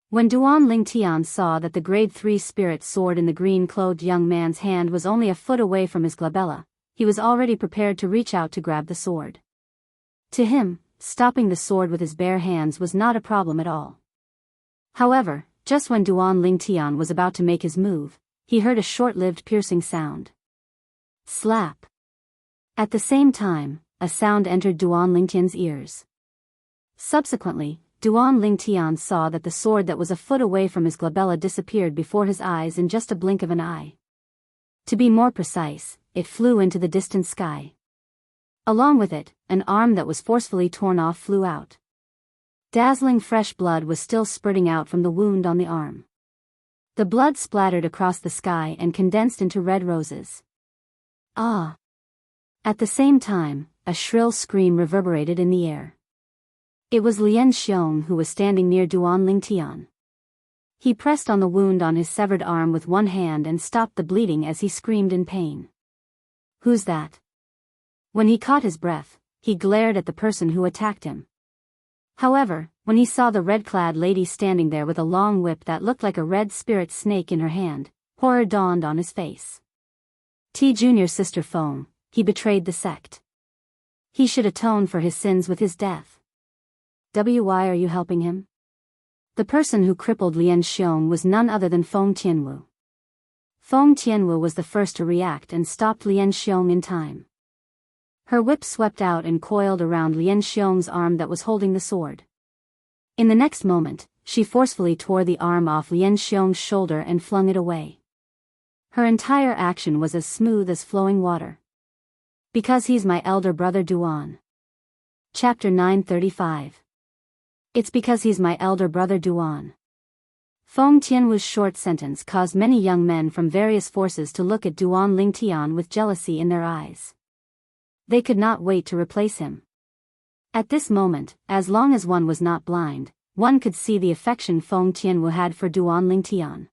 When Duan Lingtian saw that the grade 3 spirit sword in the green-clothed young man's hand was only a foot away from his glabella, he was already prepared to reach out to grab the sword. To him, stopping the sword with his bare hands was not a problem at all. However, just when Duan Lingtian was about to make his move, he heard a short-lived piercing sound. Slap! At the same time, a sound entered Duan Lingtian's ears. Subsequently, Duan Lingtian saw that the sword that was a foot away from his glabella disappeared before his eyes in just a blink of an eye. To be more precise, it flew into the distant sky. Along with it, an arm that was forcefully torn off flew out. Dazzling fresh blood was still spurting out from the wound on the arm. The blood splattered across the sky and condensed into red roses. Ah! At the same time, a shrill scream reverberated in the air. It was Lian Xiong who was standing near Duan Lingtian. He pressed on the wound on his severed arm with one hand and stopped the bleeding as he screamed in pain. "Who's that?" When he caught his breath, he glared at the person who attacked him. However, when he saw the red-clad lady standing there with a long whip that looked like a red spirit snake in her hand, horror dawned on his face. Junior's sister Feng, he betrayed the sect. He should atone for his sins with his death. Why are you helping him? The person who crippled Lian Xiong was none other than Feng Tianwu. Feng Tianwu was the first to react and stopped Lian Xiong in time. Her whip swept out and coiled around Lian Xiong's arm that was holding the sword. In the next moment, she forcefully tore the arm off Lian Xiong's shoulder and flung it away. Her entire action was as smooth as flowing water. "Because he's my elder brother Duan." Chapter 935. It's because he's my elder brother Duan. Feng Tianwu's short sentence caused many young men from various forces to look at Duan Lingtian with jealousy in their eyes. They could not wait to replace him. At this moment, as long as one was not blind, one could see the affection Feng Tianwu had for Duan Lingtian.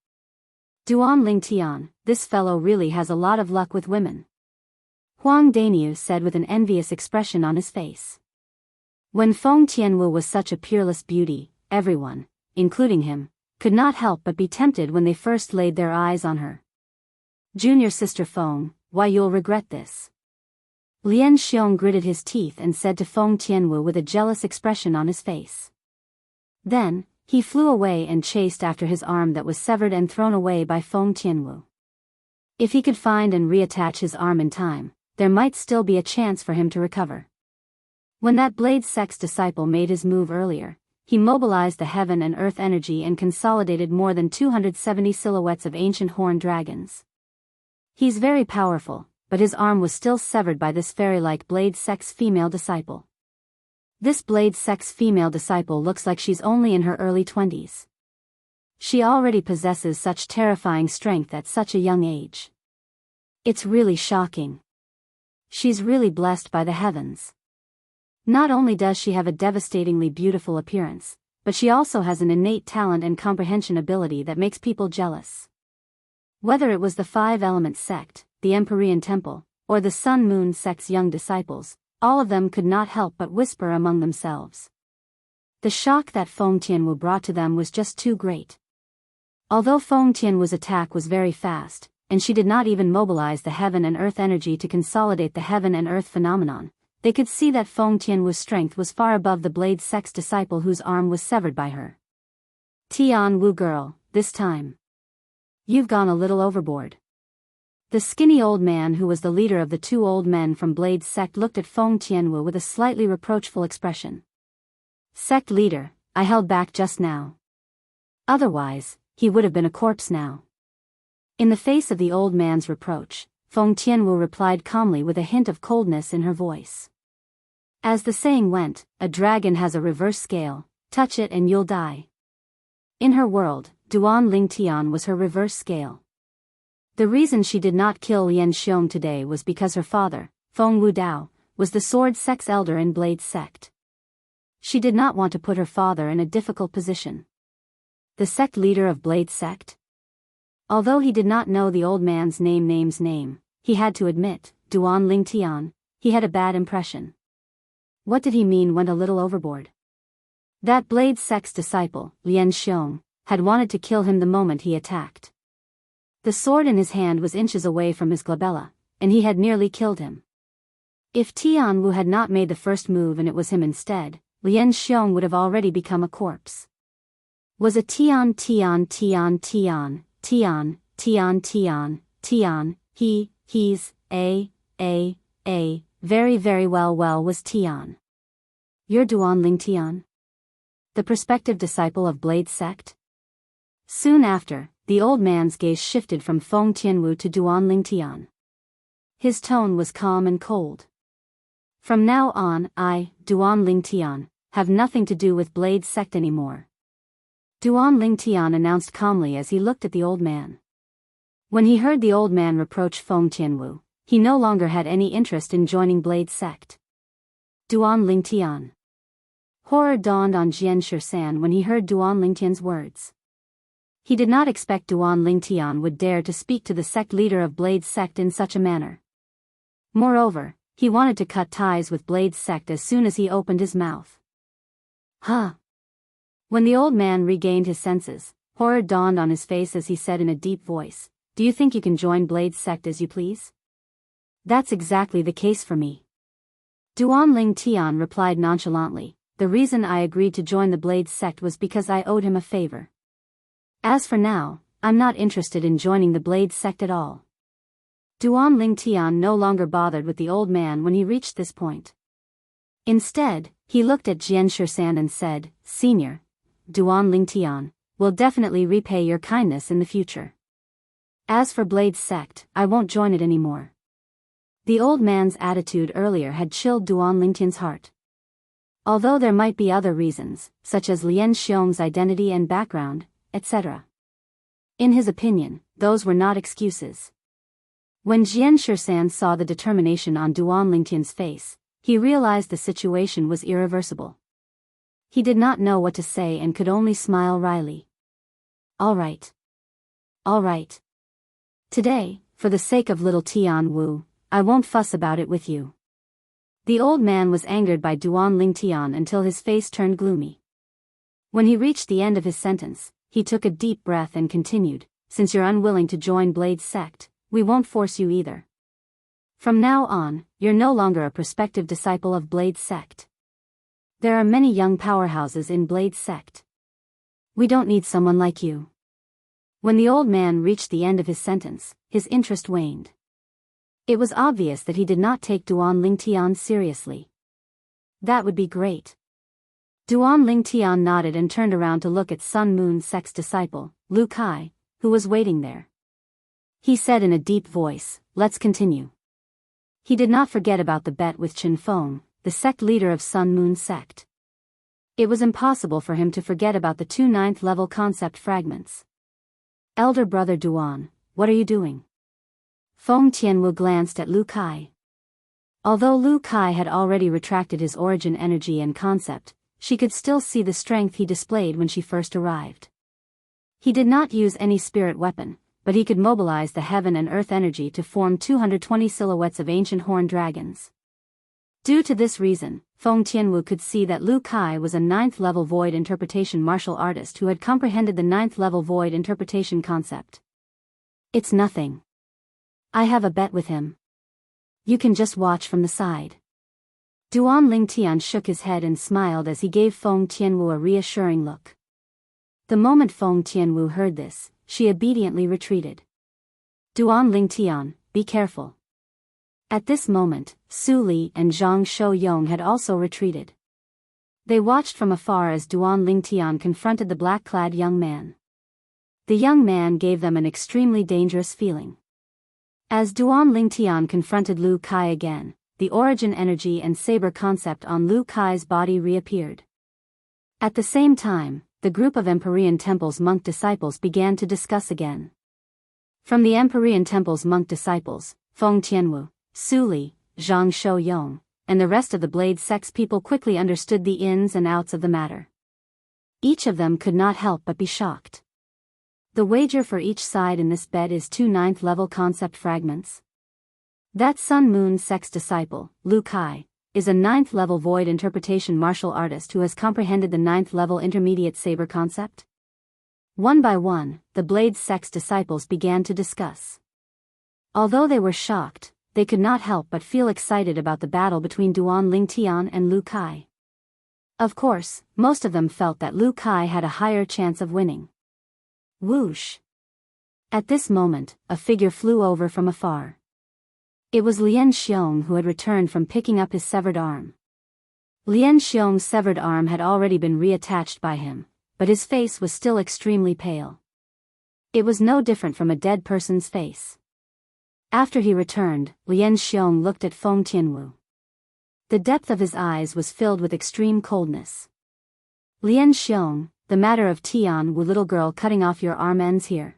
Duan Lingtian, this fellow really has a lot of luck with women, Huang Daniu said with an envious expression on his face. When Feng Tianwu was such a peerless beauty, everyone, including him, could not help but be tempted when they first laid their eyes on her. Junior sister Feng, why you'll regret this. Lian Xiong gritted his teeth and said to Feng Tianwu with a jealous expression on his face. Then, he flew away and chased after his arm that was severed and thrown away by Feng Tianwu. If he could find and reattach his arm in time, there might still be a chance for him to recover. When that blade sect's disciple made his move earlier, he mobilized the heaven and earth energy and consolidated more than 270 silhouettes of ancient horned dragons. He's very powerful, but his arm was still severed by this fairy-like blade sect's female disciple. This blade sect's female disciple looks like she's only in her early 20s. She already possesses such terrifying strength at such a young age. It's really shocking. She's really blessed by the heavens. Not only does she have a devastatingly beautiful appearance, but she also has an innate talent and comprehension ability that makes people jealous. Whether it was the Five-Element sect, the Empyrean temple, or the Sun-Moon sect's young disciples, all of them could not help but whisper among themselves. The shock that Feng Tianwu brought to them was just too great. Although Feng Tianwu's attack was very fast, and she did not even mobilize the heaven and earth energy to consolidate the heaven and earth phenomenon, they could see that Feng Tianwu's strength was far above the blade sect's disciple whose arm was severed by her. Tian Wu girl, this time. You've gone a little overboard. The skinny old man who was the leader of the two old men from Blade sect looked at Feng Tianwu with a slightly reproachful expression. Sect leader, I held back just now. Otherwise, he would have been a corpse now. In the face of the old man's reproach, Feng Tianwu replied calmly with a hint of coldness in her voice. As the saying went, a dragon has a reverse scale, touch it and you'll die. In her world, Duan Lingtian was her reverse scale. The reason she did not kill Lian Xiong today was because her father, Feng Wudao, was the sword sect's elder in Blade sect. She did not want to put her father in a difficult position. The sect leader of Blade sect? Although he did not know the old man's name, he had to admit, Duan Lingtian, he had a bad impression. What did he mean went a little overboard? That Blade sect's disciple, Lian Xiong, had wanted to kill him the moment he attacked. The sword in his hand was inches away from his glabella, and he had nearly killed him. If Tian Wu had not made the first move and it was him instead, Lian Xiong would have already become a corpse. Was a Tian, he's, very well was Tian. You're Duan Lingtian? The prospective disciple of Blade sect? Soon after, the old man's gaze shifted from Feng Tianwu to Duan Lingtian. His tone was calm and cold. From now on, I, Duan Lingtian, have nothing to do with Blade sect anymore. Duan Lingtian announced calmly as he looked at the old man. When he heard the old man reproach Feng Tianwu, he no longer had any interest in joining Blade sect. Duan Lingtian. Horror dawned on Jianghu when he heard Duan Lingtian's words. He did not expect Duan Lingtian would dare to speak to the sect leader of Blade sect in such a manner. Moreover, he wanted to cut ties with Blade sect as soon as he opened his mouth. Huh? When the old man regained his senses, horror dawned on his face as he said in a deep voice, "Do you think you can join Blade sect as you please?" That's exactly the case for me. Duan Lingtian replied nonchalantly, "The reason I agreed to join the Blade sect was because I owed him a favor. As for now, I'm not interested in joining the Blade sect at all." Duan Lingtian no longer bothered with the old man when he reached this point. Instead, he looked at Jianghu and said, "Senior, Duan Lingtian, will definitely repay your kindness in the future. As for Blade sect, I won't join it anymore." The old man's attitude earlier had chilled Duan Lingtian's heart. Although there might be other reasons, such as Lien Xiong's identity and background, etc. In his opinion, those were not excuses. When Jian Shisan saw the determination on Duan Lingtian's face, he realized the situation was irreversible. He did not know what to say and could only smile wryly. All right. All right. Today, for the sake of little Tian Wu, I won't fuss about it with you. The old man was angered by Duan Lingtian until his face turned gloomy. When he reached the end of his sentence, he took a deep breath and continued, since you're unwilling to join Blade's sect, we won't force you either. From now on, you're no longer a prospective disciple of Blade's sect. There are many young powerhouses in Blade's sect. We don't need someone like you. When the old man reached the end of his sentence, his interest waned. It was obvious that he did not take Duan Lingtian seriously. That would be great. Duan Lingtian nodded and turned around to look at Sun Moon Sect's disciple, Lu Kai, who was waiting there. He said in a deep voice, let's continue. He did not forget about the bet with Chen Feng, the sect leader of Sun Moon Sect. It was impossible for him to forget about the 2 9th-level concept fragments. Elder brother Duan, what are you doing? Feng Tianwu glanced at Lu Kai. Although Lu Kai had already retracted his origin energy and concept, she could still see the strength he displayed when she first arrived. He did not use any spirit weapon, but he could mobilize the heaven and earth energy to form 220 silhouettes of ancient horned dragons. Due to this reason, Feng Tianwu could see that Lu Kai was a 9th-level void interpretation martial artist who had comprehended the 9th-level void interpretation concept. It's nothing. I have a bet with him. You can just watch from the side. Duan Lingtian shook his head and smiled as he gave Feng Tianwu a reassuring look. The moment Feng Tianwu heard this, she obediently retreated. Duan Lingtian, be careful. At this moment, Su Li and Zhang Shouyong had also retreated. They watched from afar as Duan Lingtian confronted the black-clad young man. The young man gave them an extremely dangerous feeling. As Duan Lingtian confronted Lu Kai again, the origin energy and saber concept on Lu Kai's body reappeared. At the same time, the group of Empyrean Temple's monk disciples began to discuss again. From the Empyrean Temple's monk disciples, Feng Tianwu, Su Li, Zhang Shouyong, and the rest of the Blade Sect's people quickly understood the ins and outs of the matter. Each of them could not help but be shocked. The wager for each side in this bet is 2 9th-level concept fragments. That Sun Moon Sect's disciple, Lu Kai, is a 9th-level void interpretation martial artist who has comprehended the 9th-level intermediate saber concept. One by one, the Blade Sect's disciples began to discuss. Although they were shocked, they could not help but feel excited about the battle between Duan Lingtian and Lu Kai. Of course, most of them felt that Lu Kai had a higher chance of winning. Whoosh! At this moment, a figure flew over from afar. It was Lien Xiong who had returned from picking up his severed arm. Lien Xiong's severed arm had already been reattached by him, but his face was still extremely pale. It was no different from a dead person's face. After he returned, Lien Xiong looked at Feng Tianwu. The depth of his eyes was filled with extreme coldness. Lien Xiong, the matter of Tian Wu little girl cutting off your arm ends here.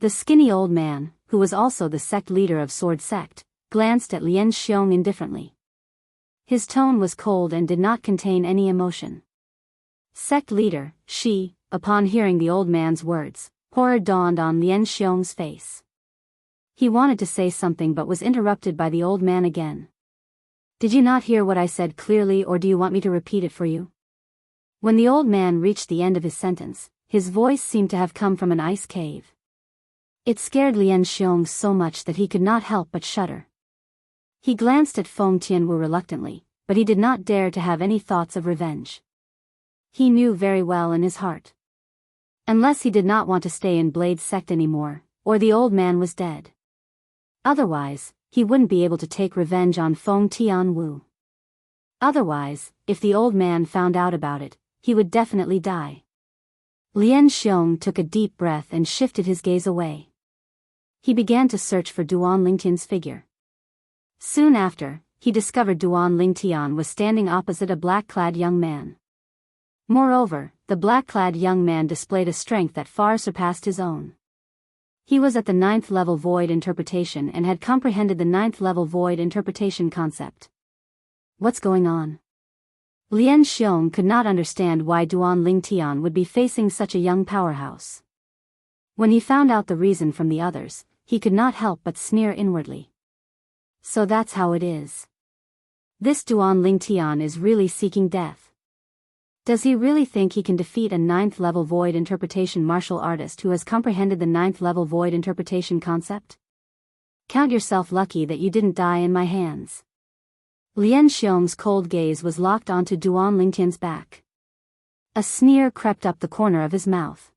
The skinny old man, who was also the sect leader of Sword Sect, glanced at Lien Xiong indifferently. His tone was cold and did not contain any emotion. Sect leader, she, upon hearing the old man's words, horror dawned on Lien Xiong's face. He wanted to say something but was interrupted by the old man again. Did you not hear what I said clearly, or do you want me to repeat it for you? When the old man reached the end of his sentence, his voice seemed to have come from an ice cave. It scared Lien Xiong so much that he could not help but shudder. He glanced at Feng Tianwu reluctantly, but he did not dare to have any thoughts of revenge. He knew very well in his heart. Unless he did not want to stay in Blade Sect anymore, or the old man was dead. Otherwise, he wouldn't be able to take revenge on Feng Tianwu. Otherwise, if the old man found out about it, he would definitely die. Lien Xiong took a deep breath and shifted his gaze away. He began to search for Duan Lingtian's figure. Soon after, he discovered Duan Lingtian was standing opposite a black-clad young man. Moreover, the black-clad young man displayed a strength that far surpassed his own. He was at the 9th level void interpretation and had comprehended the 9th level void interpretation concept. What's going on? Lian Xiong could not understand why Duan Lingtian would be facing such a young powerhouse. When he found out the reason from the others, he could not help but sneer inwardly. So that's how it is. This Duan Lingtian is really seeking death. Does he really think he can defeat a 9th level void interpretation martial artist who has comprehended the 9th level void interpretation concept? Count yourself lucky that you didn't die in my hands. Lian Xiong's cold gaze was locked onto Duan Lingtian's back. A sneer crept up the corner of his mouth.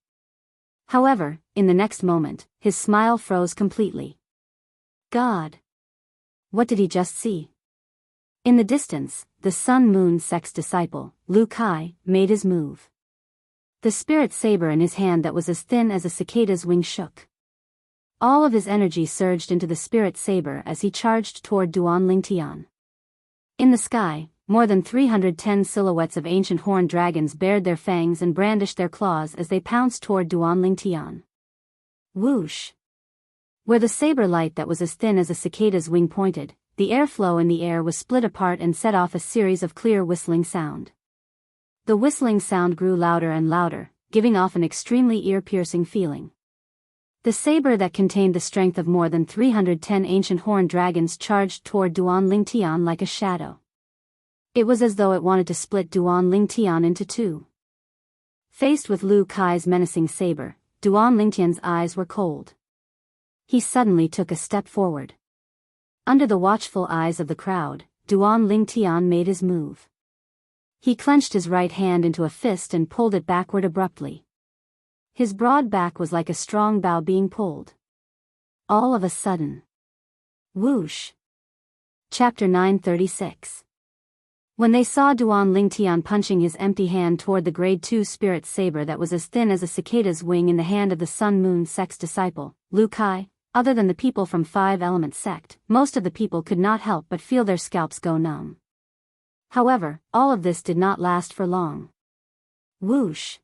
However, in the next moment, his smile froze completely. God! What did he just see? In the distance, the Sun-Moon sect's disciple, Lu Kai, made his move. The spirit saber in his hand that was as thin as a cicada's wing shook. All of his energy surged into the spirit saber as he charged toward Duan Lingtian. In the sky, more than 310 silhouettes of ancient horned dragons bared their fangs and brandished their claws as they pounced toward Duan Lingtian. Whoosh! Where the saber light that was as thin as a cicada's wing pointed, the airflow in the air was split apart and set off a series of clear whistling sound. The whistling sound grew louder and louder, giving off an extremely ear-piercing feeling. The saber that contained the strength of more than 310 ancient horned dragons charged toward Duan Lingtian like a shadow. It was as though it wanted to split Duan Lingtian into two. Faced with Lu Kai's menacing saber, Duan Lingtian's eyes were cold. He suddenly took a step forward. Under the watchful eyes of the crowd, Duan Lingtian made his move. He clenched his right hand into a fist and pulled it backward abruptly. His broad back was like a strong bow being pulled. All of a sudden. Whoosh! Chapter 936. When they saw Duan Lingtian punching his empty hand toward the grade 2 spirit saber that was as thin as a cicada's wing in the hand of the Sun-Moon sect's disciple, Lu Kai, other than the people from 5 Element sect, most of the people could not help but feel their scalps go numb. However, all of this did not last for long. Whoosh!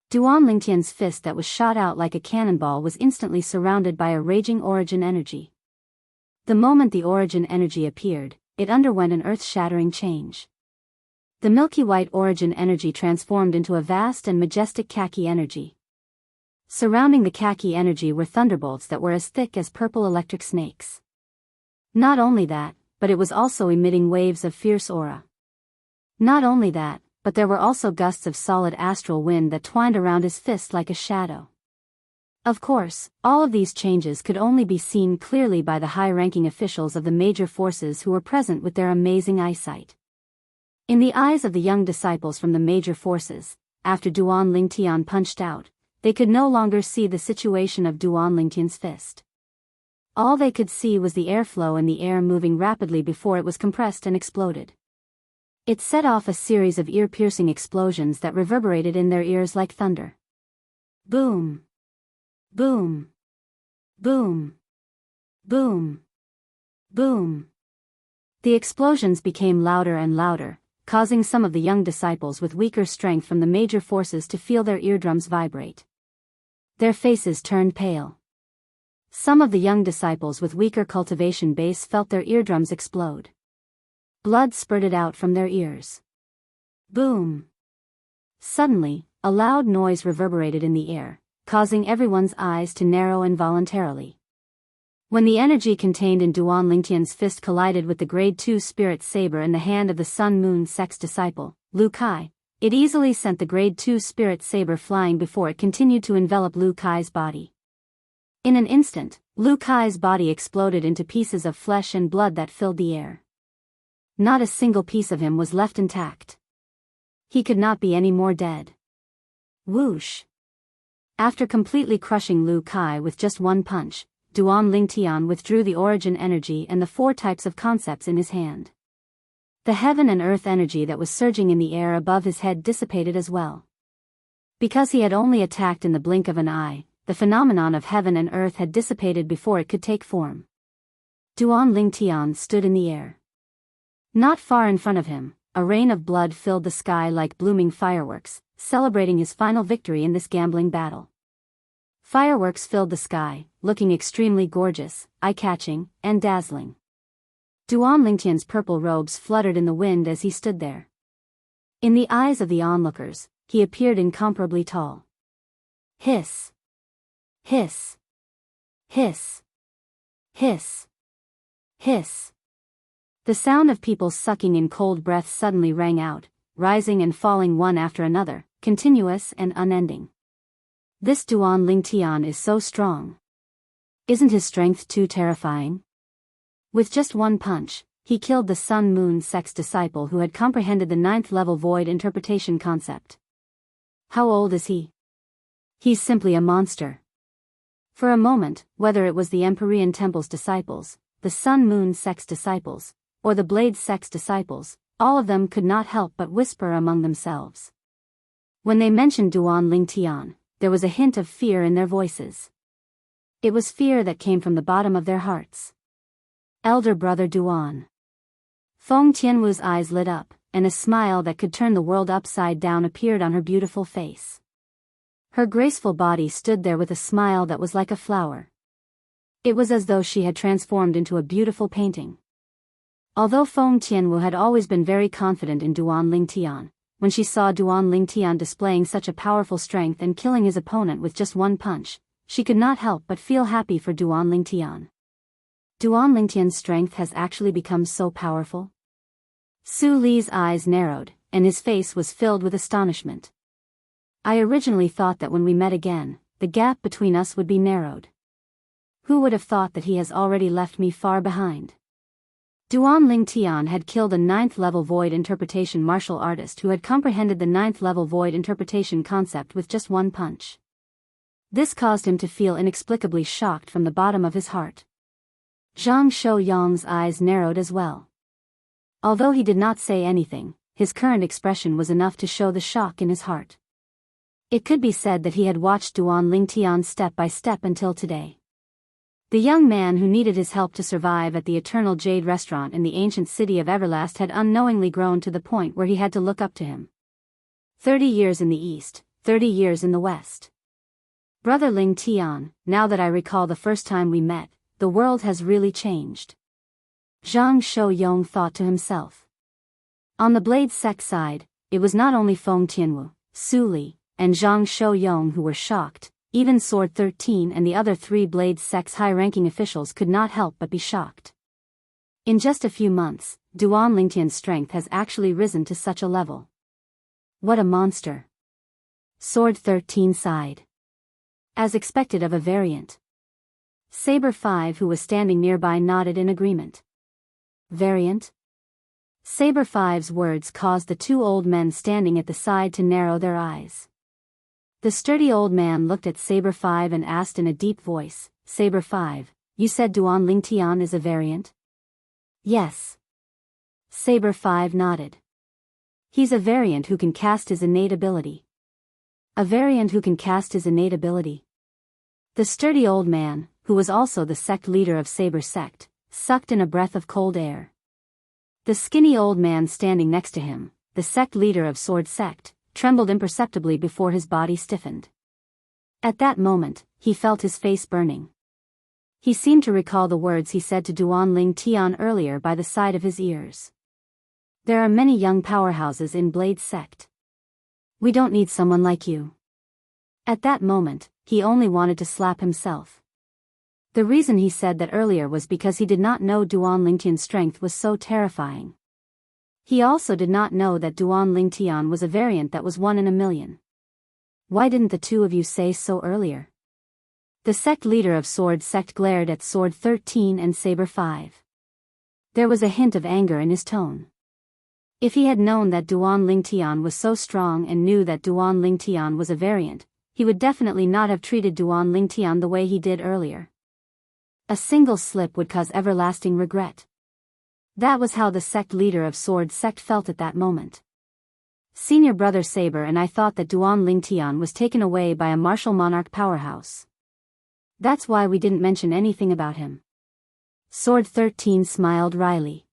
Duan Lingtian's fist that was shot out like a cannonball was instantly surrounded by a raging origin energy. The moment the origin energy appeared, it underwent an earth-shattering change. The milky white origin energy transformed into a vast and majestic khaki energy. Surrounding the khaki energy were thunderbolts that were as thick as purple electric snakes. Not only that, but it was also emitting waves of fierce aura. Not only that, but there were also gusts of solid astral wind that twined around his fist like a shadow. Of course, all of these changes could only be seen clearly by the high-ranking officials of the major forces who were present with their amazing eyesight. In the eyes of the young disciples from the major forces, after Duan Lingtian punched out, they could no longer see the situation of Duan Lingtian's fist. All they could see was the airflow in the air moving rapidly before it was compressed and exploded. It set off a series of ear-piercing explosions that reverberated in their ears like thunder. Boom! Boom! Boom! Boom! Boom! The explosions became louder and louder, causing some of the young disciples with weaker strength from the major forces to feel their eardrums vibrate. Their faces turned pale. Some of the young disciples with weaker cultivation base felt their eardrums explode. Blood spurted out from their ears. Boom! Suddenly, a loud noise reverberated in the air, causing everyone's eyes to narrow involuntarily. When the energy contained in Duan Lingtian's fist collided with the grade 2 spirit saber in the hand of the Sun-Moon sect's disciple, Lu Kai, it easily sent the grade 2 spirit saber flying before it continued to envelop Lu Kai's body. In an instant, Lu Kai's body exploded into pieces of flesh and blood that filled the air. Not a single piece of him was left intact. He could not be any more dead. Whoosh! After completely crushing Lu Kai with just one punch, Duan Lingtian withdrew the origin energy and the 4 types of concepts in his hand. The heaven and earth energy that was surging in the air above his head dissipated as well. Because he had only attacked in the blink of an eye, the phenomenon of heaven and earth had dissipated before it could take form. Duan Lingtian stood in the air. Not far in front of him, a rain of blood filled the sky like blooming fireworks, celebrating his final victory in this gambling battle. Fireworks filled the sky, looking extremely gorgeous, eye-catching, and dazzling. Duan Lingtian's purple robes fluttered in the wind as he stood there. In the eyes of the onlookers, he appeared incomparably tall. Hiss! Hiss! Hiss! Hiss! Hiss! The sound of people sucking in cold breath suddenly rang out, rising and falling one after another, continuous and unending. This Duan Lingtian is so strong. Isn't his strength too terrifying? With just one punch, he killed the Sun-Moon sect's disciple who had comprehended the 9th level void interpretation concept. How old is he? He's simply a monster. For a moment, whether it was the Empyrean Temple's disciples, the Sun-Moon sect's disciples, or the Blade sect's disciples, all of them could not help but whisper among themselves. When they mentioned Duan Lingtian, there was a hint of fear in their voices. It was fear that came from the bottom of their hearts. Elder brother Duan. Feng Tianwu's eyes lit up, and a smile that could turn the world upside down appeared on her beautiful face. Her graceful body stood there with a smile that was like a flower. It was as though she had transformed into a beautiful painting. Although Feng Tianwu had always been very confident in Duan Lingtian, when she saw Duan Lingtian displaying such a powerful strength and killing his opponent with just one punch, she could not help but feel happy for Duan Lingtian. Duan Lingtian's strength has actually become so powerful? Su Li's eyes narrowed, and his face was filled with astonishment. I originally thought that when we met again, the gap between us would be narrowed. Who would have thought that he has already left me far behind? Duan Lingtian had killed a 9th level void interpretation martial artist who had comprehended the 9th level void interpretation concept with just one punch. This caused him to feel inexplicably shocked from the bottom of his heart. Zhang Shouyang's eyes narrowed as well. Although he did not say anything, his current expression was enough to show the shock in his heart. It could be said that he had watched Duan Lingtian step by step until today. The young man who needed his help to survive at the Eternal Jade restaurant in the ancient city of Everlast had unknowingly grown to the point where he had to look up to him. 30 years in the east, 30 years in the west. Brother Lingtian, now that I recall the first time we met, the world has really changed. Zhang Shouyang thought to himself. On the Blade sect side, it was not only Feng Tianwu, Su Li, and Zhang Shouyang who were shocked. Even Sword 13 and the other 3 Blade sect's high-ranking officials could not help but be shocked. In just a few months, Duan Lingtian's strength has actually risen to such a level. What a monster. Sword 13 sighed. As expected of a variant. Saber 5 who was standing nearby nodded in agreement. Variant? Saber 5's words caused the 2 old men standing at the side to narrow their eyes. The sturdy old man looked at Saber 5 and asked in a deep voice, Saber 5, you said Duan Lingtian is a variant? Yes. Saber 5 nodded. He's a variant who can cast his innate ability. A variant who can cast his innate ability. The sturdy old man, who was also the sect leader of Saber sect, sucked in a breath of cold air. The skinny old man standing next to him, the sect leader of Sword sect, trembled imperceptibly before his body stiffened. At that moment, he felt his face burning. He seemed to recall the words he said to Duan Lingtian earlier by the side of his ears. There are many young powerhouses in Blade sect. We don't need someone like you. At that moment, he only wanted to slap himself. The reason he said that earlier was because he did not know Duan Lingtian's strength was so terrifying. He also did not know that Duan Lingtian was a variant that was 1 in a million. Why didn't the 2 of you say so earlier? The sect leader of Sword sect glared at Sword 13 and Saber 5. There was a hint of anger in his tone. If he had known that Duan Lingtian was so strong and knew that Duan Lingtian was a variant, he would definitely not have treated Duan Lingtian the way he did earlier. A single slip would cause everlasting regret. That was how the sect leader of Sword sect felt at that moment. Senior brother Saber and I thought that Duan Lingtian was taken away by a martial monarch powerhouse. That's why we didn't mention anything about him. Sword 13 smiled wryly.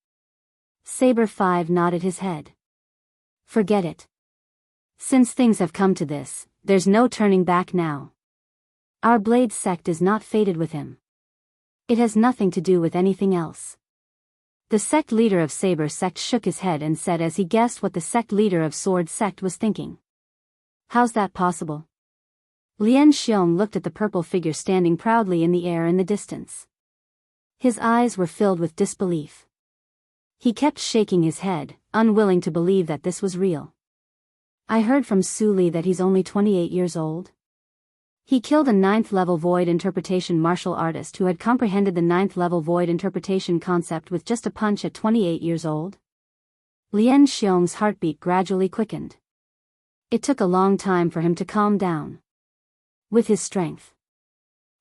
Saber 5 nodded his head. Forget it. Since things have come to this, there's no turning back now. Our Blade sect is not fated with him. It has nothing to do with anything else. The sect leader of Saber sect shook his head and said as he guessed what the sect leader of Sword sect was thinking. How's that possible? Lian Xiong looked at the purple figure standing proudly in the air in the distance. His eyes were filled with disbelief. He kept shaking his head, unwilling to believe that this was real. I heard from Su Li that he's only 28 years old. He killed a 9th-level void interpretation martial artist who had comprehended the 9th-level void interpretation concept with just a punch at 28 years old. Lian Xiong's heartbeat gradually quickened. It took a long time for him to calm down. With his strength.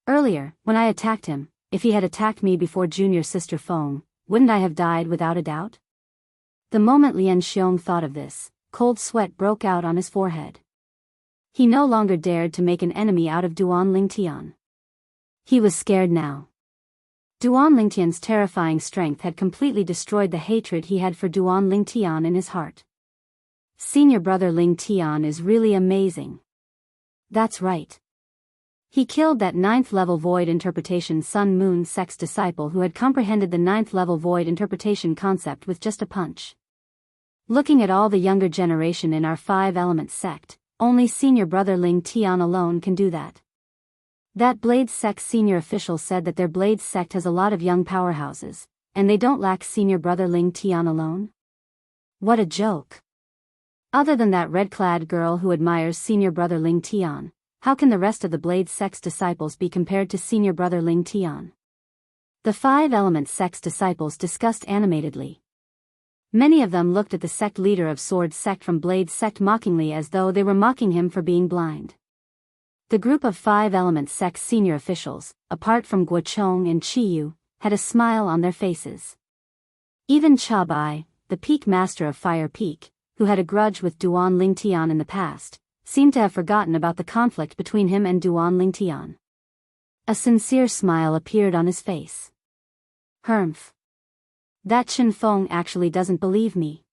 Earlier, when I attacked him, if he had attacked me before junior sister Feng, wouldn't I have died without a doubt? The moment Lian Xiong thought of this, cold sweat broke out on his forehead. He no longer dared to make an enemy out of Duan Lingtian. He was scared now. Duan Lingtian's terrifying strength had completely destroyed the hatred he had for Duan Lingtian in his heart. Senior brother Lingtian is really amazing. That's right. He killed that 9th-level void interpretation Sun Moon sect's disciple who had comprehended the 9th-level void interpretation concept with just a punch. Looking at all the younger generation in our 5-element sect, only senior brother Ling Tian alone can do that. That Blade sect senior official said that their Blade sect has a lot of young powerhouses, and they don't lack senior brother Ling Tian alone? What a joke. Other than that red-clad girl who admires senior brother Ling Tian, how can the rest of the Blade sect's disciples be compared to senior brother Ling Tian? The 5-element sect's disciples discussed animatedly. Many of them looked at the sect leader of Sword sect from Blade sect mockingly as though they were mocking him for being blind. The group of 5-element sect senior officials, apart from Guochong and Chiyu, had a smile on their faces. Even Chabai, the peak master of Fire Peak, who had a grudge with Duan Lingtian in the past, seemed to have forgotten about the conflict between him and Duan Lingtian. A sincere smile appeared on his face. Humph. That Chen Feng actually doesn't believe me.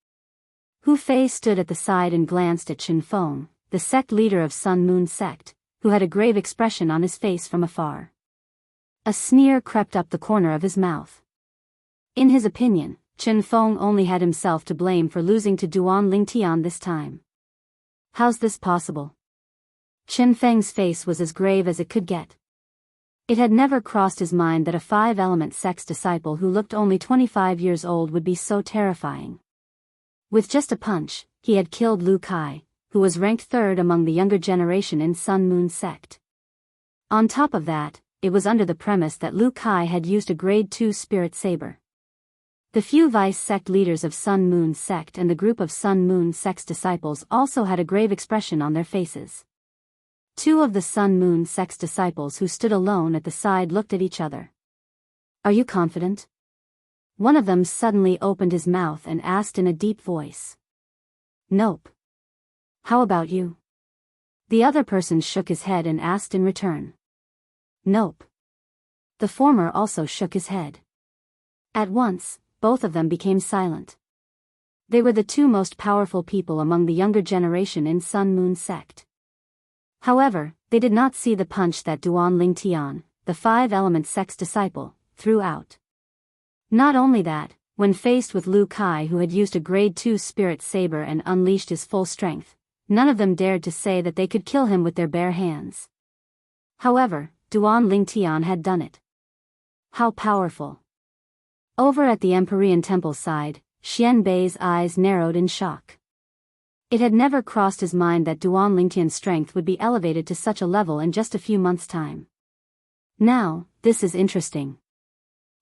Hu Fei stood at the side and glanced at Chen Feng, the sect leader of Sun Moon sect, who had a grave expression on his face from afar. A sneer crept up the corner of his mouth. In his opinion, Chen Feng only had himself to blame for losing to Duan Lingtian this time. How's this possible? Chen Feng's face was as grave as it could get. It had never crossed his mind that a 5-element sect's disciple who looked only 25 years old would be so terrifying. With just a punch, he had killed Lu Kai, who was ranked 3rd among the younger generation in Sun Moon sect. On top of that, it was under the premise that Lu Kai had used a grade 2 spirit saber. The few vice sect leaders of Sun Moon sect and the group of Sun Moon sect's disciples also had a grave expression on their faces. 2 of the Sun Moon sect's disciples who stood alone at the side looked at each other. Are you confident? One of them suddenly opened his mouth and asked in a deep voice. Nope. How about you? The other person shook his head and asked in return. Nope. The former also shook his head. At once, both of them became silent. They were the 2 most powerful people among the younger generation in Sun Moon sect. However, they did not see the punch that Duan Lingtian, the 5-element sect's disciple, threw out. Not only that, when faced with Lu Kai who had used a grade 2 spirit saber and unleashed his full strength, none of them dared to say that they could kill him with their bare hands. However, Duan Lingtian had done it. How powerful. Over at the Empyrean temple side, Xian Bei's eyes narrowed in shock. It had never crossed his mind that Duan Lingtian's strength would be elevated to such a level in just a few months' time. Now, this is interesting.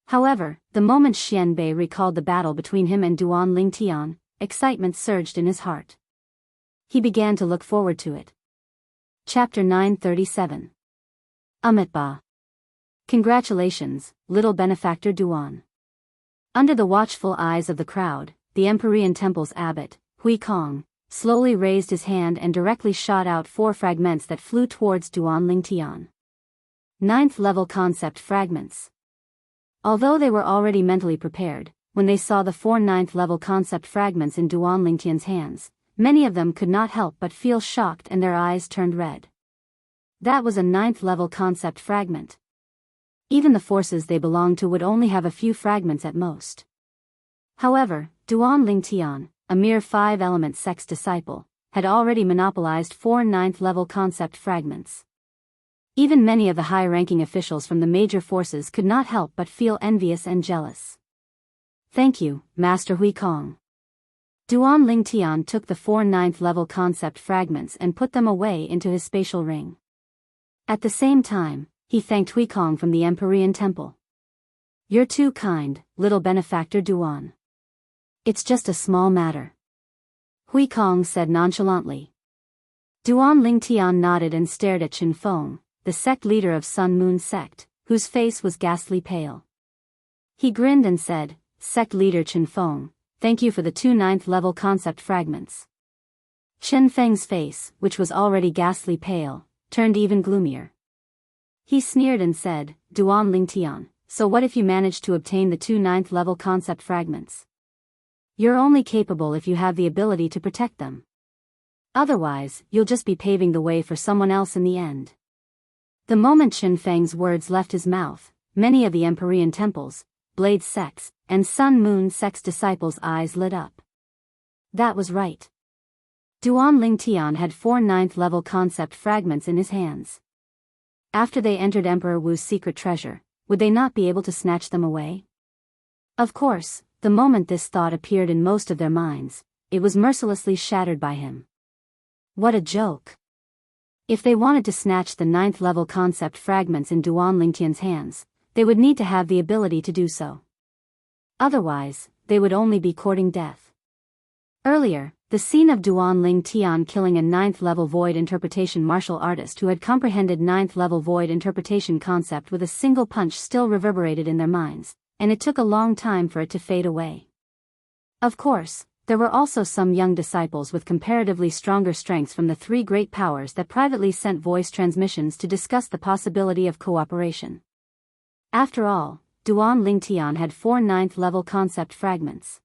However, the moment Xian Bei recalled the battle between him and Duan Lingtian, excitement surged in his heart. He began to look forward to it. Chapter 937. Amitba. Congratulations, little benefactor Duan. Under the watchful eyes of the crowd, the Empyrean temple's abbot, Hui Kong, slowly raised his hand and directly shot out 4 fragments that flew towards Duan Lingtian. 9th level concept fragments. Although they were already mentally prepared, when they saw the 4 9th-level concept fragments in Duan Lingtian's hands, many of them could not help but feel shocked and their eyes turned red. That was a 9th-level concept fragment. Even the forces they belonged to would only have a few fragments at most. However, Duan Lingtian, a mere 5-element sect's disciple, had already monopolized 4 9th-level concept fragments. Even many of the high-ranking officials from the major forces could not help but feel envious and jealous. Thank you, Master Hui Kong. Duan Lingtian took the 4 9th-level concept fragments and put them away into his spatial ring. At the same time, he thanked Hui Kong from the Empyrean temple. You're too kind, little benefactor Duan. It's just a small matter. Hui Kong said nonchalantly. Duan Lingtian nodded and stared at Chen Feng, the sect leader of Sun Moon sect, whose face was ghastly pale. He grinned and said, Sect leader Chen Feng, thank you for the 2 9th-level concept fragments. Chen Feng's face, which was already ghastly pale, turned even gloomier. He sneered and said, Duan Lingtian, so what if you manage to obtain the 2 9th-level concept fragments? You're only capable if you have the ability to protect them. Otherwise, you'll just be paving the way for someone else in the end. The moment Chen Feng's words left his mouth, many of the Empyrean temples, Blade sects, and Sun Moon sect's disciples' eyes lit up. That was right. Duan Lingtian had 4 9th-level concept fragments in his hands. After they entered Emperor Wu's secret treasure, would they not be able to snatch them away? Of course, the moment this thought appeared in most of their minds, it was mercilessly shattered by him. What a joke! If they wanted to snatch the 9th-level concept fragments in Duan Lingtian's hands, they would need to have the ability to do so. Otherwise, they would only be courting death. Earlier, the scene of Duan Lingtian killing a 9th-level void interpretation martial artist who had comprehended 9th-level void interpretation concept with a single punch still reverberated in their minds, and it took a long time for it to fade away. Of course, there were also some young disciples with comparatively stronger strengths from the 3 great powers that privately sent voice transmissions to discuss the possibility of cooperation. After all, Duan Lingtian had 4 9th-level concept fragments.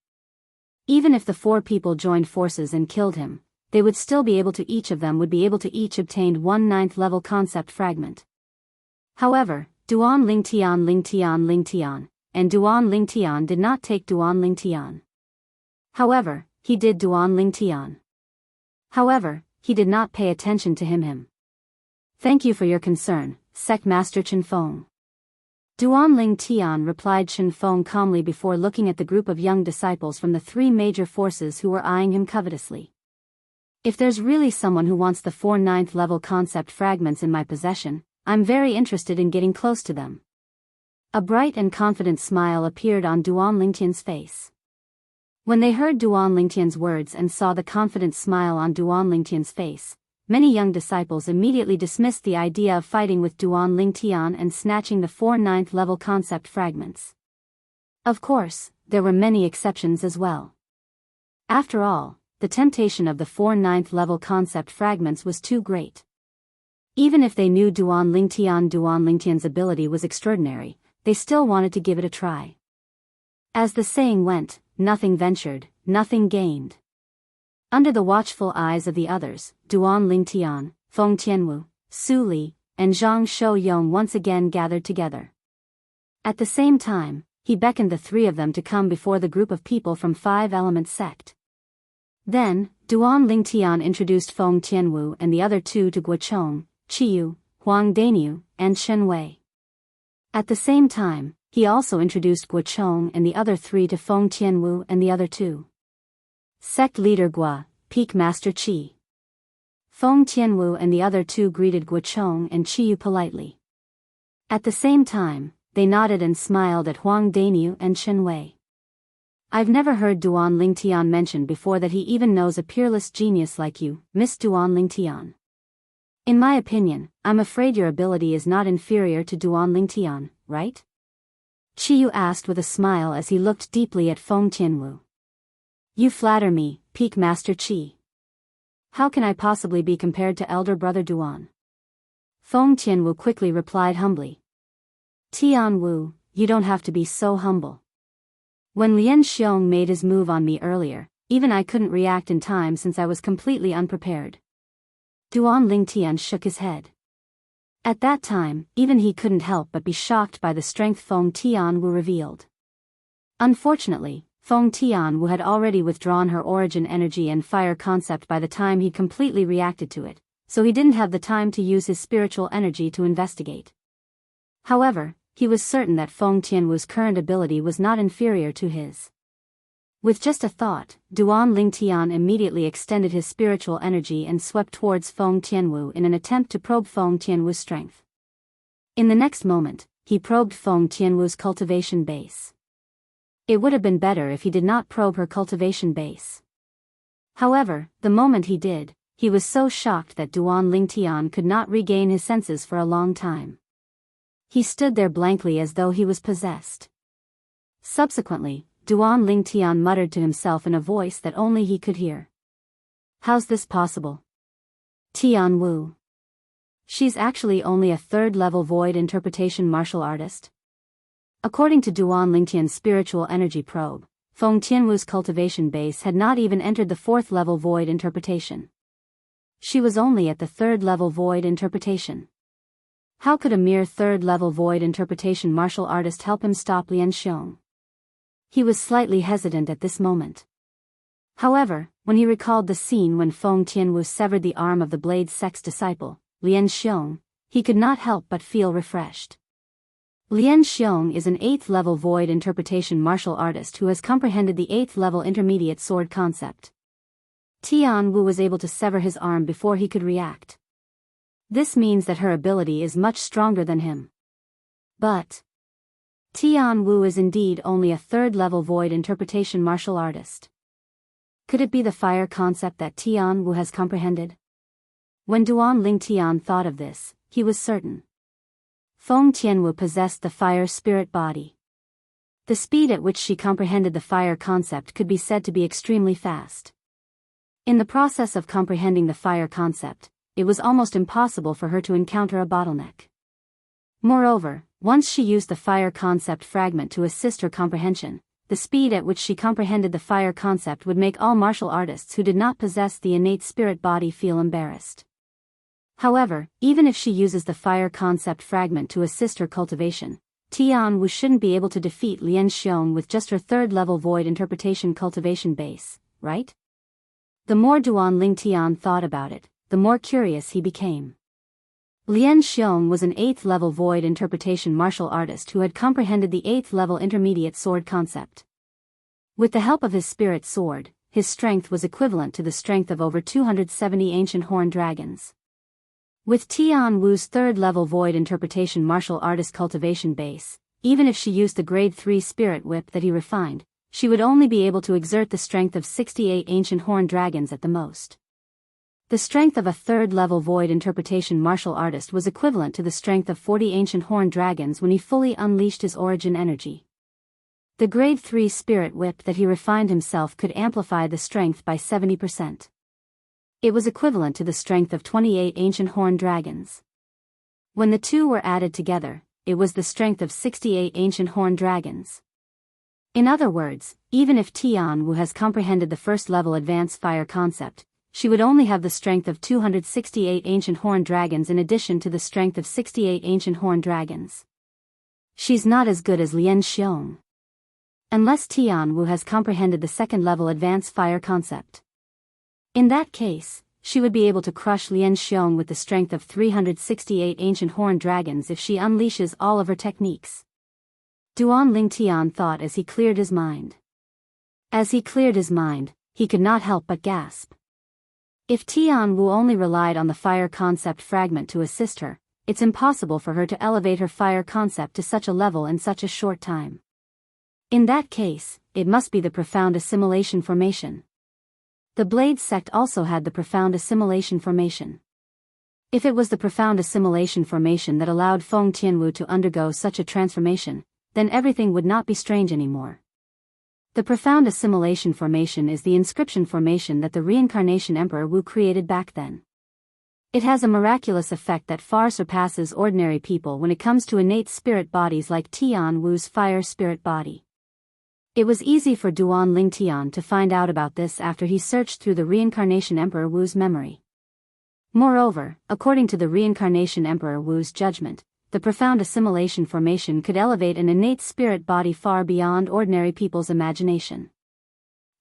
Even if the 4 people joined forces and killed him, they would still be able to each of them would be able to each obtain 1 9th-level concept fragment. However, Duan Lingtian, and Duan Lingtian did not take Duan Lingtian. However, he did Duan Lingtian. However, he did not pay attention to him. Thank you for your concern, Sect Master Chen Feng. Duan Lingtian replied Chen Feng calmly before looking at the group of young disciples from the 3 major forces who were eyeing him covetously. If there's really someone who wants the 4 9th-level concept fragments in my possession, I'm very interested in getting close to them. A bright and confident smile appeared on Duan Lingtian's face. When they heard Duan Lingtian's words and saw the confident smile on Duan Lingtian's face, many young disciples immediately dismissed the idea of fighting with Duan Lingtian and snatching the 4 9th-level concept fragments. Of course, there were many exceptions as well. After all, the temptation of the 4 9th-level concept fragments was too great. Even if they knew Duan Lingtian's ability was extraordinary, they still wanted to give it a try. As the saying went, nothing ventured, nothing gained. Under the watchful eyes of the others, Duan Lingtian, Feng Tianwu, Su Li, and Zhang Shouyong once again gathered together. At the same time, he beckoned the 3 of them to come before the group of people from 5-element sect. Then, Duan Lingtian introduced Feng Tianwu and the other 2 to Guochong, Qiyu, Huang Daniu, and Shen Wei. At the same time, he also introduced Guochong and the other 3 to Feng Tianwu and the other 2. Sect leader Gua, Peak Master Qi. Feng Tianwu and the other 2 greeted Guochong and Qiyu politely. At the same time, they nodded and smiled at Huang Daniu and Shen Wei. I've never heard Duan Lingtian mention before that he even knows a peerless genius like you, Miss Duan Lingtian. In my opinion, I'm afraid your ability is not inferior to Duan Lingtian, right? Qiyu asked with a smile as he looked deeply at Feng Tianwu. You flatter me, Peak Master Qi. How can I possibly be compared to elder brother Duan? Feng Tianwu quickly replied humbly. Tianwu, you don't have to be so humble. When Lian Xiong made his move on me earlier, even I couldn't react in time since I was completely unprepared. Duan Lingtian shook his head. At that time, even he couldn't help but be shocked by the strength Feng Tianwu revealed. Unfortunately, Feng Tianwu had already withdrawn her origin energy and fire concept by the time he completely reacted to it, so he didn't have the time to use his spiritual energy to investigate. However, he was certain that Feng Tianwu's current ability was not inferior to his. With just a thought, Duan Lingtian immediately extended his spiritual energy and swept towards Feng Tianwu in an attempt to probe Feng Tianwu's strength. In the next moment, he probed Feng Tianwu's cultivation base. It would have been better if he did not probe her cultivation base. However, the moment he did, he was so shocked that Duan Lingtian could not regain his senses for a long time. He stood there blankly as though he was possessed. Subsequently, Duan Lingtian muttered to himself in a voice that only he could hear. How's this possible? Tian Wu. She's actually only a third-level void interpretation martial artist? According to Duan Lingtian's spiritual energy probe, Feng Tianwu's cultivation base had not even entered the fourth-level void interpretation. She was only at the third-level void interpretation. How could a mere third-level void interpretation martial artist help him stop Lian Xiong? He was slightly hesitant at this moment. However, when he recalled the scene when Feng Tianwu severed the arm of the Blade's sex disciple, Lian Xiong, he could not help but feel refreshed. Lian Xiong is an 8th-level void interpretation martial artist who has comprehended the 8th-level intermediate sword concept. Tian Wu was able to sever his arm before he could react. This means that her ability is much stronger than him. But Tian Wu is indeed only a third-level void interpretation martial artist. Could it be the fire concept that Tian Wu has comprehended? When Duan Lingtian thought of this, he was certain. Feng Tianwu possessed the fire spirit body. The speed at which she comprehended the fire concept could be said to be extremely fast. In the process of comprehending the fire concept, it was almost impossible for her to encounter a bottleneck. Moreover, once she used the fire concept fragment to assist her comprehension, the speed at which she comprehended the fire concept would make all martial artists who did not possess the innate spirit body feel embarrassed. However, even if she uses the fire concept fragment to assist her cultivation, Tian Wu shouldn't be able to defeat Lian Xiong with just her third-level void interpretation cultivation base, right? The more Duan Lingtian thought about it, the more curious he became. Lian Xiong was an 8th-level void interpretation martial artist who had comprehended the 8th-level intermediate sword concept. With the help of his spirit sword, his strength was equivalent to the strength of over 270 ancient horned dragons. With Tian Wu's third-level void interpretation martial artist cultivation base, even if she used the grade 3 spirit whip that he refined, she would only be able to exert the strength of 68 ancient horned dragons at the most. The strength of a third-level void interpretation martial artist was equivalent to the strength of 40 ancient horned dragons when he fully unleashed his origin energy. The grade 3 spirit whip that he refined himself could amplify the strength by 70%. It was equivalent to the strength of 28 ancient horned dragons. When the two were added together, it was the strength of 68 ancient horned dragons. In other words, even if Tian Wu has comprehended the first-level advanced fire concept, she would only have the strength of 268 ancient horned dragons in addition to the strength of 68 ancient horned dragons. She's not as good as Lian Xiong. Unless Tian Wu has comprehended the second-level advanced fire concept. In that case, she would be able to crush Lian Xiong with the strength of 368 ancient horned dragons if she unleashes all of her techniques. Duan Lingtian thought as he cleared his mind. As he cleared his mind, he could not help but gasp. If Tian Wu only relied on the fire concept fragment to assist her, it's impossible for her to elevate her fire concept to such a level in such a short time. In that case, it must be the profound assimilation formation. The Blade sect also had the profound assimilation formation. If it was the profound assimilation formation that allowed Feng Tianwu to undergo such a transformation, then everything would not be strange anymore. The profound assimilation formation is the inscription formation that the reincarnation Emperor Wu created back then. It has a miraculous effect that far surpasses ordinary people when it comes to innate spirit bodies like Tian Wu's fire spirit body. It was easy for Duan Lingtian to find out about this after he searched through the reincarnation Emperor Wu's memory. Moreover, according to the reincarnation Emperor Wu's judgment, the profound assimilation formation could elevate an innate spirit body far beyond ordinary people's imagination.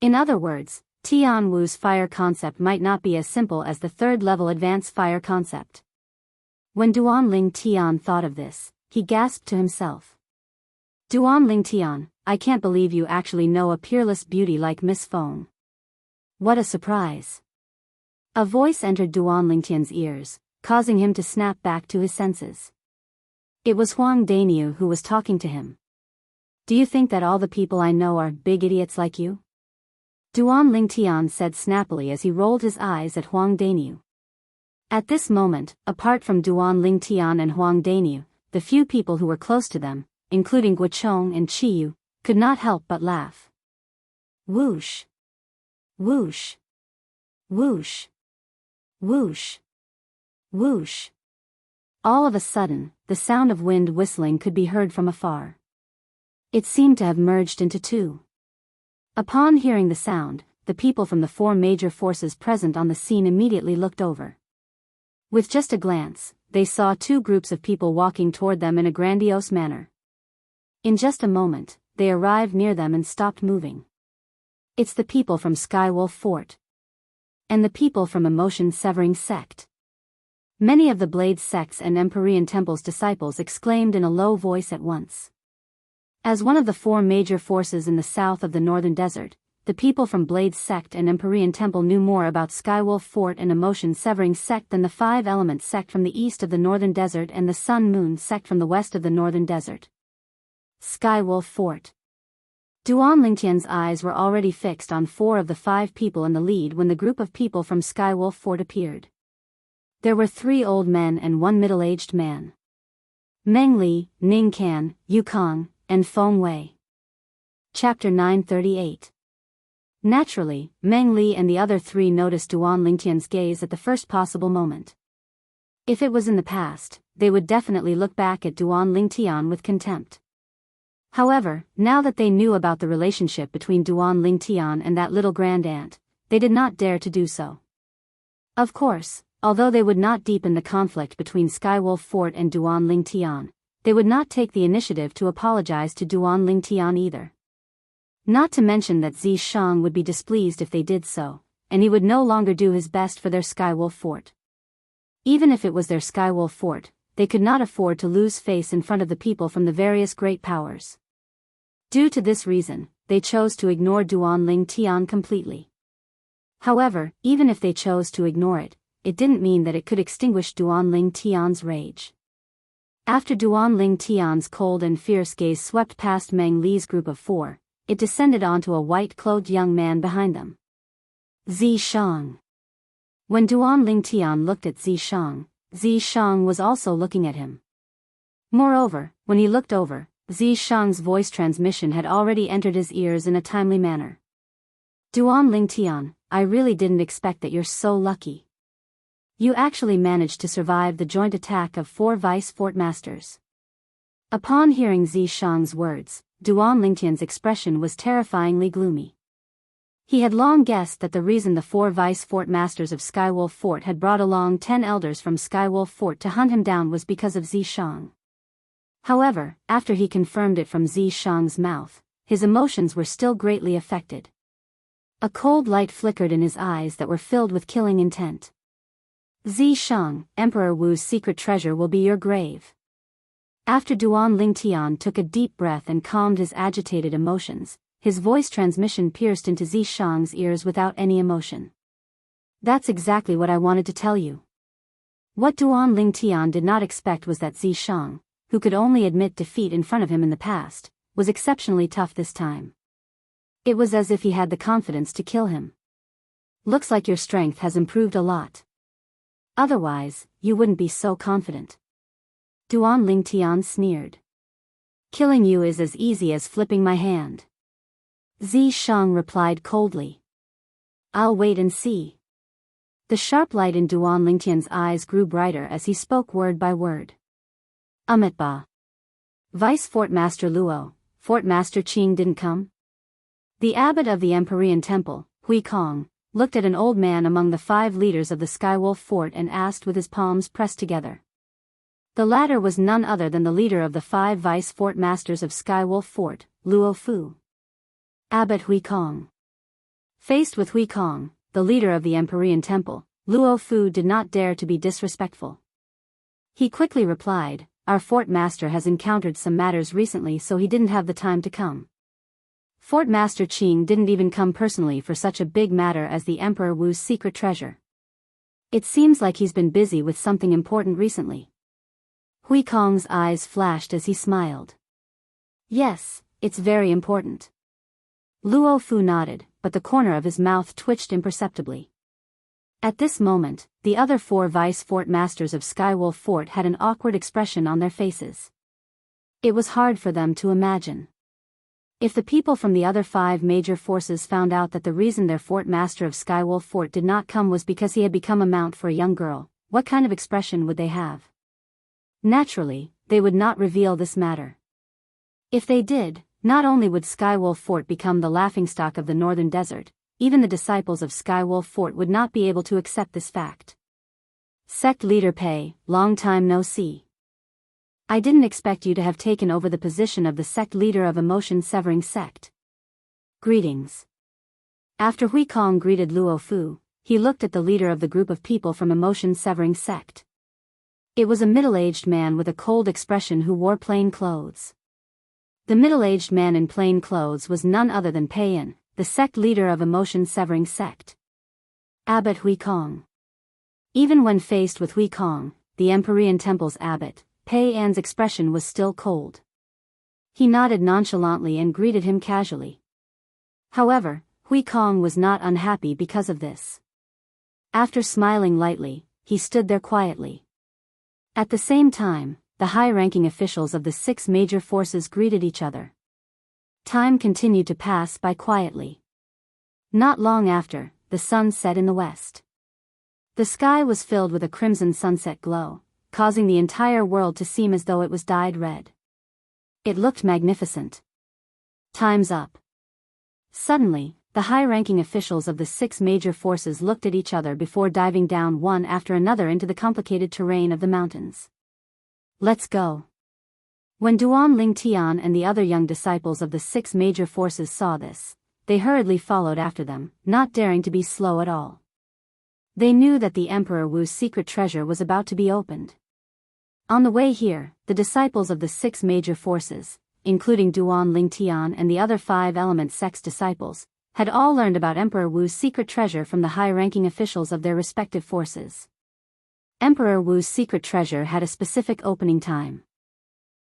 In other words, Tian Wu's fire concept might not be as simple as the third-level advanced fire concept. When Duan Lingtian thought of this, he gasped to himself. Duan Lingtian, I can't believe you actually know a peerless beauty like Miss Feng. What a surprise. A voice entered Duan Lingtian's ears, causing him to snap back to his senses. It was Huang Daniu who was talking to him. Do you think that all the people I know are big idiots like you? Duan Lingtian said snappily as he rolled his eyes at Huang Daniu. At this moment, apart from Duan Lingtian and Huang Daniu, the few people who were close to them, including Guochong and Qiyu, could not help but laugh. Whoosh! Whoosh! Whoosh! Whoosh! Whoosh! All of a sudden, the sound of wind whistling could be heard from afar. It seemed to have merged into two. Upon hearing the sound, the people from the four major forces present on the scene immediately looked over. With just a glance, they saw two groups of people walking toward them in a grandiose manner. In just a moment, they arrived near them and stopped moving. It's the people from Skywolf Fort. And the people from Emotion Severing Sect. Many of the Blade Sect's and Empyrean Temple's disciples exclaimed in a low voice at once. As one of the four major forces in the south of the Northern Desert, the people from Blade Sect and Empyrean Temple knew more about Skywolf Fort and Emotion Severing Sect than the Five Elements Sect from the east of the Northern Desert and the Sun Moon Sect from the west of the Northern Desert. Skywolf Fort. Duan Lingtian's eyes were already fixed on four of the five people in the lead when the group of people from Skywolf Fort appeared. There were 3 old men and 1 middle-aged man. Meng Li, Ning Can, Yukong, and Feng Wei. Chapter 938. Naturally, Meng Li and the other 3 noticed Duan Lingtian's gaze at the first possible moment. If it was in the past, they would definitely look back at Duan Lingtian with contempt. However, now that they knew about the relationship between Duan Lingtian and that little grand aunt, they did not dare to do so. Of course, although they would not deepen the conflict between Skywolf Fort and Duan Lingtian, they would not take the initiative to apologize to Duan Lingtian either. Not to mention that Zi Shang would be displeased if they did so, and he would no longer do his best for their Skywolf Fort. Even if it was their Skywolf Fort, they could not afford to lose face in front of the people from the various great powers. Due to this reason, they chose to ignore Duan Lingtian completely. However, even if they chose to ignore it, it didn't mean that it could extinguish Duan Lingtian's rage. After Duan Lingtian's cold and fierce gaze swept past Meng Li's group of 4, it descended onto a white-clothed young man behind them. Zi Shang. When Duan Lingtian looked at Zi Shang was also looking at him. Moreover, when he looked over, Zi Shang's voice transmission had already entered his ears in a timely manner. Duan Lingtian, I really didn't expect that you're so lucky. You actually managed to survive the joint attack of 4 vice fort masters. Upon hearing Zi Shang's words, Duan Lingtian's expression was terrifyingly gloomy. He had long guessed that the reason the 4 vice fort masters of Skywolf Fort had brought along 10 elders from Skywolf Fort to hunt him down was because of Zi Shang. However, after he confirmed it from Zi Shang's mouth, his emotions were still greatly affected. A cold light flickered in his eyes that were filled with killing intent. Zi Shang, Emperor Wu's secret treasure will be your grave. After Duan Lingtian took a deep breath and calmed his agitated emotions, his voice transmission pierced into Zi Shang's ears without any emotion. That's exactly what I wanted to tell you. What Duan Lingtian did not expect was that Zi Shang, who could only admit defeat in front of him in the past, was exceptionally tough this time. It was as if he had the confidence to kill him. Looks like your strength has improved a lot. Otherwise, you wouldn't be so confident. Duan Lingtian sneered. Killing you is as easy as flipping my hand. Zi Shang replied coldly. I'll wait and see. The sharp light in Duan Lingtian's eyes grew brighter as he spoke word by word. Amitba. Vice Fort Master Luo, Fort Master Qing didn't come? The abbot of the Empyrean temple, Hui Kong, looked at an old man among the 5 leaders of the Skywolf fort and asked with his palms pressed together. The latter was none other than the leader of the 5 vice fort masters of Skywolf fort, Luo Fu. Abbot Hui Kong. Faced with Hui Kong, the leader of the Empyrean temple, Luo Fu did not dare to be disrespectful. He quickly replied, "Our fort master has encountered some matters recently, so he didn't have the time to come." Fort Master Qing didn't even come personally for such a big matter as the Emperor Wu's secret treasure. It seems like he's been busy with something important recently. Hui Kong's eyes flashed as he smiled. "Yes, it's very important." Luo Fu nodded, but the corner of his mouth twitched imperceptibly. At this moment, the other 4 vice fort masters of Skywolf fort had an awkward expression on their faces. It was hard for them to imagine. If the people from the other 5 major forces found out that the reason their fort master of Skywolf fort did not come was because he had become a mount for a young girl, what kind of expression would they have? Naturally, they would not reveal this matter. If they did, not only would Skywolf fort become the laughingstock of the northern desert, even the disciples of Skywolf fort would not be able to accept this fact. Sect Leader Pei, long time no see. I didn't expect you to have taken over the position of the sect leader of Emotion Severing Sect. Greetings. After Hui Kong greeted Luo Fu, he looked at the leader of the group of people from Emotion Severing Sect. It was a middle-aged man with a cold expression who wore plain clothes. The middle-aged man in plain clothes was none other than Pei Yan, the sect leader of Emotion Severing Sect. Abbot Hui Kong. Even when faced with Hui Kong, the Empyrean temple's abbot, Pei Yan's expression was still cold. He nodded nonchalantly and greeted him casually. However, Hui Kong was not unhappy because of this. After smiling lightly, he stood there quietly. At the same time, the high-ranking officials of the 6 major forces greeted each other. Time continued to pass by quietly. Not long after, the sun set in the west. The sky was filled with a crimson sunset glow, causing the entire world to seem as though it was dyed red. It looked magnificent. Time's up. Suddenly, the high-ranking officials of the 6 major forces looked at each other before diving down one after another into the complicated terrain of the mountains. Let's go. When Duan Lingtian and the other young disciples of the 6 major forces saw this, they hurriedly followed after them, not daring to be slow at all. They knew that the Emperor Wu's secret treasure was about to be opened. On the way here, the disciples of the 6 major forces, including Duan Lingtian and the other 5 element sect's disciples, had all learned about Emperor Wu's secret treasure from the high-ranking officials of their respective forces. Emperor Wu's secret treasure had a specific opening time.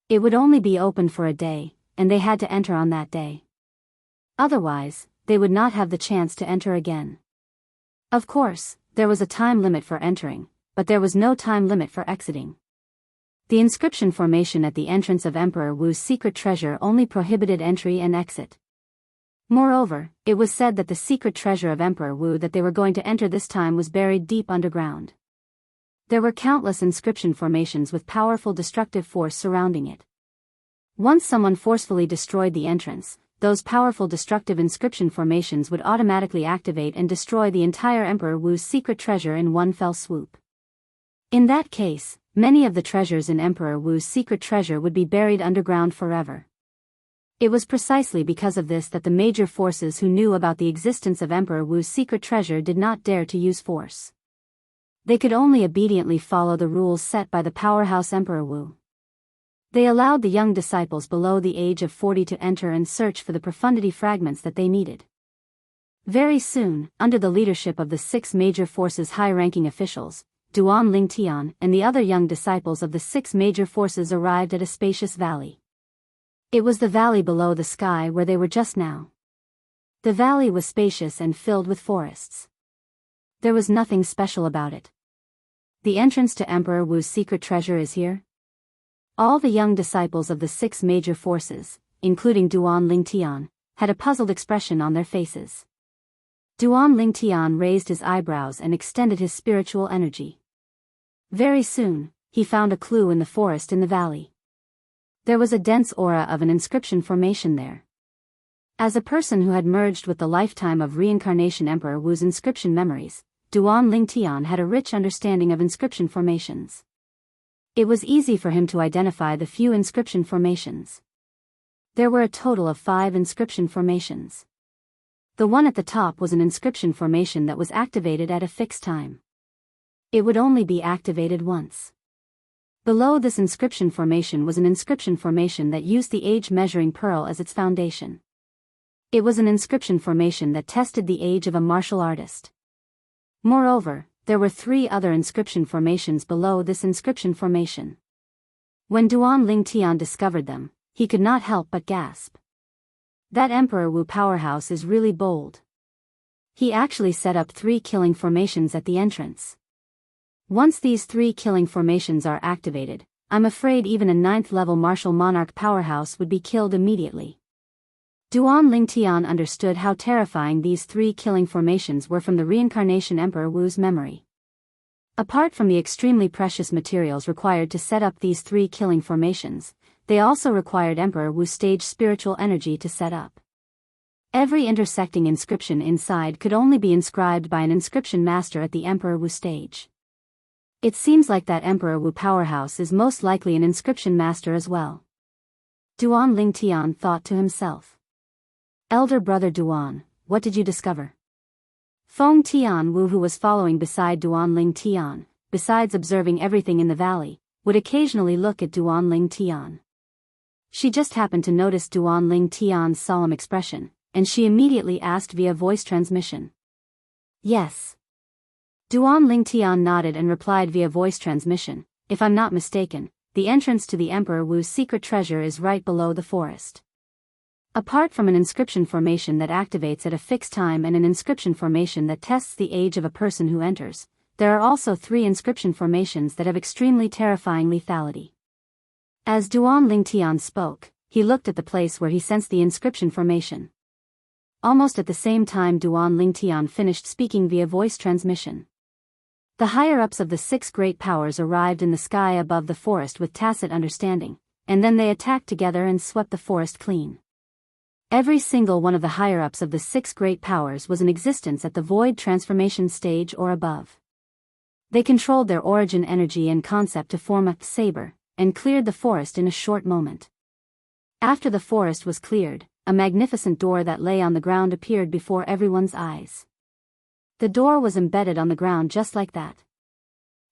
It would only be open for a day, and they had to enter on that day. Otherwise, they would not have the chance to enter again. Of course, there was a time limit for entering, but there was no time limit for exiting. The inscription formation at the entrance of Emperor Wu's secret treasure only prohibited entry and exit. Moreover, it was said that the secret treasure of Emperor Wu that they were going to enter this time was buried deep underground. There were countless inscription formations with powerful destructive force surrounding it. Once someone forcefully destroyed the entrance, those powerful destructive inscription formations would automatically activate and destroy the entire Emperor Wu's secret treasure in one fell swoop. In that case, many of the treasures in Emperor Wu's secret treasure would be buried underground forever. It was precisely because of this that the major forces who knew about the existence of Emperor Wu's secret treasure did not dare to use force. They could only obediently follow the rules set by the powerhouse Emperor Wu. They allowed the young disciples below the age of 40 to enter and search for the profundity fragments that they needed. Very soon, under the leadership of the 6 major forces' high-ranking officials, Duan Lingtian and the other young disciples of the 6 major forces arrived at a spacious valley. It was the valley below the sky where they were just now. The valley was spacious and filled with forests. There was nothing special about it. The entrance to Emperor Wu's secret treasure is here. All the young disciples of the 6 major forces, including Duan Lingtian, had a puzzled expression on their faces. Duan Lingtian raised his eyebrows and extended his spiritual energy. Very soon, he found a clue in the forest in the valley. There was a dense aura of an inscription formation there. As a person who had merged with the lifetime of reincarnation Emperor Wu's inscription memories, Duan Lingtian had a rich understanding of inscription formations. It was easy for him to identify the few inscription formations. There were a total of 5 inscription formations. The one at the top was an inscription formation that was activated at a fixed time. It would only be activated once. Below this inscription formation was an inscription formation that used the age-measuring pearl as its foundation. It was an inscription formation that tested the age of a martial artist. Moreover, there were 3 other inscription formations below this inscription formation. When Duan Lingtian discovered them, he could not help but gasp. That Emperor Wu powerhouse is really bold. He actually set up 3 killing formations at the entrance. Once these 3 killing formations are activated, I'm afraid even a 9th-level martial monarch powerhouse would be killed immediately. Duan Lingtian understood how terrifying these 3 killing formations were from the reincarnation Emperor Wu's memory. Apart from the extremely precious materials required to set up these 3 killing formations, they also required Emperor Wu's stage spiritual energy to set up. Every intersecting inscription inside could only be inscribed by an inscription master at the Emperor Wu stage. It seems like that Emperor Wu powerhouse is most likely an inscription master as well. Duan Lingtian thought to himself. Elder brother Duan, what did you discover? Feng Tian Wu, who was following beside Duan Lingtian, besides observing everything in the valley, would occasionally look at Duan Lingtian. She just happened to notice Duan Lingtian's solemn expression, and she immediately asked via voice transmission. Yes. Duan Lingtian nodded and replied via voice transmission, if I'm not mistaken, the entrance to the Emperor Wu's secret treasure is right below the forest. Apart from an inscription formation that activates at a fixed time and an inscription formation that tests the age of a person who enters, there are also 3 inscription formations that have extremely terrifying lethality. As Duan Lingtian spoke, he looked at the place where he sensed the inscription formation. Almost at the same time Duan Lingtian finished speaking via voice transmission. The higher-ups of the 6 great powers arrived in the sky above the forest with tacit understanding, and then they attacked together and swept the forest clean. Every single one of the higher-ups of the 6 great powers was in existence at the void transformation stage or above. They controlled their origin energy and concept to form a saber, and cleared the forest in a short moment. After the forest was cleared, a magnificent door that lay on the ground appeared before everyone's eyes. The door was embedded on the ground just like that.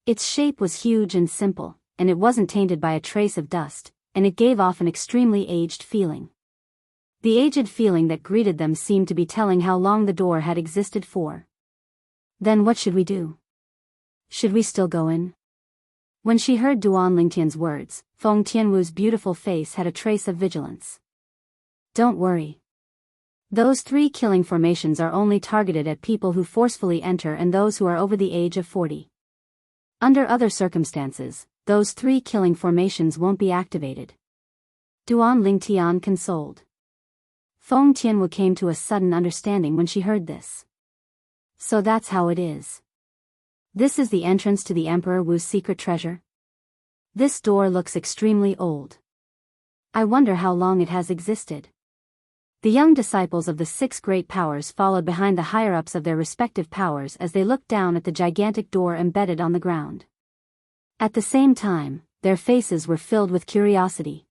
Its shape was huge and simple, and it wasn't tainted by a trace of dust, and it gave off an extremely aged feeling. The aged feeling that greeted them seemed to be telling how long the door had existed for. Then what should we do? Should we still go in? When she heard Duan Lingtian's words, Feng Tianwu's beautiful face had a trace of vigilance. Don't worry. Those 3 killing formations are only targeted at people who forcefully enter and those who are over the age of 40. Under other circumstances, those 3 killing formations won't be activated. Duan Lingtian consoled. Feng Tianwu came to a sudden understanding when she heard this. So that's how it is. This is the entrance to the Emperor Wu's secret treasure? This door looks extremely old. I wonder how long it has existed. The young disciples of the 6 great powers followed behind the higher-ups of their respective powers as they looked down at the gigantic door embedded on the ground. At the same time, their faces were filled with curiosity.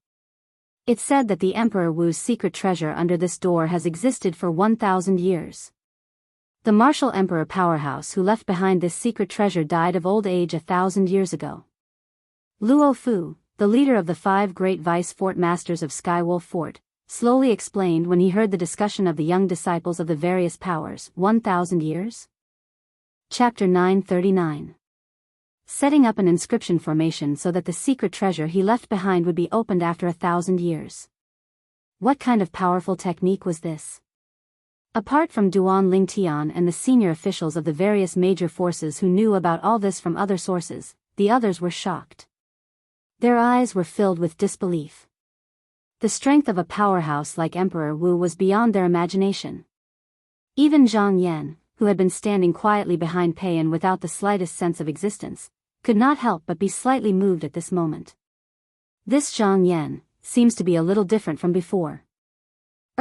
It's said that the Emperor Wu's secret treasure under this door has existed for 1,000 years. The martial emperor powerhouse who left behind this secret treasure died of old age 1,000 years ago. Luo Fu, the leader of the 5 great vice fort masters of Skywolf Fort, slowly explained when he heard the discussion of the young disciples of the various powers. 1,000 years? Chapter 939. Setting up an inscription formation so that the secret treasure he left behind would be opened after 1,000 years. What kind of powerful technique was this? Apart from Duan Lingtian and the senior officials of the various major forces who knew about all this from other sources, the others were shocked. Their eyes were filled with disbelief. The strength of a powerhouse like Emperor Wu was beyond their imagination. Even Zhang Yan, who had been standing quietly behind Peiyan without the slightest sense of existence, could not help but be slightly moved at this moment. This Zhang Yan seems to be a little different from before.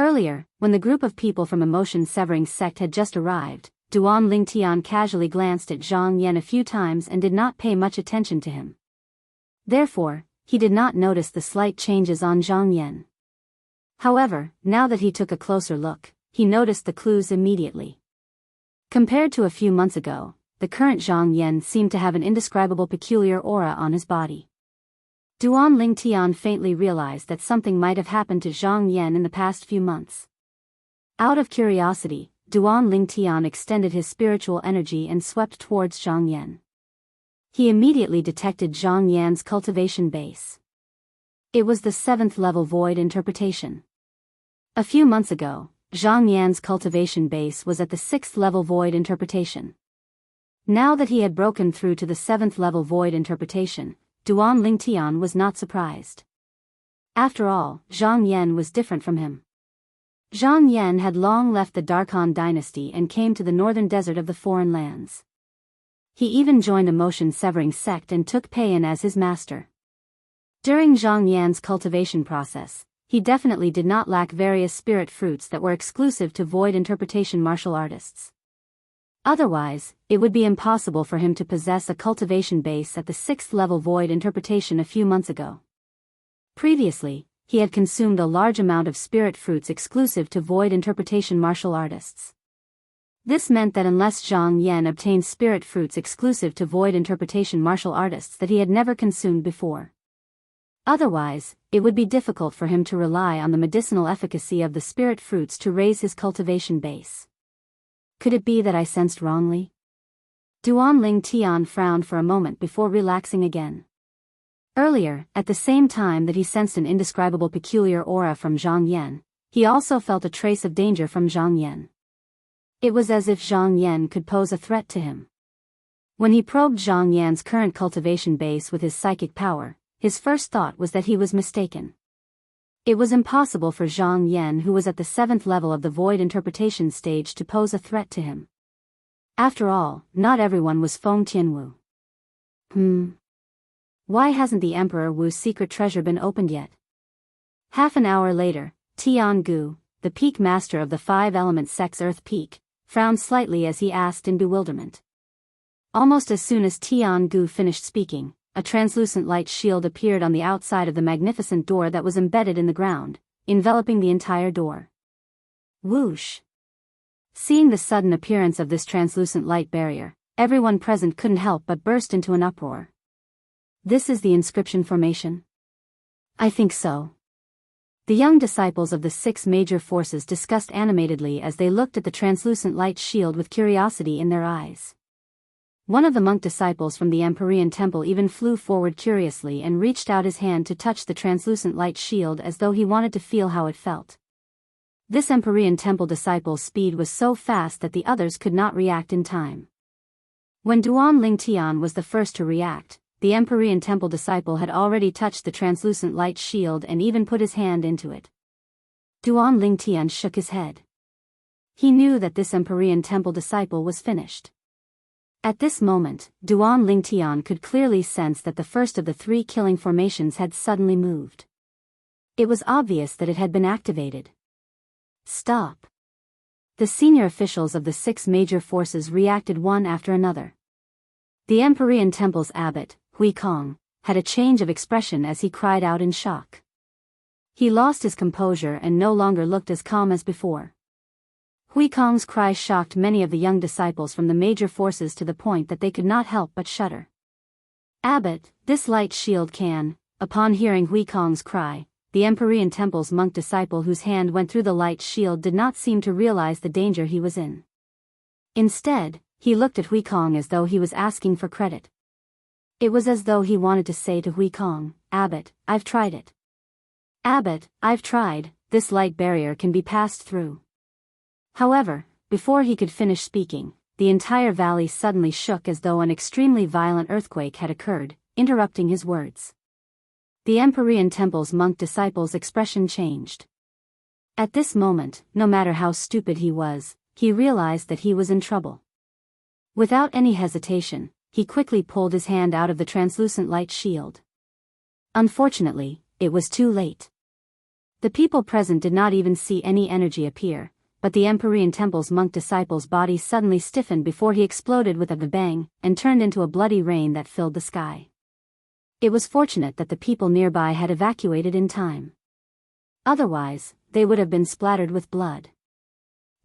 Earlier, when the group of people from emotion-severing sect had just arrived, Duan Lingtian casually glanced at Zhang Yan a few times and did not pay much attention to him. Therefore, he did not notice the slight changes on Zhang Yan. However, now that he took a closer look, he noticed the clues immediately. Compared to a few months ago, the current Zhang Yan seemed to have an indescribable peculiar aura on his body. Duan Lingtian faintly realized that something might have happened to Zhang Yan in the past few months. Out of curiosity, Duan Lingtian extended his spiritual energy and swept towards Zhang Yan. He immediately detected Zhang Yan's cultivation base. It was the 7th level void interpretation. A few months ago, Zhang Yan's cultivation base was at the 6th level void interpretation. Now that he had broken through to the 7th level void interpretation, Duan Lingtian was not surprised. After all, Zhang Yan was different from him. Zhang Yan had long left the Darkhan dynasty and came to the northern desert of the foreign lands. He even joined a motion-severing sect and took Payan as his master. During Zhang Yan's cultivation process, he definitely did not lack various spirit fruits that were exclusive to void interpretation martial artists. Otherwise, it would be impossible for him to possess a cultivation base at the 6th level void interpretation a few months ago. Previously, he had consumed a large amount of spirit fruits exclusive to void interpretation martial artists. This meant that unless Zhang Yan obtained spirit fruits exclusive to void interpretation martial artists that he had never consumed before. Otherwise, it would be difficult for him to rely on the medicinal efficacy of the spirit fruits to raise his cultivation base. Could it be that I sensed wrongly? Duan Lingtian frowned for a moment before relaxing again. Earlier, at the same time that he sensed an indescribable peculiar aura from Zhang Yan, he also felt a trace of danger from Zhang Yan. It was as if Zhang Yan could pose a threat to him. When he probed Zhang Yan's current cultivation base with his psychic power, his first thought was that he was mistaken. It was impossible for Zhang Yan, who was at the 7th level of the void interpretation stage, to pose a threat to him. After all, not everyone was Feng Tianwu. Why hasn't the Emperor Wu's secret treasure been opened yet? Half an hour later, Tiangu, the peak master of the 5-element sect's Earth Peak, frowned slightly as he asked in bewilderment. Almost as soon as Tiangu finished speaking, a translucent light shield appeared on the outside of the magnificent door that was embedded in the ground, enveloping the entire door. Whoosh! Seeing the sudden appearance of this translucent light barrier, everyone present couldn't help but burst into an uproar. This is the inscription formation? I think so. The young disciples of the 6 major forces discussed animatedly as they looked at the translucent light shield with curiosity in their eyes. One of the monk disciples from the Empyrean temple even flew forward curiously and reached out his hand to touch the translucent light shield as though he wanted to feel how it felt. This Empyrean temple disciple's speed was so fast that the others could not react in time. When Duan Lingtian was the first to react, the Empyrean temple disciple had already touched the translucent light shield and even put his hand into it. Duan Lingtian shook his head. He knew that this Empyrean temple disciple was finished. At this moment, Duan Lingtian could clearly sense that the first of the 3 killing formations had suddenly moved. It was obvious that it had been activated. Stop! The senior officials of the 6 major forces reacted one after another. The Empyrean temple's abbot, Hui Kong, had a change of expression as he cried out in shock. He lost his composure and no longer looked as calm as before. Hui Kong's cry shocked many of the young disciples from the major forces to the point that they could not help but shudder. Abbot, this light shield can, upon hearing Hui Kong's cry, the Empyrean temple's monk disciple whose hand went through the light shield did not seem to realize the danger he was in. Instead, he looked at Hui Kong as though he was asking for credit. It was as though he wanted to say to Hui Kong, Abbot, I've tried it. Abbot, I've tried, this light barrier can be passed through. However, before he could finish speaking, the entire valley suddenly shook as though an extremely violent earthquake had occurred, interrupting his words. The Empyrean temple's monk disciple's expression changed. At this moment, no matter how stupid he was, he realized that he was in trouble. Without any hesitation, he quickly pulled his hand out of the translucent light shield. Unfortunately, it was too late. The people present did not even see any energy appear, but the Empyrean temple's monk disciple's body suddenly stiffened before he exploded with a bang, and turned into a bloody rain that filled the sky. It was fortunate that the people nearby had evacuated in time. Otherwise, they would have been splattered with blood.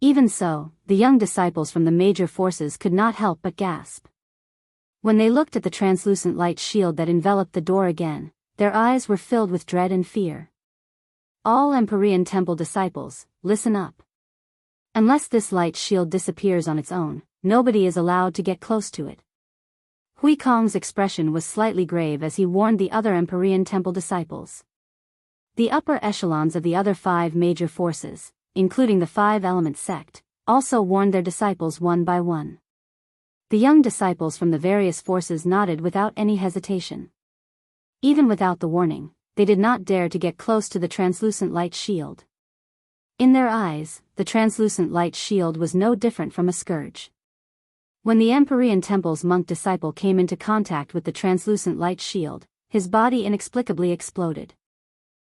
Even so, the young disciples from the major forces could not help but gasp. When they looked at the translucent light shield that enveloped the door again, their eyes were filled with dread and fear. All Empyrean temple disciples, listen up. Unless this light shield disappears on its own, nobody is allowed to get close to it. Hui Kong's expression was slightly grave as he warned the other Empyrean temple disciples. The upper echelons of the other 5 major forces, including the 5-element sect, also warned their disciples one by one. The young disciples from the various forces nodded without any hesitation. Even without the warning, they did not dare to get close to the translucent light shield. In their eyes, the translucent light shield was no different from a scourge. When the Empyrean temple's monk disciple came into contact with the translucent light shield, his body inexplicably exploded.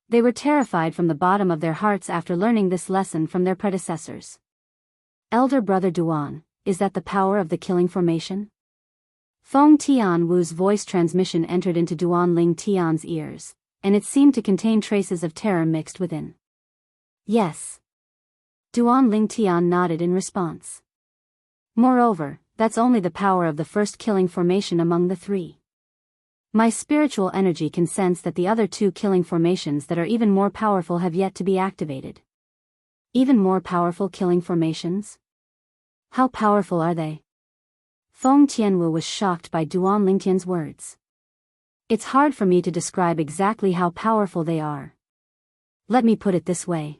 They were terrified from the bottom of their hearts after learning this lesson from their predecessors. Elder Brother Duan, is that the power of the killing formation? Feng Tianwu's voice transmission entered into Duan Ling Tian's ears, and it seemed to contain traces of terror mixed within. Yes. Duan Ling Tian nodded in response. Moreover, that's only the power of the first killing formation among the 3. My spiritual energy can sense that the other 2 killing formations that are even more powerful have yet to be activated. Even more powerful killing formations? How powerful are they? Feng Tianwu was shocked by Duan Lingtian's words. It's hard for me to describe exactly how powerful they are. Let me put it this way.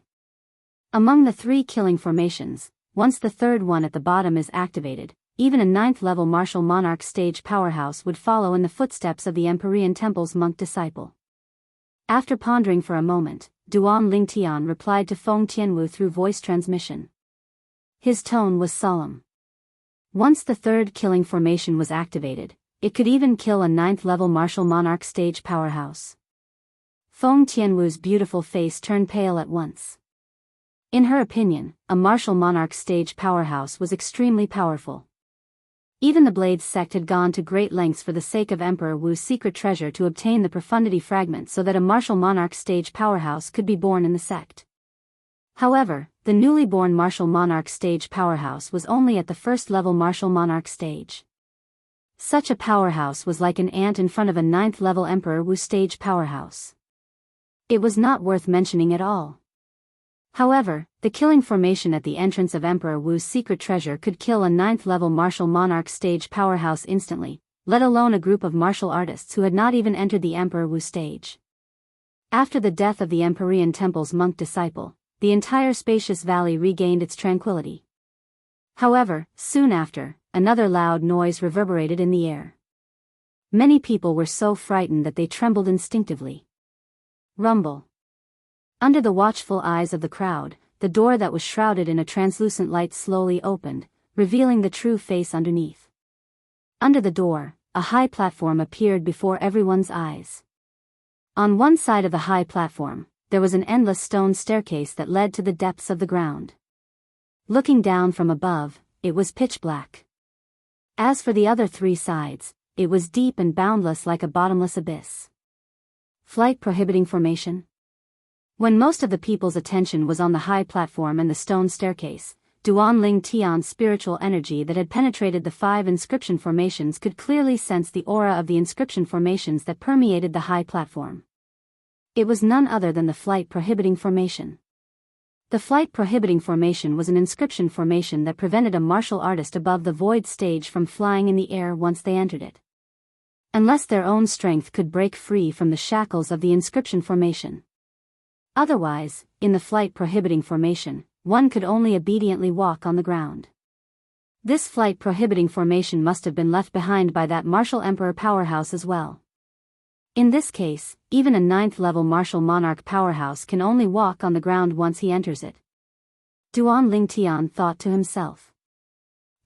Among the 3 killing formations, once the 3rd one at the bottom is activated, even a 9th-level martial monarch stage powerhouse would follow in the footsteps of the Empyrean temple's monk disciple. After pondering for a moment, Duan Lingtian replied to Feng Tianwu through voice transmission. His tone was solemn. Once the 3rd killing formation was activated, it could even kill a 9th-level martial monarch stage powerhouse. Feng Tianwu's beautiful face turned pale at once. In her opinion, a martial monarch stage powerhouse was extremely powerful. Even the Blades sect had gone to great lengths for the sake of Emperor Wu's secret treasure to obtain the profundity fragment so that a martial monarch stage powerhouse could be born in the sect. However, the newly born martial monarch stage powerhouse was only at the 1st-level martial monarch stage. Such a powerhouse was like an ant in front of a 9th-level Emperor Wu stage powerhouse. It was not worth mentioning at all. However, the killing formation at the entrance of Emperor Wu's secret treasure could kill a 9th-level martial monarch stage powerhouse instantly, let alone a group of martial artists who had not even entered the Emperor Wu stage. After the death of the Empyrean temple's monk disciple, the entire spacious valley regained its tranquility. However, soon after, another loud noise reverberated in the air. Many people were so frightened that they trembled instinctively. Rumble. Under the watchful eyes of the crowd, the door that was shrouded in a translucent light slowly opened, revealing the true face underneath. Under the door, a high platform appeared before everyone's eyes. On one side of the high platform, there was an endless stone staircase that led to the depths of the ground. Looking down from above, it was pitch black. As for the other 3 sides, it was deep and boundless like a bottomless abyss. Flight prohibiting formation? When most of the people's attention was on the high platform and the stone staircase, Duan Ling Tian's spiritual energy that had penetrated the 5 inscription formations could clearly sense the aura of the inscription formations that permeated the high platform. It was none other than the flight prohibiting formation. The flight prohibiting formation was an inscription formation that prevented a martial artist above the void stage from flying in the air once they entered it. Unless their own strength could break free from the shackles of the inscription formation. Otherwise, in the flight prohibiting formation, one could only obediently walk on the ground. This flight prohibiting formation must have been left behind by that martial emperor powerhouse as well. In this case, even a 9th-level martial monarch powerhouse can only walk on the ground once he enters it. Duan Lingtian thought to himself.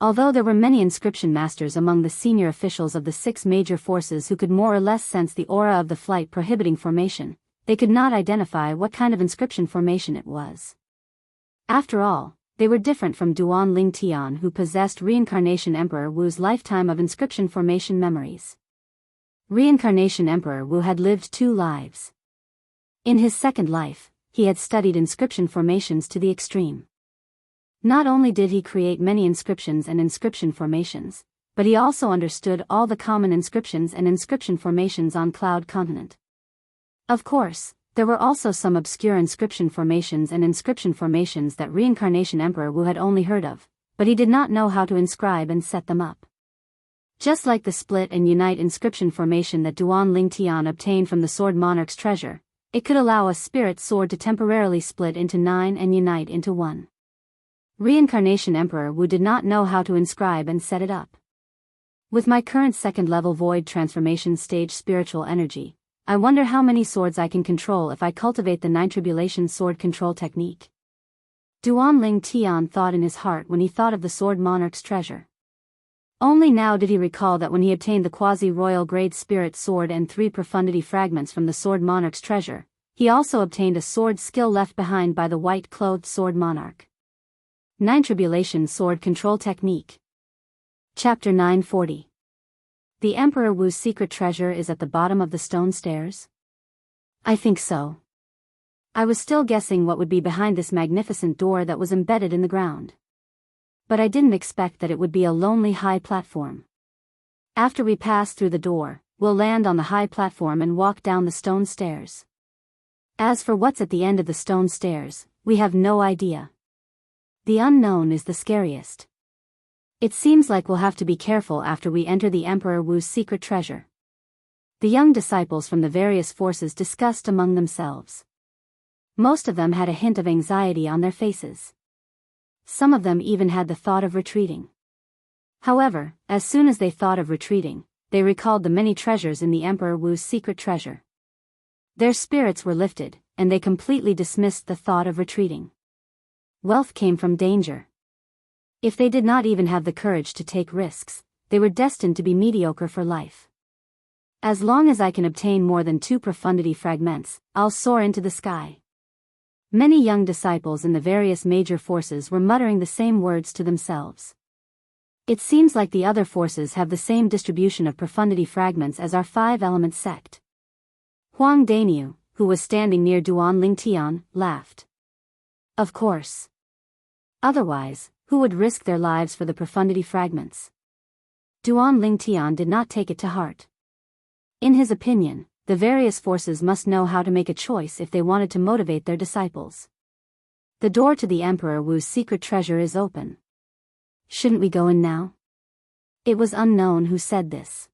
Although there were many inscription masters among the senior officials of the 6 major forces who could more or less sense the aura of the flight prohibiting formation, they could not identify what kind of inscription formation it was. After all, they were different from Duan Ling Tian, who possessed Reincarnation Emperor Wu's lifetime of inscription formation memories. Reincarnation Emperor Wu had lived 2 lives. In his second life, he had studied inscription formations to the extreme. Not only did he create many inscriptions and inscription formations, but he also understood all the common inscriptions and inscription formations on Cloud Continent. Of course, there were also some obscure inscription formations and inscription formations that Reincarnation Emperor Wu had only heard of, but he did not know how to inscribe and set them up. Just like the split and unite inscription formation that Duan Ling Tian obtained from the Sword Monarch's treasure, it could allow a spirit sword to temporarily split into 9 and unite into 1. Reincarnation Emperor Wu did not know how to inscribe and set it up. With my current second-level void transformation stage spiritual energy, I wonder how many swords I can control if I cultivate the 9 tribulation sword control technique. Duan Ling Tian thought in his heart when he thought of the Sword Monarch's treasure. Only now did he recall that when he obtained the quasi-royal grade spirit sword and 3 profundity fragments from the Sword Monarch's treasure, he also obtained a sword skill left behind by the white-clothed Sword Monarch. 9 Tribulation Sword Control Technique. Chapter 940. The Emperor Wu's secret treasure is at the bottom of the stone stairs? I think so. I was still guessing what would be behind this magnificent door that was embedded in the ground. But I didn't expect that it would be a lonely high platform. After we pass through the door, we'll land on the high platform and walk down the stone stairs. As for what's at the end of the stone stairs, we have no idea. The unknown is the scariest. It seems like we'll have to be careful after we enter the Emperor Wu's secret treasure. The young disciples from the various forces discussed among themselves. Most of them had a hint of anxiety on their faces. Some of them even had the thought of retreating. However, as soon as they thought of retreating, they recalled the many treasures in the Emperor Wu's secret treasure. Their spirits were lifted, and they completely dismissed the thought of retreating. Wealth came from danger. If they did not even have the courage to take risks, they were destined to be mediocre for life. As long as I can obtain more than 2 profundity fragments, I'll soar into the sky. Many young disciples in the various major forces were muttering the same words to themselves. It seems like the other forces have the same distribution of profundity fragments as our 5-element sect. Huang Dainiu, who was standing near Duan Ling Tian, laughed. Of course. Otherwise, who would risk their lives for the profundity fragments? Duan Ling Tian did not take it to heart. In his opinion, the various forces must know how to make a choice if they wanted to motivate their disciples. The door to the Emperor Wu's secret treasure is open. Shouldn't we go in now? It was unknown who said this.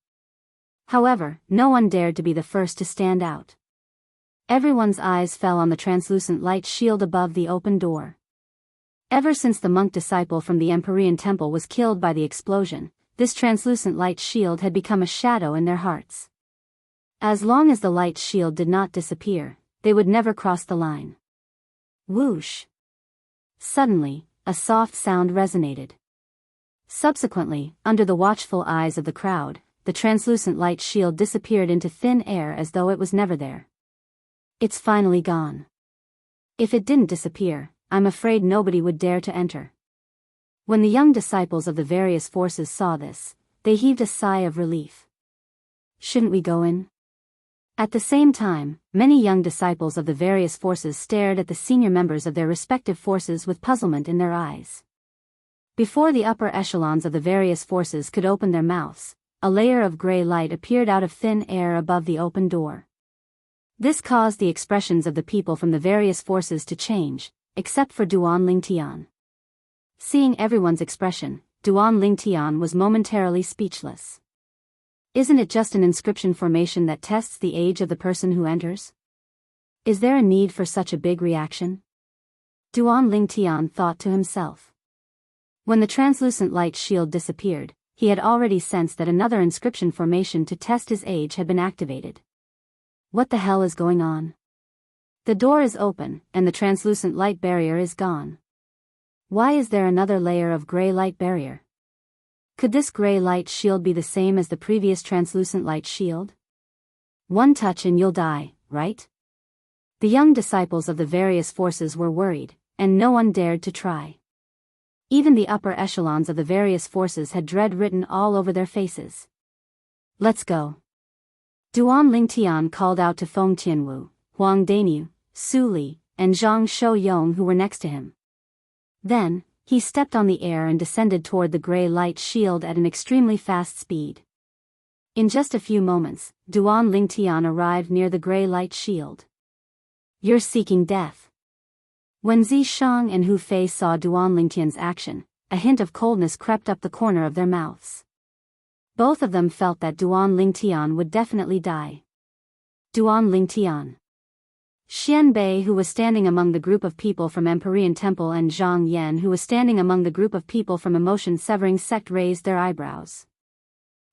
However, no one dared to be the first to stand out. Everyone's eyes fell on the translucent light shield above the open door. Ever since the monk disciple from the Empyrean temple was killed by the explosion, this translucent light shield had become a shadow in their hearts. As long as the light shield did not disappear, they would never cross the line. Whoosh! Suddenly, a soft sound resonated. Subsequently, under the watchful eyes of the crowd, the translucent light shield disappeared into thin air as though it was never there. It's finally gone. If it didn't disappear, I'm afraid nobody would dare to enter. When the young disciples of the various forces saw this, they heaved a sigh of relief. Shouldn't we go in? At the same time, many young disciples of the various forces stared at the senior members of their respective forces with puzzlement in their eyes. Before the upper echelons of the various forces could open their mouths, a layer of gray light appeared out of thin air above the open door. This caused the expressions of the people from the various forces to change, except for Duan Ling Tian. Seeing everyone's expression, Duan Ling Tian was momentarily speechless. Isn't it just an inscription formation that tests the age of the person who enters? Is there a need for such a big reaction? Duan Ling Tian thought to himself. When the translucent light shield disappeared, he had already sensed that another inscription formation to test his age had been activated. What the hell is going on? The door is open, and the translucent light barrier is gone. Why is there another layer of gray light barrier? Could this gray light shield be the same as the previous translucent light shield? One touch and you'll die, right? The young disciples of the various forces were worried, and no one dared to try. Even the upper echelons of the various forces had dread written all over their faces. "Let's go." Duan Lingtian called out to Feng Tianwu, Huang Daniu, Su Li, and Zhang Shouyong who were next to him. Then, he stepped on the air and descended toward the gray light shield at an extremely fast speed. In just a few moments, Duan Lingtian arrived near the gray light shield. "You're seeking death." When Zishang and Hu Fei saw Duan Lingtian's action, a hint of coldness crept up the corner of their mouths. Both of them felt that Duan Lingtian would definitely die. Duan Lingtian. Xian Bei, who was standing among the group of people from Empyrean Temple, and Zhang Yan, who was standing among the group of people from emotion-severing sect, raised their eyebrows.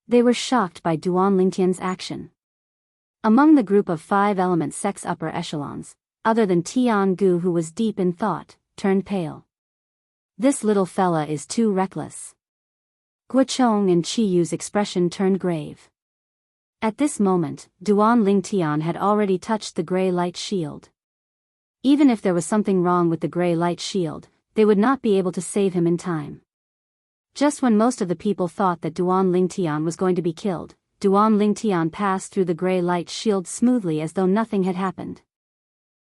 They were shocked by Duan Lingtian's action. Among the group of 5-element sect's upper echelons, other than Tiangu, who was deep in thought, turned pale. "This little fella is too reckless." Guochong and Qiyu's expression turned grave. At this moment, Duan Lingtian had already touched the gray light shield. Even if there was something wrong with the gray light shield, they would not be able to save him in time. Just when most of the people thought that Duan Lingtian was going to be killed, Duan Lingtian passed through the gray light shield smoothly as though nothing had happened.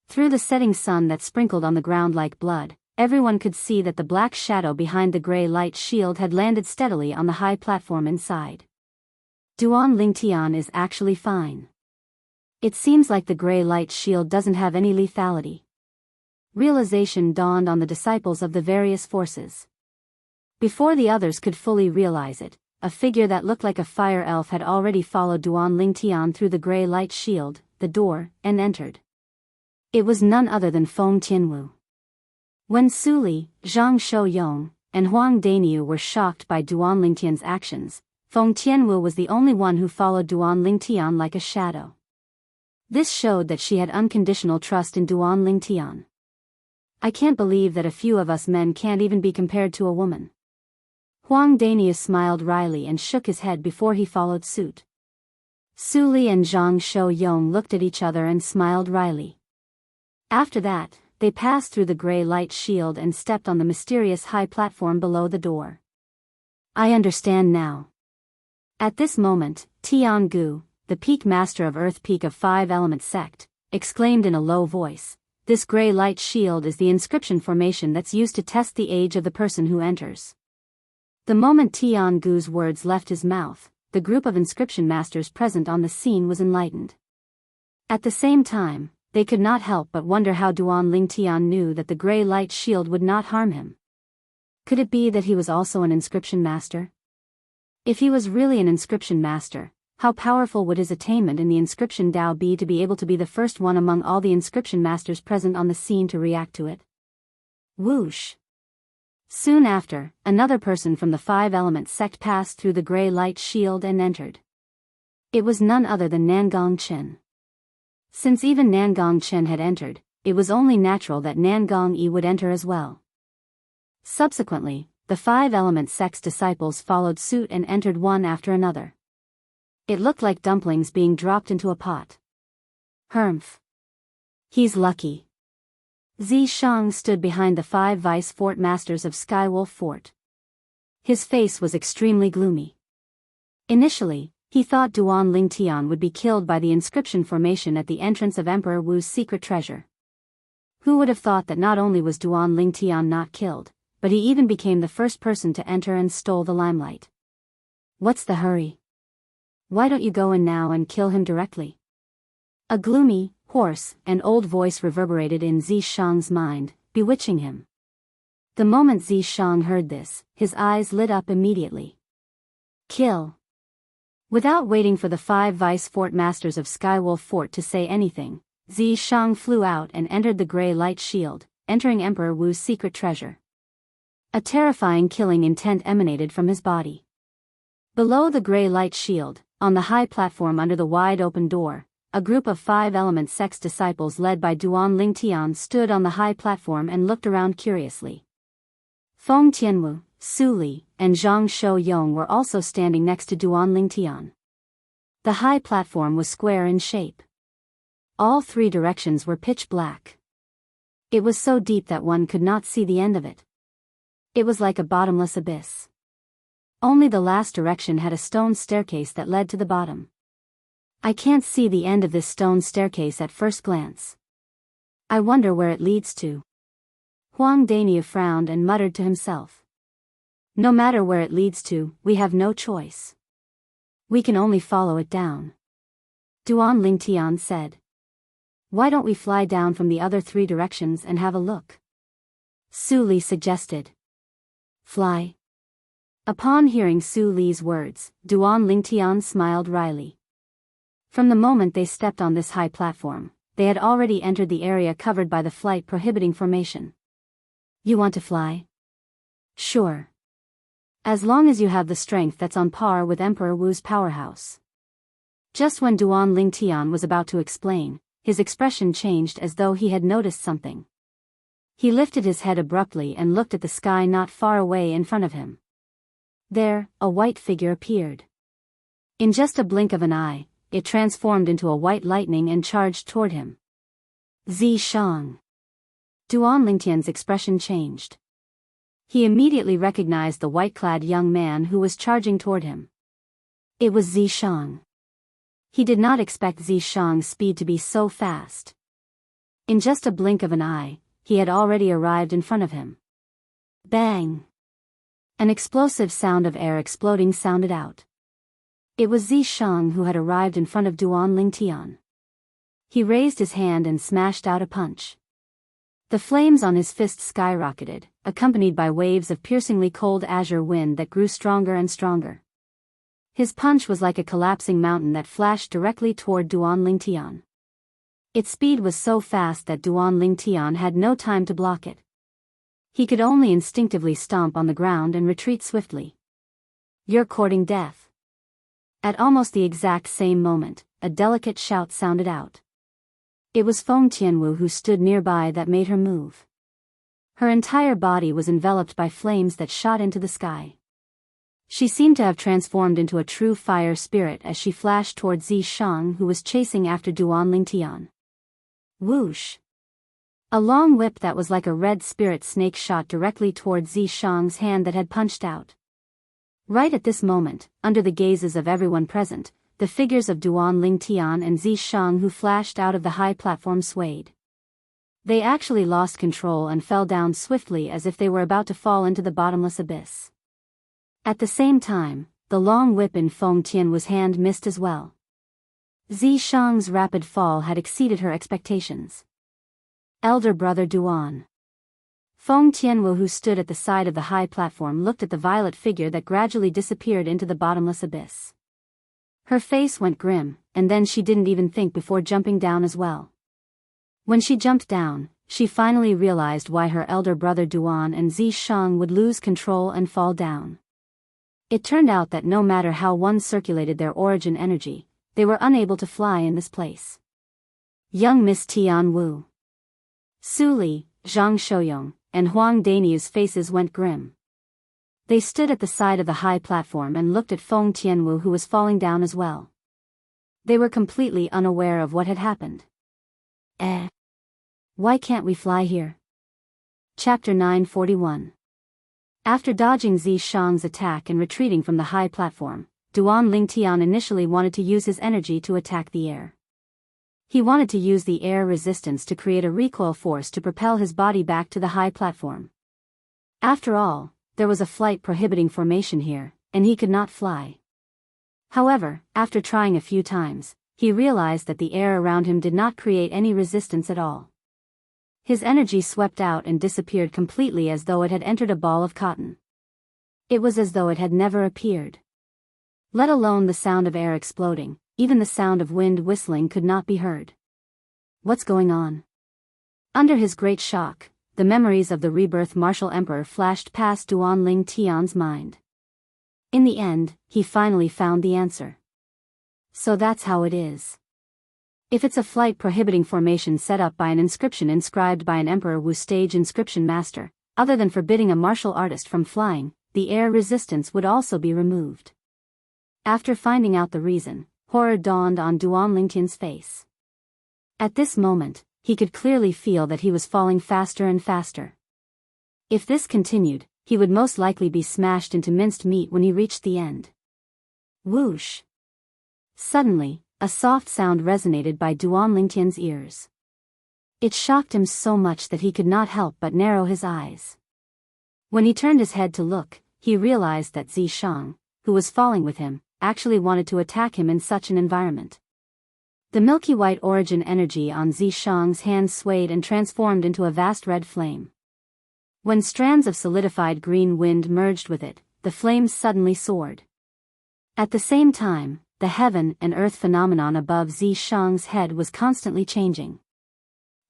Through the setting sun that sprinkled on the ground like blood, everyone could see that the black shadow behind the gray light shield had landed steadily on the high platform inside. Duan Lingtian is actually fine. It seems like the gray light shield doesn't have any lethality. Realization dawned on the disciples of the various forces. Before the others could fully realize it, a figure that looked like a fire elf had already followed Duan Lingtian through the gray light shield, the door, and entered. It was none other than Feng Tianwu. When Su Li, Zhang Shouyong, and Huang Daniu were shocked by Duan Lingtian's actions, Feng Tianwu was the only one who followed Duan Lingtian like a shadow. This showed that she had unconditional trust in Duan Lingtian. "I can't believe that a few of us men can't even be compared to a woman." Huang Daniu smiled wryly and shook his head before he followed suit. Su Li and Zhang Shouyong looked at each other and smiled wryly. After that, they passed through the gray light shield and stepped on the mysterious high platform below the door. "I understand now." At this moment, Tiangu, the peak master of Earth Peak of 5-element sect, exclaimed in a low voice, "This gray light shield is the inscription formation that's used to test the age of the person who enters." The moment Tiangu's words left his mouth, the group of inscription masters present on the scene was enlightened. At the same time, they could not help but wonder how Duan Lingtian knew that the gray light shield would not harm him. Could it be that he was also an inscription master? If he was really an inscription master, how powerful would his attainment in the inscription Dao be to be able to be the first one among all the inscription masters present on the scene to react to it? Whoosh! Soon after, another person from the 5-element sect passed through the gray light shield and entered. It was none other than Nangong Chen. Since even Nangong Chen had entered, it was only natural that Nangong Yi would enter as well. Subsequently, the 5-element sect's disciples followed suit and entered one after another. It looked like dumplings being dropped into a pot. "Humph. He's lucky." Zishang stood behind the 5 vice fort masters of Skywolf Fort. His face was extremely gloomy. Initially, he thought Duan Lingtian would be killed by the inscription formation at the entrance of Emperor Wu's secret treasure. Who would have thought that not only was Duan Lingtian not killed, but he even became the first person to enter and stole the limelight? "What's the hurry? Why don't you go in now and kill him directly?" A gloomy, hoarse, and old voice reverberated in Zishang's mind, bewitching him. The moment Zishang heard this, his eyes lit up immediately. "Kill." Without waiting for the 5 vice fort masters of Skywolf Fort to say anything, Zishang flew out and entered the gray light shield, entering Emperor Wu's secret treasure. A terrifying killing intent emanated from his body. Below the gray light shield, on the high platform under the wide open door, a group of 5-element sect's disciples led by Duan Lingtian stood on the high platform and looked around curiously. Feng Tianwu, Su Li, and Zhang Shouyong were also standing next to Duan Lingtian. The high platform was square in shape. All three directions were pitch black. It was so deep that one could not see the end of it. It was like a bottomless abyss. Only the last direction had a stone staircase that led to the bottom. I can't see the end of this stone staircase at first glance. I wonder where it leads to. Huang Daniu frowned and muttered to himself. No matter where it leads to, we have no choice. We can only follow it down. Duan Lingtian said. Why don't we fly down from the other three directions and have a look? Su Li suggested. Fly? Upon hearing Su Li's words, Duan Lingtian smiled wryly. From the moment they stepped on this high platform, they had already entered the area covered by the flight prohibiting formation. You want to fly? Sure. As long as you have the strength that's on par with Emperor Wu's powerhouse. Just when Duan Lingtian was about to explain, his expression changed as though he had noticed something. He lifted his head abruptly and looked at the sky not far away in front of him. There, a white figure appeared. In just a blink of an eye, it transformed into a white lightning and charged toward him. Zishang. Duan Lingtian's expression changed. He immediately recognized the white-clad young man who was charging toward him. It was Zishang. He did not expect Zishang's speed to be so fast. In just a blink of an eye, he had already arrived in front of him. Bang! An explosive sound of air exploding sounded out. It was Zishang who had arrived in front of Duan Lingtian. He raised his hand and smashed out a punch. The flames on his fist skyrocketed, accompanied by waves of piercingly cold azure wind that grew stronger and stronger. His punch was like a collapsing mountain that flashed directly toward Duan Lingtian. Its speed was so fast that Duan Lingtian had no time to block it. He could only instinctively stomp on the ground and retreat swiftly. You're courting death. At almost the exact same moment, a delicate shout sounded out. It was Feng Tianwu who stood nearby that made her move. Her entire body was enveloped by flames that shot into the sky. She seemed to have transformed into a true fire spirit as she flashed toward Zishang who was chasing after Duan Lingtian. Whoosh! A long whip that was like a red spirit snake shot directly toward Zishang's hand that had punched out. Right at this moment, under the gazes of everyone present, the figures of Duan Lingtian and Zishang who flashed out of the high platform swayed. They actually lost control and fell down swiftly as if they were about to fall into the bottomless abyss. At the same time, the long whip in Feng Tianwu's hand missed as well. Zishang's rapid fall had exceeded her expectations. Elder brother Duan. Feng Tianwu who stood at the side of the high platform looked at the violet figure that gradually disappeared into the bottomless abyss. Her face went grim, and then she didn't even think before jumping down as well. When she jumped down, she finally realized why her elder brother Duan and Zishang would lose control and fall down. It turned out that no matter how one circulated their origin energy, they were unable to fly in this place. Young Miss Tianwu, Su Li, Zhang Shouyong, and Huang Daniu's faces went grim. They stood at the side of the high platform and looked at Feng Tianwu who was falling down as well. They were completely unaware of what had happened. Why can't we fly here? Chapter 941. After dodging Zishang's attack and retreating from the high platform, Duan Lingtian initially wanted to use his energy to attack the air. He wanted to use the air resistance to create a recoil force to propel his body back to the high platform. After all, there was a flight prohibiting formation here, and he could not fly. However, after trying a few times, he realized that the air around him did not create any resistance at all. His energy swept out and disappeared completely as though it had entered a ball of cotton. It was as though it had never appeared. Let alone the sound of air exploding, even the sound of wind whistling could not be heard. What's going on? Under his great shock, the memories of the rebirth martial emperor flashed past Duan Lingtian's mind. In the end, he finally found the answer. So that's how it is. If it's a flight prohibiting formation set up by an inscription inscribed by an Emperor Wu stage inscription master, other than forbidding a martial artist from flying, the air resistance would also be removed. After finding out the reason, horror dawned on Duan Lingtian's face. At this moment, he could clearly feel that he was falling faster and faster. If this continued, he would most likely be smashed into minced meat when he reached the end. Whoosh! Suddenly, a soft sound resonated by Duan Lingtian's ears. It shocked him so much that he could not help but narrow his eyes. When he turned his head to look, he realized that Zishang, who was falling with him, actually wanted to attack him in such an environment. The milky white origin energy on Zishang's hand swayed and transformed into a vast red flame. When strands of solidified green wind merged with it, the flames suddenly soared. At the same time, the heaven and earth phenomenon above Zishang's head was constantly changing.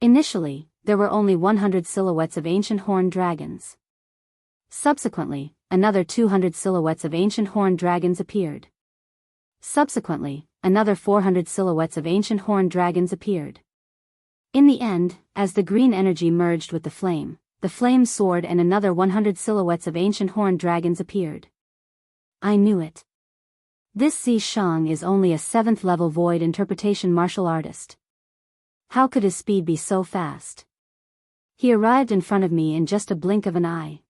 Initially, there were only 100 silhouettes of ancient horned dragons. Subsequently, another 200 silhouettes of ancient horned dragons appeared. Subsequently, another 400 silhouettes of ancient horned dragons appeared. In the end, as the green energy merged with the flame soared and another 100 silhouettes of ancient horned dragons appeared. I knew it. This Zishang is only a 7th level void interpretation martial artist. How could his speed be so fast? He arrived in front of me in just a blink of an eye.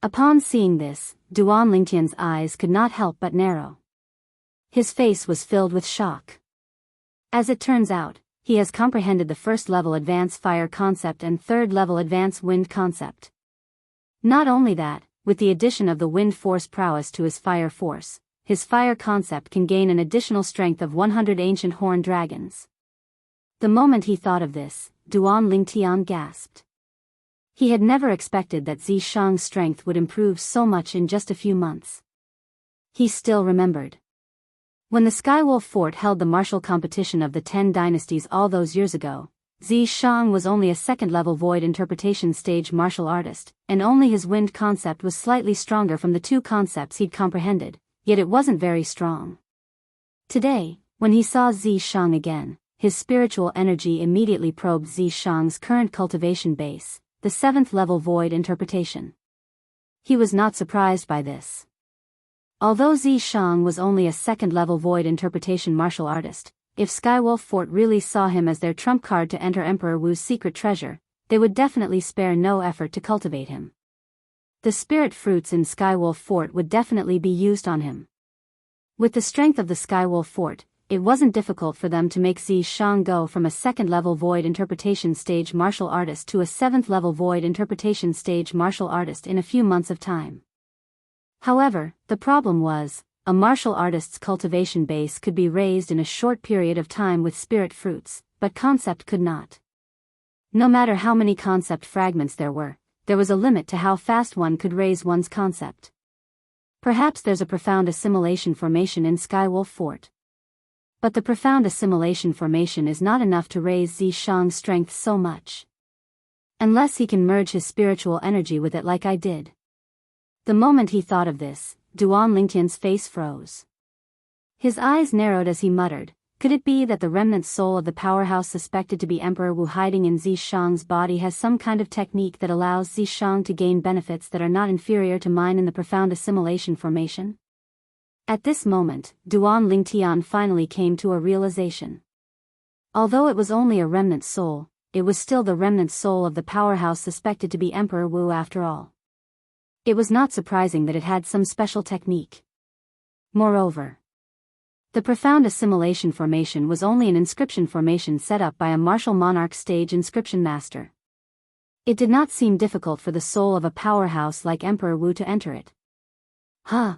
Upon seeing this, Duan Lingtian's eyes could not help but narrow. His face was filled with shock. As it turns out, he has comprehended the 1st level advanced fire concept and 3rd level advanced wind concept. Not only that, with the addition of the wind force prowess to his fire force, his fire concept can gain an additional strength of 100 ancient horned dragons. The moment he thought of this, Duan Lingtian gasped. He had never expected that Zishang's strength would improve so much in just a few months. He still remembered. When the Skywolf Fort held the martial competition of the 10 dynasties all those years ago, Zishang was only a 2nd level void interpretation stage martial artist, and only his wind concept was slightly stronger from the 2 concepts he'd comprehended, yet it wasn't very strong. Today, when he saw Zishang again, his spiritual energy immediately probed Zishang's current cultivation base, the 7th level void interpretation. He was not surprised by this. Although Zishang was only a 2nd level void interpretation martial artist, if Skywolf Fort really saw him as their trump card to enter Emperor Wu's secret treasure, they would definitely spare no effort to cultivate him. The spirit fruits in Skywolf Fort would definitely be used on him. With the strength of the Skywolf Fort, it wasn't difficult for them to make Zishang go from a 2nd level void interpretation stage martial artist to a 7th level void interpretation stage martial artist in a few months of time. However, the problem was, a martial artist's cultivation base could be raised in a short period of time with spirit fruits, but concept could not. No matter how many concept fragments there was a limit to how fast one could raise one's concept. Perhaps there's a profound assimilation formation in Skywolf Fort. But the profound assimilation formation is not enough to raise Zishang's strength so much. Unless he can merge his spiritual energy with it like I did. The moment he thought of this, Duan Lingtian's face froze. His eyes narrowed as he muttered, could it be that the remnant soul of the powerhouse suspected to be Emperor Wu hiding in Zishang's body has some kind of technique that allows Zishang to gain benefits that are not inferior to mine in the profound assimilation formation? At this moment, Duan Lingtian finally came to a realization. Although it was only a remnant soul, it was still the remnant soul of the powerhouse suspected to be Emperor Wu after all. It was not surprising that it had some special technique. Moreover, the profound assimilation formation was only an inscription formation set up by a martial monarch stage inscription master. It did not seem difficult for the soul of a powerhouse like Emperor Wu to enter it. Huh.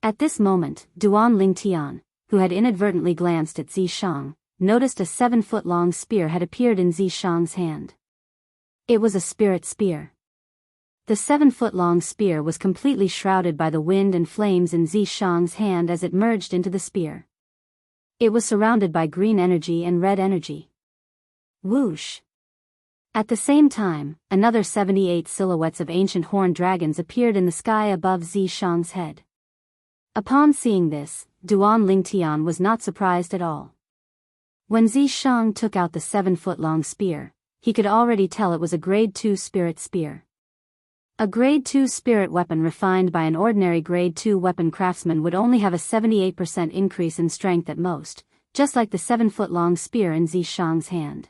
At this moment, Duan Lingtian, who had inadvertently glanced at Zishang, noticed a 7-foot-long spear had appeared in Zishang's hand. It was a spirit spear. The 7-foot-long spear was completely shrouded by the wind and flames in Zishang's hand as it merged into the spear. It was surrounded by green energy and red energy. Whoosh! At the same time, another 78 silhouettes of ancient horned dragons appeared in the sky above Zishang's head. Upon seeing this, Duan Lingtian was not surprised at all. When Zishang took out the 7-foot-long spear, he could already tell it was a Grade 2 spirit spear. A Grade 2 spirit weapon refined by an ordinary Grade 2 weapon craftsman would only have a 78% increase in strength at most, just like the 7-foot-long spear in Zishang's hand.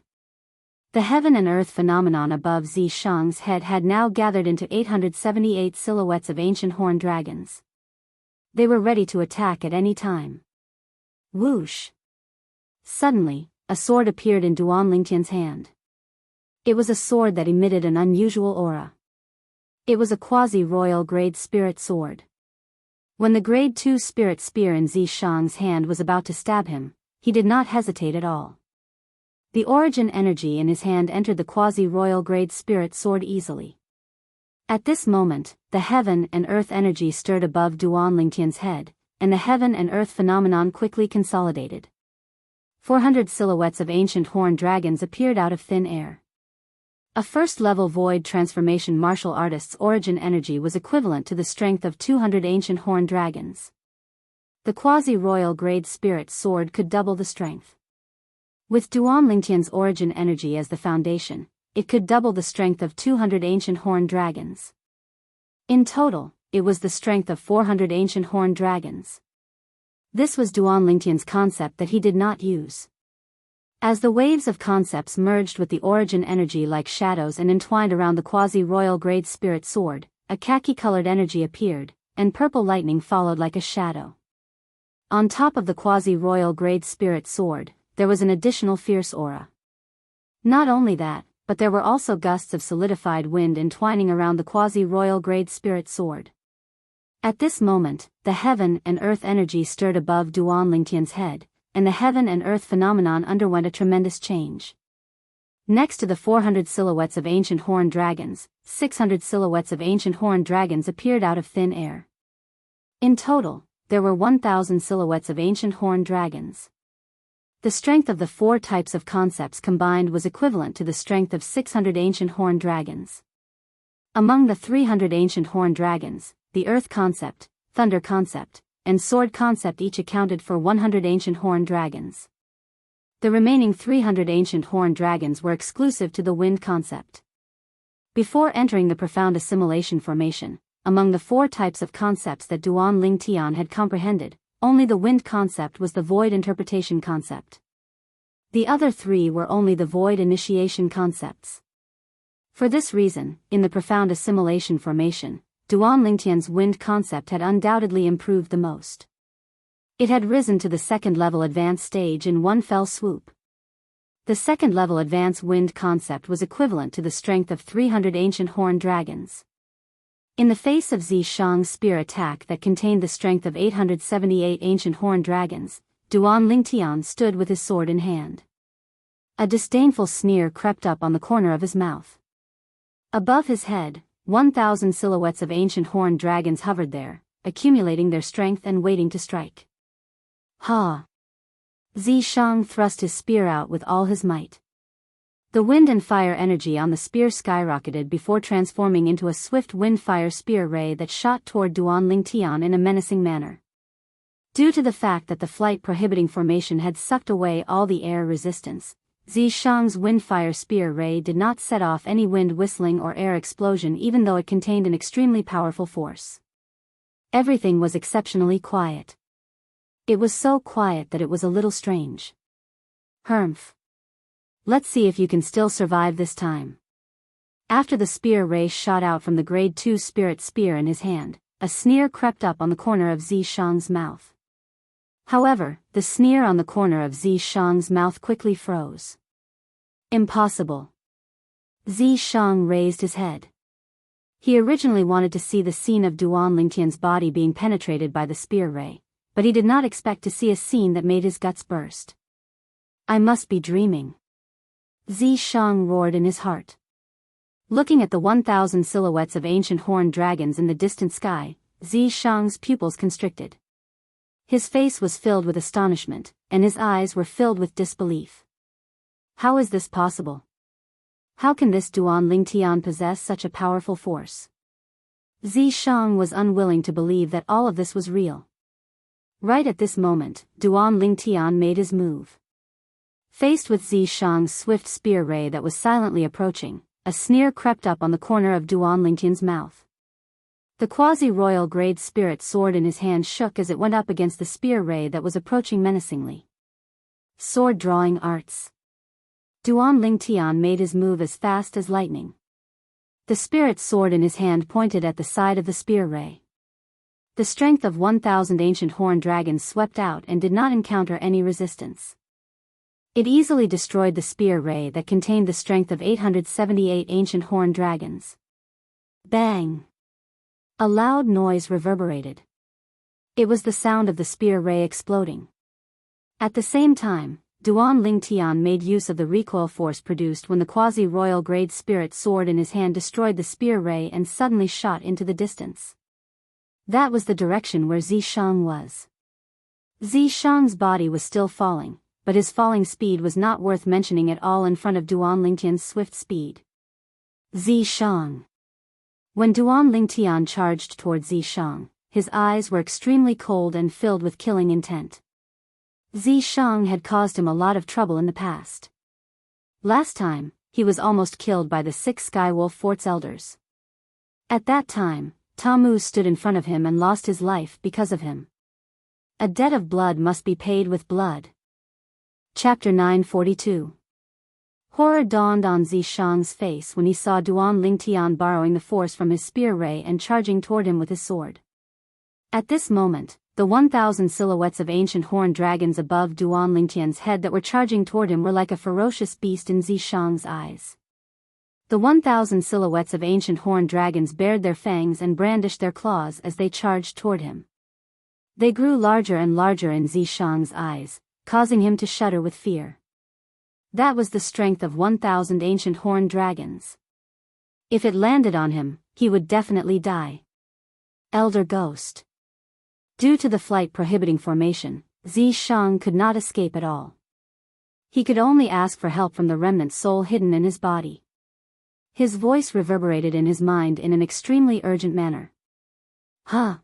The heaven and earth phenomenon above Zishang's head had now gathered into 878 silhouettes of ancient horned dragons. They were ready to attack at any time. Whoosh! Suddenly, a sword appeared in Duan Lingtian's hand. It was a sword that emitted an unusual aura. It was a quasi-royal grade spirit sword. When the grade 2 spirit spear in Zishang's hand was about to stab him, he did not hesitate at all. The origin energy in his hand entered the quasi-royal grade spirit sword easily. At this moment, the heaven and earth energy stirred above Duan Lingtian's head, and the heaven and earth phenomenon quickly consolidated. 400 silhouettes of ancient horned dragons appeared out of thin air. A first-level void transformation martial artist's origin energy was equivalent to the strength of 200 ancient horned dragons. The quasi-royal grade spirit sword could double the strength. With Duan Lingtian's origin energy as the foundation, it could double the strength of 200 ancient horned dragons. In total, it was the strength of 400 ancient horned dragons. This was Duan Lingtian's concept that he did not use. As the waves of concepts merged with the origin energy like shadows and entwined around the quasi-royal grade spirit sword, a khaki-colored energy appeared, and purple lightning followed like a shadow. On top of the quasi-royal grade spirit sword, there was an additional fierce aura. Not only that, but there were also gusts of solidified wind entwining around the quasi-royal grade spirit sword. At this moment, the heaven and earth energy stirred above Duan Lingtian's head, and the heaven and earth phenomenon underwent a tremendous change. Next to the 400 silhouettes of ancient horned dragons, 600 silhouettes of ancient horned dragons appeared out of thin air. In total, there were 1,000 silhouettes of ancient horned dragons. The strength of the 4 types of concepts combined was equivalent to the strength of 600 ancient horned dragons. Among the 300 ancient horned dragons, the earth concept, thunder concept, and sword concept each accounted for 100 ancient horned dragons. The remaining 300 ancient horned dragons were exclusive to the wind concept. Before entering the profound assimilation formation, among the 4 types of concepts that Duan Lingtian had comprehended, only the wind concept was the void interpretation concept. The other 3 were only the void initiation concepts. For this reason, in the profound assimilation formation, Duan Lingtian's wind concept had undoubtedly improved the most. It had risen to the second-level advanced stage in one fell swoop. The second-level advanced wind concept was equivalent to the strength of 300 ancient horned dragons. In the face of Zishang's spear attack that contained the strength of 878 ancient horned dragons, Duan Lingtian stood with his sword in hand. A disdainful sneer crept up on the corner of his mouth. Above his head, 1,000 silhouettes of ancient horned dragons hovered there, accumulating their strength and waiting to strike. Ha! Zishang thrust his spear out with all his might. The wind and fire energy on the spear skyrocketed before transforming into a swift wind-fire spear ray that shot toward Duan Lingtian in a menacing manner. Due to the fact that the flight-prohibiting formation had sucked away all the air resistance, Zishang's wind-fire spear ray did not set off any wind whistling or air explosion even though it contained an extremely powerful force. Everything was exceptionally quiet. It was so quiet that it was a little strange. Humph. Let's see if you can still survive this time. After the spear ray shot out from the grade 2 spirit spear in his hand, a sneer crept up on the corner of Zishang's mouth. However, the sneer on the corner of Zishang's mouth quickly froze. Impossible. Zishang raised his head. He originally wanted to see the scene of Duan Lingtian's body being penetrated by the spear ray, but he did not expect to see a scene that made his guts burst. I must be dreaming. Zishang roared in his heart. Looking at the 1,000 silhouettes of ancient horned dragons in the distant sky, Zishang's pupils constricted. His face was filled with astonishment, and his eyes were filled with disbelief. How is this possible? How can this Duan Lingtian possess such a powerful force? Zishang was unwilling to believe that all of this was real. Right at this moment, Duan Lingtian made his move. Faced with Zishang's swift spear ray that was silently approaching, a sneer crept up on the corner of Duan Lingtian's mouth. The quasi-royal grade spirit sword in his hand shook as it went up against the spear ray that was approaching menacingly. Sword drawing arts. Duan Lingtian made his move as fast as lightning. The spirit sword in his hand pointed at the side of the spear ray. The strength of 1,000 ancient horned dragons swept out and did not encounter any resistance. It easily destroyed the spear ray that contained the strength of 878 ancient horned dragons. Bang! A loud noise reverberated. It was the sound of the spear ray exploding. At the same time, Duan Lingtian made use of the recoil force produced when the quasi-royal grade spirit sword in his hand destroyed the spear ray and suddenly shot into the distance. That was the direction where Zishang was. Zishang's body was still falling, but his falling speed was not worth mentioning at all in front of Duan Lingtian's swift speed. Zishang. When Duan Lingtian charged toward Zishang, his eyes were extremely cold and filled with killing intent. Zishang had caused him a lot of trouble in the past. Last time, he was almost killed by the 6 Skywolf Fort's elders. At that time, Tamu stood in front of him and lost his life because of him. A debt of blood must be paid with blood. Chapter 942. Horror dawned on Zishang's face when he saw Duan Lingtian borrowing the force from his spear ray and charging toward him with his sword. At this moment, the 1,000 silhouettes of ancient horned dragons above Duan Lingtian's head that were charging toward him were like a ferocious beast in Zishang's eyes. The 1,000 silhouettes of ancient horned dragons bared their fangs and brandished their claws as they charged toward him. They grew larger and larger in Zishang's eyes, causing him to shudder with fear. That was the strength of 1,000 ancient horned dragons. If it landed on him, he would definitely die. Elder Ghost. Due to the flight prohibiting formation, Zishang could not escape at all. He could only ask for help from the remnant soul hidden in his body. His voice reverberated in his mind in an extremely urgent manner. Huh!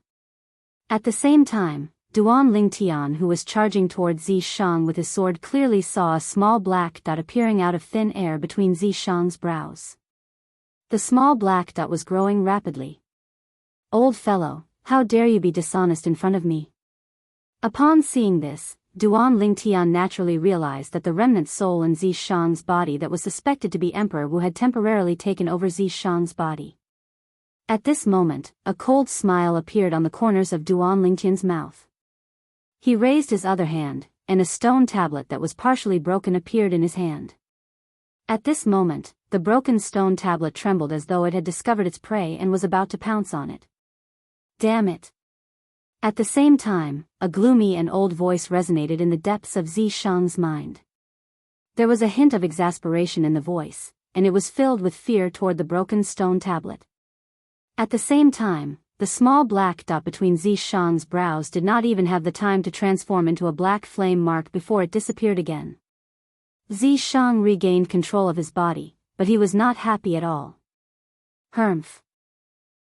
At the same time, Duan Lingtian, who was charging toward Zishang with his sword, clearly saw a small black dot appearing out of thin air between Zishang's brows. The small black dot was growing rapidly. Old fellow, how dare you be dishonest in front of me? Upon seeing this, Duan Lingtian naturally realized that the remnant soul in Zishang's body that was suspected to be Emperor Wu had temporarily taken over Zishang's body. At this moment, a cold smile appeared on the corners of Duan Lingtian's mouth. He raised his other hand, and a stone tablet that was partially broken appeared in his hand. At this moment, the broken stone tablet trembled as though it had discovered its prey and was about to pounce on it. Damn it! At the same time, a gloomy and old voice resonated in the depths of Zishang's mind. There was a hint of exasperation in the voice, and it was filled with fear toward the broken stone tablet. At the same time, the small black dot between Zishang's brows did not even have the time to transform into a black flame mark before it disappeared again. Zishang regained control of his body, but he was not happy at all. Humph!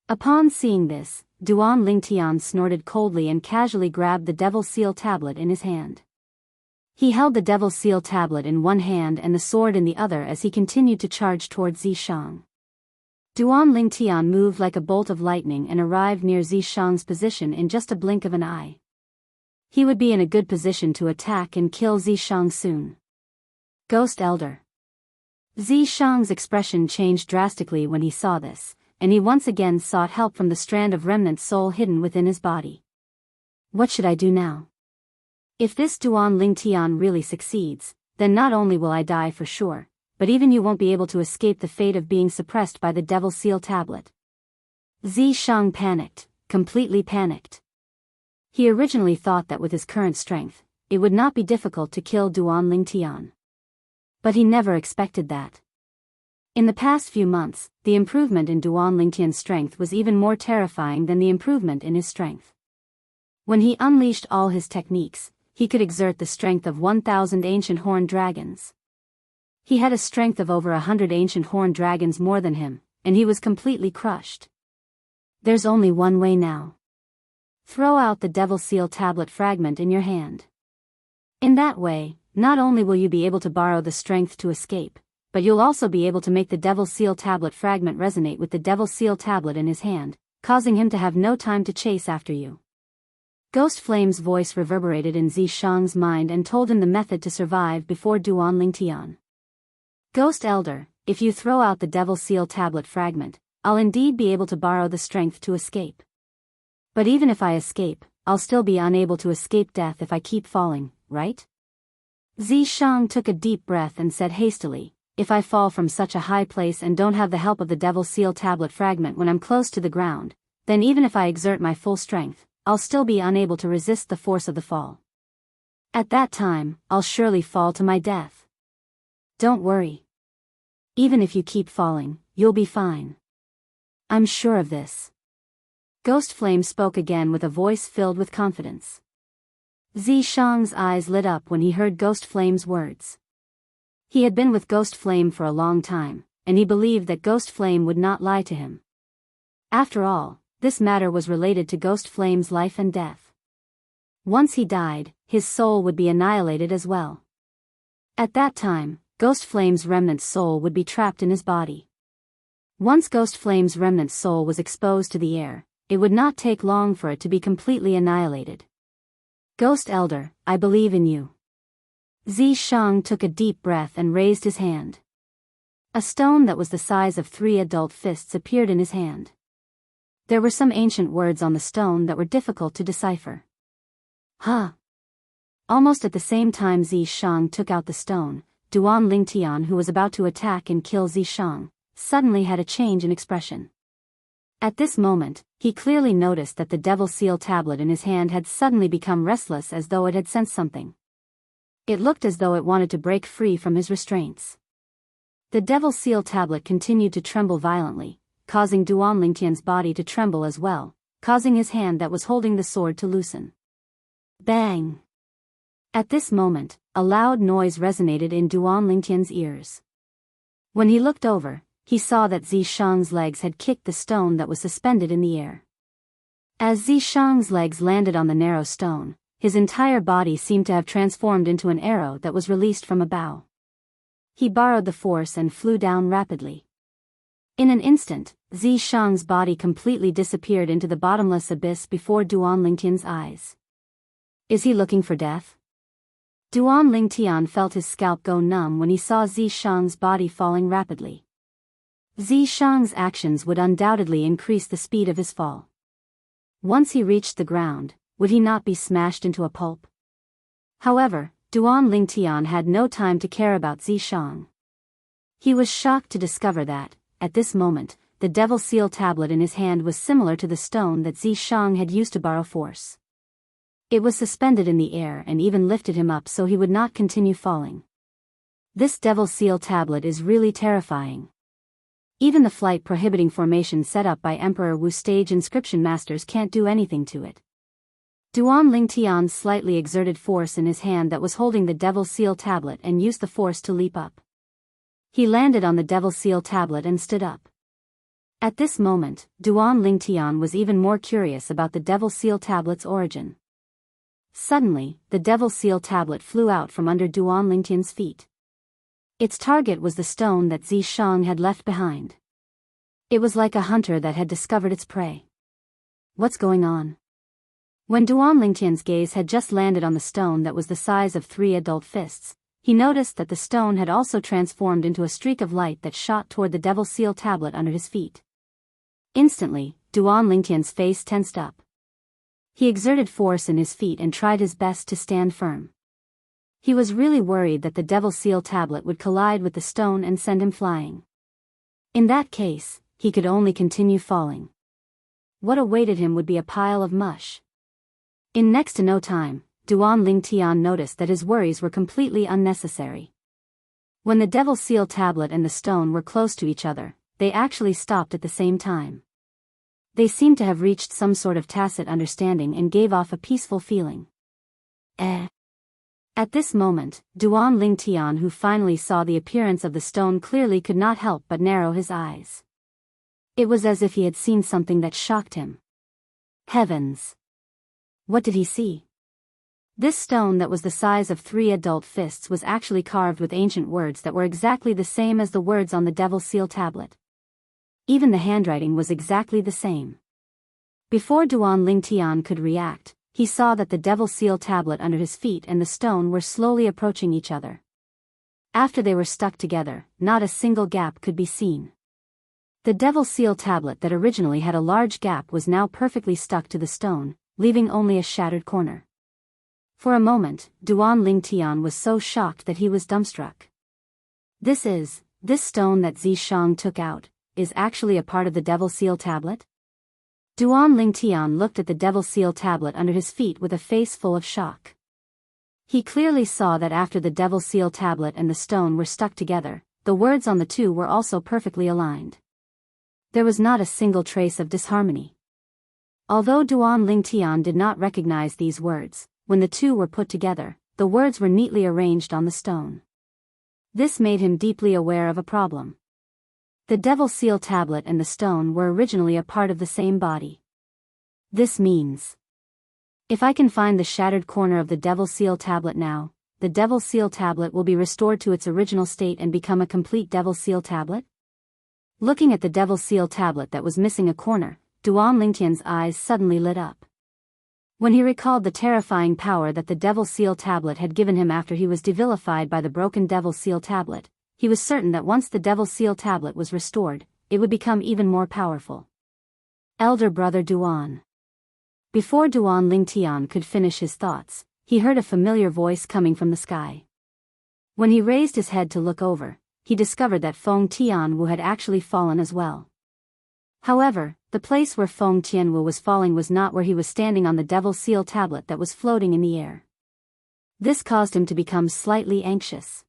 Upon seeing this, Duan Lingtian snorted coldly and casually grabbed the Devil Seal tablet in his hand. He held the Devil Seal tablet in one hand and the sword in the other as he continued to charge toward Zishang. Duan Lingtian moved like a bolt of lightning and arrived near Zishang's position in just a blink of an eye. He would be in a good position to attack and kill Zishang soon. Ghost Elder. Zishang's expression changed drastically when he saw this, and he once again sought help from the strand of remnant soul hidden within his body. What should I do now? If this Duan Lingtian really succeeds, then not only will I die for sure, but even you won't be able to escape the fate of being suppressed by the Devil Seal tablet. Zishang panicked, completely panicked. He originally thought that with his current strength, it would not be difficult to kill Duan Lingtian. But he never expected that. In the past few months, the improvement in Duan Lingtian's strength was even more terrifying than the improvement in his strength. When he unleashed all his techniques, he could exert the strength of 1,000 ancient horned dragons. He had a strength of over 100 ancient horned dragons more than him, and he was completely crushed. There's only one way now. Throw out the Devil Seal tablet fragment in your hand. In that way, not only will you be able to borrow the strength to escape, but you'll also be able to make the Devil Seal tablet fragment resonate with the Devil Seal tablet in his hand, causing him to have no time to chase after you. Ghost Flame's voice reverberated in Zishang's mind and told him the method to survive before Duan Lingtian. Ghost Elder, if you throw out the Devil Seal Tablet fragment, I'll indeed be able to borrow the strength to escape. But even if I escape, I'll still be unable to escape death if I keep falling, right? Zishang took a deep breath and said hastily, if I fall from such a high place and don't have the help of the Devil Seal Tablet fragment when I'm close to the ground, then even if I exert my full strength, I'll still be unable to resist the force of the fall. At that time, I'll surely fall to my death. Don't worry. Even if you keep falling, you'll be fine. I'm sure of this. Ghost Flame spoke again with a voice filled with confidence. Zishang's eyes lit up when he heard Ghost Flame's words. He had been with Ghost Flame for a long time, and he believed that Ghost Flame would not lie to him. After all, this matter was related to Ghost Flame's life and death. Once he died, his soul would be annihilated as well. At that time, Ghost Flame's remnant soul would be trapped in his body. Once Ghost Flame's remnant soul was exposed to the air, it would not take long for it to be completely annihilated. Ghost Elder, I believe in you. Zishang took a deep breath and raised his hand. A stone that was the size of 3 adult fists appeared in his hand. There were some ancient words on the stone that were difficult to decipher. Huh. Almost at the same time Zishang took out the stone, Duan Lingtian, who was about to attack and kill Zishang, suddenly had a change in expression. At this moment, he clearly noticed that the Devil Seal Tablet in his hand had suddenly become restless, as though it had sensed something. It looked as though it wanted to break free from his restraints. The Devil Seal Tablet continued to tremble violently, causing Duan Lingtian's body to tremble as well, causing his hand that was holding the sword to loosen. Bang! At this moment, a loud noise resonated in Duan Lingtian's ears. When he looked over, he saw that Zishang's legs had kicked the stone that was suspended in the air. As Zishang's legs landed on the narrow stone, his entire body seemed to have transformed into an arrow that was released from a bow. He borrowed the force and flew down rapidly. In an instant, Zishang's body completely disappeared into the bottomless abyss before Duan Lingtian's eyes. Is he looking for death? Duan Lingtian felt his scalp go numb when he saw Zishang's body falling rapidly. Zishang's actions would undoubtedly increase the speed of his fall. Once he reached the ground, would he not be smashed into a pulp? However, Duan Lingtian had no time to care about Zishang. He was shocked to discover that, at this moment, the Devil Seal Tablet in his hand was similar to the stone that Zishang had used to borrow force. It was suspended in the air and even lifted him up so he would not continue falling. This Devil Seal Tablet is really terrifying. Even the flight prohibiting formation set up by Emperor Wu's stage inscription masters can't do anything to it. Duan Lingtian slightly exerted force in his hand that was holding the Devil Seal Tablet and used the force to leap up. He landed on the Devil Seal Tablet and stood up. At this moment, Duan Lingtian was even more curious about the Devil Seal Tablet's origin. Suddenly, the Devil Seal Tablet flew out from under Duan Lingtian's feet. Its target was the stone that Zishang had left behind. It was like a hunter that had discovered its prey. What's going on? When Duan Lingtian's gaze had just landed on the stone that was the size of 3 adult fists, he noticed that the stone had also transformed into a streak of light that shot toward the Devil Seal Tablet under his feet. Instantly, Duan Lingtian's face tensed up. He exerted force in his feet and tried his best to stand firm. He was really worried that the Devil Seal Tablet would collide with the stone and send him flying. In that case, he could only continue falling. What awaited him would be a pile of mush. In next to no time, Duan Lingtian noticed that his worries were completely unnecessary. When the Devil Seal Tablet and the stone were close to each other, they actually stopped at the same time. They seemed to have reached some sort of tacit understanding and gave off a peaceful feeling. At this moment, Duan Lingtian, who finally saw the appearance of the stone clearly, could not help but narrow his eyes. It was as if he had seen something that shocked him. Heavens! What did he see? This stone that was the size of 3 adult fists was actually carved with ancient words that were exactly the same as the words on the Devil Seal Tablet. Even the handwriting was exactly the same. Before Duan Lingtian could react, he saw that the Devil Seal tablet under his feet and the stone were slowly approaching each other. After they were stuck together, not a single gap could be seen. The Devil Seal tablet that originally had a large gap was now perfectly stuck to the stone, leaving only a shattered corner. For a moment, Duan Lingtian was so shocked that he was dumbstruck. This stone that Zishang took out, is actually a part of the Devil Seal tablet? Duan Lingtian looked at the Devil Seal tablet under his feet with a face full of shock. He clearly saw that after the Devil Seal tablet and the stone were stuck together, the words on the two were also perfectly aligned. There was not a single trace of disharmony. Although Duan Lingtian did not recognize these words, when the two were put together, the words were neatly arranged on the stone. This made him deeply aware of a problem. The Devil Seal tablet and the stone were originally a part of the same body. This means, if I can find the shattered corner of the Devil Seal tablet now, the Devil Seal tablet will be restored to its original state and become a complete Devil Seal tablet? Looking at the Devil Seal tablet that was missing a corner, Duan Lingtian's eyes suddenly lit up. When he recalled the terrifying power that the Devil Seal tablet had given him after he was devilified by the broken Devil Seal tablet, he was certain that once the Devil Seal tablet was restored, it would become even more powerful. Elder brother Duan. Before Duan Lingtian could finish his thoughts, he heard a familiar voice coming from the sky. When he raised his head to look over, he discovered that Feng Tianwu had actually fallen as well. However, the place where Feng Tianwu was falling was not where he was standing on the Devil Seal tablet that was floating in the air. This caused him to become slightly anxious.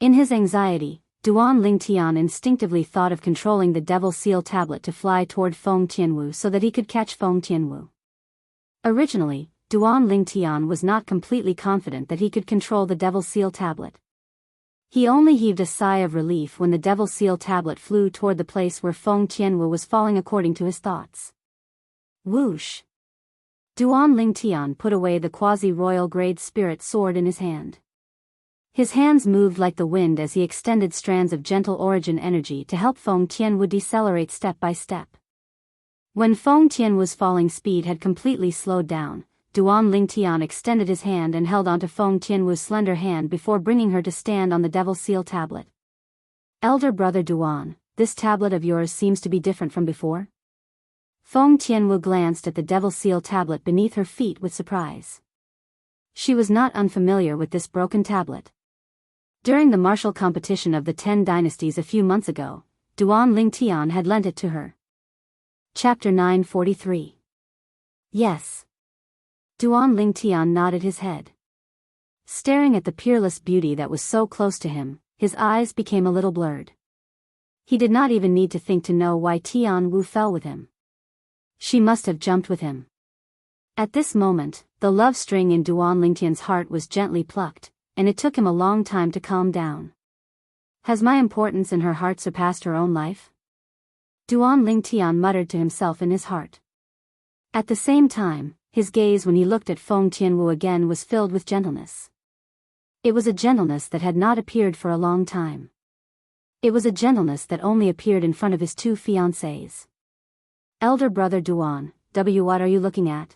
In his anxiety, Duan Lingtian instinctively thought of controlling the Devil Seal tablet to fly toward Feng Tianwu so that he could catch Feng Tianwu. Originally, Duan Lingtian was not completely confident that he could control the Devil Seal tablet. He only heaved a sigh of relief when the Devil Seal tablet flew toward the place where Feng Tianwu was falling according to his thoughts. Whoosh! Duan Lingtian put away the quasi-royal grade spirit sword in his hand. His hands moved like the wind as he extended strands of gentle origin energy to help Feng Tianwu decelerate step by step. When Feng Tianwu's falling speed had completely slowed down, Duan Lingtian extended his hand and held onto Feng Tianwu's slender hand before bringing her to stand on the Devil Seal tablet. Elder brother Duan, this tablet of yours seems to be different from before? Feng Tianwu glanced at the Devil Seal tablet beneath her feet with surprise. She was not unfamiliar with this broken tablet. During the martial competition of the 10 dynasties a few months ago, Duan Lingtian had lent it to her. Chapter 943. Yes. Duan Lingtian nodded his head. Staring at the peerless beauty that was so close to him, his eyes became a little blurred. He did not even need to think to know why Tianwu fell with him. She must have jumped with him. At this moment, the love string in Duan Lingtian's heart was gently plucked, and it took him a long time to calm down. Has my importance in her heart surpassed her own life? Duan Lingtian muttered to himself in his heart. At the same time, his gaze when he looked at Feng Tianwu again was filled with gentleness. It was a gentleness that had not appeared for a long time. It was a gentleness that only appeared in front of his two fiancées. Elder brother Duan, what are you looking at?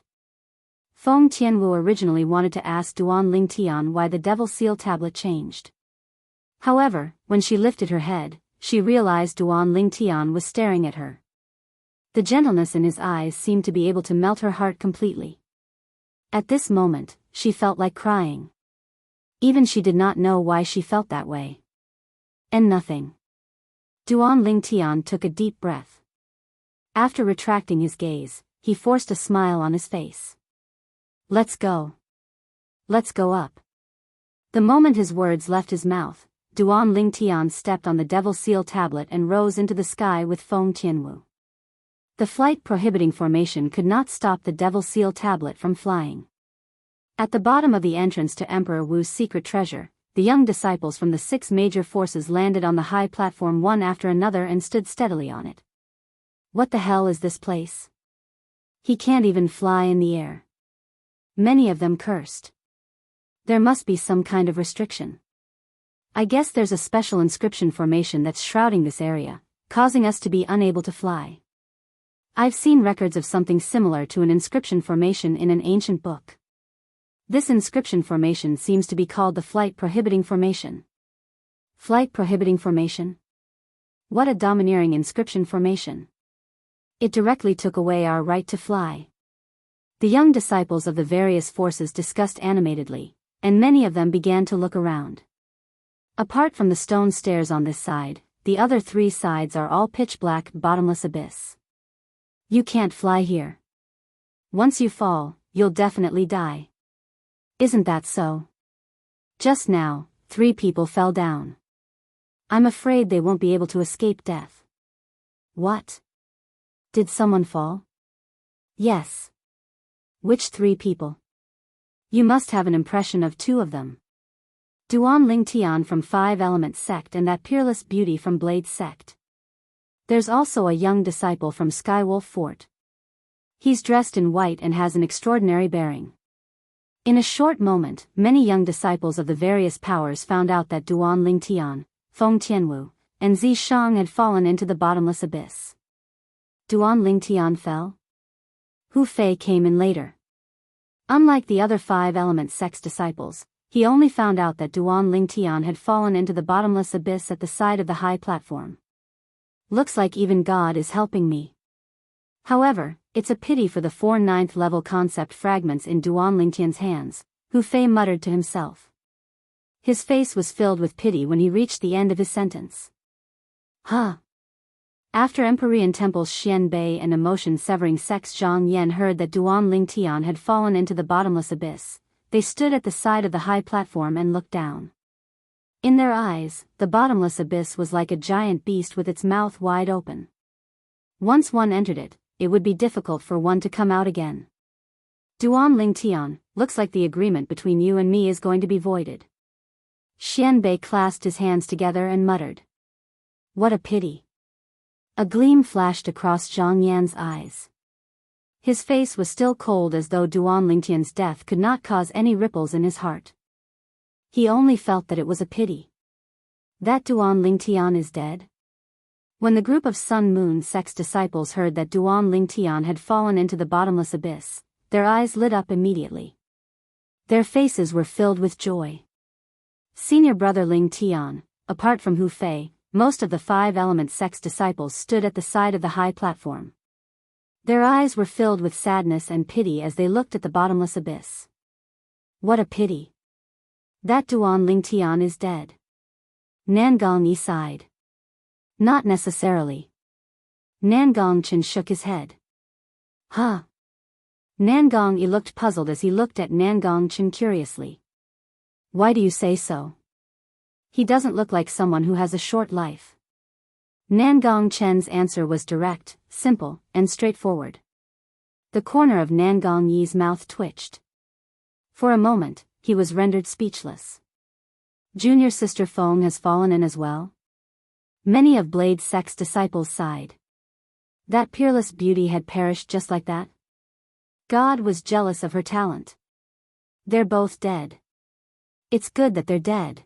Feng Tianwu originally wanted to ask Duan Lingtian why the Devil Seal tablet changed. However, when she lifted her head, she realized Duan Lingtian was staring at her. The gentleness in his eyes seemed to be able to melt her heart completely. At this moment, she felt like crying. Even she did not know why she felt that way. And nothing. Duan Lingtian took a deep breath. After retracting his gaze, he forced a smile on his face. Let's go. Let's go up. The moment his words left his mouth, Duan Lingtian stepped on the Devil Seal tablet and rose into the sky with Feng Tianwu. The flight prohibiting formation could not stop the Devil Seal tablet from flying. At the bottom of the entrance to Emperor Wu's secret treasure, the young disciples from the 6 major forces landed on the high platform one after another and stood steadily on it. What the hell is this place? He can't even fly in the air. Many of them cursed. There must be some kind of restriction. I guess there's a special inscription formation that's shrouding this area, causing us to be unable to fly. I've seen records of something similar to an inscription formation in an ancient book. This inscription formation seems to be called the Flight Prohibiting Formation. Flight Prohibiting Formation? What a domineering inscription formation. It directly took away our right to fly. The young disciples of the various forces discussed animatedly, and many of them began to look around. Apart from the stone stairs on this side, the other 3 sides are all pitch-black, bottomless abyss. You can't fly here. Once you fall, you'll definitely die. Isn't that so? Just now, 3 people fell down. I'm afraid they won't be able to escape death. What? Did someone fall? Yes. Which 3 people? You must have an impression of 2 of them. Duan Lingtian from 5 Element Sect and that peerless beauty from Blade Sect. There's also a young disciple from Skywolf Fort. He's dressed in white and has an extraordinary bearing. In a short moment, many young disciples of the various powers found out that Duan Lingtian, Feng Tianwu, and Zi Shang had fallen into the bottomless abyss. Duan Lingtian fell? Hu Fei came in later. Unlike the other 5 Element Sect's disciples, he only found out that Duan Lingtian had fallen into the bottomless abyss at the side of the high platform. Looks like even God is helping me. However, it's a pity for the 4 9th level concept fragments in Duan Lingtian's hands, Hu Fei muttered to himself. His face was filled with pity when he reached the end of his sentence. Huh. After Empyrean Temple's Xian Bei and emotion-severing sects Zhang Yan heard that Duan Lingtian had fallen into the bottomless abyss, they stood at the side of the high platform and looked down. In their eyes, the bottomless abyss was like a giant beast with its mouth wide open. Once one entered it, it would be difficult for one to come out again. Duan Lingtian, looks like the agreement between you and me is going to be voided. Xian Bei clasped his hands together and muttered. What a pity. A gleam flashed across Zhang Yan's eyes. His face was still cold as though Duan Lingtian's death could not cause any ripples in his heart. He only felt that it was a pity. That Duan Lingtian is dead? When the group of Sun Moon Sect's disciples heard that Duan Lingtian had fallen into the bottomless abyss, their eyes lit up immediately. Their faces were filled with joy. Senior brother Lingtian, apart from Hu Fei, most of the 5 Element Sect's disciples stood at the side of the high platform. Their eyes were filled with sadness and pity as they looked at the bottomless abyss. What a pity. That Duan Lingtian is dead. Nangong Yi sighed. Not necessarily. Nangong Chen shook his head. Huh. Nangong Yi looked puzzled as he looked at Nangong Chen curiously. Why do you say so? He doesn't look like someone who has a short life. Nangong Chen's answer was direct, simple, and straightforward. The corner of Nangong Yi's mouth twitched. For a moment, he was rendered speechless. Junior sister Feng has fallen in as well? Many of Blade Sect's disciples sighed. That peerless beauty had perished just like that? God was jealous of her talent. They're both dead. It's good that they're dead.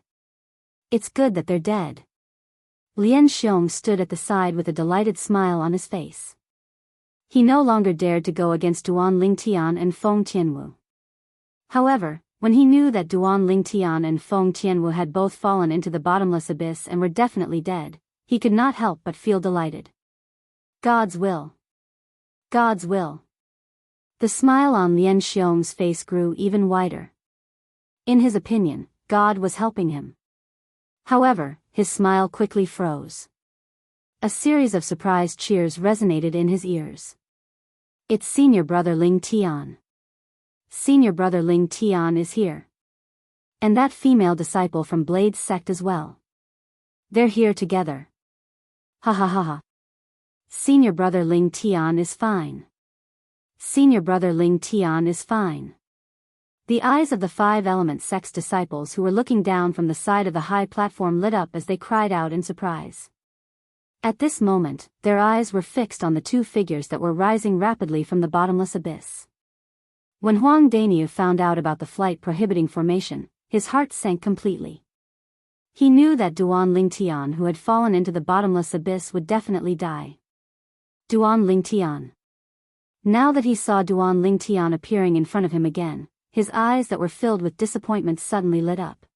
It's good that they're dead. Lian Xiong stood at the side with a delighted smile on his face. He no longer dared to go against Duan Lingtian and Feng Tianwu. However, when he knew that Duan Lingtian and Feng Tianwu had both fallen into the bottomless abyss and were definitely dead, he could not help but feel delighted. God's will. God's will. The smile on Lian Xiong's face grew even wider. In his opinion, God was helping him. However, his smile quickly froze. A series of surprised cheers resonated in his ears. It's senior brother Ling Tian. Senior brother Ling Tian is here. And that female disciple from Blade Sect as well. They're here together. Ha ha ha ha. Senior brother Ling Tian is fine. Senior brother Ling Tian is fine. The eyes of the 5 Element Sect's disciples who were looking down from the side of the high platform lit up as they cried out in surprise. At this moment, their eyes were fixed on the 2 figures that were rising rapidly from the bottomless abyss. When Huang Daniu found out about the flight prohibiting formation, his heart sank completely. He knew that Duan Lingtian who had fallen into the bottomless abyss would definitely die. Duan Lingtian. Now that he saw Duan Lingtian appearing in front of him again, his eyes that were filled with disappointment suddenly lit up.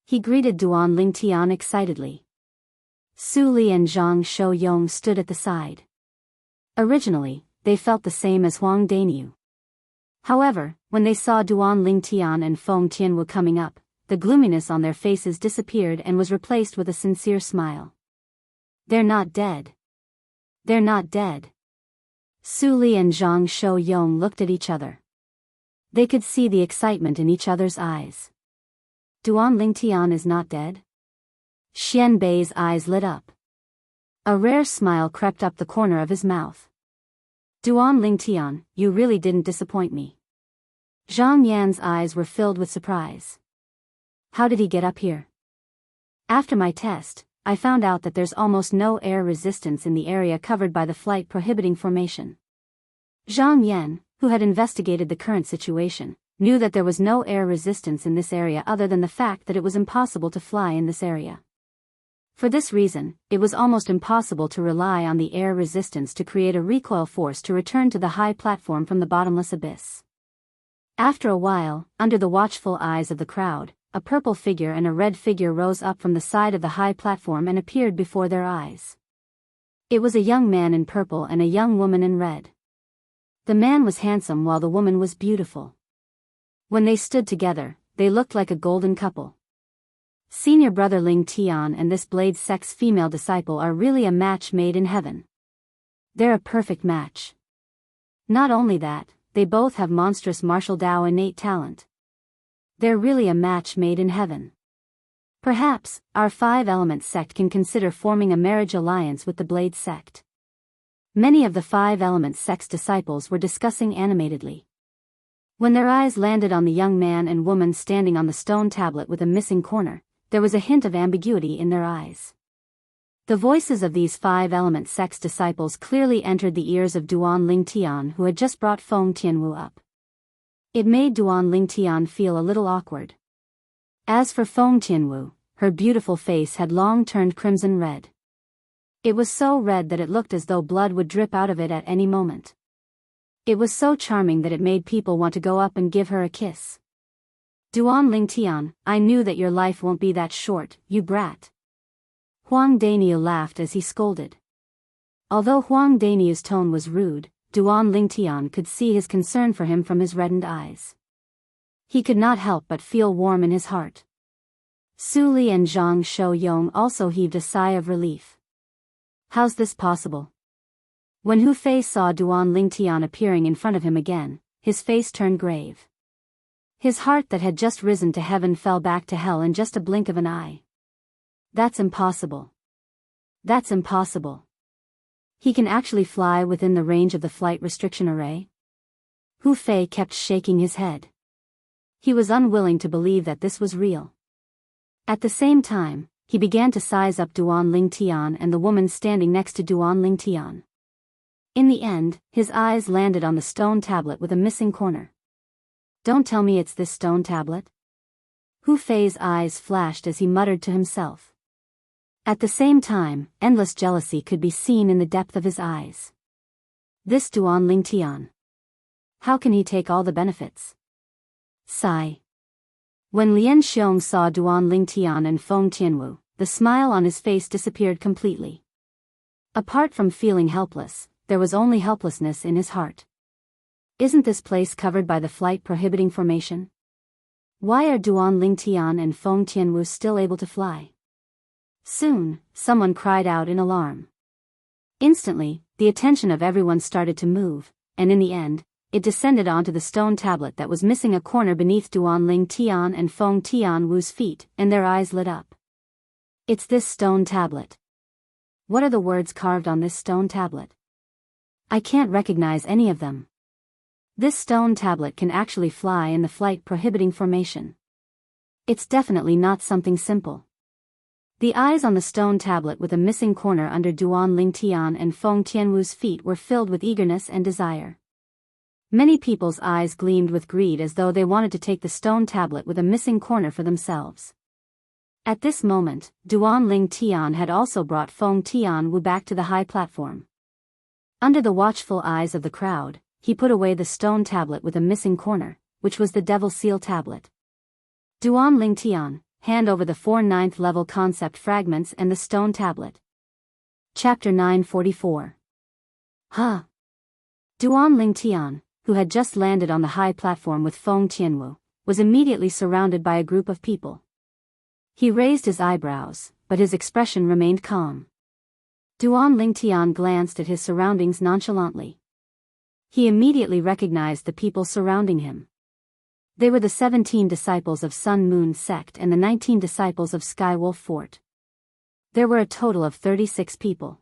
He greeted Duan Lingtian excitedly. Su Li and Zhang Shouyong stood at the side. Originally, they felt the same as Huang Daniu. However, when they saw Duan Lingtian and Feng Tianwu coming up, the gloominess on their faces disappeared and was replaced with a sincere smile. They're not dead. They're not dead. Su Li and Zhang Shouyong looked at each other. They could see the excitement in each other's eyes. Duan Lingtian is not dead? Xian Bei's eyes lit up. A rare smile crept up the corner of his mouth. Duan Lingtian, you really didn't disappoint me. Zhang Yan's eyes were filled with surprise. How did he get up here? After my test, I found out that there's almost no air resistance in the area covered by the flight prohibiting formation. Zhang Yan, who had investigated the current situation, knew that there was no air resistance in this area other than the fact that it was impossible to fly in this area. For this reason, it was almost impossible to rely on the air resistance to create a recoil force to return to the high platform from the bottomless abyss. After a while, under the watchful eyes of the crowd, a purple figure and a red figure rose up from the side of the high platform and appeared before their eyes. It was a young man in purple and a young woman in red. The man was handsome while the woman was beautiful. When they stood together, they looked like a golden couple. Senior brother Ling Tian and this blade sex female disciple are really a match made in heaven. They're a perfect match. Not only that, they both have monstrous martial Dao innate talent. They're really a match made in heaven. Perhaps, our five-element sect can consider forming a marriage alliance with the Blade sect. Many of the five-element sect's disciples were discussing animatedly. When their eyes landed on the young man and woman standing on the stone tablet with a missing corner, there was a hint of ambiguity in their eyes. The voices of these five-element sect's disciples clearly entered the ears of Duan Lingtian, who had just brought Feng Tianwu up. It made Duan Lingtian feel a little awkward. As for Feng Tianwu, her beautiful face had long turned crimson red. It was so red that it looked as though blood would drip out of it at any moment. It was so charming that it made people want to go up and give her a kiss. Duan Lingtian, I knew that your life won't be that short, you brat. Huang Daniu laughed as he scolded. Although Huang Daniu's tone was rude, Duan Lingtian could see his concern for him from his reddened eyes. He could not help but feel warm in his heart. Su Li and Zhang Shouyong also heaved a sigh of relief. How's this possible? When Hu Fei saw Duan Lingtian appearing in front of him again, his face turned grave. His heart that had just risen to heaven fell back to hell in just a blink of an eye. That's impossible. That's impossible. He can actually fly within the range of the flight restriction array? Hu Fei kept shaking his head. He was unwilling to believe that this was real. At the same time, he began to size up Duan Lingtian and the woman standing next to Duan Lingtian. In the end, his eyes landed on the stone tablet with a missing corner. Don't tell me it's this stone tablet? Hu Fei's eyes flashed as he muttered to himself. At the same time, endless jealousy could be seen in the depth of his eyes. This Duan Lingtian. How can he take all the benefits? Sigh. When Lian Xiong saw Duan Lingtian and Feng Tianwu, the smile on his face disappeared completely. Apart from feeling helpless, there was only helplessness in his heart. Isn't this place covered by the flight prohibiting formation? Why are Duan Lingtian and Feng Tianwu still able to fly? Soon, someone cried out in alarm. Instantly, the attention of everyone started to move, and in the end, it descended onto the stone tablet that was missing a corner beneath Duan Lingtian and Feng Tianwu's feet, and their eyes lit up. It's this stone tablet. What are the words carved on this stone tablet? I can't recognize any of them. This stone tablet can actually fly in the flight prohibiting formation. It's definitely not something simple. The eyes on the stone tablet with a missing corner under Duan Lingtian and Feng Tianwu's feet were filled with eagerness and desire. Many people's eyes gleamed with greed as though they wanted to take the stone tablet with a missing corner for themselves. At this moment, Duan Lingtian had also brought Feng Tianwu back to the high platform. Under the watchful eyes of the crowd, he put away the stone tablet with a missing corner, which was the Devil Seal tablet. Duan Lingtian, hand over the 4 9th level concept fragments and the stone tablet. Chapter 944. Huh. Duan Lingtian, who had just landed on the high platform with Feng Tianwu, was immediately surrounded by a group of people. He raised his eyebrows, but his expression remained calm. Duan Lingtian glanced at his surroundings nonchalantly. He immediately recognized the people surrounding him. They were the 17 disciples of Sun Moon sect and the 19 disciples of Skywolf Fort. There were a total of 36 people.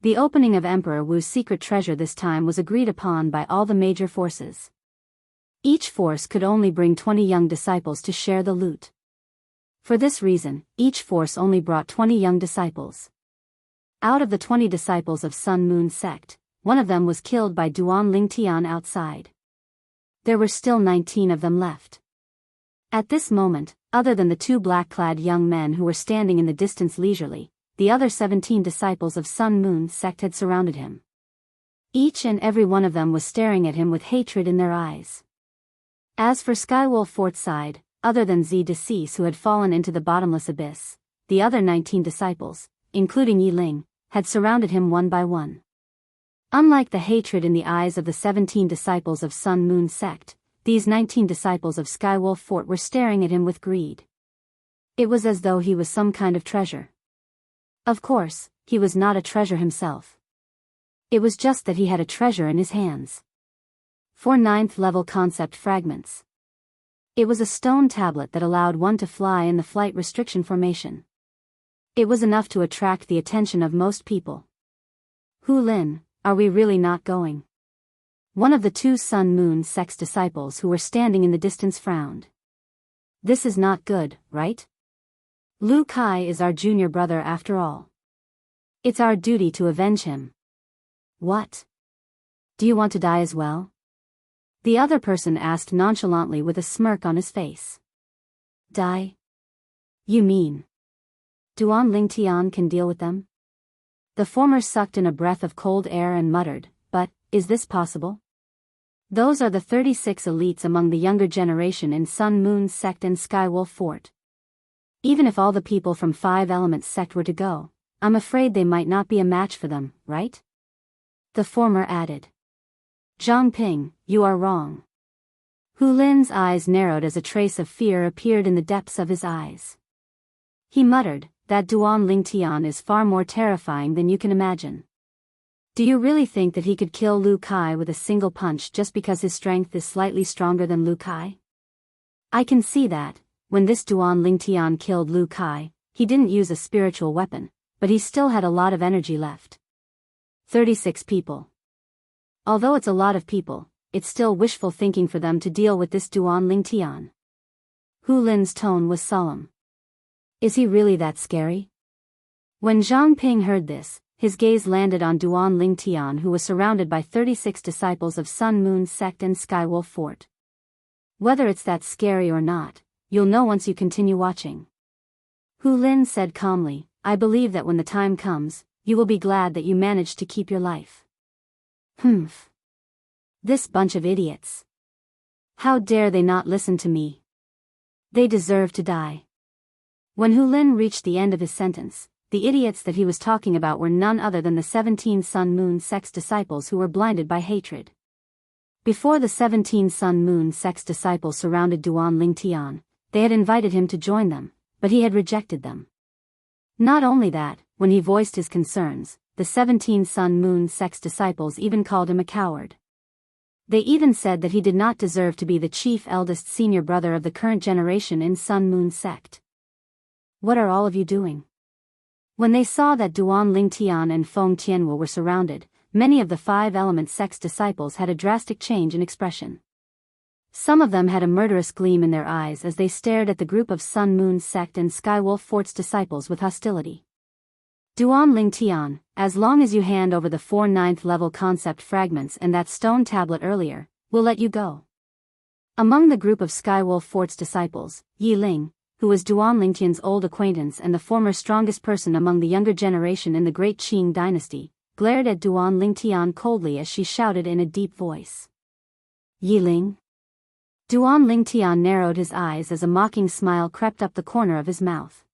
The opening of Emperor Wu's secret treasure this time was agreed upon by all the major forces. Each force could only bring 20 young disciples to share the loot. For this reason, each force only brought 20 young disciples. Out of the 20 disciples of Sun Moon sect, one of them was killed by Duan Lingtian outside. There were still 19 of them left. At this moment, other than the 2 black-clad young men who were standing in the distance leisurely, the other 17 disciples of Sun Moon sect had surrounded him. Each and every one of them was staring at him with hatred in their eyes. As for Skywolf Fort's side, other than Zi Decease who had fallen into the bottomless abyss, the other 19 disciples, including Yi Ling, had surrounded him one by one. Unlike the hatred in the eyes of the 17 disciples of Sun Moon sect, these 19 disciples of Skywolf Fort were staring at him with greed. It was as though he was some kind of treasure. Of course, he was not a treasure himself. It was just that he had a treasure in his hands. 4 9th level concept fragments. It was a stone tablet that allowed one to fly in the flight restriction formation. It was enough to attract the attention of most people. Hu Lin, are we really not going? One of the 2 Sun Moon sect's disciples who were standing in the distance frowned. This is not good, right? Lu Kai is our junior brother after all. It's our duty to avenge him. What? Do you want to die as well? The other person asked nonchalantly with a smirk on his face. Die? You mean Duan Lingtian can deal with them? The former sucked in a breath of cold air and muttered, but, is this possible? Those are the 36 elites among the younger generation in Sun Moon sect and Skywolf Fort. Even if all the people from 5 Elements sect were to go, I'm afraid they might not be a match for them, right? The former added. Zhang Ping, you are wrong. Hu Lin's eyes narrowed as a trace of fear appeared in the depths of his eyes. He muttered, that Duan Lingtian is far more terrifying than you can imagine. Do you really think that he could kill Lu Kai with a single punch just because his strength is slightly stronger than Lu Kai? I can see that. When this Duan Lingtian killed Lu Kai, he didn't use a spiritual weapon, but he still had a lot of energy left. 36 people. Although it's a lot of people, it's still wishful thinking for them to deal with this Duan Lingtian. Hu Lin's tone was solemn. Is he really that scary? When Zhang Ping heard this, his gaze landed on Duan Lingtian who was surrounded by 36 disciples of Sun Moon sect and Skywolf Fort. Whether it's that scary or not, you'll know once you continue watching. Hu Lin said calmly, I believe that when the time comes, you will be glad that you managed to keep your life. Humph. This bunch of idiots. How dare they not listen to me? They deserve to die. When Hu Lin reached the end of his sentence, the idiots that he was talking about were none other than the 17 Sun Moon sect's disciples who were blinded by hatred. Before the 17 Sun Moon sect's disciples surrounded Duan Lingtian, they had invited him to join them, but he had rejected them. Not only that, when he voiced his concerns, the 17 Sun Moon sect's disciples even called him a coward. They even said that he did not deserve to be the chief eldest senior brother of the current generation in Sun Moon sect. What are all of you doing? When they saw that Duan Lingtian and Feng Tianwu were surrounded, many of the 5 Element sect's disciples had a drastic change in expression. Some of them had a murderous gleam in their eyes as they stared at the group of Sun Moon sect and Skywolf Fort's disciples with hostility. Duan Lingtian, as long as you hand over the 4 9th level concept fragments and that stone tablet earlier, we'll let you go. Among the group of Skywolf Fort's disciples, Yi Ling, who was Duan Lingtian's old acquaintance and the former strongest person among the younger generation in the Great Qing dynasty, glared at Duan Lingtian coldly as she shouted in a deep voice. Yiling? Duan Lingtian narrowed his eyes as a mocking smile crept up the corner of his mouth.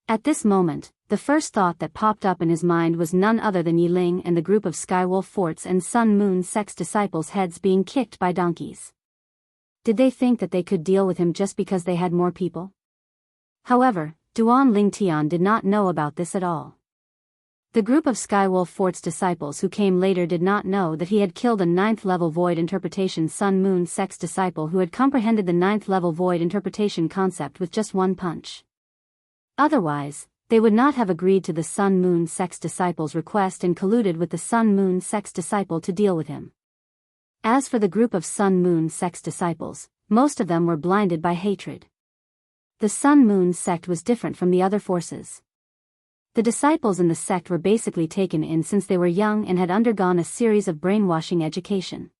At this moment, the first thought that popped up in his mind was none other than Yiling and the group of Skywolf Fort's and Sun Moon Sect's disciples' heads being kicked by donkeys. Did they think that they could deal with him just because they had more people? However, Duan Lingtian did not know about this at all. The group of Skywolf Fort's disciples who came later did not know that he had killed a 9th-level Void Interpretation Sun Moon Sect's disciple who had comprehended the 9th-level Void Interpretation concept with just one punch. Otherwise, they would not have agreed to the Sun Moon Sect's disciple's request and colluded with the Sun Moon Sect's disciple to deal with him. As for the group of Sun Moon Sect's disciples, most of them were blinded by hatred. The Sun Moon Sect was different from the other forces. The disciples in the sect were basically taken in since they were young and had undergone a series of brainwashing education.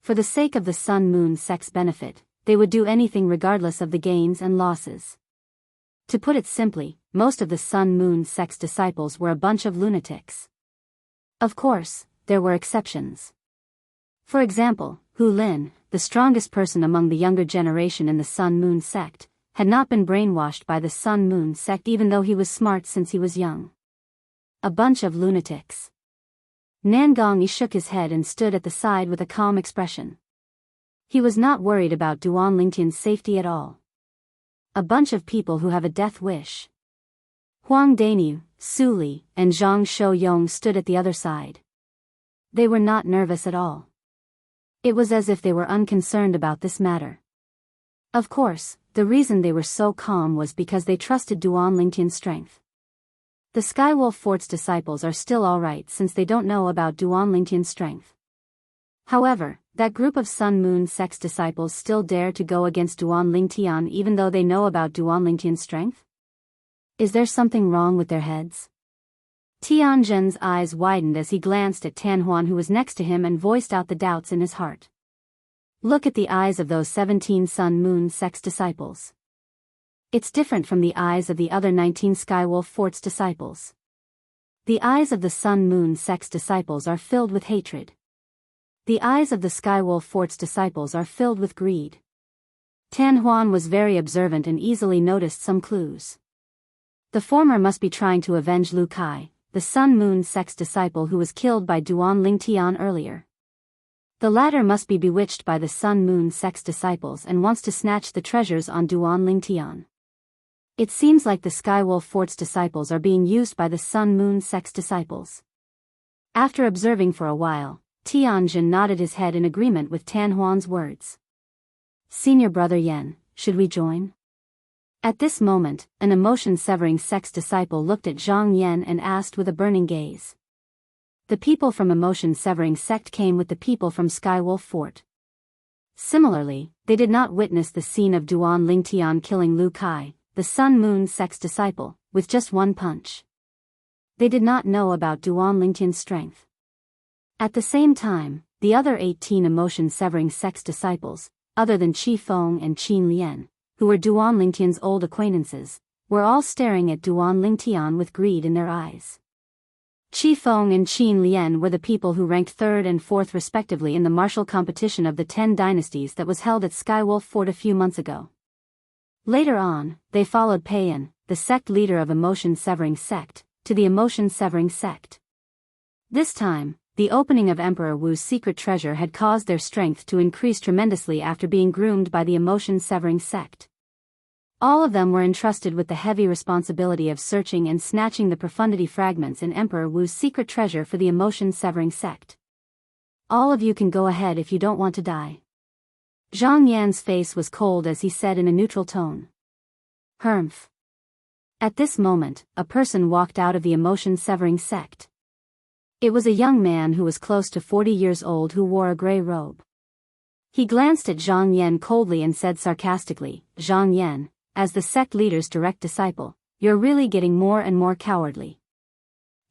For the sake of the Sun Moon Sect's benefit, they would do anything regardless of the gains and losses. To put it simply, most of the Sun Moon Sect's disciples were a bunch of lunatics. Of course, there were exceptions. For example, Hu Lin, the strongest person among the younger generation in the Sun Moon Sect, had not been brainwashed by the Sun Moon Sect even though he was smart since he was young. A bunch of lunatics. Nangongyi shook his head and stood at the side with a calm expression. He was not worried about Duan Lingtian's safety at all. A bunch of people who have a death wish. Huang Dainu, Su Li, and Zhang Shouyong stood at the other side. They were not nervous at all. It was as if they were unconcerned about this matter. Of course, the reason they were so calm was because they trusted Duan Lingtian's strength. The Skywolf Fort's disciples are still alright since they don't know about Duan Lingtian's strength. However, that group of Sun Moon Sect's disciples still dare to go against Duan Lingtian even though they know about Duan Lingtian's strength? Is there something wrong with their heads? Tianzhen's eyes widened as he glanced at Tanhuan who was next to him and voiced out the doubts in his heart. Look at the eyes of those 17 Sun Moon Sect's disciples. It's different from the eyes of the other 19 Skywolf Fort's disciples. The eyes of the Sun Moon Sect's disciples are filled with hatred. The eyes of the Skywolf Fort's disciples are filled with greed. Tanhuan was very observant and easily noticed some clues. The former must be trying to avenge Lu Kai, the Sun Moon Sect's disciple who was killed by Duan Lingtian earlier. The latter must be bewitched by the Sun Moon Sect's disciples and wants to snatch the treasures on Duan Lingtian. It seems like the Skywolf Fort's disciples are being used by the Sun Moon Sect's disciples. After observing for a while, Tianzhen nodded his head in agreement with Tanhuan's words. Senior Brother Yen, should we join? At this moment, an emotion-severing sect's disciple looked at Zhang Yan and asked with a burning gaze. The people from emotion-severing sect came with the people from Skywolf Fort. Similarly, they did not witness the scene of Duan Lingtian killing Lu Kai, the Sun Moon Sect's disciple, with just one punch. They did not know about Duan Lingtian's strength. At the same time, the other 18 emotion-severing sect's disciples, other than Qi Feng and Qin Lian, who were Duan Lingtian's old acquaintances, were all staring at Duan Lingtian with greed in their eyes. Qi Feng and Qin Lian were the people who ranked 3rd and 4th respectively in the martial competition of the 10 dynasties that was held at Skywolf Fort a few months ago. Later on, they followed Peiyan, the sect leader of Emotion-Severing Sect, to the Emotion-Severing Sect. This time, the opening of Emperor Wu's secret treasure had caused their strength to increase tremendously after being groomed by the Emotion-Severing Sect. All of them were entrusted with the heavy responsibility of searching and snatching the profundity fragments in Emperor Wu's secret treasure for the Emotion-Severing Sect. All of you can go ahead if you don't want to die. Zhang Yan's face was cold as he said in a neutral tone. Humph. At this moment, a person walked out of the Emotion-Severing Sect. It was a young man who was close to 40 years old who wore a gray robe. He glanced at Zhang Yan coldly and said sarcastically, Zhang Yan, as the sect leader's direct disciple, you're really getting more and more cowardly.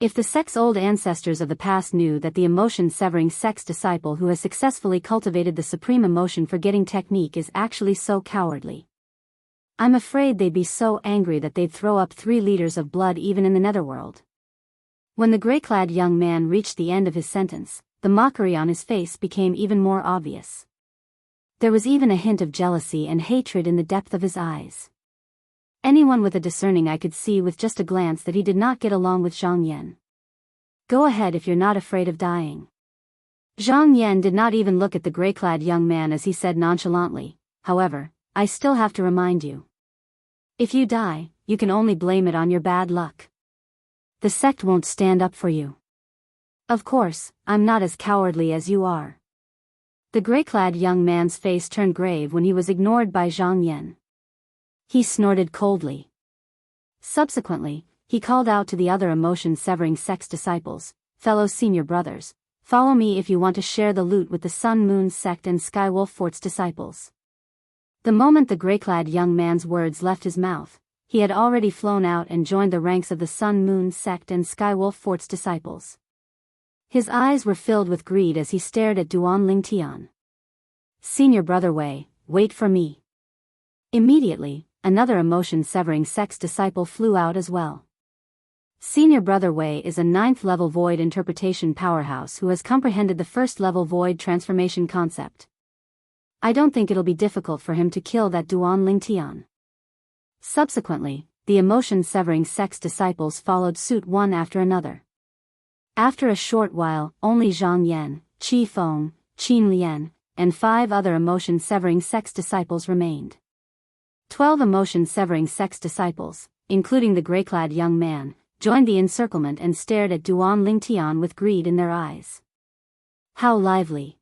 If the sect's old ancestors of the past knew that the emotion-severing sect's disciple who has successfully cultivated the supreme emotion-forgetting technique is actually so cowardly, I'm afraid they'd be so angry that they'd throw up 3 liters of blood even in the netherworld. When the gray-clad young man reached the end of his sentence, the mockery on his face became even more obvious. There was even a hint of jealousy and hatred in the depth of his eyes. Anyone with a discerning eye could see with just a glance that he did not get along with Zhang Yan. Go ahead if you're not afraid of dying. Zhang Yan did not even look at the gray-clad young man as he said nonchalantly, however, I still have to remind you. If you die, you can only blame it on your bad luck. The sect won't stand up for you. Of course, I'm not as cowardly as you are. The gray-clad young man's face turned grave when he was ignored by Zhang Yan. He snorted coldly. Subsequently, he called out to the other emotion-severing sect's disciples, fellow senior brothers, follow me if you want to share the loot with the Sun Moon sect and Skywolf Fort's disciples. The moment the gray-clad young man's words left his mouth, he had already flown out and joined the ranks of the Sun Moon sect and Skywolf Fort's disciples. His eyes were filled with greed as he stared at Duan Lingtian. Senior brother Wei, wait for me. Immediately, another emotion-severing sect's disciple flew out as well. Senior brother Wei is a 9th-level void interpretation powerhouse who has comprehended the 1st-level void transformation concept. I don't think it'll be difficult for him to kill that Duan Lingtian. Subsequently, the emotion-severing sect's disciples followed suit one after another. After a short while, only Zhang Yan, Qi Feng, Qin Lian, and 5 other emotion-severing sect's disciples remained. 12 emotion-severing sect's disciples, including the gray-clad young man, joined the encirclement and stared at Duan Lingtian with greed in their eyes. How lively!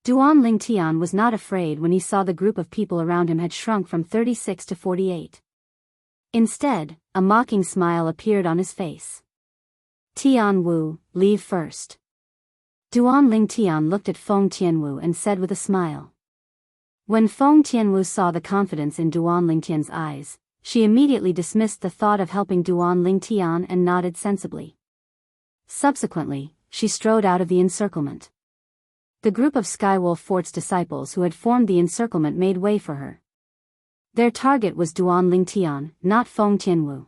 Duan Lingtian was not afraid when he saw the group of people around him had shrunk from 36 to 48. Instead, a mocking smile appeared on his face. Tian Wu, leave first. Duan Lingtian looked at Feng Tianwu and said with a smile. When Feng Tianwu saw the confidence in Duan Lingtian's eyes, she immediately dismissed the thought of helping Duan Lingtian and nodded sensibly. Subsequently, she strode out of the encirclement. The group of Skywolf Fort's disciples who had formed the encirclement made way for her. Their target was Duan Lingtian, not Feng Tianwu.